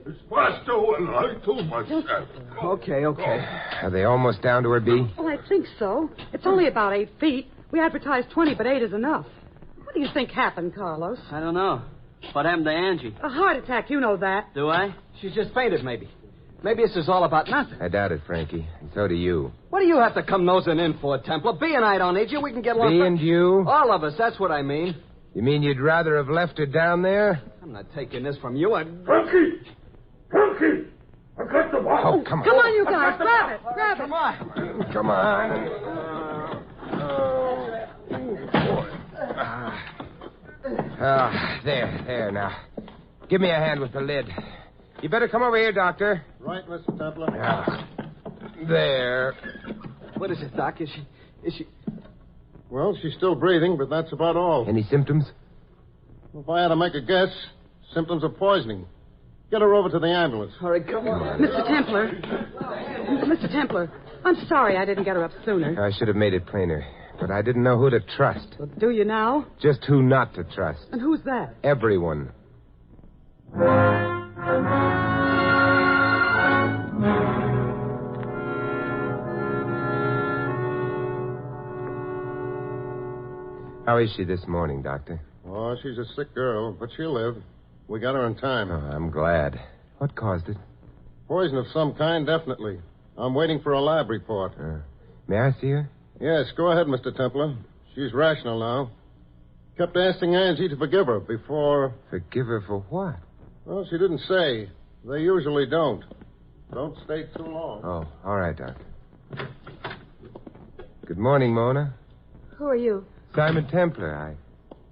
It's faster when I do myself. Okay. Are they almost down to her, B? Oh, I think so. It's only about 8 feet. We advertised 20, but 8 is enough. What do you think happened, Carlos? I don't know. What happened to Angie? A heart attack, you know that. Do I? She's just fainted, maybe. Maybe this is all about nothing. I doubt it, Frankie. And so do you. What do you have to come nosing in for, Templar? B and I don't need you. We can get along. B and you? All of us, that's what I mean. You mean you'd rather have left her down there? I'm not taking this from you. Frankie! I got the bottle. Oh, come on. Come on, you guys. Grab it. Come on. Come on. There now. Give me a hand with the lid. You better come over here, Doctor. Right, Mr. Templar. There. What is it, Doc? Is she... Well, she's still breathing, but that's about all. Any symptoms? If I had to make a guess, symptoms of poisoning. Get her over to the ambulance. All right, come on. Mr. Templar, I'm sorry I didn't get her up sooner. I should have made it plainer, but I didn't know who to trust. Well, do you now? Just who not to trust. And who's that? Everyone. How is she this morning, Doctor? Oh, she's a sick girl, but she'll live. We got her in time. Oh, I'm glad. What caused it? Poison of some kind, definitely. I'm waiting for a lab report. May I see her? Yes, go ahead, Mr. Templar. She's rational now. Kept asking Angie to forgive her before... Forgive her for what? Well, she didn't say. They usually don't. Don't stay too long. Oh, all right, Doctor. Good morning, Mona. Who are you? Simon Templar. I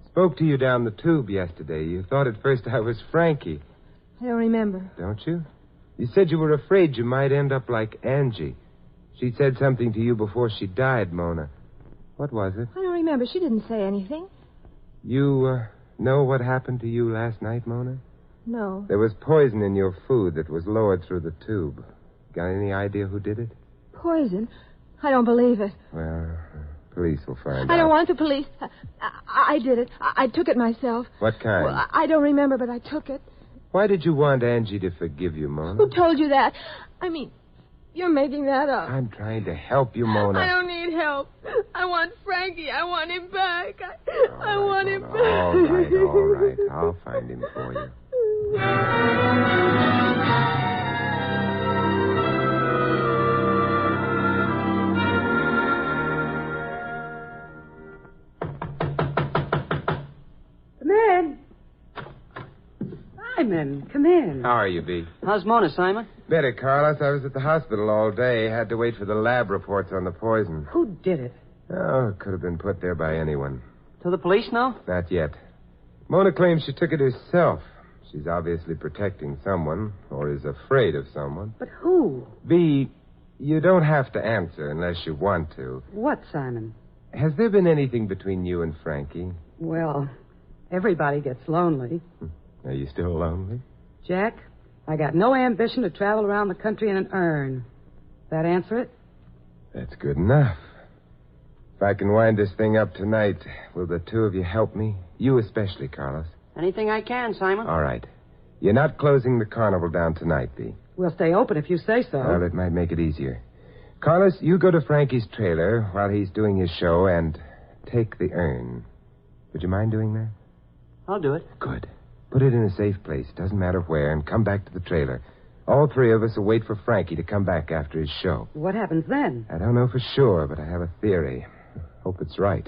spoke to you down the tube yesterday. You thought at first I was Frankie. I don't remember. Don't you? You said you were afraid you might end up like Angie. She said something to you before she died, Mona. What was it? I don't remember. She didn't say anything. You know what happened to you last night, Mona? No. There was poison in your food that was lowered through the tube. Got any idea who did it? Poison? I don't believe it. Well, police will find out. I don't want the police. I did it. I took it myself. What kind? Well, I don't remember, but I took it. Why did you want Angie to forgive you, Mona? Who told you that? I mean, you're making that up. I'm trying to help you, Mona. I don't need help. I want Frankie. I want him back. I want him back. All right. I'll find him for you. Come in. Simon, come in. How are you, B? How's Mona, Simon? Better, Carlos. I was at the hospital all day. Had to wait for the lab reports on the poison. Who did it? Oh, it could have been put there by anyone. To the police now? Not yet. Mona claims she took it herself. She's obviously protecting someone, or is afraid of someone. But who? B, you don't have to answer unless you want to. What, Simon? Has there been anything between you and Frankie? Well, everybody gets lonely. Are you still lonely? Jack, I got no ambition to travel around the country in an urn. That answer it? That's good enough. If I can wind this thing up tonight, will the two of you help me? You especially, Carlos. Anything I can, Simon. All right. You're not closing the carnival down tonight, Bee. We'll stay open if you say so. Well, it might make it easier. Carlos, you go to Frankie's trailer while he's doing his show and take the urn. Would you mind doing that? I'll do it. Good. Put it in a safe place, doesn't matter where, and come back to the trailer. All three of us will wait for Frankie to come back after his show. What happens then? I don't know for sure, but I have a theory. Hope it's right.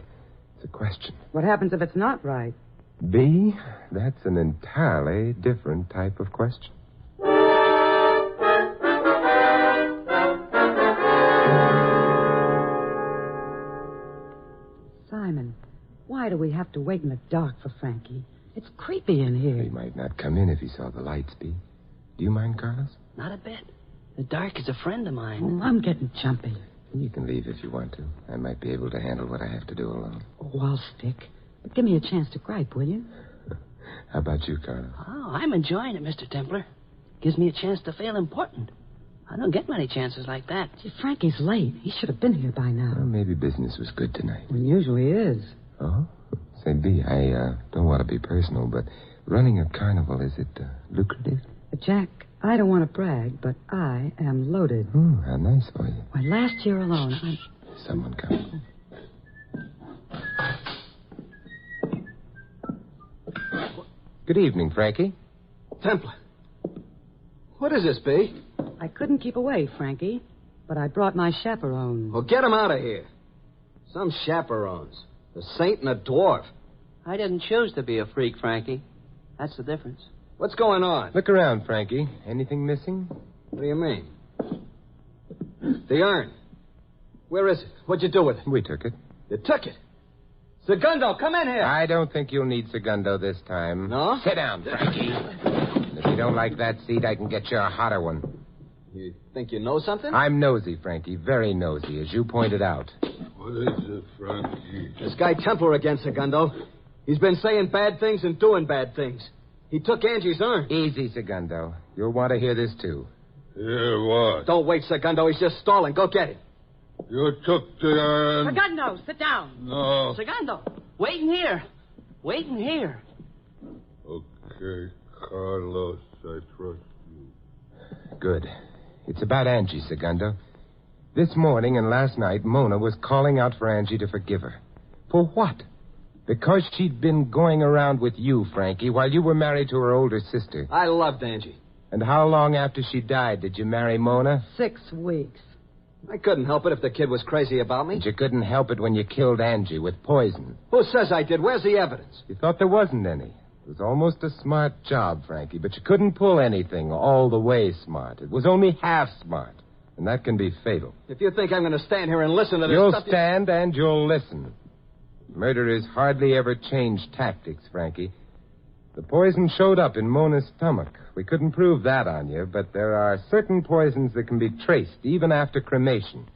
It's a question. What happens if it's not right? B, that's an entirely different type of question. Simon, why do we have to wait in the dark for Frankie? It's creepy in here. He might not come in if he saw the lights, B. Do you mind, Carlos? Not a bit. The dark is a friend of mine. Oh, I'm getting jumpy. You can leave if you want to. I might be able to handle what I have to do alone. Oh, I'll stick. But give me a chance to gripe, will you? How about you, Carlos? Oh, I'm enjoying it, Mr. Templar. Gives me a chance to feel important. I don't get many chances like that. Gee, Frankie's late. He should have been here by now. Well, maybe business was good tonight. Well, usually is. Oh? Say, B, I don't want to be personal, but running a carnival, is it lucrative? Jack, I don't want to brag, but I am loaded. Oh, how nice for you. Why, last year alone, Someone coming. Good evening, Frankie. Templar. What is this, B? I couldn't keep away, Frankie, but I brought my chaperone. Well, get him out of here. Some chaperones. A saint and a dwarf. I didn't choose to be a freak, Frankie. That's the difference. What's going on? Look around, Frankie. Anything missing? What do you mean? The urn. Where is it? What'd you do with it? We took it. You took it? Segundo, come in here. I don't think you'll need Segundo this time. No? Sit down, Frankie. And if you don't like that seat, I can get you a hotter one. You think you know something? I'm nosy, Frankie. Very nosy, as you pointed out. What is it, Frankie? This guy Templar again, Segundo. He's been saying bad things and doing bad things. He took Angie's urn. Easy, Segundo. You'll want to hear this, too. Hear what? Don't wait, Segundo. He's just stalling. Go get him. You took the urn. Segundo, sit down. No. Segundo, wait in here. Wait in here. Okay, Carlos, I trust you. Good. It's about Angie, Segundo. This morning and last night, Mona was calling out for Angie to forgive her. For what? Because she'd been going around with you, Frankie, while you were married to her older sister. I loved Angie. And how long after she died did you marry Mona? 6 weeks. I couldn't help it if the kid was crazy about me. And you couldn't help it when you killed Angie with poison. Who says I did? Where's the evidence? You thought there wasn't any. It was almost a smart job, Frankie, but you couldn't pull anything all the way smart. It was only half smart, and that can be fatal. If you think I'm going to stand here and listen to this You'll stuff... stand and you'll listen. Murderers hardly ever change tactics, Frankie. The poison showed up in Mona's stomach. We couldn't prove that on you, but there are certain poisons that can be traced even after cremation.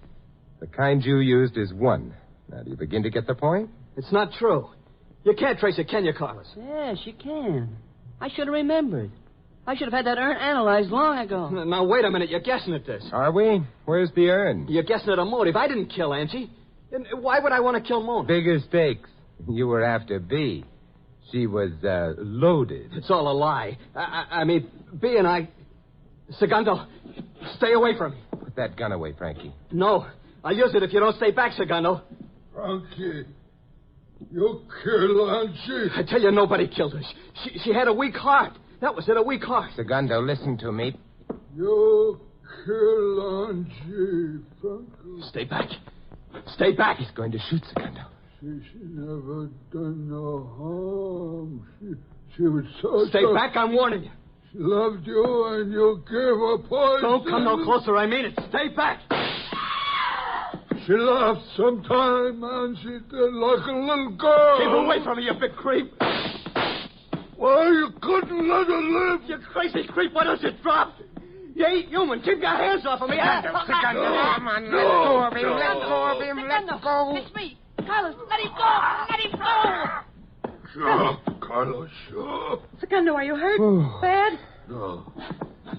The kind you used is one. Now, do you begin to get the point? It's not true. You can't trace it, can you, Carlos? Yes, you can. I should have remembered. I should have had that urn analyzed long ago. Now, wait a minute. You're guessing at this. Are we? Where's the urn? You're guessing at a motive. I didn't kill Angie. And why would I want to kill Mona? Bigger stakes. You were after B. She was, loaded. It's all a lie. I mean, B and I... Segundo, stay away from me. Put that gun away, Frankie. No. I'll use it if you don't stay back, Segundo. Frankie, you killed Angie. I tell you, nobody killed her. She had a weak heart. That was it, a weak heart. Segundo, listen to me. You killed Angie, Frankie. Stay back. Stay back. He's going to shoot Segundo. She never done no harm. She was so... Stay back, I'm warning you. She loved you and you gave her poison. Don't come no closer, I mean it. Stay back. She laughed sometime and she did like a little girl. Keep away from me, you big creep. Why, you couldn't let her live. You crazy creep. Why don't you drop? You ain't human. Keep your hands off of me. Come on, let go of him. Let go of him. Let go. It's me. Carlos, let him go. Let him go. Sure, Carlos, sure. Segundo, are you hurt? Bad? No.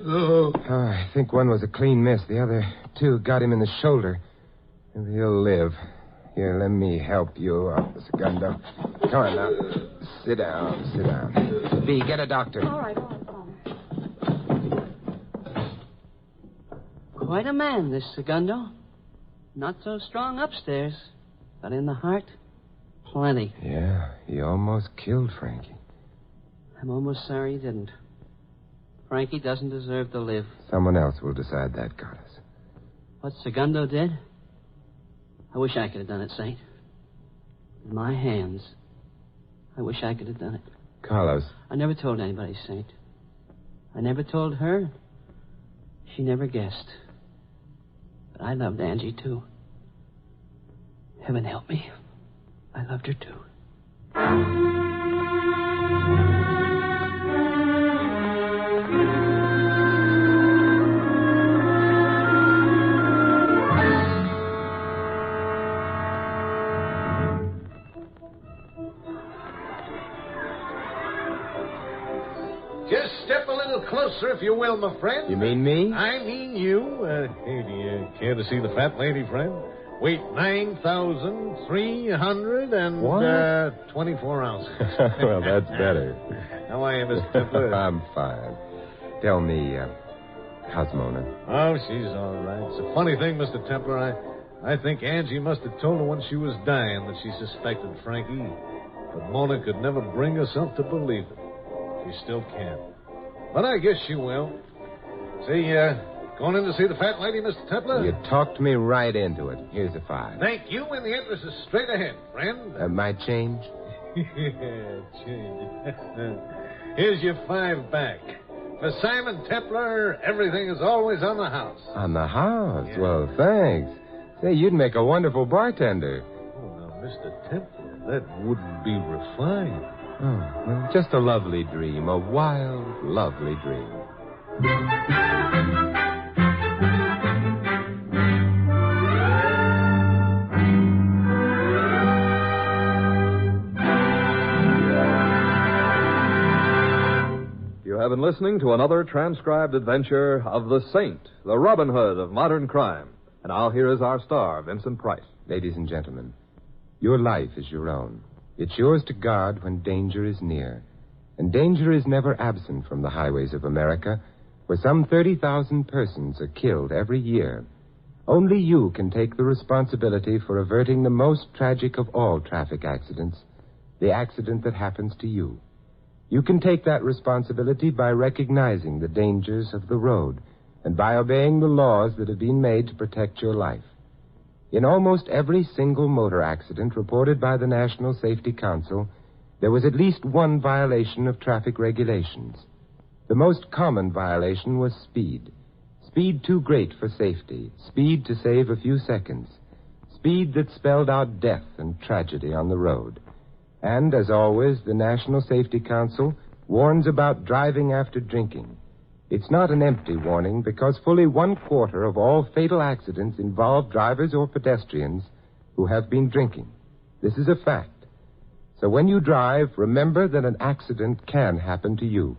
Oh, I think one was a clean miss. The other two got him in the shoulder. Maybe he'll live. Here, let me help you up, Segundo. Come on now. Sit down. B, get a doctor. All right, Father. Quite a man, this Segundo. Not so strong upstairs, but in the heart, plenty. Yeah, he almost killed Frankie. I'm almost sorry he didn't. Frankie doesn't deserve to live. Someone else will decide that, Carlos. What Segundo did? I wish I could have done it, Saint. In my hands. I wish I could have done it. Carlos. I never told anybody, Saint. I never told her. She never guessed. But I loved Angie, too. Heaven help me. I loved her, too. Just step a little closer, if you will, my friend. You mean me? I mean you. Hey, do you care to see the fat lady, friend? Weight 9,324 ounces. Well, that's better. How are you, Mr. Templer? I'm fine. Tell me, how's Mona? Oh, she's all right. It's a funny thing, Mr. Templer. I think Angie must have told her when she was dying that she suspected Frankie. But Mona could never bring herself to believe it. She still can't. But I guess she will. See, going in to see the fat lady, Mr. Templer? You talked me right into it. Here's a $5. Thank you, and the entrance is straight ahead, friend. My change? Yeah, change. Here's your $5 back. For Simon Templer, everything is always on the house. On the house? Yeah. Well, thanks. Say, you'd make a wonderful bartender. Oh, now, Mr. Templer, that wouldn't be refined. Oh, well, just a lovely dream. A wild, lovely dream. You have been listening to another transcribed adventure of the Saint, the Robin Hood of modern crime. And now here is our star, Vincent Price. Ladies and gentlemen, your life is your own. It's yours to guard when danger is near. And danger is never absent from the highways of America, where some 30,000 persons are killed every year. Only you can take the responsibility for averting the most tragic of all traffic accidents, the accident that happens to you. You can take that responsibility by recognizing the dangers of the road and by obeying the laws that have been made to protect your life. In almost every single motor accident reported by the National Safety Council, there was at least one violation of traffic regulations. The most common violation was speed. Speed too great for safety. Speed to save a few seconds. Speed that spelled out death and tragedy on the road. And, as always, the National Safety Council warns about driving after drinking. It's not an empty warning because fully 1/4 of all fatal accidents involve drivers or pedestrians who have been drinking. This is a fact. So when you drive, remember that an accident can happen to you.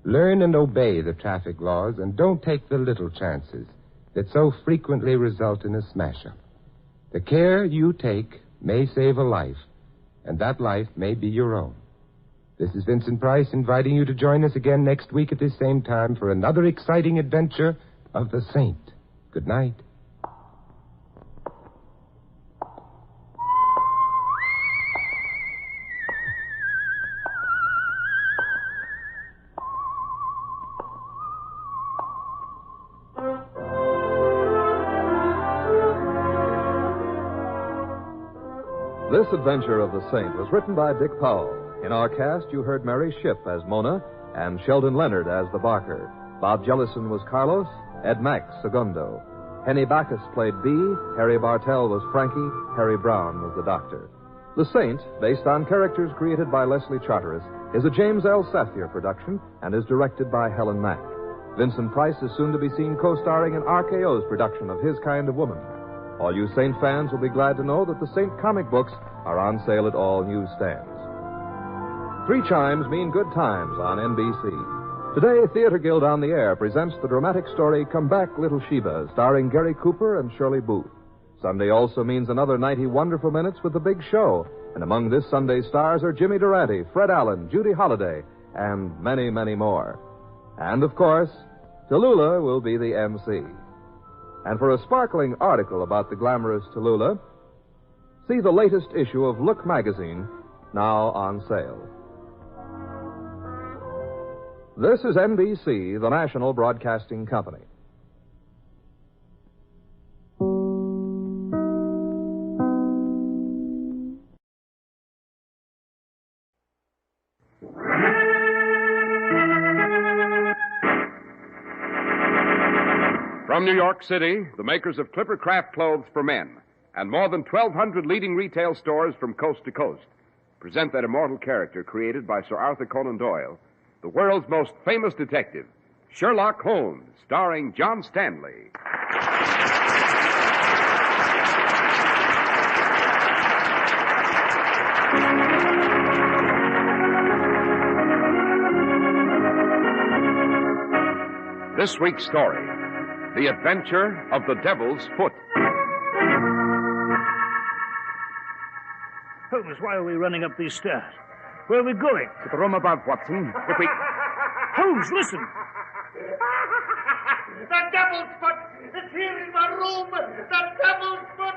Learn and obey the traffic laws and don't take the little chances that so frequently result in a smash-up. The care you take may save a life, and that life may be your own. This is Vincent Price inviting you to join us again next week at this same time for another exciting adventure of the Saint. Good night. This adventure of the Saint was written by Dick Powell. In our cast, you heard Mary Shipp as Mona and Sheldon Leonard as the Barker. Bob Jellison was Carlos, Ed Max, Segundo. Henny Backus played B, Harry Bartell was Frankie, Harry Brown was the doctor. The Saint, based on characters created by Leslie Charteris, is a James L. Safier production and is directed by Helen Mack. Vincent Price is soon to be seen co-starring in RKO's production of His Kind of Woman. All you Saint fans will be glad to know that the Saint comic books are on sale at all newsstands. 3 chimes mean good times on NBC. Today, Theater Guild on the Air presents the dramatic story Come Back, Little Sheba, starring Gary Cooper and Shirley Booth. Sunday also means another 90 wonderful minutes with The Big Show. And among this Sunday's stars are Jimmy Durante, Fred Allen, Judy Holliday, and many, many more. And, of course, Tallulah will be the MC. And for a sparkling article about the glamorous Tallulah, see the latest issue of Look magazine, now on sale. This is NBC, the national broadcasting company. From New York City, the makers of Clipper Craft Clothes for Men and more than 1,200 leading retail stores from coast to coast present that immortal character created by Sir Arthur Conan Doyle, the world's most famous detective, Sherlock Holmes, starring John Stanley. This week's story, The Adventure of the Devil's Foot. Holmes, why are we running up these stairs? Where are we going? To the room above, Watson. If we... Holmes, listen! The devil's foot is here in my room! The devil's foot!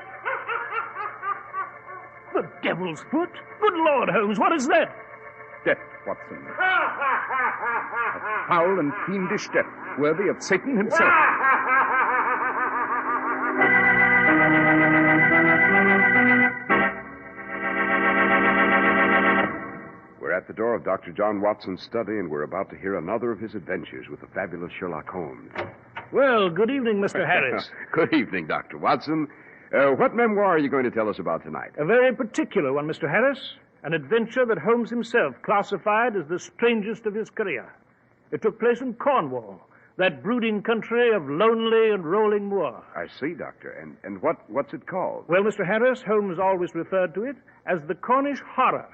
The devil's foot? Good Lord, Holmes, what is that? Death, Watson. A foul and fiendish death, worthy of Satan himself. We're at the door of Dr. John Watson's study, and we're about to hear another of his adventures with the fabulous Sherlock Holmes. Well, good evening, Mr. Harris. Good evening, Dr. Watson. What memoir are you going to tell us about tonight? A very particular one, Mr. Harris. An adventure that Holmes himself classified as the strangest of his career. It took place in Cornwall, that brooding country of lonely and rolling moor. I see, Doctor. And what's it called? Well, Mr. Harris, Holmes always referred to it as the Cornish Horror.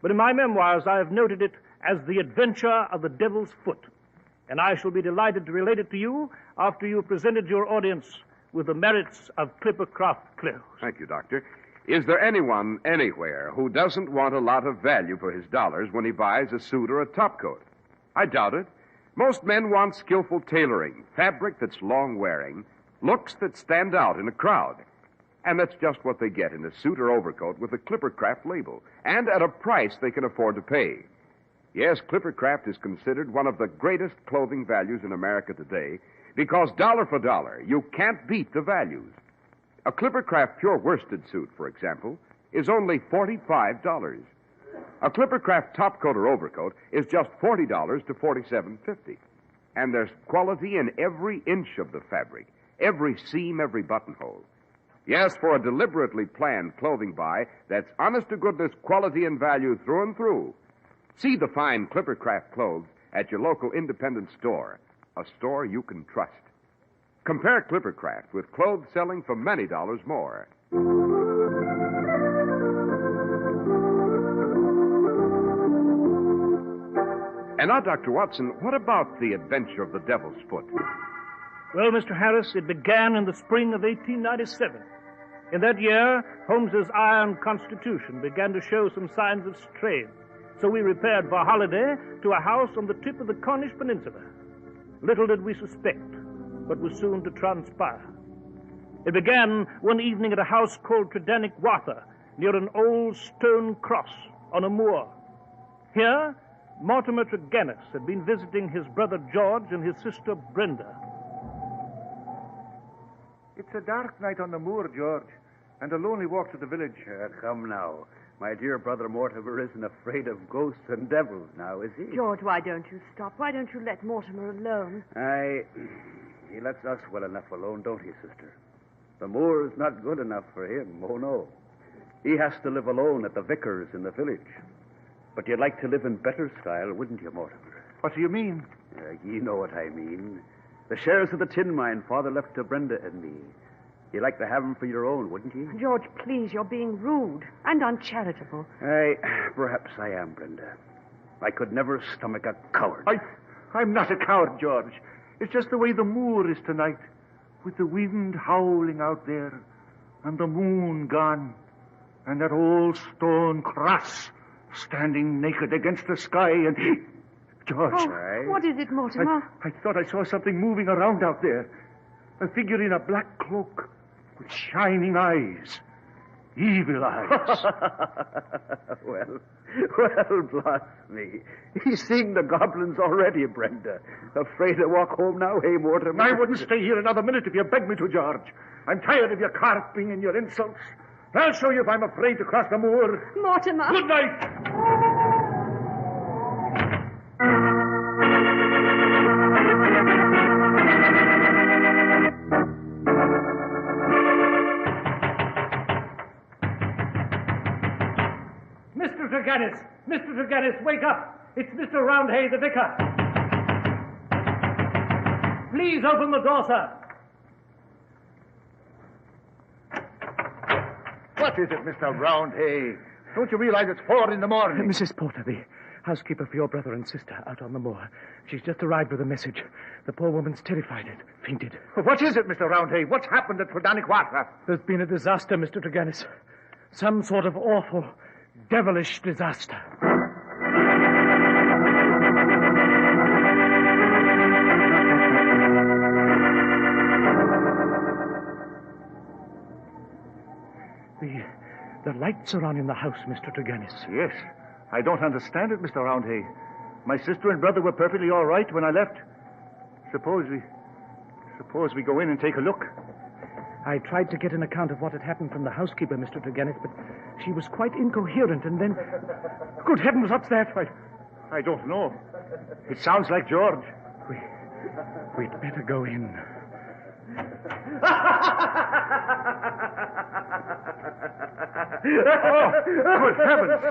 But in my memoirs, I have noted it as the Adventure of the Devil's Foot. And I shall be delighted to relate it to you after you have presented your audience with the merits of Clipper Craft clothes. Thank you, Doctor. Is there anyone anywhere who doesn't want a lot of value for his dollars when he buys a suit or a topcoat? I doubt it. Most men want skillful tailoring, fabric that's long-wearing, looks that stand out in a crowd. And that's just what they get in a suit or overcoat with a Clipper Craft label, and at a price they can afford to pay. Yes, Clipper Craft is considered one of the greatest clothing values in America today, because dollar for dollar, you can't beat the values. A Clipper Craft pure worsted suit, for example, is only $45. A Clipper Craft topcoat or overcoat is just $40 to $47.50. And there's quality in every inch of the fabric, every seam, every buttonhole. Yes, for a deliberately planned clothing buy that's honest-to-goodness quality and value through and through. See the fine Clipper Craft clothes at your local independent store, a store you can trust. Compare Clipper Craft with clothes selling for many dollars more. And now, Dr. Watson, what about the adventure of the Devil's Foot? Well, Mr. Harris, it began in the spring of 1897. In that year, Holmes's iron constitution began to show some signs of strain. So we repaired for a holiday to a house on the tip of the Cornish Peninsula. Little did we suspect what was soon to transpire. It began one evening at a house called Tredanick Wather, near an old stone cross on a moor. Here, Mortimer Tregennis had been visiting his brother George and his sister Brenda. It's a dark night on the moor, George, and a lonely walk to the village. Come now. My dear brother Mortimer isn't afraid of ghosts and devils now, is he? George, why don't you stop? Why don't you let Mortimer alone? He lets us well enough alone, don't he, sister? The moor's not good enough for him, oh no. He has to live alone at the vicar's in the village. But you'd like to live in better style, wouldn't you, Mortimer? What do you mean? You know what I mean. The shares of the tin mine Father left to Brenda and me. You'd like to have them for your own, wouldn't you? George, please, you're being rude and uncharitable. Perhaps I am, Brenda. I could never stomach a coward. I'm not a coward, George. It's just the way the moor is tonight, with the wind howling out there, and the moon gone, and that old stone cross standing naked against the sky, and... George. Oh, what is it, Mortimer? I thought I saw something moving around out there. A figure in a black cloak with shining eyes. Evil eyes. Well, bless me. He's seen the goblins already, Brenda. Afraid to walk home now, hey, Mortimer? I wouldn't stay here another minute if you begged me to, George. I'm tired of your carping and your insults. I'll show you if I'm afraid to cross the moor. Mortimer. Good night. Mr. Tregennis, wake up! It's Mr. Roundhay, the vicar. Please open the door, sir. What is it, Mr. Roundhay? Don't you realize it's 4 in the morning? Mrs. Porter, the housekeeper for your brother and sister out on the moor. She's just arrived with a message. The poor woman's terrified and fainted. What is it, Mr. Roundhay? What's happened at Fredanikwata? There's been a disaster, Mr. Tregennis. Some sort of awful, devilish disaster. The lights are on in the house, Mr. Tregennis. Yes. I don't understand it, Mr. Roundhay. My sister and brother were perfectly all right when I left. Suppose we go in and take a look. I tried to get an account of what had happened from the housekeeper, Mr. Tregennis, but she was quite incoherent, and then... Good heavens, what's that? I don't know. It sounds like George. We'd better go in. Oh, good heavens!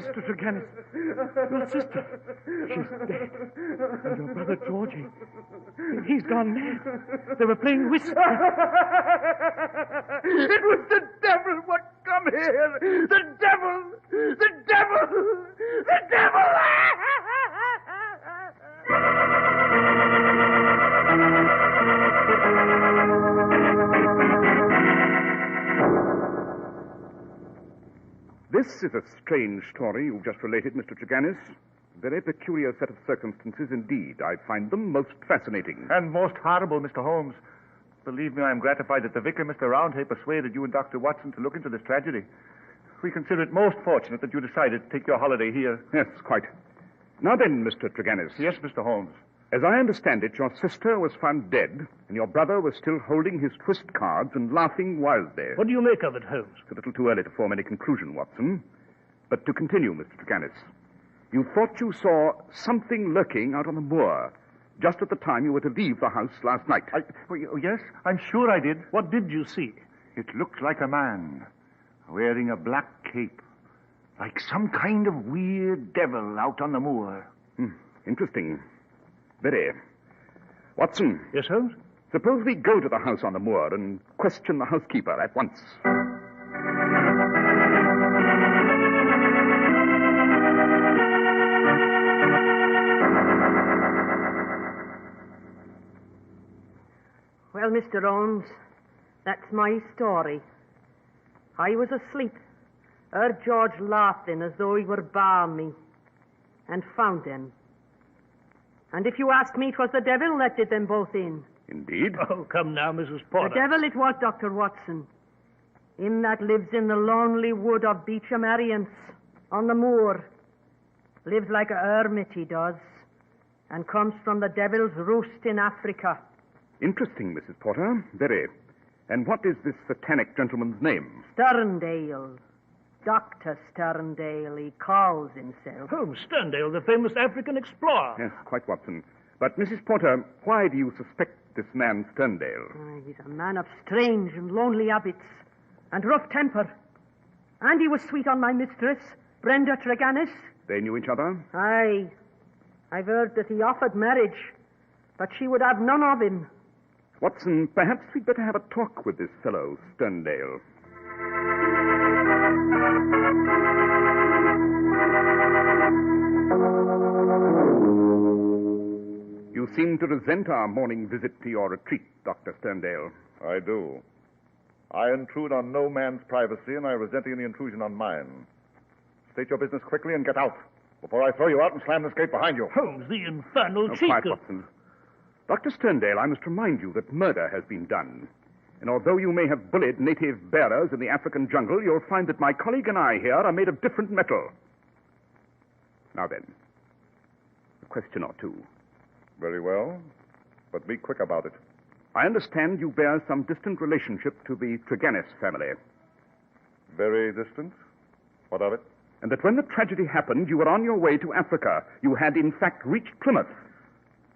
Mr. Tregennis, your sister, she's dead. And your brother Georgie, he's gone mad. They were playing whist. It was the devil what come here! The devil! The devil! The devil! This is a strange story you've just related, Mr. Tregennis. Very peculiar set of circumstances indeed. I find them most fascinating. And most horrible, Mr. Holmes. Believe me, I'm gratified that the vicar, Mr. Roundhay, persuaded you and Dr. Watson to look into this tragedy. We consider it most fortunate that you decided to take your holiday here. Yes, quite. Now then, Mr. Tregennis. Yes, Mr. Holmes. As I understand it, your sister was found dead, and your brother was still holding his twist cards and laughing wildly. What do you make of it, Holmes? It's a little too early to form any conclusion, Watson. But to continue, Mr. Tregennis, you thought you saw something lurking out on the moor just at the time you were to leave the house last night. Yes, I'm sure I did. What did you see? It looked like a man wearing a black cape, like some kind of weird devil out on the moor. Interesting. Very. Watson. Yes, Holmes? Suppose we go to the house on the moor and question the housekeeper at once. Well, Mr. Holmes, that's my story. I was asleep. Heard George laughing as though he were barring me. And found them. And if you ask me, 'twas the devil let did them both in. Indeed? Oh, come now, Mrs. Porter. The devil it was, Dr. Watson. Him that lives in the lonely wood of Beecham Ariance, on the moor. Lives like a hermit, he does. And comes from the devil's roost in Africa. Interesting, Mrs. Porter. Very. And what is this satanic gentleman's name? Sterndale. Dr. Sterndale, he calls himself. Holmes, Sterndale, the famous African explorer. Yes, quite, Watson. But, Mrs. Porter, why do you suspect this man Sterndale? He's a man of strange and lonely habits, and rough temper. And he was sweet on my mistress, Brenda Tregennis. They knew each other? Aye. I've heard that he offered marriage, but she would have none of him. Watson, perhaps we'd better have a talk with this fellow, Sterndale. You seem to resent our morning visit to your retreat, Dr. Sterndale. I do. I intrude on no man's privacy, and I resent any intrusion on mine. State your business quickly and get out, before I throw you out and slam this gate behind you. Holmes, the infernal cheat. Quiet, Watson. Dr. Sterndale, I must remind you that murder has been done. And although you may have bullied native bearers in the African jungle, you'll find that my colleague and I here are made of different metal. Now then, a question or two. Very well, but be quick about it. I understand you bear some distant relationship to the Tregennis family. Very distant? What of it? And that when the tragedy happened, you were on your way to Africa. You had, in fact, reached Plymouth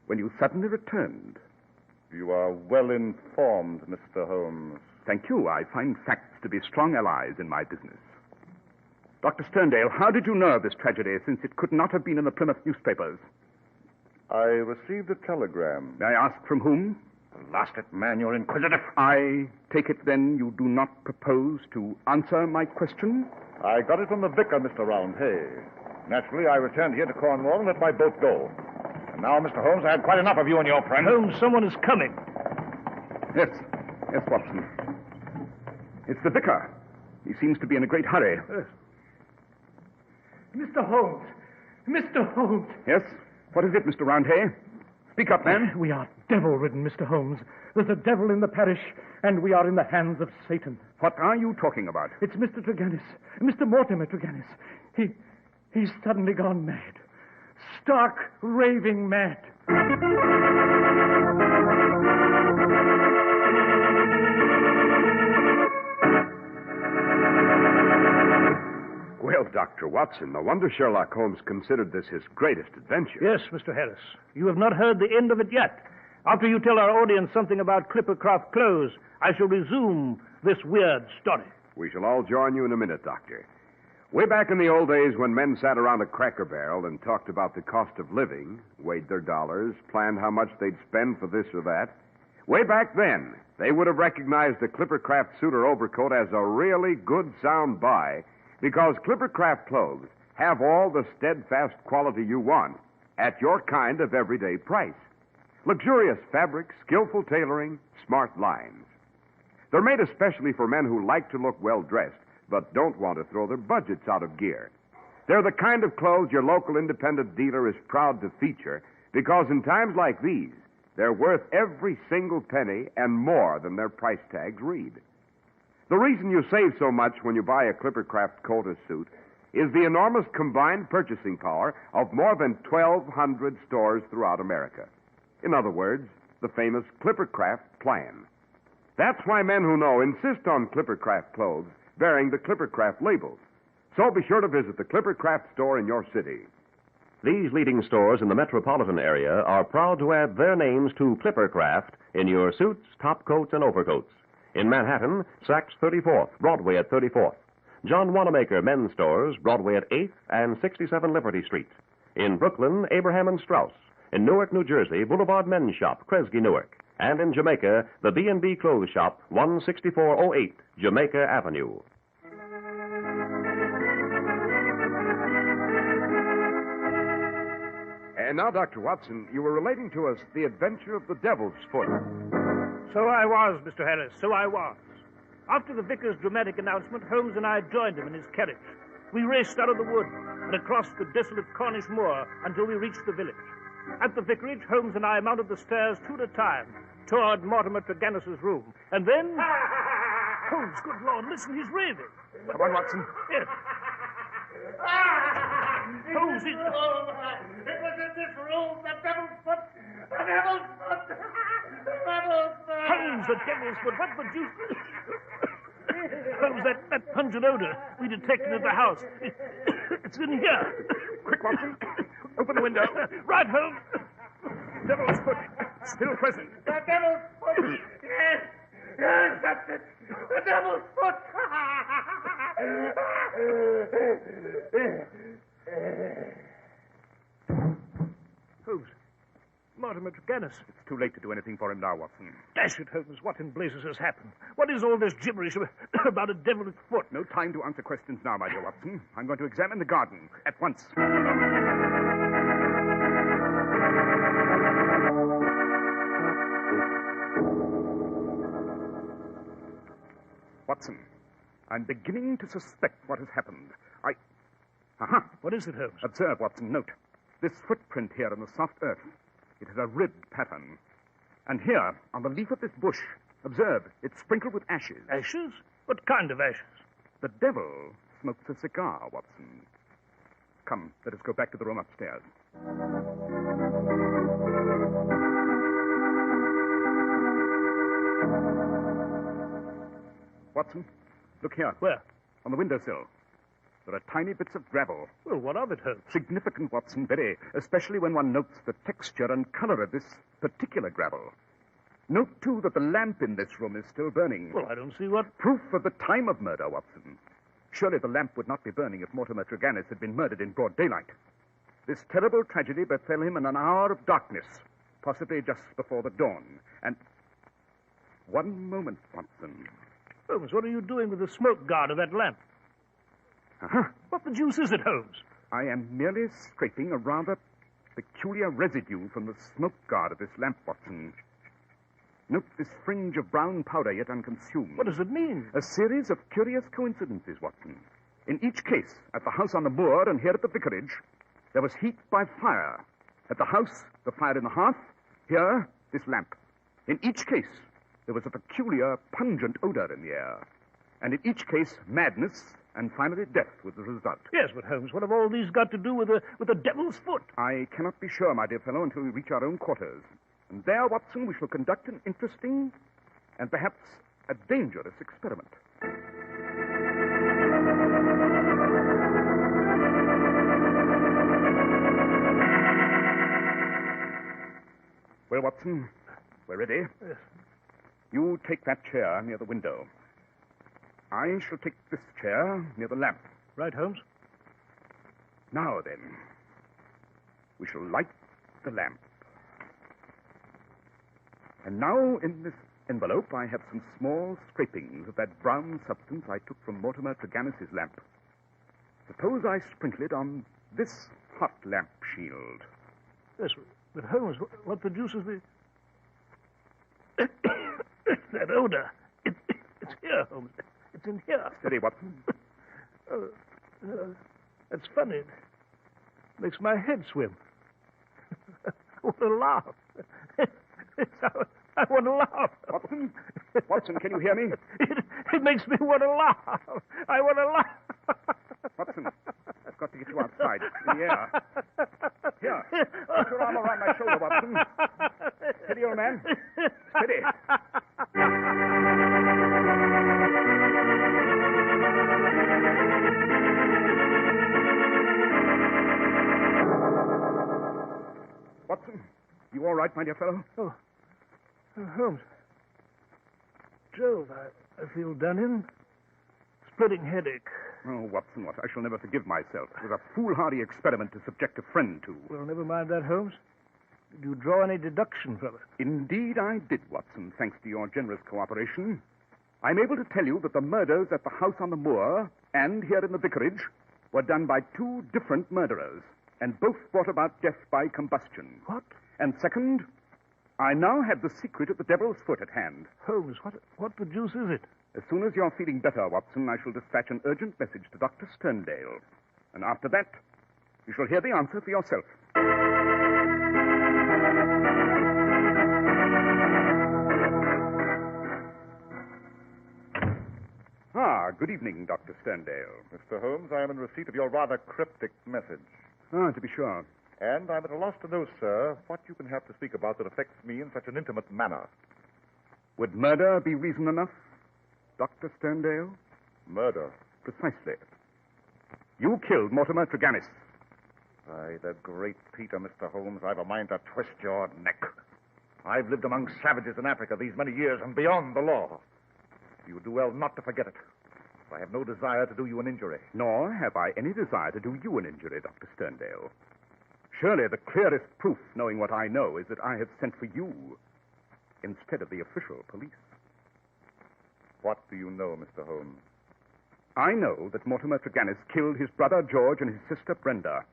when you suddenly returned. You are well informed, Mr. Holmes. Thank you. I find facts to be strong allies in my business. Dr. Sterndale, how did you know of this tragedy, since it could not have been in the Plymouth newspapers? I received a telegram. May I ask from whom? Blast it, man, you're inquisitive. I take it, then, you do not propose to answer my question? I got it from the vicar, Mr. Roundhay. Naturally, I returned here to Cornwall and let my boat go. And now, Mr. Holmes, I had quite enough of you and your friend. Holmes, someone is coming. Yes, Watson. It's the vicar. He seems to be in a great hurry. Mr. Holmes. Mr. Holmes. Yes? What is it, Mr. Roundhay? Speak up, man. We are devil-ridden, Mr. Holmes. There's a devil in the parish, and we are in the hands of Satan. What are you talking about? It's Mr. Tregennis. Mr. Mortimer Tregennis. He's suddenly gone mad. Stark, raving mad. Well, Dr. Watson, no wonder Sherlock Holmes considered this his greatest adventure. Yes, Mr. Harris. You have not heard the end of it yet. After you tell our audience something about Clippercraft clothes, I shall resume this weird story. We shall all join you in a minute, Doctor. Way back in the old days when men sat around a Cracker Barrel and talked about the cost of living, weighed their dollars, planned how much they'd spend for this or that, way back then, they would have recognized a Clippercraft suit or overcoat as a really good sound buy, because Clippercraft clothes have all the steadfast quality you want at your kind of everyday price. Luxurious fabrics, skillful tailoring, smart lines. They're made especially for men who like to look well-dressed, but don't want to throw their budgets out of gear. They're the kind of clothes your local independent dealer is proud to feature, because in times like these, they're worth every single penny and more than their price tags read. The reason you save so much when you buy a Clippercraft coat or suit is the enormous combined purchasing power of more than 1,200 stores throughout America. In other words, the famous Clippercraft plan. That's why men who know insist on Clippercraft clothes bearing the Clippercraft labels. So be sure to visit the Clippercraft store in your city. These leading stores in the metropolitan area are proud to add their names to Clippercraft in your suits, topcoats, and overcoats. In Manhattan, Saks 34th, Broadway at 34th. John Wanamaker Men's Stores, Broadway at 8th and 67 Liberty Street. In Brooklyn, Abraham and Strauss. In Newark, New Jersey, Boulevard Men's Shop, Kresge, Newark. And in Jamaica, the B&B Clothes Shop, 16408 Jamaica Avenue. And now, Dr. Watson, you were relating to us the adventure of the Devil's Foot. So I was, Mr. Harris, so I was. After the vicar's dramatic announcement, Holmes and I joined him in his carriage. We raced out of the wood and across the desolate Cornish moor until we reached the village. At the vicarage, Holmes and I mounted the stairs two at a time toward Mortimer Tregennis's room. And then... Holmes, good Lord, listen, he's raving. Come on, Watson. Yes. Holmes, he's... It was in this room, the Devil's Foot. The Devil's Foot. The Devil's Foot. Holmes, the Devil's Foot. What the deuce... Holmes, that pungent odor we detected in the house. It's in here. Quick, Watson. Open the window. Right, Holmes. Devil's Foot. Still present. The Devil's Foot. Yes. Yes, that's it. The Devil's Foot. Holmes. Mortimer Tregennis. It's too late to do anything for him now, Watson. Dash it, Holmes. What in blazes has happened? What is all this gibberish about a devil's foot? No time to answer questions now, my dear Watson. I'm going to examine the garden at once. Watson, I'm beginning to suspect what has happened. Aha! What is it, Holmes? Observe, Watson. Note. This footprint here in the soft earth. It has a ribbed pattern. And here, on the leaf of this bush, observe, it's sprinkled with ashes. Ashes? What kind of ashes? The devil smokes a cigar, Watson. Come, let us go back to the room upstairs. Watson, look here. Where? On the windowsill. There are tiny bits of gravel. Well, what of it, Holmes? Significant, Watson, very. Especially when one notes the texture and color of this particular gravel. Note, too, that the lamp in this room is still burning. Well, I don't see what... Proof of the time of murder, Watson. Surely the lamp would not be burning if Mortimer Tregennis had been murdered in broad daylight. This terrible tragedy befell him in an hour of darkness, possibly just before the dawn. And... one moment, Watson. Holmes, what are you doing with the smoke guard of that lamp? Uh-huh. What the deuce is it, Holmes? I am merely scraping a rather peculiar residue from the smoke guard of this lamp, Watson. Note this fringe of brown powder yet unconsumed. What does it mean? A series of curious coincidences, Watson. In each case, at the house on the moor and here at the vicarage, there was heat by fire. At the house, the fire in the hearth. Here, this lamp. In each case, there was a peculiar, pungent odor in the air. And in each case, madness and finally death was the result. Yes, but Holmes, what have all these got to do with the devil's foot? I cannot be sure, my dear fellow, until we reach our own quarters. And there, Watson, we shall conduct an interesting and perhaps a dangerous experiment. Well, Watson, we're ready. Yes. You take that chair near the window. I shall take this chair near the lamp. Right, Holmes. Now, then, we shall light the lamp. And now, in this envelope, I have some small scrapings of that brown substance I took from Mortimer Tregennis's lamp. Suppose I sprinkle it on this hot lamp shield. Yes, but Holmes, what the deuce is the... that odor. It's here, Holmes. It's in here. Steady, Watson. That's funny. It makes my head swim. What a laugh. I want to laugh. Watson, can you hear me? It makes me want to laugh. I want to laugh. Watson, I've got to get you outside, in the air. Here, put your arm around my shoulder, Watson. Steady, old man. Steady. Watson, you all right, my dear fellow? Oh, Holmes. Jove, I feel done in. Splitting headache. Oh, Watson, what? I shall never forgive myself. It was a foolhardy experiment to subject a friend to. Well, never mind that, Holmes. Did you draw any deduction from it? Indeed I did, Watson, thanks to your generous cooperation. I'm able to tell you that the murders at the house on the moor and here in the vicarage were done by two different murderers, and both brought about death by combustion. What? And second, I now have the secret of the devil's foot at hand. Holmes, what the deuce is it? As soon as you're feeling better, Watson, I shall dispatch an urgent message to Dr. Sterndale. And after that, you shall hear the answer for yourself. Good evening, Dr. Sterndale. Mr. Holmes, I am in receipt of your rather cryptic message. To be sure. And I'm at a loss to know, sir, what you can have to speak about that affects me in such an intimate manner. Would murder be reason enough, Dr. Sterndale? Murder? Precisely. You killed Mortimer Tregennis. By the great Peter, Mr. Holmes, I've a mind to twist your neck. I've lived among savages in Africa these many years and beyond the law. You would do well not to forget it. I have no desire to do you an injury. Nor have I any desire to do you an injury, Dr. Sterndale. Surely the clearest proof, knowing what I know, is that I have sent for you instead of the official police. What do you know, Mr. Holmes? I know that Mortimer Tregennis killed his brother George and his sister Brenda.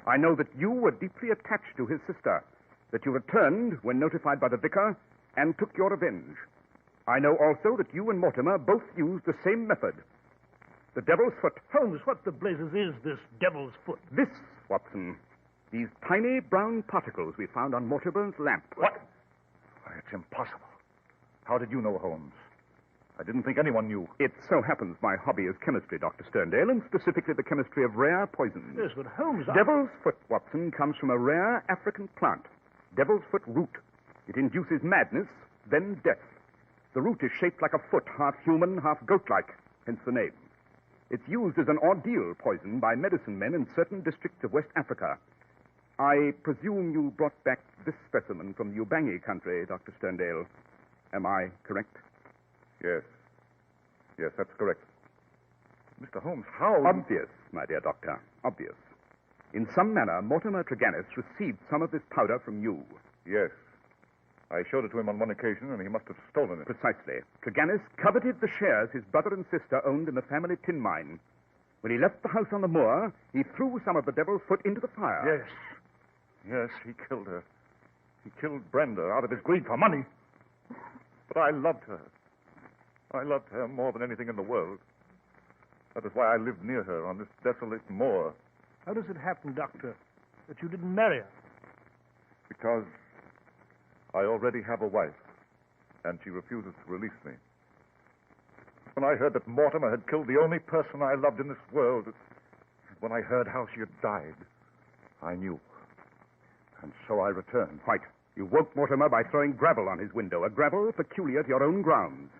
I know that you were deeply attached to his sister, that you returned when notified by the vicar and took your revenge. I know also that you and Mortimer both used the same method. The devil's foot. Holmes, what the blazes is this devil's foot? This, Watson. These tiny brown particles we found on Mortimer's lamp. What? Why, it's impossible. How did you know, Holmes? I didn't think anyone knew. It so happens my hobby is chemistry, Dr. Sterndale, and specifically the chemistry of rare poisons. Yes, but Holmes... Devil's foot, Watson, comes from a rare African plant. Devil's foot root. It induces madness, then death. The root is shaped like a foot, half human, half goat-like, hence the name. It's used as an ordeal poison by medicine men in certain districts of West Africa. I presume you brought back this specimen from the Ubangi country, Dr. Sterndale. Am I correct? Yes. Yes, that's correct. Mr. Holmes, how... Obvious, my dear doctor. Obvious. In some manner, Mortimer Tregennis received some of this powder from you. Yes. I showed it to him on one occasion, and he must have stolen it. Precisely. Tregennis coveted the shares his brother and sister owned in the family tin mine. When he left the house on the moor, he threw some of the devil's foot into the fire. Yes. Yes, he killed her. He killed Brenda out of his greed for money. But I loved her. I loved her more than anything in the world. That is why I lived near her on this desolate moor. How does it happen, Doctor, that you didn't marry her? Because I already have a wife, and she refuses to release me. When I heard that Mortimer had killed the only person I loved in this world, when I heard how she had died, I knew. And so I returned. Quite. You woke Mortimer by throwing gravel on his window, a gravel peculiar to your own grounds.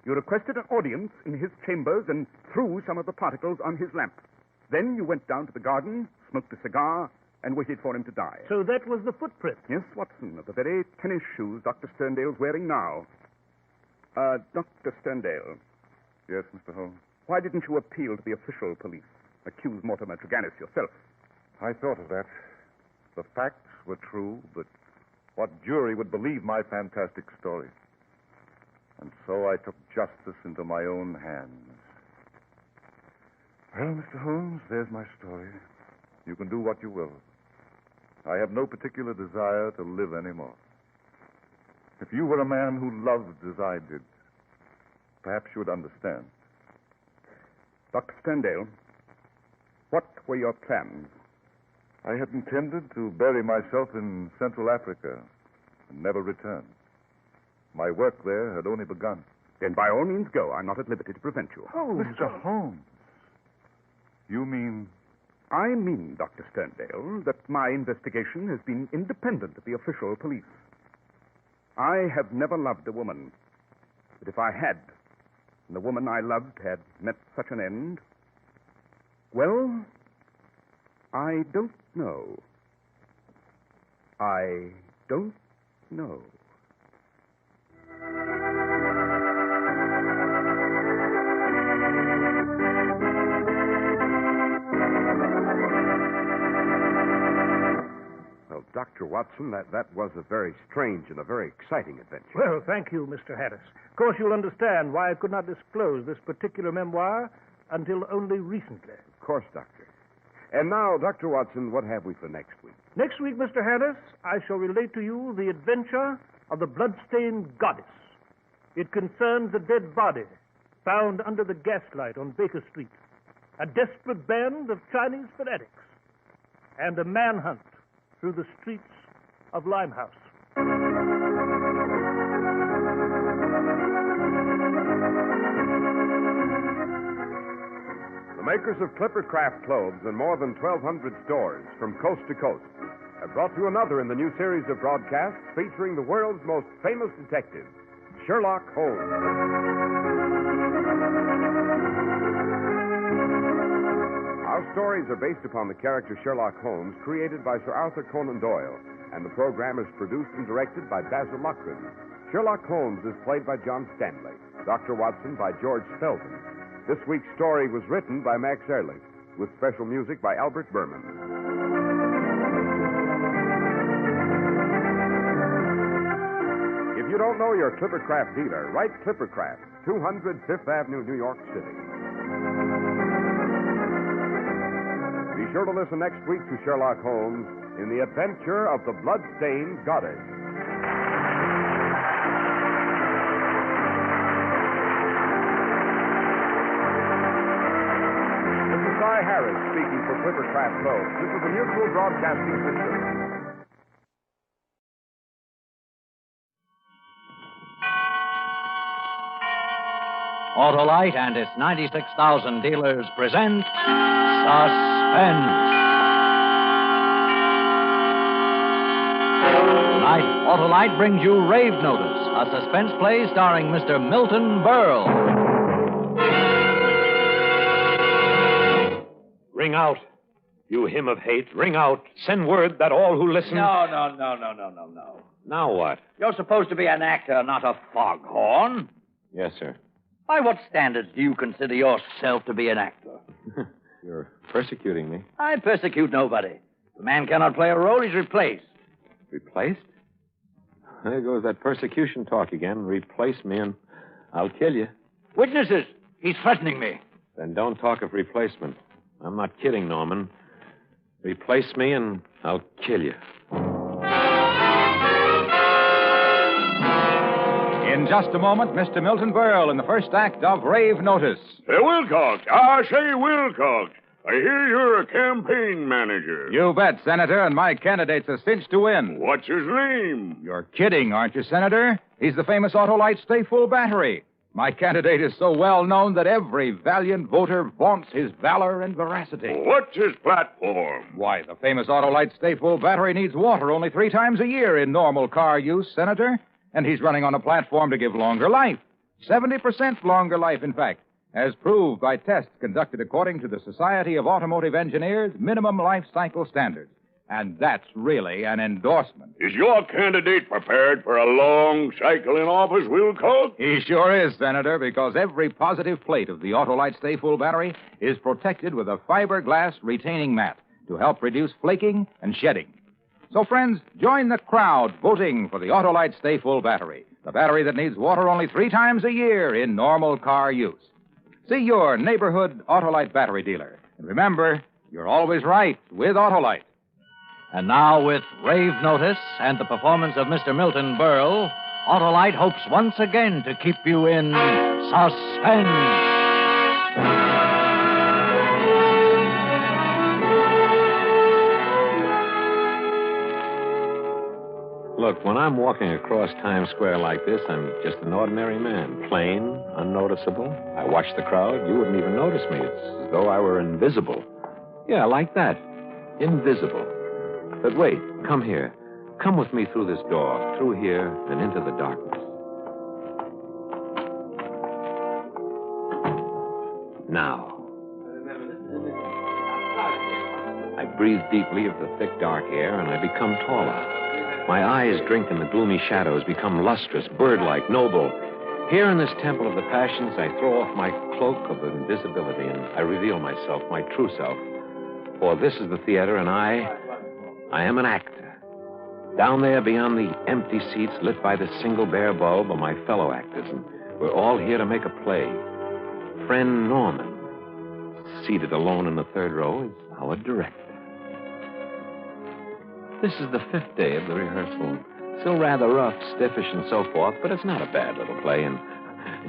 You requested an audience in his chambers and threw some of the particles on his lamp. Then you went down to the garden, smoked a cigar, and waited for him to die. So that was the footprint? Yes, Watson, of the very tennis shoes Dr. Sterndale's wearing now. Dr. Sterndale. Yes, Mr. Holmes? Why didn't you appeal to the official police? Accuse Mortimer Tregennis yourself. I thought of that. The facts were true, but what jury would believe my fantastic story? And so I took justice into my own hands. Well, Mr. Holmes, there's my story. You can do what you will. I have no particular desire to live anymore. If you were a man who loved as I did, perhaps you would understand. Dr. Sterndale, what were your plans? I had intended to bury myself in Central Africa and never return. My work there had only begun. Then by all means go. I'm not at liberty to prevent you. Oh, Mr. Holmes. You mean... I mean, Dr. Sterndale, that my investigation has been independent of the official police. I have never loved a woman. But if I had, and the woman I loved had met such an end, well, I don't know. I don't know. Well, Dr. Watson, that was a very strange and a very exciting adventure. Well, thank you, Mr. Harris. Of course, you'll understand why I could not disclose this particular memoir until only recently. Of course, Doctor. And now, Dr. Watson, what have we for next week? Next week, Mr. Harris, I shall relate to you the adventure of the bloodstained goddess. It concerns a dead body found under the gaslight on Baker Street, a desperate band of Chinese fanatics, and a manhunt through the streets of Limehouse. The makers of Clipper Craft clothes in more than 1,200 stores from coast to coast have brought you another in the new series of broadcasts featuring the world's most famous detective, Sherlock Holmes. Our stories are based upon the character Sherlock Holmes, created by Sir Arthur Conan Doyle, and the program is produced and directed by Basil Loughlin. Sherlock Holmes is played by John Stanley, Dr. Watson by George Spelman. This week's story was written by Max Ehrlich, with special music by Albert Berman. If you don't know your Clippercraft dealer, write Clippercraft, 200 Fifth Avenue, New York City. Be sure to listen next week to Sherlock Holmes in the adventure of the blood-stained goddess. This is Cy Harris speaking for Clippercraft Clothes. This is the Mutual Broadcasting System. Autolite and its 96,000 dealers present Suspense. Tonight, Autolite brings you Rave Notice, a suspense play starring Mr. Milton Berle. Ring out. You hymn of hate, ring out. Send word that all who listen... No. Now what? You're supposed to be an actor, not a foghorn. Yes, sir. By what standards do you consider yourself to be an actor? You're persecuting me. I persecute nobody. If a man cannot play a role, he's replaced. Replaced? There goes that persecution talk again. Replace me and I'll kill you. Witnesses! He's threatening me. Then don't talk of replacement. I'm not kidding, Norman. Replace me and I'll kill you. In just a moment, Mr. Milton Berle in the first act of Rave Notice. Hey, Wilcox. I say, Wilcox. I hear you're a campaign manager. You bet, Senator, and my candidate's a cinch to win. What's his name? You're kidding, aren't you, Senator? He's the famous Autolite Stay Full battery. My candidate is so well known that every valiant voter vaunts his valor and veracity. What's his platform? Why, the famous Autolite Stay Full battery needs water only 3 times a year in normal car use, Senator. And he's running on a platform to give longer life. 70% longer life, in fact, as proved by tests conducted according to the Society of Automotive Engineers' minimum life cycle standards. And that's really an endorsement. Is your candidate prepared for a long cycle in office, Wilcox? He sure is, Senator, because every positive plate of the Autolite Stay Full battery is protected with a fiberglass retaining mat to help reduce flaking and shedding. So, friends, join the crowd voting for the Autolite Stay Full battery, the battery that needs water only 3 times a year in normal car use. See your neighborhood Autolite battery dealer. And remember, you're always right with Autolite. And now, with Rave Notice and the performance of Mr. Milton Berle, Autolite hopes once again to keep you in suspense. Look, when I'm walking across Times Square like this, I'm just an ordinary man. Plain, unnoticeable. I watch the crowd. You wouldn't even notice me. It's as though I were invisible. Yeah, like that. Invisible. But wait, come here. Come with me through this door, through here, and into the darkness. Now. I breathe deeply of the thick, dark air, and I become taller. My eyes drink in the gloomy shadows, become lustrous, bird-like, noble. Here in this temple of the passions, I throw off my cloak of invisibility, and I reveal myself, my true self. For this is the theater, and I am an actor. Down there beyond the empty seats lit by the single bare bulb are my fellow actors, and we're all here to make a play. Friend Norman, seated alone in the 3rd row, is our director. This is the 5th day of the rehearsal. Still rather rough, stiffish, and so forth, but it's not a bad little play, and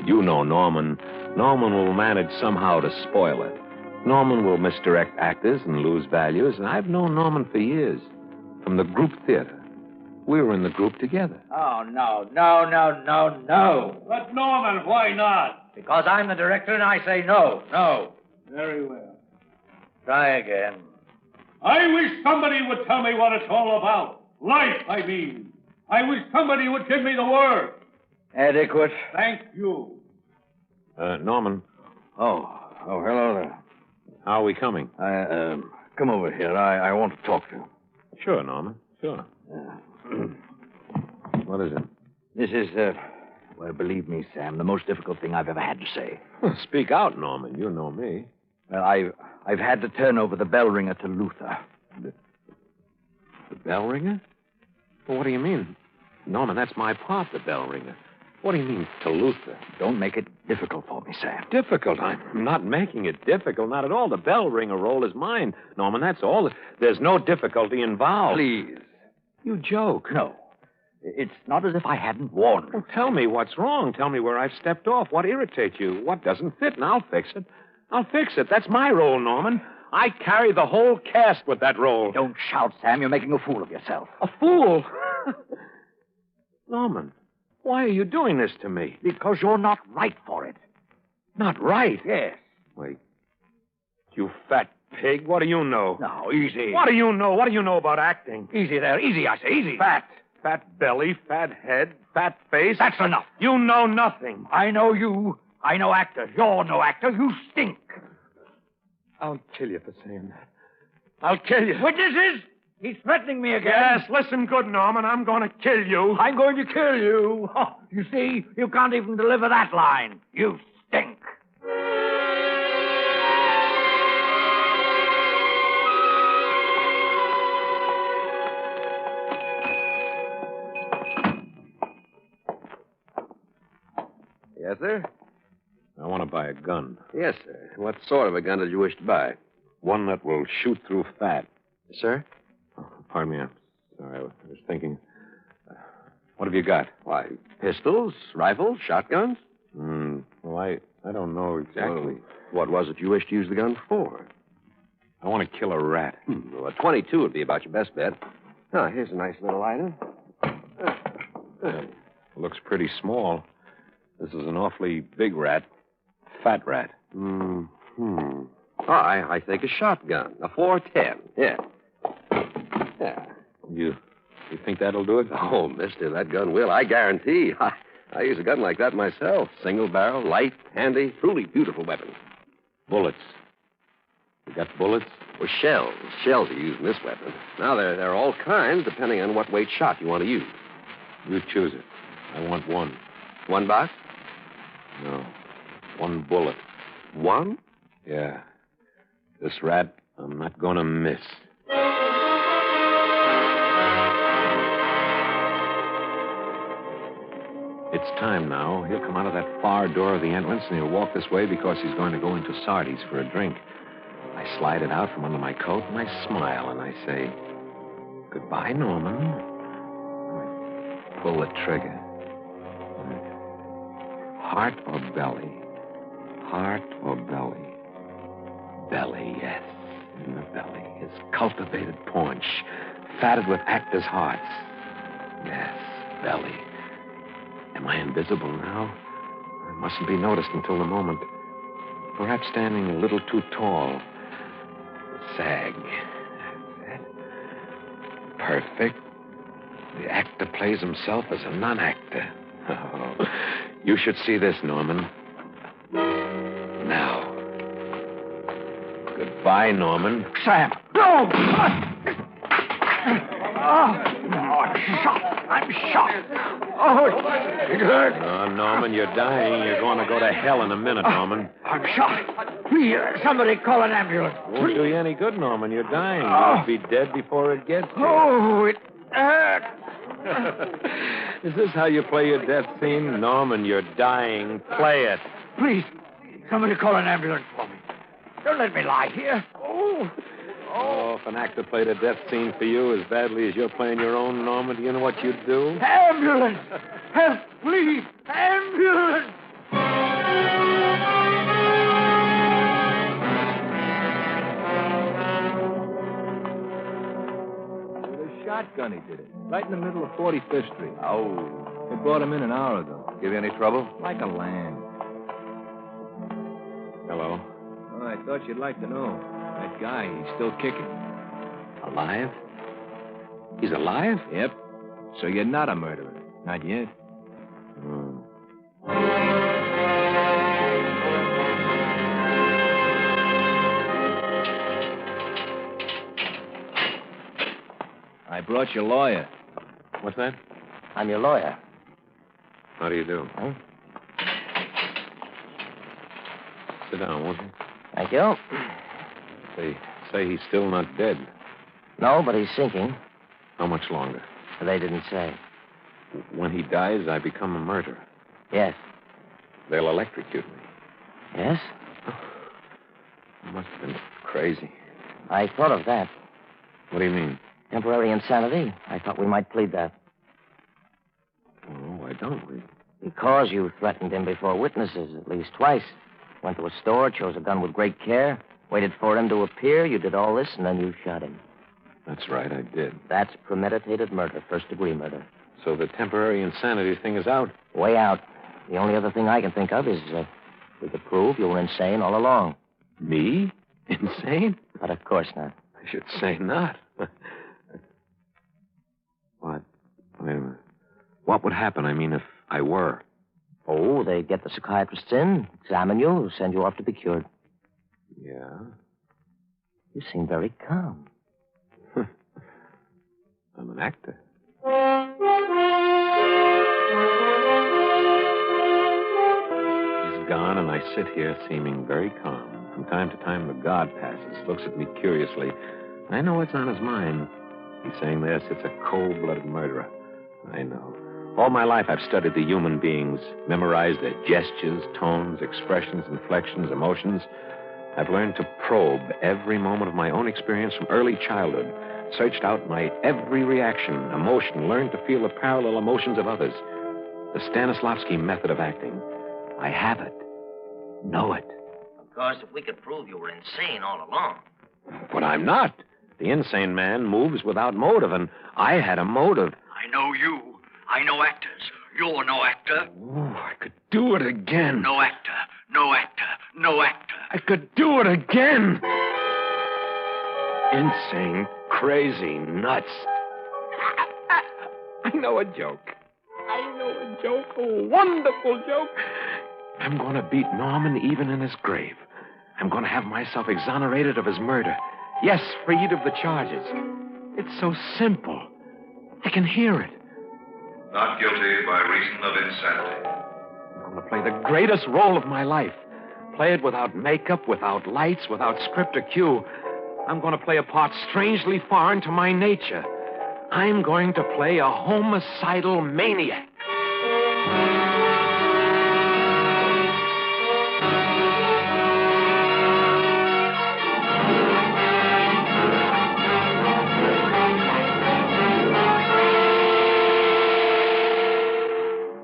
you know Norman. Norman will manage somehow to spoil it. Norman will misdirect actors and lose values, and I've known Norman for years, from the group theater. We were in the group together. Oh, no. But, Norman, why not? Because I'm the director and I say no. Very well. Try again. I wish somebody would tell me what it's all about. Life, I mean. I wish somebody would give me the word. Adequate. Thank you. Norman. Oh, hello there. How are we coming? Come over here. I want to talk to you. Sure, Norman. Sure. What is it? This is Well, believe me, Sam, the most difficult thing I've ever had to say. Speak out, Norman. You know me. Well, I've had to turn over the bell ringer to Luther. The bell ringer? Well, what do you mean? Norman, that's my part, the bell ringer. What do you mean, to Luther? Don't make it difficult for me, Sam. Difficult? I'm not making it difficult, not at all. The bell ringer role is mine, Norman, that's all. There's no difficulty involved. Please. You joke. No. It's not as if I hadn't warned you. Well, tell me what's wrong. Tell me where I've stepped off. What irritates you? What doesn't fit, and I'll fix it. I'll fix it. That's my role, Norman. I carry the whole cast with that role. Don't shout, Sam. You're making a fool of yourself. A fool? Norman, why are you doing this to me? Because you're not right for it. Not right? Yes. Wait. You fat pig. What do you know? Now, easy. What do you know? What do you know about acting? Easy there. Easy, I say. Easy. Fat. Fat belly, fat head, fat face. That's enough. You know nothing. I know you. I know actors. You're no actor. You stink. I'll kill you for saying that. I'll kill you. Witnesses? He's threatening me again. Yes, listen good, Norman. I'm going to kill you. I'm going to kill you. Oh, you see, you can't even deliver that line. You stink. Yes, sir? I want to buy a gun. Yes, sir. What sort of a gun did you wish to buy? One that will shoot through fat. Sir? Oh, pardon me, I'm sorry. I was thinking. What have you got? Why, pistols, rifles, shotguns? Well, I don't know exactly. Well, what was it you wished to use the gun for? I want to kill a rat. Well, a 22 would be about your best bet. Oh, here's a nice little item. Looks pretty small. This is an awfully big rat. Fat rat. Oh, I think a shotgun. A 410. Yeah. Yeah. You think that'll do it? Oh, mister, that gun will. I guarantee. I use a gun like that myself. Single barrel, light, handy, truly beautiful weapon. Bullets. You got bullets? Well, shells. Shells are used in this weapon. Now, there are all kinds, depending on what weight shot you want to use. You choose it. I want one. One box? No. One bullet. One? Yeah. This rat, I'm not going to miss. It's time now. He'll come out of that far door of the entrance, and he'll walk this way because he's going to go into Sardi's for a drink. I slide it out from under my coat, and I smile, and I say, "Goodbye, Norman." I pull the trigger. Heart or belly? Heart or belly? Belly, yes. In the belly is cultivated paunch, fatted with actors' hearts. Yes, belly. Am I invisible now? I mustn't be noticed until the moment. Perhaps standing a little too tall. Sag. That's it. Perfect. The actor plays himself as a non-actor. Oh, you should see this, Norman. Now. Goodbye, Norman. Sam! No! I'm shot. I'm shot. Oh, it hurt. Oh, Norman, you're dying. You're going to go to hell in a minute, Norman. I'm shot. Please, somebody call an ambulance. Won't do you any good, Norman. You're dying. You'll be dead before it gets here. Oh, it hurt. Is this how you play your death scene? Norman, you're dying. Play it. Please, somebody call an ambulance for me. Don't let me lie here. Oh, if an actor played a death scene for you as badly as you're playing your own, Norman, do you know what you'd do? Ambulance! Help, please! Ambulance! With a shotgun he did it. Right in the middle of 45th Street. Oh. They brought him in an hour ago. Give you any trouble? Like a lamb. Hello. Oh, I thought you'd like to know. That guy, he's still kicking. Alive? He's alive? Yep. So you're not a murderer. Not yet. I brought your lawyer. What's that? I'm your lawyer. How do you do? Huh? Sit down, won't you? Thank you. They say he's still not dead. No, but he's sinking. How much longer? They didn't say. When he dies, I become a murderer. Yes. They'll electrocute me. Yes? I must have been crazy. I thought of that. What do you mean? Temporary insanity. I thought we might plead that. Oh, why don't we? Because you threatened him before witnesses at least twice. Went to a store, chose a gun with great care, waited for him to appear. You did all this, and then you shot him. That's right, I did. That's premeditated murder, first-degree murder. So the temporary insanity thing is out? Way out. The only other thing I can think of is we could prove you were insane all along. Me? Insane? But of course not. I should say not. What? Wait a minute. What would happen, if I were? Oh, they'd get the psychiatrists in, examine you, send you off to be cured. Yeah? You seem very calm. I'm an actor. He's gone, and I sit here seeming very calm. From time to time, the guard passes, looks at me curiously. I know what's on his mind. He's saying there sits a cold-blooded murderer. I know. All my life, I've studied the human beings, memorized their gestures, tones, expressions, inflections, emotions. I've learned to probe every moment of my own experience from early childhood, searched out my every reaction, emotion, learned to feel the parallel emotions of others. The Stanislavski method of acting. I have it. Know it. Of course, if we could prove you were insane all along. But I'm not. The insane man moves without motive, and I had a motive. I know you. I know actors. You're no actor. Ooh, I could do it again. No actor. No actor. No actor. I could do it again. Insane, crazy, nuts. I know a joke. A wonderful joke. I'm going to beat Norman even in his grave. I'm going to have myself exonerated of his murder. Yes, freed of the charges. It's so simple. I can hear it. Not guilty by reason of insanity. I'm going to play the greatest role of my life. Play it without makeup, without lights, without script or cue. I'm going to play a part strangely foreign to my nature. I'm going to play a homicidal maniac.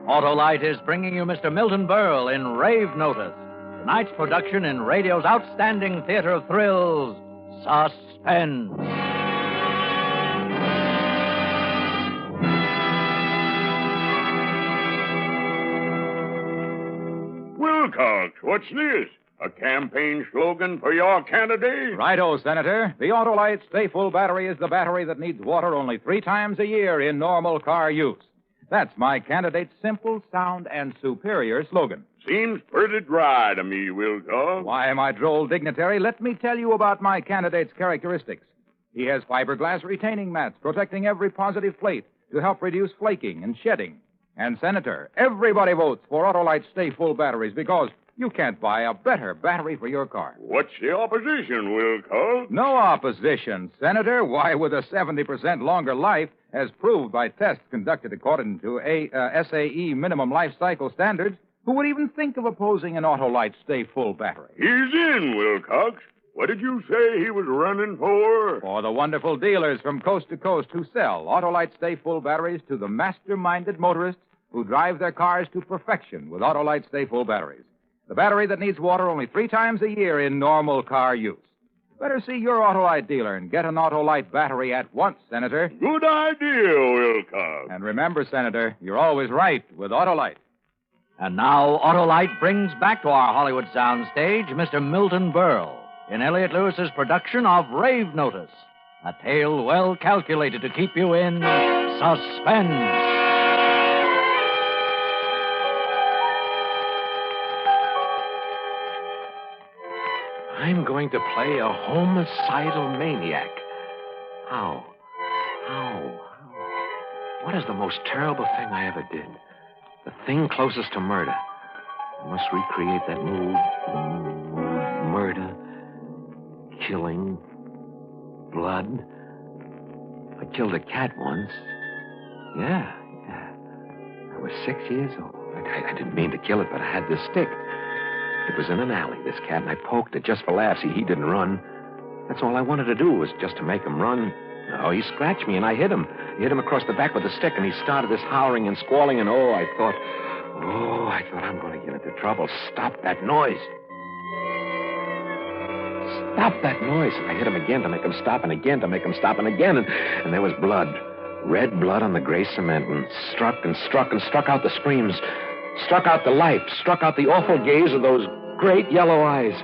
Autolite is bringing you Mr. Milton Berle in Rave Notice, tonight's production in radio's outstanding theater of thrills, Suspense. Wilcox, what's this? A campaign slogan for your candidate? Righto, Senator. The Autolite Stay Full battery is the battery that needs water only 3 times a year in normal car use. That's my candidate's simple, sound, and superior slogan. Seems pretty dry to me, Wilcox. Why, my droll dignitary, let me tell you about my candidate's characteristics. He has fiberglass retaining mats protecting every positive plate to help reduce flaking and shedding. And, Senator, everybody votes for Autolite Stay Full batteries because you can't buy a better battery for your car. What's the opposition, Wilcox? No opposition, Senator. Why, with a 70% longer life, as proved by tests conducted according to SAE minimum life cycle standards, who would even think of opposing an Autolite Stay Full battery? He's in, Wilcox. What did you say he was running for? For the wonderful dealers from coast to coast who sell Autolite Stay Full batteries to the master-minded motorists who drive their cars to perfection with Autolite Stay Full batteries. The battery that needs water only 3 times a year in normal car use. Better see your Autolite dealer and get an Autolite battery at once, Senator. Good idea, Wilcox. And remember, Senator, you're always right with Autolite. And now Autolite brings back to our Hollywood soundstage Mr. Milton Berle in Elliott Lewis's production of Rave Notice, a tale well calculated to keep you in suspense. I'm going to play a homicidal maniac. How? What is the most terrible thing I ever did? The thing closest to murder. I must recreate that mood. Murder. Killing. Blood. I killed a cat once. Yeah. I was 6 years old. I didn't mean to kill it, but I had this stick. It was in an alley, this cat, and I poked it just for laughs. He didn't run. That's all I wanted to do was just to make him run. No, he scratched me, and I hit him. I hit him across the back with the stick, and he started this howling and squalling, and I thought I'm going to get into trouble. Stop that noise. Stop that noise. And I hit him again to make him stop, and again to make him stop, and again, and there was blood. Red blood on the gray cement, and struck and struck and struck out the screams, struck out the life, struck out the awful gaze of those great yellow eyes,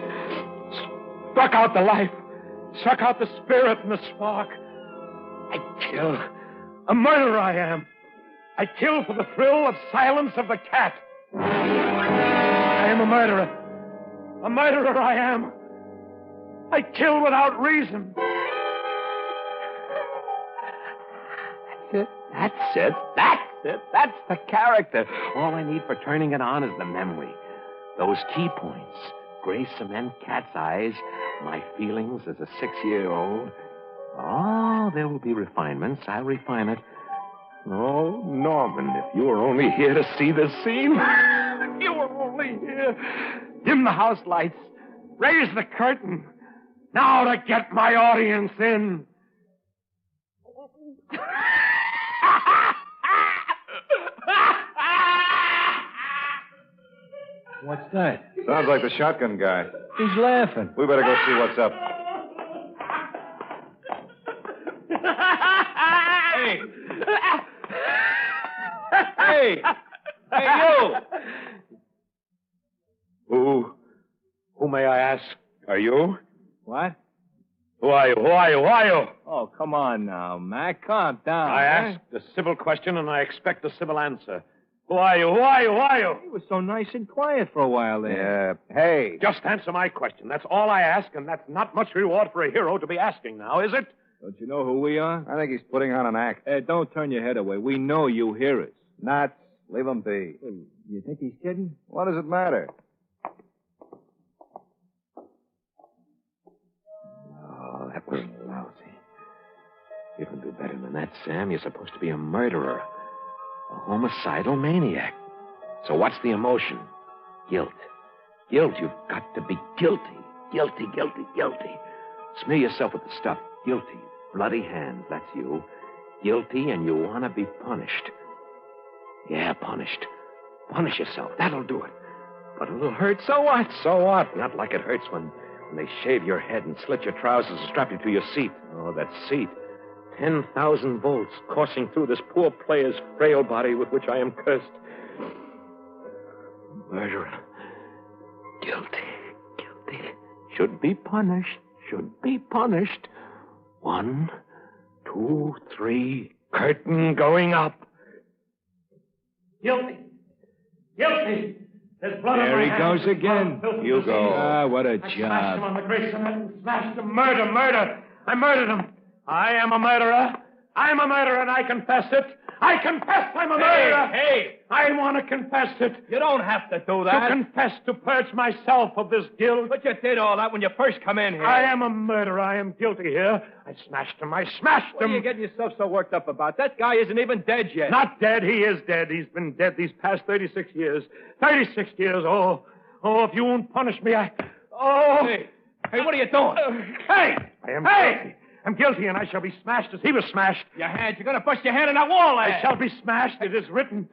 struck out the life, struck out the spirit and the spark. I kill. A murderer I am. I kill for the thrill of silence of the cat. I am a murderer. A murderer I am. I kill without reason. That's it. That's the character. All I need for turning it on is the memory. Those key points. Gray cement, cat's eyes, my feelings as a 6-year-old. Oh, there will be refinements. I'll refine it. Oh, Norman, if you were only here to see this scene. If you were only here. Dim the house lights. Raise the curtain. Now to get my audience in. What's that? Sounds like the shotgun guy. He's laughing. We better go see what's up. Hey! Hey! Hey, you! Who may I ask? Are you? What? Who are you? Who are you? Who are you? Oh, come on now, Mac. Calm down. I asked a civil question, and I expect a civil answer. Who are you? Who are you? Who are you? He was so nice and quiet for a while there. Hey. Just answer my question. That's all I ask, and that's not much reward for a hero to be asking now, is it? Don't you know who we are? I think he's putting on an act. Hey, don't turn your head away. We know you hear us. Nuts. Leave him be. You think he's kidding? What does it matter? Oh, that was lousy. You can do better than that, Sam. You're supposed to be a murderer. A homicidal maniac. So what's the emotion? Guilt. Guilt. You've got to be guilty. Guilty, guilty, guilty. Smear yourself with the stuff. Guilty. Bloody hands. That's you. Guilty, and you want to be punished. Yeah, punished. Punish yourself. That'll do it. But it'll hurt. So what? So what? Not like it hurts when they shave your head and slit your trousers and strap you to your seat. Oh, that seat. 10,000 volts coursing through this poor player's frail body with which I am cursed. Murderer. Guilty. Guilty. Should be punished. Should be punished. 1, 2, 3. Curtain going up. Guilty. Guilty. There's blood on my There he hands. goes again. You go. Ah, what a I smashed job. him on the gray cement and smashed him. Murder, murder. I murdered him. I am a murderer. I'm a murderer, and I confess it. I confess I'm a murderer. Hey! I want to confess it. You don't have to do that. To confess, to purge myself of this guilt. But you did all that when you first come in here. I am a murderer. I am guilty here. I smashed him. I smashed What him. are you getting yourself so worked up about? That guy isn't even dead yet. Not dead. He is dead. He's been dead these past 36 years. 36 years. Oh, if you won't punish me, Oh. Hey, what are you doing? Hey! I am guilty. I'm guilty, and I shall be smashed as he was smashed. Your hand. You're going to bust your hand in that wall there. I shall be smashed. It is written.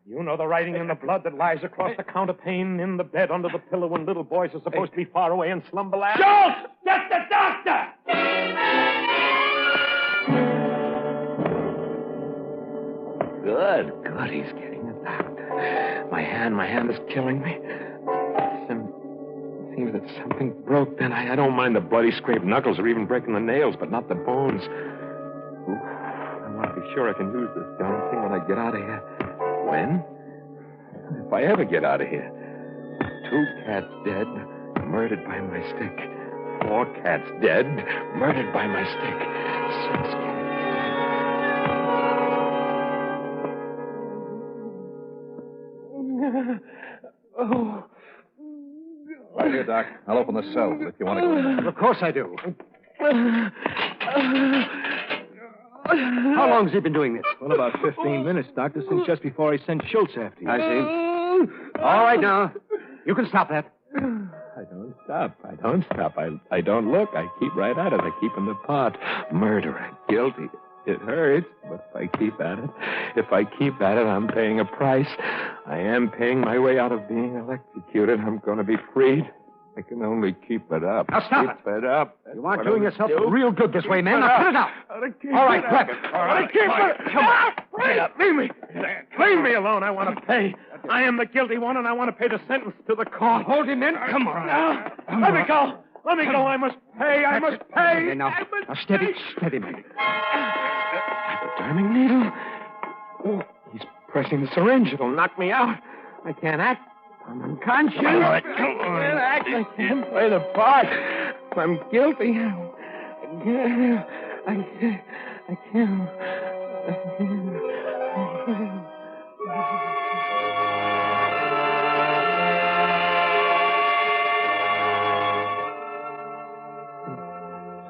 You know the writing in the blood that lies across the counterpane in the bed under the pillow when little boys are supposed to be far away in slumberland. Schultz! Get the doctor! Good. He's getting a doctor. My hand is killing me. Seems that something broke then. I don't mind the bloody scraped knuckles or even breaking the nails, but not the bones. Ooh, I want to be sure I can use this darn thing when I get out of here. When? If I ever get out of here. 2 cats dead, murdered by my stick. 4 cats dead, murdered by my stick. 6 cats. Oh. Right here, Doc. I'll open the cell if you want to go in there. Of course I do. How long has he been doing this? Well, about 15 minutes, Doctor, since just before he sent Schultz after you. I see. All right, now. You can stop that. I don't stop. I don't look. I keep right at it. I keep in the pot. Murderer. Guilty. It hurts, but if I keep at it, I'm paying a price. I am paying my way out of being electrocuted. I'm going to be freed. I can only keep it up. Now stop Keep it up. That's You aren't what doing I'm yourself doing. real good this way, man. Now put it out. All right, grab it. All right, come on. Leave me. Leave me alone. I want to pay. I am the guilty one, and I want to pay the sentence to the court. Hold him in. Come on. Let me go. Let me go. I must pay. I must pay. Okay, now steady, man. Hypodermic needle? Oh, he's pressing the syringe. It'll knock me out. I can't act. I'm unconscious. All right, I can't act. I can't play the part. I'm guilty. I can't.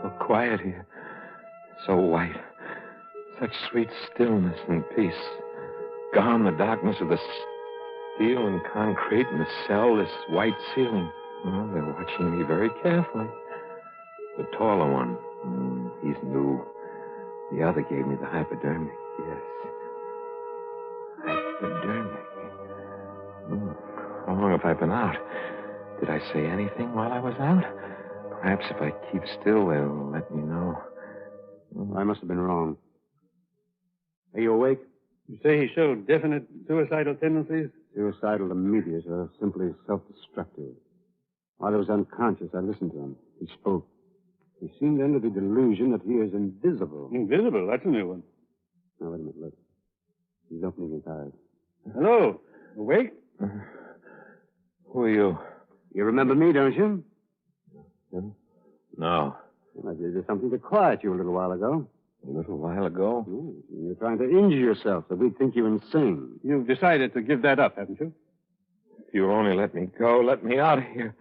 So quiet here. So white. Such sweet stillness and peace. Gone the darkness of the steel and concrete in the cell, this white ceiling. Oh, they're watching me very carefully. The taller one, he's new. The other gave me the hypodermic, yes. Hypodermic. How long have I been out? Did I say anything while I was out? Perhaps if I keep still, they'll let me know. I must have been wrong. Are you awake? You say he showed definite suicidal tendencies? Suicidal immediate or simply self-destructive. While he was unconscious, I listened to him. He spoke. He seemed under the delusion that he is invisible. Invisible? That's a new one. Now, wait a minute, look. He's opening his eyes. Hello. Awake? Who are you? You remember me, don't you? No. Well, I gave you something to quiet you a little while ago. A little while ago? You're trying to injure yourself so we'd think you insane. You've decided to give that up, haven't you? If you'll only let me go, let me out of here.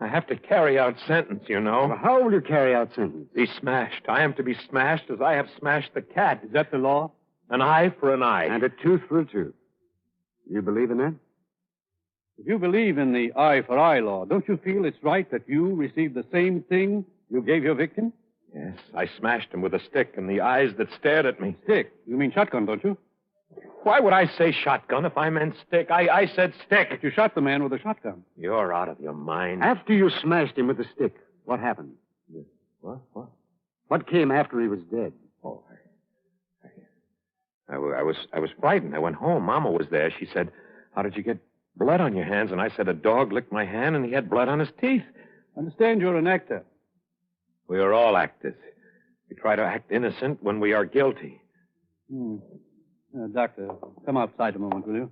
I have to carry out sentence, you know. Well, how will you carry out sentence? Be smashed. I am to be smashed as I have smashed the cat. Is that the law? An eye for an eye. And a tooth for a tooth. You believe in that? If you believe in the eye for eye law, don't you feel it's right that you receive the same thing you gave your victim? Yes, I smashed him with a stick in the eyes that stared at me. Stick? You mean shotgun, don't you? Why would I say shotgun if I meant stick? I said stick. But you shot the man with a shotgun. You're out of your mind. After you smashed him with the stick, what happened? What? What came after he was dead? Oh, I was frightened. I went home. Mama was there. She said, "How did you get blood on your hands?" And I said, "A dog licked my hand and he had blood on his teeth." Understand you're an actor. We are all actors. We try to act innocent when we are guilty. Doctor, come outside a moment, will you?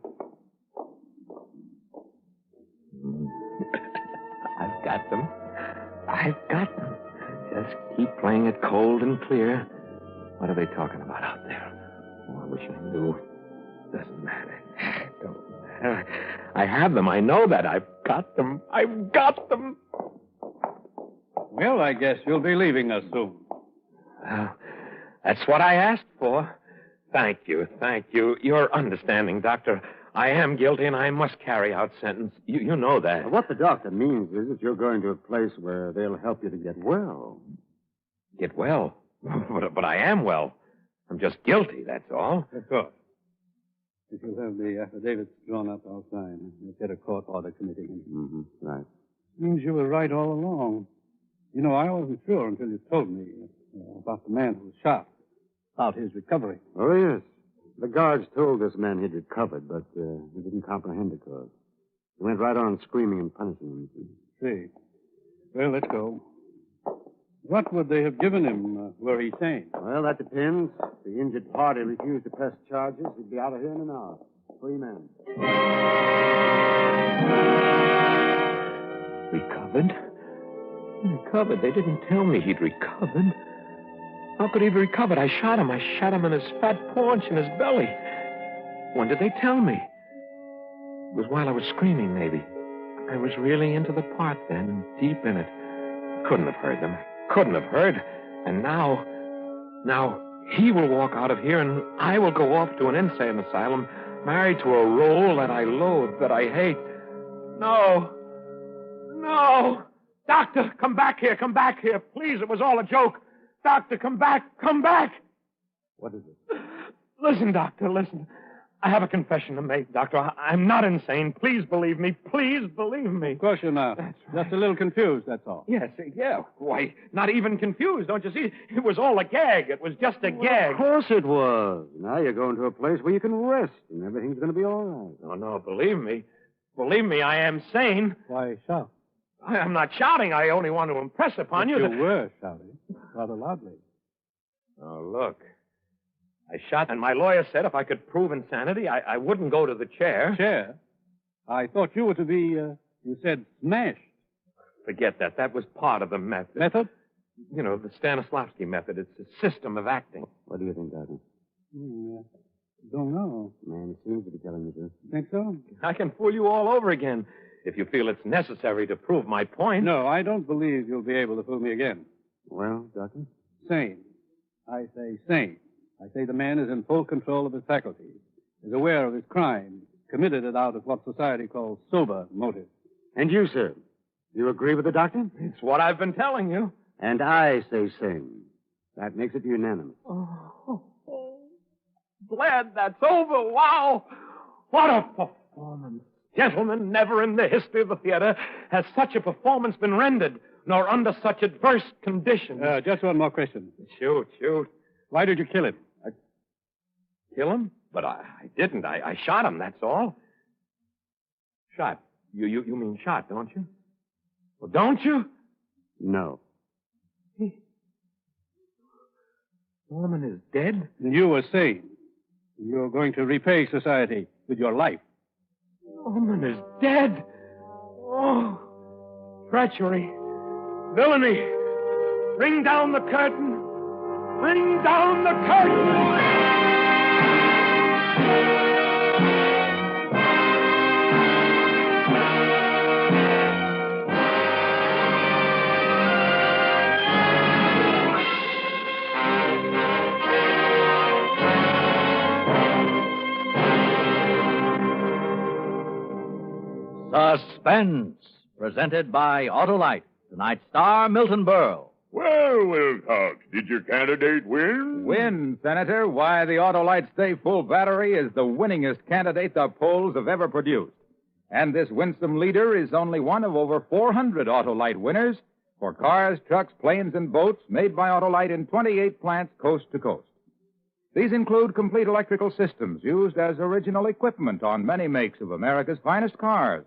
I've got them. Just keep playing it cold and clear. What are they talking about out there? Oh, I wish I knew. Doesn't matter. Don't matter. I have them. I know that. I've got them. Well, I guess you'll be leaving us soon. That's what I asked for. Thank you. You're understanding, Doctor. I am guilty, and I must carry out sentence. You know that. Well, what the doctor means is that you're going to a place where they'll help you to get well. Get well? But I am well. I'm just guilty, that's all. Of course. If you'll have the affidavits drawn up, I'll sign. You'll get a court order committing him. Right. Means you were right all along. You know, I wasn't sure until you told me about the man who was shot, about his recovery. Oh, yes. The guards told this man he'd recovered, but he didn't comprehend the cause. He went right on screaming and punishing him. See. Well, let's go. What would they have given him were he sane? Well, that depends. If the injured party refused to press charges, he'd be out of here in an hour. Free man. Recovered? Recovered? They didn't tell me he'd recovered. How could he have recovered? I shot him. I shot him in his fat paunch in his belly. When did they tell me? It was while I was screaming, maybe. I was really into the part then, deep in it. Couldn't have heard them. Couldn't have heard. And now he will walk out of here and I will go off to an insane asylum, married to a role that I loathe, that I hate. No. No. Doctor, come back here. Come back here. Please, it was all a joke. Doctor, come back. Come back. What is it? Listen, Doctor, listen. I have a confession to make, Doctor. I'm not insane. Please believe me. Please believe me. Of course you're not. Just a little confused, that's all. Yes, yeah. Why, not even confused, don't you see? It was all a gag. It was just a gag. Of course it was. Now you're going to a place where you can rest, and everything's going to be all right. No, believe me. Believe me, I am sane. Why shout? I'm not shouting. I only want to impress upon you You that... were shouting, rather loudly. Oh, look. I shot, and my lawyer said if I could prove insanity, I wouldn't go to the chair. Chair? I thought you were to be, you said, smashed. Forget that. That was part of the method. Method? You know, the Stanislavski method. It's a system of acting. What do you think, Doctor? Don't know. Man seems to be telling the truth. Think so? I can fool you all over again if you feel it's necessary to prove my point. No, I don't believe you'll be able to fool me again. Well, Doctor? Sane. I say sane. I say the man is in full control of his faculties, is aware of his crime, committed it out of what society calls sober motive. And you, sir? You agree with the doctor? It's what I've been telling you. And I say same. That makes it unanimous. Oh, glad that's over. Wow. What a performance. Gentlemen, never in the history of the theater has such a performance been rendered, nor under such adverse conditions. Just one more question. Shoot. Why did you kill him? Kill him? But I didn't. I shot him, that's all. Shot. You mean shot, don't you? Well, don't you? No. Norman is dead? And you were sane. You're going to repay society with your life. Norman is dead. Oh, treachery. Villainy. Ring down the curtain. Ring down the curtain. Suspense, presented by Autolite. Tonight's star, Milton Berle. Well, Wilcox, did your candidate win? Win, Senator? Why, the Autolite Stay Full Battery is the winningest candidate the polls have ever produced. And this winsome leader is only one of over 400 Autolite winners for cars, trucks, planes, and boats made by Autolite in 28 plants coast to coast. These include complete electrical systems used as original equipment on many makes of America's finest cars.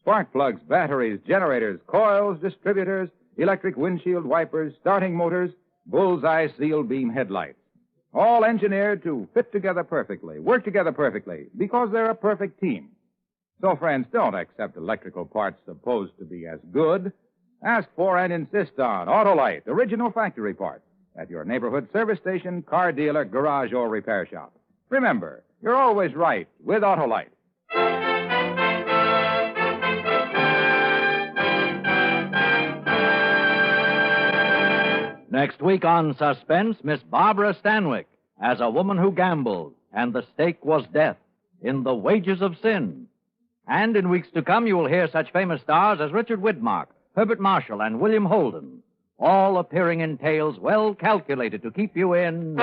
Spark plugs, batteries, generators, coils, distributors, electric windshield wipers, starting motors, bullseye seal beam headlights. All engineered to fit together perfectly, work together perfectly, because they're a perfect team. So, friends, don't accept electrical parts supposed to be as good. Ask for and insist on Autolite, original factory parts, at your neighborhood service station, car dealer, garage, or repair shop. Remember, you're always right with Autolite. Next week on Suspense, Miss Barbara Stanwyck as a woman who gambled, and the stake was death in The Wages of Sin. And in weeks to come, you will hear such famous stars as Richard Widmark, Herbert Marshall, and William Holden, all appearing in tales well calculated to keep you in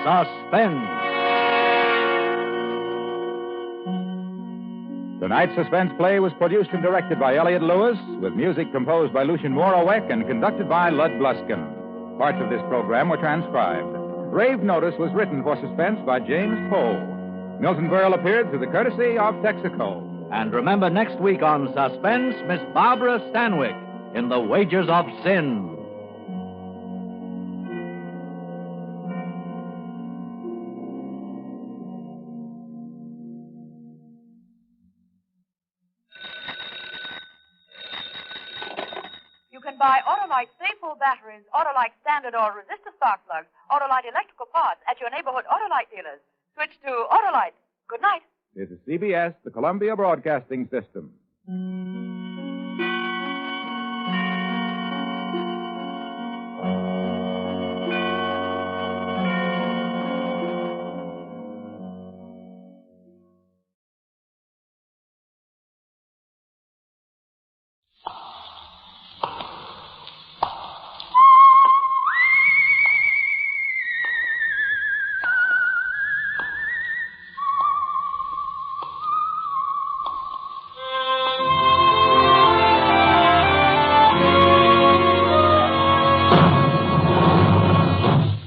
suspense. Tonight's suspense play was produced and directed by Elliott Lewis, with music composed by Lucien Moravec and conducted by Lud Bluskin. Parts of this program were transcribed. Rave Notice was written for Suspense by James Poe. Milton Berle appeared through the courtesy of Texaco. And remember, next week on Suspense, Miss Barbara Stanwyck in The Wages of Sin. You can buy Autolite Stay Full batteries, Autolite standard or resistor spark plugs, Autolite electrical parts at your neighborhood Autolite dealers. Switch to Autolite. Good night. This is CBS, the Columbia Broadcasting System.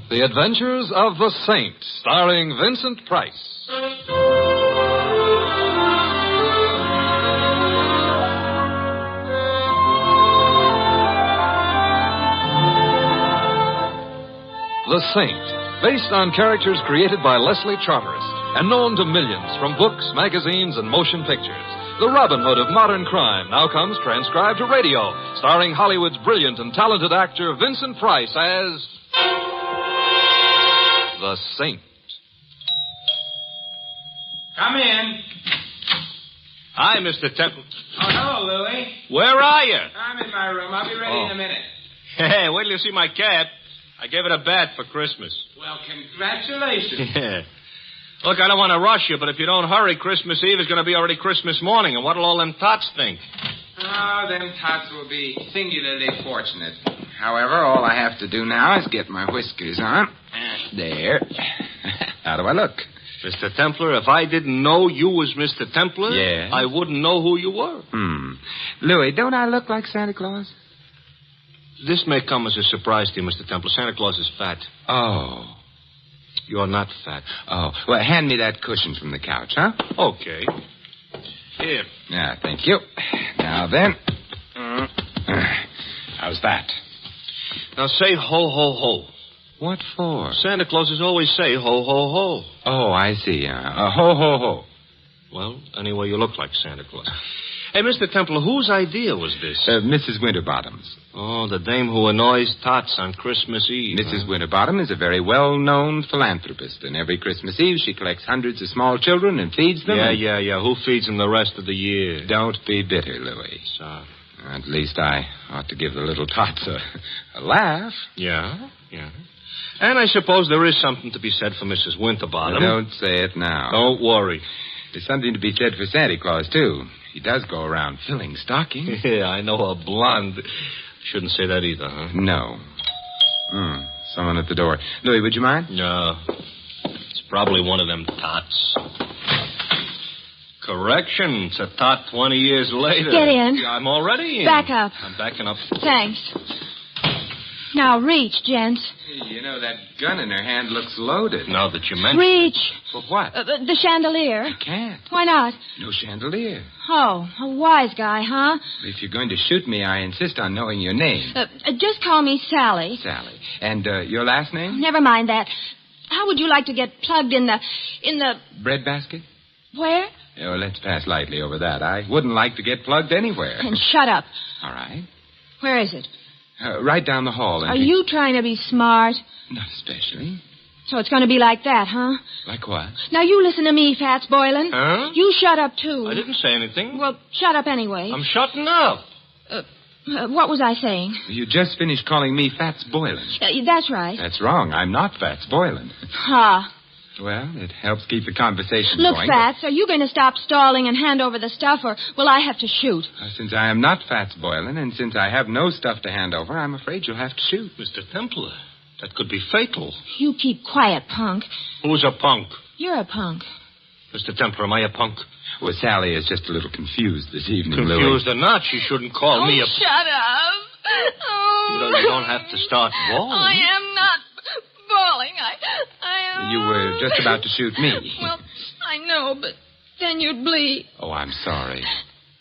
The Adventures of the Saint, starring Vincent Price. The Saint, based on characters created by Leslie Charteris and known to millions from books, magazines, and motion pictures. The Robin Hood of modern crime now comes transcribed to radio, starring Hollywood's brilliant and talented actor Vincent Price as the Saint. Come in. Hi, Mr. Temple. Oh, hello, Louie. Where are you? I'm in my room. I'll be ready in a minute. Hey, wait till you see my cap. I gave it a bat for Christmas. Well, congratulations. Yeah. Look, I don't want to rush you, but if you don't hurry, Christmas Eve is going to be already Christmas morning, and what'll all them tots think? Oh, them tots will be singularly fortunate. However, all I have to do now is get my whiskers on. There. How do I look? Mr. Templar, if I didn't know you was Mr. Templar, Yeah? I wouldn't know who you were. Louie, don't I look like Santa Claus? This may come as a surprise to you, Mr. Templar. Santa Claus is fat. Oh. You're not fat. Oh. Well, hand me that cushion from the couch, huh? Okay. Here. Yeah, thank you. Now then. How's that? Now say ho, ho, ho. What for? Santa Clauses always say ho, ho, ho. Oh, I see. Ho, ho, ho. Well, anyway, you look like Santa Claus. Hey, Mr. Templar, whose idea was this? Mrs. Winterbottom's. Oh, the dame who annoys tots on Christmas Eve. Mrs. Winterbottom is a very well-known philanthropist, and every Christmas Eve she collects hundreds of small children and feeds them. Yeah. Who feeds them the rest of the year? Don't be bitter, Louie. Sorry. At least I ought to give the little tots a laugh. Yeah. And I suppose there is something to be said for Mrs. Winterbottom. Don't say it now. Don't worry. There's something to be said for Santa Claus, too. He does go around filling stockings. Yeah, I know a blonde. Shouldn't say that either, huh? No. Someone at the door. Louie, would you mind? No. It's probably one of them tots. Correction. It's a tot 20 years later. Get in. I'm already in. Back up. I'm backing up. Thanks. Now reach, gents. You know, that gun in her hand looks loaded. Now that you mention Reach. For what? The chandelier. You can't. Why not? No chandelier. Oh, a wise guy, huh? If you're going to shoot me, I insist on knowing your name. Just call me Sally. Sally. And your last name? Never mind that. How would you like to get plugged in the... Breadbasket? Where? Oh, let's pass lightly over that. I wouldn't like to get plugged anywhere. And shut up. All right. Where is it? Right down the hall. Are you trying to be smart? Not especially. So it's going to be like that, huh? Like what? Now you listen to me, Fats Boylan. Huh? You shut up, too. I didn't say anything. Well, shut up anyway. I'm shutting up. What was I saying? You just finished calling me Fats Boylan. That's right. That's wrong. I'm not Fats Boylan. Ha. Well, it helps keep the conversation Look, going. Fats, are you going to stop stalling and hand over the stuff, or will I have to shoot? Since I am not Fats Boylan, and since I have no stuff to hand over, I'm afraid you'll have to shoot. Mr. Templar, that could be fatal. You keep quiet, punk. Who's a punk? You're a punk. Mr. Templar, am I a punk? Well, Sally is just a little confused this evening, Louie. Confused or not, she shouldn't call me a... Shut up. Oh. You don't have to start bawling. I am not bawling. I am... You were just about to shoot me. Well, I know, but then you'd bleed. Oh, I'm sorry.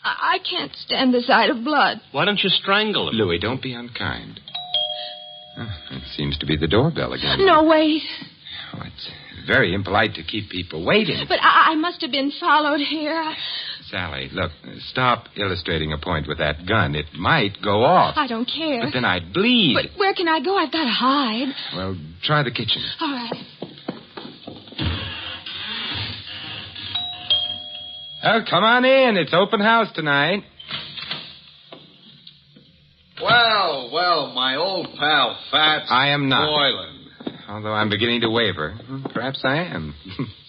I can't stand the sight of blood. Why don't you strangle him? Louie, don't be unkind. It seems to be the doorbell again. No, wait. Oh, it's very impolite to keep people waiting. But I must have been followed here. Sally, look, stop illustrating a point with that gun. It might go off. I don't care. But then I'd bleed. But where can I go? I've got to hide. Well, try the kitchen. All right. Oh, come on in. It's open house tonight. Well, my old pal, Fats. I am not. Boylan. Although I'm beginning to waver. Perhaps I am.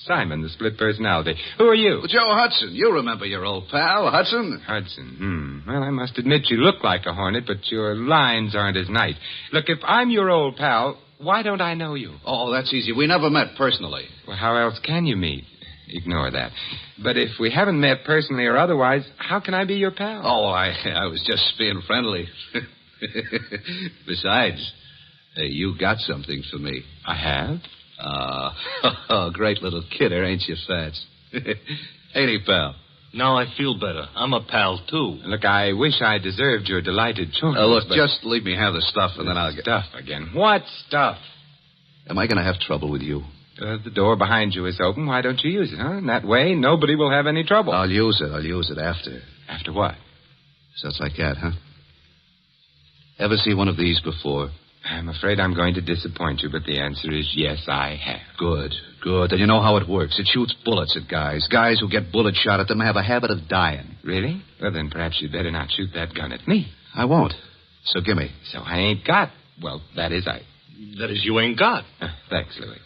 Simon, the split personality. Who are you? Well, Joe Hudson. You remember your old pal, Hudson? Hudson. Well, I must admit you look like a hornet, but your lines aren't as nice. Look, if I'm your old pal, why don't I know you? Oh, that's easy. We never met personally. Well, how else can you meet? Ignore that. But if we haven't met personally or otherwise, how can I be your pal? Oh, I was just being friendly. Besides, you got something for me. I have? Great little kidder, ain't you, Fats? Ain't he, pal? Now I feel better. I'm a pal, too. Look, I wish I deserved your delighted choice. Look, just leave me have the stuff, and then I'll get... Stuff again. What stuff? Am I going to have trouble with you? The door behind you is open. Why don't you use it, huh? In that way, nobody will have any trouble. I'll use it after. After what? Sounds like that, huh? Ever see one of these before? I'm afraid I'm going to disappoint you, but the answer is yes, I have. Good. And you know how it works. It shoots bullets at guys. Guys who get bullet shot at them have a habit of dying. Really? Well, then perhaps you'd better not shoot that gun at me. I won't. So gimme. So I ain't got. Well, that is, you ain't got. Thanks, Louis.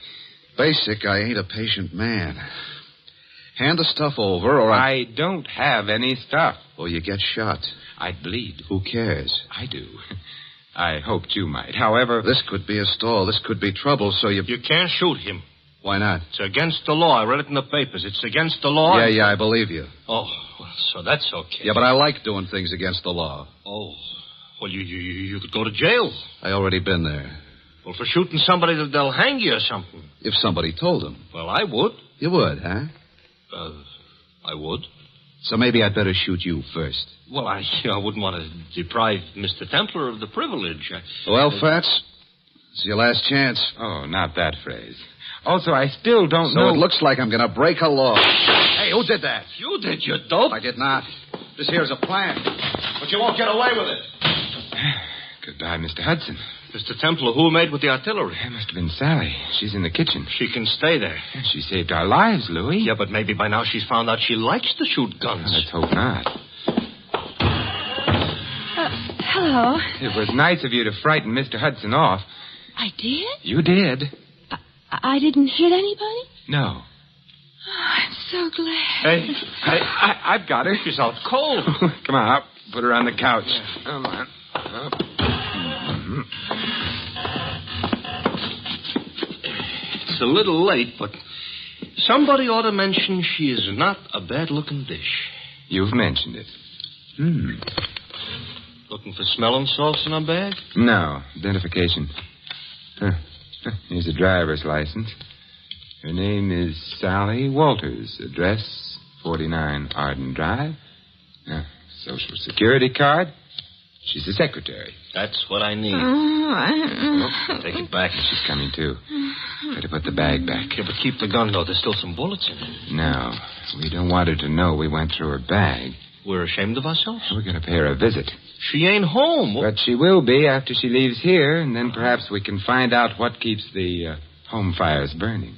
Basic, I ain't a patient man. Hand the stuff over, or I don't have any stuff. Or you get shot. I'd bleed. Who cares? I do. I hoped you might. However... This could be a stall. This could be trouble, so you... You can't shoot him. Why not? It's against the law. I read it in the papers. It's against the law. Yeah, I believe you. Oh, well, so that's okay. Yeah, but I like doing things against the law. Oh, well, you could go to jail. I already been there. Well, for shooting somebody, they'll hang you or something. If somebody told them. Well, I would. You would, huh? I would. So maybe I'd better shoot you first. Well, I wouldn't want to deprive Mr. Templar of the privilege. Well, Fats, it's your last chance. Oh, not that phrase. Also, I still don't know... So it looks like I'm going to break a law. Hey, who did that? You did, you dope. I did not. This here's a plan. But you won't get away with it. Goodbye, Mr. Hudson. Mr. Templar, who made with the artillery? It must have been Sally. She's in the kitchen. She can stay there. She saved our lives, Louis. Yeah, but maybe by now she's found out she likes to shoot guns. Let's hope not. Hello. It was nice of you to frighten Mr. Hudson off. I did? You did. I didn't hit anybody? No. Oh, I'm so glad. Hey, I've got her. She's out cold. Come on, up. Put her on the couch. Yeah. Come on. Up. It's a little late, but somebody ought to mention she is not a bad-looking dish. You've mentioned it. Looking for smelling salts in her bag? No. Identification. Here's a driver's license. Her name is Sally Walters. Address 49 Arden Drive. Social Security card. She's the secretary. That's what I need. Take it back. She's coming, too. Better put the bag back. Yeah, but keep the gun, though. There's still some bullets in it. No. We don't want her to know we went through her bag. We're ashamed of ourselves? We're going to pay her a visit. She ain't home. But she will be after she leaves here, and then perhaps we can find out what keeps the home fires burning.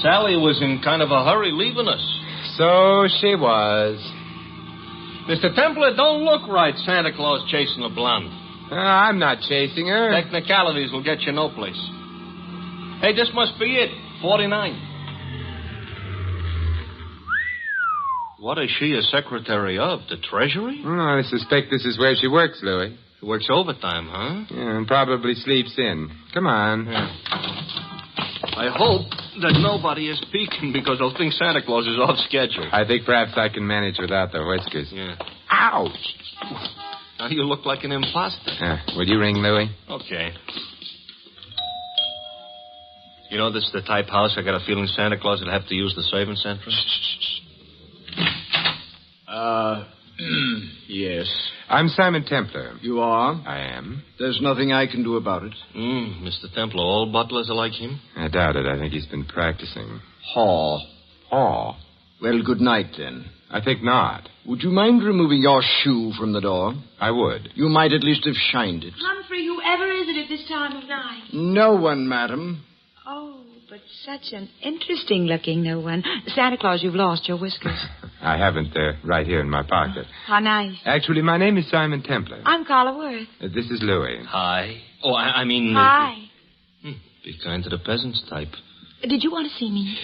Sally was in kind of a hurry leaving us. So she was. Mr. Templar, don't look right, Santa Claus chasing a blonde. I'm not chasing her. Technicalities will get you no place. Hey, this must be it. 49. What is she a secretary of? The Treasury? I suspect this is where she works, Louis. She works overtime, huh? Yeah, and probably sleeps in. Come on. Yeah. I hope that nobody is peeking because they'll think Santa Claus is off schedule. I think perhaps I can manage without the whiskers. Yeah. Ouch! Now you look like an imposter. Will you ring Louis? Okay. You know, this is the type house I got a feeling Santa Claus would have to use the saving center. Yes. I'm Simon Templar. You are? I am. There's nothing I can do about it. Mr. Templar, all butlers are like him? I doubt it. I think he's been practicing. Haw. Haw. Well, good night, then. I think not. Would you mind removing your shoe from the door? I would. You might at least have shined it. Humphrey, whoever is it at this time of night? No one, madam. Oh, but such an interesting-looking no one. Santa Claus, you've lost your whiskers. I haven't. They're right here in my pocket. How nice. Actually, my name is Simon Templar. I'm Carla Worth. This is Louis. Hi. Oh, I mean... Hi. Be kind to the peasants type. Did you want to see me?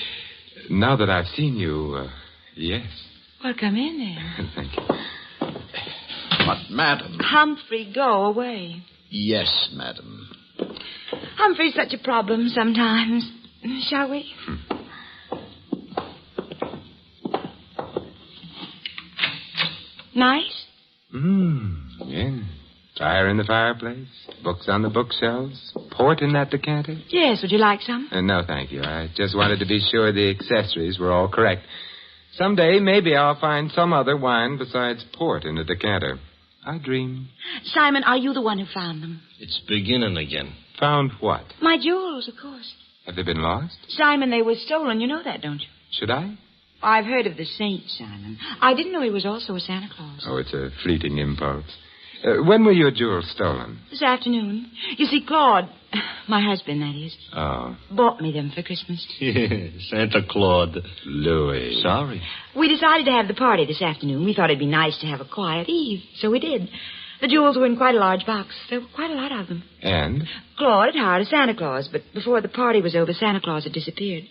Now that I've seen you, yes. Well, come in then. Thank you. But, madam... Humphrey, go away. Yes, madam. Humphrey's such a problem sometimes. Shall we? Nice? Yeah. Fire in the fireplace, books on the bookshelves, port in that decanter. Yes, would you like some? No, thank you. I just wanted to be sure the accessories were all correct. Someday, maybe I'll find some other wine besides port in the decanter. I dream. Simon, are you the one who found them? It's beginning again. Found what? My jewels, of course. Have they been lost? Simon, they were stolen. You know that, don't you? Should I? I've heard of the saint, Simon. I didn't know he was also a Santa Claus. Oh, it's a fleeting impulse. When were your jewels stolen? This afternoon. You see, Claude, my husband, that is, bought me them for Christmas. Santa Claus. Louis. Sorry. We decided to have the party this afternoon. We thought it'd be nice to have a quiet eve, so we did. The jewels were in quite a large box. There were quite a lot of them. And? Claude had hired a Santa Claus, but before the party was over, Santa Claus had disappeared.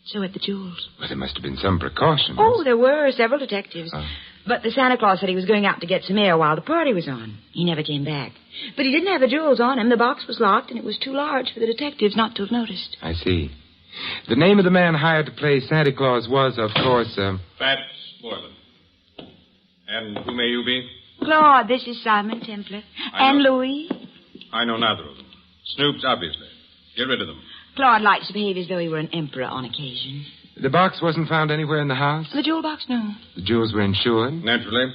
So had the jewels. Well, there must have been some precautions. Oh, there were several detectives. But the Santa Claus said he was going out to get some air while the party was on. He never came back. But he didn't have the jewels on him. The box was locked, and it was too large for the detectives not to have noticed. I see. The name of the man hired to play Santa Claus was, of course, Fats Boylan. And who may you be? Claude, this is Simon Templar. And Louis. I know neither of them. Snoops, obviously. Get rid of them. Claude likes to behave as though he were an emperor on occasion. The box wasn't found anywhere in the house? The jewel box, no. The jewels were insured? Naturally.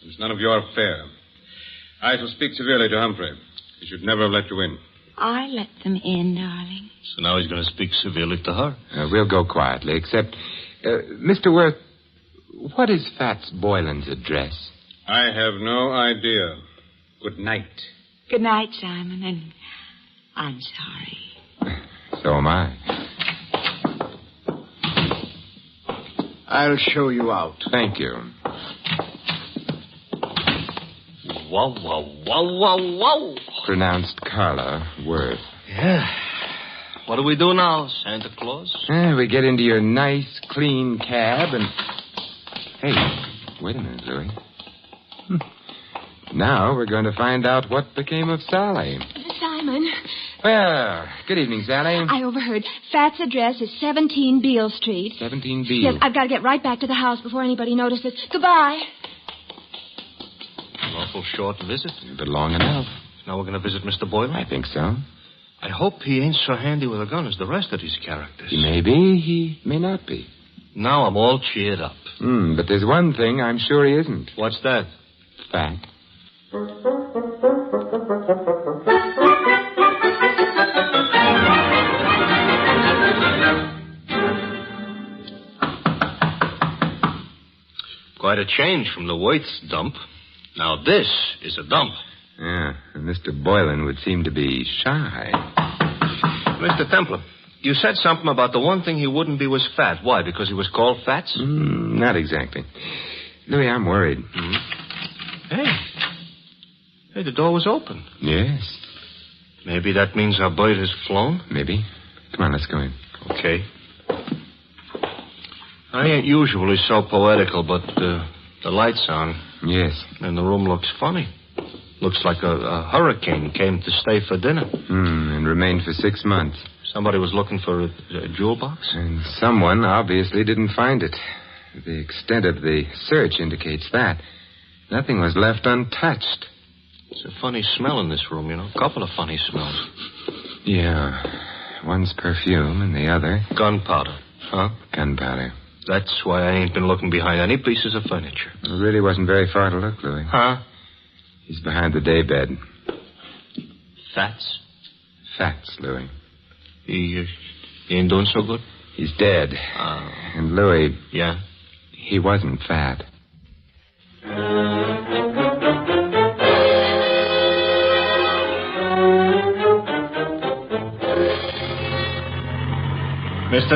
It's none of your affair. I shall speak severely to Humphrey. He should never have let you in. I let them in, darling. So now he's going to speak severely to her. We'll go quietly, except... Mr. Worth, what is Fats Boylan's address? I have no idea. Good night. Good night, Simon, and I'm sorry. So am I. I'll show you out. Thank you. Wow, wow, wow, wow, wow. Pronounced Carla Worth. Yeah. What do we do now, Santa Claus? We get into your nice, clean cab and... Hey, wait a minute, Louis. Now we're going to find out what became of Sally. Simon. Well, good evening, Sally. I overheard. Fat's address is 17 Beale Street. 17 Beale. Yes, I've got to get right back to the house before anybody notices. Goodbye. An awful short visit. But long enough. Now we're going to visit Mr. Boylan? I think so. I hope he ain't so handy with a gun as the rest of these characters. He may be, he may not be. Now I'm all cheered up. But there's one thing I'm sure he isn't. What's that? Fat. Quite a change from the Waits dump. Now this is a dump. Yeah, and Mr. Boylan would seem to be shy. Mr. Templar, you said something about the one thing he wouldn't be was fat. Why, because he was called Fats? Not exactly. Louis, I'm worried. Hey, the door was open. Yes. Maybe that means our bird has flown? Maybe. Come on, let's go in. Okay. I ain't usually so poetical, but the light's on. Yes. And the room looks funny. Looks like a hurricane came to stay for dinner. And remained for 6 months. Somebody was looking for a jewel box? And someone obviously didn't find it. The extent of the search indicates that. Nothing was left untouched. It's a funny smell in this room, you know. A couple of funny smells. Yeah. One's perfume and the other... Gunpowder. Huh? Gunpowder. That's why I ain't been looking behind any pieces of furniture. It really wasn't very far to look, Louis. Huh? He's behind the daybed. Fats? Fats, Louis. He ain't doing so good? He's dead. And Louis... Yeah? He wasn't fat. Mr.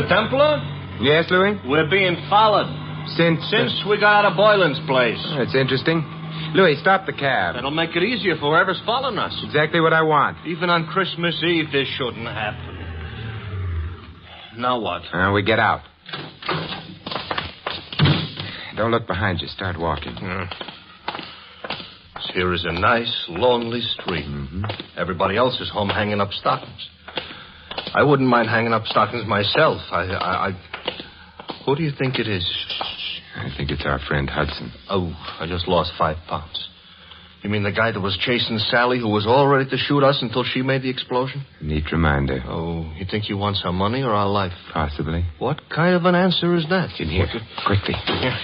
Templar? Yes, Louis? We're being followed. Since we got out of Boylan's place. Oh, that's interesting. Louis, stop the cab. That'll make it easier for whoever's following us. Exactly what I want. Even on Christmas Eve, this shouldn't happen. Now what? We get out. Don't look behind you. Start walking. This here is a nice, lonely street. Mm-hmm. Everybody else is home hanging up stockings. I wouldn't mind hanging up stockings myself. Who do you think it is? I think it's our friend Hudson. Oh, I just lost 5 pounds. You mean the guy that was chasing Sally, who was all ready to shoot us until she made the explosion? Neat reminder. Oh, you think he wants our money or our life? Possibly. What kind of an answer is that? In here, quickly. Here.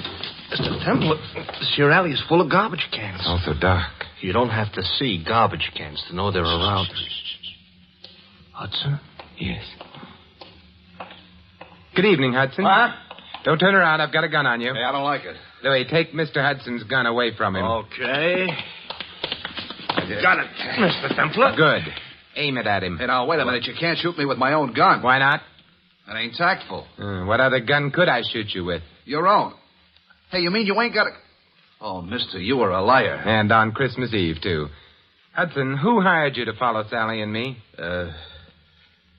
Mr. Templar, this here alley is full of garbage cans. It's also dark. You don't have to see garbage cans to know they're around. Hudson? Yes. Good evening, Hudson. What? Don't turn around. I've got a gun on you. Hey, I don't like it. Louis, take Mr. Hudson's gun away from him. Okay. Got it, Mr. Templar. Good. Aim it at him. Hey, now, wait a minute. You can't shoot me with my own gun. Why not? That ain't tactful. What other gun could I shoot you with? Your own. Hey, you mean you ain't got a... Oh, mister, you are a liar. And on Christmas Eve, too. Hudson, who hired you to follow Sally and me?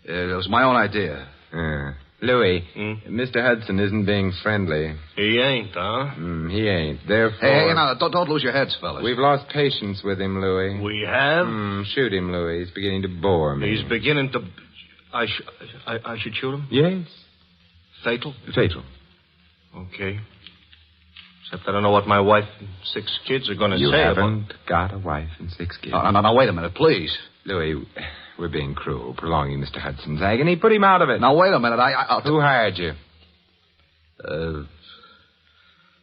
It was my own idea. Louis, Mr. Hudson isn't being friendly. He ain't, huh? He ain't. Therefore... Hey, now, don't lose your heads, fellas. We've lost patience with him, Louis. We have? Shoot him, Louis. He's beginning to bore me. He's beginning to... I should shoot him? Yes. Fatal? Fatal. Okay. Except I don't know what my wife and 6 kids are going to say. You haven't got a wife and 6 kids. No, wait a minute, please. Louis, we're being cruel, prolonging Mr. Hudson's agony. Put him out of it. Now, wait a minute. Who hired you?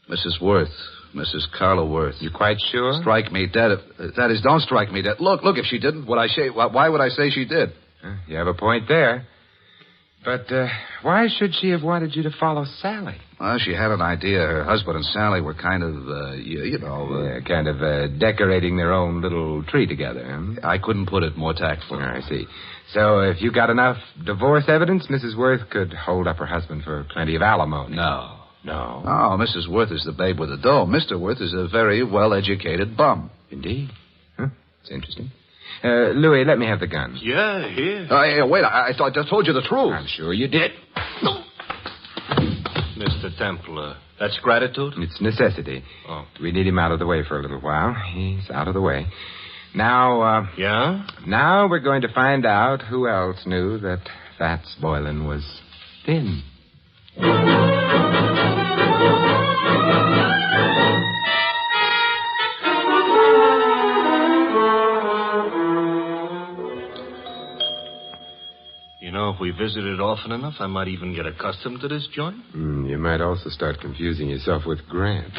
Mrs. Worth. Mrs. Carla Worth. You quite sure? Strike me dead. That is, don't strike me dead. Look, if she didn't, why would I say she did? You have a point there. But why should she have wanted you to follow Sally? Well, she had an idea. Her husband and Sally were kind of, decorating their own little tree together. I couldn't put it more tactfully. I see. So if you got enough divorce evidence, Mrs. Worth could hold up her husband for plenty of alimony. No. No, Mrs. Worth is the babe with the dough. Mr. Worth is a very well-educated bum. Indeed. It's interesting. Louis, let me have the gun. Yeah, here. Hey, wait, I told you the truth. I'm sure you did. No. Mr. Templar, that's gratitude? It's necessity. Oh. We need him out of the way for a little while. He's out of the way. Now, Yeah? Now we're going to find out who else knew that Fats Boylan was thin. You know, if we visited often enough, I might even get accustomed to this joint. You might also start confusing yourself with Grant.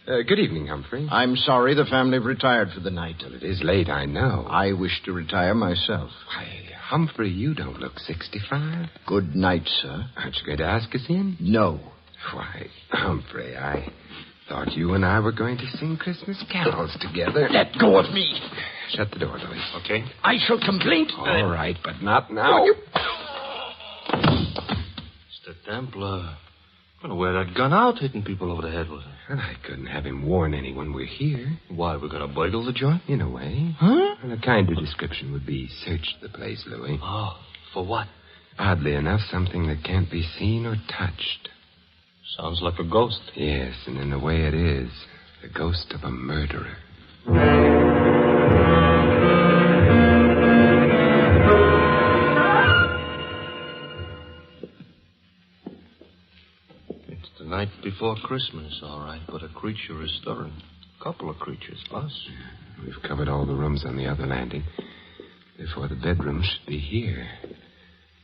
Good evening, Humphrey. I'm sorry the family have retired for the night. Well, it is late, I know. I wish to retire myself. Why, Humphrey, you don't look 65. Good night, sir. Aren't you going to ask us in? No. Why, Humphrey, I thought you and I were going to sing Christmas carols together. Let go of me. Shut the door, Louis. Okay. I shall complain. All right, but not now. Mr. Templar, I'm going to wear that gun out, hitting people over the head with it. And I couldn't have him warn anyone we're here. Why, we're going to burgle the joint? In a way. Huh? And a kinder description would be search the place, Louis. Oh, for what? Oddly enough, something that can't be seen or touched. Sounds like a ghost. Yes, and in a way it is. The ghost of a murderer. It's the night before Christmas, all right, but a creature is stirring. A couple of creatures, plus. We've covered all the rooms on the other landing. Therefore, the bedroom should be here.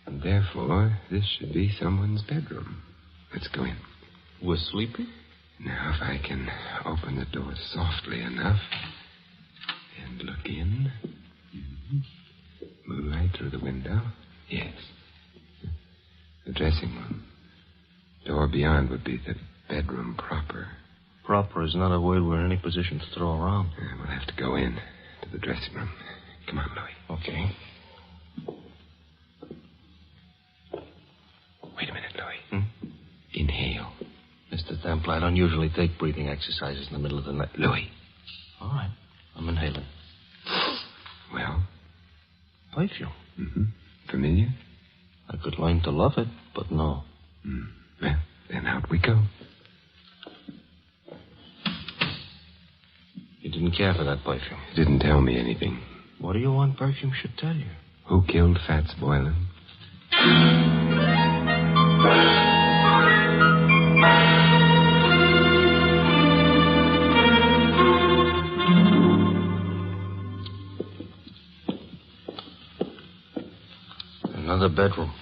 And therefore, this should be someone's bedroom. Let's go in. We're sleeping? Now, if I can open the door softly enough and look in. Moonlight through the window. Yes. The dressing room. Door beyond would be the bedroom proper. Proper is not a word we're in any position to throw around. We'll have to go in to the dressing room. Come on, Louis. Okay. Wait a minute, Louis. Inhale. Mr. Temple, I don't usually take breathing exercises in the middle of the night. Louis. All right. I'm inhaling. Well? Perfume. Mm-hmm. Familiar? I could learn to love it, but no. Well, then out we go. You didn't care for that perfume. It didn't tell me anything. What do you want perfume should tell you? Who killed Fats Boylan? Another bedroom.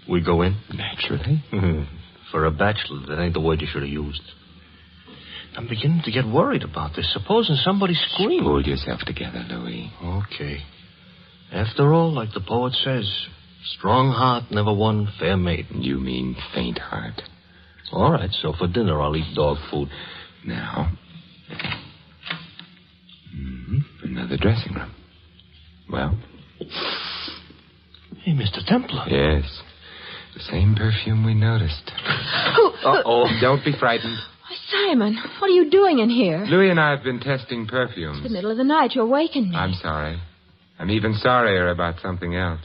We go in? Naturally. For a bachelor, that ain't the word you should have used. I'm beginning to get worried about this. Supposing somebody screamed. Pull yourself together, Louis. Okay. After all, like the poet says, strong heart never won fair maiden. You mean faint heart. All right, so for dinner I'll eat dog food. Now. Another dressing room. Well? Hey, Mr. Templar. Yes. The same perfume we noticed. Uh-oh. Don't be frightened. Simon, what are you doing in here? Louis and I have been testing perfumes. It's the middle of the night. You awakened me. I'm sorry. I'm even sorrier about something else.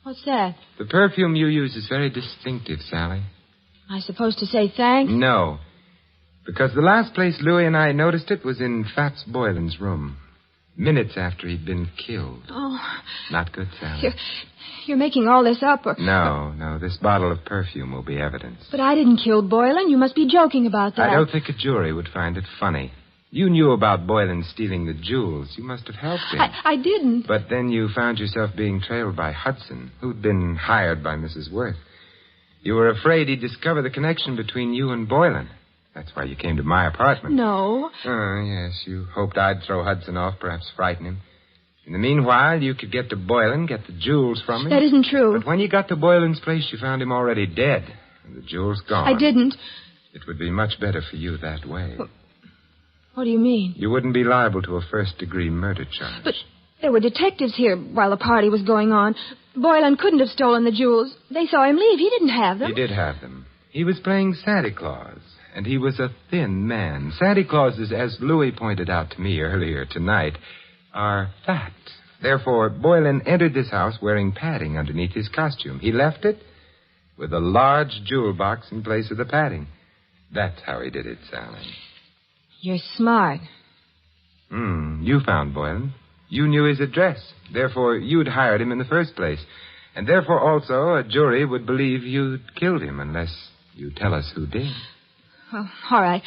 What's that? The perfume you use is very distinctive, Sally. Am I supposed to say thanks? No. Because the last place Louis and I noticed it was in Fats Boylan's room. Minutes after he'd been killed. Oh. Not good, Sally. You're making all this up, or... No. This bottle of perfume will be evidence. But I didn't kill Boylan. You must be joking about that. I don't think a jury would find it funny. You knew about Boylan stealing the jewels. You must have helped him. I didn't. But then you found yourself being trailed by Hudson, who'd been hired by Mrs. Worth. You were afraid he'd discover the connection between you and Boylan. That's why you came to my apartment. No. Oh, yes. You hoped I'd throw Hudson off, perhaps frighten him. In the meanwhile, you could get to Boylan, get the jewels from him. That isn't true. But when you got to Boylan's place, you found him already dead, and the jewels gone. I didn't. It would be much better for you that way. What do you mean? You wouldn't be liable to a first-degree murder charge. But there were detectives here while the party was going on. Boylan couldn't have stolen the jewels. They saw him leave. He didn't have them. He did have them. He was playing Santa Claus, and he was a thin man. Santa Clauses, as Louis pointed out to me earlier tonight, are fat. Therefore, Boylan entered this house wearing padding underneath his costume. He left it with a large jewel box in place of the padding. That's how he did it, Sally. You're smart. You found Boylan. You knew his address. Therefore, you'd hired him in the first place. And therefore, also, a jury would believe you'd killed him unless you tell us who did. Well, all right.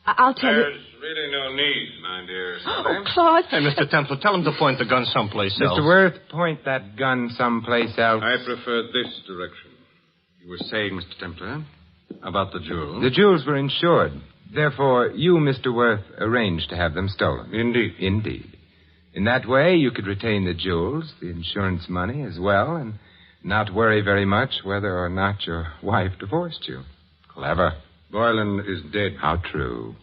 I'll tell you. There's really no need, my dear. Oh, Claude. Hey, Mr. Temple, tell him to point the gun someplace else. Mr. Worth, point that gun someplace else. I prefer this direction. You were saying, Mr. Templar, about the jewels? The jewels were insured. Therefore, you, Mr. Worth, arranged to have them stolen. Indeed. In that way, you could retain the jewels, the insurance money as well, and not worry very much whether or not your wife divorced you. Clever. Boylan is dead. How true.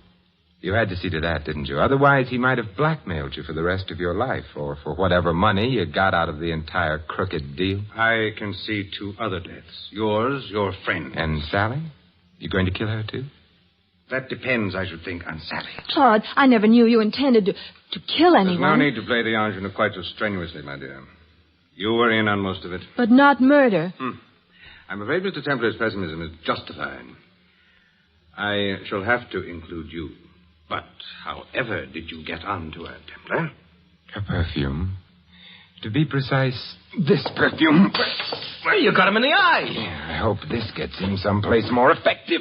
You had to see to that, didn't you? Otherwise, he might have blackmailed you for the rest of your life, or for whatever money you got out of the entire crooked deal. I can see two other deaths. Yours, your friend. And Sally? You going to kill her, too? That depends, I should think, on Sally. Claude, I never knew you intended to kill anyone. There's no need to play the ingenue quite so strenuously, my dear. You were in on most of it. But not murder. I'm afraid Mr. Templar's pessimism is justified. I shall have to include you. But however did you get onto her, Templar? Her perfume. To be precise, this perfume. Well, you got him in the eye. Yeah, I hope this gets him someplace more effective.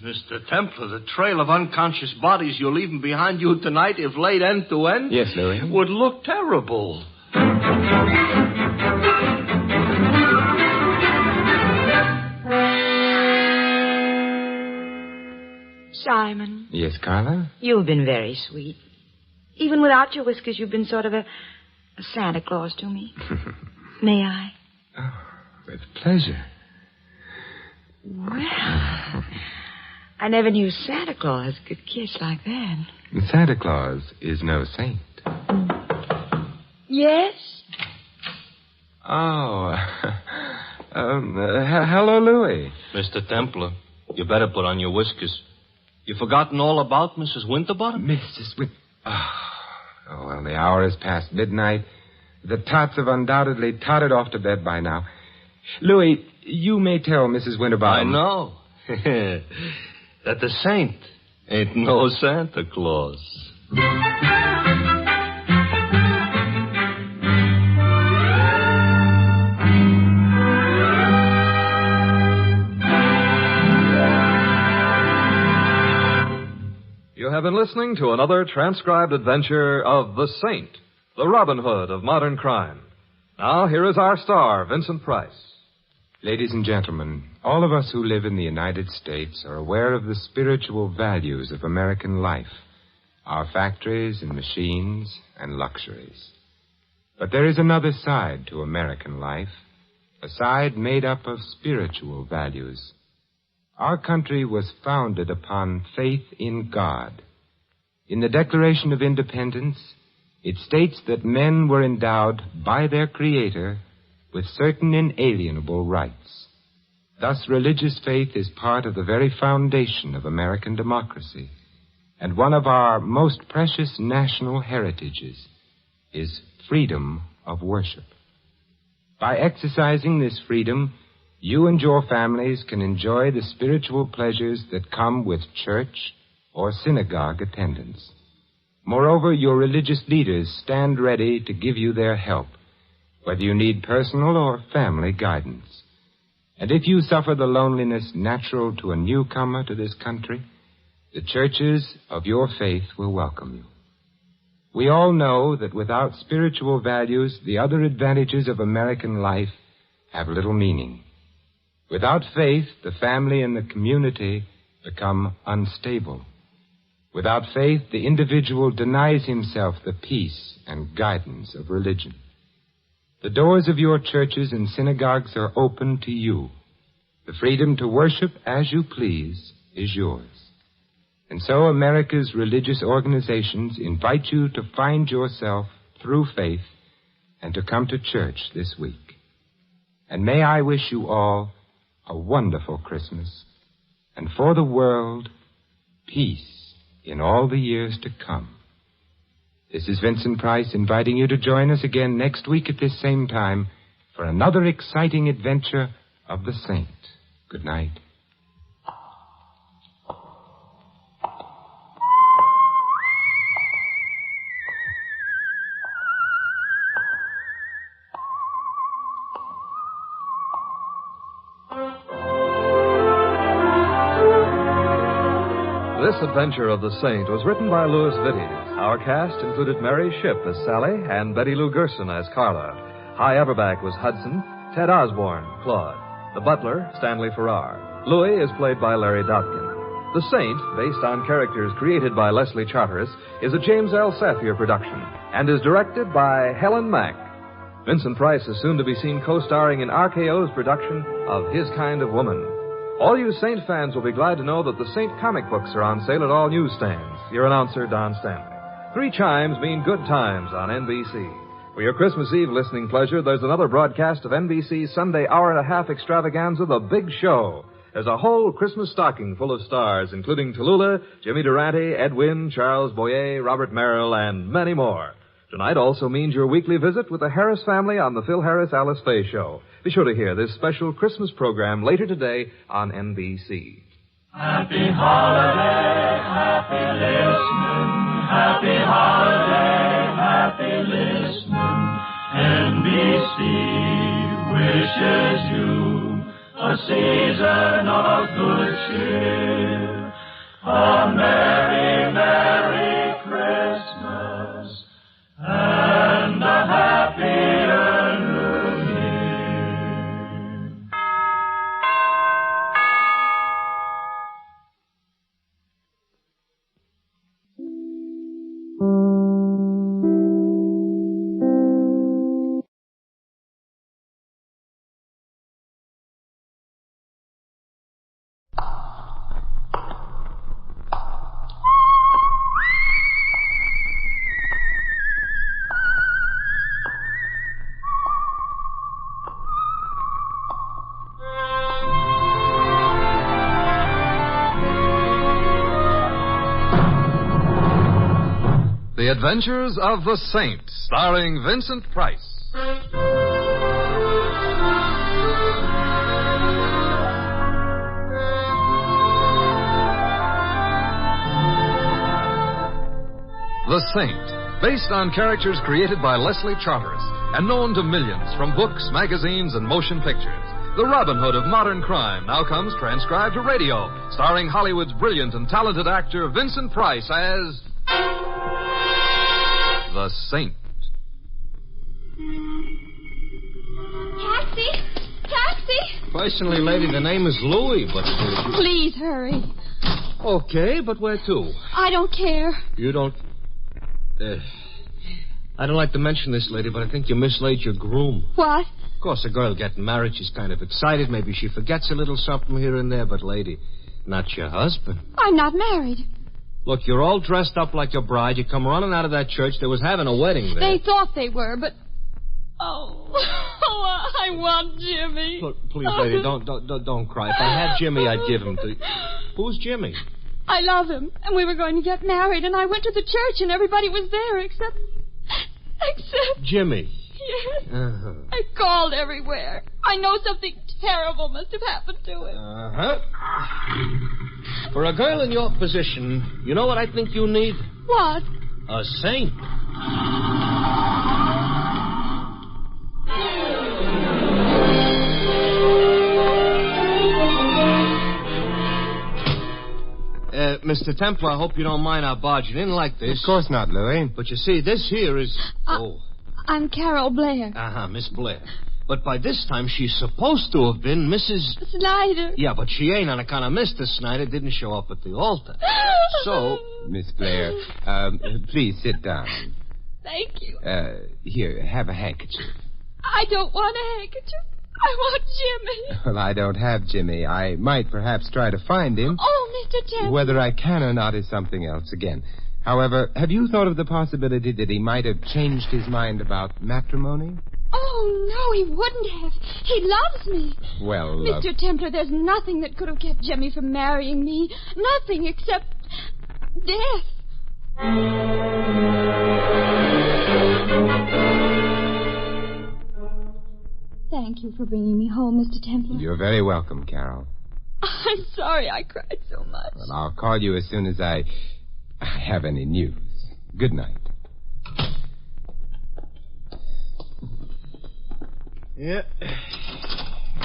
Mr. Templar, the trail of unconscious bodies you're leaving behind you tonight, if laid end to end, yes, Louis, would look terrible. Simon. Yes, Carla? You've been very sweet. Even without your whiskers, you've been sort of a Santa Claus to me. May I? Oh, with pleasure. Well, I never knew Santa Claus could kiss like that. Santa Claus is no saint. Yes? Oh, hello, Louis. Mr. Templar, you better put on your whiskers. You forgotten all about Mrs. Winterbottom? Mrs. Oh, well, the hour is past midnight. The tots have undoubtedly tottered off to bed by now. Louis, you may tell Mrs. Winterbottom. I know. That the saint ain't no Santa Claus. You have been listening to another transcribed adventure of The Saint, the Robin Hood of modern crime. Now, here is our star, Vincent Price. Ladies and gentlemen, all of us who live in the United States are aware of the spiritual values of American life, our factories and machines and luxuries. But there is another side to American life, a side made up of spiritual values. Our country was founded upon faith in God. In the Declaration of Independence, it states that men were endowed by their Creator with certain inalienable rights. Thus, religious faith is part of the very foundation of American democracy, and one of our most precious national heritages is freedom of worship. By exercising this freedom, you and your families can enjoy the spiritual pleasures that come with church or synagogue attendance. Moreover, your religious leaders stand ready to give you their help, whether you need personal or family guidance. And if you suffer the loneliness natural to a newcomer to this country, the churches of your faith will welcome you. We all know that without spiritual values, the other advantages of American life have little meaning. Without faith, the family and the community become unstable. Without faith, the individual denies himself the peace and guidance of religion. The doors of your churches and synagogues are open to you. The freedom to worship as you please is yours. And so America's religious organizations invite you to find yourself through faith and to come to church this week. And may I wish you all a wonderful Christmas, and for the world, peace in all the years to come. This is Vincent Price inviting you to join us again next week at this same time for another exciting adventure of the Saint. Good night. This adventure of the Saint was written by Louis Vittes. Our cast included Mary Shipp as Sally and Betty Lou Gerson as Carla. Hy Averback was Hudson, Ted Osborne, Claude. The butler, Stanley Farrar. Louis is played by Larry Dotkin. The Saint, based on characters created by Leslie Charteris, is a James L. Safier production and is directed by Helen Mack. Vincent Price is soon to be seen co-starring in RKO's production of His Kind of Woman. All you Saint fans will be glad to know that the Saint comic books are on sale at all newsstands. Your announcer, Don Stanley. 3 chimes mean good times on NBC. For your Christmas Eve listening pleasure, there's another broadcast of NBC's Sunday hour-and-a-half extravaganza, The Big Show. There's a whole Christmas stocking full of stars, including Tallulah, Jimmy Durante, Ed Wynn, Charles Boyer, Robert Merrill, and many more. Tonight also means your weekly visit with the Harris family on the Phil Harris-Alice Faye Show. Be sure to hear this special Christmas program later today on NBC. Happy holiday, happy listening. Happy holiday, happy listening. NBC wishes you a season of good cheer. A merry, merry Christmas and a happier New Year. The Adventures of the Saint, starring Vincent Price. The Saint, based on characters created by Leslie Charteris and known to millions from books, magazines, and motion pictures. The Robin Hood of modern crime now comes transcribed to radio, starring Hollywood's brilliant and talented actor Vincent Price as the Saint. Taxi! Taxi! Personally, lady, the name is Louis, but... Please hurry. Okay, but where to? I don't care. You don't... I don't like to mention this, lady, but I think you mislaid your groom. What? Of course, a girl getting married, she's kind of excited. Maybe she forgets a little something here and there, but, lady, not your husband. I'm not married. Look, you're all dressed up like a bride. You come running out of that church. They was having a wedding there. They thought they were, but... Oh, I want Jimmy. Look, please, lady, don't cry. If I had Jimmy, I'd give him to you. Who's Jimmy? I love him, and we were going to get married, and I went to the church, and everybody was there except... Jimmy. Yes. Uh-huh. I called everywhere. I know something terrible must have happened to him. Uh-huh. For a girl in your position, you know what I think you need? What? A saint. Mr. Templar, I hope you don't mind our barging in like this. Of course not, Louis. But you see, this here is... I'm Carol Blair. Uh-huh, Miss Blair. But by this time, she's supposed to have been Mrs... Snyder. Yeah, but she ain't on account of Mr. Snyder didn't show up at the altar. So... Miss Blair, please sit down. Thank you. Here, have a handkerchief. I don't want a handkerchief. I want Jimmy. Well, I don't have Jimmy. I might perhaps try to find him. Oh, Mr. Templar. Whether I can or not is something else again. However, have you thought of the possibility that he might have changed his mind about matrimony? Oh, no, he wouldn't have. He loves me. Well, Mr. Templar, there's nothing that could have kept Jimmy from marrying me. Nothing except death. Thank you for bringing me home, Mr. Templar. You're very welcome, Carol. I'm sorry I cried so much. Well, I'll call you as soon as I have any news. Good night. Yeah.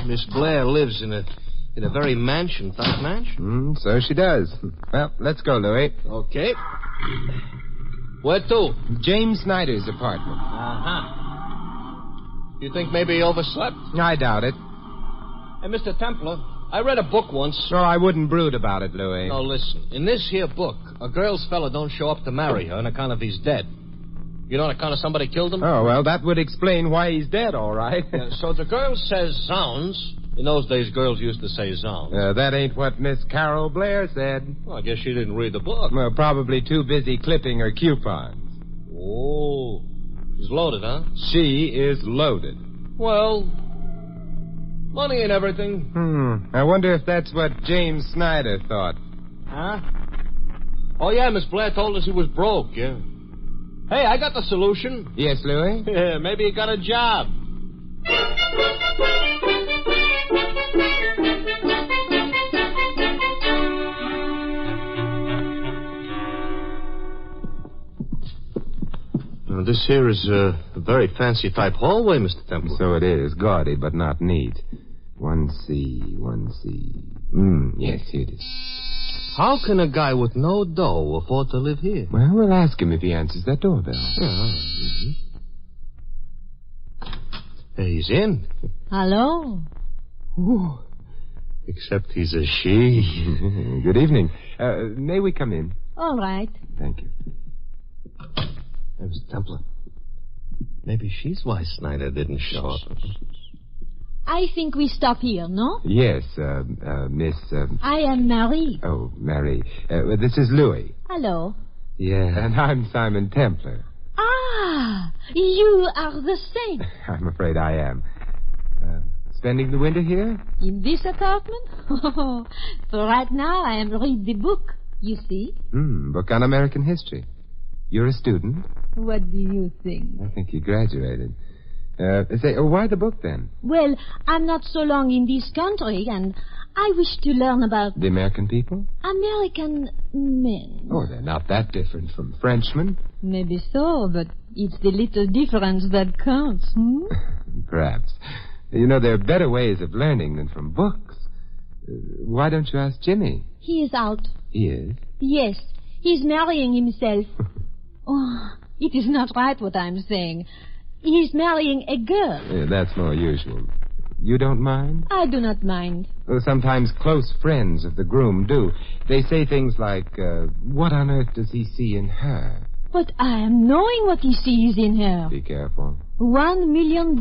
Miss Blair lives in a very type mansion. So she does. Well, let's go, Louis. Okay. Where to? James Snyder's apartment. Uh-huh. You think maybe he overslept? I doubt it. Hey, Mr. Templar, I read a book once. No, I wouldn't brood about it, Louis. No, listen. In this here book, a girl's fella don't show up to marry her on account of he's dead. You know, on account of somebody killed him? Oh, well, that would explain why he's dead, all right. So the girl says zounds. In those days, girls used to say zounds. That ain't what Miss Carol Blair said. Well, I guess she didn't read the book. Well, probably too busy clipping her coupons. Oh. She's loaded, huh? She is loaded. Well, money ain't everything. I wonder if that's what James Snyder thought. Huh? Oh, yeah, Miss Blair told us he was broke, yeah. Hey, I got the solution. Yes, Louis? Yeah, maybe he got a job. Now, this here is a very fancy type hallway, Mr. Temple. So it is. Gaudy, but not neat. 1C, 1C. Yes, here it is. How can a guy with no dough afford to live here? Well, we'll ask him if he answers that doorbell. Yeah. Hey, he's in. Hello. Ooh. Except he's a she. Good evening. May we come in? All right. Thank you. Hey, Mr. Templar. Maybe she's why Snyder didn't show up. I think we stop here, no? Yes, Miss... I am Marie. Oh, Mary. This is Louis. Hello. Yeah. And I'm Simon Templar. Ah, you are the saint. I'm afraid I am. Spending the winter here? In this apartment? For right now, I am reading the book, you see. Book on American history. You're a student? What do you think? I think you graduated. Why the book, then? Well, I'm not so long in this country, and I wish to learn about The American people? American men. Oh, they're not that different from Frenchmen. Maybe so, but it's the little difference that counts, Perhaps. You know, there are better ways of learning than from books. Why don't you ask Jimmy? He is out. He is? Yes, he's marrying himself. Oh, it is not right what I'm saying. He's marrying a girl. Yeah, that's more usual. You don't mind? I do not mind. Well, sometimes close friends of the groom do. They say things like, what on earth does he see in her? But I am knowing what he sees in her. Be careful. $1 million.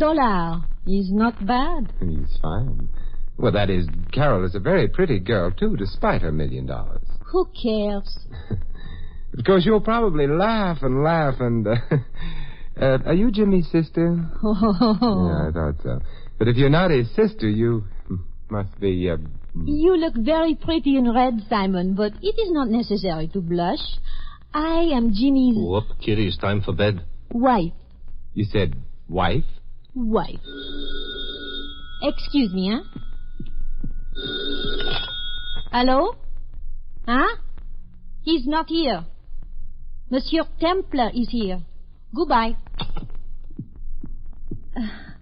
Is not bad. He's fine. Well, that is, Carol is a very pretty girl, too, despite her $1 million. Who cares? Of course, you'll probably laugh and... are you Jimmy's sister? Oh. Yeah, I thought so. But if you're not his sister, you must be... You look very pretty in red, Simon, but it is not necessary to blush. I am Jimmy's... Whoop, Kitty, it's time for bed. Wife. You said wife? Wife. Excuse me, huh? Hello? Huh? He's not here. Monsieur Templar is here. Goodbye.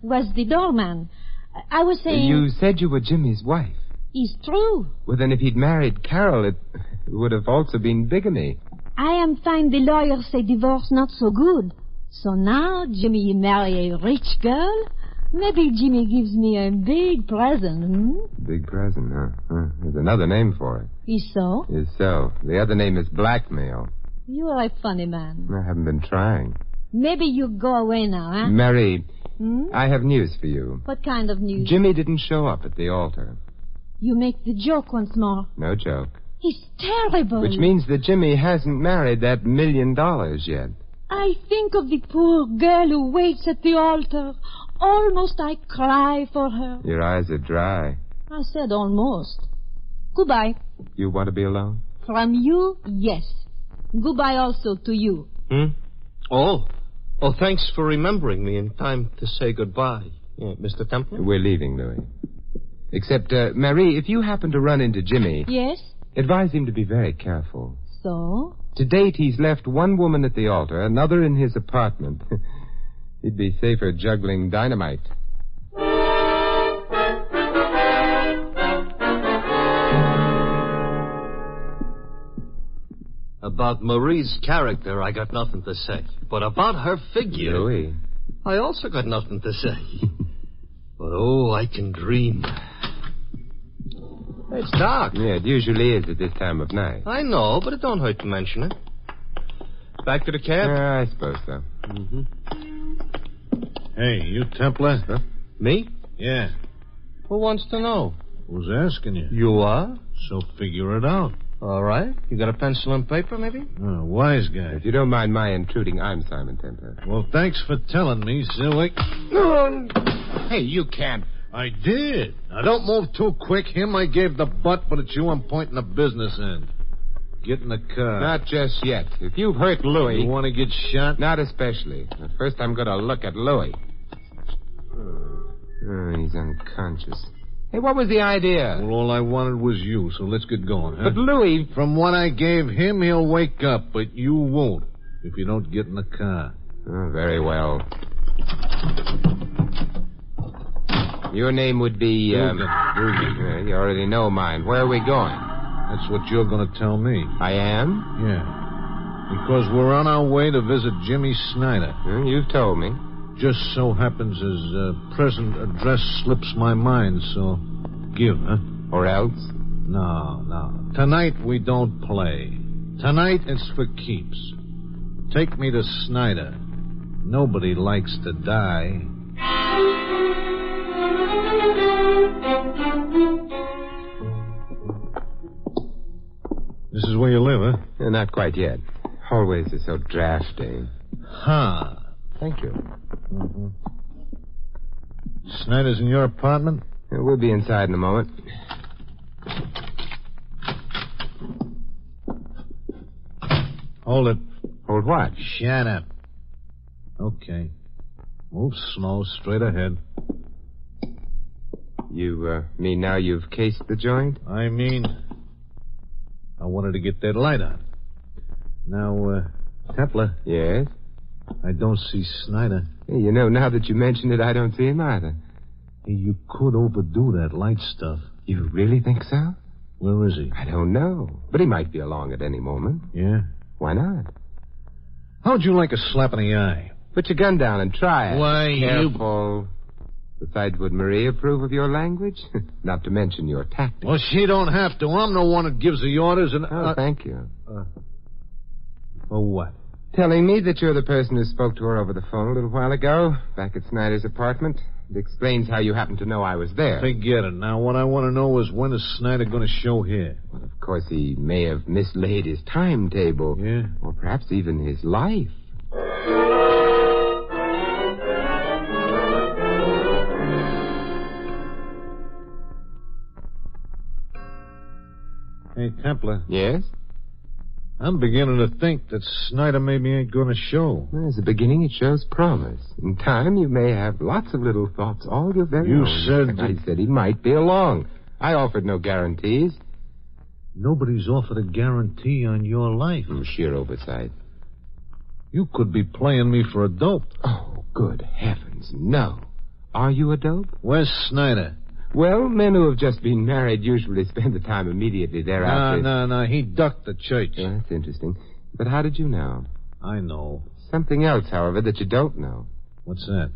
Was the doorman. I was saying... You said you were Jimmy's wife. It's true. Well, then if he'd married Carol, it would have also been bigamy. I am find the lawyers say divorce not so good. So now Jimmy marry a rich girl? Maybe Jimmy gives me a big present, Big present, huh? There's another name for it. Is so? Is so. The other name is blackmail. You are a funny man. I haven't been trying. Maybe you go away now, huh? Mary, I have news for you. What kind of news? Jimmy didn't show up at the altar. You make the joke once more. No joke. He's terrible. Which means that Jimmy hasn't married that $1 million yet. I think of the poor girl who waits at the altar. Almost I cry for her. Your eyes are dry. I said almost. Goodbye. You want to be alone? From you, yes. Goodbye also to you. Oh, thanks for remembering me in time to say goodbye, Mr. Templar. We're leaving, Louis. Except, Marie, if you happen to run into Jimmy... Yes? Advise him to be very careful. So? To date, he's left one woman at the altar, another in his apartment. He'd be safer juggling dynamite. About Marie's character, I got nothing to say. But about her figure... Louis. I also got nothing to say. But, I can dream. It's dark. Yeah, it usually is at this time of night. I know, but it don't hurt to mention it. Back to the cab? I suppose so. Hey, you Templar? Huh? Me? Yeah. Who wants to know? Who's asking you? You are? So figure it out. All right. You got a pencil and paper, maybe? Oh, wise guy. If you don't mind my intruding, I'm Simon Templar. Well, thanks for telling me, silly. Hey, you can't. I did. Now, don't move too quick. Him I gave the butt, but it's you I'm pointing the business in. Get in the car. Not just yet. If you've hurt Louis... You want to get shot? Not especially. But first I'm going to look at Louis. Oh, he's unconscious. Hey, what was the idea? Well, all I wanted was you, so let's get going, huh? But Louis... From what I gave him, he'll wake up, but you won't if you don't get in the car. Oh, very well. Your name would be... Dugan. You already know mine. Where are we going? That's what you're going to tell me. I am? Yeah. Because we're on our way to visit Jimmy Snyder. You've told me. Just so happens his present address slips my mind, so give, huh? Or else? No. Tonight we don't play. Tonight it's for keeps. Take me to Snyder. Nobody likes to die. This is where you live, huh? Not quite yet. Hallways are so drafty. Huh. Thank you. Mm-hmm. Snyder's in your apartment? We'll be inside in a moment. Hold it. Hold what? Shut up. Okay. Move slow, straight ahead. You, mean now you've cased the joint? I mean, I wanted to get that light on. Now, Templar. Yes? I don't see Snyder. Hey, you know, now that you mention it, I don't see him either. Hey, you could overdo that light stuff. You really think so? Where is he? I don't know. But he might be along at any moment. Yeah? Why not? How'd you like a slap in the eye? Put your gun down and try it. Why, Careful. Besides, would Marie approve of your language? Not to mention your tactics. Well, she don't have to. I'm the one that gives the orders and... thank you. For what? Telling me that you're the person who spoke to her over the phone a little while ago, back at Snyder's apartment. It explains how you happened to know I was there. Forget it. Now, what I want to know is when is Snyder going to show here? Well, of course, he may have mislaid his timetable. Yeah? Or perhaps even his life. Hey, Templar. Yes? I'm beginning to think that Snyder maybe ain't going to show. Well, as a beginning, it shows promise. In time, you may have lots of little thoughts all your very You own. said... I said he might be along. I offered no guarantees. Nobody's offered a guarantee on your life. Sheer oversight. You could be playing me for a dope. Oh, good heavens, no. Are you a dope? Where's Snyder? Well, men who have just been married usually spend the time immediately thereafter. No. He ducked the church. Well, that's interesting. But how did you know? I know. Something else, however, that you don't know. What's that?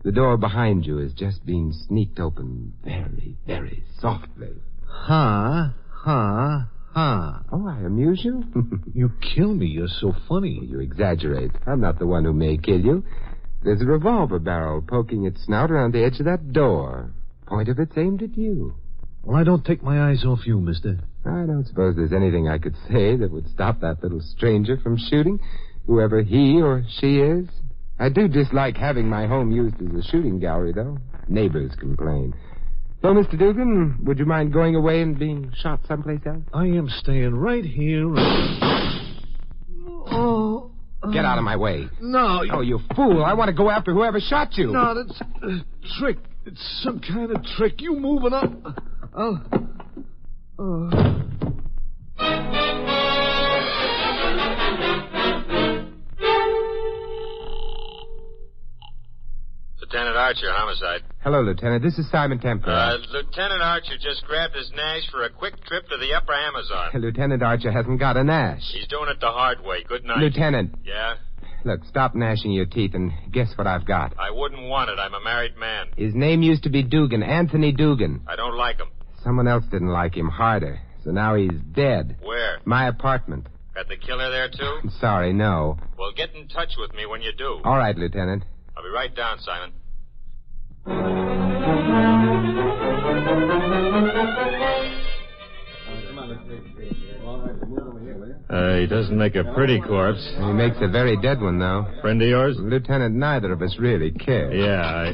The door behind you is just being sneaked open very, very softly. Ha. Oh, I amuse you? You kill me. You're so funny. You exaggerate. I'm not the one who may kill you. There's a revolver barrel poking its snout around the edge of that door. Point of it's aimed at you. Well, I don't take my eyes off you, mister. I don't suppose there's anything I could say that would stop that little stranger from shooting, whoever he or she is. I do dislike having my home used as a shooting gallery, though. Neighbors complain. So, Mr. Dugan, would you mind going away and being shot someplace else? I am staying right here. Get out of my way. No. Oh, you fool. I want to go after whoever shot you. No, that's a trick. It's some kind of trick. You moving up. Lieutenant Archer, homicide. Hello, Lieutenant. This is Simon Templar. Lieutenant Archer just grabbed his Nash for a quick trip to the upper Amazon. Lieutenant Archer hasn't got a Nash. He's doing it the hard way. Good night. Lieutenant. Yeah? Look, stop gnashing your teeth and guess what I've got. I wouldn't want it. I'm a married man. His name used to be Dugan, Anthony Dugan. I don't like him. Someone else didn't like him harder, so now he's dead. Where? My apartment. Got the killer there, too? I'm sorry, no. Well, get in touch with me when you do. All right, Lieutenant. I'll be right down, Simon. He doesn't make a pretty corpse. He makes a very dead one, though. Friend of yours? Lieutenant, neither of us really care. Yeah,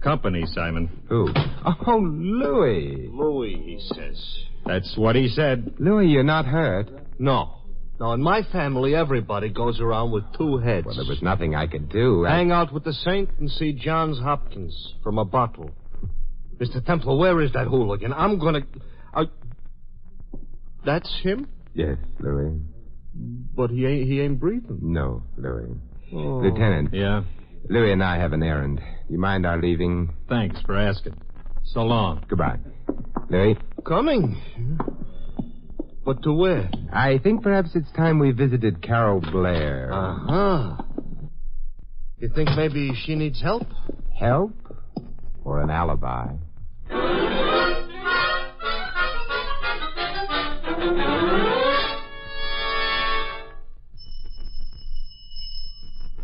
Company, Simon. Who? Oh, Louis. Louis, he says. That's what he said. Louis, you're not hurt. No. No, in my family, everybody goes around with two heads. Well, there was nothing I could do. Hang out with the saint and see Johns Hopkins from a bottle. Mr. Templar, where is that hooligan? I'm gonna... That's him? Yes, Louis. But he ain't breathing. No, Louis. Oh. Lieutenant. Yeah? Louis and I have an errand. You mind our leaving? Thanks for asking. So long. Goodbye. Louis? Coming. But to where? I think perhaps it's time we visited Carol Blair. Uh-huh. You think maybe she needs help? Help? Or an alibi?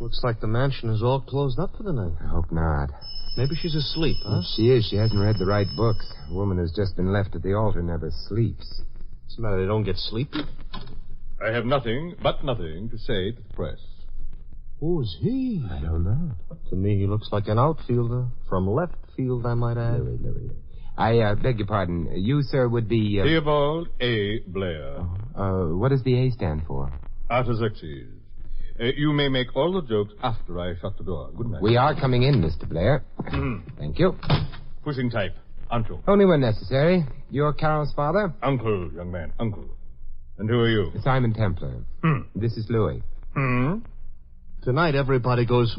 Looks like the mansion is all closed up for the night. I hope not. Maybe she's asleep, huh? If she is, she hasn't read the right books. A woman who's just been left at the altar never sleeps. What's the matter? They don't get sleepy? I have nothing to say to the press. Who's he? I don't know. To me, he looks like an outfielder. From left field, I might add. Louis. I beg your pardon. You, sir, would be... Theobald A. Blair. What does the A stand for? Artaxerxes. You may make all the jokes after I shut the door. Good night. We are coming in, Mr. Blair. Thank you. Pushing type. Uncle. Only when necessary. You're Carol's father? Uncle, young man. Uncle. And who are you? Simon Templar. This is Louis. Tonight everybody goes,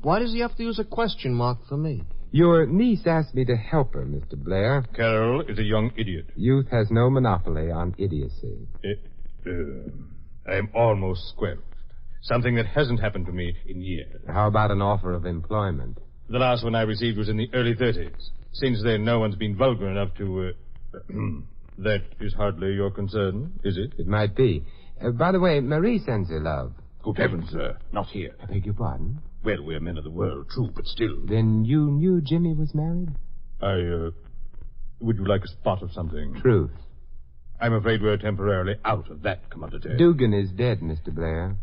Why does he have to use a question mark for me? Your niece asked me to help her, Mr. Blair. Carol is a young idiot. Youth has no monopoly on idiocy. I'm almost squelched. Something that hasn't happened to me in years. How about an offer of employment? The last one I received was in the early 30s. Since then, no one's been vulgar enough to... That is hardly your concern, is it? It might be. By the way, Marie sends her love. Good heavens, sir. Not here. I beg your pardon? Well, we're men of the world, true, but still. Then you knew Jimmy was married? Would you like a spot of something? Truth. I'm afraid we're temporarily out of that commodity. Dugan is dead, Mr. Blair.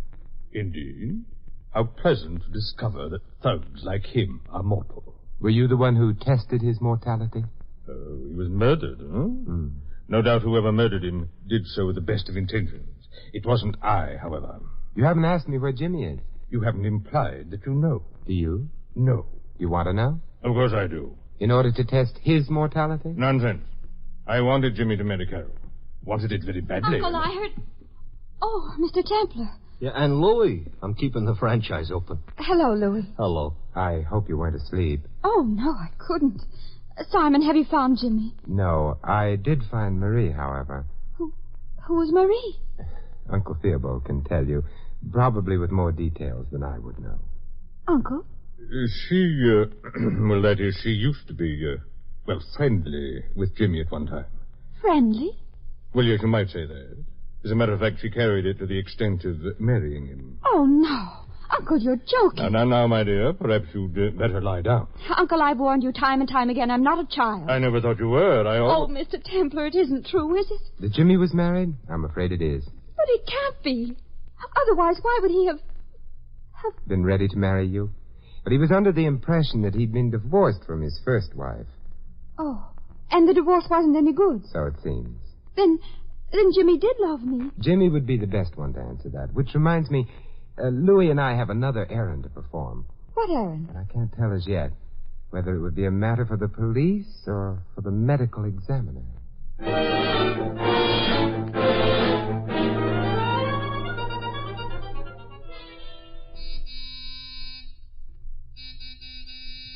Indeed? How pleasant to discover that thugs like him are mortal. Were you the one who tested his mortality? Oh, he was murdered, huh? No doubt whoever murdered him did so with the best of intentions. It wasn't I, however. You haven't asked me where Jimmy is. You haven't implied that you know. Do you? No. You want to know? Of course I do. In order to test his mortality? Nonsense. I wanted Jimmy to marry Carol. Wanted it very badly. Uncle, I heard... Oh, Mr. Templar. Yeah, and Louis. I'm keeping the franchise open. Hello, Louis. Hello. I hope you weren't asleep. Oh, no, I couldn't. Simon, have you found Jimmy? No, I did find Marie, however. Who was Marie? Uncle Theobald can tell you, probably with more details than I would know. Uncle? She, well, that is, she used to be, friendly with Jimmy at one time. Friendly? Well, yes, you might say that. As a matter of fact, she carried it to the extent of marrying him. Oh, no. Uncle, you're joking. Now, my dear, perhaps you'd better lie down. Uncle, I've warned you time and time again. I'm not a child. I never thought you were. Oh, Mr. Templar, it isn't true, is it? That Jimmy was married? I'm afraid it is. But it can't be. Otherwise, why would he have... Been ready to marry you? But he was under the impression that he'd been divorced from his first wife. Oh, and the divorce wasn't any good. So it seems. Then Jimmy did love me. Jimmy would be the best one to answer that. Which reminds me, Louis and I have another errand to perform. What errand? But I can't tell as yet whether it would be a matter for the police or for the medical examiner.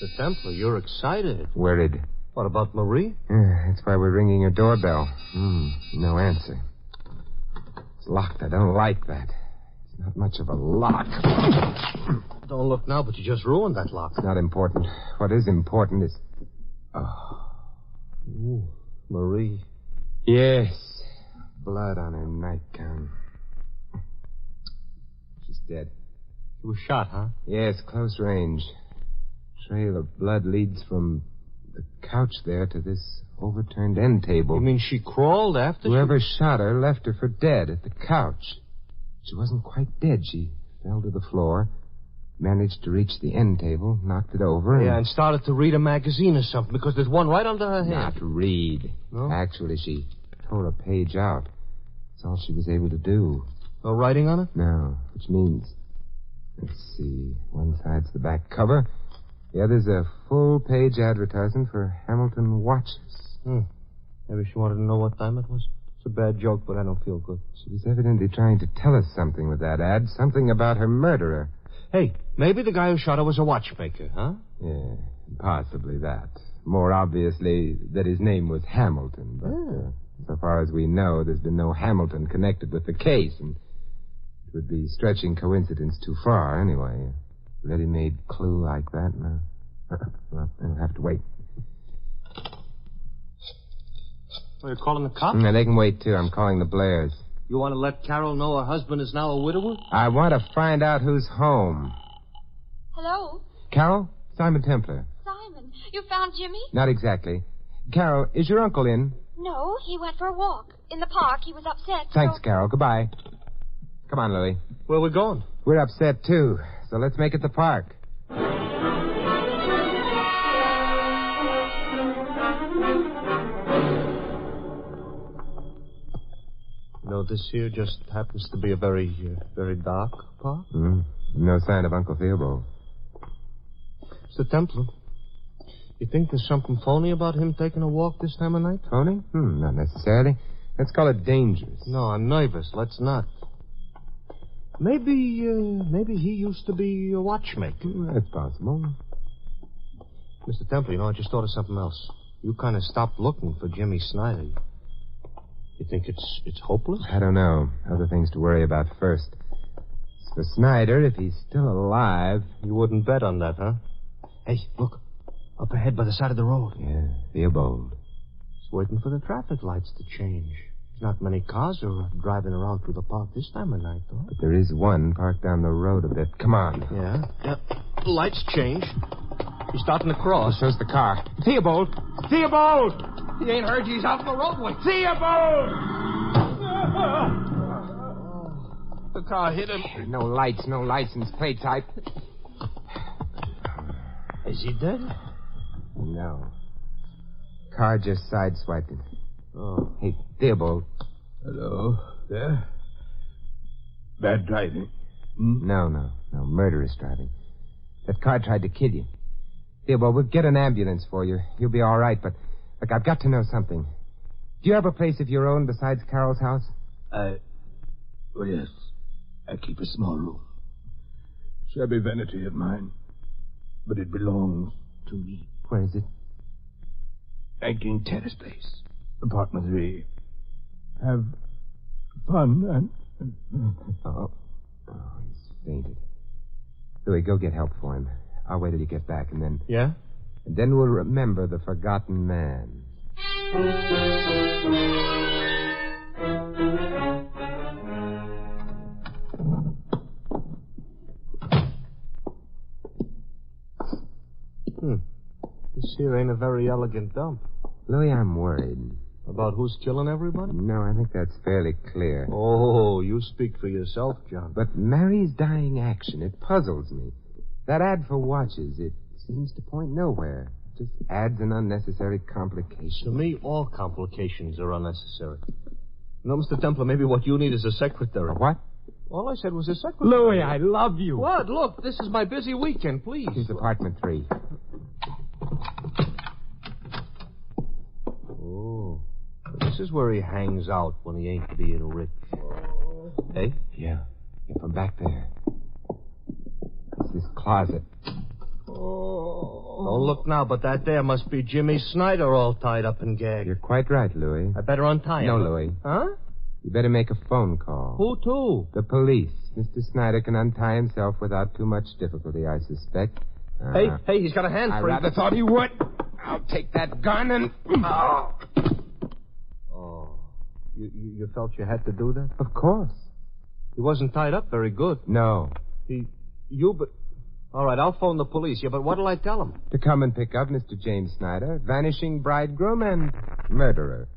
The Templar, you're excited. Worried. What about Marie? That's why we're ringing her doorbell. No answer. It's locked. I don't like that. It's not much of a lock. Don't look now, but you just ruined that lock. It's not important. What is important is... Ooh, Marie. Yes. Blood on her nightgown. She's dead. She was shot, huh? Yes, close range. Trail of blood leads from the couch there to this overturned end table. You mean she crawled after Whoever shot her left her for dead at the couch. She wasn't quite dead. She fell to the floor, managed to reach the end table, knocked it over, and started to read a magazine or something, because there's one right under her hand. Not read. No? Actually, she tore a page out. That's all she was able to do. No writing on it? No, which means... Let's see. One side's the back cover. The other's a full-page advertisement for Hamilton watches. Maybe she wanted to know what time it was. It's a bad joke, but I don't feel good. She was evidently trying to tell us something with that ad. Something about her murderer. Hey, maybe the guy who shot her was a watchmaker, huh? Yeah, possibly that. More obviously that his name was Hamilton. But so far as we know, there's been no Hamilton connected with the case. And it would be stretching coincidence too far, anyway. Ready-made clue like that? No. Well, they'll have to wait. Are you calling the cops? No, they can wait, too. I'm calling the Blairs. You want to let Carol know her husband is now a widower? I want to find out who's home. Hello? Carol? Simon Templar. Simon, you found Jimmy? Not exactly. Carol, is your uncle in? No, he went for a walk. In the park. He was upset. Thanks, Carol. Goodbye. Come on, Louie. Where are we going? We're upset, too. So let's make it the park. this here just happens to be a very dark park. No sign of Uncle Theobald. Mr. Templar, you think there's something phony about him taking a walk this time of night? Phony? Not necessarily. Let's call it dangerous. No, I'm nervous. Let's not. Maybe he used to be a watchmaker. That's possible. Mr. Templar, I just thought of something else. You kind of stopped looking for Jimmy Snyder. You think it's hopeless? I don't know. Other things to worry about first. As for Snyder, if he's still alive... You wouldn't bet on that, huh? Hey, look. Up ahead by the side of the road. Yeah, Theobald. He's waiting for the traffic lights to change. Not many cars are driving around through the park this time of night, though. But there is one parked down the road a bit. Come on. Yeah. Lights change. He's starting to cross. Shows the car. Theobald! Theobald! He ain't heard you. He's out on the roadway. Theobald! The car hit him. No lights, no license plate type. Is he dead? No. Car just sideswiped him. Oh. Hey, Theobald. Hello, there? Bad driving. No. Murderous driving. That car tried to kill you. Theobald, we'll get an ambulance for you. You'll be all right, but look, I've got to know something. Do you have a place of your own besides Carol's house? Well, yes. I keep a small room. Shabby vanity of mine. But it belongs to me. Where is it? 19 Terrace Place. Apartment 3. Have fun and... Oh, he's fainted. Louis, go get help for him. I'll wait till you get back, and then... Yeah? And then we'll remember the forgotten man. This here ain't a very elegant dump. Louis, I'm worried. About who's killing everybody? No, I think that's fairly clear. Oh, you speak for yourself, John. But Mary's dying action, it puzzles me. That ad for watches, it seems to point nowhere. Just adds an unnecessary complication. To me, all complications are unnecessary. No, Mr. Templar, maybe what you need is a secretary. A what? All I said was a secretary. Louis, I love you. What? Look, this is my busy weekend, please. Here's apartment 3. Oh. This is where he hangs out when he ain't being rich. Hey? Yeah, from back there. It's this closet. Don't look now, but that there must be Jimmy Snyder all tied up and gagged. You're quite right, Louis. I better untie him. No, Louis. Huh? You better make a phone call. Who to? The police. Mr. Snyder can untie himself without too much difficulty, I suspect. Hey, he's got a hand free. I rather thought he would. I'll take that gun and... Oh. You felt you had to do that? Of course. He wasn't tied up very good. No. All right, I'll phone the police. Yeah, but what'll I tell them? To come and pick up Mr. James Snyder, vanishing bridegroom and murderer.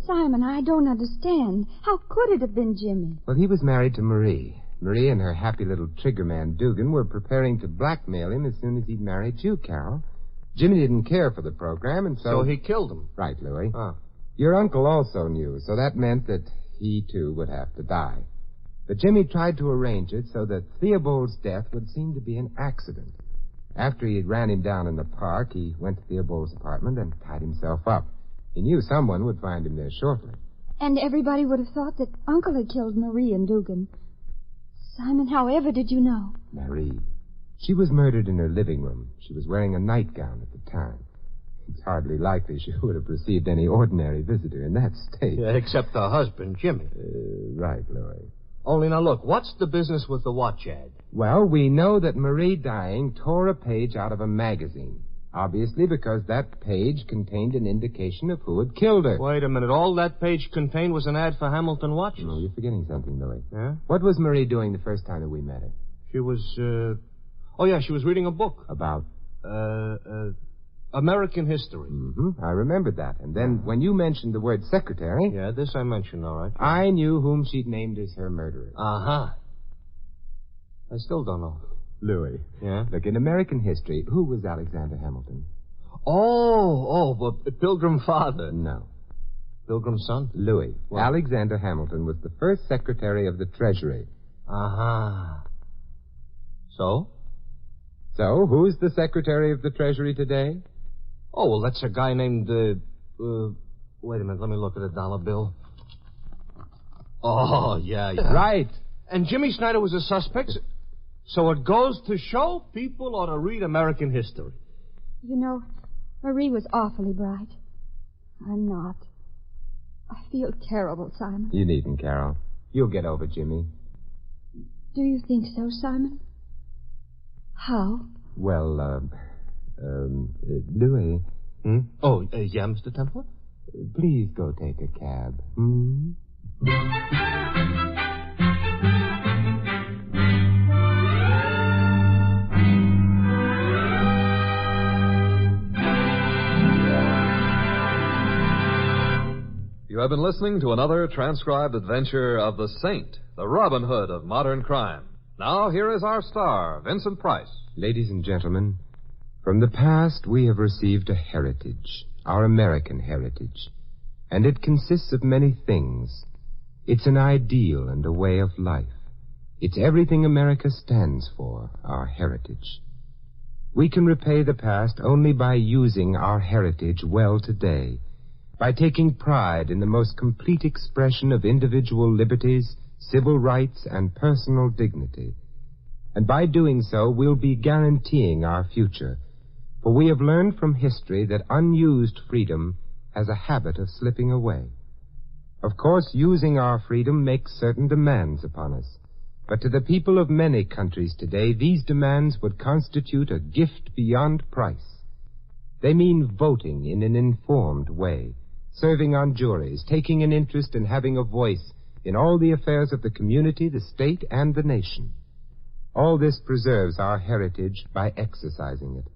Simon, I don't understand. How could it have been Jimmy? Well, he was married to Marie. Marie and her happy little triggerman, Dugan, were preparing to blackmail him as soon as he'd married you, Carol. Jimmy didn't care for the program, and so... So he killed him? Right, Louis. Oh. Your uncle also knew, so that meant that he, too, would have to die. But Jimmy tried to arrange it so that Theobald's death would seem to be an accident. After he had ran him down in the park, he went to Theobald's apartment and tied himself up. He knew someone would find him there shortly. And everybody would have thought that Uncle had killed Marie and Dugan. Simon, however did you know? Marie. She was murdered in her living room. She was wearing a nightgown at the time. It's hardly likely she would have received any ordinary visitor in that state. Yeah, except her husband, Jimmy. Right, Louis. Only now look, what's the business with the watch ad? Well, we know that Marie dying tore a page out of a magazine. Obviously because that page contained an indication of who had killed her. Wait a minute. All that page contained was an ad for Hamilton watches. No, you're forgetting something, Louis. Yeah? What was Marie doing the first time that we met her? She was, Oh, yeah, she was reading a book. About? American history. Mm-hmm. I remembered that. And then when you mentioned the word secretary... Yeah, this I mentioned, all right. I knew whom she'd named as her murderer. Uh-huh. I still don't know. Louis. Yeah? Look, in American history, who was Alexander Hamilton? But Pilgrim Father. No. Pilgrim Son? Louis. What? Alexander Hamilton was the first Secretary of the Treasury. Uh-huh. So? So, who's the Secretary of the Treasury today? Oh, well, that's a guy named, wait a minute, let me look at a dollar bill. Oh, yeah. Right. And Jimmy Snyder was a suspect, so it goes to show people ought to read American history. You know, Marie was awfully bright. I'm not. I feel terrible, Simon. You needn't, Carol. You'll get over Jimmy. Do you think so, Simon? How? Well, Louis. Oh, yeah, Mr. Templar? Please go take a cab. Hmm? You have been listening to another transcribed adventure of the Saint, the Robin Hood of modern crime. Now, here is our star, Vincent Price. Ladies and gentlemen, from the past we have received a heritage, our American heritage, and it consists of many things. It's an ideal and a way of life. It's everything America stands for, our heritage. We can repay the past only by using our heritage well today, by taking pride in the most complete expression of individual liberties, civil rights, and personal dignity. And by doing so, we'll be guaranteeing our future. For we have learned from history that unused freedom has a habit of slipping away. Of course, using our freedom makes certain demands upon us. But to the people of many countries today, these demands would constitute a gift beyond price. They mean voting in an informed way, serving on juries, taking an interest and having a voice in all the affairs of the community, the state, and the nation. All this preserves our heritage by exercising it.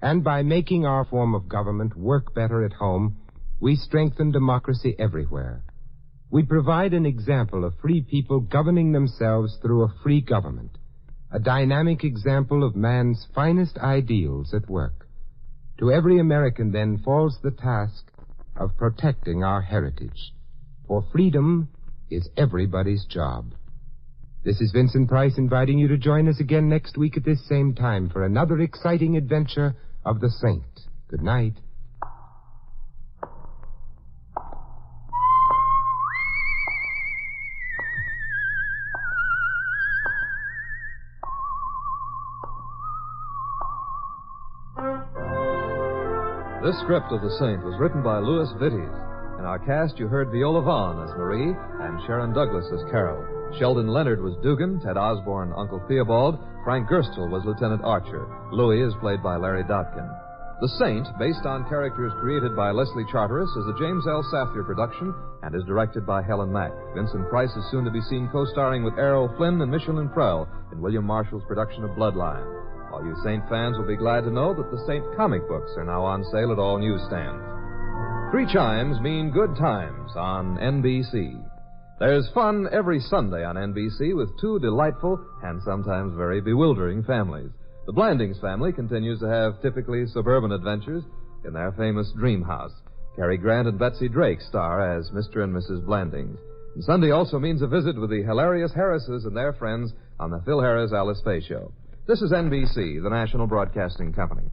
And by making our form of government work better at home, we strengthen democracy everywhere. We provide an example of free people governing themselves through a free government, a dynamic example of man's finest ideals at work. To every American, then, falls the task of protecting our heritage. For freedom is everybody's job. This is Vincent Price inviting you to join us again next week at this same time for another exciting adventure of the Saint. Good night. This script of The Saint was written by Louis Vittes. In our cast, you heard Viola Vaughn as Marie and Sharon Douglas as Carol. Sheldon Leonard was Dugan, Ted Osborne, Uncle Theobald, Frank Gerstle was Lieutenant Archer. Louis is played by Larry Dotkin. The Saint, based on characters created by Leslie Charteris, is a James L. Safier production and is directed by Helen Mack. Vincent Price is soon to be seen co-starring with Errol Flynn and Michelin Prell in William Marshall's production of Bloodline. All you Saint fans will be glad to know that the Saint comic books are now on sale at all newsstands. 3 chimes mean good times on NBC. There's fun every Sunday on NBC with 2 delightful and sometimes very bewildering families. The Blandings family continues to have typically suburban adventures in their famous dream house. Cary Grant and Betsy Drake star as Mr. and Mrs. Blandings. And Sunday also means a visit with the hilarious Harrises and their friends on the Phil Harris Alice Faye Show. This is NBC, the National Broadcasting Company.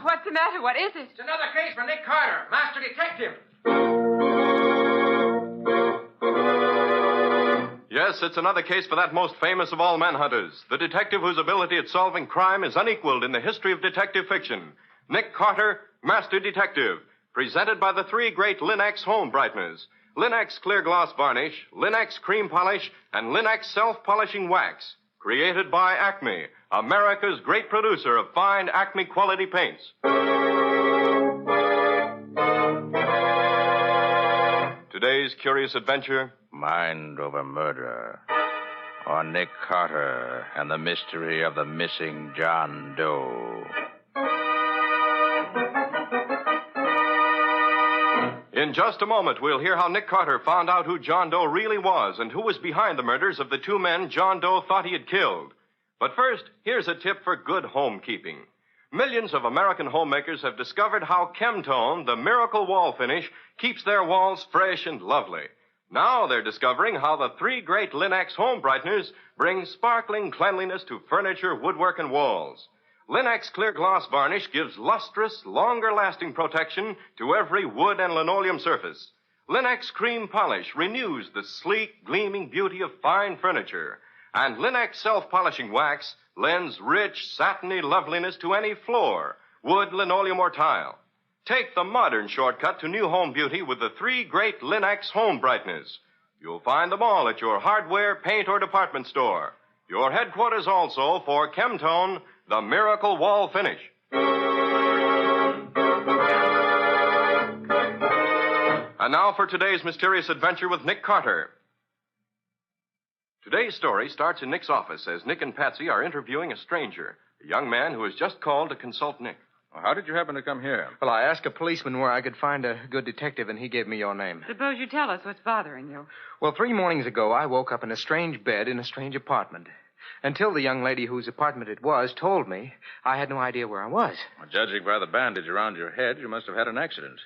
What's the matter? What is it? It's another case for Nick Carter, master detective. Yes, it's another case for that most famous of all manhunters, the detective whose ability at solving crime is unequaled in the history of detective fiction. Nick Carter, Master Detective, presented by the 3 great Linx home brighteners. Linx Clear Gloss Varnish, Linx Cream Polish, and Linx Self-Polishing Wax. Created by Acme, America's great producer of fine Acme quality paints. Today's curious adventure, Mind Over Murder, or Nick Carter and the mystery of the missing John Doe. In just a moment, we'll hear how Nick Carter found out who John Doe really was and who was behind the murders of the two men John Doe thought he had killed. But first, here's a tip for good homekeeping. Millions of American homemakers have discovered how Chemtone, the miracle wall finish, keeps their walls fresh and lovely. Now they're discovering how the three great Linux home brighteners bring sparkling cleanliness to furniture, woodwork, and walls. Linux Clear Gloss Varnish gives lustrous, longer-lasting protection to every wood and linoleum surface. Linux Cream Polish renews the sleek, gleaming beauty of fine furniture. And Linux Self-Polishing Wax lends rich, satiny loveliness to any floor, wood, linoleum, or tile. Take the modern shortcut to new home beauty with the three great Linux home brighteners. You'll find them all at your hardware, paint, or department store. Your headquarters also for Chemtone, the miracle wall finish. And now for today's mysterious adventure with Nick Carter. Today's story starts in Nick's office as Nick and Patsy are interviewing a stranger, a young man who has just called to consult Nick. Well, how did you happen to come here? Well, I asked a policeman where I could find a good detective, and he gave me your name. Suppose you tell us what's bothering you. Well, 3 mornings ago, I woke up in a strange bed in a strange apartment. Until the young lady whose apartment it was told me, I had no idea where I was. Well, judging by the bandage around your head, you must have had an accident.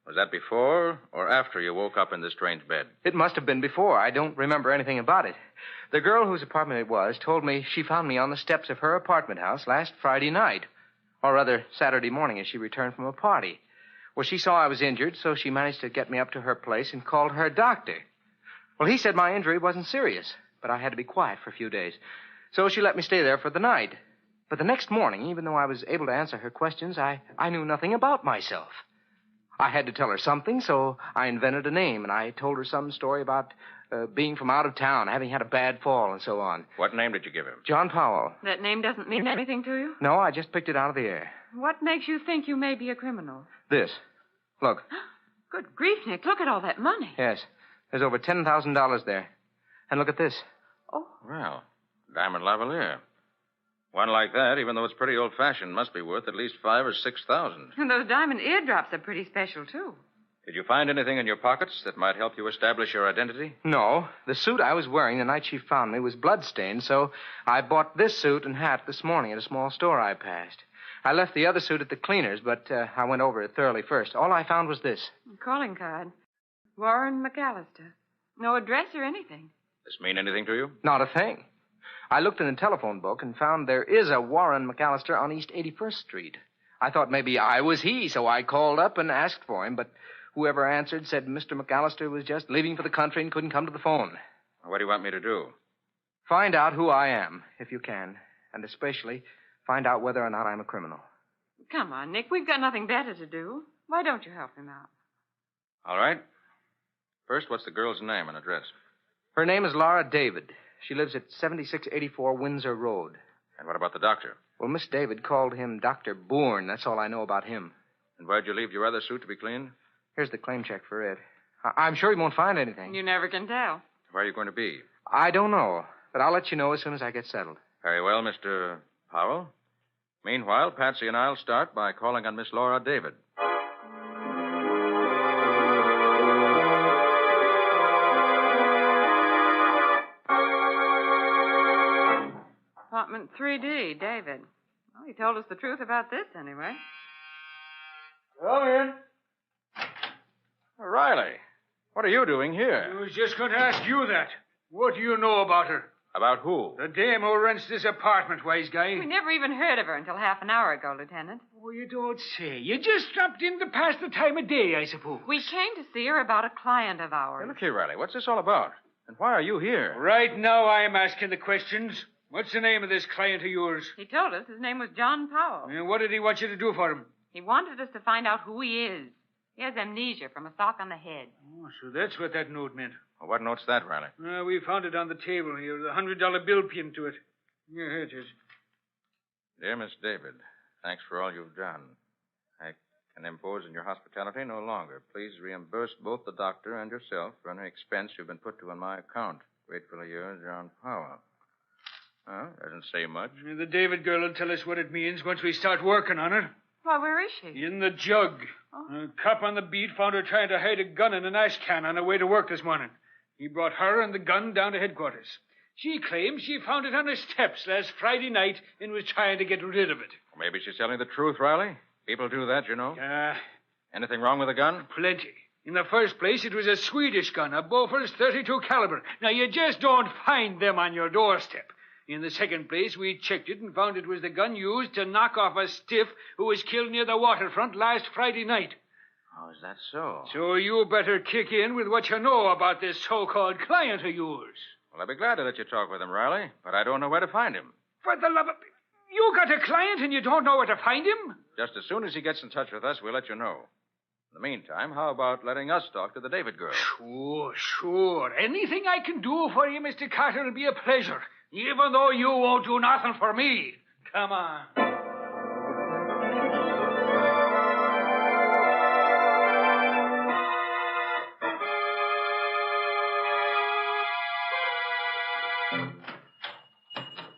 Was that before or after you woke up in this strange bed? It must have been before. I don't remember anything about it. The girl whose apartment it was told me she found me on the steps of her apartment house last Friday night. Or rather, Saturday morning as she returned from a party. Well, she saw I was injured, so she managed to get me up to her place and called her doctor. Well, he said my injury wasn't serious, but I had to be quiet for a few days. So she let me stay there for the night. But the next morning, even though I was able to answer her questions, I knew nothing about myself. I had to tell her something, so I invented a name, and I told her some story about being from out of town, having had a bad fall, and so on. What name did you give him? John Powell. That name doesn't mean anything to you? No, I just picked it out of the air. What makes you think you may be a criminal? This. Look. Good grief, Nick. Look at all that money. Yes. There's over $10,000 there. And look at this. Oh. Well, diamond lavalier. One like that, even though it's pretty old-fashioned, must be worth at least $5,000 or $6,000. And those diamond eardrops are pretty special, too. Did you find anything in your pockets that might help you establish your identity? No. The suit I was wearing the night she found me was bloodstained, so I bought this suit and hat this morning at a small store I passed. I left the other suit at the cleaner's, but I went over it thoroughly first. All I found was this. A calling card. Warren McAllister. No address or anything. Does this mean anything to you? Not a thing. I looked in the telephone book and found there is a Warren McAllister on East 81st Street. I thought maybe I was he, so I called up and asked for him, but whoever answered said Mr. McAllister was just leaving for the country and couldn't come to the phone. What do you want me to do? Find out who I am, if you can, and especially find out whether or not I'm a criminal. Come on, Nick. We've got nothing better to do. Why don't you help him out? All right. First, what's the girl's name and address? Her name is Laura David. She lives at 7684 Windsor Road. And what about the doctor? Well, Miss David called him Dr. Bourne. That's all I know about him. And where'd you leave your other suit to be cleaned? Here's the claim check for it. I'm sure he won't find anything. You never can tell. Where are you going to be? I don't know, but I'll let you know as soon as I get settled. Very well, Mr. Powell. Meanwhile, Patsy and I'll start by calling on Miss Laura David. Apartment 3D, David. Well, he told us the truth about this, anyway. Come in. Riley, what are you doing here? I was just going to ask you that. What do you know about her? About who? The dame who rents this apartment, wise guy. We never even heard of her until half an hour ago, Lieutenant. Oh, you don't say. You just stopped in to pass the time of day, I suppose. We came to see her about a client of ours. Hey, look here, Riley. What's this all about? And why are you here? Right now I'm asking the questions. What's the name of this client of yours? He told us his name was John Powell. And what did he want you to do for him? He wanted us to find out who he is. He has amnesia from a sock on the head. Oh, so that's what that note meant. Well, what note's that, Riley? We found it on the table here, the $100 bill pinned to it. Here it is. Dear Miss David, thanks for all you've done. I Can impose on your hospitality no longer. Please reimburse both the doctor and yourself for any expense you've been put to on my account. Gratefully yours, John Powell. Well, doesn't say much. The David girl will tell us what it means once we start working on her. Why, where is she? In the jug. A cop on the beat found her trying to hide a gun in an ash can on her way to work this morning. He brought her and the gun down to headquarters. She claims she found it on her steps last Friday night and was trying to get rid of it. Well, maybe she's telling the truth, Riley. People do that, you know. Anything wrong with the gun? Plenty. In the first place, it was a Swedish gun, a Bofors .32 caliber. Now, you just don't find them on your doorstep. In the second place, we checked it and found it was the gun used to knock off a stiff who was killed near the waterfront last Friday night. Oh, is that so? So you better kick in with what you know about this so-called client of yours. Well, I'd be glad to let you talk with him, Riley, but I don't know where to find him. For the love of... You got a client and you don't know where to find him? Just as soon as he gets in touch with us, we'll let you know. In the meantime, how about letting us talk to the David girl? Sure. Anything I can do for you, Mr. Carter, will be a pleasure, even though you won't do nothing for me. Come on.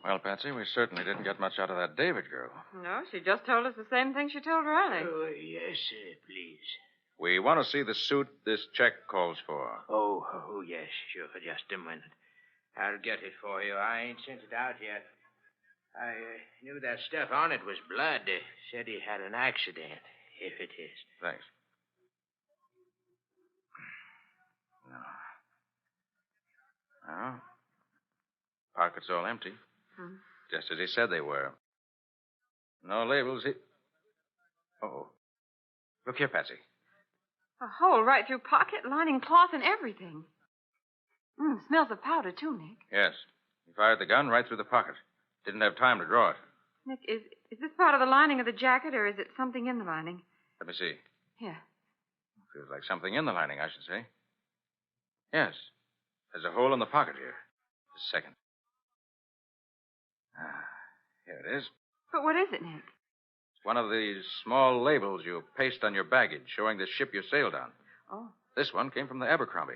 Well, Patsy, we certainly didn't get much out of that David girl. No, she just told us the same thing she told Riley. Oh, yes, please. We want to see the suit this check calls for. Oh, yes, sure. Just a minute. I'll get it for you. I ain't sent it out yet. I knew that stuff on it was blood. Said he had an accident, if it is. Thanks. No. Pockets all empty. Just as he said they were. No labels. Oh. Look here, Patsy. A hole right through pocket, lining cloth, and everything. Smells of powder, too, Nick. Yes. He fired the gun right through the pocket. Didn't have time to draw it. Nick, is this part of the lining of the jacket, or is it something in the lining? Let me see. Here. Feels like something in the lining, I should say. Yes. There's a hole in the pocket here. Just a second. Here it is. But what is it, Nick? It's one of these small labels you paste on your baggage showing the ship you sailed on. Oh. This one came from the Abercrombie.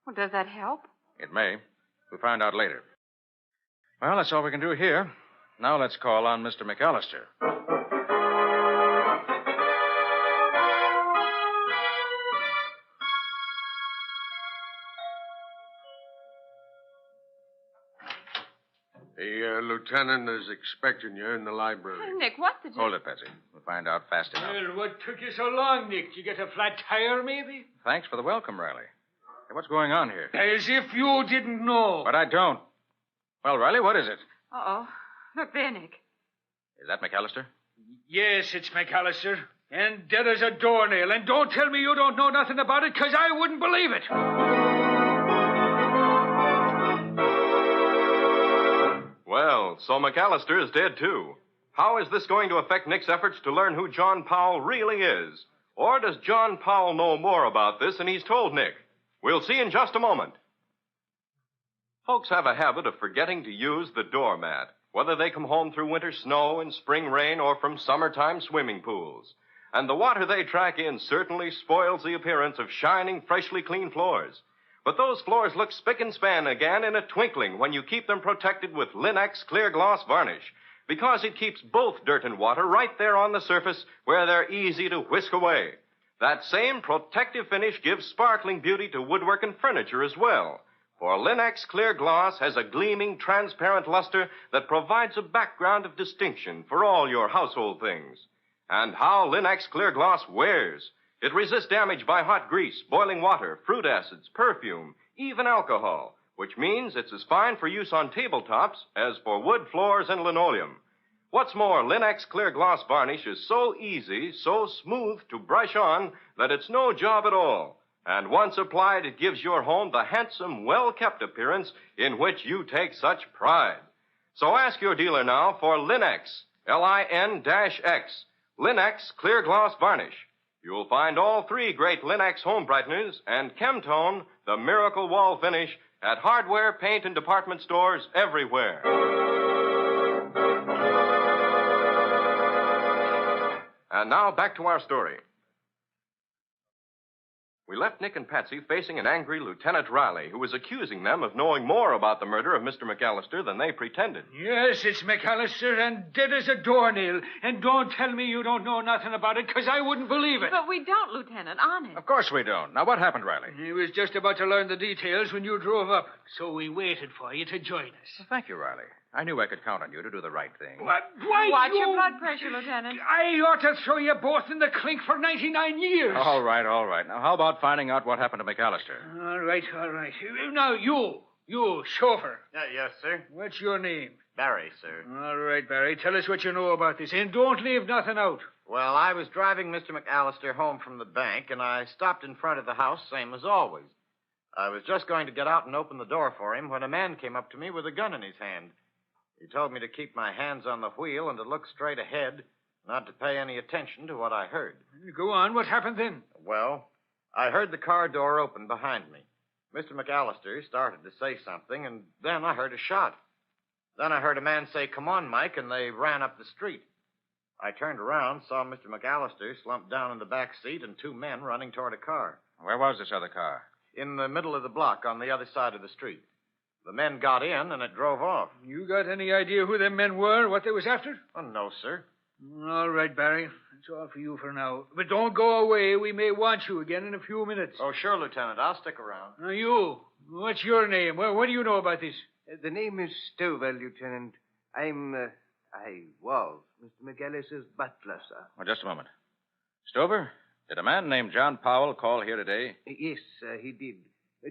Well, does that help? It may. We'll find out later. Well, that's all we can do here. Now let's call on Mr. McAllister. The lieutenant is expecting you in the library. Hey, Nick, what's the... Hold it, Patsy. We'll find out fast enough. Well, what took you so long, Nick? Did you get a flat tire, maybe? Thanks for the welcome, Riley. Hey, what's going on here? As if you didn't know. But I don't. Well, Riley, what is it? Uh-oh. Look there, Nick. Is that McAllister? Yes, it's McAllister. And dead as a doornail. And don't tell me you don't know nothing about it, because I wouldn't believe it. Well, so McAllister is dead, too. How is this going to affect Nick's efforts to learn who John Powell really is? Or does John Powell know more about this than he's told Nick? We'll see in just a moment. Folks have a habit of forgetting to use the doormat, whether they come home through winter snow and spring rain or from summertime swimming pools. And the water they track in certainly spoils the appearance of shining, freshly clean floors. But those floors look spick and span again in a twinkling when you keep them protected with Linex clear gloss varnish, because it keeps both dirt and water right there on the surface where they're easy to whisk away. That same protective finish gives sparkling beauty to woodwork and furniture as well. For Linex clear gloss has a gleaming, transparent luster that provides a background of distinction for all your household things. And how Linex clear gloss wears. It resists damage by hot grease, boiling water, fruit acids, perfume, even alcohol, which means it's as fine for use on tabletops as for wood floors and linoleum. What's more, Linex clear gloss varnish is so easy, so smooth to brush on that it's no job at all. And once applied, it gives your home the handsome, well-kept appearance in which you take such pride. So ask your dealer now for Linex, Lin-X, Linex clear gloss varnish. You'll find all three great Linex home brighteners and Chemtone, the miracle wall finish, at hardware, paint, and department stores everywhere. And now back to our story. We left Nick and Patsy facing an angry Lieutenant Riley, who was accusing them of knowing more about the murder of Mr. McAllister than they pretended. Yes, it's McAllister, and dead as a doornail. And don't tell me you don't know nothing about it, because I wouldn't believe it. But we don't, Lieutenant, honest. Of course we don't. Now, what happened, Riley? He was just about to learn the details when you drove up, so we waited for you to join us. Well, thank you, Riley. I knew I could count on you to do the right thing. What? Why Watch you... your blood pressure, Lieutenant. I ought to throw you both in the clink for 99 years. All right. Now, how about finding out what happened to McAllister? All right. Now, you, chauffeur. Yes, sir. What's your name? Barry, sir. All right, Barry. Tell us what you know about this, and don't leave nothing out. Well, I was driving Mr. McAllister home from the bank, and I stopped in front of the house, same as always. I was just going to get out and open the door for him when a man came up to me with a gun in his hand. He told me to keep my hands on the wheel and to look straight ahead, not to pay any attention to what I heard. Go on. What happened then? Well, I heard the car door open behind me. Mr. McAllister started to say something, and then I heard a shot. Then I heard a man say, "Come on, Mike," and they ran up the street. I turned around, saw Mr. McAllister slumped down in the back seat and two men running toward a car. Where was this other car? In the middle of the block on the other side of the street. The men got in, and it drove off. You got any idea who them men were, what they was after? Oh, no, sir. All right, Barry. That's all for you for now. But don't go away. We may want you again in a few minutes. Oh, sure, Lieutenant. I'll stick around. Now, you. What's your name? What do you know about this? The name is Stover, Lieutenant. I was Mr. McAllister's butler, sir. Oh, just a moment. Stover, did a man named John Powell call here today? Yes, sir, he did.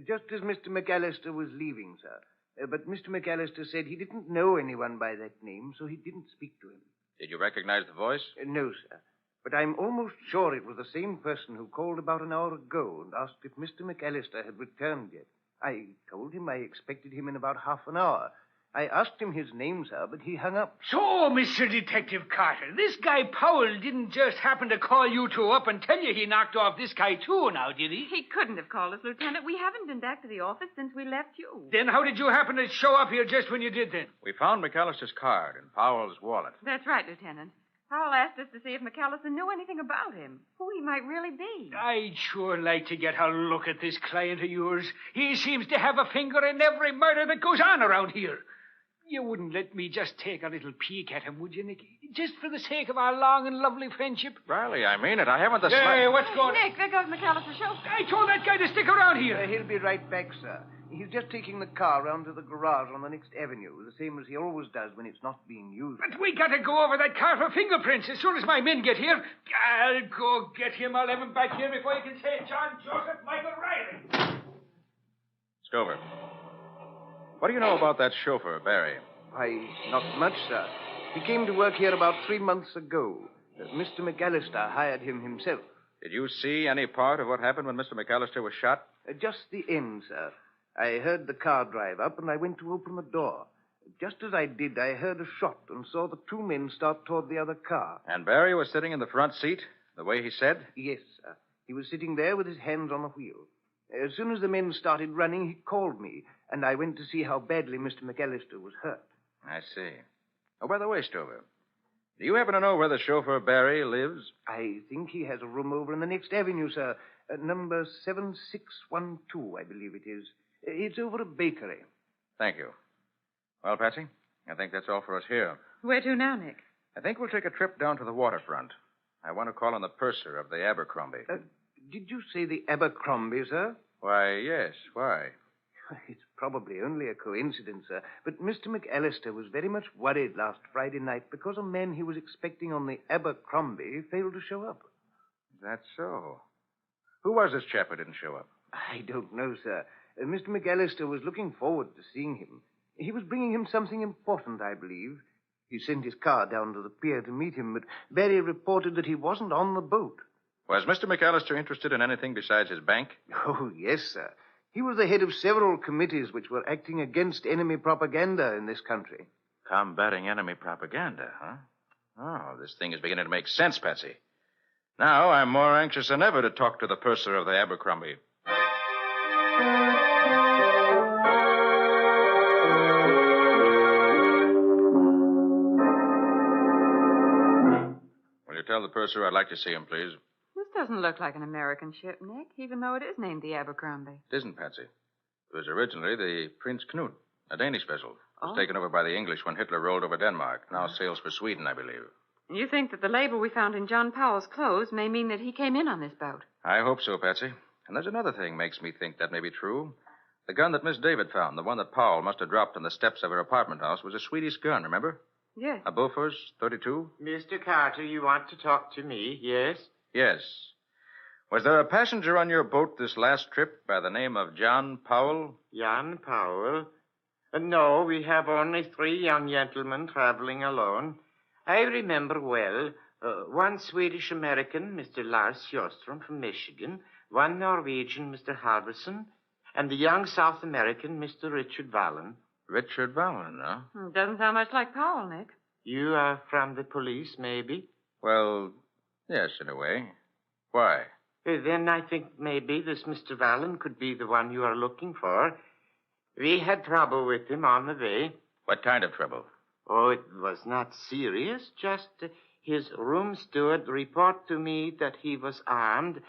Just as Mr. McAllister was leaving, sir. But Mr. McAllister said he didn't know anyone by that name, so he didn't speak to him. Did you recognize the voice? No, sir. But I'm almost sure it was the same person who called about an hour ago and asked if Mr. McAllister had returned yet. I told him I expected him in about half an hour. I asked him his name, sir, but he hung up. So, Mr. Detective Carter, this guy Powell didn't just happen to call you two up and tell you he knocked off this guy, too, now, did he? He couldn't have called us, Lieutenant. We haven't been back to the office since we left you. Then how did you happen to show up here just when you did then? We found McAllister's card in Powell's wallet. That's right, Lieutenant. Powell asked us to see if McAllister knew anything about him, who he might really be. I'd sure like to get a look at this client of yours. He seems to have a finger in every murder that goes on around here. You wouldn't let me just take a little peek at him, would you, Nicky? Just for the sake of our long and lovely friendship? Riley, I mean it. I haven't the Hey, what's going on? Nick, there goes McAllister's chauffeur. I told that guy to stick around here. He'll be right back, sir. He's just taking the car round to the garage on the next avenue, the same as he always does when it's not being used. But we got to go over that car for fingerprints as soon as my men get here. I'll go get him. I'll have him back here before you can say John Joseph Michael Riley. Stover, what do you know about that chauffeur, Barry? Why, not much, sir. He came to work here about 3 months ago. Mr. McAllister hired him himself. Did you see any part of what happened when Mr. McAllister was shot? Just the end, sir. I heard the car drive up, and I went to open the door. Just as I did, I heard a shot and saw the two men start toward the other car. And Barry was sitting in the front seat, the way he said? Yes, sir. He was sitting there with his hands on the wheel. As soon as the men started running, he called me, and I went to see how badly Mr. McAllister was hurt. I see. Oh, by the way, Stover, do you happen to know where the chauffeur Barry lives? I think he has a room over in the next avenue, sir. Number 7612, I believe it is. It's over a bakery. Thank you. Well, Patsy, I think that's all for us here. Where to now, Nick? I think we'll take a trip down to the waterfront. I want to call on the purser of the Abercrombie. Did you say the Abercrombie, sir? Why, yes. Why? It's probably only a coincidence, sir. But Mr. McAllister was very much worried last Friday night because a man he was expecting on the Abercrombie failed to show up. That's so. Who was this chap who didn't show up? I don't know, sir. Mr. McAllister was looking forward to seeing him. He was bringing him something important, I believe. He sent his car down to the pier to meet him, but Barry reported that he wasn't on the boat. Was Mr. McAllister interested in anything besides his bank? Oh, yes, sir. He was the head of several committees which were acting against enemy propaganda in this country. Combating enemy propaganda, huh? Oh, this thing is beginning to make sense, Patsy. Now I'm more anxious than ever to talk to the purser of the Abercrombie. Will you tell the purser I'd like to see him, please? Who's doesn't look like an American ship, Nick, even though it is named the Abercrombie. It isn't, Patsy. It was originally the Prince Knut, a Danish vessel. It was Oh. taken over by the English when Hitler rolled over Denmark. Now sails for Sweden, I believe. You think that the label we found in John Powell's clothes may mean that he came in on this boat? I hope so, Patsy. And there's another thing makes me think that may be true. The gun that Miss David found, the one that Powell must have dropped on the steps of her apartment house, was a Swedish gun, remember? Yes. A Bofors 32? Mr. Carter, you want to talk to me, yes? Yes. Was there a passenger on your boat this last trip by the name of John Powell? Jan Powell? No, we have only 3 young gentlemen traveling alone. I remember well. One Swedish-American, Mr. Lars Sjostrom from Michigan, one Norwegian, Mr. Halverson, and the young South American, Mr. Richard Vallon. Richard Vallon, huh? Doesn't sound much like Powell, Nick. You are from the police, maybe? Well, yes, in a way. Why? Then I think maybe this Mr. Vallon could be the one you are looking for. We had trouble with him on the way. What kind of trouble? Oh, it was not serious. Just his room steward reported to me that he was armed,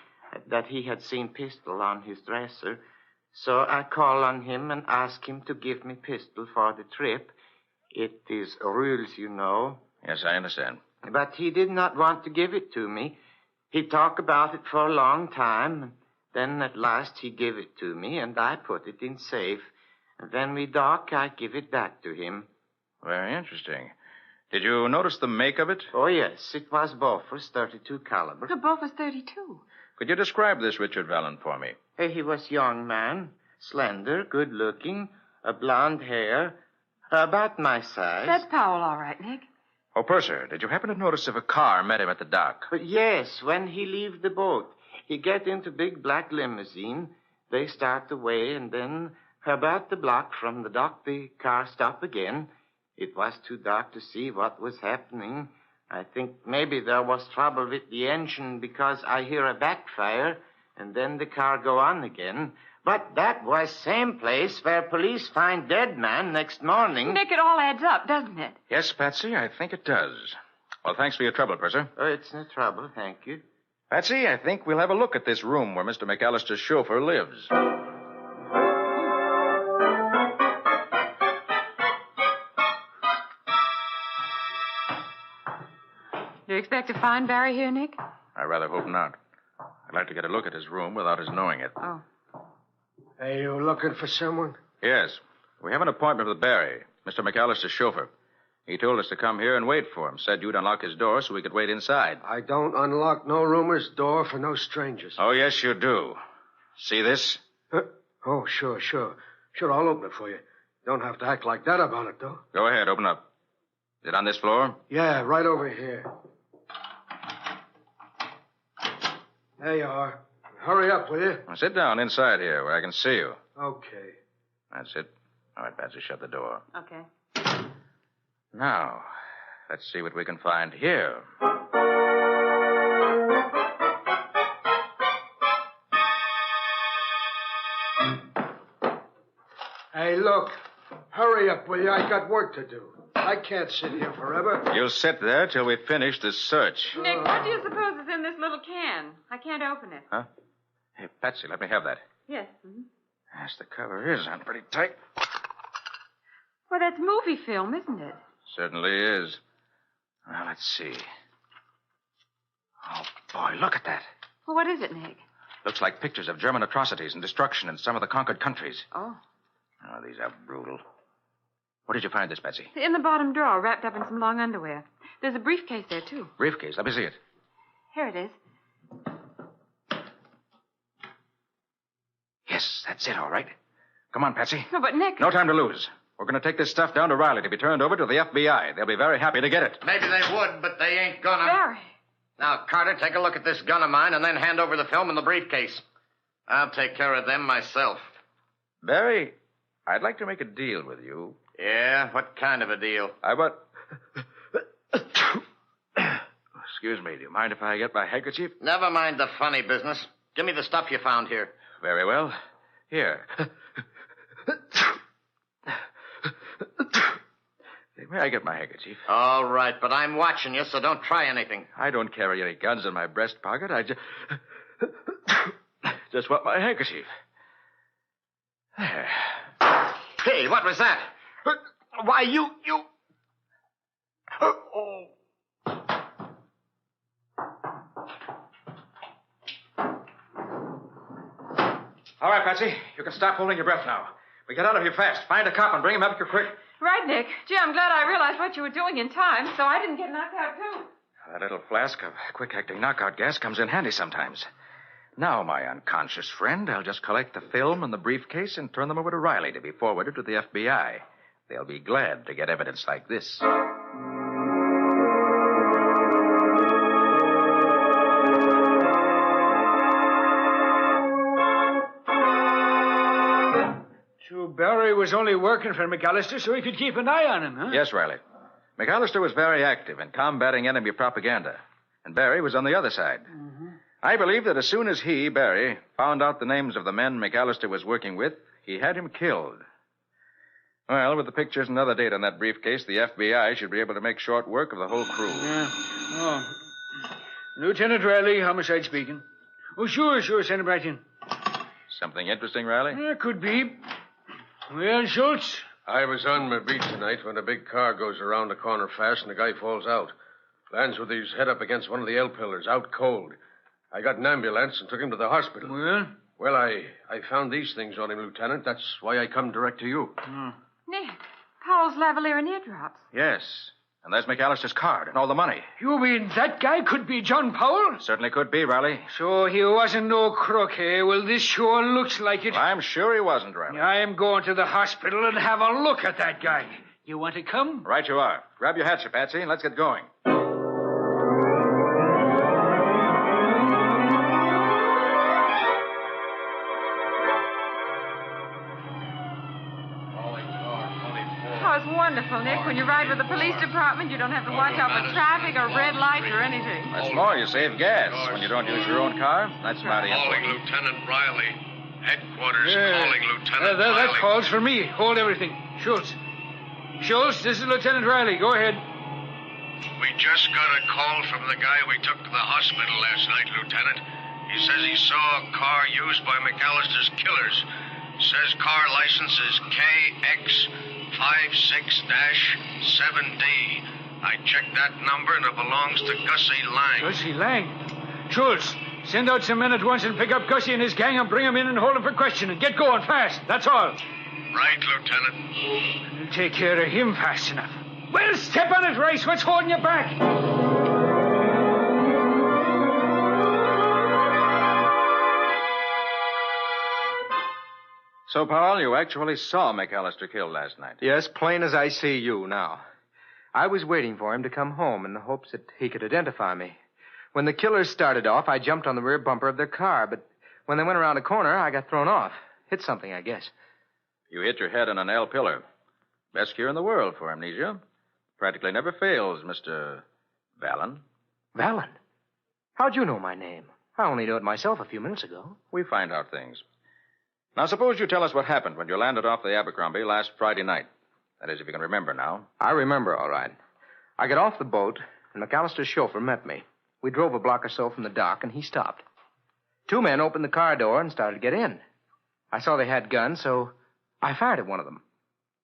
that he had seen pistol on his dresser. So I called on him and asked him to give me pistol for the trip. It is rules, you know. Yes, I understand. But he did not want to give it to me. He talked about it for a long time. Then at last he gave it to me, and I put it in safe. And when we dock, I give it back to him. Very interesting. Did you notice the make of it? Oh, yes. It was Bofors 32 caliber. The Bofors 32. Could you describe this Richard Vallon for me? He was young man, slender, good-looking, blonde hair, about my size. That's Powell, all right, Nick. Oh, Purser, did you happen to notice if a car met him at the dock? But yes, when he leave the boat, he get into big black limousine. They start away, and then about the block from the dock, the car stop again. It was too dark to see what was happening. I think maybe there was trouble with the engine because I hear a backfire, and then the car go on again. But that was same place where police find dead man next morning. Nick, it all adds up, doesn't it? Yes, Patsy, I think it does. Well, thanks for your trouble, Purser. Oh, it's no trouble, thank you. Patsy, I think we'll have a look at this room where Mr. McAllister's chauffeur lives. Do you expect to find Barry here, Nick? I rather hope not. I'd like to get a look at his room without his knowing it. Oh. Are you looking for someone? Yes. We have an appointment with Barry, Mr. McAllister's chauffeur. He told us to come here and wait for him. Said you'd unlock his door so we could wait inside. I don't unlock no roomers' door for no strangers. Oh, yes, you do. See this? Oh, sure. Sure, I'll open it for you. Don't have to act like that about it, though. Go ahead, open up. Is it on this floor? Yeah, right over here. There you are. Hurry up, will you? Now, sit down inside here where I can see you. Okay. That's it. All right, Patsy, shut the door. Okay. Now, let's see what we can find here. Hey, look. Hurry up, will you? I got work to do. I can't sit here forever. You'll sit there till we finish this search. Nick, what do you suppose is in this little can? I can't open it. Huh? Hey, Patsy, let me have that. Yes. Mm-hmm. Yes, the cover is on pretty tight. Well, that's movie film, isn't it? Certainly is. Well, let's see. Oh, boy, look at that. Well, what is it, Nick? Looks like pictures of German atrocities and destruction in some of the conquered countries. Oh. Oh, these are brutal. Where did you find this, Patsy? In the bottom drawer, wrapped up in some long underwear. There's a briefcase there, too. Briefcase. Let me see it. Here it is. Yes, that's it, all right. Come on, Patsy. No, but Nick... No time to lose. We're going to take this stuff down to Riley to be turned over to the FBI. They'll be very happy to get it. Maybe they would, but they ain't gonna. Barry. Now, Carter, take a look at this gun of mine and then hand over the film and the briefcase. I'll take care of them myself. Barry, I'd like to make a deal with you. Yeah? What kind of a deal? Excuse me. Do you mind if I get my handkerchief? Never mind the funny business. Give me the stuff you found here. Very well. Here. May I get my handkerchief? All right, but I'm watching you, so don't try anything. I don't carry any guns in my breast pocket. I just want my handkerchief. There. Hey, what was that? Why, you... Oh. All right, Patsy. You can stop holding your breath now. We get out of here fast. Find a cop and bring him up here quick. Right, Nick. Gee, I'm glad I realized what you were doing in time, so I didn't get knocked out, too. That little flask of quick-acting knockout gas comes in handy sometimes. Now, my unconscious friend, I'll just collect the film and the briefcase and turn them over to Riley to be forwarded to the FBI. They'll be glad to get evidence like this. So Barry was only working for McAllister so he could keep an eye on him, huh? Yes, Riley. McAllister was very active in combating enemy propaganda, and Barry was on the other side. Mm-hmm. I believe that as soon as he, Barry, found out the names of the men McAllister was working with, he had him killed. Well, with the pictures and other data in that briefcase, the FBI should be able to make short work of the whole crew. Yeah. Oh. Lieutenant Riley, homicide speaking. Oh, sure, send him right in. Something interesting, Riley? Could be. Well, Schultz? I was on my beat tonight when a big car goes around the corner fast and the guy falls out. Lands with his head up against one of the L pillars, out cold. I got an ambulance and took him to the hospital. Well? Well, I found these things on him, Lieutenant. That's why I come direct to you. Nick, Powell's lavalier and eardrops. Yes. And there's McAllister's card and all the money. You mean that guy could be John Powell? Certainly could be, Riley. So he wasn't no crook, eh? Well, this sure looks like it. Well, I'm sure he wasn't, Riley. I'm going to the hospital and have a look at that guy. You want to come? Right you are. Grab your hatchet, Patsy, and let's get going. It's wonderful, Nick. When you ride with the police department, you don't have to watch out for traffic or red lights or anything. That's more. You save gas when you don't use your own car. That's mighty Calling important. Lieutenant Riley. Headquarters calling Lieutenant Riley. That calls for me. Hold everything. Schultz, this is Lieutenant Riley. Go ahead. We just got a call from the guy we took to the hospital last night, Lieutenant. He says he saw a car used by McAllister's killers. Says car license is KX56-7D. I checked that number and it belongs to Gussie Lang. Gussie Lang? Schultz, send out some men at once and pick up Gussie and his gang and bring him in and hold him for questioning. Get going fast. That's all. Right, Lieutenant. We'll take care of him fast enough. Well, step on it, Rice. What's holding you back? So, Powell, you actually saw McAllister killed last night. Yes, plain as I see you now. I was waiting for him to come home in the hopes that he could identify me. When the killers started off, I jumped on the rear bumper of their car, but when they went around a corner, I got thrown off. Hit something, I guess. You hit your head on an L pillar. Best cure in the world for amnesia. Practically never fails, Mr. Vallon. Vallon? How'd you know my name? I only knew it myself a few minutes ago. We find out things. Now, suppose you tell us what happened when you landed off the Abercrombie last Friday night. That is, if you can remember now. I remember, all right. I got off the boat, and McAllister's chauffeur met me. We drove a block or so from the dock, and he stopped. Two men opened the car door and started to get in. I saw they had guns, so I fired at one of them.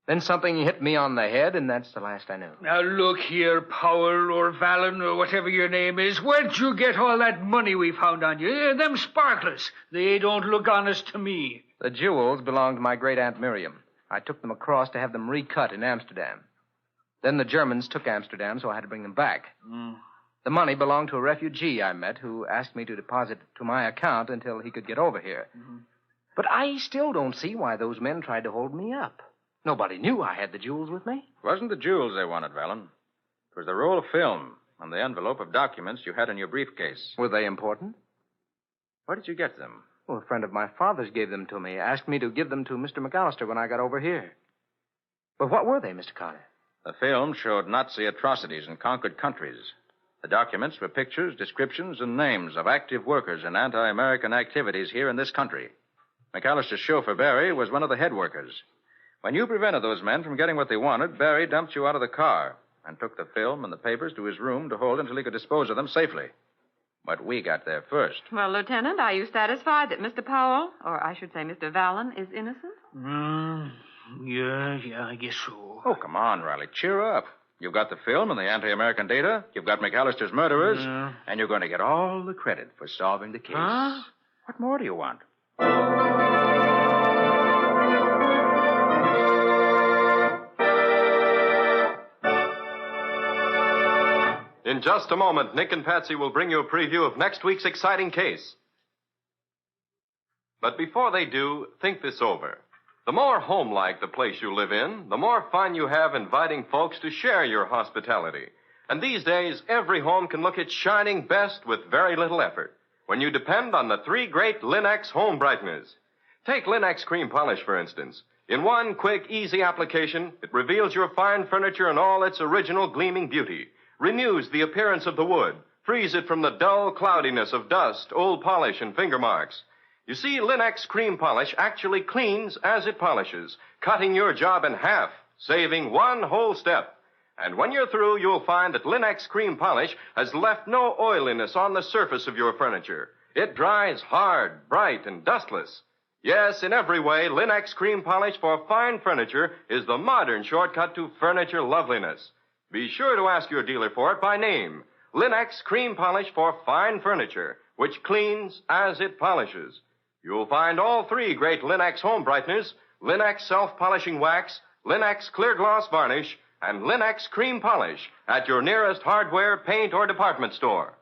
Then something hit me on the head, and that's the last I knew. Now, look here, Powell or Vallon or whatever your name is. Where'd you get all that money we found on you? Them sparklers. They don't look honest to me. The jewels belonged to my great-aunt Miriam. I took them across to have them recut in Amsterdam. Then the Germans took Amsterdam, so I had to bring them back. The money belonged to a refugee I met who asked me to deposit it to my account until he could get over here. But I still don't see why those men tried to hold me up. Nobody knew I had the jewels with me. It wasn't the jewels they wanted, Vallon. It was the roll of film and the envelope of documents you had in your briefcase. Were they important? Where did you get them? Well, a friend of my father's gave them to me, asked me to give them to Mr. McAllister when I got over here. But what were they, Mr. Carter? The film showed Nazi atrocities in conquered countries. The documents were pictures, descriptions, and names of active workers in anti-American activities here in this country. McAllister's chauffeur, Barry, was one of the head workers. When you prevented those men from getting what they wanted, Barry dumped you out of the car and took the film and the papers to his room to hold until he could dispose of them safely. But we got there first. Well, Lieutenant, are you satisfied that Mr. Powell, or I should say Mr. Vallon, is innocent? Yeah, I guess so. Oh, come on, Riley. Cheer up. You've got the film and the anti-American data. You've got McAllister's murderers. Yeah. And you're going to get all the credit for solving the case. Huh? What more do you want? In just a moment, Nick and Patsy will bring you a preview of next week's exciting case. But before they do, think this over. The more home-like the place you live in, the more fun you have inviting folks to share your hospitality. And these days, every home can look its shining best with very little effort when you depend on the 3 great Linex home brighteners. Take Linex cream polish, for instance. In one quick, easy application, it reveals your fine furniture in all its original gleaming beauty, renews the appearance of the wood, frees it from the dull cloudiness of dust, old polish, and finger marks. You see, Linex cream polish actually cleans as it polishes, cutting your job in half, saving one whole step. And when you're through, you'll find that Linex cream polish has left no oiliness on the surface of your furniture. It dries hard, bright, and dustless. Yes, in every way, Linex cream polish for fine furniture is the modern shortcut to furniture loveliness. Be sure to ask your dealer for it by name. Linex cream polish for fine furniture, which cleans as it polishes. You'll find all 3 great Linex home brighteners, Linex self-polishing wax, Linex clear gloss varnish, and Linex cream polish at your nearest hardware, paint, or department store.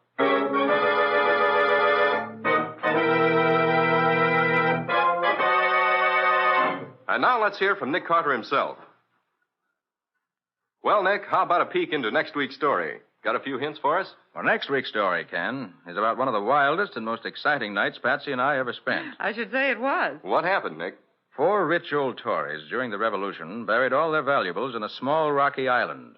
And now let's hear from Nick Carter himself. Well, Nick, how about a peek into next week's story? Got a few hints for us? Well, next week's story, Ken, is about one of the wildest and most exciting nights Patsy and I ever spent. I should say it was. What happened, Nick? 4 rich old Tories during the Revolution buried all their valuables in a small rocky island.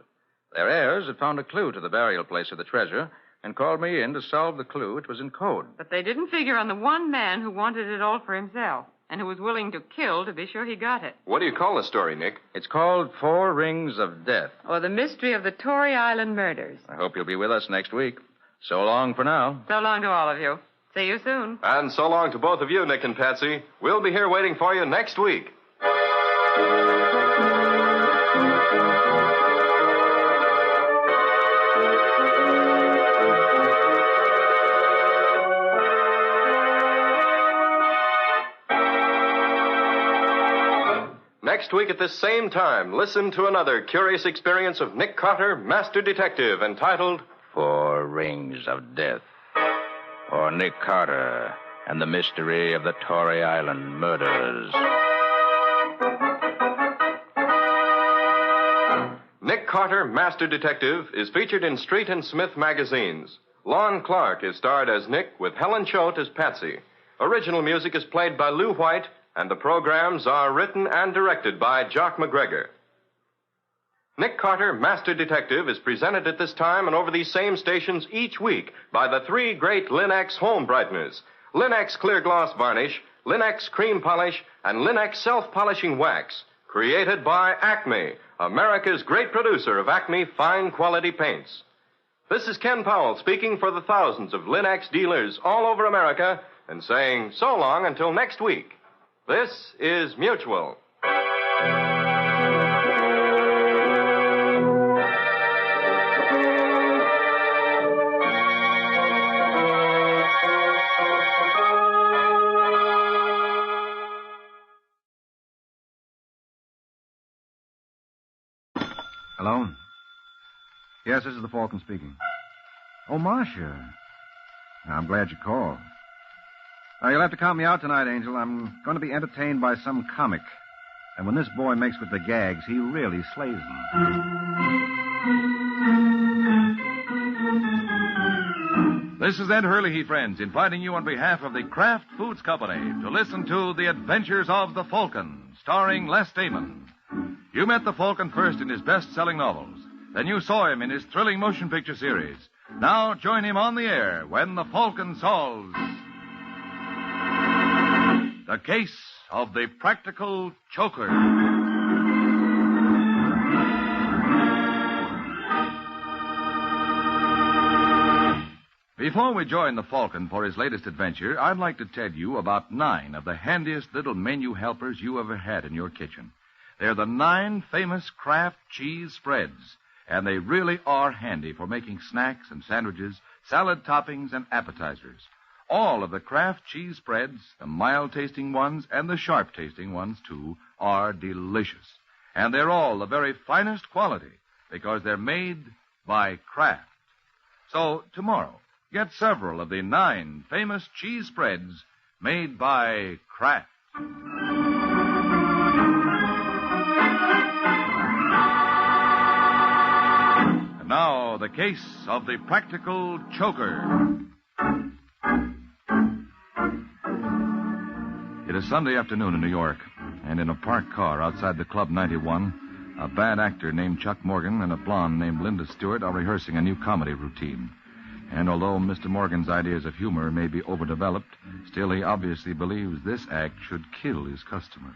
Their heirs had found a clue to the burial place of the treasure and called me in to solve the clue, which was in code. But they didn't figure on the one man who wanted it all for himself and who was willing to kill to be sure he got it. What do you call the story, Nick? It's called 4 Rings of Death. Or the mystery of the Tory Island murders. I hope you'll be with us next week. So long for now. So long to all of you. See you soon. And so long to both of you, Nick and Patsy. We'll be here waiting for you next week. Next week at this same time, listen to another curious experience of Nick Carter, Master Detective, entitled 4 Rings of Death. Or Nick Carter and the Mystery of the Tory Island Murders. Nick Carter, Master Detective, is featured in Street and Smith magazines. Lon Clark is starred as Nick with Helen Choate as Patsy. Original music is played by Lou White, and the programs are written and directed by Jock McGregor. Nick Carter, Master Detective, is presented at this time and over these same stations each week by the 3 great Linex home brighteners: Linex clear gloss varnish, Linex cream polish, and Linex self-polishing wax, created by Acme, America's great producer of Acme fine quality paints. This is Ken Powell speaking for the thousands of Linex dealers all over America and saying so long until next week. This is Mutual. Hello? Yes, this is the Falcon speaking. Oh, Marcia. I'm glad you called. You'll have to count me out tonight, Angel. I'm going to be entertained by some comic. And when this boy makes with the gags, he really slays them. This is Ed Hurley, friends, inviting you on behalf of the Kraft Foods Company to listen to The Adventures of the Falcon, starring Les Damon. You met the Falcon first in his best-selling novels. Then you saw him in his thrilling motion picture series. Now join him on the air when the Falcon solves the case of the Practical Joker. Before we join the Falcon for his latest adventure, I'd like to tell you about 9 of the handiest little menu helpers you ever had in your kitchen. They're the 9 famous Kraft cheese spreads, and they really are handy for making snacks and sandwiches, salad toppings, and appetizers. All of the Kraft cheese spreads, the mild-tasting ones and the sharp-tasting ones, too, are delicious. And they're all the very finest quality because they're made by Kraft. So, tomorrow, get several of the 9 famous cheese spreads made by Kraft. And now, the case of the practical choker. It is Sunday afternoon in New York, and in a parked car outside the Club 91, a bad actor named Chuck Morgan and a blonde named Linda Stewart are rehearsing a new comedy routine. And although Mr. Morgan's ideas of humor may be overdeveloped, still he obviously believes this act should kill his customer.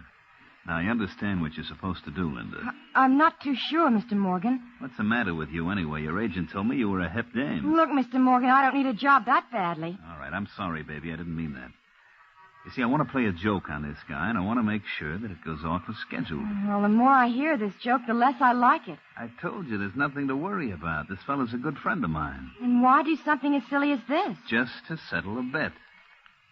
Now, you understand what you're supposed to do, Linda. I'm not too sure, Mr. Morgan. What's the matter with you anyway? Your agent told me you were a hip dame. Look, Mr. Morgan, I don't need a job that badly. All right, I'm sorry, baby. I didn't mean that. You see, I want to play a joke on this guy, and I want to make sure that it goes off as scheduled. Well, the more I hear this joke, the less I like it. I told you there's nothing to worry about. This fellow's a good friend of mine. And why do something as silly as this? Just to settle a bet.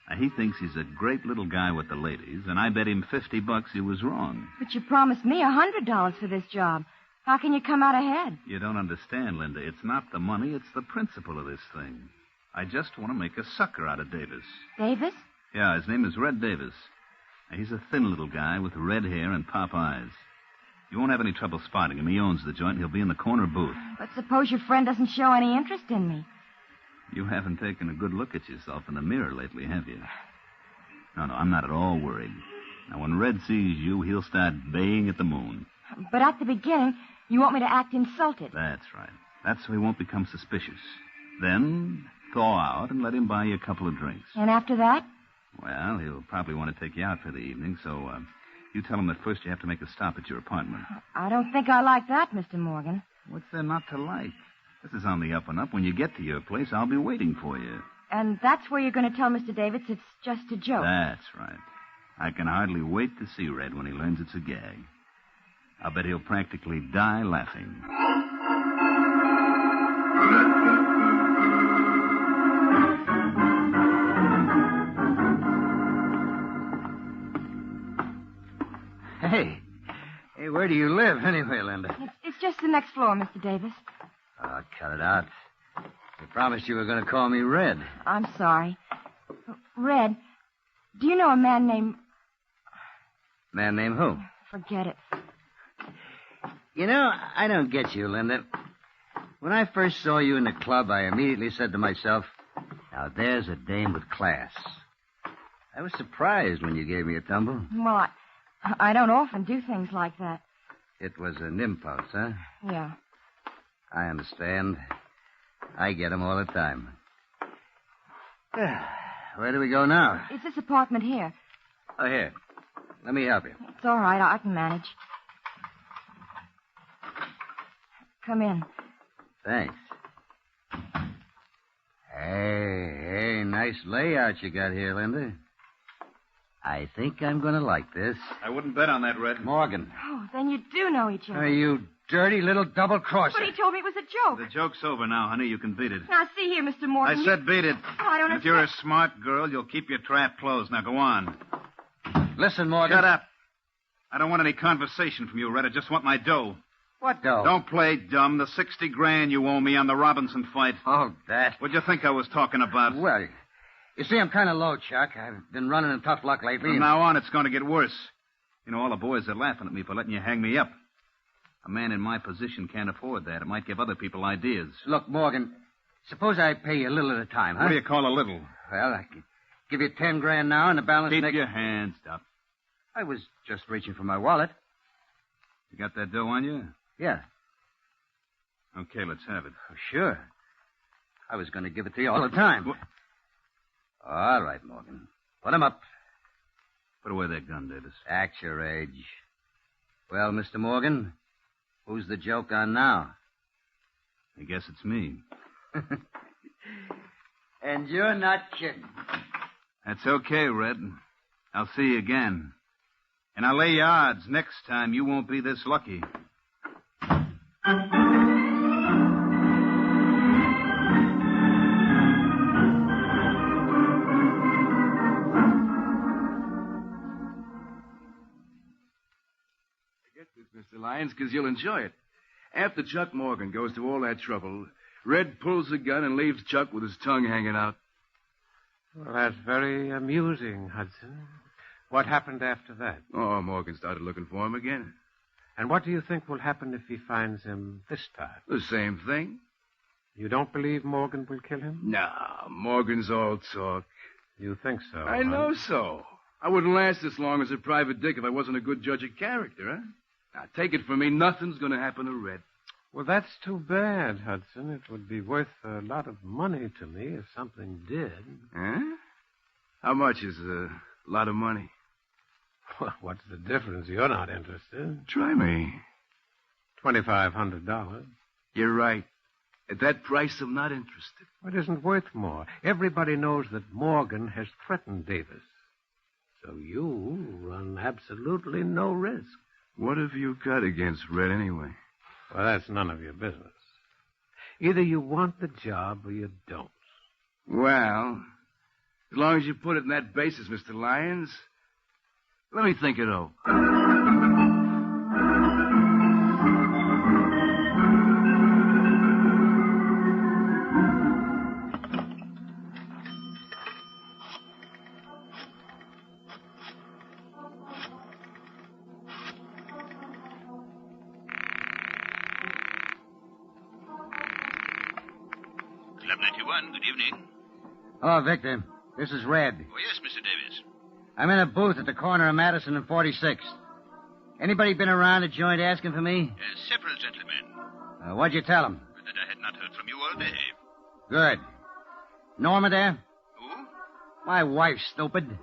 Now, he thinks he's a great little guy with the ladies, and I bet him $50 he was wrong. But you promised me $100 for this job. How can you come out ahead? You don't understand, Linda. It's not the money, it's the principle of this thing. I just want to make a sucker out of Davis. Davis? Yeah, his name is Red Davis. Now, he's a thin little guy with red hair and pop eyes. You won't have any trouble spotting him. He owns the joint. He'll be in the corner booth. But suppose your friend doesn't show any interest in me. You haven't taken a good look at yourself in the mirror lately, have you? No, I'm not at all worried. Now, when Red sees you, he'll start baying at the moon. But at the beginning, you want me to act insulted. That's right. That's so he won't become suspicious. Then thaw out and let him buy you a couple of drinks. And after that? Well, he'll probably want to take you out for the evening, so you tell him that first you have to make a stop at your apartment. I don't think I like that, Mr. Morgan. What's there not to like? This is on the up and up. When you get to your place, I'll be waiting for you. And that's where you're going to tell Mr. Davis it's just a joke. That's right. I can hardly wait to see Red when he learns it's a gag. I'll bet he'll practically die laughing. Hey, where do you live anyway, Linda? It's just the next floor, Mr. Davis. Oh, cut it out. You promised you were going to call me Red. I'm sorry. Red, do you know a man named... Man named who? Forget it. You know, I don't get you, Linda. When I first saw you in the club, I immediately said to myself, now there's a dame with class. I was surprised when you gave me a tumble. Well, I don't often do things like that. It was an impulse, huh? Yeah. I understand. I get 'em all the time. Where do we go now? It's this apartment here. Oh, here. Let me help you. It's all right. I can manage. Come in. Thanks. Hey, nice layout you got here, Linda. I think I'm going to like this. I wouldn't bet on that, Red. Morgan. Oh, then you do know each other. Are you dirty little double-crosser? But he told me it was a joke. The joke's over now, honey. You can beat it. Now, see here, Mr. Morgan. I said beat it. Oh, I don't If you're a smart girl, you'll keep your trap closed. Now, go on. Listen, Morgan. Shut up. I don't want any conversation from you, Red. I just want my dough. What dough? Don't play dumb. The $60 grand you owe me on the Robinson fight. Oh, that. What'd you think I was talking about? Well, you see, I'm kind of low, Chuck. I've been running in tough luck lately. From now on, it's going to get worse. You know, all the boys are laughing at me for letting you hang me up. A man in my position can't afford that. It might give other people ideas. Look, Morgan, suppose I pay you a little at a time, huh? What do you call a little? Well, I could give you 10 grand now and the balance Keep next... your hands up. I was just reaching for my wallet. You got that dough on you? Yeah. Okay, let's have it. Oh, sure. I was going to give it to you all the time. What? All right, Morgan. Put 'em up. Put away that gun, Davis. Act your age. Well, Mr. Morgan, who's the joke on now? I guess it's me. And you're not kidding. That's okay, Red. I'll see you again. And I'll lay you odds next time you won't be this lucky. Mr. Lyons, because you'll enjoy it. After Chuck Morgan goes to all that trouble, Red pulls the gun and leaves Chuck with his tongue hanging out. Well, that's very amusing, Hudson. What happened after that? Oh, Morgan started looking for him again. And what do you think will happen if he finds him this time? The same thing. You don't believe Morgan will kill him? Nah, Morgan's all talk. You think so? I know so. I wouldn't last this long as a private dick if I wasn't a good judge of character, huh? Now, take it from me, nothing's going to happen to Red. Well, that's too bad, Hudson. It would be worth a lot of money to me if something did. Huh? How much is a lot of money? Well, what's the difference? You're not interested. Try me. $2,500. You're right. At that price, I'm not interested. It isn't worth more. Everybody knows that Morgan has threatened Davis. So you run absolutely no risk. What have you got against Red anyway? Well, that's none of your business. Either you want the job or you don't. Well, as long as you put it in that basis, Mr. Lyons, let me think it over. Club 91, good evening. Hello, Victor. This is Red. Oh, yes, Mr. Davis. I'm in a booth at the corner of Madison and 46th. Anybody been around the joint asking for me? Several gentlemen. What'd you tell them? That I had not heard from you all day. Good. Norma there? Who? My wife, stupid. No.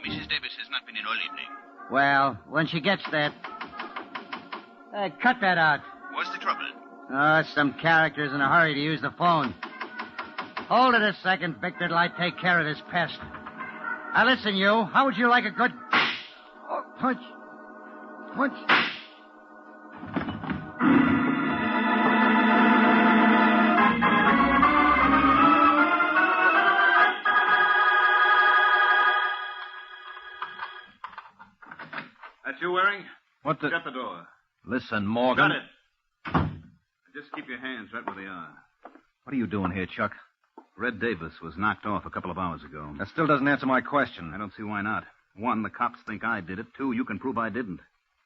Mrs. Davis has not been in all evening. Well, when she gets that... cut that out. What's the trouble? Some character's in a hurry to use the phone. Hold it a second, Victor, till I take care of this pest. Now, listen, you. How would you like a good... Oh, punch. Punch. That you, Waring? What the... Shut the door. Listen, Morgan. Shut it. Just keep your hands right where they are. What are you doing here, Chuck? Red Davis was knocked off a couple of hours ago. That still doesn't answer my question. I don't see why not. One, the cops think I did it. Two, you can prove I didn't.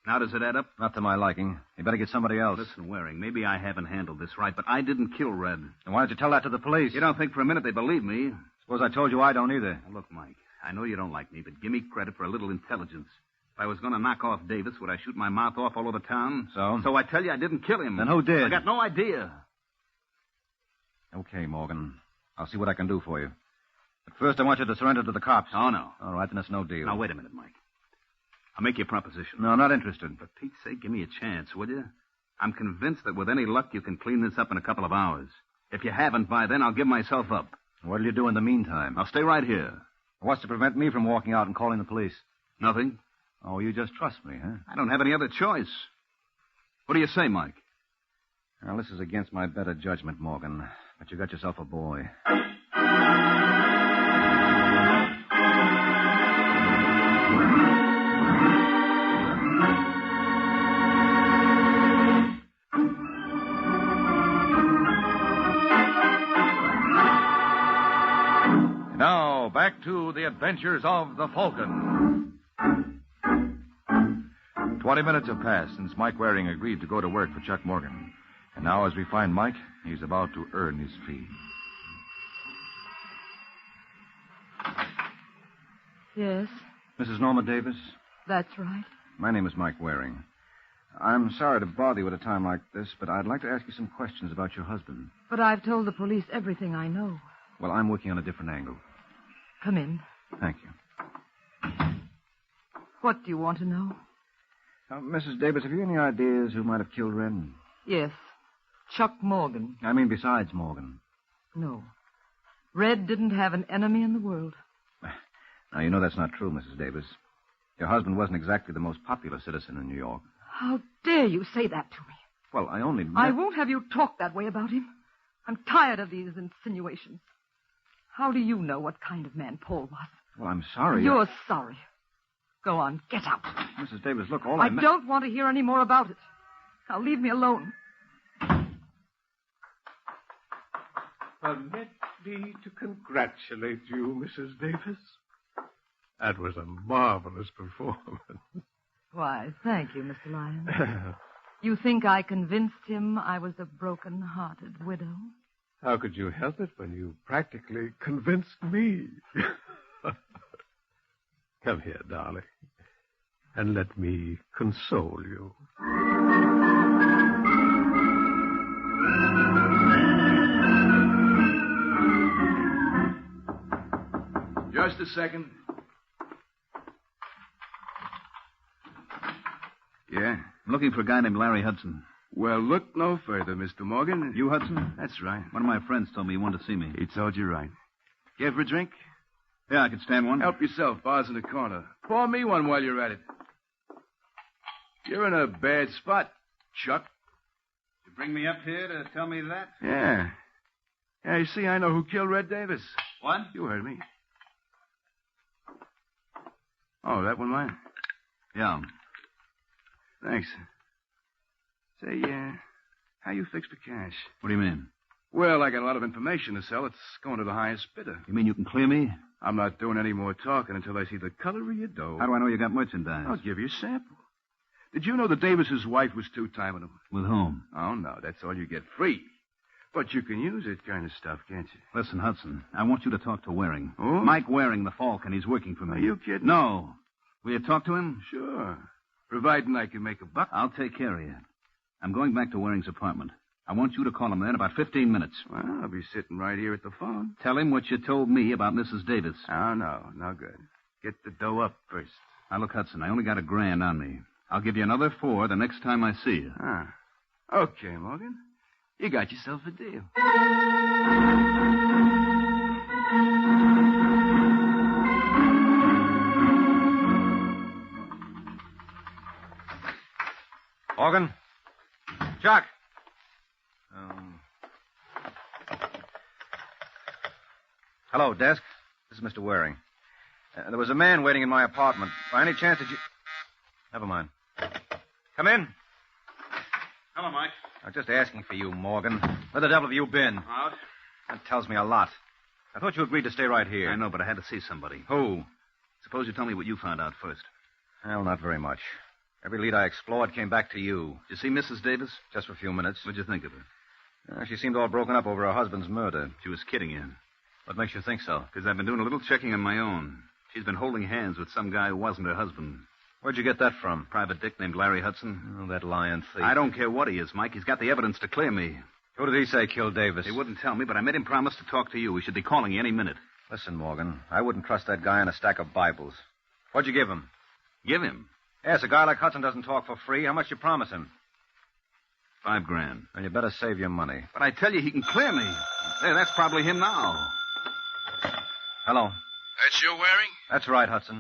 Now, does it add up? Not to my liking. You better get somebody else. Listen, Waring, maybe I haven't handled this right, but I didn't kill Red. Then why don't you tell that to the police? You don't think for a minute they believe me? Suppose I told you I don't either. Now, look, Mike, I know you don't like me, but give me credit for a little intelligence. If I was going to knock off Davis, would I shoot my mouth off all over town? So? So I tell you I didn't kill him. Then who did? I got no idea. Okay, Morgan. I'll see what I can do for you. But first, I want you to surrender to the cops. Oh, no. All right, then it's no deal. Now, wait a minute, Mike. I'll make you a proposition. No, I'm not interested. For Pete's sake, give me a chance, will you? I'm convinced that with any luck, you can clean this up in a couple of hours. If you haven't by then, I'll give myself up. What'll you do in the meantime? I'll stay right here. What's to prevent me from walking out and calling the police? Nothing. Oh, you just trust me, huh? I don't have any other choice. What do you say, Mike? Well, this is against my better judgment, Morgan. But you got yourself a boy. Now, back to the adventures of the Falcon. 20 minutes have passed since Mike Waring agreed to go to work for Chuck Morgan. And now, as we find Mike, he's about to earn his fee. Yes, Mrs. Norma Davis? that's right. My name is Mike Waring. I'm sorry to bother you at a time like this, but I'd like to ask you some questions about your husband. But I've told the police everything I know. Well, I'm working on a different angle. Come in. Thank you. What do you want to know? Mrs. Davis, have you any ideas who might have killed Red? Yes. Chuck Morgan. I mean, besides Morgan. No. Red didn't have an enemy in the world. Now, you know that's not true, Mrs. Davis. Your husband wasn't exactly the most popular citizen in New York. How dare you say that to me? Well, I only... I won't have you talk that way about him. I'm tired of these insinuations. How do you know what kind of man Paul was? Well, I'm sorry. You're sorry. Go on, get out. Mrs. Davis, look, all I meant... don't want to hear any more about it. Now leave me alone. Permit me to congratulate you, Mrs. Davis. That was a marvelous performance. Why, thank you, Mr. Lyons. You think I convinced him I was a broken-hearted widow? How could you help it when you practically convinced me? Come here, darling, and let me console you. Just a second. Yeah? I'm looking for a guy named Larry Hudson. Well, look no further, Mr. Morgan. You, Hudson? That's right. One of my friends told me you wanted to see me. He told you right. Care for a drink? Yeah, I could stand one. Help yourself. Bar's in the corner. Pour me one while you're at it. You're in a bad spot, Chuck. You bring me up here to tell me that? Yeah. Yeah, you see, I know who killed Red Davis. What? You heard me. Oh, that one mine? Yeah. Thanks. Say, how you fix the cash? What do you mean? Well, I got a lot of information to sell. It's going to the highest bidder. You mean you can clear me? I'm not doing any more talking until I see the color of your dough. How do I know you got merchandise? I'll give you a sample. Did you know that Davis's wife was two-timing him? With whom? Oh, no, that's all you get free. But you can use that kind of stuff, can't you? Listen, Hudson, I want you to talk to Waring. Oh? Mike Waring, the Falcon. He's working for me. Are you kidding? No. Will you talk to him? Sure. Providing I can make a buck. I'll take care of you. I'm going back to Waring's apartment. I want you to call him there in about 15 minutes. Well, I'll be sitting right here at the phone. Tell him what you told me about Mrs. Davis. Oh, no good. Get the dough up first. Now, look, Hudson, I only got $1,000 on me. I'll give you another $4 the next time I see you. Ah. Okay, Morgan. You got yourself a deal. Morgan? Chuck? Hello, desk. This is Mr. Waring. There was a man waiting in my apartment. By any chance did you... Never mind. Come in. Hello, Mike. I'm just asking for you, Morgan. Where the devil have you been? Out. That tells me a lot. I thought you agreed to stay right here. I know, but I had to see somebody. Who? Suppose you tell me what you found out first. Well, not very much. Every lead I explored came back to you. Did you see Mrs. Davis? Just for a few minutes. What'd you think of her? She seemed all broken up over her husband's murder. She was kidding you. What makes you think so? Because I've been doing a little checking on my own. She's been holding hands with some guy who wasn't her husband. Where'd you get that from? Private dick named Larry Hudson. Oh, that lying thief. I don't care what he is, Mike. He's got the evidence to clear me. Who did he say killed Davis? He wouldn't tell me, but I made him promise to talk to you. He should be calling you any minute. Listen, Morgan, I wouldn't trust that guy on a stack of Bibles. What'd you give him? Give him? Yes, a guy like Hudson doesn't talk for free. How much you promise him? $5,000. Then you better save your money. But I tell you, he can clear me. There, that's probably him now. Hello. That's you, Waring? That's right, Hudson.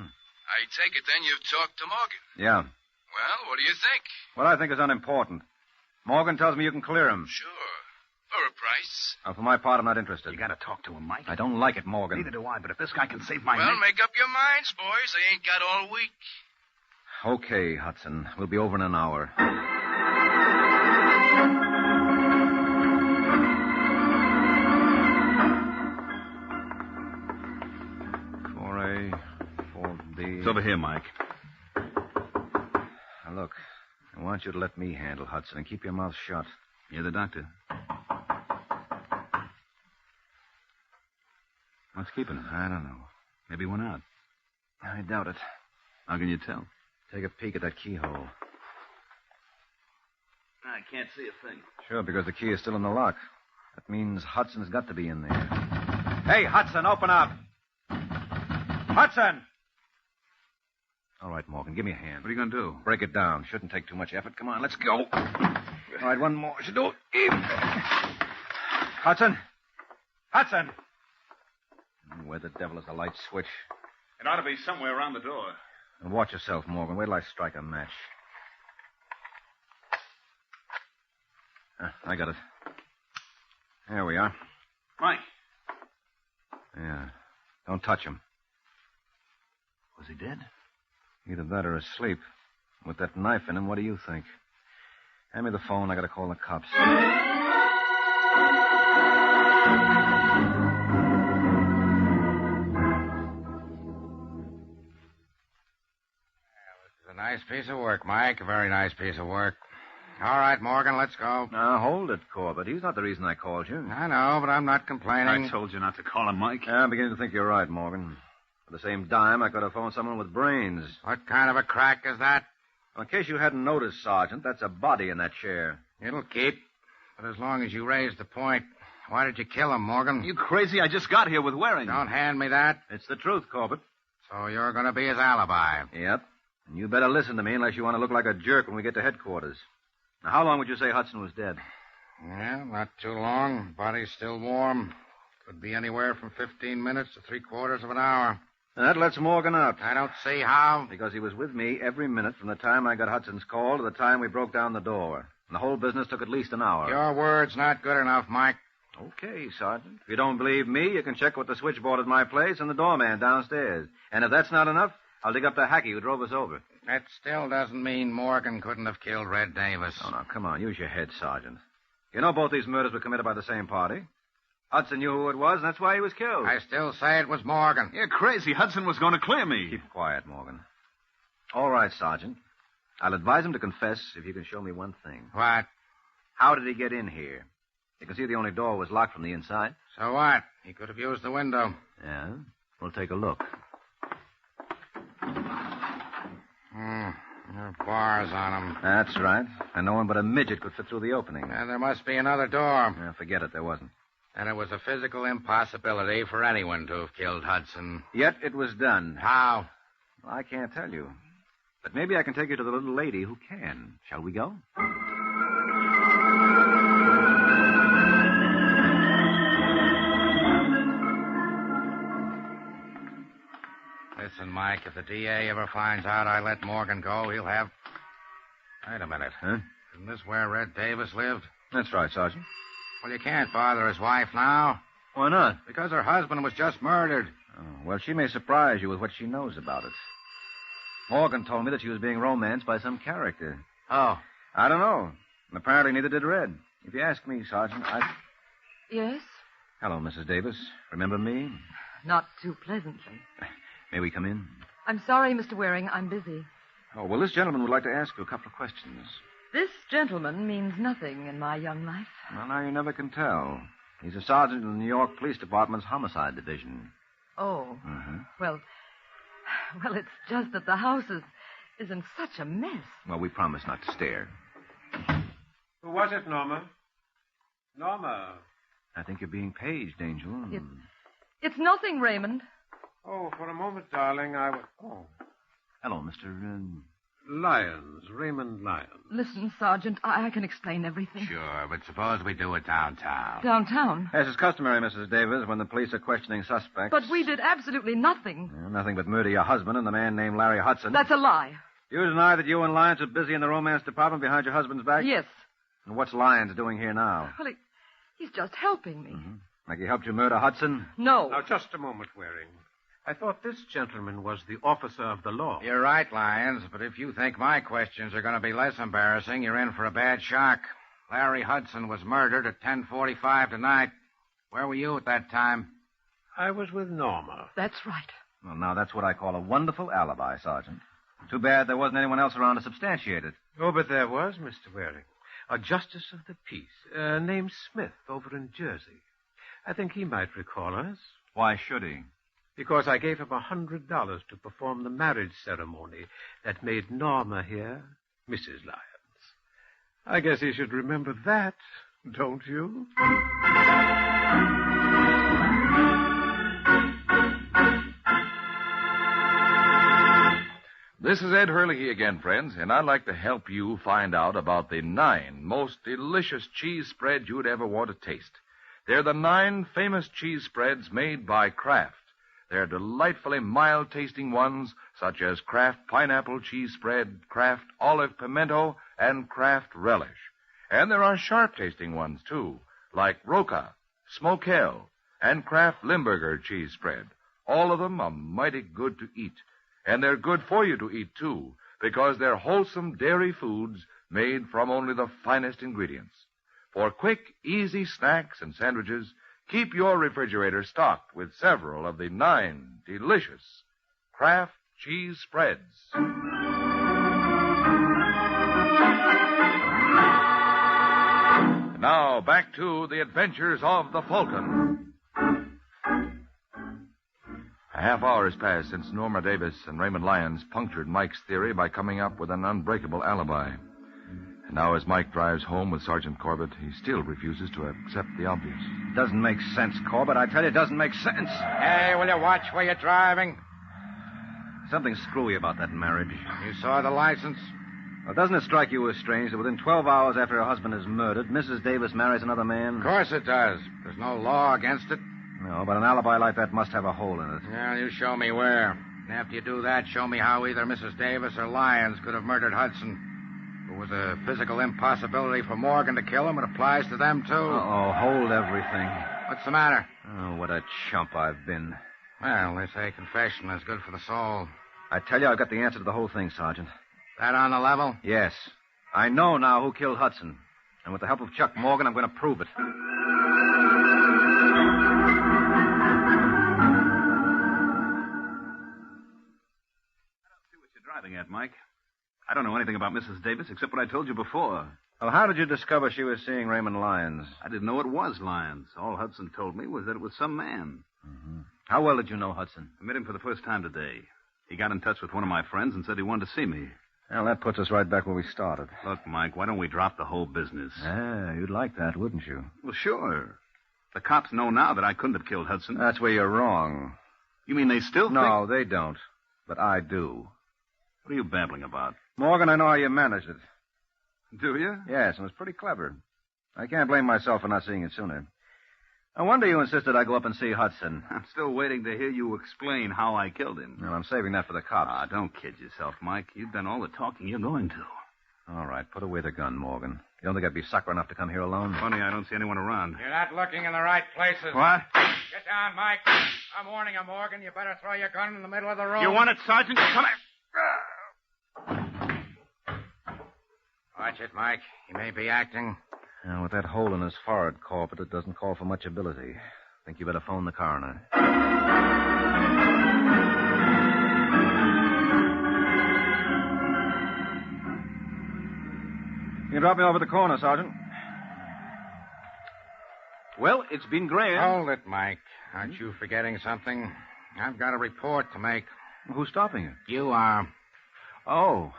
I take it then you've talked to Morgan. Yeah. Well, what do you think? What I think is unimportant. Morgan tells me you can clear him. Sure. For a price. Well, for my part, I'm not interested. You gotta talk to him, Mike. I don't like it, Morgan. Neither do I, but if this guy can save my Well, neck... make up your minds, boys. I ain't got all week. Okay, Hudson. We'll be over in an hour. 4A, 4B. It's over here, Mike. Now, look, I want you to let me handle Hudson and keep your mouth shut. You're the doctor. What's keeping him? I don't know. Maybe he went out. I doubt it. How can you tell? Take a peek at that keyhole. I can't see a thing. Sure, because the key is still in the lock. That means Hudson's got to be in there. Hey, Hudson, open up! Hudson! All right, Morgan, give me a hand. What are you going to do? Break it down. Shouldn't take too much effort. Come on, let's go. All right, one more. Should do it. Hudson? Hudson! Where the devil is the light switch? It ought to be somewhere around the door. And watch yourself, Morgan. Wait till I strike a match. I got it. There we are. Mike. Yeah. Don't touch him. Was he dead? Either that or asleep. With that knife in him, what do you think? Hand me the phone. I gotta call the cops. A nice piece of work, Mike. A very nice piece of work. All right, Morgan, let's go. Now, hold it, Corbett. He's not the reason I called you. I know, but I'm not complaining. I told you not to call him, Mike. I'm beginning to think you're right, Morgan. For the same dime, I could have phoned someone with brains. What kind of a crack is that? Well, in case you hadn't noticed, Sergeant, that's a body in that chair. It'll keep. But as long as you raise the point, why did you kill him, Morgan? You crazy? I just got here with Waring. Don't hand me that. It's the truth, Corbett. So you're going to be his alibi. Yep. And you better listen to me unless you want to look like a jerk when we get to headquarters. Now, how long would you say Hudson was dead? Yeah, not too long. Body's still warm. Could be anywhere from 15 minutes to 3/4 of an hour. And that lets Morgan out. I don't see how. Because he was with me every minute from the time I got Hudson's call to the time we broke down the door. And the whole business took at least an hour. Your word's not good enough, Mike. Okay, Sergeant. If you don't believe me, you can check with the switchboard at my place and the doorman downstairs. And if that's not enough, I'll dig up the hacky who drove us over. That still doesn't mean Morgan couldn't have killed Red Davis. Oh, now, come on. Use your head, Sergeant. You know both these murders were committed by the same party. Hudson knew who it was, and that's why he was killed. I still say it was Morgan. You're crazy. Hudson was going to clear me. Keep quiet, Morgan. All right, Sergeant. I'll advise him to confess if you can show me one thing. What? How did he get in here? You can see the only door was locked from the inside. So what? He could have used the window. Yeah? We'll take a look. There are bars on him. That's right. And no one but a midget could fit through the opening. And there must be another door. Forget it. There wasn't. And it was a physical impossibility for anyone to have killed Hudson. Yet it was done. How? Well, I can't tell you. But maybe I can take you to the little lady who can. Shall we go? Listen, Mike, if the DA ever finds out I let Morgan go, he'll have... Wait a minute. Huh? Isn't this where Red Davis lived? That's right, Sergeant. Well, you can't bother his wife now. Why not? Because her husband was just murdered. Oh, well, she may surprise you with what she knows about it. Morgan told me that she was being romanced by some character. Oh. I don't know. And apparently neither did Red. If you ask me, Sergeant, Yes? Hello, Mrs. Davis. Remember me? Not too pleasantly. May we come in? I'm sorry, Mr. Waring. I'm busy. Oh, well, this gentleman would like to ask you a couple of questions. This gentleman means nothing in my young life. Well, now you never can tell. He's a sergeant in the New York Police Department's Homicide Division. Oh. Uh-huh. Well, it's just that the house is in such a mess. Well, we promise not to stare. Who was it, Norma? Norma. I think you're being paged, Angel. It's nothing, Raymond. Oh, for a moment, darling, I was... Oh. Hello, Mr. Lyons, Raymond Lyons. Listen, Sergeant, I can explain everything. Sure, but suppose we do it downtown. Downtown? As is customary, Mrs. Davis, when the police are questioning suspects. But we did absolutely nothing. Nothing but murder your husband and the man named Larry Hudson. That's a lie. You deny that you and Lyons are busy in the romance department behind your husband's back? Yes. And what's Lyons doing here now? Well, he's just helping me. Mm-hmm. Like he helped you murder Hudson? No. Now, just a moment, Waring. I thought this gentleman was the officer of the law. You're right, Lyons, but if you think my questions are going to be less embarrassing, you're in for a bad shock. Larry Hudson was murdered at 10:45 tonight. Where were you at that time? I was with Norma. That's right. Well, now, that's what I call a wonderful alibi, Sergeant. Too bad there wasn't anyone else around to substantiate it. Oh, but there was, Mr. Waring. A justice of the peace, named Smith, over in Jersey. I think he might recall us. Why should he? Because I gave him $100 to perform the marriage ceremony that made Norma here Mrs. Lyons. I guess he should remember that, don't you? This is Ed Hurley again, friends, and I'd like to help you find out about the 9 most delicious cheese spreads you'd ever want to taste. They're the 9 famous cheese spreads made by Kraft. They're delightfully mild-tasting ones, such as Kraft Pineapple Cheese Spread, Kraft Olive Pimento, and Kraft Relish. And there are sharp-tasting ones, too, like Roca, Smokell, and Kraft Limburger Cheese Spread. All of them are mighty good to eat. And they're good for you to eat, too, because they're wholesome dairy foods made from only the finest ingredients. For quick, easy snacks and sandwiches, keep your refrigerator stocked with several of the 9 delicious Kraft cheese spreads. Now, back to the adventures of the Falcon. A half hour has passed since Norma Davis and Raymond Lyons punctured Mike's theory by coming up with an unbreakable alibi. And now as Mike drives home with Sergeant Corbett, he still refuses to accept the obvious. Doesn't make sense, Corbett. I tell you, it doesn't make sense. Hey, will you watch where you're driving? Something screwy about that marriage. You saw the license? Well, doesn't it strike you as strange that within 12 hours after her husband is murdered, Mrs. Davis marries another man? Of course it does. There's no law against it. No, but an alibi like that must have a hole in it. Well, you show me where. And after you do that, show me how either Mrs. Davis or Lyons could have murdered Hudson. If it was a physical impossibility for Morgan to kill him, it applies to them, too. Uh-oh, hold everything. What's the matter? Oh, what a chump I've been. Well, they say confession is good for the soul. I tell you, I've got the answer to the whole thing, Sergeant. That on the level? Yes. I know now who killed Hudson. And with the help of Chuck Morgan, I'm going to prove it. Driving at, Mike. I don't know anything about Mrs. Davis except what I told you before. Well, how did you discover she was seeing Raymond Lyons? I didn't know it was Lyons. All Hudson told me was that it was some man. Mm-hmm. How well did you know Hudson? I met him for the first time today. He got in touch with one of my friends and said he wanted to see me. Well, that puts us right back where we started. Look, Mike, why don't we drop the whole business? Ah, you'd like that, wouldn't you? Well, sure. The cops know now that I couldn't have killed Hudson. That's where you're wrong. You mean they still think... No, they don't. But I do. What are you babbling about? Morgan, I know how you managed it. Do you? Yes, it was pretty clever. I can't blame myself for not seeing it sooner. No wonder you insisted I go up and see Hudson. I'm still waiting to hear you explain how I killed him. Well, I'm saving that for the cops. Ah, don't kid yourself, Mike. You've done all the talking you're going to. All right, put away the gun, Morgan. You don't think I'd be sucker enough to come here alone? Funny, I don't see anyone around. You're not looking in the right places. What? Get down, Mike. I'm warning you, Morgan. You better throw your gun in the middle of the room. You want it, Sergeant? Come here. Watch it, Mike. He may be acting. Now, with that hole in his forehead, Corbett, it doesn't call for much ability. Think you better phone the coroner. You can drop me over at the corner, Sergeant. Well, it's been grand. Hold it, Mike. Aren't you forgetting something? I've got a report to make. Who's stopping you? You are. Oh.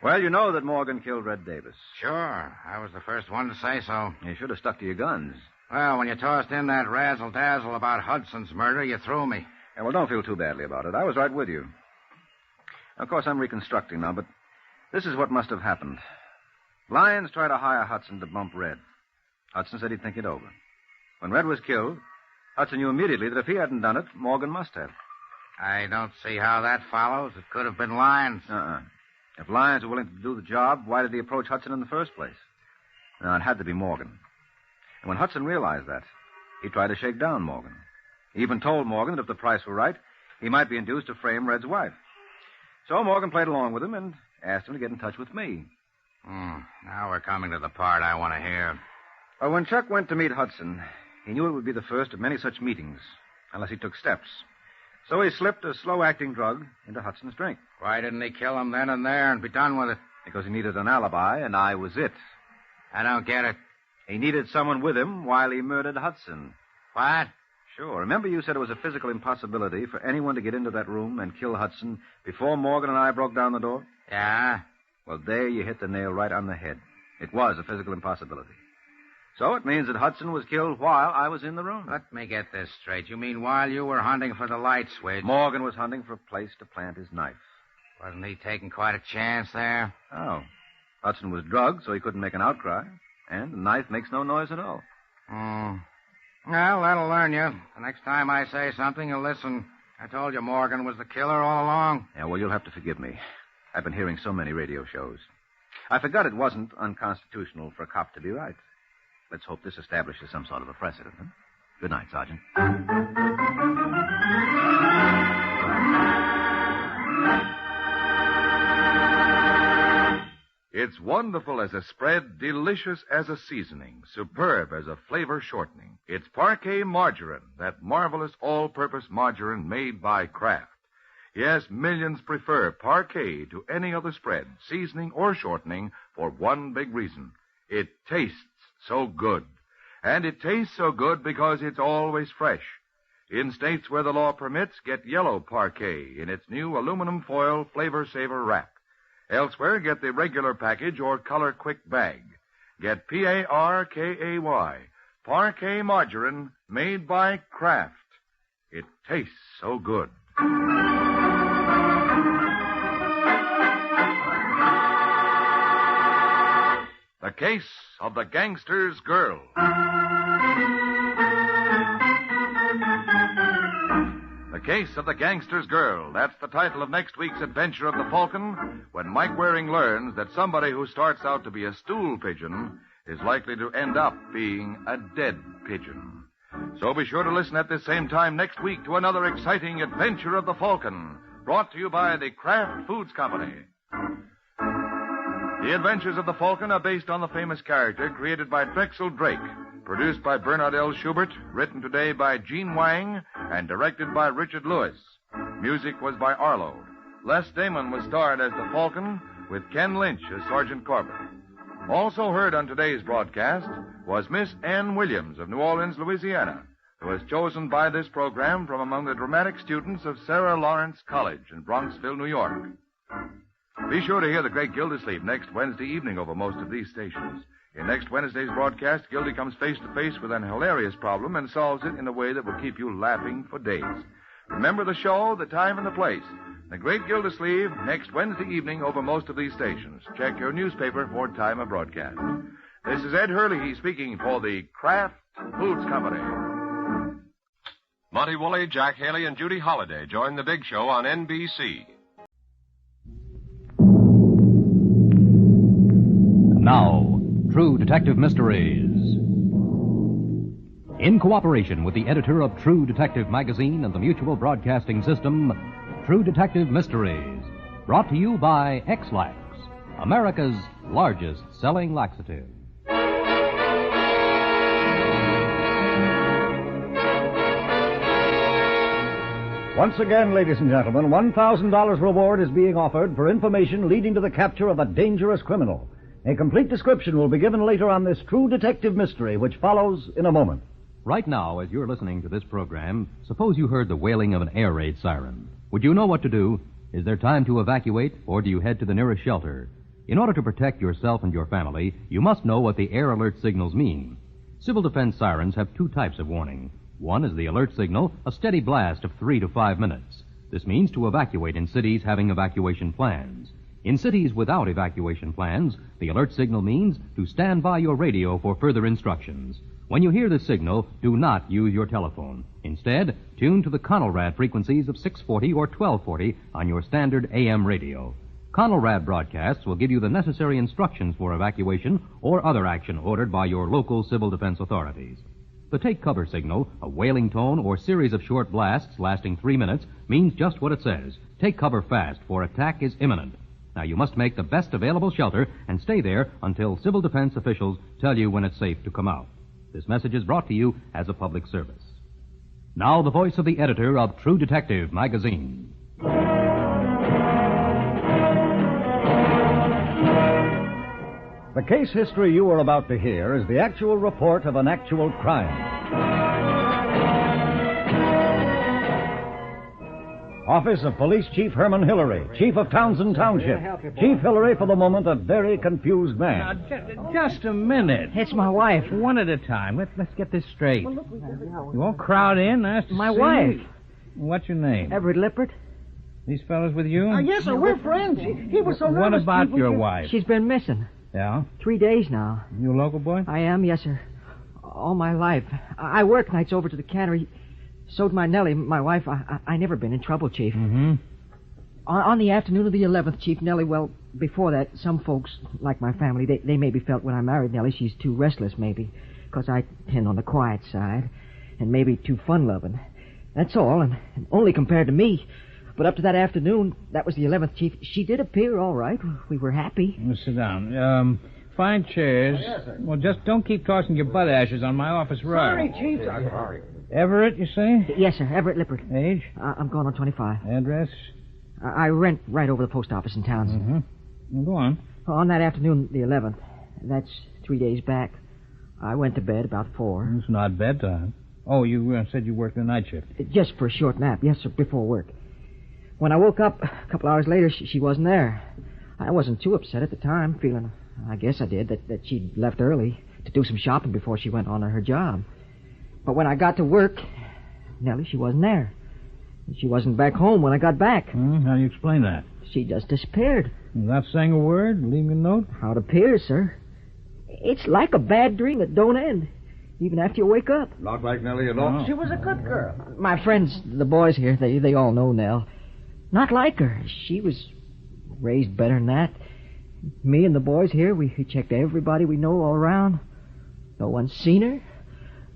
Well, you know that Morgan killed Red Davis. Sure. I was the first one to say so. You should have stuck to your guns. Well, when you tossed in that razzle-dazzle about Hudson's murder, you threw me. Yeah, well, don't feel too badly about it. I was right with you. Of course, I'm reconstructing now, but this is what must have happened. Lyons tried to hire Hudson to bump Red. Hudson said he'd think it over. When Red was killed, Hudson knew immediately that if he hadn't done it, Morgan must have. I don't see how that follows. It could have been Lyons. If Lyons were willing to do the job, why did he approach Hudson in the first place? No, it had to be Morgan. And when Hudson realized that, he tried to shake down Morgan. He even told Morgan that if the price were right, he might be induced to frame Red's wife. So Morgan played along with him and asked him to get in touch with me. Now we're coming to the part I want to hear. Well, when Chuck went to meet Hudson, he knew it would be the first of many such meetings, unless he took steps. So he slipped a slow-acting drug into Hudson's drink. Why didn't he kill him then and there and be done with it? Because he needed an alibi, and I was it. I don't get it. He needed someone with him while he murdered Hudson. What? Sure. Remember you said it was a physical impossibility for anyone to get into that room and kill Hudson before Morgan and I broke down the door? Yeah? Well, there you hit the nail right on the head. It was a physical impossibility. So it means that Hudson was killed while I was in the room. Let me get this straight. You mean while you were hunting for the light switch? Morgan was hunting for a place to plant his knife. Wasn't he taking quite a chance there? Oh. Hudson was drugged, so he couldn't make an outcry. And the knife makes no noise at all. Well, that'll learn you. The next time I say something, you'll listen. I told you Morgan was the killer all along. Yeah, well, you'll have to forgive me. I've been hearing so many radio shows. I forgot it wasn't unconstitutional for a cop to be right. Let's hope this establishes some sort of a precedent. Huh? Good night, Sergeant. It's wonderful as a spread, delicious as a seasoning, superb as a flavor shortening. It's Parquet Margarine, that marvelous all-purpose margarine made by Kraft. Yes, millions prefer Parquet to any other spread, seasoning or shortening, for one big reason. It tastes so good. And it tastes so good because it's always fresh. In states where the law permits, get yellow Parquet in its new aluminum foil Flavor Saver wrap. Elsewhere, get the regular package or Color Quick bag. Get Parkay, Parquet Margarine made by Kraft. It tastes so good. The Case of the Gangster's Girl. The Case of the Gangster's Girl. That's the title of next week's adventure of the Falcon, when Mike Waring learns that somebody who starts out to be a stool pigeon is likely to end up being a dead pigeon. So be sure to listen at this same time next week to another exciting adventure of the Falcon, brought to you by the Kraft Foods Company. The Adventures of the Falcon are based on the famous character created by Drexel Drake, produced by Bernard L. Schubert, written today by Gene Wang, and directed by Richard Lewis. Music was by Arlo. Les Damon was starred as the Falcon, with Ken Lynch as Sergeant Corbett. Also heard on today's broadcast was Miss Ann Williams of New Orleans, Louisiana, who was chosen by this program from among the dramatic students of Sarah Lawrence College in Bronxville, New York. Be sure to hear the great Gildersleeve next Wednesday evening over most of these stations. In next Wednesday's broadcast, Gildy comes face to face with an hilarious problem and solves it in a way that will keep you laughing for days. Remember the show, the time, and the place. The Great Gildersleeve, next Wednesday evening over most of these stations. Check your newspaper for time of broadcast. This is Ed Hurley speaking for the Kraft Foods Company. Monty Woolley, Jack Haley, and Judy Holliday join the big show on NBC. Now, True Detective Mysteries. In cooperation with the editor of True Detective magazine and the Mutual Broadcasting System, True Detective Mysteries, brought to you by X-Lax, America's largest selling laxative. Once again, ladies and gentlemen, $1,000 reward is being offered for information leading to the capture of a dangerous criminal. A complete description will be given later on this True Detective Mystery, which follows in a moment. Right now, as you're listening to this program, suppose you heard the wailing of an air raid siren. Would you know what to do? Is there time to evacuate, or do you head to the nearest shelter? In order to protect yourself and your family, you must know what the air alert signals mean. Civil defense sirens have two types of warning. One is the alert signal, a steady blast of 3 to 5 minutes. This means to evacuate in cities having evacuation plans. In cities without evacuation plans, the alert signal means to stand by your radio for further instructions. When you hear this signal, do not use your telephone. Instead, tune to the Conelrad frequencies of 640 or 1240 on your standard AM radio. Conelrad broadcasts will give you the necessary instructions for evacuation or other action ordered by your local civil defense authorities. The take cover signal, a wailing tone or series of short blasts lasting 3 minutes, means just what it says. Take cover fast, for attack is imminent. Now, you must make the best available shelter and stay there until civil defense officials tell you when it's safe to come out. This message is brought to you as a public service. Now, the voice of the editor of True Detective magazine. The case history you are about to hear is the actual report of an actual crime. Office of Police Chief Herman Hillary, Chief of Townsend Township. Chief Hillary, for the moment, a very confused man. Just a minute. It's my wife. One at a time. Let's get this straight. You won't crowd in. My wife. What's your name? Everett Lippert. These fellas with you? Yes, sir. We're friends. He was so nervous. What about your wife? She's been missing. Yeah? 3 days now. You a local boy? I am, yes, sir. all my life. I work nights over to the cannery. So'd my Nellie, my wife. I never been in trouble, Chief. Mm-hmm. On the afternoon of the 11th, Chief, Nellie, well, before that, some folks, like my family, they maybe felt when I married Nellie she's too restless, maybe, 'cause I tend on the quiet side, and maybe too fun-loving. That's all, and only compared to me. But up to that afternoon, that was the 11th, Chief, she did appear all right. We were happy. Well, sit down. Find chairs. Oh, yes, sir. Well, just don't keep tossing your butt ashes on my office rug. Sorry, Chief. Everett, you say? Yes, sir, Everett Lippert. Age? I'm going on 25. Address? I rent right over the post office in town. Mm-hmm. Well, go on. On that afternoon, the 11th, that's 3 days back, I went to bed about 4. It's not bedtime. Oh, you said you worked the night shift. Just for a short nap, yes, sir, before work. When I woke up a couple hours later, she wasn't there. I wasn't too upset at the time, feeling, I guess I did, that she'd left early to do some shopping before she went on to her job. But when I got to work, Nellie, she wasn't there. She wasn't back home when I got back. How do you explain that? She just disappeared. Without saying a word? Leaving a note? How it appears, sir. It's like a bad dream that don't end, even after you wake up. Not like Nellie at all. She was a good girl. My friends, the boys here, they all know Nell. Not like her. She was raised better than that. Me and the boys here, we checked everybody we know all around. No one's seen her.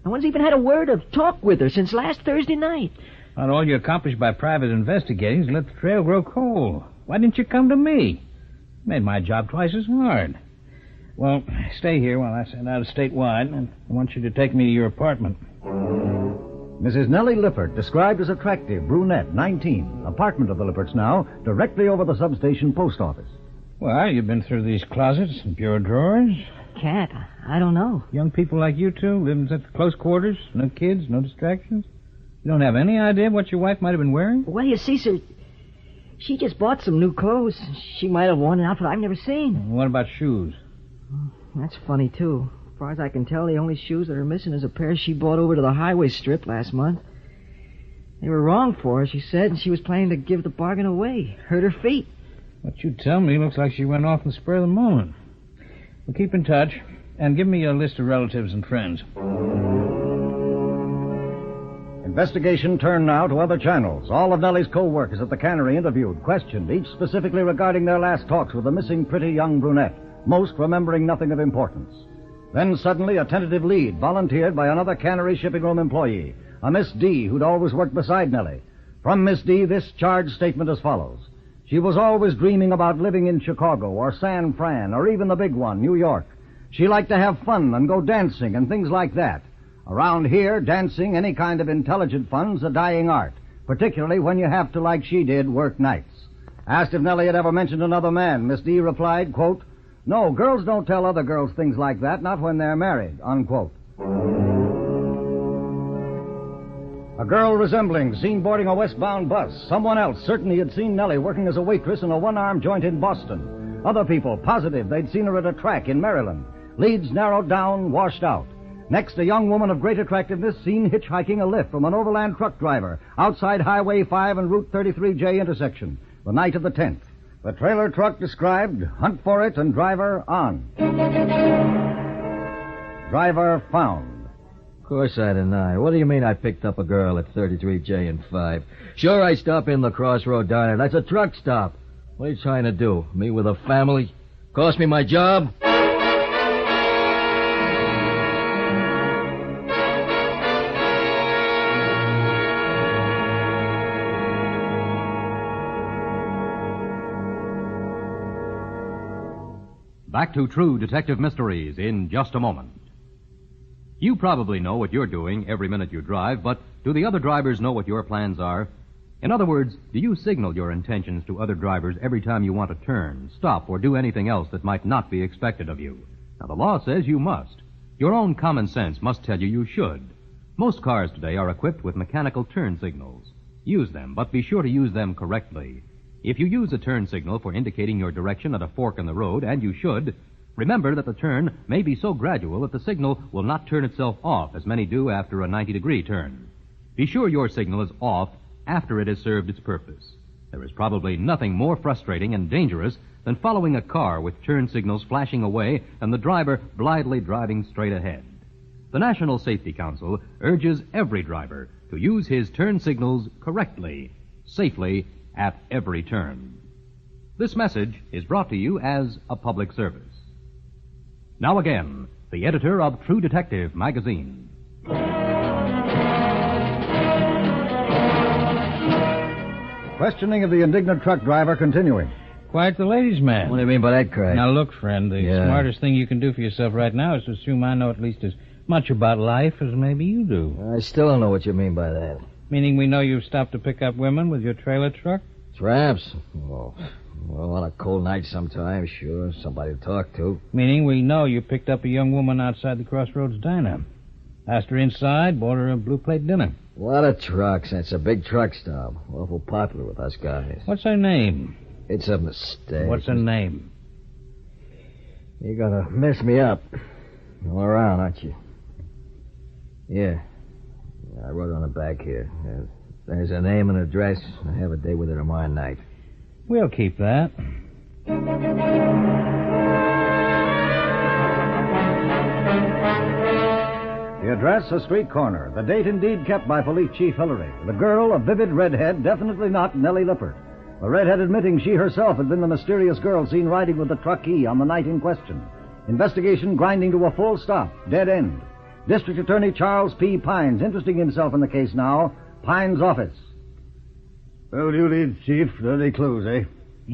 No one's even had a word of talk with her since last Thursday night. Not all you accomplished by private investigating is let the trail grow cold. Why didn't you come to me? Made my job twice as hard. Well, stay here while I send out a statewide, and I want you to take me to your apartment. Mrs. Nellie Lippert, described as attractive, brunette, 19. Apartment of the Lipperts now, directly over the substation post office. Well, you've been through these closets and bureau drawers. Cat, I don't know. Young people like you two live in such close quarters, no kids, no distractions. You don't have any idea what your wife might have been wearing? Well, you see, sir, she just bought some new clothes. She might have worn an outfit I've never seen. What about shoes? That's funny, too. As far as I can tell, the only shoes that are missing is a pair she bought over to the highway strip last month. They were wrong for her, she said, and she was planning to give the bargain away. Hurt her feet. What you tell me looks like she went off in the spur of the moment. Well, keep in touch, and give me a list of relatives and friends. Investigation turned now to other channels. All of Nellie's co-workers at the cannery interviewed, questioned, each specifically regarding their last talks with the missing pretty young brunette, most remembering nothing of importance. Then suddenly a tentative lead volunteered by another cannery shipping room employee, a Miss D who'd always worked beside Nellie. From Miss D, this charged statement as follows. She was always dreaming about living in Chicago or San Fran or even the big one, New York. She liked to have fun and go dancing and things like that. Around here, dancing, any kind of intelligent fun's a dying art, particularly when you have to, like she did, work nights. Asked if Nellie had ever mentioned another man, Miss D replied, quote, "No, girls don't tell other girls things like that, not when they're married," unquote. A girl resembling, seen boarding a westbound bus. Someone else, certain he had seen Nellie working as a waitress in a one-arm joint in Boston. Other people, positive they'd seen her at a track in Maryland. Leads narrowed down, washed out. Next, a young woman of great attractiveness seen hitchhiking a lift from an overland truck driver outside Highway 5 and Route 33J intersection, the night of the 10th. The trailer truck described, hunt for it, and driver on. Driver found. Of course I deny. What do you mean I picked up a girl at 33J and 5? Sure, I stopped in the Crossroad Diner. That's a truck stop. What are you trying to do? Me with a family? Cost me my job? Back to True Detective Mysteries in just a moment. You probably know what you're doing every minute you drive, but do the other drivers know what your plans are? In other words, do you signal your intentions to other drivers every time you want to turn, stop, or do anything else that might not be expected of you? Now, the law says you must. Your own common sense must tell you should. Most cars today are equipped with mechanical turn signals. Use them, but be sure to use them correctly. If you use a turn signal for indicating your direction at a fork in the road, and you should, remember that the turn may be so gradual that the signal will not turn itself off, as many do after a 90-degree turn. Be sure your signal is off after it has served its purpose. There is probably nothing more frustrating and dangerous than following a car with turn signals flashing away and the driver blithely driving straight ahead. The National Safety Council urges every driver to use his turn signals correctly, safely, at every turn. This message is brought to you as a public service. Now again, the editor of True Detective magazine. Questioning of the indignant truck driver continuing. Quite the ladies' man. What do you mean by that, Craig? Now, look, friend, the smartest thing you can do for yourself right now is to assume I know at least as much about life as maybe you do. I still don't know what you mean by that. Meaning we know you've stopped to pick up women with your trailer truck? Tramps? Oh, well, on a cold night sometimes, sure. Somebody to talk to. Meaning we know you picked up a young woman outside the Crossroads Diner. Asked her inside, bought her a blue plate dinner. A lot of trucks. It's a big truck stop. Awful popular with us guys. What's her name? It's a mistake. What's her name? You're gonna mess me up. All around, aren't you? Yeah. I wrote it on the back here. There's a name and address. I have a date with her tomorrow night. We'll keep that. The address, a street corner. The date indeed kept by Police Chief Hillary. The girl, a vivid redhead, definitely not Nellie Lippert. The redhead admitting she herself had been the mysterious girl seen riding with the truckee on the night in question. Investigation grinding to a full stop. Dead end. District Attorney Charles P. Pines interesting himself in the case now. Pines' office. Well, you lead, Chief. Dirty clues, eh?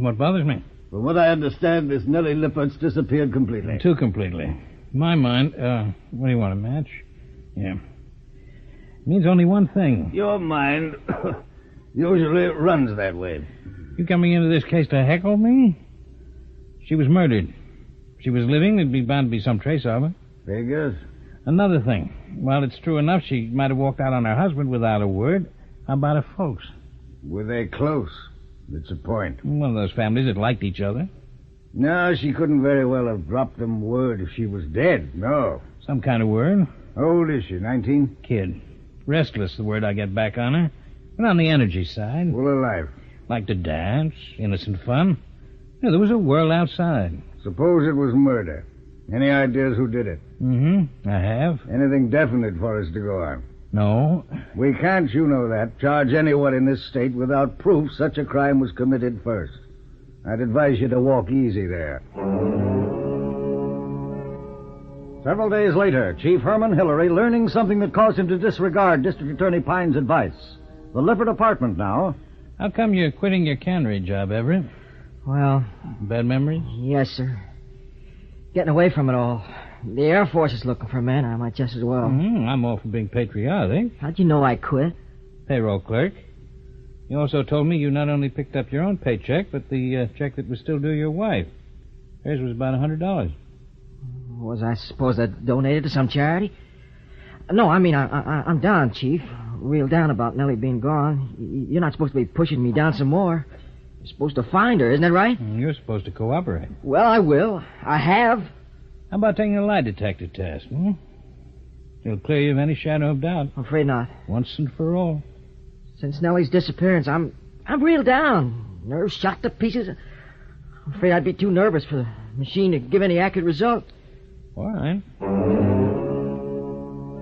What bothers me? From what I understand, this Nellie Lippert's disappeared completely. Too completely. In my mind, what do you want, a match? Yeah. It means only one thing. Your mind usually runs that way. You coming into this case to heckle me? She was murdered. If she was living, there'd be bound to be some trace of her. Figures. Another thing. While it's true enough she might have walked out on her husband without a word, how about her folks? Were they close? That's a point. One of those families that liked each other. No, she couldn't very well have dropped them word if she was dead. No. Some kind of word. How old is she, 19? Kid. Restless, the word I get back on her. But on the energy side. Full of life. Liked to dance, innocent fun. Yeah, there was a world outside. Suppose it was murder. Any ideas who did it? Mm-hmm. I have. Anything definite for us to go on? No. We can't, you know that, charge anyone in this state without proof such a crime was committed first. I'd advise you to walk easy there. Several days later, Chief Herman Hillary learning something that caused him to disregard District Attorney Pines' advice. The Lippert apartment now. How come you're quitting your cannery job, Everett? Well... Bad memories? Yes, sir. Getting away from it all. The Air Force is looking for men. I might just as well. Mm-hmm. I'm all for being patriotic. How'd you know I quit? Payroll clerk. You also told me you not only picked up your own paycheck, but the check that was still due your wife. Hers was about $100. Was I supposed to donate it to some charity? No, I mean, I'm down, Chief. Real down about Nellie being gone. You're not supposed to be pushing me down some more. You're supposed to find her, isn't that right? You're supposed to cooperate. Well, I will. I have. How about taking a lie detector test, hmm? It'll clear you of any shadow of doubt. I'm afraid not. Once and for all. Since Nellie's disappearance, I'm real down. Nerves shot to pieces. I'm afraid I'd be too nervous for the machine to give any accurate result. All right.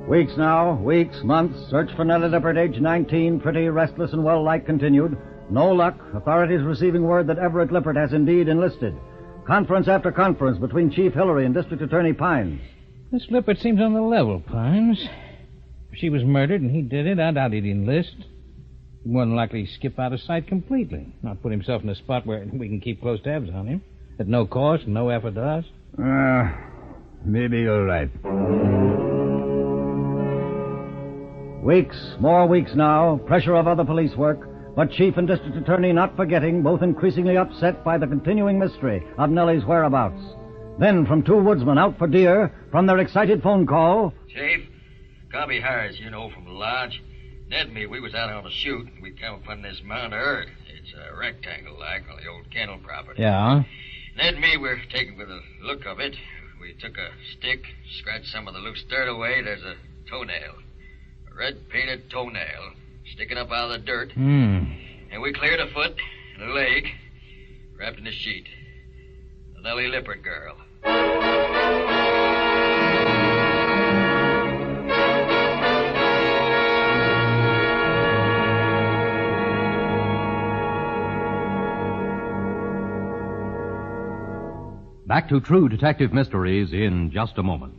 Weeks now, weeks, months. Search for Nellie Lippert, age 19, pretty, restless, and well-liked continued. No luck. Authorities receiving word that Everett Lippert has indeed enlisted. Conference after conference between Chief Hillary and District Attorney Pines. This Lippert seems on the level, Pines. If she was murdered and he did it, I doubt he'd enlist. He'd more than likely skip out of sight completely. Not put himself in a spot where we can keep close tabs on him. At no cost and no effort to us. Maybe you're right. Weeks, more weeks now. Pressure of other police work. But Chief and District Attorney not forgetting, both increasingly upset by the continuing mystery of Nellie's whereabouts. Then, from two woodsmen out for deer, from their excited phone call... Chief, Cobby Harris, you know, from the lodge. Ned and me, we was out on a shoot, and we come upon this mound of earth. It's a rectangle, like, on the old kennel property. Yeah? Ned and me were taken with a look of it. We took a stick, scratched some of the loose dirt away. There's a toenail. A red-painted toenail sticking up out of the dirt. And we cleared a foot and a leg, wrapped in a sheet. The Nellie Lippert girl. Back to True Detective Mysteries in just a moment.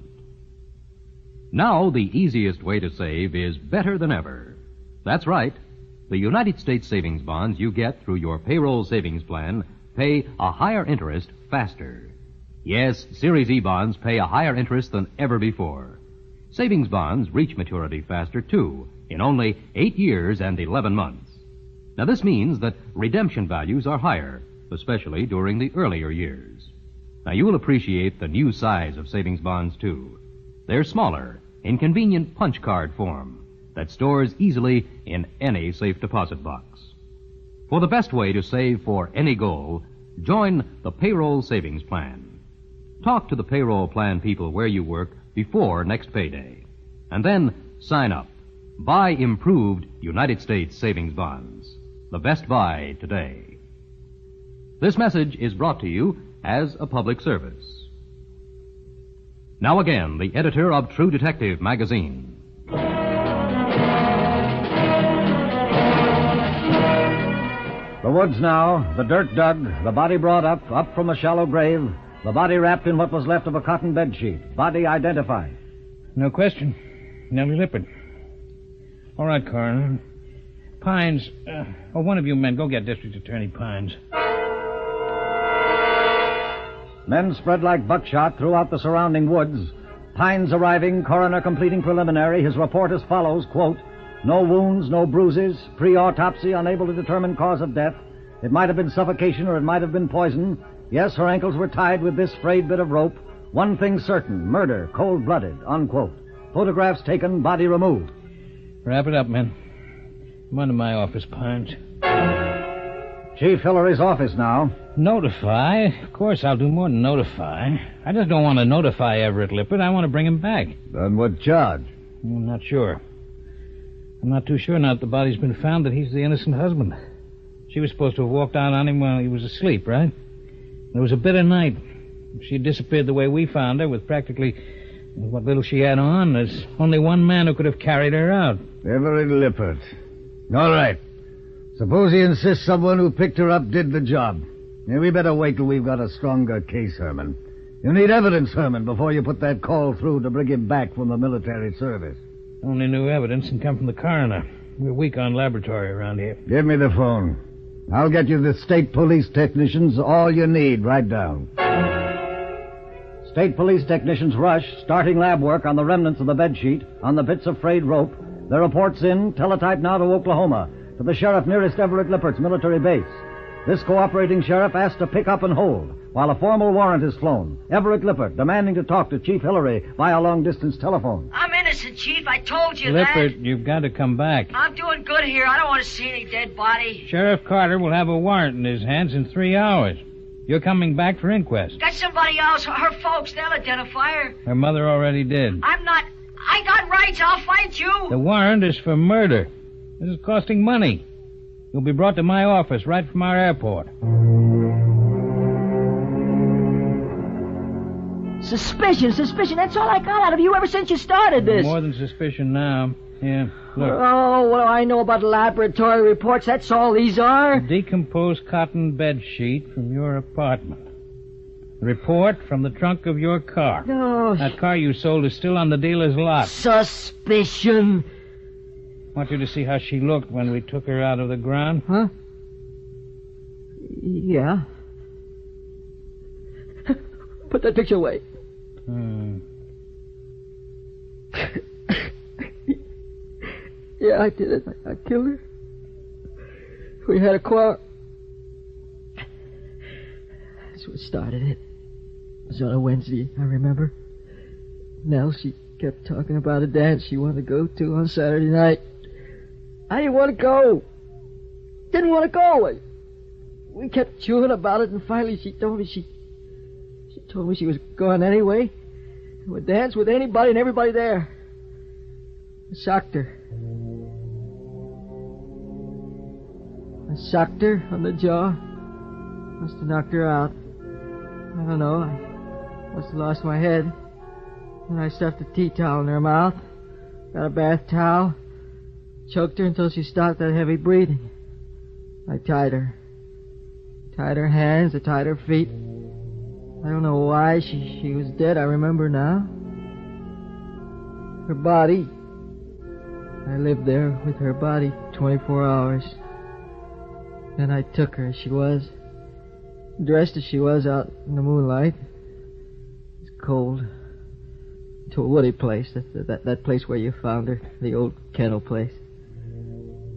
Now, the easiest way to save is better than ever. That's right. The United States savings bonds you get through your payroll savings plan pay a higher interest faster. Yes, Series E bonds pay a higher interest than ever before. Savings bonds reach maturity faster, too, in only 8 years and 11 months. Now, this means that redemption values are higher, especially during the earlier years. Now, you'll appreciate the new size of savings bonds, too. They're smaller, in convenient punch card form that stores easily in any safe deposit box. For the best way to save for any goal, join the payroll savings plan. Talk to the payroll plan people where you work before next payday. And then sign up. Buy improved United States savings bonds. The best buy today. This message is brought to you as a public service. Now again, the editor of True Detective magazine. The woods now, the dirt dug, the body brought up from a shallow grave, the body wrapped in what was left of a cotton bed sheet. Body identified. No question. Nellie Lippert. All right, Coroner. Pines. One of you men, go get District Attorney Pines. Men spread like buckshot throughout the surrounding woods. Pines arriving, coroner completing preliminary. His report as follows, quote, "No wounds, no bruises. Pre-autopsy, unable to determine cause of death. It might have been suffocation or it might have been poison. Yes, her ankles were tied with this frayed bit of rope. One thing certain, murder, cold-blooded," unquote. Photographs taken, body removed. Wrap it up, men. Come on to my office, Pines. Chief Hillary's office now. Notify? Of course, I'll do more than notify. I just don't want to notify Everett Lippert. I want to bring him back. On what charge? I'm not sure. I'm not too sure now that the body's been found that he's the innocent husband. She was supposed to have walked out on him while he was asleep, right? There was a bitter night. If she disappeared the way we found her, with practically what little she had on, there's only one man who could have carried her out. Everett Lippert. All right. Suppose he insists someone who picked her up did the job. Yeah, we better wait till we've got a stronger case, Herman. You need evidence, Herman, before you put that call through to bring him back from the military service. Only new evidence can come from the coroner. We're weak on laboratory around here. Give me the phone. I'll get you the state police technicians, all you need. Write down. State police technicians rush, starting lab work on the remnants of the bedsheet, on the bits of frayed rope. Their reports in, teletype now to Oklahoma, to the sheriff nearest Everett Lippert's military base. This cooperating sheriff asked to pick up and hold, while a formal warrant is flown. Everett Lippert demanding to talk to Chief Hillary via long-distance telephone. I'm innocent, Chief. I told you Lippert, you've got to come back. I'm doing good here. I don't want to see any dead body. Sheriff Carter will have a warrant in his hands in 3 hours. You're coming back for inquest. Got somebody else. Her folks, they'll identify her. Her mother already did. I'm not... I got rights. I'll fight you. The warrant is for murder. This is costing money. You'll be brought to my office right from our airport. Suspicion. That's all I got out of you ever since you started this. More than suspicion now. Yeah, look. Oh, what do I know about laboratory reports? That's all these are. A decomposed cotton bed sheet from your apartment. The report from the trunk of your car. No. That car you sold is still on the dealer's lot. Suspicion. I want you to see how she looked when we took her out of the ground. Huh? Yeah. Put that picture away. Yeah, I did it. I killed her. We had a quarrel. That's what started it. It was on a Wednesday, I remember. Nell, she kept talking about a dance she wanted to go to on Saturday night. I didn't want to go. Didn't want to go. We kept chewing about it, and finally she told me she was going anyway. And would dance with anybody and everybody there. I socked her. I socked her on the jaw. Must have knocked her out. I don't know. I must have lost my head. Then I stuffed a tea towel in her mouth. Got a bath towel. Choked her until she stopped that heavy breathing. I tied her. Tied her hands. I tied her feet. I don't know why she was dead. I remember now. Her body. I lived there with her body 24 hours. Then I took her as she was, dressed as she was out in the moonlight. It's cold. To a woody place, that place where you found her, the old kennel place.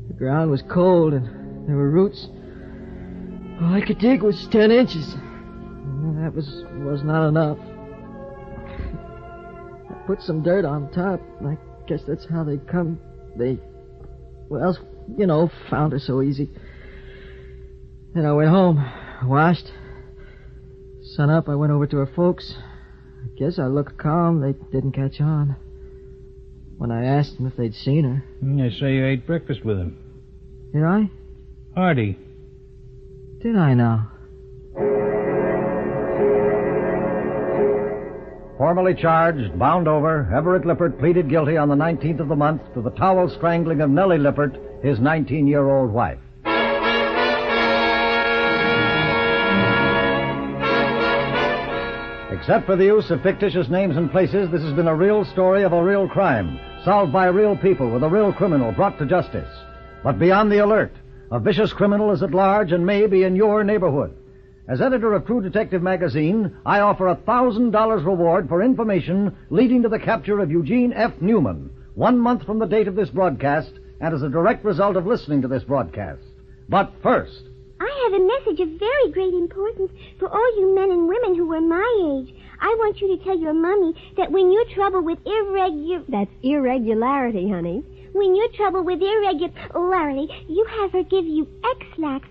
The ground was cold and there were roots. All I could dig was 10 inches. And that was not enough. I put some dirt on top. I guess that's how they come. Well, found her so easy. Then I went home, washed. Sun up, I went over to her folks. I guess I looked calm. They didn't catch on. When I asked them if they'd seen her. They say you ate breakfast with him. Did I? Hardy. Did I now? Formally charged, bound over, Everett Lippert pleaded guilty on the 19th of the month to the towel strangling of Nellie Lippert, his 19-year-old wife. Except for the use of fictitious names and places, this has been a real story of a real crime, solved by real people with a real criminal brought to justice. But beyond the alert, a vicious criminal is at large and may be in your neighborhood. As editor of True Detective magazine, I offer a $1,000 reward for information leading to the capture of Eugene F. Newman, 1 month from the date of this broadcast, and as a direct result of listening to this broadcast. But first, I have a message of very great importance for all you men and women who are my age. I want you to tell your mommy that when you're troubled with That's irregularity, honey. When you're troubled with irregularity, you have her give you X-Lax,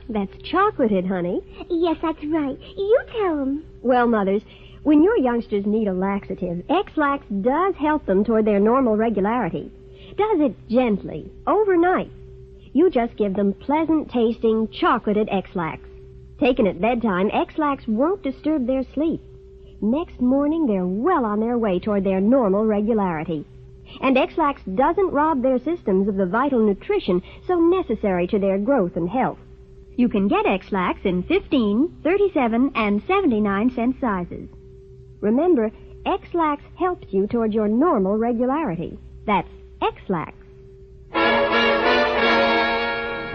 that's chocolated, honey. Yes, that's right. You tell them. Well, mothers, when your youngsters need a laxative, X-Lax does help them toward their normal regularity. Does it gently, overnight. You just give them pleasant-tasting, chocolated X-Lax. Taken at bedtime, X-Lax won't disturb their sleep. Next morning, they're well on their way toward their normal regularity. And X-Lax doesn't rob their systems of the vital nutrition so necessary to their growth and health. You can get X-Lax in 15, 37, and 79-cent sizes. Remember, X-Lax helps you toward your normal regularity. That's X-Lax.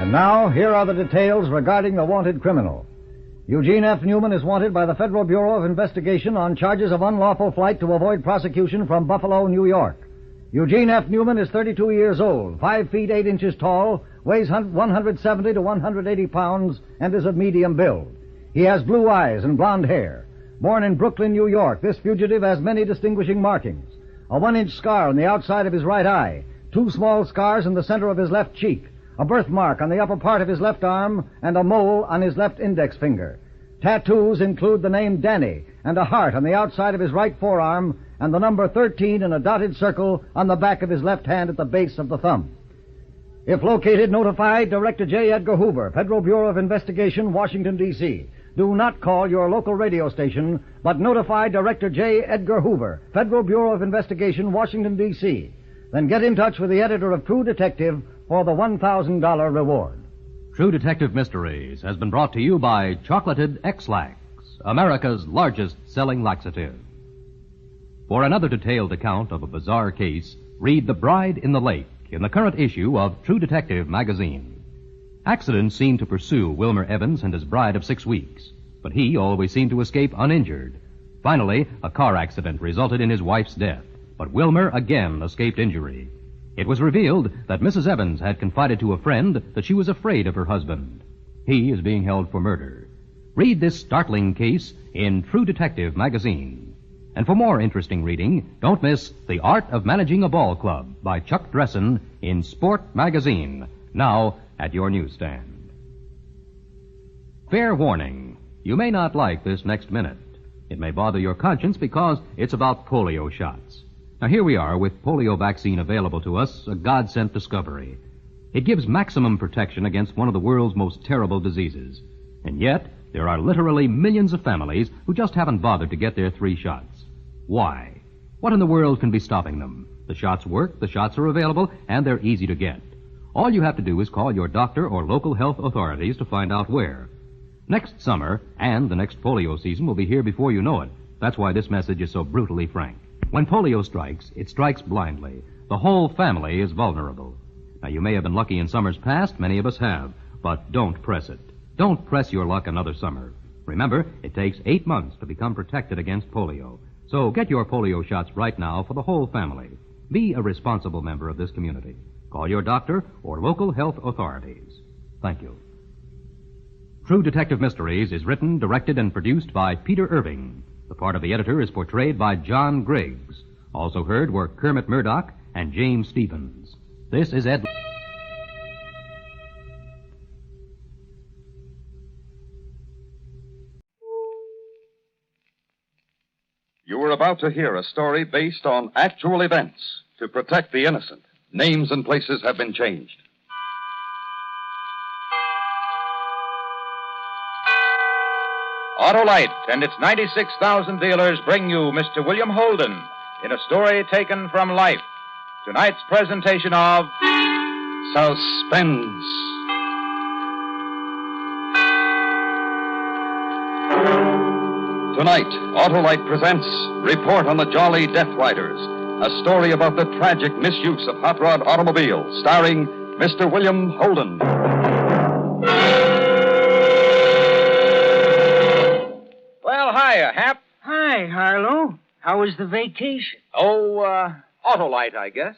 and now here are the details regarding the wanted criminal. Eugene F. Newman is wanted by the Federal Bureau of Investigation on charges of unlawful flight to avoid prosecution from Buffalo, New York. Eugene F. Newman is 32 years old, 5 feet 8 inches tall, weighs 170 to 180 pounds, and is of medium build. He has blue eyes and blonde hair. Born in Brooklyn, New York, this fugitive has many distinguishing markings. A 1-inch scar on the outside of his right eye, 2 small scars in the center of his left cheek, a birthmark on the upper part of his left arm, and a mole on his left index finger. Tattoos include the name Danny and a heart on the outside of his right forearm and the number 13 in a dotted circle on the back of his left hand at the base of the thumb. If located, notify Director J. Edgar Hoover, Federal Bureau of Investigation, Washington, D.C. Do not call your local radio station, but notify Director J. Edgar Hoover, Federal Bureau of Investigation, Washington, D.C. Then get in touch with the editor of True Detective for the $1,000 reward. True Detective Mysteries has been brought to you by Chocolated X-Lax, America's largest selling laxative. For another detailed account of a bizarre case, read The Bride in the Lake in the current issue of True Detective magazine. Accidents seemed to pursue Wilmer Evans and his bride of 6 weeks, but he always seemed to escape uninjured. Finally, a car accident resulted in his wife's death, but Wilmer again escaped injury. It was revealed that Mrs. Evans had confided to a friend that she was afraid of her husband. He is being held for murder. Read this startling case in True Detective magazine. And for more interesting reading, don't miss The Art of Managing a Ball Club by Chuck Dressen in Sport magazine, now at your newsstand. Fair warning, you may not like this next minute. It may bother your conscience because it's about polio shots. Now, here we are with polio vaccine available to us, a God-sent discovery. It gives maximum protection against one of the world's most terrible diseases. And yet, there are literally millions of families who just haven't bothered to get their 3 shots. Why? What in the world can be stopping them? The shots work, the shots are available, and they're easy to get. All you have to do is call your doctor or local health authorities to find out where. Next summer and the next polio season will be here before you know it. That's why this message is so brutally frank. When polio strikes, it strikes blindly. The whole family is vulnerable. Now, you may have been lucky in summers past. Many of us have. But don't press it. Don't press your luck another summer. Remember, it takes 8 months to become protected against polio. So get your polio shots right now for the whole family. Be a responsible member of this community. Call your doctor or local health authorities. Thank you. True Detective Mysteries is written, directed, and produced by Peter Irving. The part of the editor is portrayed by John Griggs. Also heard were Kermit Murdoch and James Stevens. This is Ed... You were about to hear a story based on actual events to protect the innocent. Names and places have been changed. Autolite and its 96,000 dealers bring you Mr. William Holden in a story taken from life. Tonight's presentation of Suspense. Tonight, Autolite presents Report on the Jolly Death Riders, a story about the tragic misuse of hot rod automobiles, starring Mr. William Holden. Well, hiya, Hap. Hi, Harlow. How was the vacation? Autolite, I guess.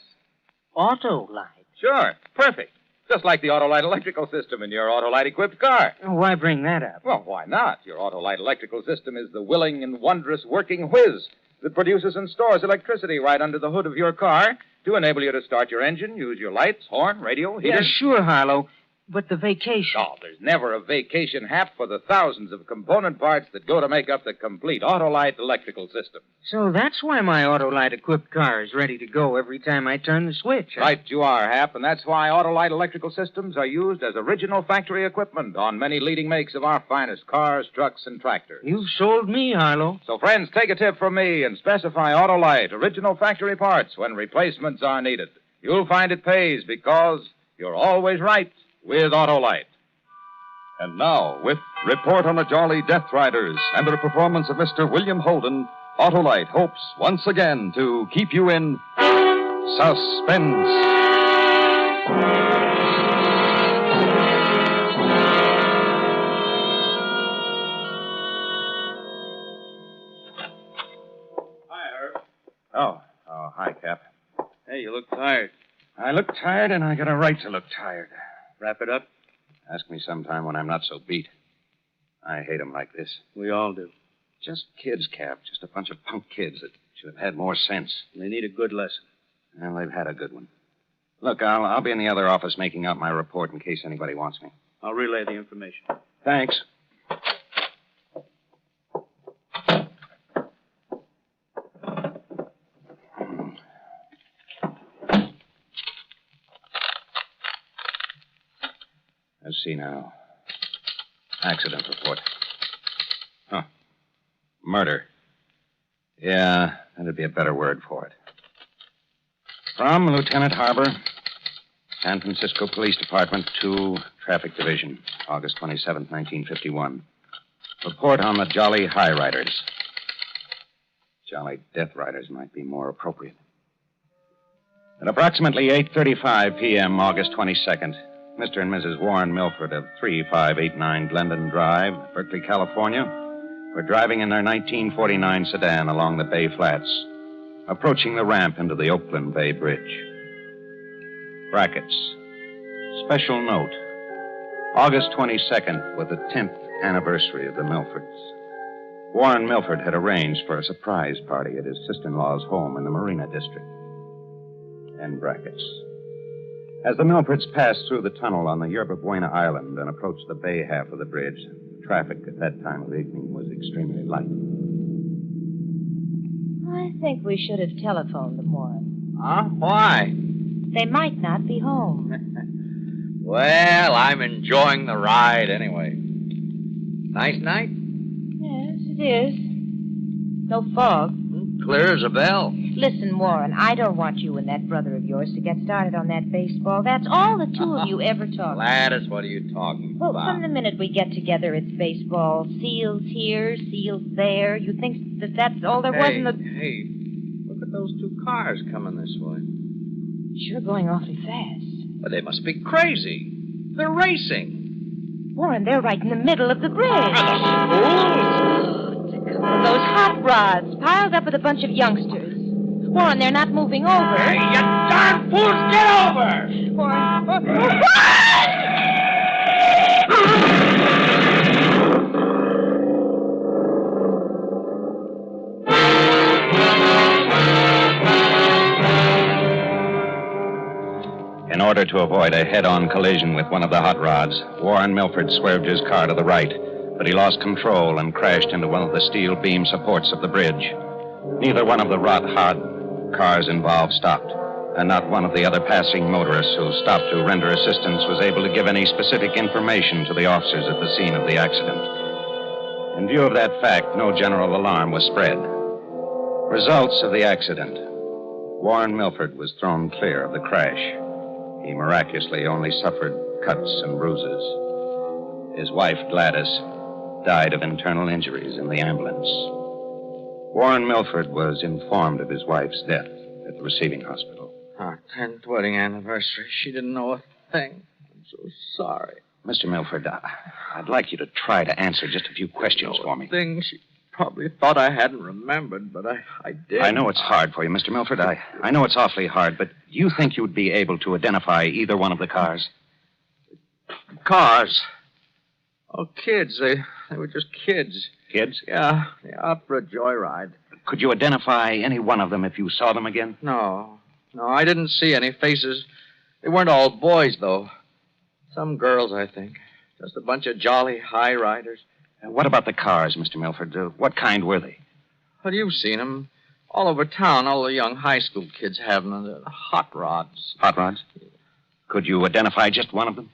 Autolite? Sure, perfect. Just like the Autolite electrical system in your Autolite-equipped car. Why bring that up? Well, why not? Your Autolite electrical system is the willing and wondrous working whiz that produces and stores electricity right under the hood of your car to enable you to start your engine, use your lights, horn, radio, heater. Yeah, sure, Harlow. But the vacation. Oh, there's never a vacation, Hap, for the thousands of component parts that go to make up the complete Autolite electrical system. So that's why my Autolite-equipped car is ready to go every time I turn the switch. Huh? Right you are, Hap, and that's why Autolite electrical systems are used as original factory equipment on many leading makes of our finest cars, trucks, and tractors. You've sold me, Harlow. So, friends, take a tip from me and specify Autolite original factory parts when replacements are needed. You'll find it pays because you're always right with Autolite. And now, with Report on the Jolly Death Riders and the performance of Mr. William Holden, Autolite hopes once again to keep you in suspense. Hi, Herb. Oh, hi, Cap. Hey, you look tired. I look tired, and I got a right to look tired. Wrap it up. Ask me sometime when I'm not so beat. I hate 'em like this. We all do. Just kids, Cap. Just a bunch of punk kids that should have had more sense. They need a good lesson. Well, they've had a good one. Look, I'll be in the other office making out my report in case anybody wants me. I'll relay the information. Thanks. Let's see now. Accident report. Huh. Murder. Yeah, that'd be a better word for it. From Lieutenant Harbor, San Francisco Police Department 2, Traffic Division, August 27th, 1951. Report on the Jolly High Riders. Jolly Death Riders might be more appropriate. At approximately 8:35 p.m., August 22nd, Mr. and Mrs. Warren Milford of 3589 Glendon Drive, Berkeley, California, were driving in their 1949 sedan along the Bay Flats, approaching the ramp into the Oakland Bay Bridge. Brackets. Special note. August 22nd was the 10th anniversary of the Milfords. Warren Milford had arranged for a surprise party at his sister-in-law's home in the Marina District. End brackets. As the Milfords passed through the tunnel on the Yerba Buena Island and approached the bay half of the bridge, traffic at that time of evening was extremely light. I think we should have telephoned them, Warren. Huh? Why? They might not be home. Well, I'm enjoying the ride anyway. Nice night? Yes, it is. No fog. Clear as a bell. Listen, Warren, I don't want you and that brother of yours to get started on that baseball. That's all the two of you ever talk about. Gladys, what are you talking Well, about? from the minute we get together, it's baseball. Seals here, seals there. You think that that's all there was in the... Hey, look at those two cars coming this way. Sure going awfully fast. But they must be crazy. They're racing. Warren, they're right in the middle of the bridge. Fools! It's a couple of those hot rods piled up with a bunch of youngsters. Warren, they're not moving over. Hey, you darn fools, get over! Warren. In order to avoid a head-on collision with one of the hot rods, Warren Milford swerved his car to the right, but he lost control and crashed into one of the steel beam supports of the bridge. Neither one of the hot cars involved stopped, and not one of the other passing motorists who stopped to render assistance was able to give any specific information to the officers at the scene of the accident. In view of that fact, no general alarm was spread. Results of the accident. Warren Milford was thrown clear of the crash. He miraculously only suffered cuts and bruises. His wife, Gladys, died of internal injuries in the ambulance. Warren Milford was informed of his wife's death at the receiving hospital. Our 10th wedding anniversary. She didn't know a thing. I'm so sorry. Mr. Milford, I'd like you to try to answer just a few questions for me. Thing she probably thought I hadn't remembered, but I did. I know it's hard for you, Mr. Milford. I know it's awfully hard, but do you think you'd be able to identify either one of the cars? Cars? Oh, kids. They were just kids. Kids? Yeah, out for a joyride. Could you identify any one of them if you saw them again? No, I didn't see any faces. They weren't all boys, though. Some girls, I think. Just a bunch of jolly high riders. What about the cars, Mr. Milford? What kind were they? Well, you've seen them. All over town, all the young high school kids have them. They're hot rods. Hot rods? Could you identify just one of them?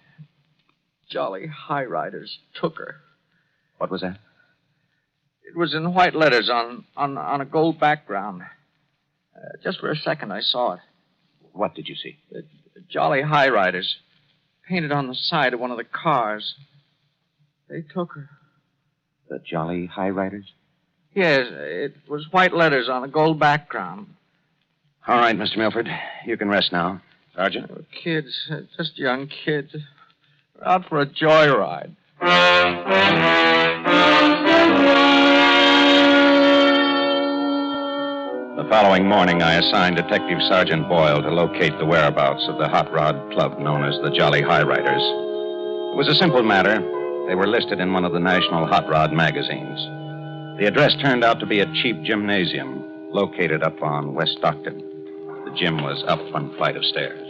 Jolly high riders took her. What was that? It was in white letters on a gold background. Just for a second, I saw it. What did you see? The Jolly High Riders, painted on the side of one of the cars. They took her. The Jolly High Riders? Yes, it was white letters on a gold background. All right, Mr. Milford. You can rest now. Sergeant? They were kids, just young kids. Out for a joyride. The following morning, I assigned Detective Sergeant Boyle to locate the whereabouts of the hot rod club known as the Jolly High Riders. It was a simple matter. They were listed in one of the national hot rod magazines. The address turned out to be a cheap gymnasium located up on West Stockton. The gym was up one flight of stairs.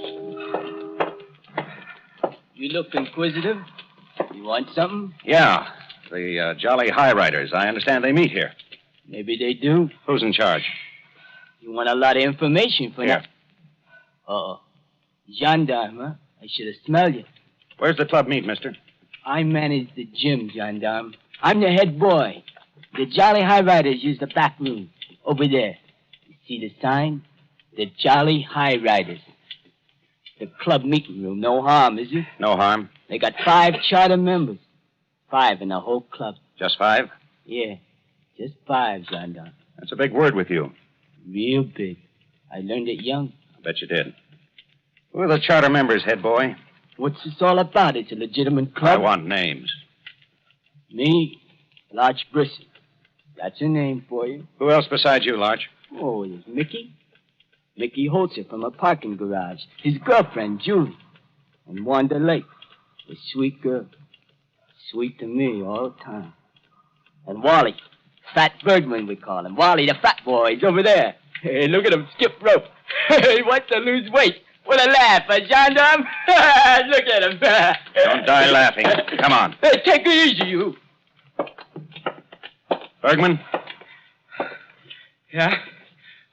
You look inquisitive. You want something? Yeah, the Jolly High Riders. I understand they meet here. Maybe they do. Who's in charge? You want a lot of information for Here. that? Uh-oh. Gendarme, huh? I should have smelled you. Where's the club meet, mister? I manage the gym, Gendarme. I'm the head boy. The Jolly High Riders use the back room. Over there. You see the sign? The Jolly High Riders. The club meeting room. No harm, is it? No harm. They got 5 charter members. 5 in the whole club. Just 5? Yeah. Just 5, Gendarme. That's a big word with you. Real big. I learned it young. I bet you did. Who are the charter members, head boy? What's this all about? It's a legitimate club. I want names. Me, Larch Brisson. That's a name for you. Who else besides you, Larch? Oh, there's Mickey. Mickey Holzer from a parking garage. His girlfriend, Julie. And Wanda Lake. A sweet girl. Sweet to me all the time. And Wally. Fat Bergman, we call him. Wally, the fat boy. He's over there. Hey, look at him skip rope. He wants to lose weight. What a laugh, gendarme. Look at him. Don't die laughing. Come on. Hey, take it easy, you. Bergman? Yeah?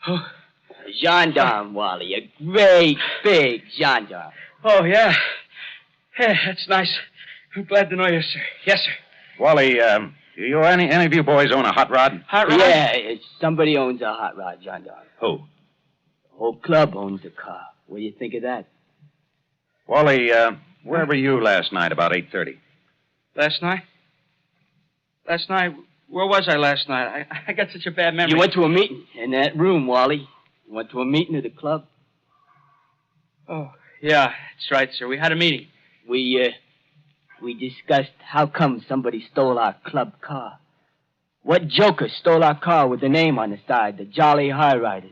Oh. A gendarme, Wally. A great big gendarme. Oh, yeah. Yeah, that's nice. I'm glad to know you, sir. Yes, sir. Wally, do any of you boys own a hot rod? Hot rod? Yeah, somebody owns a hot rod, gendarme. Who? Whole club owns the car. What do you think of that? Wally, where were you last night about 8:30? Last night? Where was I last night? I got such a bad memory. You went to a meeting in that room, Wally. You went to a meeting at the club. Oh, yeah, that's right, sir. We had a meeting. We discussed how come somebody stole our club car. What joker stole our car with the name on the side, the Jolly High Riders?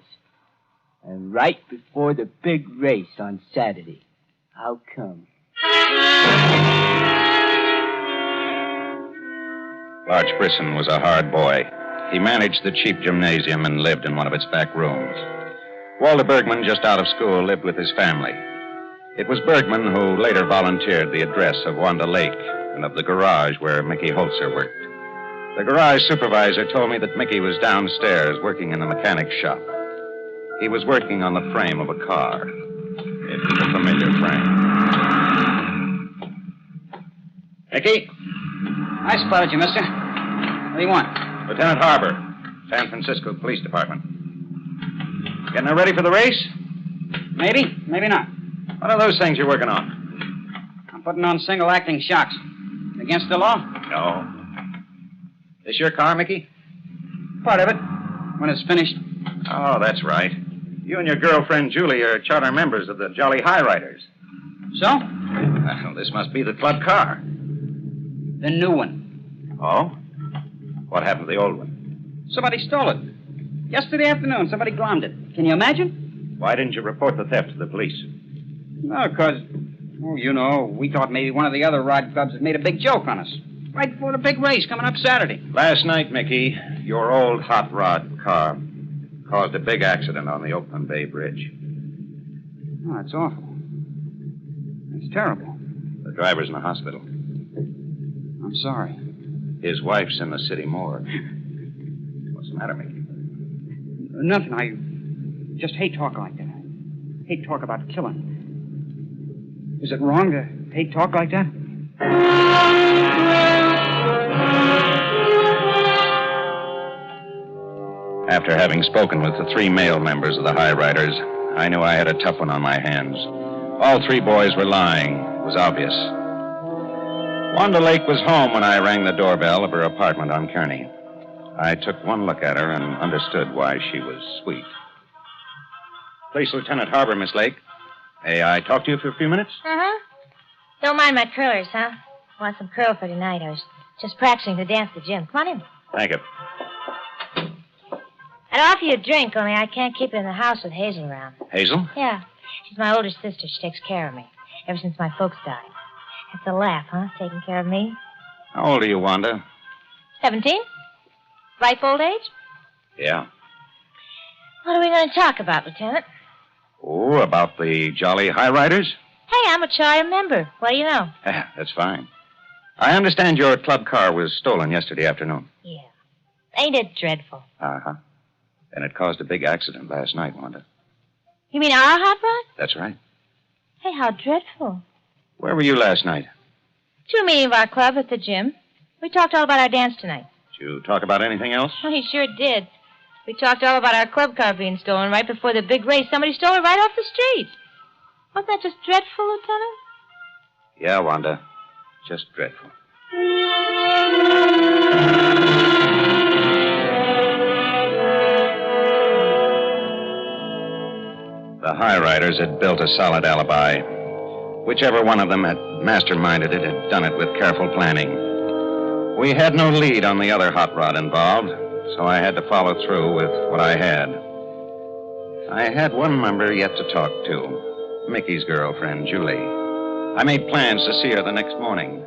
And right before the big race on Saturday. How come? Larch Brisson was a hard boy. He managed the cheap gymnasium and lived in one of its back rooms. Walter Bergman, just out of school, lived with his family. It was Bergman who later volunteered the address of Wanda Lake and of the garage where Mickey Holzer worked. The garage supervisor told me that Mickey was downstairs working in the mechanic's shop. He was working on the frame of a car. It was a familiar frame. Mickey? I spotted you, mister. What do you want? Lieutenant Harbour, San Francisco Police Department. Getting her ready for the race? Maybe, maybe not. What are those things you're working on? I'm putting on single-acting shocks. Against the law? No. This your car, Mickey? Part of it. When it's finished. Oh, that's right. You and your girlfriend, Julie, are charter members of the Jolly High Riders. So? Well, this must be the club car. The new one. Oh? What happened to the old one? Somebody stole it. Yesterday afternoon, somebody glommed it. Can you imagine? Why didn't you report the theft to the police? No, because, we thought maybe one of the other rod clubs had made a big joke on us. Right before the big race coming up Saturday. Last night, Mickey, your old hot rod car caused a big accident on the Oakland Bay Bridge. Oh, that's awful. It's terrible. The driver's in the hospital. I'm sorry. His wife's in the city morgue. What's the matter, Mickey? Nothing. I just hate talk like that. I hate talk about killing. Is it wrong to hate talk like that? After having spoken with the 3 male members of the High Riders, I knew I had a tough one on my hands. All 3 boys were lying. It was obvious. Wanda Lake was home when I rang the doorbell of her apartment on Kearney. I took one look at her and understood why she was sweet. Police Lieutenant Harbour, Miss Lake. May I talk to you for a few minutes? Uh-huh. Don't mind my curlers, huh? Want some curl for tonight. I was just practicing to dance the gym. Come on in. Thank you. I'd offer you a drink, only I can't keep it in the house with Hazel around. Hazel? Yeah. She's my older sister. She takes care of me ever since my folks died. It's a laugh, huh? Taking care of me. How old are you, Wanda? 17? Ripe old age? Yeah. What are we going to talk about, Lieutenant? Oh, about the Jolly High Riders? Hey, I'm a charter member. What do you know? That's fine. I understand your club car was stolen yesterday afternoon. Yeah. Ain't it dreadful? Uh-huh. And it caused a big accident last night, Wanda. You mean our hot rod? That's right. Hey, how dreadful. Where were you last night? To a meeting of our club at the gym. We talked all about our dance tonight. Did you talk about anything else? Oh, he sure did. We talked all about our club car being stolen right before the big race. Somebody stole it right off the street. Wasn't that just dreadful, Lieutenant? Yeah, Wanda. Just dreadful. The High Riders had built a solid alibi. Whichever one of them had masterminded it had done it with careful planning. We had no lead on the other hot rod involved, so I had to follow through with what I had. I had one member yet to talk to, Mickey's girlfriend, Julie. I made plans to see her the next morning,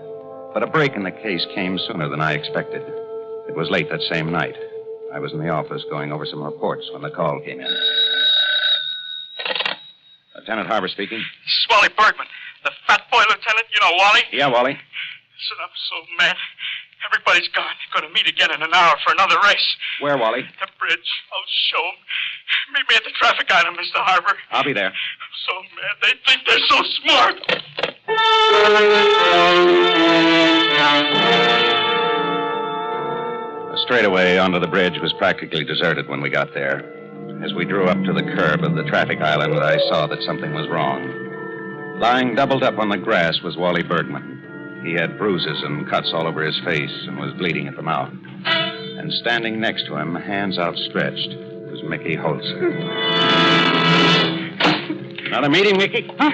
but a break in the case came sooner than I expected. It was late that same night. I was in the office going over some reports when the call came in. Lieutenant Harbour speaking. This is Wally Bergman, the fat boy lieutenant. You know Wally? Yeah, Wally. Listen, I'm so mad. Everybody's gone. They're going to meet again in an hour for another race. Where, Wally? The bridge. I'll show them. Meet me at the traffic item, Mr. Harbour. I'll be there. I'm so mad. They think they're so smart. The straightaway onto the bridge was practically deserted when we got there. As we drew up to the curb of the traffic island, I saw that something was wrong. Lying doubled up on the grass was Wally Bergman. He had bruises and cuts all over his face and was bleeding at the mouth. And standing next to him, hands outstretched, was Mickey Holzer. Another meeting, Mickey? Huh?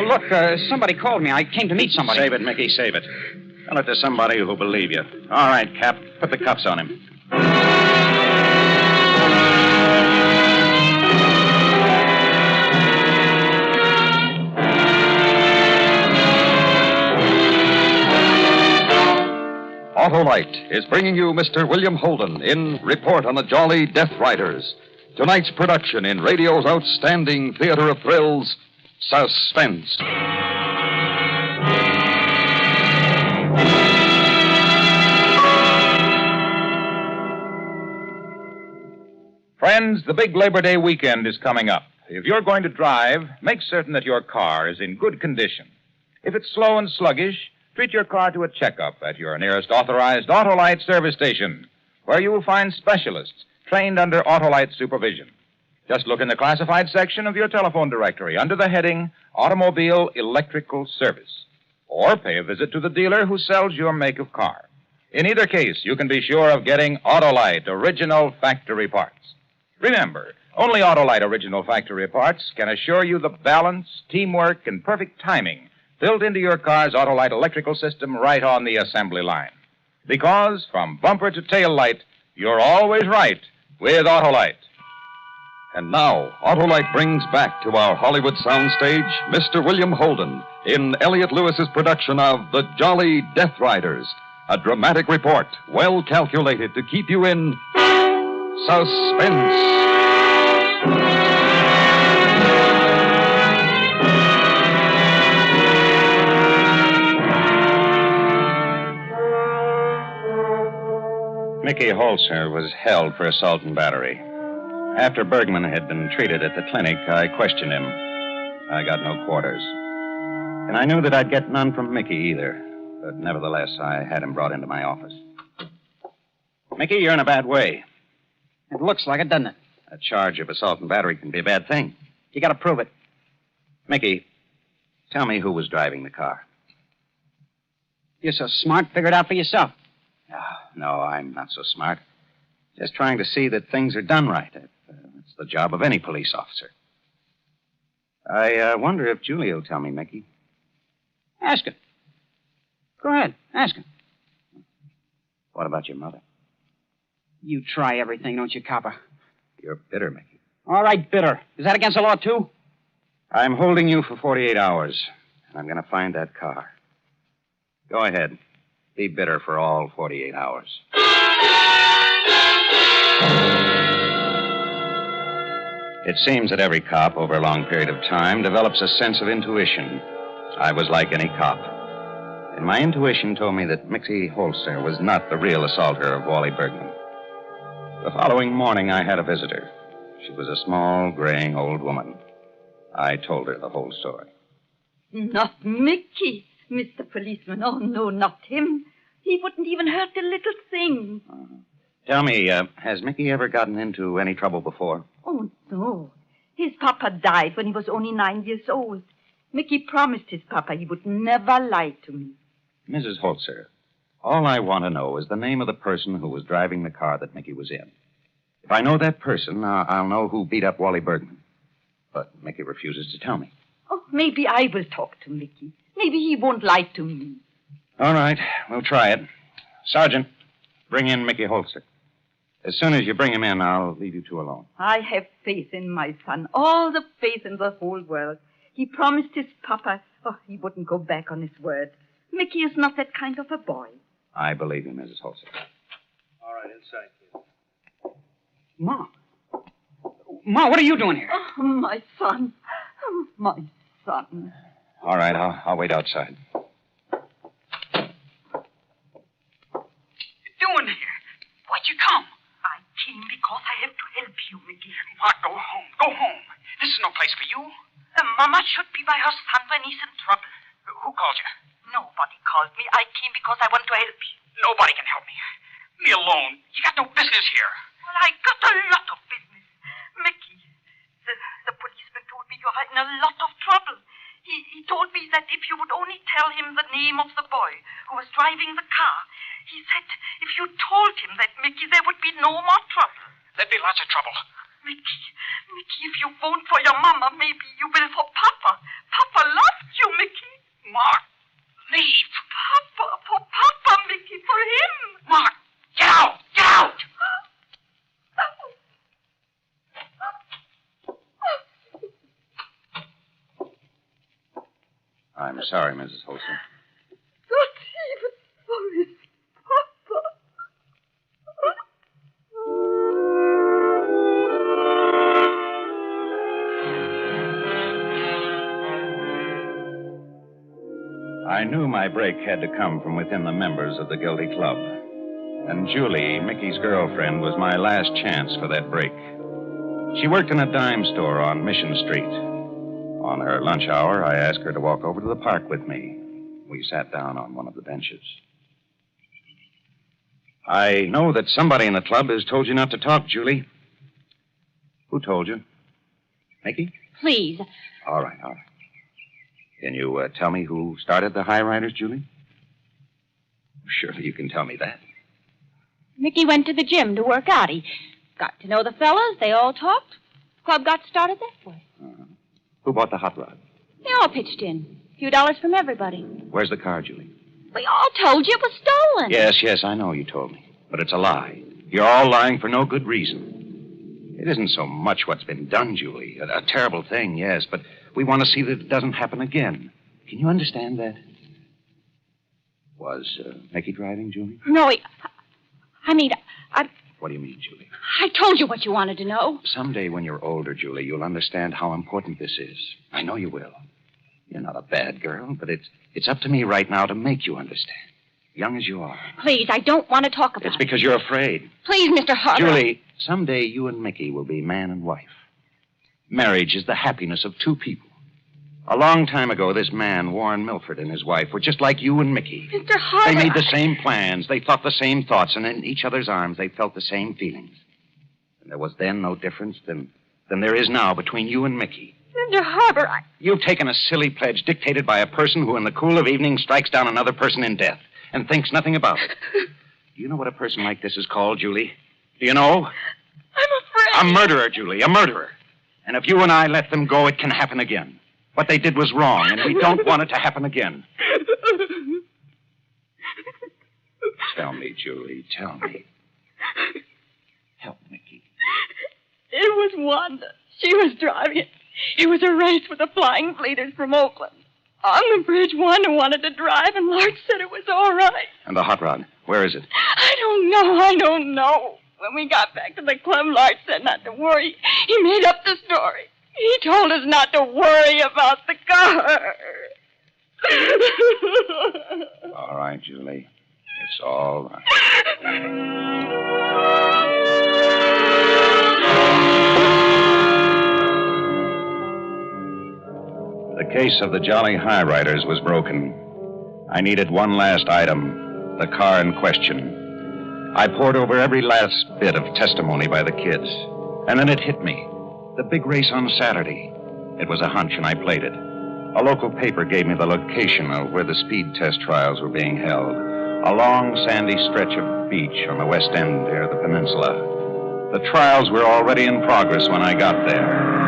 Look, somebody called me. I came to meet somebody. Save it, Mickey, save it. Tell it to somebody who'll believe you. All right, Cap, put the cuffs on him. Autolite is bringing you Mr. William Holden in Report on the Jolly Death Riders. Tonight's production in radio's outstanding theater of thrills, Suspense. Friends, the big Labor Day weekend is coming up. If you're going to drive, make certain that your car is in good condition. If it's slow and sluggish, treat your car to a checkup at your nearest authorized Autolite service station, where you will find specialists trained under Autolite supervision. Just look in the classified section of your telephone directory under the heading Automobile Electrical Service, or pay a visit to the dealer who sells your make of car. In either case, you can be sure of getting Autolite original factory parts. Remember, only Autolite original factory parts can assure you the balance, teamwork, and perfect timing built into your car's Autolite electrical system right on the assembly line. Because from bumper to tail light, you're always right with Autolite. And now, Autolite brings back to our Hollywood soundstage Mr. William Holden in Elliot Lewis's production of The Jolly Death Riders, a dramatic report well calculated to keep you in suspense. Mickey Holzer was held for assault and battery. After Bergman had been treated at the clinic, I questioned him. I got no quarters. And I knew that I'd get none from Mickey either. But nevertheless, I had him brought into my office. Mickey, you're in a bad way. It looks like it, doesn't it? A charge of assault and battery can be a bad thing. You got to prove it. Mickey, tell me who was driving the car. You're so smart, figure it out for yourself. No, I'm not so smart. Just trying to see that things are done right. It's the job of any police officer. I wonder if Julie will tell me, Mickey. Ask her. Go ahead, ask her. What about your mother? You try everything, don't you, copper? You're bitter, Mickey. All right, bitter. Is that against the law, too? I'm holding you for 48 hours, and I'm going to find that car. Go ahead. Be bitter for all 48 hours. It seems that every cop, over a long period of time, develops a sense of intuition. I was like any cop. And my intuition told me that Mickey Holzer was not the real assaulter of Wally Bergman. The following morning, I had a visitor. She was a small, graying old woman. I told her the whole story. Not Mickey, Mr. Policeman. Oh, no, not him. He wouldn't even hurt a little thing. Tell me, has Mickey ever gotten into any trouble before? Oh, no. His papa died when he was only 9 years old. Mickey promised his papa he would never lie to me. Mrs. Holzer, all I want to know is the name of the person who was driving the car that Mickey was in. If I know that person, I'll know who beat up Wally Bergman. But Mickey refuses to tell me. Oh, maybe I will talk to Mickey. Maybe he won't lie to me. All right, we'll try it. Sergeant, bring in Mickey Holzer. As soon as you bring him in, I'll leave you two alone. I have faith in my son, all the faith in the whole world. He promised his papa, he wouldn't go back on his word. Mickey is not that kind of a boy. I believe you, Mrs. Holzer. All right, inside, kid. Ma. Ma, what are you doing here? Oh, my son. Oh, my son. All right, I'll wait outside. Doing here? Why'd you come? I came because I have to help you, Mickey. Ma, go home. Go home. This is no place for you. Mama should be by her son when he's in trouble. Who called you? Nobody called me. I came because I want to help you. Nobody can help me. Leave me alone. You got no business here. Well, I got a lot of business. Mickey, the policeman told me you're in a lot of trouble. He told me that if you would only tell him the name of the boy who was driving the car, he said if you told him that, Mickey, there would be no more trouble. There'd be lots of trouble. Mickey, if you won't for your mama, maybe you will for Papa. Papa loves you, Mickey. Mark, leave. Papa, for Papa, Mickey, for him. Mark, get out! Get out! I'm sorry, Mrs. Holson. Not even sorry, Papa. I knew my break had to come from within the members of the guilty club. And Julie, Mickey's girlfriend, was my last chance for that break. She worked in a dime store on Mission Street. On her lunch hour, I asked her to walk over to the park with me. We sat down on one of the benches. I know that somebody in the club has told you not to talk, Julie. Who told you? Mickey? Please. All right. Can you tell me who started the High Riders, Julie? Surely you can tell me that. Mickey went to the gym to work out. He got to know the fellas. They all talked. Club got started that way. Who bought the hot rod? They all pitched in. A few dollars from everybody. Where's the car, Julie? We all told you it was stolen. Yes, I know you told me. But it's a lie. You're all lying for no good reason. It isn't so much what's been done, Julie. A terrible thing, yes, but we want to see that it doesn't happen again. Can you understand that? Was Mickey driving, Julie? No, What do you mean, Julie? I told you what you wanted to know. Someday when you're older, Julie, you'll understand how important this is. I know you will. You're not a bad girl, but it's up to me right now to make you understand. Young as you are. Please, I don't want to talk about It's because you're afraid. Please, Mr. Harper. Julie, someday you and Mickey will be man and wife. Marriage is the happiness of two people. A long time ago, this man, Warren Milford, and his wife were just like you and Mickey. Mr. Harper. They made the same plans. They thought the same thoughts, and in each other's arms, they felt the same feelings. And there was then no difference than there is now between you and Mickey. Mr. Harper, You've taken a silly pledge dictated by a person who in the cool of evening strikes down another person in death and thinks nothing about it. Do you know what a person like this is called, Julie? Do you know? I'm afraid. A murderer, Julie, a murderer. And if you and I let them go, it can happen again. What they did was wrong, and we don't want it to happen again. Tell me, Julie, tell me. Help Mickey. It was Wanda. She was driving it. It was a race with the Flying Fleeters from Oakland. On the bridge, Wanda wanted to drive, and Lark said it was all right. And the hot rod, where is it? I don't know. When we got back to the club, Lark said not to worry. He made up the story. He told us not to worry about the car. All right, Julie. It's all right. The case of the Jolly High Riders was broken. I needed one last item, the car in question. I pored over every last bit of testimony by the kids, and then it hit me. The big race on Saturday. It was a hunch, and I played it. A local paper gave me the location of where the speed test trials were being held. A long, sandy stretch of beach on the west end near the peninsula. The trials were already in progress when I got there.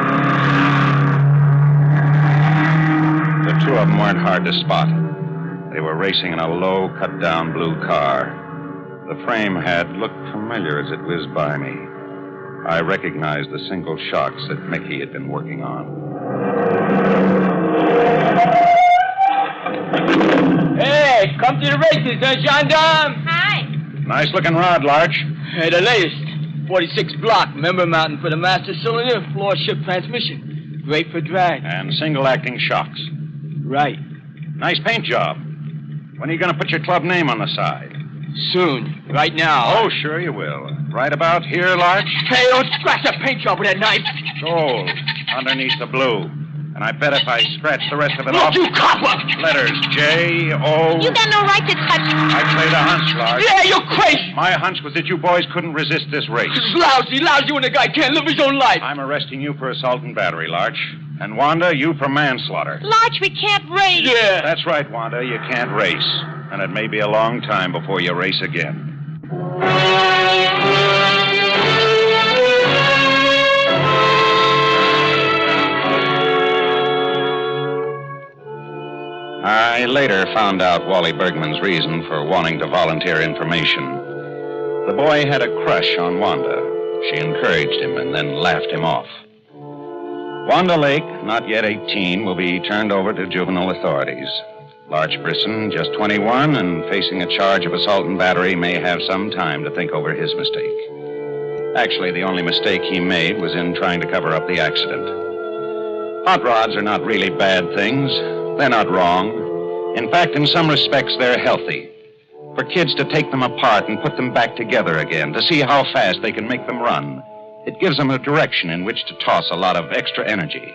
The two of them weren't hard to spot. They were racing in a low, cut-down blue car. The frame had looked familiar as it whizzed by me. I recognized the single shocks that Mickey had been working on. Hey, come to the races, gendarme. Hi. Nice-looking rod, Larch. Hey, the latest. 46 block, member mountain for the master cylinder, floor shift transmission. Great for drag. And single-acting shocks. Right. Nice paint job. When are you going to put your club name on the side? Soon. Right now. Oh, sure you will. Right about here, Larch? Hey, don't scratch the paint job with that knife. Gold. Underneath the blue. And I bet if I scratch the rest of it off... You copper! Letters J-O... You got no right to touch me. I played a hunch, Large. Yeah, you're crazy! My hunch was that you boys couldn't resist this race. It's lousy when a guy can't live his own life. I'm arresting you for assault and battery, Larch. And Wanda, you for manslaughter. Larch, we can't race. Yeah. That's right, Wanda. You can't race. And it may be a long time before you race again. I later found out Wally Bergman's reason for wanting to volunteer information. The boy had a crush on Wanda. She encouraged him and then laughed him off. Wanda Lake, not yet 18, will be turned over to juvenile authorities. Larch Brisson, just 21, and facing a charge of assault and battery, may have some time to think over his mistake. Actually, the only mistake he made was in trying to cover up the accident. Hot rods are not really bad things. They're not wrong. In fact, in some respects, they're healthy. For kids to take them apart and put them back together again, to see how fast they can make them run, it gives them a direction in which to toss a lot of extra energy.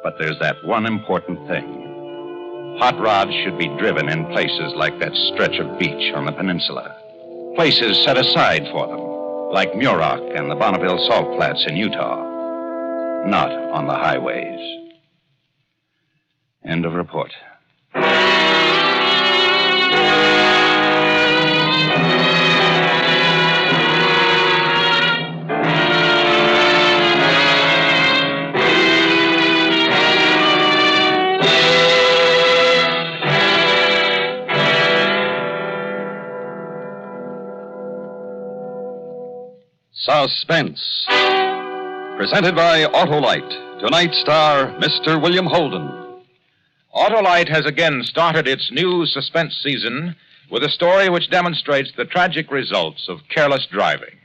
But there's that one important thing. Hot rods should be driven in places like that stretch of beach on the peninsula. Places set aside for them, like Muroc and the Bonneville Salt Flats in Utah. Not on the highways. End of report. Suspense. Presented by Autolite. Tonight's star, Mr. William Holden. Autolite has again started its new suspense season with a story which demonstrates the tragic results of careless driving.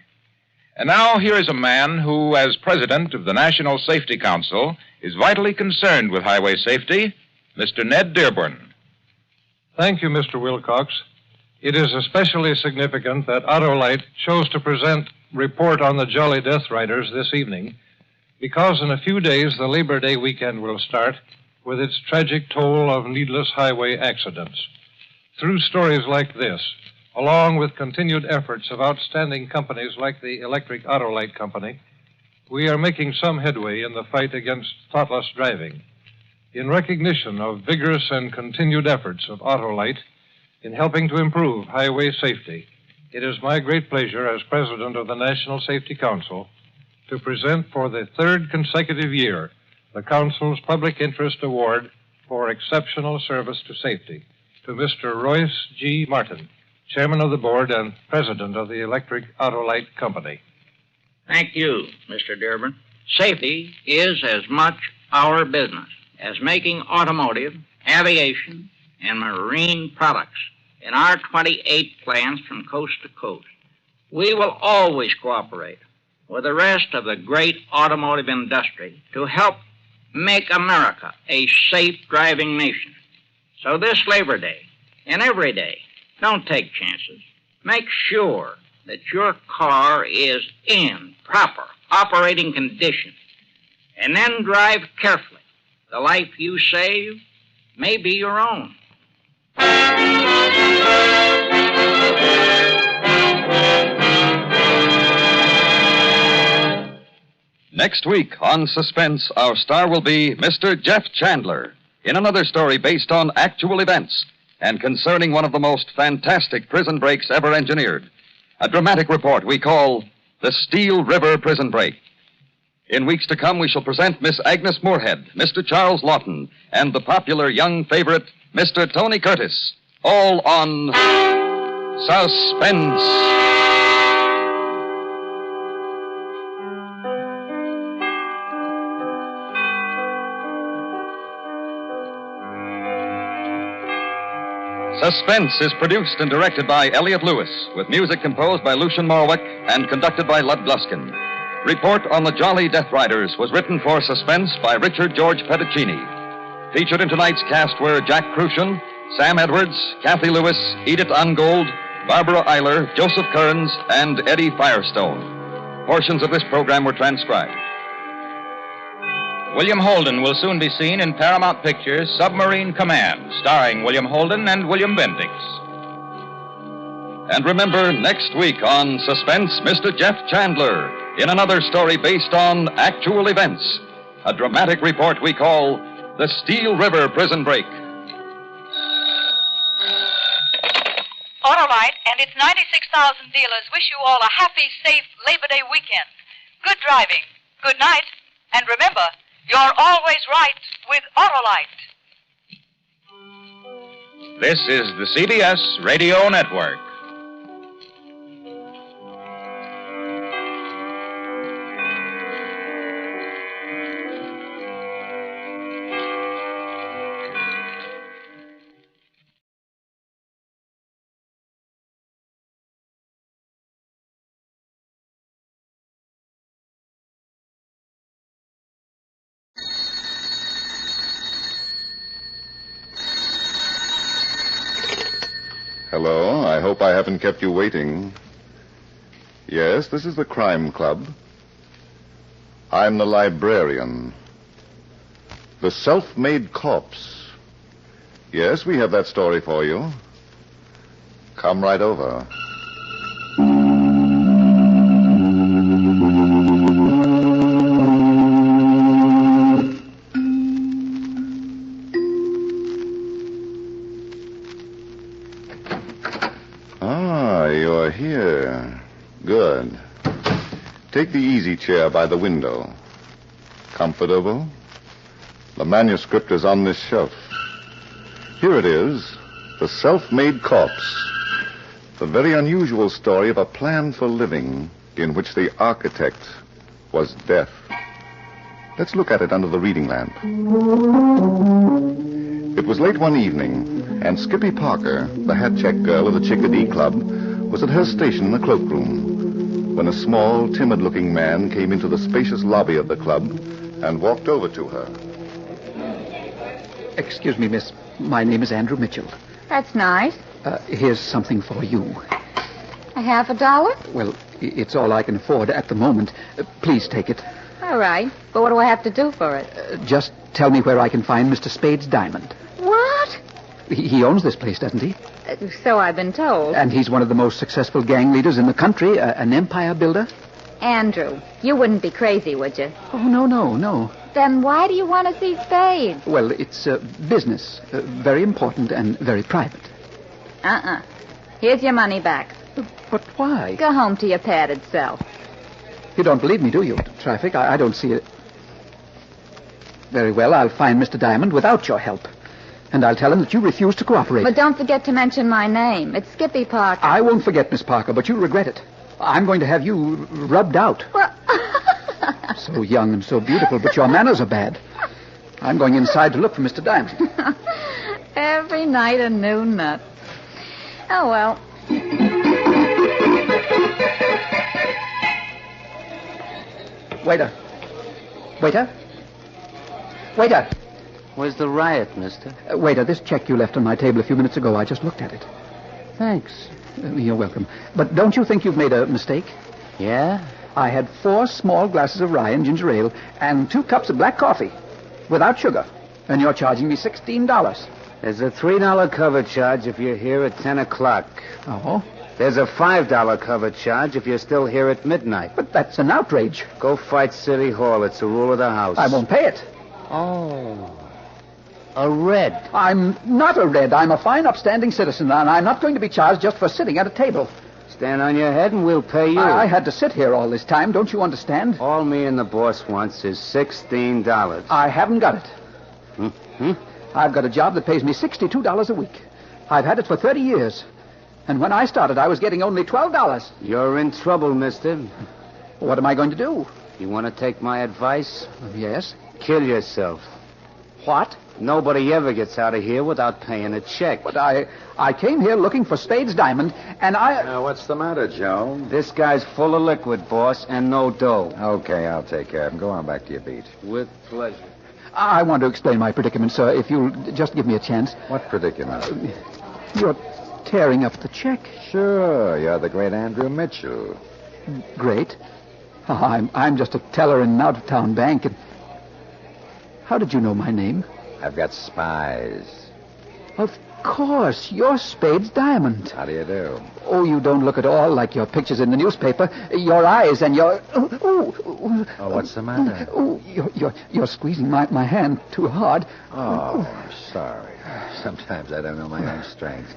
And now here is a man who, as president of the National Safety Council, is vitally concerned with highway safety, Mr. Ned Dearborn. Thank you, Mr. Wilcox. It is especially significant that Autolite chose to present Report on the Jolly Death Riders this evening, because in a few days the Labor Day weekend will start with its tragic toll of needless highway accidents. Through stories like this, along with continued efforts of outstanding companies like the Electric Autolite Company, we are making some headway in the fight against thoughtless driving. In recognition of vigorous and continued efforts of Autolite in helping to improve highway safety, it is my great pleasure as president of the National Safety Council to present for the third consecutive year the Council's Public Interest Award for Exceptional Service to Safety to Mr. Royce G. Martin, Chairman of the Board and President of the Electric Autolite Company. Thank you, Mr. Dearborn. Safety is as much our business as making automotive, aviation, and marine products in our 28 plants from coast to coast. We will always cooperate with the rest of the great automotive industry to help make America a safe driving nation. So this Labor Day and every day, don't take chances. Make sure that your car is in proper operating condition. And then drive carefully. The life you save may be your own. Next week on Suspense, our star will be Mr. Jeff Chandler in another story based on actual events and concerning one of the most fantastic prison breaks ever engineered. A dramatic report we call The Steel River Prison Break. In weeks to come, we shall present Miss Agnes Moorehead, Mr. Charles Lawton, and the popular young favorite, Mr. Tony Curtis. All on Suspense. Suspense is produced and directed by Elliott Lewis, with music composed by Lucien Morawick and conducted by Lud Gluskin. Report on the Jolly Death Riders was written for Suspense by Richard George Petticini. Featured in tonight's cast were Jack Crucian, Sam Edwards, Kathy Lewis, Edith Ungold, Barbara Eiler, Joseph Kearns, and Eddie Firestone. Portions of this program were transcribed. William Holden will soon be seen in Paramount Pictures' Submarine Command, starring William Holden and William Bendix. And remember, next week on Suspense, Mr. Jeff Chandler, in another story based on actual events, a dramatic report we call The Steel River Prison Break. Autolite and its 96,000 dealers wish you all a happy, safe Labor Day weekend. Good driving, good night, and remember, you're always right with Autolite. This is the CBS Radio Network. Hello, I hope I haven't kept you waiting. Yes, this is the Crime Club. I'm the librarian. The Self-Made Corpse. Yes, we have that story for you. Come right over. Here. Good. Take the easy chair by the window. Comfortable? The manuscript is on this shelf. Here it is, The Self-Made Corpse. The very unusual story of a plan for living in which the architect was death. Let's look at it under the reading lamp. It was late one evening, and Skippy Parker, the hat-check girl of the Chickadee Club, was at her station in the cloakroom when a small, timid-looking man came into the spacious lobby of the club and walked over to her. Excuse me, miss. My name is Andrew Mitchell. That's nice. Here's something for you. $50? Well, it's all I can afford at the moment. Please take it. All right. But what do I have to do for it? Just tell me where I can find Mr. Spade's diamond. What? He owns this place, doesn't he? So I've been told. And he's one of the most successful gang leaders in the country, an empire builder. Andrew, you wouldn't be crazy, would you? Oh, no. Then why do you want to see Spade? Well, it's business. Very important and very private. Here's your money back. But why? Go home to your padded self. You don't believe me, do you? Traffic, I don't see it. Very well, I'll find Mr. Diamond without your help. And I'll tell him that you refuse to cooperate. But don't forget to mention my name. It's Skippy Parker. I won't forget, Miss Parker, but you'll regret it. I'm going to have you rubbed out. Well... So young and so beautiful, but your manners are bad. I'm going inside to look for Mr. Diamond. Every night a new nut. Oh, well. Waiter. Where's the riot, mister? Waiter, this check you left on my table a few minutes ago, I just looked at it. Thanks. You're welcome. But don't you think you've made a mistake? Yeah? I had 4 small glasses of rye and ginger ale and 2 cups of black coffee without sugar. And you're charging me $16. There's a $3 cover charge if you're here at 10 o'clock. Oh? There's a $5 cover charge if you're still here at midnight. But that's an outrage. Go fight City Hall. It's a rule of the house. I won't pay it. Oh. A red. I'm not a red. I'm a fine, upstanding citizen, and I'm not going to be charged just for sitting at a table. Stand on your head and we'll pay you. I had to sit here all this time. Don't you understand? All me and the boss wants is $16. I haven't got it. I've got a job that pays me $62 a week. I've had it for 30 years. And when I started, I was getting only $12. You're in trouble, mister. What am I going to do? You want to take my advice? Yes. Kill yourself. What? Nobody ever gets out of here without paying a check. But I came here looking for Spade's diamond, and what's the matter, Joe? This guy's full of liquid, boss, and no dough. Okay, I'll take care of him. Go on back to your beat. With pleasure. I want to explain my predicament, sir, if you'll just give me a chance. What predicament? You're tearing up the check. Sure, you're the great Andrew Mitchell. Great? I'm just a teller in an out-of-town bank, and... How did you know my name? I've got spies. Of course, you're Spades Diamond. How do you do? Oh, you don't look at all like your pictures in the newspaper. Your eyes and your... Oh, what's the matter? Oh, you're squeezing my hand too hard. Oh, I'm sorry. Sometimes I don't know my own strength.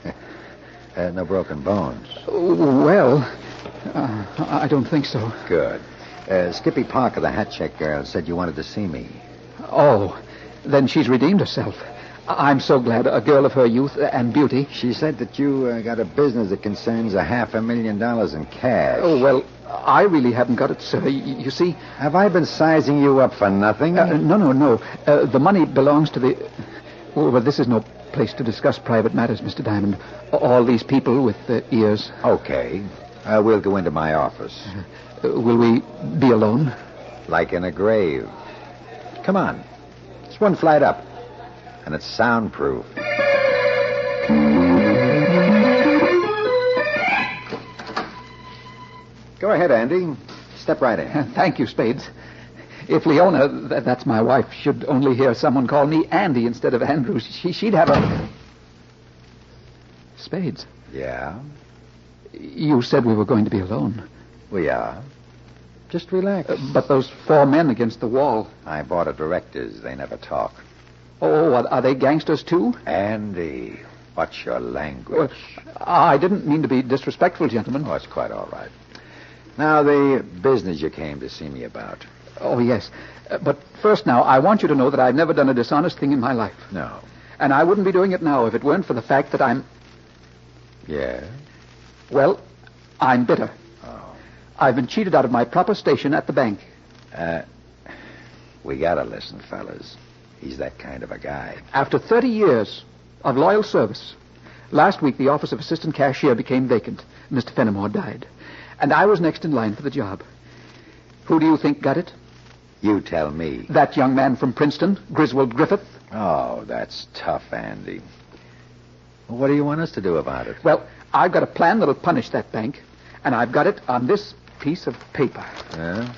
No broken bones. Well, I don't think so. Good. Skippy Parker, the hat check girl, said you wanted to see me. Oh, then she's redeemed herself. I'm so glad. A girl of her youth and beauty. She said that you got a business that concerns $500,000 in cash. Oh, well, I really haven't got it, sir. You see... Have I been sizing you up for nothing? No. The money belongs to the... Well, this is no place to discuss private matters, Mr. Diamond. All these people with ears. Okay. We'll go into my office. Will we be alone? Like in a grave. Come on. It's one flight up. And it's soundproof. Go ahead, Andy. Step right in. Thank you, Spades. If Leona, that's my wife, should only hear someone call me Andy instead of Andrew, she'd have a... Spades. Yeah? You said we were going to be alone. We are. Just relax. But those 4 men against the wall... I bought a directors. They never talk. Oh, are they gangsters, too? Andy, what's your language? I didn't mean to be disrespectful, gentlemen. Oh, it's quite all right. Now, the business you came to see me about. Oh, yes. But first now, I want you to know that I've never done a dishonest thing in my life. No. And I wouldn't be doing it now if it weren't for the fact that I'm... Yeah? Well, I'm bitter. Oh. I've been cheated out of my proper station at the bank. We gotta listen, fellas. He's that kind of a guy. After 30 years of loyal service, last week the office of assistant cashier became vacant. Mr. Fenimore died. And I was next in line for the job. Who do you think got it? You tell me. That young man from Princeton, Griswold Griffith. Oh, that's tough, Andy. Well, what do you want us to do about it? Well, I've got a plan that'll punish that bank, and I've got it on this piece of paper. Yeah?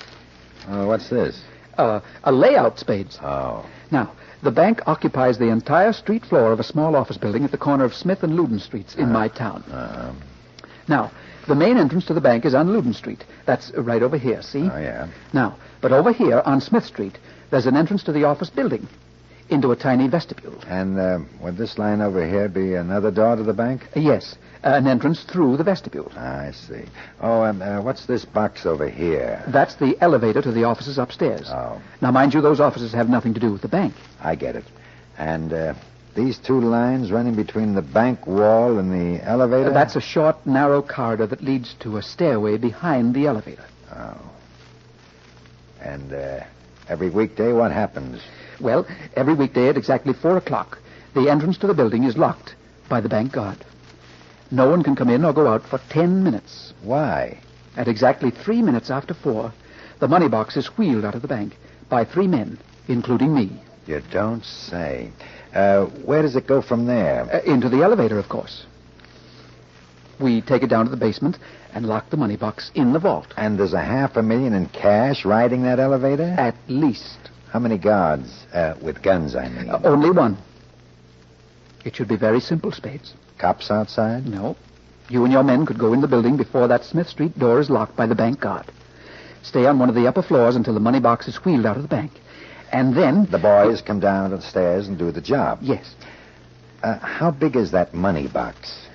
Oh, what's this? A layout, Spades. Oh. Now, the bank occupies the entire street floor of a small office building at the corner of Smith and Loudon Streets in my town. Now, the main entrance to the bank is on Loudon Street. That's right over here, see? Oh, yeah. Now, but over here on Smith Street, there's an entrance to the office building into a tiny vestibule. And would this line over here be another door to the bank? Yes, an entrance through the vestibule. I see. Oh, and what's this box over here? That's the elevator to the offices upstairs. Oh. Now, mind you, those offices have nothing to do with the bank. I get it. And these 2 lines running between the bank wall and the elevator? That's a short, narrow corridor that leads to a stairway behind the elevator. Oh. And every weekday, what happens? Well, every weekday at exactly 4 o'clock, the entrance to the building is locked by the bank guard. No one can come in or go out for 10 minutes. Why? At exactly 3 minutes after 4, the money box is wheeled out of the bank by 3 men, including me. You don't say. Where does it go from there? Into the elevator, of course. We take it down to the basement and lock the money box in the vault. And there's $500,000 in cash riding that elevator? At least. How many guards? With guns, I mean. Only one. It should be very simple, Spades. Cops outside? No. You and your men could go in the building before that Smith Street door is locked by the bank guard. Stay on one of the upper floors until the money box is wheeled out of the bank. And then... The boys come down to the stairs and do the job. Yes. How big is that money box?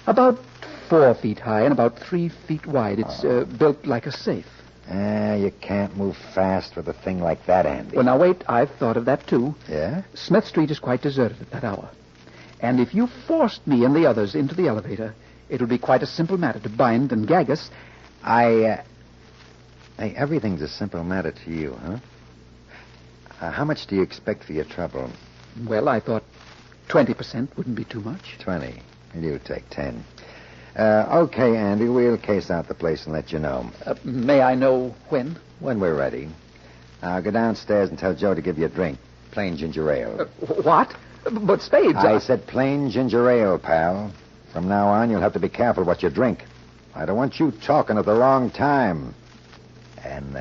About 4 feet high and about 3 feet wide. It's built like a safe. You can't move fast with a thing like that, Andy. Well, now, wait. I've thought of that, too. Yeah? Smith Street is quite deserted at that hour. And if you forced me and the others into the elevator, it would be quite a simple matter to bind and gag us. Hey, everything's a simple matter to you, huh? How much do you expect for your trouble? Well, I thought 20% wouldn't be too much. 20. And you take 10. Okay, Andy, we'll case out the place and let you know. May I know when? When we're ready. Now, go downstairs and tell Joe to give you a drink. Plain ginger ale. What? But Spades... I said plain ginger ale, pal. From now on, you'll have to be careful what you drink. I don't want you talking at the wrong time. And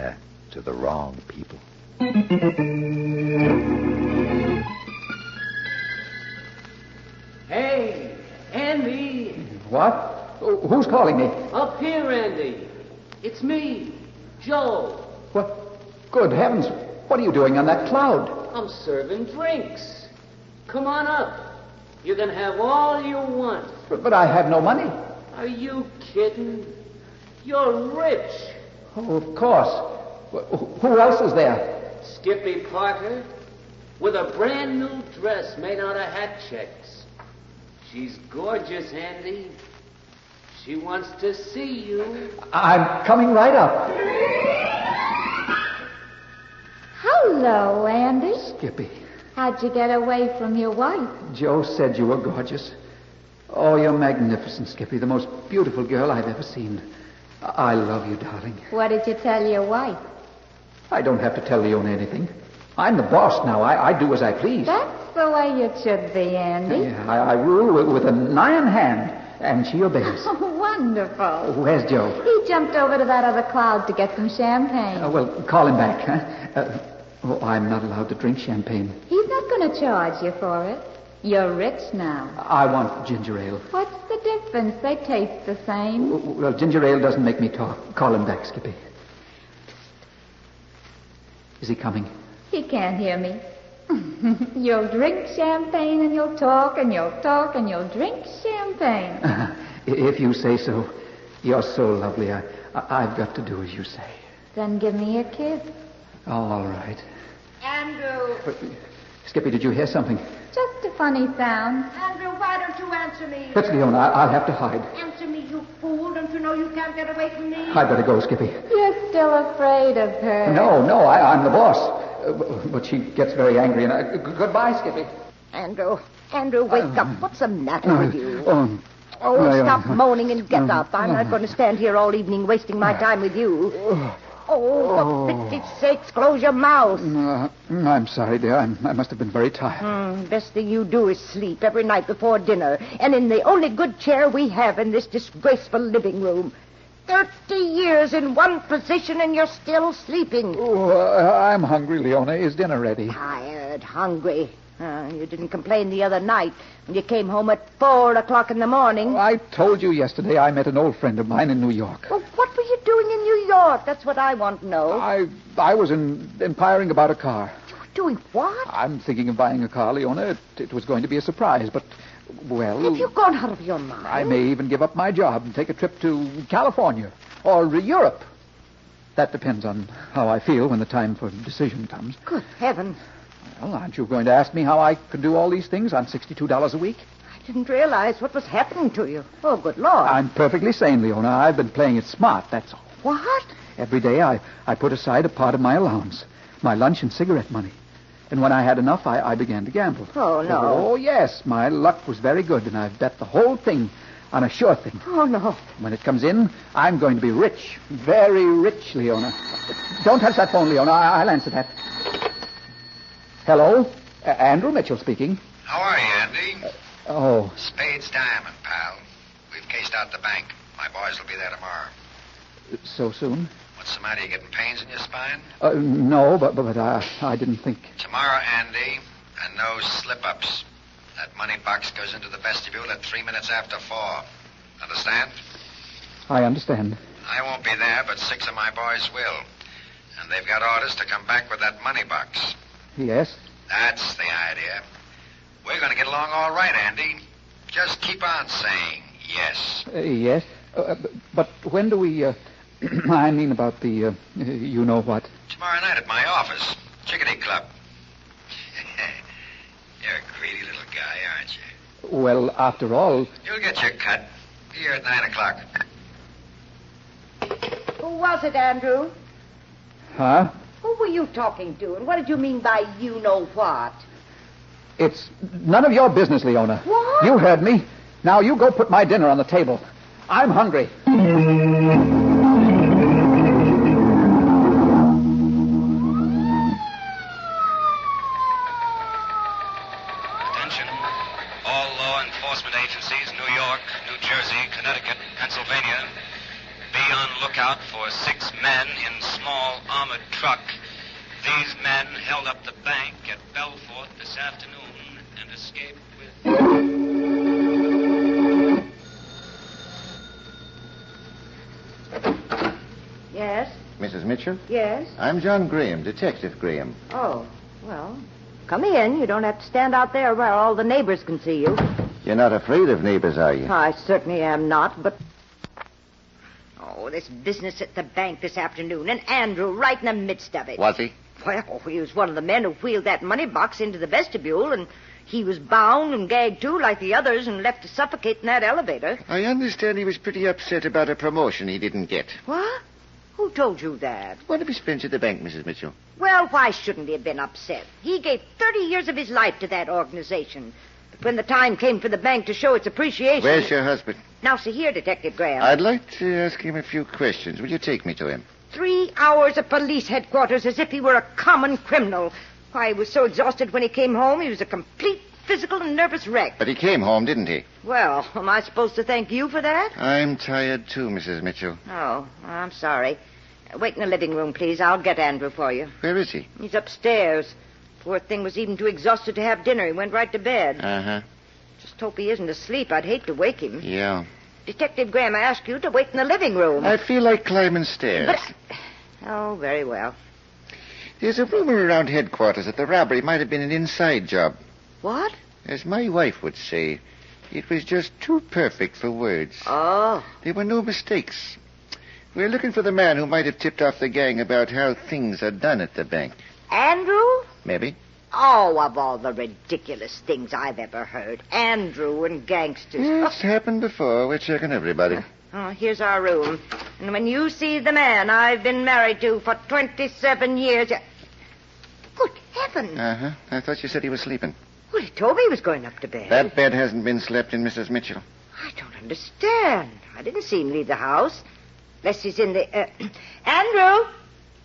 to the wrong people. Hey, Andy. What? Who's calling me? Up here, Andy. It's me, Joe. What? Good heavens. What are you doing on that cloud? I'm serving drinks. Come on up. You can have all you want. But I have no money. Are you kidding? You're rich. Oh, of course. Who else is there? Skippy Parker, with a brand new dress made out of hat checks. She's gorgeous, Andy. She wants to see you. I'm coming right up. Hello, Andy. Skippy. How'd you get away from your wife? Joe said you were gorgeous. Oh, you're magnificent, Skippy. The most beautiful girl I've ever seen. I love you, darling. What did you tell your wife? I don't have to tell Leona anything. I'm the boss now. I do as I please. That's the way it should be, Andy. Yeah, I rule with an iron hand, and she obeys. Oh, wonderful. Where's Joe? He jumped over to that other cloud to get some champagne. Well, call him back, huh? I'm not allowed to drink champagne. He's not going to charge you for it. You're rich now. I want ginger ale. What's the difference? They taste the same. Well, ginger ale doesn't make me talk. Call him back, Skippy. Is he coming? He can't hear me. You'll drink champagne and you'll talk and you'll talk and you'll drink champagne. If you say so. You're so lovely. I've got to do as you say. Then give me a kiss. All right. Andrew. Skippy, did you hear something? Just a funny sound. Andrew, why don't you answer me? That's Leona. I'll have to hide. Answer me, you fool. Don't you know you can't get away from me? I'd better go, Skippy. You're still afraid of her. No, I'm the boss. But she gets very angry. And goodbye, Skippy. Andrew, wake up. What's the matter with you? Oh, Stop moaning and get up. I'm not going to stand here all evening wasting my time with you. Oh, for pity's sakes, close your mouth. I'm sorry, dear. I must have been very tired. Best thing you do is sleep every night before dinner, and in the only good chair we have in this disgraceful living room. 30 years in one position, and you're still sleeping. I'm hungry, Leona. Is dinner ready? Tired, hungry. You didn't complain the other night when you came home at 4 o'clock in the morning. I told you yesterday I met an old friend of mine in New York. Well, what were you doing in New York? That's what I want to know. I was inquiring about a car. You were doing what? I'm thinking of buying a car, Leona. It was going to be a surprise, but, well... Have you gone out of your mind? I may even give up my job and take a trip to California or Europe. That depends on how I feel when the time for decision comes. Good heaven. Well, aren't you going to ask me how I can do all these things on $62 a week? I didn't realize what was happening to you. Oh, good Lord. I'm perfectly sane, Leona. I've been playing it smart, that's all. What? Every day I put aside a part of my allowance, my lunch and cigarette money. And when I had enough, I began to gamble. Oh, no. Oh, yes. My luck was very good, and I've bet the whole thing on a sure thing. Oh, no. When it comes in, I'm going to be rich. Very rich, Leona. Don't touch that phone, Leona. I'll answer that. Hello? Andrew Mitchell speaking. How are you, Andy? Oh. Spade's Diamond, pal. We've cased out the bank. My boys will be there tomorrow. So soon? What's the matter? You getting pains in your spine? No, but I didn't think. Tomorrow, Andy, and no slip-ups. That money box goes into the vestibule at 3 minutes after 4. Understand? I understand. I won't be there, but 6 of my boys will. And they've got orders to come back with that money box. Yes? That's the idea. We're going to get along all right, Andy. Just keep on saying yes. Yes? But when do we, I mean about the, you know what? Tomorrow night at my office. Chickadee Club. You're a greedy little guy, aren't you? Well, after all... You'll get your cut. Be here at 9 o'clock. Who was it, Andrew? Huh? Who were you talking to, and what did you mean by you know what? It's none of your business, Leona. What? You heard me. Now you go put my dinner on the table. I'm hungry. Attention. All law enforcement agencies, New York, New Jersey, Connecticut, Pennsylvania. Be on lookout for 6 men in small armored truck These men held up the bank at Belfort this afternoon and escaped with... Yes? Mrs. Mitchell? Yes? I'm John Graham, Detective Graham. Oh, well, come in. You don't have to stand out there where all the neighbors can see you. You're not afraid of neighbors, are you? I certainly am not, but... Oh, this business at the bank this afternoon, and Andrew right in the midst of it. Was he? Well, he was one of the men who wheeled that money box into the vestibule, and he was bound and gagged, too, like the others, and left to suffocate in that elevator. I understand he was pretty upset about a promotion he didn't get. What? Who told you that? One of his friends at the bank, Mrs. Mitchell. Well, why shouldn't he have been upset? He gave 30 years of his life to that organization. But when the time came for the bank to show its appreciation... Where's your husband? Now, see here, Detective Graham. I'd like to ask him a few questions. Will you take me to him? 3 hours at police headquarters as if he were a common criminal. Why, he was so exhausted when he came home, he was a complete physical and nervous wreck. But he came home, didn't he? Well, am I supposed to thank you for that? I'm tired, too, Mrs. Mitchell. Oh, I'm sorry. Wait in the living room, please. I'll get Andrew for you. Where is he? He's upstairs. Poor thing was even too exhausted to have dinner. He went right to bed. Uh-huh. Just hope he isn't asleep. I'd hate to wake him. Yeah. Detective Graham, I asked you to wait in the living room. I feel like climbing stairs. Oh, very well. There's a rumor around headquarters that the robbery might have been an inside job. What? As my wife would say, it was just too perfect for words. Oh. There were no mistakes. We're looking for the man who might have tipped off the gang about how things are done at the bank. Andrew? Maybe. Oh, of all the ridiculous things I've ever heard. Andrew and gangsters. It's happened before. We're checking everybody. Oh, here's our room. And when you see the man I've been married to for 27 years... Good heavens. Uh-huh. I thought you said he was sleeping. Well, he told me he was going up to bed. That bed hasn't been slept in, Mrs. Mitchell. I don't understand. I didn't see him leave the house. Unless he's in the... Andrew!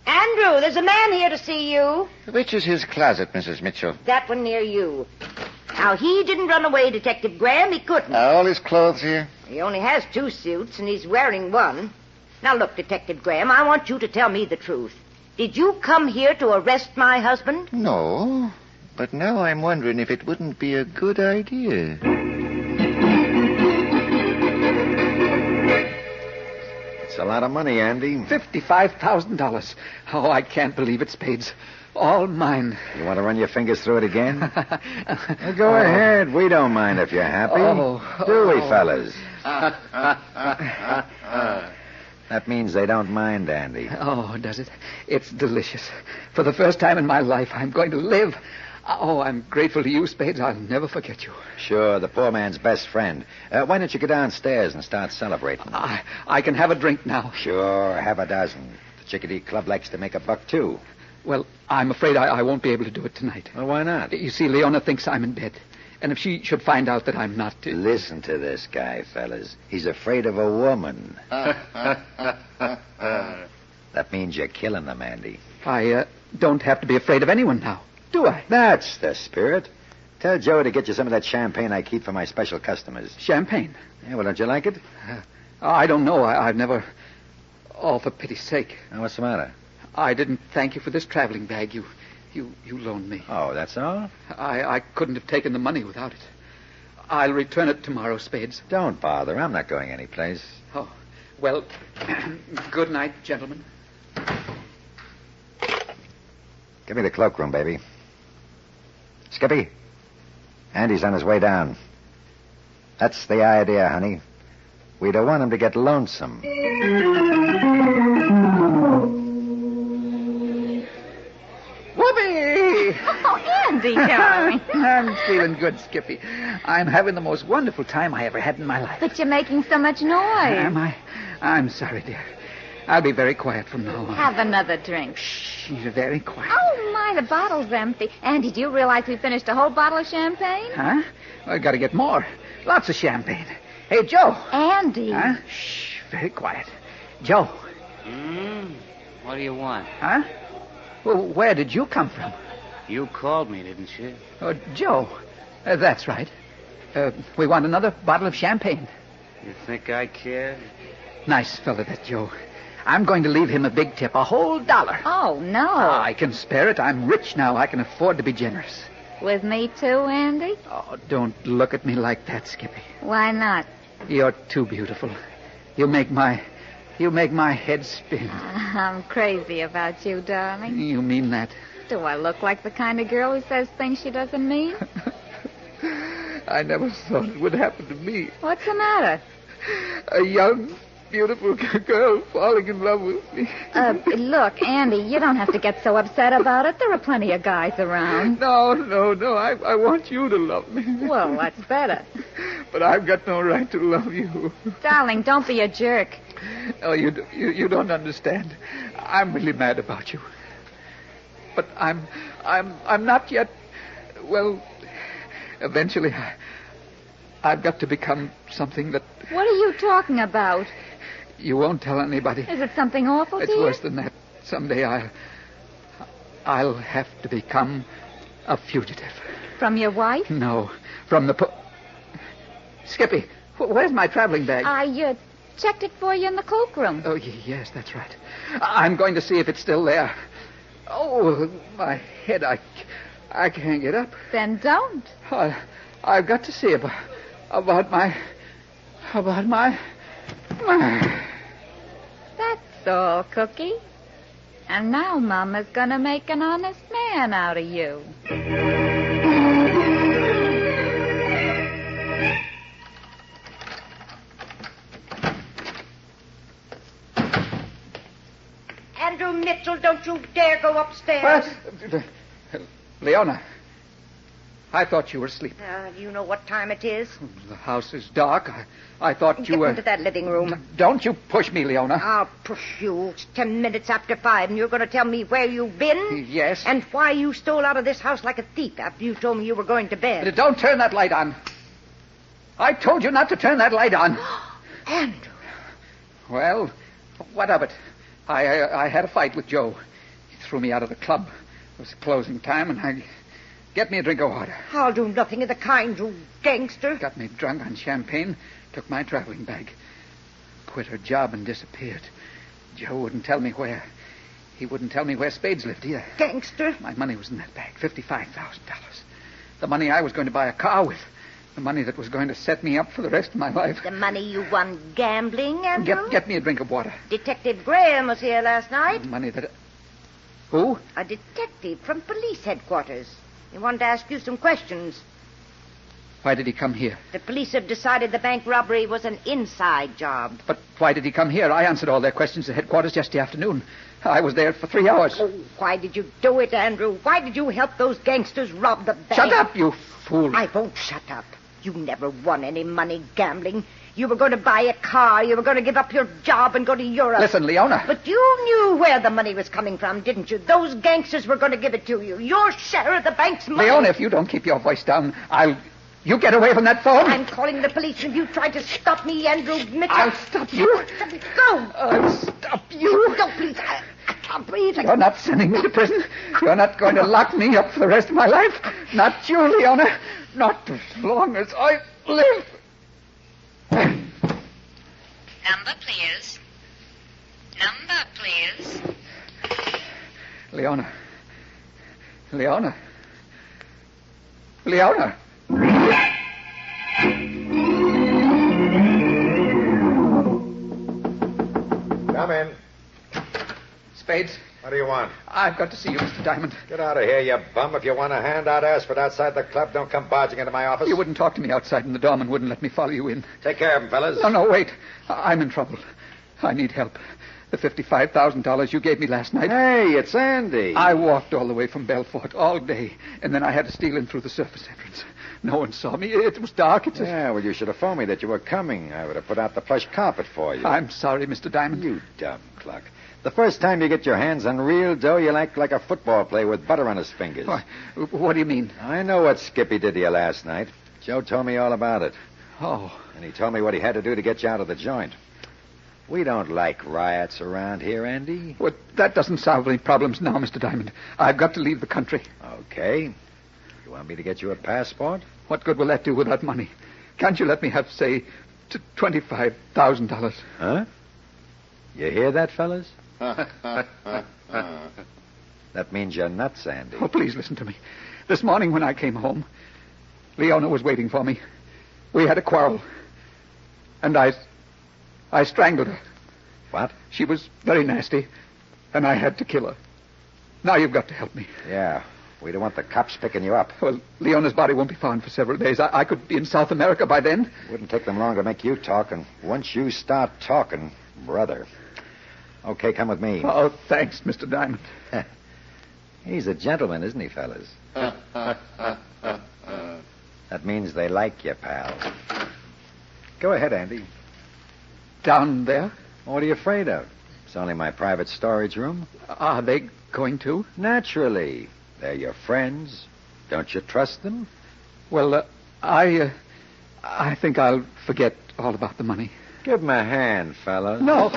Andrew, there's a man here to see you. Which is his closet, Mrs. Mitchell? That one near you. Now, he didn't run away, Detective Graham. He couldn't. All his clothes here? He only has 2 suits, and he's wearing one. Now, look, Detective Graham, I want you to tell me the truth. Did you come here to arrest my husband? No. But now I'm wondering if it wouldn't be a good idea. It's a lot of money, Andy. $55,000. Oh, I can't believe it, Spades. All mine. You want to run your fingers through it again? Well, go ahead. We don't mind if you're happy. Do we, fellas? That means they don't mind, Andy. Oh, does it? It's delicious. For the first time in my life, I'm going to live. Oh, I'm grateful to you, Spades. I'll never forget you. Sure, the poor man's best friend. Why don't you go downstairs and start celebrating? I can have a drink now. Sure, have a dozen. The Chickadee Club likes to make a buck, too. Well, I'm afraid I won't be able to do it tonight. Well, why not? You see, Leona thinks I'm in bed. And if she should find out that I'm not... Listen to this guy, fellas. He's afraid of a woman. That means you're killing them, Andy. I don't have to be afraid of anyone now, do I? That's the spirit. Tell Joe to get you some of that champagne I keep for my special customers. Champagne? Yeah, well, don't you like it? I don't know. I've never... Oh, for pity's sake. What's the matter? I didn't thank you for this traveling bag you loaned me. Oh, that's all? I couldn't have taken the money without it. I'll return it tomorrow, Spades. Don't bother. I'm not going anyplace. Oh, well, good night, gentlemen. Give me the cloakroom, baby. Skippy, Andy's on his way down. That's the idea, honey. We don't want him to get lonesome. Whoopee! Oh, Andy, darling. I'm feeling good, Skippy. I'm having the most wonderful time I ever had in my life. But you're making so much noise. Am I? I'm sorry, dear. I'll be very quiet from now on. Have another drink. She's very quiet. Oh, my, the bottle's empty. And did you realize we finished a whole bottle of champagne? Huh? Well, I gotta get more. Lots of champagne. Hey, Joe. Andy. Huh? Shh, very quiet. Joe. What do you want? Huh? Well, where did you come from? You called me, didn't you? Oh, Joe. That's right. We want another bottle of champagne. You think I care? Nice fella, that Joe. I'm going to leave him a big tip, $1. Oh, no. I can spare it. I'm rich now. I can afford to be generous. With me too, Andy? Oh, don't look at me like that, Skippy. Why not? You're too beautiful. You make my head spin. I'm crazy about you, darling. You mean that? Do I look like the kind of girl who says things she doesn't mean? I never thought it would happen to me. What's the matter? A young, beautiful girl falling in love with me. Look, Andy, you don't have to get so upset about it. There are plenty of guys around. No. I want you to love me. Well, that's better. But I've got no right to love you. Darling, don't be a jerk. Oh, you don't understand. I'm really mad about you. But I'm not yet. Well, eventually I've got to become something that... What are you talking about? You won't tell anybody. Is it something awful, It's dear? worse than that. Someday I'll have to become a fugitive. From your wife? No, from the... Skippy, where's my traveling bag? I checked it for you in the cloakroom. Oh, yes, that's right. I'm going to see if it's still there. Oh, my head, I can't get up. Then don't. I've got to see about my... That's all, Cookie. And now Mama's gonna make an honest man out of you. Andrew Mitchell, don't you dare go upstairs. What? Leona, I thought you were asleep. Do you know what time it is? The house is dark. I thought you were... Get into that living room. Don't you push me, Leona. I'll push you. It's 10 minutes after 5, and you're going to tell me where you've been? Yes. And why you stole out of this house like a thief after you told me you were going to bed. But don't turn that light on. I told you not to turn that light on. Andrew. Well, what of it? I had a fight with Joe. He threw me out of the club. It was closing time, and get me a drink of water. I'll do nothing of the kind, you gangster. Got me drunk on champagne, took my traveling bag. Quit her job and disappeared. Joe wouldn't tell me where. He wouldn't tell me where Spades lived either. Gangster? My money was in that bag, $55,000. The money I was going to buy a car with. The money that was going to set me up for the rest of my life. The money you won gambling, Andrew? Get me a drink of water. Detective Graham was here last night. The money that... Who? A detective from police headquarters. He wanted to ask you some questions. Why did he come here? The police have decided the bank robbery was an inside job. But why did he come here? I answered all their questions at headquarters yesterday afternoon. I was there for 3 hours. Oh, why did you do it, Andrew? Why did you help those gangsters rob the bank? Shut up, you fool. I won't shut up. You never won any money gambling. You were going to buy a car. You were going to give up your job and go to Europe. Listen, Leona. But you knew where the money was coming from, didn't you? Those gangsters were going to give it to you. Your share of the bank's money. Leona, if you don't keep your voice down, You get away from that phone. I'm calling the police, and you tried to stop me, Andrew Mitchell. I'll stop you. Go. I'll stop you. Don't, please. I can't breathe. You're not sending me to prison. You're not going to lock me up for the rest of my life. Not you, Leona. Not as long as I live. Number, please. Number, please. Leona. Leona. Leona. Come in. Spades. What do you want? I've got to see you, Mr. Diamond. Get out of here, you bum. If you want a handout, ask for it outside the club. Don't come barging into my office. You wouldn't talk to me outside, and the doorman wouldn't let me follow you in. Take care of him, fellas. No, wait. I'm in trouble. I need help. The $55,000 you gave me last night. Hey, it's Andy. I walked all the way from Belfort all day, and then I had to steal in through the surface entrance. No one saw me. It was dark. Yeah, well, you should have phoned me that you were coming. I would have put out the plush carpet for you. I'm sorry, Mr. Diamond. You dumb cluck. The first time you get your hands on real dough, you'll act like a football player with butter on his fingers. What do you mean? I know what Skippy did to you last night. Joe told me all about it. Oh. And he told me what he had to do to get you out of the joint. We don't like riots around here, Andy. Well, that doesn't solve any problems now, Mr. Diamond. I've got to leave the country. Okay. You want me to get you a passport? What good will that do without money? Can't you let me have, say, $25,000? Huh? You hear that, fellas? That means you're nuts, Andy. Oh, please listen to me. This morning when I came home, Leona was waiting for me. We had a quarrel. And I strangled her. What? She was very nasty, and I had to kill her. Now you've got to help me. Yeah. We don't want the cops picking you up. Well, Leona's body won't be found for several days. I could be in South America by then. Wouldn't take them long to make you talk, and once you start talking, brother. Okay, come with me. Oh, thanks, Mr. Diamond. He's a gentleman, isn't he, fellas? That means they like you, pal. Go ahead, Andy. Down there? What are you afraid of? It's only my private storage room. Are they going to? Naturally. They're your friends. Don't you trust them? Well, I think I'll forget all about the money. Give him a hand, fellas. No.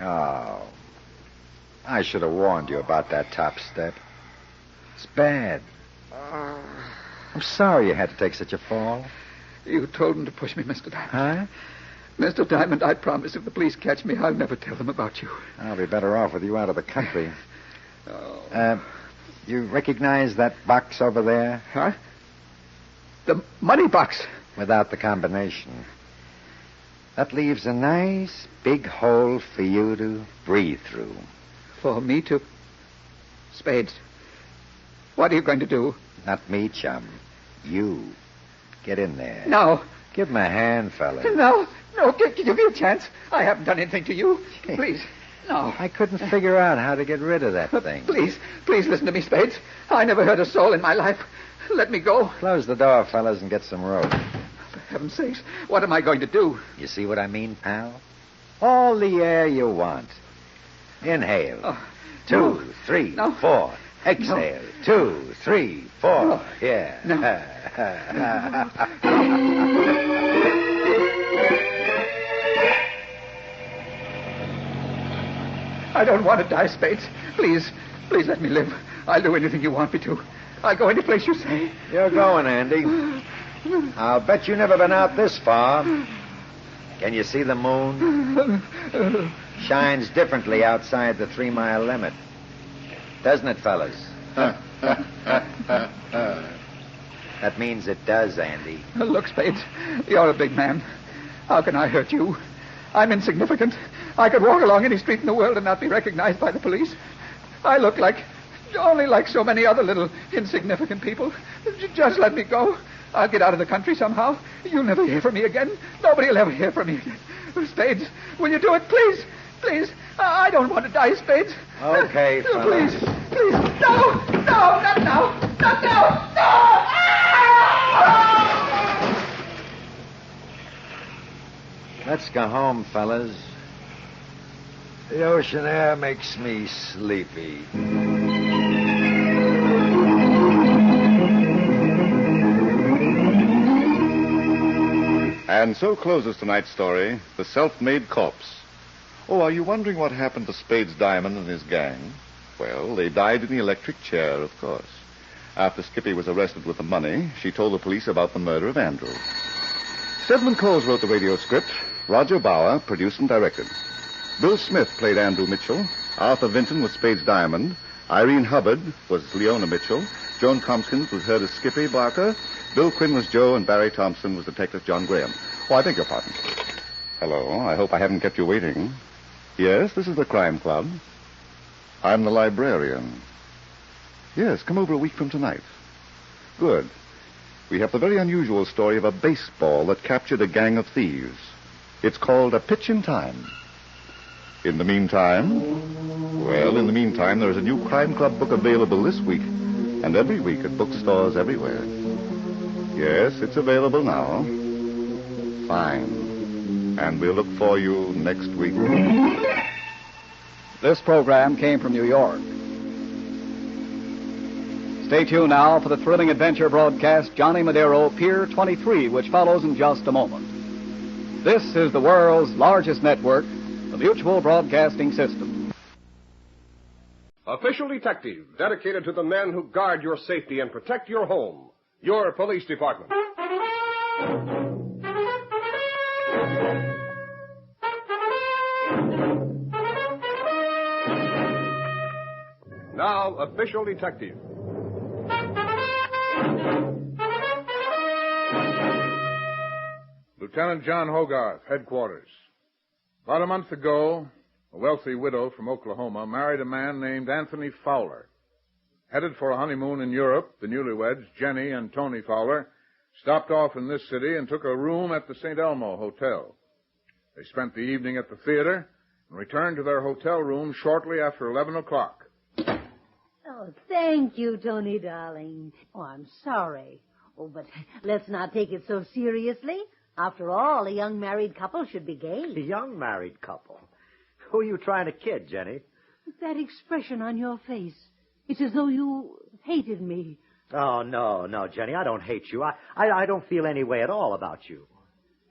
Oh. I should have warned you about that top step. It's bad. I'm sorry you had to take such a fall. You told them to push me, Mr. Diamond. Huh? Mr. Diamond, I promise if the police catch me, I'll never tell them about you. I'll be better off with you out of the country. You recognize that box over there? Huh? The money box. Without the combination. That leaves a nice big hole for you to breathe through. For me to... Spades. What are you going to do? Not me, chum. You. Get in there. No. Give him a hand, fella. No. Give me a chance. I haven't done anything to you. Please. No. I couldn't figure out how to get rid of that thing. Please listen to me, Spades. I never hurt a soul in my life. Let me go. Close the door, fellas, and get some rope. For heaven's sakes, what am I going to do? You see what I mean, pal? All the air you want. Inhale. 2, 3, 4. Exhale. 2, 3, 4. Yeah. No. I don't want to die, Spades. Please let me live. I'll do anything you want me to. I'll go any place you say. You're going, Andy. I'll bet you've never been out this far. Can you see the moon? Shines differently outside the 3-mile limit. Doesn't it, fellas? That means it does, Andy. Look, Spades, you're a big man. How can I hurt you? I'm insignificant. I could walk along any street in the world and not be recognized by the police. I look only like so many other little insignificant people. Just let me go. I'll get out of the country somehow. You'll never hear from me again. Nobody will ever hear from me again. Spades, will you do it, please? Please. I don't want to die, Spades. Okay, fella. Please. No, not now. Not now. No! Let's go home, fellas. The ocean air makes me sleepy. And so closes tonight's story, The Self-Made Corpse. Oh, are you wondering what happened to Spades Diamond and his gang? Well, they died in the electric chair, of course. After Skippy was arrested with the money, she told the police about the murder of Andrew. Stedman Coles wrote the radio script. Roger Bauer produced and directed. Bill Smith played Andrew Mitchell. Arthur Vinton was Spades Diamond. Irene Hubbard was Leona Mitchell. Joan Tompkins was heard as Skippy Barker. Bill Quinn was Joe, and Barry Thompson was Detective John Graham. Oh, I beg your pardon. Hello, I hope I haven't kept you waiting. Yes, this is the Crime Club. I'm the librarian. Yes, come over a week from tonight. Good. We have the very unusual story of a baseball that captured a gang of thieves. It's called A Pitch in Time. In the meantime, there is a new Crime Club book available this week and every week at bookstores everywhere. Yes, it's available now. Fine. And we'll look for you next week. This program came from New York. Stay tuned now for the thrilling adventure broadcast Johnny Madero, Pier 23, which follows in just a moment. This is the world's largest network, the Mutual Broadcasting System. Official detective dedicated to the men who guard your safety and protect your home. Your police department. Now, official detective. Lieutenant John Hogarth, headquarters. About a month ago, a wealthy widow from Oklahoma married a man named Anthony Fowler. Headed for a honeymoon in Europe, the newlyweds, Jenny and Tony Fowler, stopped off in this city and took a room at the St. Elmo Hotel. They spent the evening at the theater and returned to their hotel room shortly after 11 o'clock. Oh, thank you, Tony, darling. Oh, I'm sorry. Oh, but let's not take it so seriously. After all, a young married couple should be gay. A young married couple? Who are you trying to kid, Jenny? That expression on your face. It's as though you hated me. Oh, no, Jenny, I don't hate you. I don't feel any way at all about you.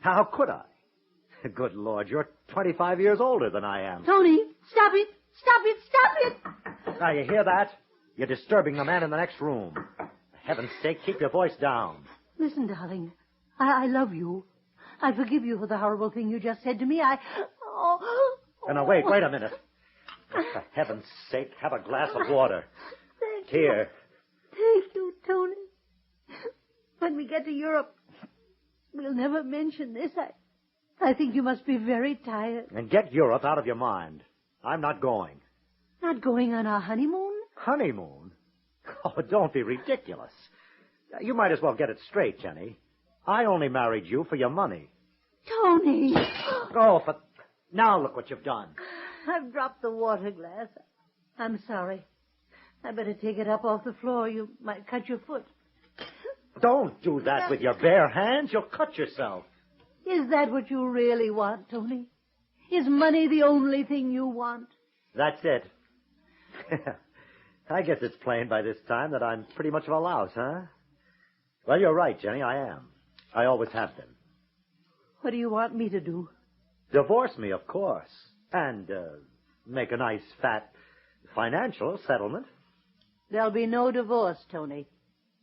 How could I? Good Lord, you're 25 years older than I am. Tony, stop it! Stop it! Stop it! Now, you hear that? You're disturbing the man in the next room. For heaven's sake, keep your voice down. Listen, darling, I love you. I forgive you for the horrible thing you just said to me. Now, wait a minute. For heaven's sake, have a glass of water. Thank you. Here. Thank you, Tony. When we get to Europe, we'll never mention this. I think you must be very tired. And get Europe out of your mind. I'm not going. Not going on our honeymoon? Honeymoon? Oh, don't be ridiculous. You might as well get it straight, Jenny. I only married you for your money. Tony! Oh, but now look what you've done. I've dropped the water glass. I'm sorry. I better take it up off the floor. You might cut your foot. Don't do that with your bare hands. You'll cut yourself. Is that what you really want, Tony? Is money the only thing you want? That's it. I guess it's plain by this time that I'm pretty much of a louse, huh? Well, you're right, Jenny, I am. I always have been. What do you want me to do? Divorce me, of course. And, make a nice, fat financial settlement. There'll be no divorce, Tony.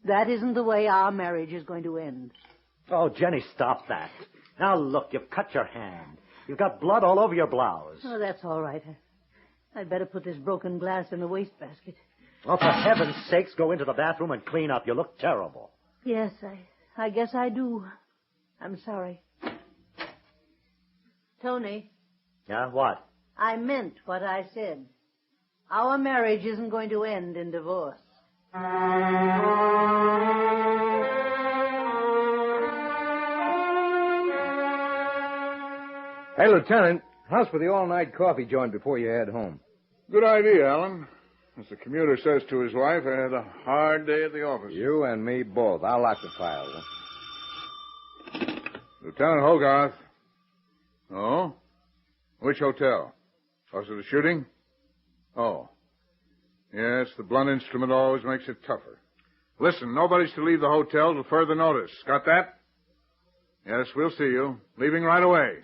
That isn't the way our marriage is going to end. Oh, Jenny, stop that. Now, look, you've cut your hand. You've got blood all over your blouse. Oh, that's all right. I'd better put this broken glass in the wastebasket. Oh, for heaven's sakes, go into the bathroom and clean up. You look terrible. Yes, I guess I do. I'm sorry. Tony. Yeah, what? I meant what I said. Our marriage isn't going to end in divorce. Hey, Lieutenant, how's for the all-night coffee joint before you head home? Good idea, Alan. As the commuter says to his wife, I had a hard day at the office. You and me both. I'll lock the file. Lieutenant Hogarth. Oh? Which hotel? Was it a shooting? Oh. Yes, the blunt instrument always makes it tougher. Listen, nobody's to leave the hotel till further notice. Got that? Yes, we'll see you. Leaving right away.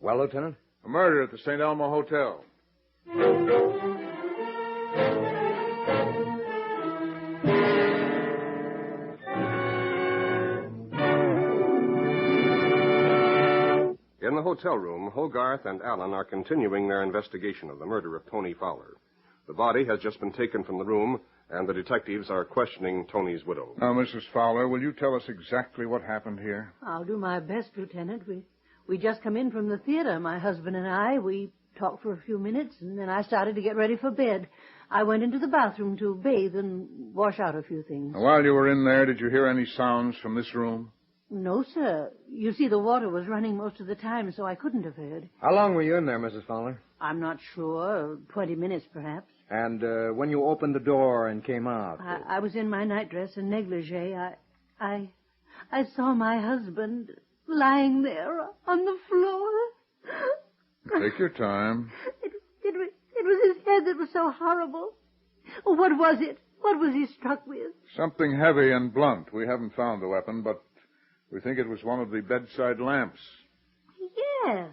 Well, Lieutenant? A murder at the St. Elmo Hotel. In the hotel room, Hogarth and Allen are continuing their investigation of the murder of Tony Fowler. The body has just been taken from the room, and the detectives are questioning Tony's widow. Now, Mrs. Fowler, will you tell us exactly what happened here? I'll do my best, Lieutenant. We just come in from the theater, my husband and I. We talked for a few minutes, and then I started to get ready for bed. I went into the bathroom to bathe and wash out a few things. Now, while you were in there, did you hear any sounds from this room? No, sir. You see, the water was running most of the time, so I couldn't have heard. How long were you in there, Mrs. Fowler? I'm not sure. 20 minutes, perhaps. And when you opened the door and came out? I was in my nightdress and negligee. I saw my husband lying there on the floor. Take your time. It was his head that was so horrible. Oh, what was it? What was he struck with? Something heavy and blunt. We haven't found the weapon, but we think it was one of the bedside lamps. Yes.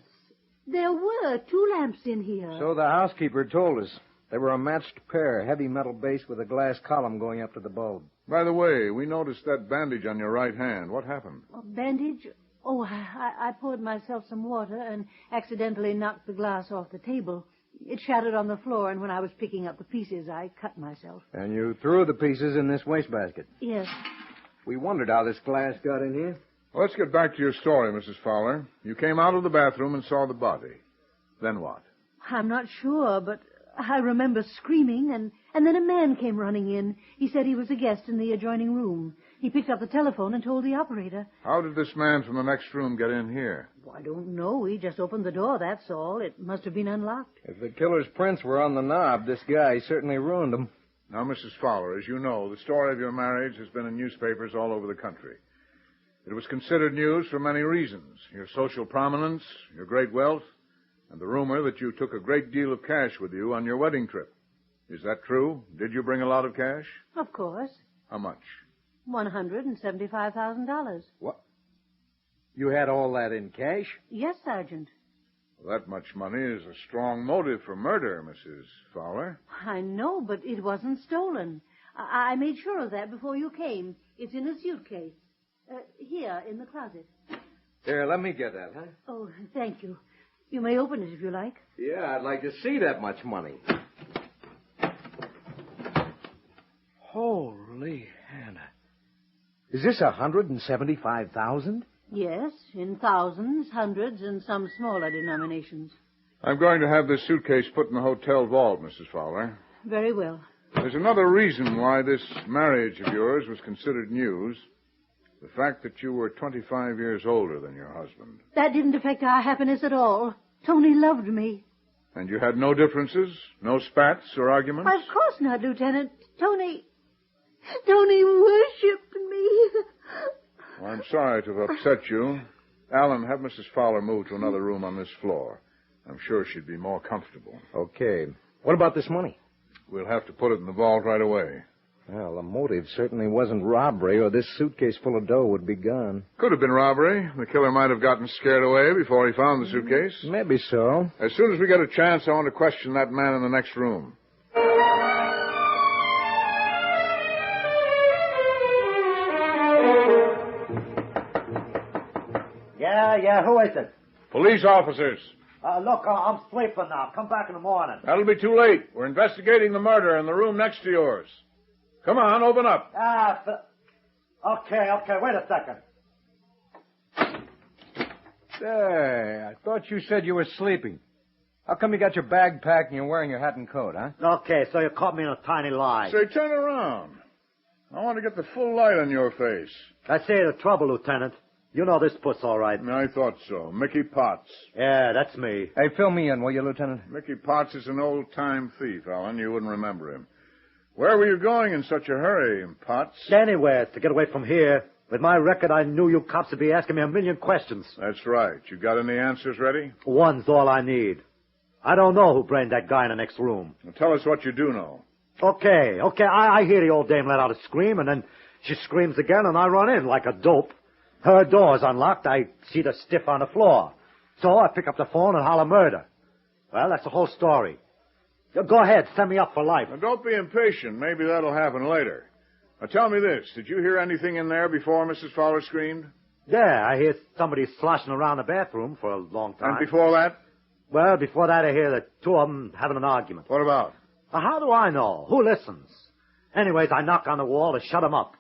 There were 2 lamps in here. So the housekeeper told us. They were a matched pair, heavy metal base with a glass column going up to the bulb. By the way, we noticed that bandage on your right hand. What happened? A bandage? Oh, I poured myself some water and accidentally knocked the glass off the table. It shattered on the floor, and when I was picking up the pieces, I cut myself. And you threw the pieces in this wastebasket. Yes. We wondered how this glass got in here. Well, let's get back to your story, Mrs. Fowler. You came out of the bathroom and saw the body. Then what? I'm not sure, but I remember screaming, and then a man came running in. He said he was a guest in the adjoining room. He picked up the telephone and told the operator. How did this man from the next room get in here? Well, I don't know. He just opened the door, that's all. It must have been unlocked. If the killer's prints were on the knob, this guy certainly ruined them. Now, Mrs. Fowler, as you know, the story of your marriage has been in newspapers all over the country. It was considered news for many reasons. Your social prominence, your great wealth, and the rumor that you took a great deal of cash with you on your wedding trip. Is that true? Did you bring a lot of cash? Of course. How much? $175,000. What? You had all that in cash? Yes, Sergeant. Well, that much money is a strong motive for murder, Mrs. Fowler. I know, but it wasn't stolen. I made sure of that before you came. It's in a suitcase. Here, in the closet. Here, let me get that, huh? Oh, thank you. You may open it if you like. Yeah, I'd like to see that much money. Holy Hannah. Is this 175,000? Yes, in thousands, hundreds, and some smaller denominations. I'm going to have this suitcase put in the hotel vault, Mrs. Fowler. Very well. There's another reason why this marriage of yours was considered news. The fact that you were 25 years older than your husband. That didn't affect our happiness at all. Tony loved me. And you had no differences? No spats or arguments? Of course not, Lieutenant. Tony worshipped me. Well, I'm sorry to have upset you. Alan, have Mrs. Fowler move to another room on this floor. I'm sure she'd be more comfortable. Okay. What about this money? We'll have to put it in the vault right away. Well, the motive certainly wasn't robbery, or this suitcase full of dough would be gone. Could have been robbery. The killer might have gotten scared away before he found the suitcase. Maybe so. As soon as we get a chance, I want to question that man in the next room. Yeah, who is it? Police officers. Look, I'm sleeping now. Come back in the morning. That'll be too late. We're investigating the murder in the room next to yours. Come on, open up. Okay, wait a second. Say, I thought you said you were sleeping. How come you got your bag packed and you're wearing your hat and coat, huh? Okay, so you caught me in a tiny lie. Say, turn around. I want to get the full light on your face. I say the trouble, Lieutenant. You know this puss all right. I thought so. Mickey Potts. Yeah, that's me. Hey, fill me in, will you, Lieutenant? Mickey Potts is an old-time thief, Alan. You wouldn't remember him. Where were you going in such a hurry, Potts? Anywhere to get away from here. With my record, I knew you cops would be asking me a million questions. That's right. You got any answers ready? One's all I need. I don't know who brained that guy in the next room. Well, tell us what you do know. Okay. I hear the old dame let out a scream, and then she screams again, and I run in like a dope. Her door's unlocked. I see the stiff on the floor. So I pick up the phone and holler murder. Well, that's the whole story. Go ahead, send me up for life. Now, don't be impatient. Maybe that'll happen later. Now, tell me this. Did you hear anything in there before Mrs. Fowler screamed? Yeah, I hear somebody sloshing around the bathroom for a long time. And before that? Well, before that, I hear the two of them having an argument. What about? How do I know? Who listens? Anyways, I knock on the wall to shut them up.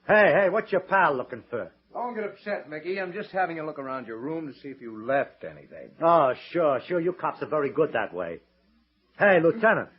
Hey, what's your pal looking for? Don't get upset, Mickey. I'm just having a look around your room to see if you left anything. Oh, sure. You cops are very good that way. Hey, Lieutenant,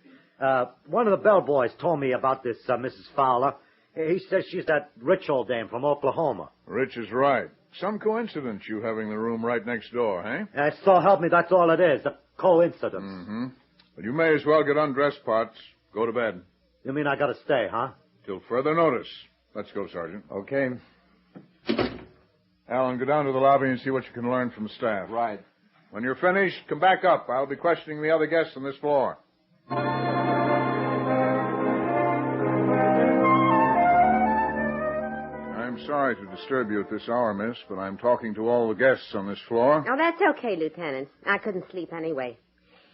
one of the bellboys told me about this Mrs. Fowler. He says she's that rich old dame from Oklahoma. Rich is right. Some coincidence you having the room right next door, eh? So help me, that's all it is, a coincidence. Mm-hmm. But you may as well get undressed, Potts. Go to bed. You mean I gotta stay, huh? Till further notice. Let's go, Sergeant. Okay. Alan, go down to the lobby and see what you can learn from the staff. Right. When you're finished, come back up. I'll be questioning the other guests on this floor. I'm sorry to disturb you at this hour, miss, but I'm talking to all the guests on this floor. Oh, that's okay, Lieutenant. I couldn't sleep anyway.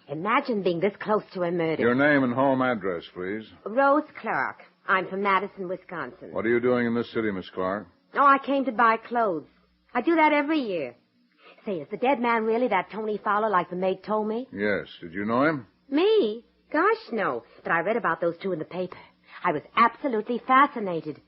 Imagine being this close to a murder. Your name and home address, please. Rose Clark. I'm from Madison, Wisconsin. What are you doing in this city, Miss Clark? Oh, I came to buy clothes. I do that every year. Say, is the dead man really that Tony Fowler like the maid told me? Yes. Did you know him? Me? Gosh, no. But I read about those two in the paper. I was absolutely fascinated.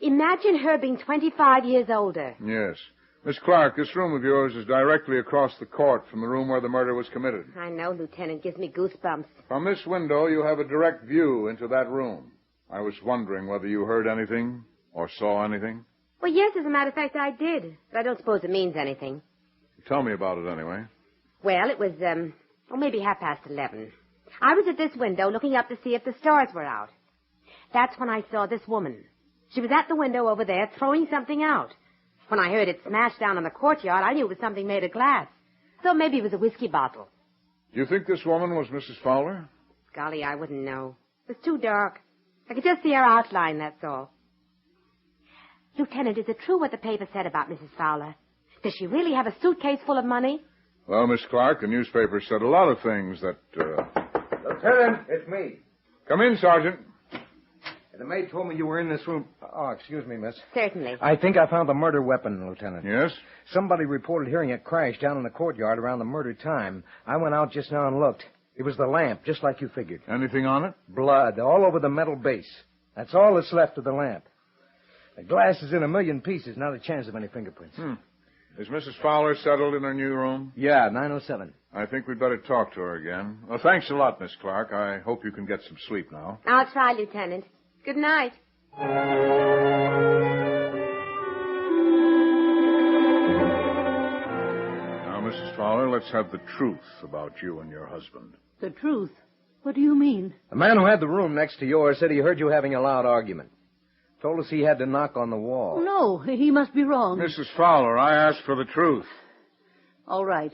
Imagine her being 25 years older. Yes. Miss Clark, this room of yours is directly across the court from the room where the murder was committed. I know, Lieutenant. Gives me goosebumps. From this window, you have a direct view into that room. I was wondering whether you heard anything or saw anything. Well, yes, as a matter of fact, I did. But I don't suppose it means anything. Tell me about it anyway. Well, it was, maybe 11:30. I was at this window looking up to see if the stars were out. That's when I saw this woman. She was at the window over there throwing something out. When I heard it smash down on the courtyard, I knew it was something made of glass. Thought maybe it was a whiskey bottle. Do you think this woman was Mrs. Fowler? Golly, I wouldn't know. It was too dark. I could just see her outline, that's all. Lieutenant, is it true what the paper said about Mrs. Fowler? Does she really have a suitcase full of money? Well, Miss Clark, the newspaper said a lot of things that, Lieutenant, it's me. Come in, Sergeant. The maid told me you were in this room. Oh, excuse me, miss. Certainly. I think I found the murder weapon, Lieutenant. Yes? Somebody reported hearing it crash down in the courtyard around the murder time. I went out just now and looked. It was the lamp, just like you figured. Anything on it? Blood, all over the metal base. That's all that's left of the lamp. The glass is in a million pieces, not a chance of any fingerprints. Is Mrs. Fowler settled in her new room? Yeah, 907. I think we'd better talk to her again. Well, thanks a lot, Miss Clark. I hope you can get some sleep now. I'll try, Lieutenant. Good night. Now, Mrs. Fowler, let's have the truth about you and your husband. The truth? What do you mean? The man who had the room next to yours said he heard you having a loud argument. Told us he had to knock on the wall. No, he must be wrong. Mrs. Fowler, I asked for the truth. All right.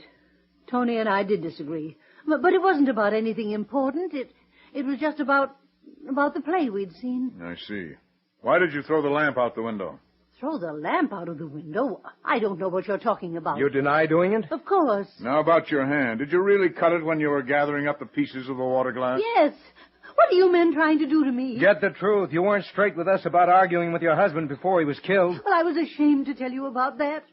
Tony and I did disagree. But it wasn't about anything important. It was just about the play we'd seen. I see. Why did you throw the lamp out the window? Throw the lamp out of the window? I don't know what you're talking about. You deny doing it? Of course. Now about your hand. Did you really cut it when you were gathering up the pieces of the water glass? Yes. What are you men trying to do to me? Get the truth. You weren't straight with us about arguing with your husband before he was killed. Well, I was ashamed to tell you about that.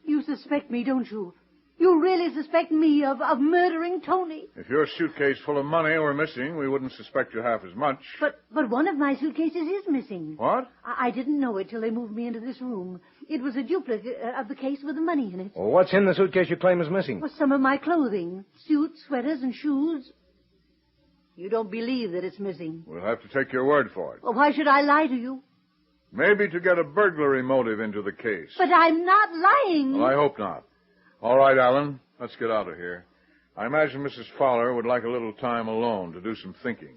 You suspect me, don't you? You really suspect me of murdering Tony? If your suitcase full of money were missing, we wouldn't suspect you half as much. But one of my suitcases is missing. What? I didn't know it till they moved me into this room. It was a duplicate of the case with the money in it. Well, what's in the suitcase you claim is missing? Well, some of my clothing. Suits, sweaters, and shoes. You don't believe that it's missing. We'll have to take your word for it. Well, why should I lie to you? Maybe to get a burglary motive into the case. But I'm not lying. Well, I hope not. All right, Alan, let's get out of here. I imagine Mrs. Fowler would like a little time alone to do some thinking.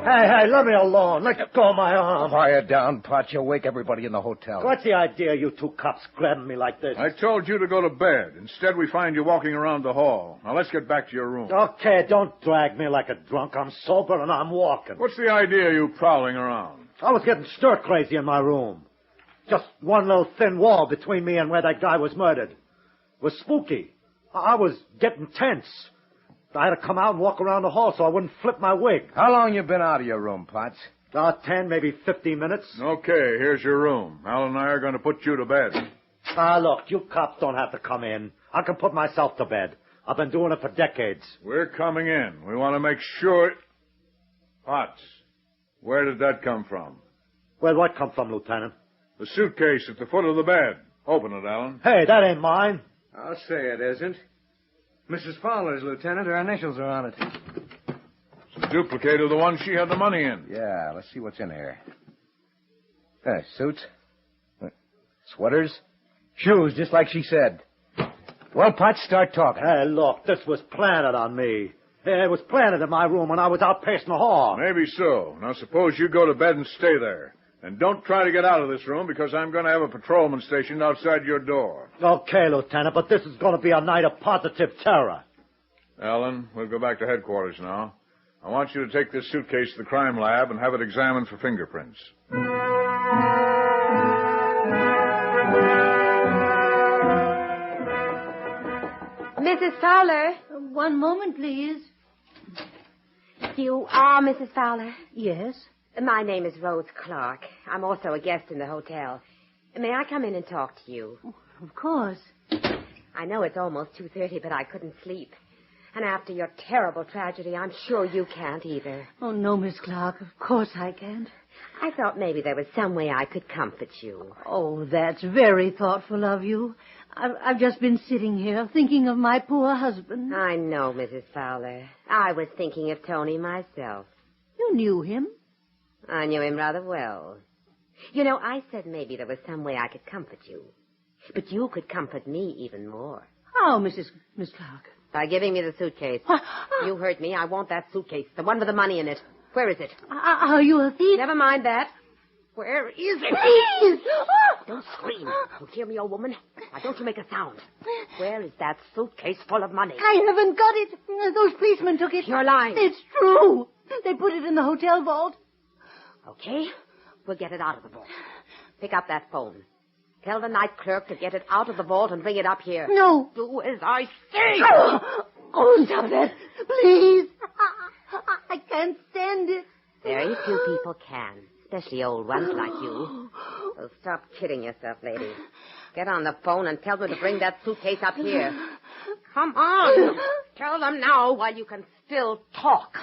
Hey, let me alone. Let go of my arm. Quiet down, Potts. You'll wake everybody in the hotel. What's the idea, you two cops grabbing me like this? I told you to go to bed. Instead, we find you walking around the hall. Now, let's get back to your room. Okay, don't drag me like a drunk. I'm sober and I'm walking. What's the idea of you prowling around? I was getting stir-crazy in my room. Just one little thin wall between me and where that guy was murdered. It was spooky. I was getting tense. I had to come out and walk around the hall so I wouldn't flip my wig. How long you been out of your room, Potts? 10, maybe 15 minutes. Okay, here's your room. Alan and I are going to put you to bed. Look, you cops don't have to come in. I can put myself to bed. I've been doing it for decades. We're coming in. We want to make sure... Potts, where did that come from? Where'd what come from, Lieutenant? The suitcase at the foot of the bed. Open it, Alan. Hey, that ain't mine. I'll say it isn't. Mrs. Fowler's, Lieutenant. Her initials are on it. It's a duplicate of the one she had the money in. Yeah, let's see what's in here. Suits. Sweaters. Shoes, just like she said. Well, Potts, start talking. Hey, look, this was planted on me. It was planted in my room when I was out pacing the hall. Maybe so. Now, suppose you go to bed and stay there. And don't try to get out of this room because I'm going to have a patrolman stationed outside your door. Okay, Lieutenant, but this is going to be a night of positive terror. Alan, we'll go back to headquarters now. I want you to take this suitcase to the crime lab and have it examined for fingerprints. Fowler. One moment, please. You are Mrs. Fowler? Yes. My name is Rose Clark. I'm also a guest in the hotel. May I come in and talk to you? Of course. I know it's almost 2:30, but I couldn't sleep. And after your terrible tragedy, I'm sure you can't either. Oh, no, Miss Clark. Of course I can't. I thought maybe there was some way I could comfort you. Oh, that's very thoughtful of you. I've just been sitting here thinking of my poor husband. I know, Mrs. Fowler. I was thinking of Tony myself. You knew him? I knew him rather well. You know, I said maybe there was some way I could comfort you. But you could comfort me even more. How, Miss Clark? By giving me the suitcase. You heard me. I want that suitcase. The one with the money in it. Where is it? Are you a thief? Never mind that. Where is it? Please! Don't scream. You hear me, old woman? Now, don't you make a sound. Where is that suitcase full of money? I haven't got it. Those policemen took it. You're lying. It's true. They put it in the hotel vault. Okay. We'll get it out of the vault. Pick up that phone. Tell the night clerk to get it out of the vault and bring it up here. No. Do as I say. Oh, stop that. Please. I can't stand it. Very few people can, especially old ones like you. So stop kidding yourself, lady. Get on the phone and tell them to bring that suitcase up here. Come on. Tell them now while you can still talk.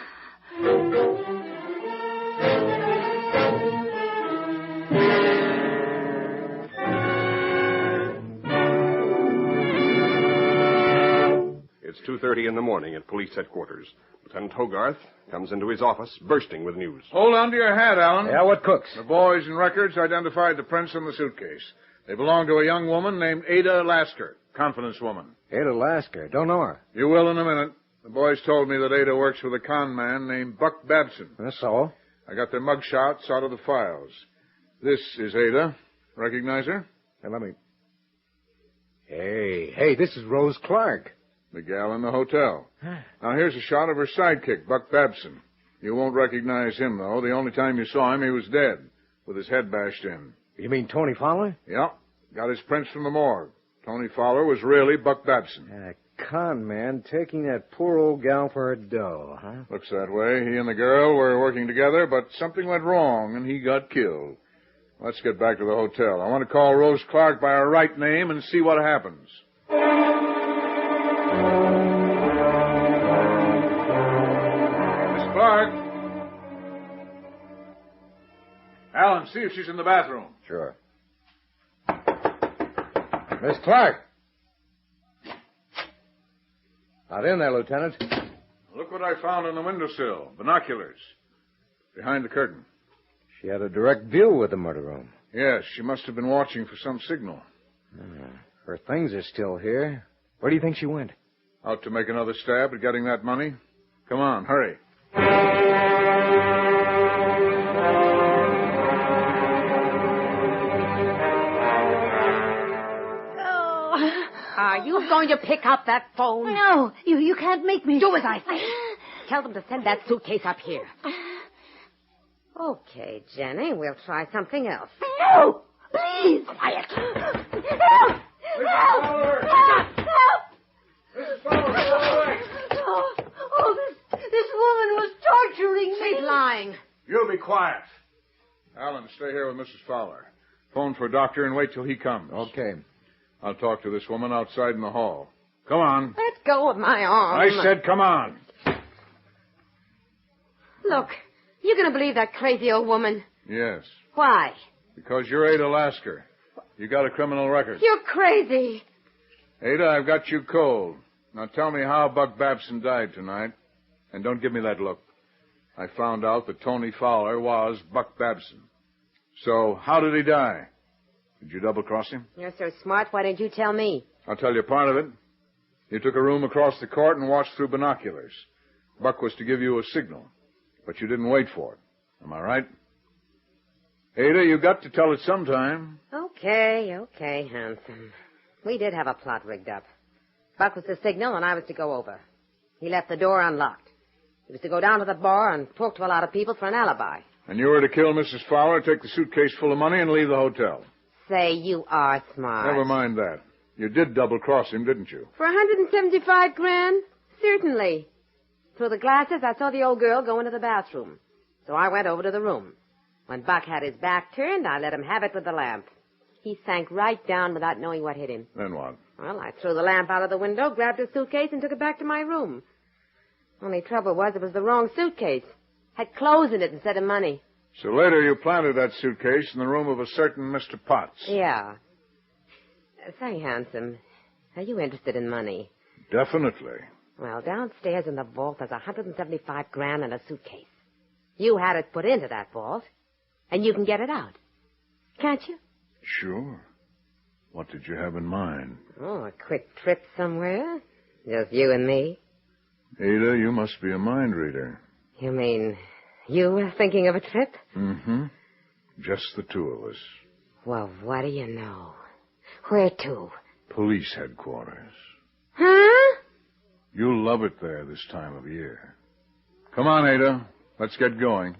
It's 2:30 in the morning at police headquarters. Lieutenant Hogarth comes into his office, bursting with news. Hold on to your hat, Alan. Yeah, what cooks? The boys and records identified the prints on the suitcase. They belong to a young woman named Ada Lasker, confidence woman. Ada Lasker. Don't know her. You will in a minute. The boys told me that Ada works with a con man named Buck Babson. That's so. I got their mug shots out of the files. This is Ada. Recognize her? Hey, let me... Hey, this is Rose Clark. The gal in the hotel. Now, here's a shot of her sidekick, Buck Babson. You won't recognize him, though. The only time you saw him, he was dead, with his head bashed in. You mean Tony Fowler? Yeah. Got his prints from the morgue. Tony Fowler was really Buck Babson. A con man taking that poor old gal for her dough, huh? Looks that way. He and the girl were working together, but something went wrong, and he got killed. Let's get back to the hotel. I want to call Rose Clark by her right name and see what happens. Miss Clark. Alan, see if she's in the bathroom. Sure. Miss Clark. Not in there, Lieutenant. Look what I found on the windowsill. Binoculars. Behind the curtain. She had a direct view with the murder room. Yes, she must have been watching for some signal. Her things are still here. Where do you think she went? Out to make another stab at getting that money? Come on, hurry. Are you going to pick up that phone? No, you can't make me. Do as I say. Tell them to send that suitcase up here. Okay, Jenny, we'll try something else. No! Please! Quiet. Help! Help! Help! Mrs. Fowler, This woman was torturing me. She's lying. you'll be quiet. Alan, stay here with Mrs. Fowler. Phone for a doctor and wait till he comes. Okay. I'll talk to this woman outside in the hall. Come on. Let go of my arm. I said come on. Look, you going to believe that crazy old woman? Yes, Why? because you're Ada Lasker. You got a criminal record. You're crazy. Ada, I've got you cold. Now tell me how Buck Babson died tonight. And don't give me that look. I found out that Tony Fowler was Buck Babson. So how did he die? Did you double-cross him? You're so smart, why didn't you tell me? I'll tell you part of it. You took a room across the court and watched through binoculars. Buck was to give you a signal, but you didn't wait for it. Am I right? Ada, you got to tell it sometime. Okay, handsome. We did have a plot rigged up. Buck was the signal, and I was to go over. He left the door unlocked. He was to go down to the bar and talk to a lot of people for an alibi. And you were to kill Mrs. Fowler, take the suitcase full of money, and leave the hotel. Say you are smart. Never mind that. You did double-cross him, didn't you? For 175 grand? Certainly. Through the glasses, I saw the old girl go into the bathroom. So I went over to the room. When Buck had his back turned, I let him have it with the lamp. He sank right down without knowing what hit him. Then what? Well, I threw the lamp out of the window, grabbed his suitcase, and took it back to my room. Only trouble was it was the wrong suitcase. Had clothes in it instead of money. So later you planted that suitcase in the room of a certain Mr. Potts. Yeah. Say, handsome, are you interested in money? Definitely. Well, downstairs in the vault there's 175 grand in a suitcase. You had it put into that vault, and you can get it out. Can't you? Sure. What did you have in mind? Oh, a quick trip somewhere. Just you and me. Ada, you must be a mind reader. You mean you were thinking of a trip? Mm-hmm. Just the two of us. Well, what do you know? Where to? Police headquarters. Huh? You'll love it there this time of year. Come on, Ada. Let's get going.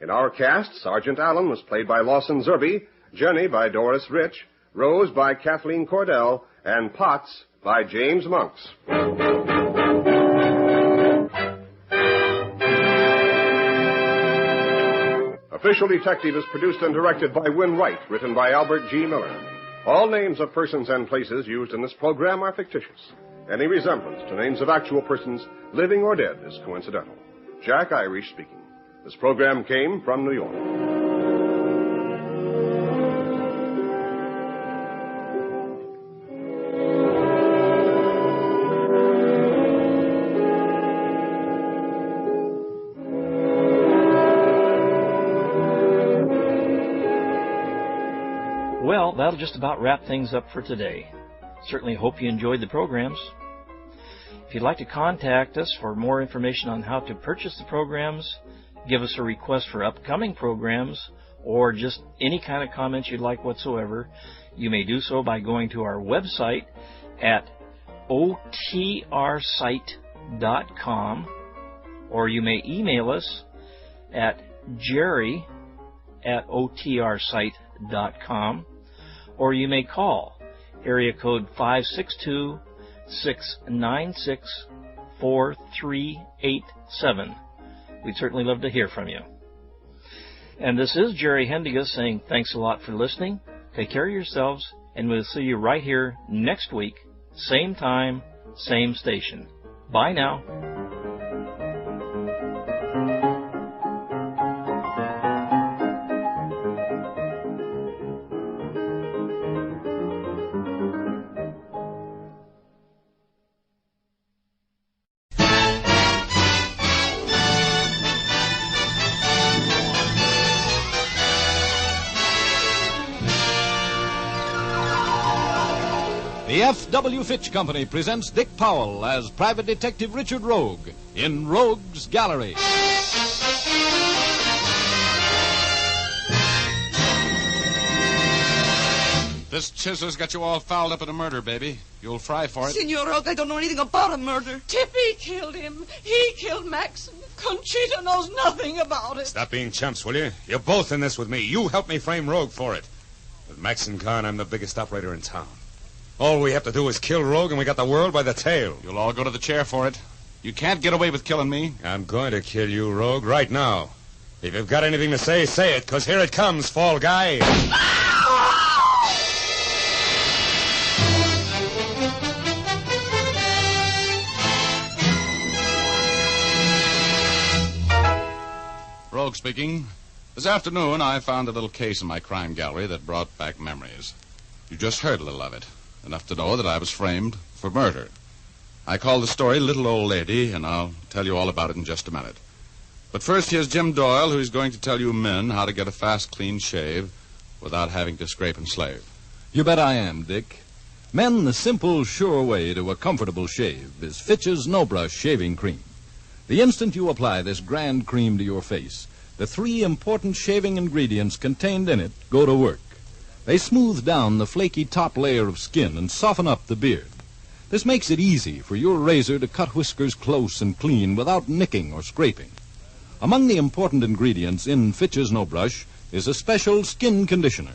In our cast, Sergeant Allen was played by Lawson Zerby, Jenny by Doris Rich, Rose by Kathleen Cordell, and Potts by James Monks. Official Detective is produced and directed by Win Wright, written by Albert G. Miller. All names of persons and places used in this program are fictitious. Any resemblance to names of actual persons, living or dead, is coincidental. Jack Irish speaking. This program came from New York. Well, that'll just about wrap things up for today. Certainly hope you enjoyed the programs. If you'd like to contact us for more information on how to purchase the programs, give us a request for upcoming programs, or just any kind of comments you'd like whatsoever, you may do so by going to our website at otrsite.com, or you may email us at jerry@otrsite.com, or you may call area code 562-696-4387. We'd certainly love to hear from you. And this is Jerry Hendiga saying thanks a lot for listening. Take care of yourselves, and we'll see you right here next week, same time, same station. Bye now. The F.W. Fitch Company presents Dick Powell as Private Detective Richard Rogue in Rogue's Gallery. This Chizzler's got you all fouled up in a murder, baby. You'll fry for it. Senor Rogue, I don't know anything about a murder. Tippy killed him. He killed Maxon. Conchita knows nothing about it. Stop being chumps, will you? You're both in this with me. You helped me frame Rogue for it. With Maxon Khan, I'm the biggest operator in town. All we have to do is kill Rogue, and we got the world by the tail. You'll all go to the chair for it. You can't get away with killing me. I'm going to kill you, Rogue, right now. If you've got anything to say, say it, because here it comes, fall guy. Rogue speaking. This afternoon, I found a little case in my crime gallery that brought back memories. You just heard a little of it. Enough to know that I was framed for murder. I call the story Little Old Lady, and I'll tell you all about it in just a minute. But first, here's Jim Doyle, who's going to tell you men how to get a fast, clean shave without having to scrape and slave. You bet I am, Dick. Men, the simple, sure way to a comfortable shave is Fitch's No-Brush Shaving Cream. The instant you apply this grand cream to your face, the three important shaving ingredients contained in it go to work. They smooth down the flaky top layer of skin and soften up the beard. This makes it easy for your razor to cut whiskers close and clean without nicking or scraping. Among the important ingredients in Fitch's No Brush is a special skin conditioner.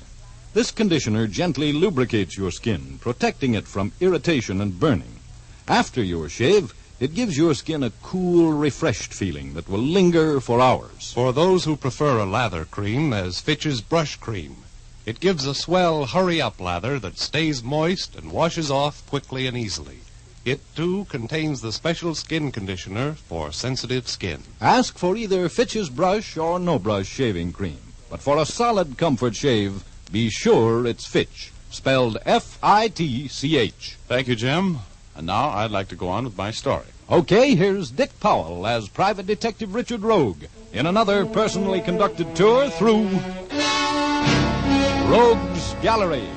This conditioner gently lubricates your skin, protecting it from irritation and burning. After your shave, it gives your skin a cool, refreshed feeling that will linger for hours. For those who prefer a lather cream, there's Fitch's Brush Cream. It gives a swell, hurry-up lather that stays moist and washes off quickly and easily. It, too, contains the special skin conditioner for sensitive skin. Ask for either Fitch's Brush or No Brush shaving cream. But for a solid comfort shave, be sure it's Fitch, spelled F-I-T-C-H. Thank you, Jim. And now I'd like to go on with my story. Okay, here's Dick Powell as Private Detective Richard Rogue in another personally conducted tour through Rogue's Gallery.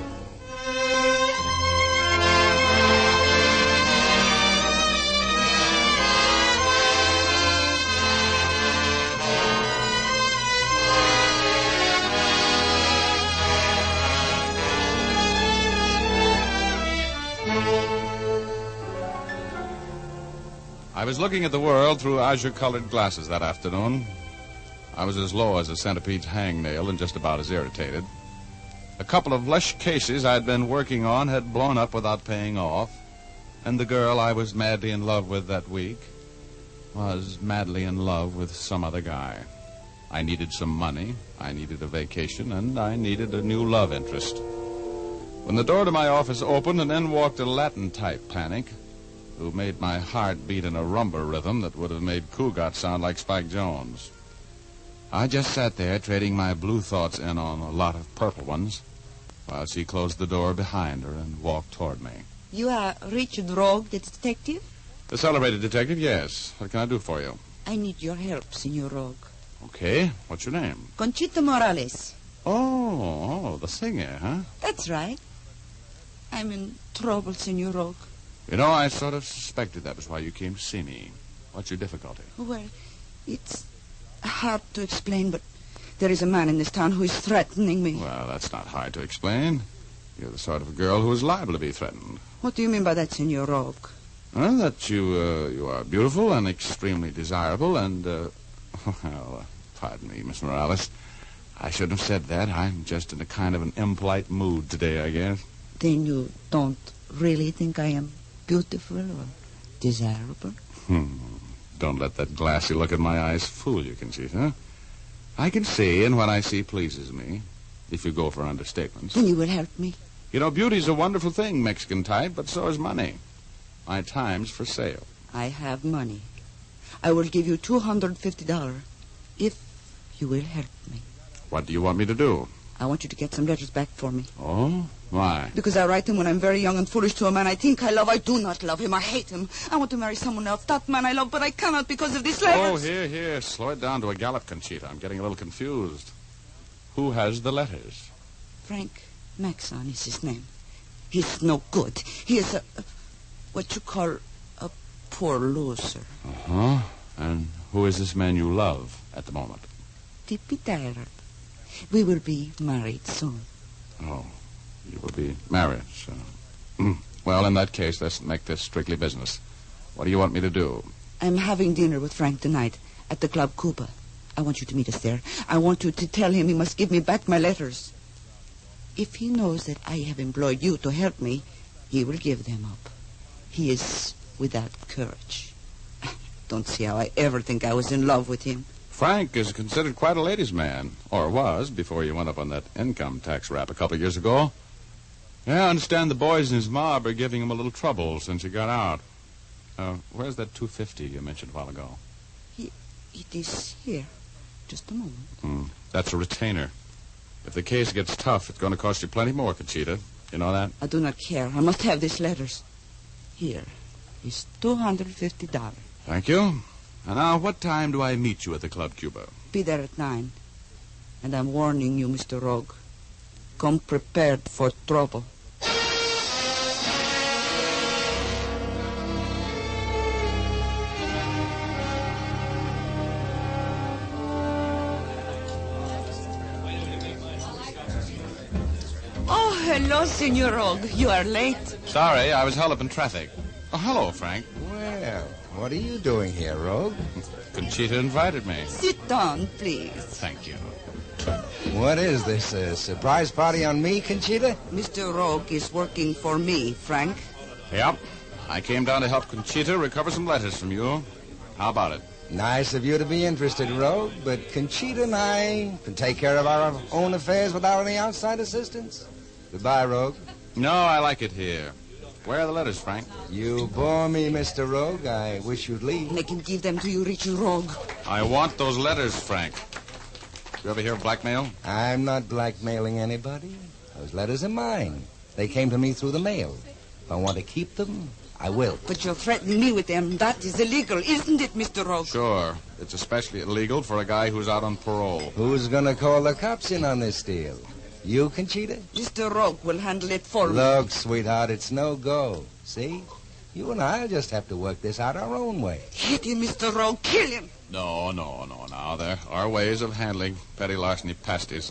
I was looking at the world through azure-colored glasses that afternoon. I was as low as a centipede's hangnail and just about as irritated. A couple of lush cases I'd been working on had blown up without paying off, and the girl I was madly in love with that week was madly in love with some other guy. I needed some money, I needed a vacation, and I needed a new love interest. When the door to my office opened and in walked a Latin-type panic who made my heart beat in a rumba rhythm that would have made Cougat sound like Spike Jones. I just sat there trading my blue thoughts in on a lot of purple ones while she closed the door behind her and walked toward me. You are Richard Rogue, the detective? The celebrated detective, yes. What can I do for you? I need your help, Senor Rogue. Okay. What's your name? Conchita Morales. Oh, the singer, huh? That's right. I'm in trouble, Senor Rogue. You know, I sort of suspected that was why you came to see me. What's your difficulty? Well, it's hard to explain, but there is a man in this town who is threatening me. Well, that's not hard to explain. You're the sort of girl who is liable to be threatened. What do you mean by that, Senor Rogue? Well, that you are beautiful and extremely desirable and, well, pardon me, Miss Morales. I shouldn't have said that. I'm just in a kind of an impolite mood today, I guess. Then you don't really think I am beautiful or desirable? Don't let that glassy look in my eyes fool you, Conchita. I can see, and what I see pleases me, if you go for understatements. Then you will help me. You know, beauty's a wonderful thing, Mexican type, but so is money. My time's for sale. I have money. I will give you $250 if you will help me. What do you want me to do? I want you to get some letters back for me. Oh? Why? Because I write them when I'm very young and foolish to a man I think I love. I do not love him. I hate him. I want to marry someone else. That man I love, but I cannot because of these letters. Oh, here. Slow it down to a gallop, Conchita. I'm getting a little confused. Who has the letters? Frank Maxon is his name. He's no good. He is what you call a poor loser. Uh-huh. And who is this man you love at the moment? Tippy Tyler. We will be married soon. Oh, you will be married, so... Well, in that case, let's make this strictly business. What do you want me to do? I'm having dinner with Frank tonight at the Club Cuba. I want you to meet us there. I want you to tell him he must give me back my letters. If he knows that I have employed you to help me, he will give them up. He is without courage. Don't see how I ever think I was in love with him. Frank is considered quite a ladies' man, or was, before you went up on that income tax rap a couple of years ago. Yeah, I understand the boys in his mob are giving him a little trouble since he got out. Where's that $250 you mentioned a while ago? It is here. Just a moment. That's a retainer. If the case gets tough, it's going to cost you plenty more, Conchita. You know that? I do not care. I must have these letters. Here is $250. Thank you. And now, what time do I meet you at the Club Cuba? Be there at 9. And I'm warning you, Mr. Rogue. Come prepared for trouble. Oh, hello, Senor Rogue. You are late. Sorry, I was held up in traffic. Oh, hello, Frank. Well, what are you doing here, Rogue? Conchita invited me. Sit down, please. Thank you. What is this, a surprise party on me, Conchita? Mr. Rogue is working for me, Frank. Yep. I came down to help Conchita recover some letters from you. How about it? Nice of you to be interested, Rogue, but Conchita and I can take care of our own affairs without any outside assistance. Goodbye, Rogue. No, I like it here. Where are the letters, Frank? You bore me, Mr. Rogue. I wish you'd leave. Make him give them to you, Richard Rogue. I want those letters, Frank. You ever hear of blackmail? I'm not blackmailing anybody. Those letters are mine. They came to me through the mail. If I want to keep them, I will. But you're threatening me with them. That is illegal, isn't it, Mr. Rogue? Sure. It's especially illegal for a guy who's out on parole. Who's going to call the cops in on this deal? You, Conchita? Mr. Rogue will handle it for me. Look, sweetheart, it's no go. See? You and I'll just have to work this out our own way. Hit him, Mr. Rogue. Kill him. No. Now, there are ways of handling petty larceny pasties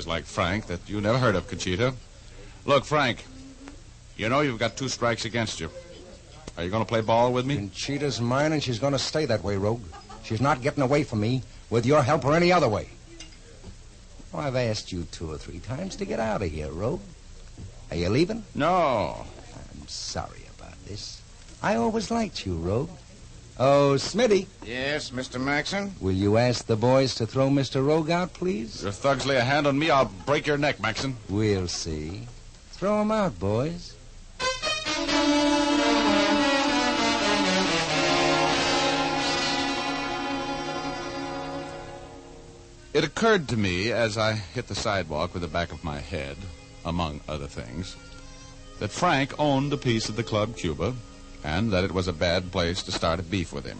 like Frank that you never heard of, Conchita. Look, Frank, you know you've got 2 strikes against you. Are you going to play ball with me? Conchita's mine, and she's going to stay that way, Rogue. She's not getting away from me with your help or any other way. Oh, I've asked you 2 or 3 times to get out of here, Rogue. Are you leaving? No. I'm sorry about this. I always liked you, Rogue. Oh, Smitty. Yes, Mr. Maxon? Will you ask the boys to throw Mr. Rogue out, please? If thugs lay a hand on me, I'll break your neck, Maxon. We'll see. Throw him out, boys. It occurred to me as I hit the sidewalk with the back of my head, among other things, that Frank owned a piece of the Club Cuba and that it was a bad place to start a beef with him.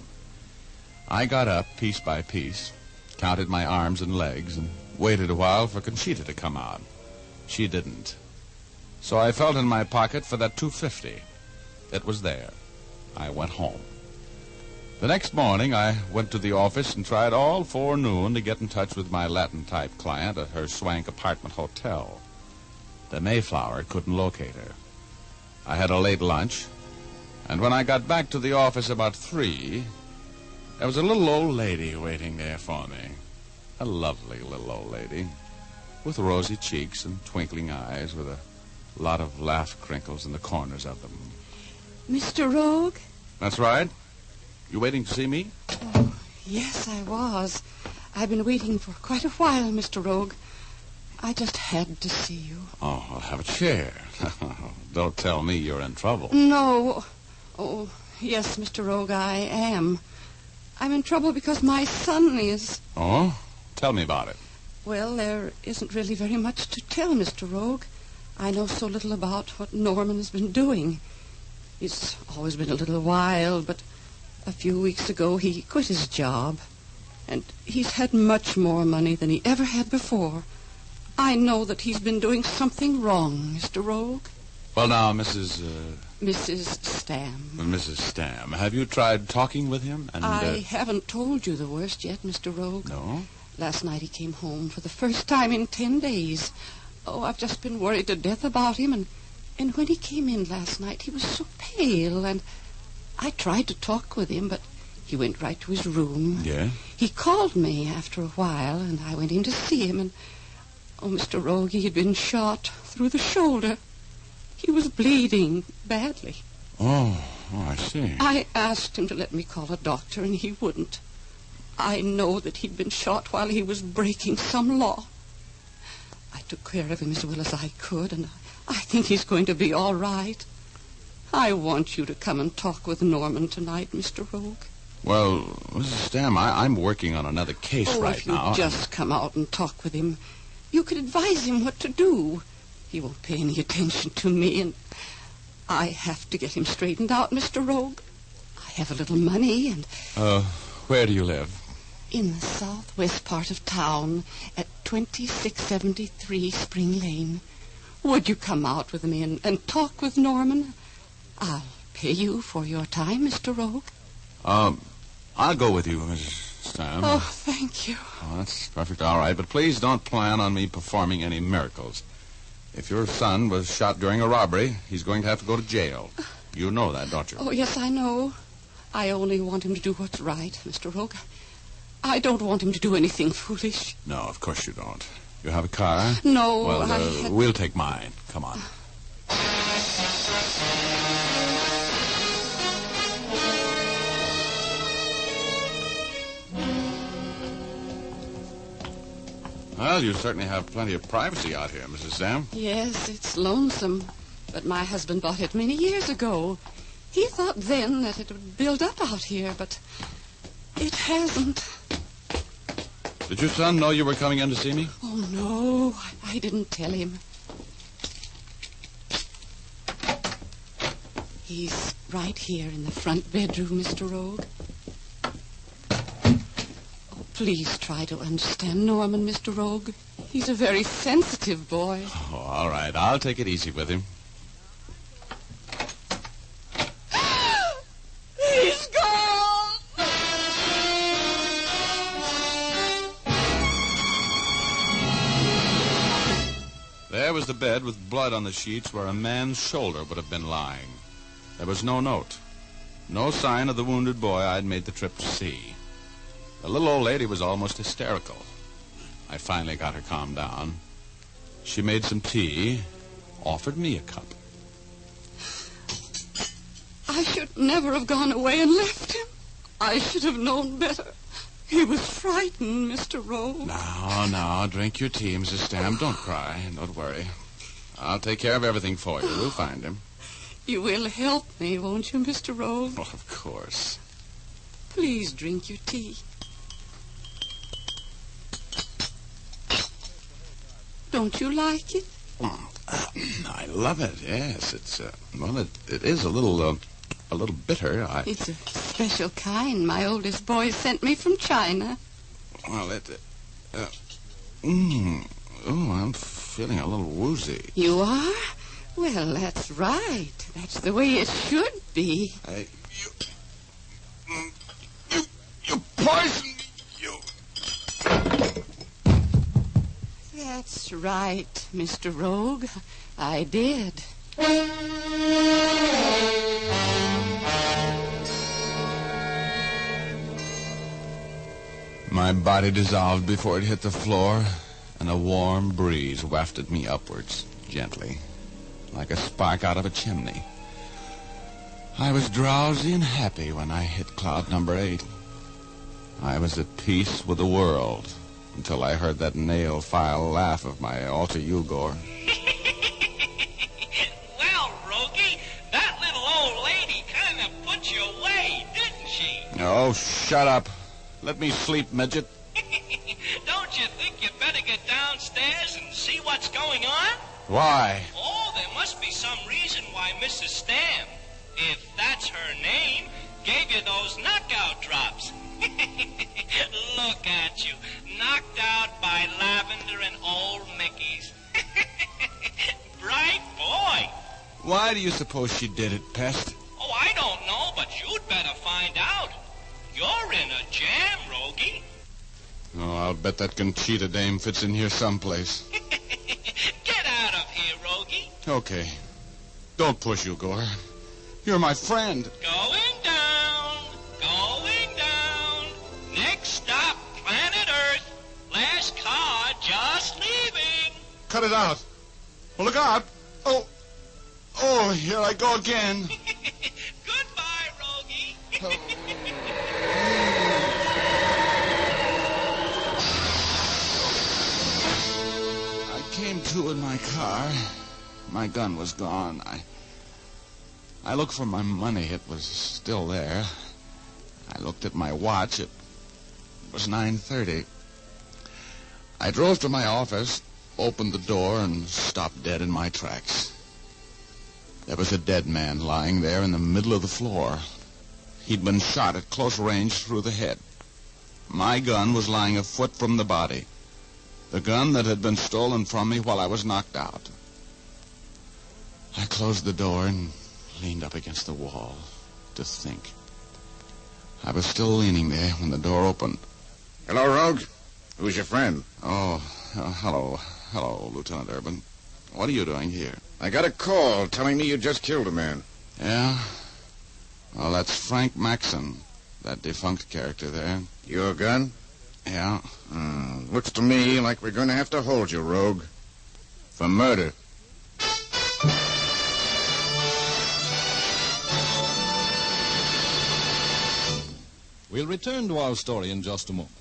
I got up piece by piece, counted my arms and legs, and waited a while for Conchita to come out. She didn't. So I felt in my pocket for that $2.50. It was there. I went home. The next morning, I went to the office and tried all forenoon to get in touch with my Latin-type client at her swank apartment hotel. The Mayflower couldn't locate her. I had a late lunch, and when I got back to the office about 3, there was a little old lady waiting there for me. A lovely little old lady with rosy cheeks and twinkling eyes with a lot of laugh crinkles in the corners of them. Mr. Rogue? That's right. You waiting to see me? Oh, yes, I was. I've been waiting for quite a while, Mr. Rogue. I just had to see you. Oh, I'll have a chair. Don't tell me you're in trouble. No. Oh, yes, Mr. Rogue, I am. I'm in trouble because my son is... Oh? Tell me about it. Well, there isn't really very much to tell, Mr. Rogue. I know so little about what Norman has been doing. He's always been a little wild, but a few weeks ago he quit his job. And he's had much more money than he ever had before. I know that he's been doing something wrong, Mr. Rogue. Well, now, Mrs. Stam. Mrs. Stam, have you tried talking with him? And I haven't told you the worst yet, Mr. Rogue. No? Last night he came home for the first time in 10 days. Oh, I've just been worried to death about him. And when he came in last night, he was so pale. And I tried to talk with him, but he went right to his room. Yeah? He called me after a while, and I went in to see him. And, oh, Mr. Rogue, he had been shot through the shoulder. He was bleeding badly. Oh, I see. I asked him to let me call a doctor, and he wouldn't. I know that he'd been shot while he was breaking some law. I took care of him as well as I could, and I think he's going to be all right. I want you to come and talk with Norman tonight, Mr. Rogue. Well, Mrs. Stam, I'm working on another case right if you'd now. just come out and talk with him, you could advise him what to do. He won't pay any attention to me, and I have to get him straightened out, Mr. Rogue. I have a little money, and... Where do you live? In the southwest part of town, at 2673 Spring Lane. Would you come out with me and talk with Norman? I'll pay you for your time, Mr. Rogue. I'll go with you, Mrs. Stam. Oh, thank you. Oh, that's perfect, all right. But please don't plan on me performing any miracles. If your son was shot during a robbery, he's going to have to go to jail. You know that, don't you? Oh, yes, I know. I only want him to do what's right, Mr. Rogue. I don't want him to do anything foolish. No, of course you don't. You have a car? No, Well, we'll take mine. Come on. Well, you certainly have plenty of privacy out here, Mrs. Sam. Yes, it's lonesome. But my husband bought it many years ago. He thought then that it would build up out here, but it hasn't. Did your son know you were coming in to see me? Oh, no, I didn't tell him. He's right here in the front bedroom, Mr. Rogue. Oh, please try to understand Norman, Mr. Rogue. He's a very sensitive boy. Oh, all right. I'll take it easy with him. He's gone! There was the bed with blood on the sheets where a man's shoulder would have been lying. There was no note. No sign of the wounded boy I'd made the trip to see. The little old lady was almost hysterical. I finally got her calmed down. She made some tea, offered me a cup. I should never have gone away and left him. I should have known better. He was frightened, Mr. Rowe. Now, drink your tea, Mrs. Stam. Don't cry. Don't worry. I'll take care of everything for you. We'll find him. You will help me, won't you, Mr. Rowe? Oh, of course. Please drink your tea. Don't you like it? I love it, yes. It's, it is a little bitter. It's a special kind my oldest boy sent me from China. Well, I'm feeling a little woozy. You are? Well, that's right. That's the way it should be. You poisoned me, you... That's right, Mr. Rogue. I did. My body dissolved before it hit the floor, and a warm breeze wafted me upwards, gently, like a spark out of a chimney. I was drowsy and happy when I hit cloud number 8. I was at peace with the world until I heard that nail-file laugh of my alter ego. Well, Rogie, that little old lady kind of put you away, didn't she? Oh, shut up. Let me sleep, midget. Don't you think you'd better get downstairs and see what's going on? Why? Oh, there must be some reason why Mrs. Stam, if that's her name, gave you those knockout drops. Look at you, knocked out by Lavender and old Mickey's. Bright boy. Why do you suppose she did it, Pest? Oh, I don't know, but you'd better find out. You're in a jam, Rogie. Oh, I'll bet that Conchita dame fits in here someplace. Get out of here, Rogie. Okay. Don't push, Ugor. You're my friend. Going down. Going down. Next stop, planet Earth. Last car just leaving. Cut it out. Well, look out. Oh, here I go again. Goodbye, Rogie. I came to in my car. My gun was gone. I looked for my money. It was still there. I looked at my watch. It was 9:30. I drove to my office, opened the door, and stopped dead in my tracks. There was a dead man lying there in the middle of the floor. He'd been shot at close range through the head. My gun was lying a foot from the body. The gun that had been stolen from me while I was knocked out. I closed the door and leaned up against the wall to think. I was still leaning there when the door opened. Hello, Rogue. Who's your friend? Hello, Lieutenant Urban. What are you doing here? I got a call telling me you just killed a man. Yeah? Well, that's Frank Maxon, that defunct character there. Your gun? Yeah. Looks to me like we're going to have to hold you, Rogue. For murder. We'll return to our story in just a moment.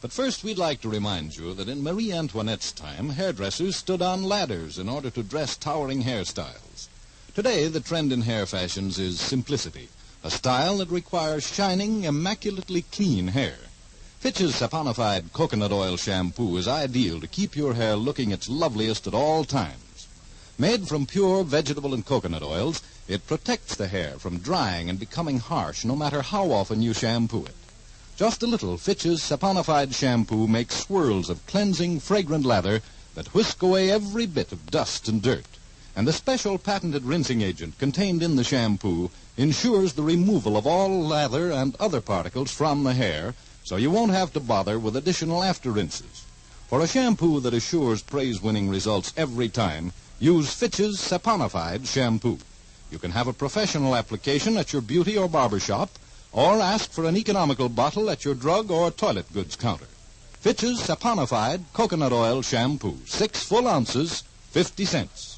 But first, we'd like to remind you that in Marie Antoinette's time, hairdressers stood on ladders in order to dress towering hairstyles. Today, the trend in hair fashions is simplicity, a style that requires shining, immaculately clean hair. Fitch's saponified coconut oil shampoo is ideal to keep your hair looking its loveliest at all times. Made from pure vegetable and coconut oils, it protects the hair from drying and becoming harsh no matter how often you shampoo it. Just a little Fitch's saponified shampoo makes swirls of cleansing, fragrant lather that whisk away every bit of dust and dirt. And the special patented rinsing agent contained in the shampoo ensures the removal of all lather and other particles from the hair, so you won't have to bother with additional after rinses. For a shampoo that assures praise-winning results every time, use Fitch's saponified shampoo. You can have a professional application at your beauty or barber shop, or ask for an economical bottle at your drug or toilet goods counter. Fitch's saponified coconut oil shampoo, 6 full ounces, 50 cents.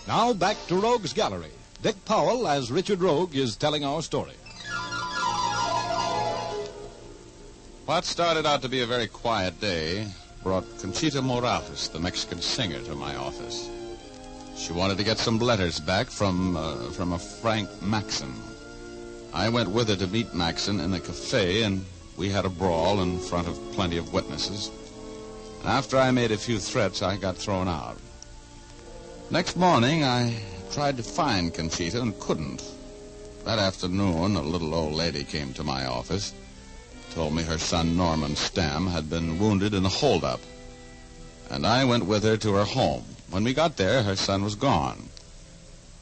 Now back to Rogue's Gallery. Dick Powell, as Richard Rogue, is telling our story. What started out to be a very quiet day brought Conchita Morales, the Mexican singer, to my office. She wanted to get some letters back from a Frank Maxon. I went with her to meet Maxon in a cafe, and we had a brawl in front of plenty of witnesses. And after I made a few threats, I got thrown out. Next morning, I tried to find Conchita and couldn't. That afternoon, a little old lady came to my office, told me her son Norman Stam had been wounded in a holdup, and I went with her to her home. When we got there, her son was gone.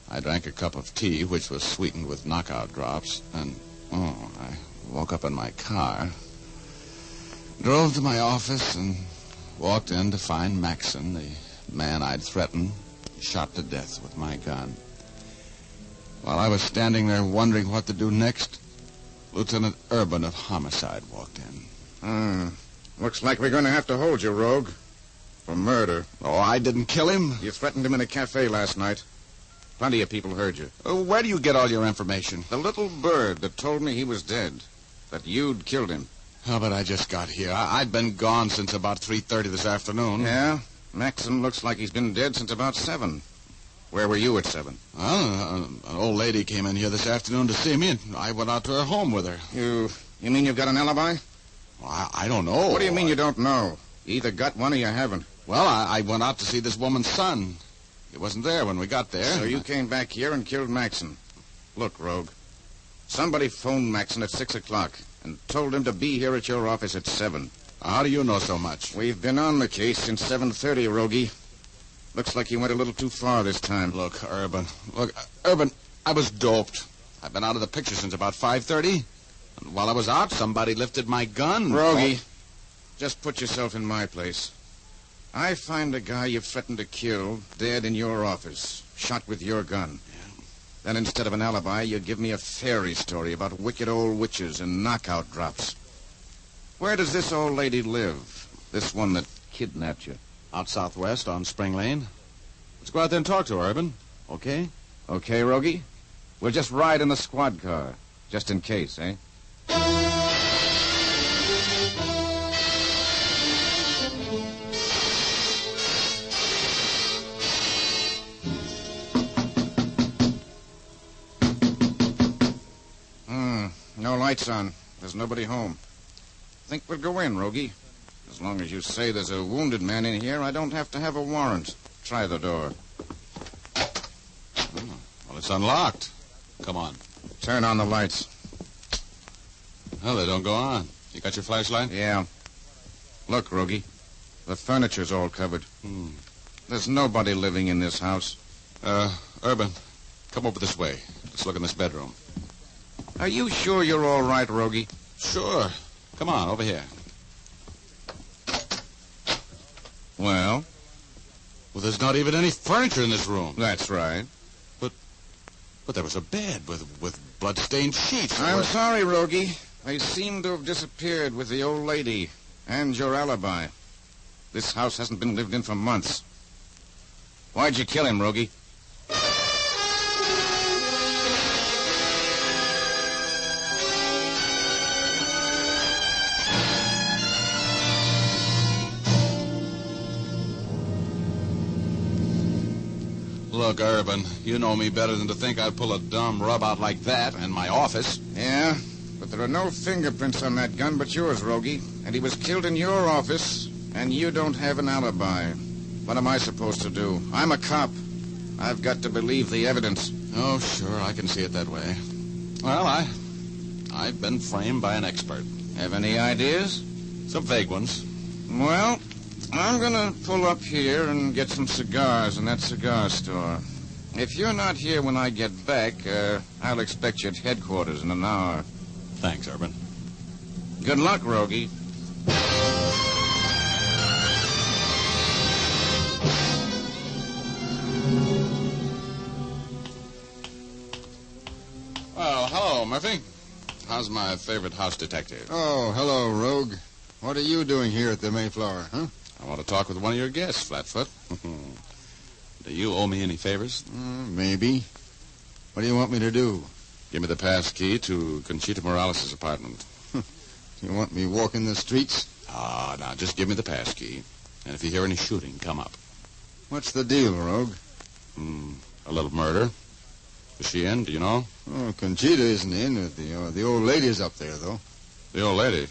I drank a cup of tea, which was sweetened with knockout drops, and, I woke up in my car, drove to my office, and walked in to find Maxon, the man I'd threatened, shot to death with my gun. While I was standing there wondering what to do next, Lieutenant Urban of Homicide walked in. Looks like we're going to have to hold you, Rogue. For murder. Oh, I didn't kill him. You threatened him in a cafe last night. Plenty of people heard you. Oh, where do you get all your information? The little bird that told me he was dead. That you'd killed him. Oh, but I just got here. I'd been gone since about 3:30 this afternoon. Yeah? Maxon looks like he's been dead since about 7. Where were you at 7? An old lady came in here this afternoon to see me, and I went out to her home with her. You mean you've got an alibi? Well, I don't know. What do you mean you don't know? You either got one or you haven't. Well, I went out to see this woman's son. He wasn't there when we got there. So you came back here and killed Maxon. Look, Rogue, somebody phoned Maxon at 6 o'clock and told him to be here at your office at 7. How do you know so much? We've been on the case since 7:30, Rogie. Looks like you went a little too far this time. Look, Urban, I was doped. I've been out of the picture since about 5:30. And while I was out, somebody lifted my gun. Rogie, just put yourself in my place. I find a guy you threatened to kill dead in your office, shot with your gun. Yeah. Then instead of an alibi, you give me a fairy story about wicked old witches and knockout drops. Where does this old lady live? This one that kidnapped you? Out southwest on Spring Lane. Let's go out there and talk to her, Urban. Okay? Okay, Rogie. We'll just ride in the squad car, just in case, eh? No lights on. There's nobody home. Think we'll go in, Rogie. As long as you say there's a wounded man in here, I don't have to have a warrant. Try the door. Well, it's unlocked. Come on. Turn on the lights. Well, they don't go on. You got your flashlight? Yeah. Look, Rogie. The furniture's all covered. There's nobody living in this house. Urban, come over this way. Let's look in this bedroom. Are you sure you're all right, Rogie? Sure. Come on, over here. Well, there's not even any furniture in this room. That's right. But there was a bed with blood-stained sheets. I'm sorry, Rogie. They seem to have disappeared with the old lady and your alibi. This house hasn't been lived in for months. Why'd you kill him, Rogie? Look, Urban, you know me better than to think I'd pull a dumb rub out like that in my office. Yeah, but there are no fingerprints on that gun but yours, Rogie. And he was killed in your office, and you don't have an alibi. What am I supposed to do? I'm a cop. I've got to believe the evidence. Oh, sure, I can see it that way. Well, I've been framed by an expert. Have any ideas? Some vague ones. Well, I'm gonna pull up here and get some cigars in that cigar store. If you're not here when I get back, I'll expect you at headquarters in an hour. Thanks, Urban. Good luck, Rogie. Well, hello, Murphy. How's my favorite house detective? Oh, hello, Rogue. What are you doing here at the Mayflower, huh? I want to talk with one of your guests, Flatfoot. Do you owe me any favors? Maybe. What do you want me to do? Give me the pass key to Conchita Morales' apartment. You want me walking the streets? Now, just give me the pass key. And if you hear any shooting, come up. What's the deal, Rogue? A little murder. Is she in? Do you know? Oh, Conchita isn't in. The old lady's up there, though. The old lady?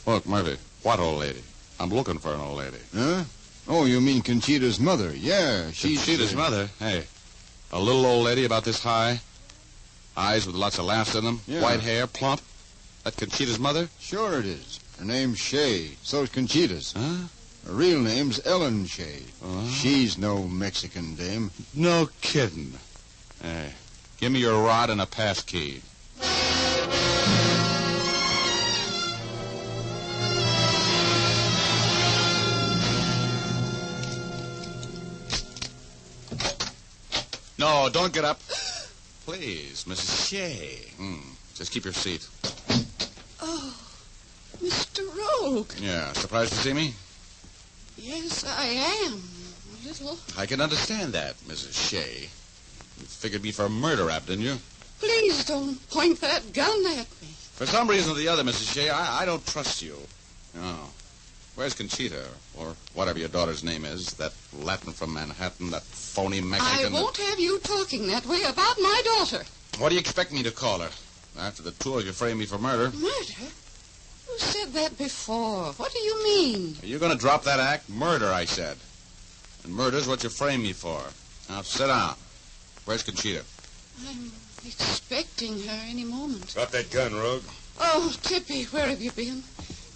Look, Murphy, what old lady? I'm looking for an old lady. Huh? Oh, you mean Conchita's mother? Yeah, she's... Conchita's mother? Hey, a little old lady about this high? Eyes with lots of laughs in them? Yeah. White hair, plump? That Conchita's mother? Sure it is. Her name's Shay. So's Conchita's. Huh? Her real name's Ellen Shay. Uh-huh. She's no Mexican dame. No kidding. Hey, give me your rod and a pass key. No, don't get up. Please, Mrs. Shea. Just keep your seat. Oh, Mr. Rogue. Yeah, surprised to see me? Yes, I am. A little. I can understand that, Mrs. Shea. You figured me for a murder rap, didn't you? Please don't point that gun at me. For some reason or the other, Mrs. Shea, I don't trust you. Oh. Where's Conchita, or whatever your daughter's name is, that Latin from Manhattan, that phony Mexican... I won't have you talking that way about my daughter. What do you expect me to call her? After the two of you framed me for murder. Murder? You said that before. What do you mean? Are you going to drop that act? Murder, I said. And murder's what you framed me for. Now, sit down. Where's Conchita? I'm expecting her any moment. Drop that gun, Rogue. Oh, Tippy, where have you been?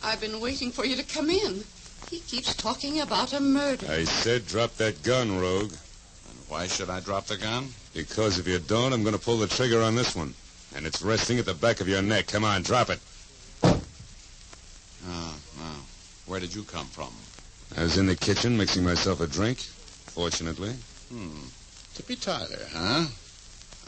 I've been waiting for you to come in. He keeps talking about a murder. I said drop that gun, Rogue. And why should I drop the gun? Because if you don't, I'm going to pull the trigger on this one. And it's resting at the back of your neck. Come on, drop it. Oh. Where did you come from? I was in the kitchen mixing myself a drink, fortunately. Tippy Tyler, huh?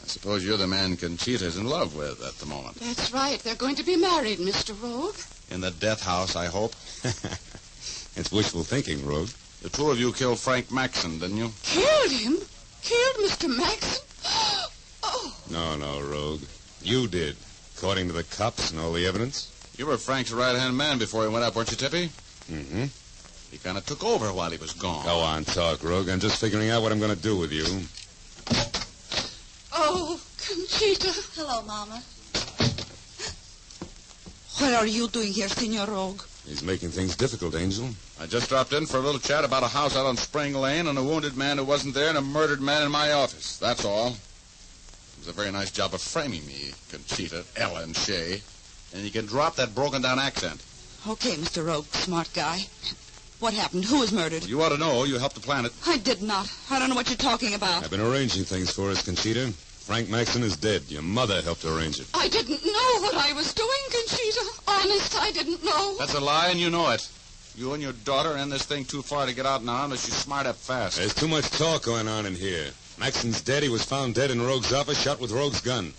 I suppose you're the man Conchita's in love with at the moment. That's right. They're going to be married, Mr. Rogue. In the death house, I hope. It's wishful thinking, Rogue. The two of you killed Frank Maxon, didn't you? Killed him? Killed Mr. Maxon? Oh. No, Rogue. You did, according to the cops and all the evidence. You were Frank's right-hand man before he went up, weren't you, Tippy? Mm-hmm. He kind of took over while he was gone. Go on, talk, Rogue. I'm just figuring out what I'm going to do with you. Oh, Conchita. Hello, Mama. What are you doing here, Senor Rogue? He's making things difficult, Angel. I just dropped in for a little chat about a house out on Spring Lane and a wounded man who wasn't there and a murdered man in my office. That's all. It was a very nice job of framing me, Conchita, Ellen Shea. And you can drop that broken-down accent. Okay, Mr. Rogue, smart guy. What happened? Who was murdered? You ought to know. You helped to plan it. I did not. I don't know what you're talking about. I've been arranging things for us, Conchita. Frank Maxon is dead. Your mother helped arrange it. I didn't know what I was doing, Conchita. Honest, I didn't know. That's a lie, and you know it. You and your daughter are in this thing too far to get out now unless you smart up fast. There's too much talk going on in here. Maxon's dead. He was found dead in Rogue's office, shot with Rogue's gun.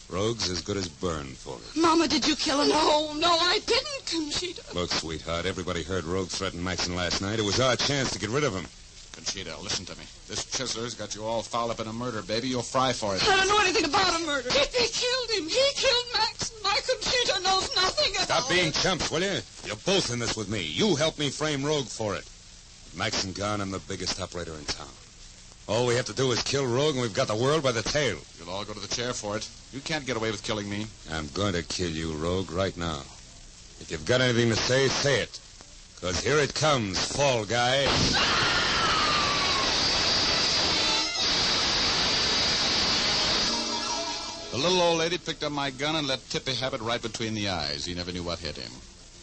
Rogue's as good as burned for it. Mama, did you kill him? No, I didn't, Conchita. Look, sweetheart, everybody heard Rogue threaten Maxon last night. It was our chance to get rid of him. Conchita, listen to me. This Chisler's got you all fouled up in a murder, baby. You'll fry for it. I don't know anything about a murder. He killed him. He killed Maxon. My Conchita knows nothing at all. Stop being chumps, will you? You're both in this with me. You helped me frame Rogue for it. With Maxon gone, I'm the biggest operator in town. All we have to do is kill Rogue, and we've got the world by the tail. You'll all go to the chair for it. You can't get away with killing me. I'm going to kill you, Rogue, right now. If you've got anything to say it. Because here it comes, fall guy. The little old lady picked up my gun and let Tippy have it right between the eyes. He never knew what hit him.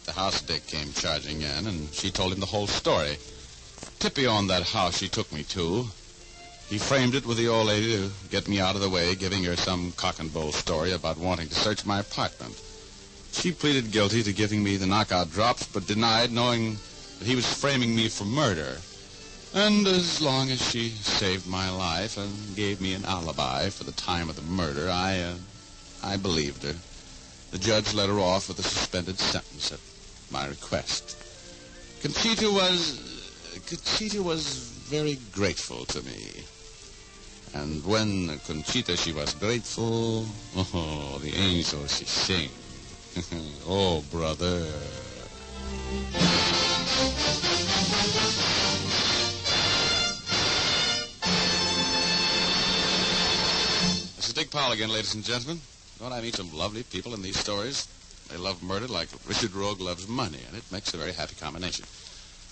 The house Dick came charging in, and she told him the whole story. Tippy owned that house she took me to. He framed it with the old lady to get me out of the way, giving her some cock-and-bull story about wanting to search my apartment. She pleaded guilty to giving me the knockout drops, but denied, knowing that he was framing me for murder. And as long as she saved my life and gave me an alibi for the time of the murder, I believed her. The judge let her off with a suspended sentence at my request. Conchita was very grateful to me. And when Conchita, she was grateful, oh, the angels, she sing. Oh, brother. This is Dick Powell again, ladies and gentlemen. Don't I meet some lovely people in these stories? They love murder like Richard Rogue loves money, and it makes a very happy combination.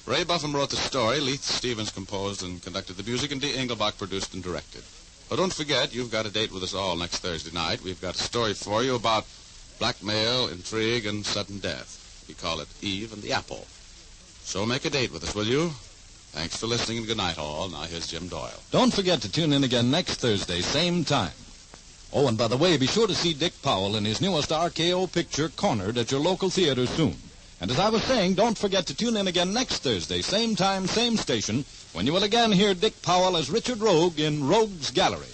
Ray Buffum wrote the story, Leith Stevens composed and conducted the music, and Dee Engelbach produced and directed. But don't forget, you've got a date with us all next Thursday night. We've got a story for you about blackmail, intrigue, and sudden death. We call it Eve and the Apple. So make a date with us, will you? Thanks for listening, and good night, all. Now here's Jim Doyle. Don't forget to tune in again next Thursday, same time. Oh, and by the way, be sure to see Dick Powell in his newest RKO picture, Cornered, at your local theater soon. And as I was saying, don't forget to tune in again next Thursday, same time, same station, when you will again hear Dick Powell as Richard Rogue in Rogue's Gallery.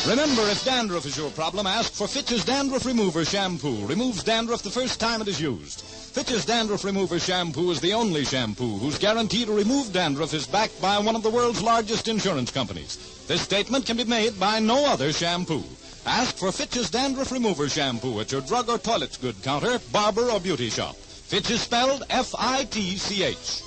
Remember, if dandruff is your problem, ask for Fitch's Dandruff Remover Shampoo. Removes dandruff the first time it is used. Fitch's Dandruff Remover Shampoo is the only shampoo whose guarantee to remove dandruff is backed by one of the world's largest insurance companies. This statement can be made by no other shampoo. Ask for Fitch's Dandruff Remover Shampoo at your drug or toilet's good counter, barber, or beauty shop. Fitch is spelled F-I-T-C-H.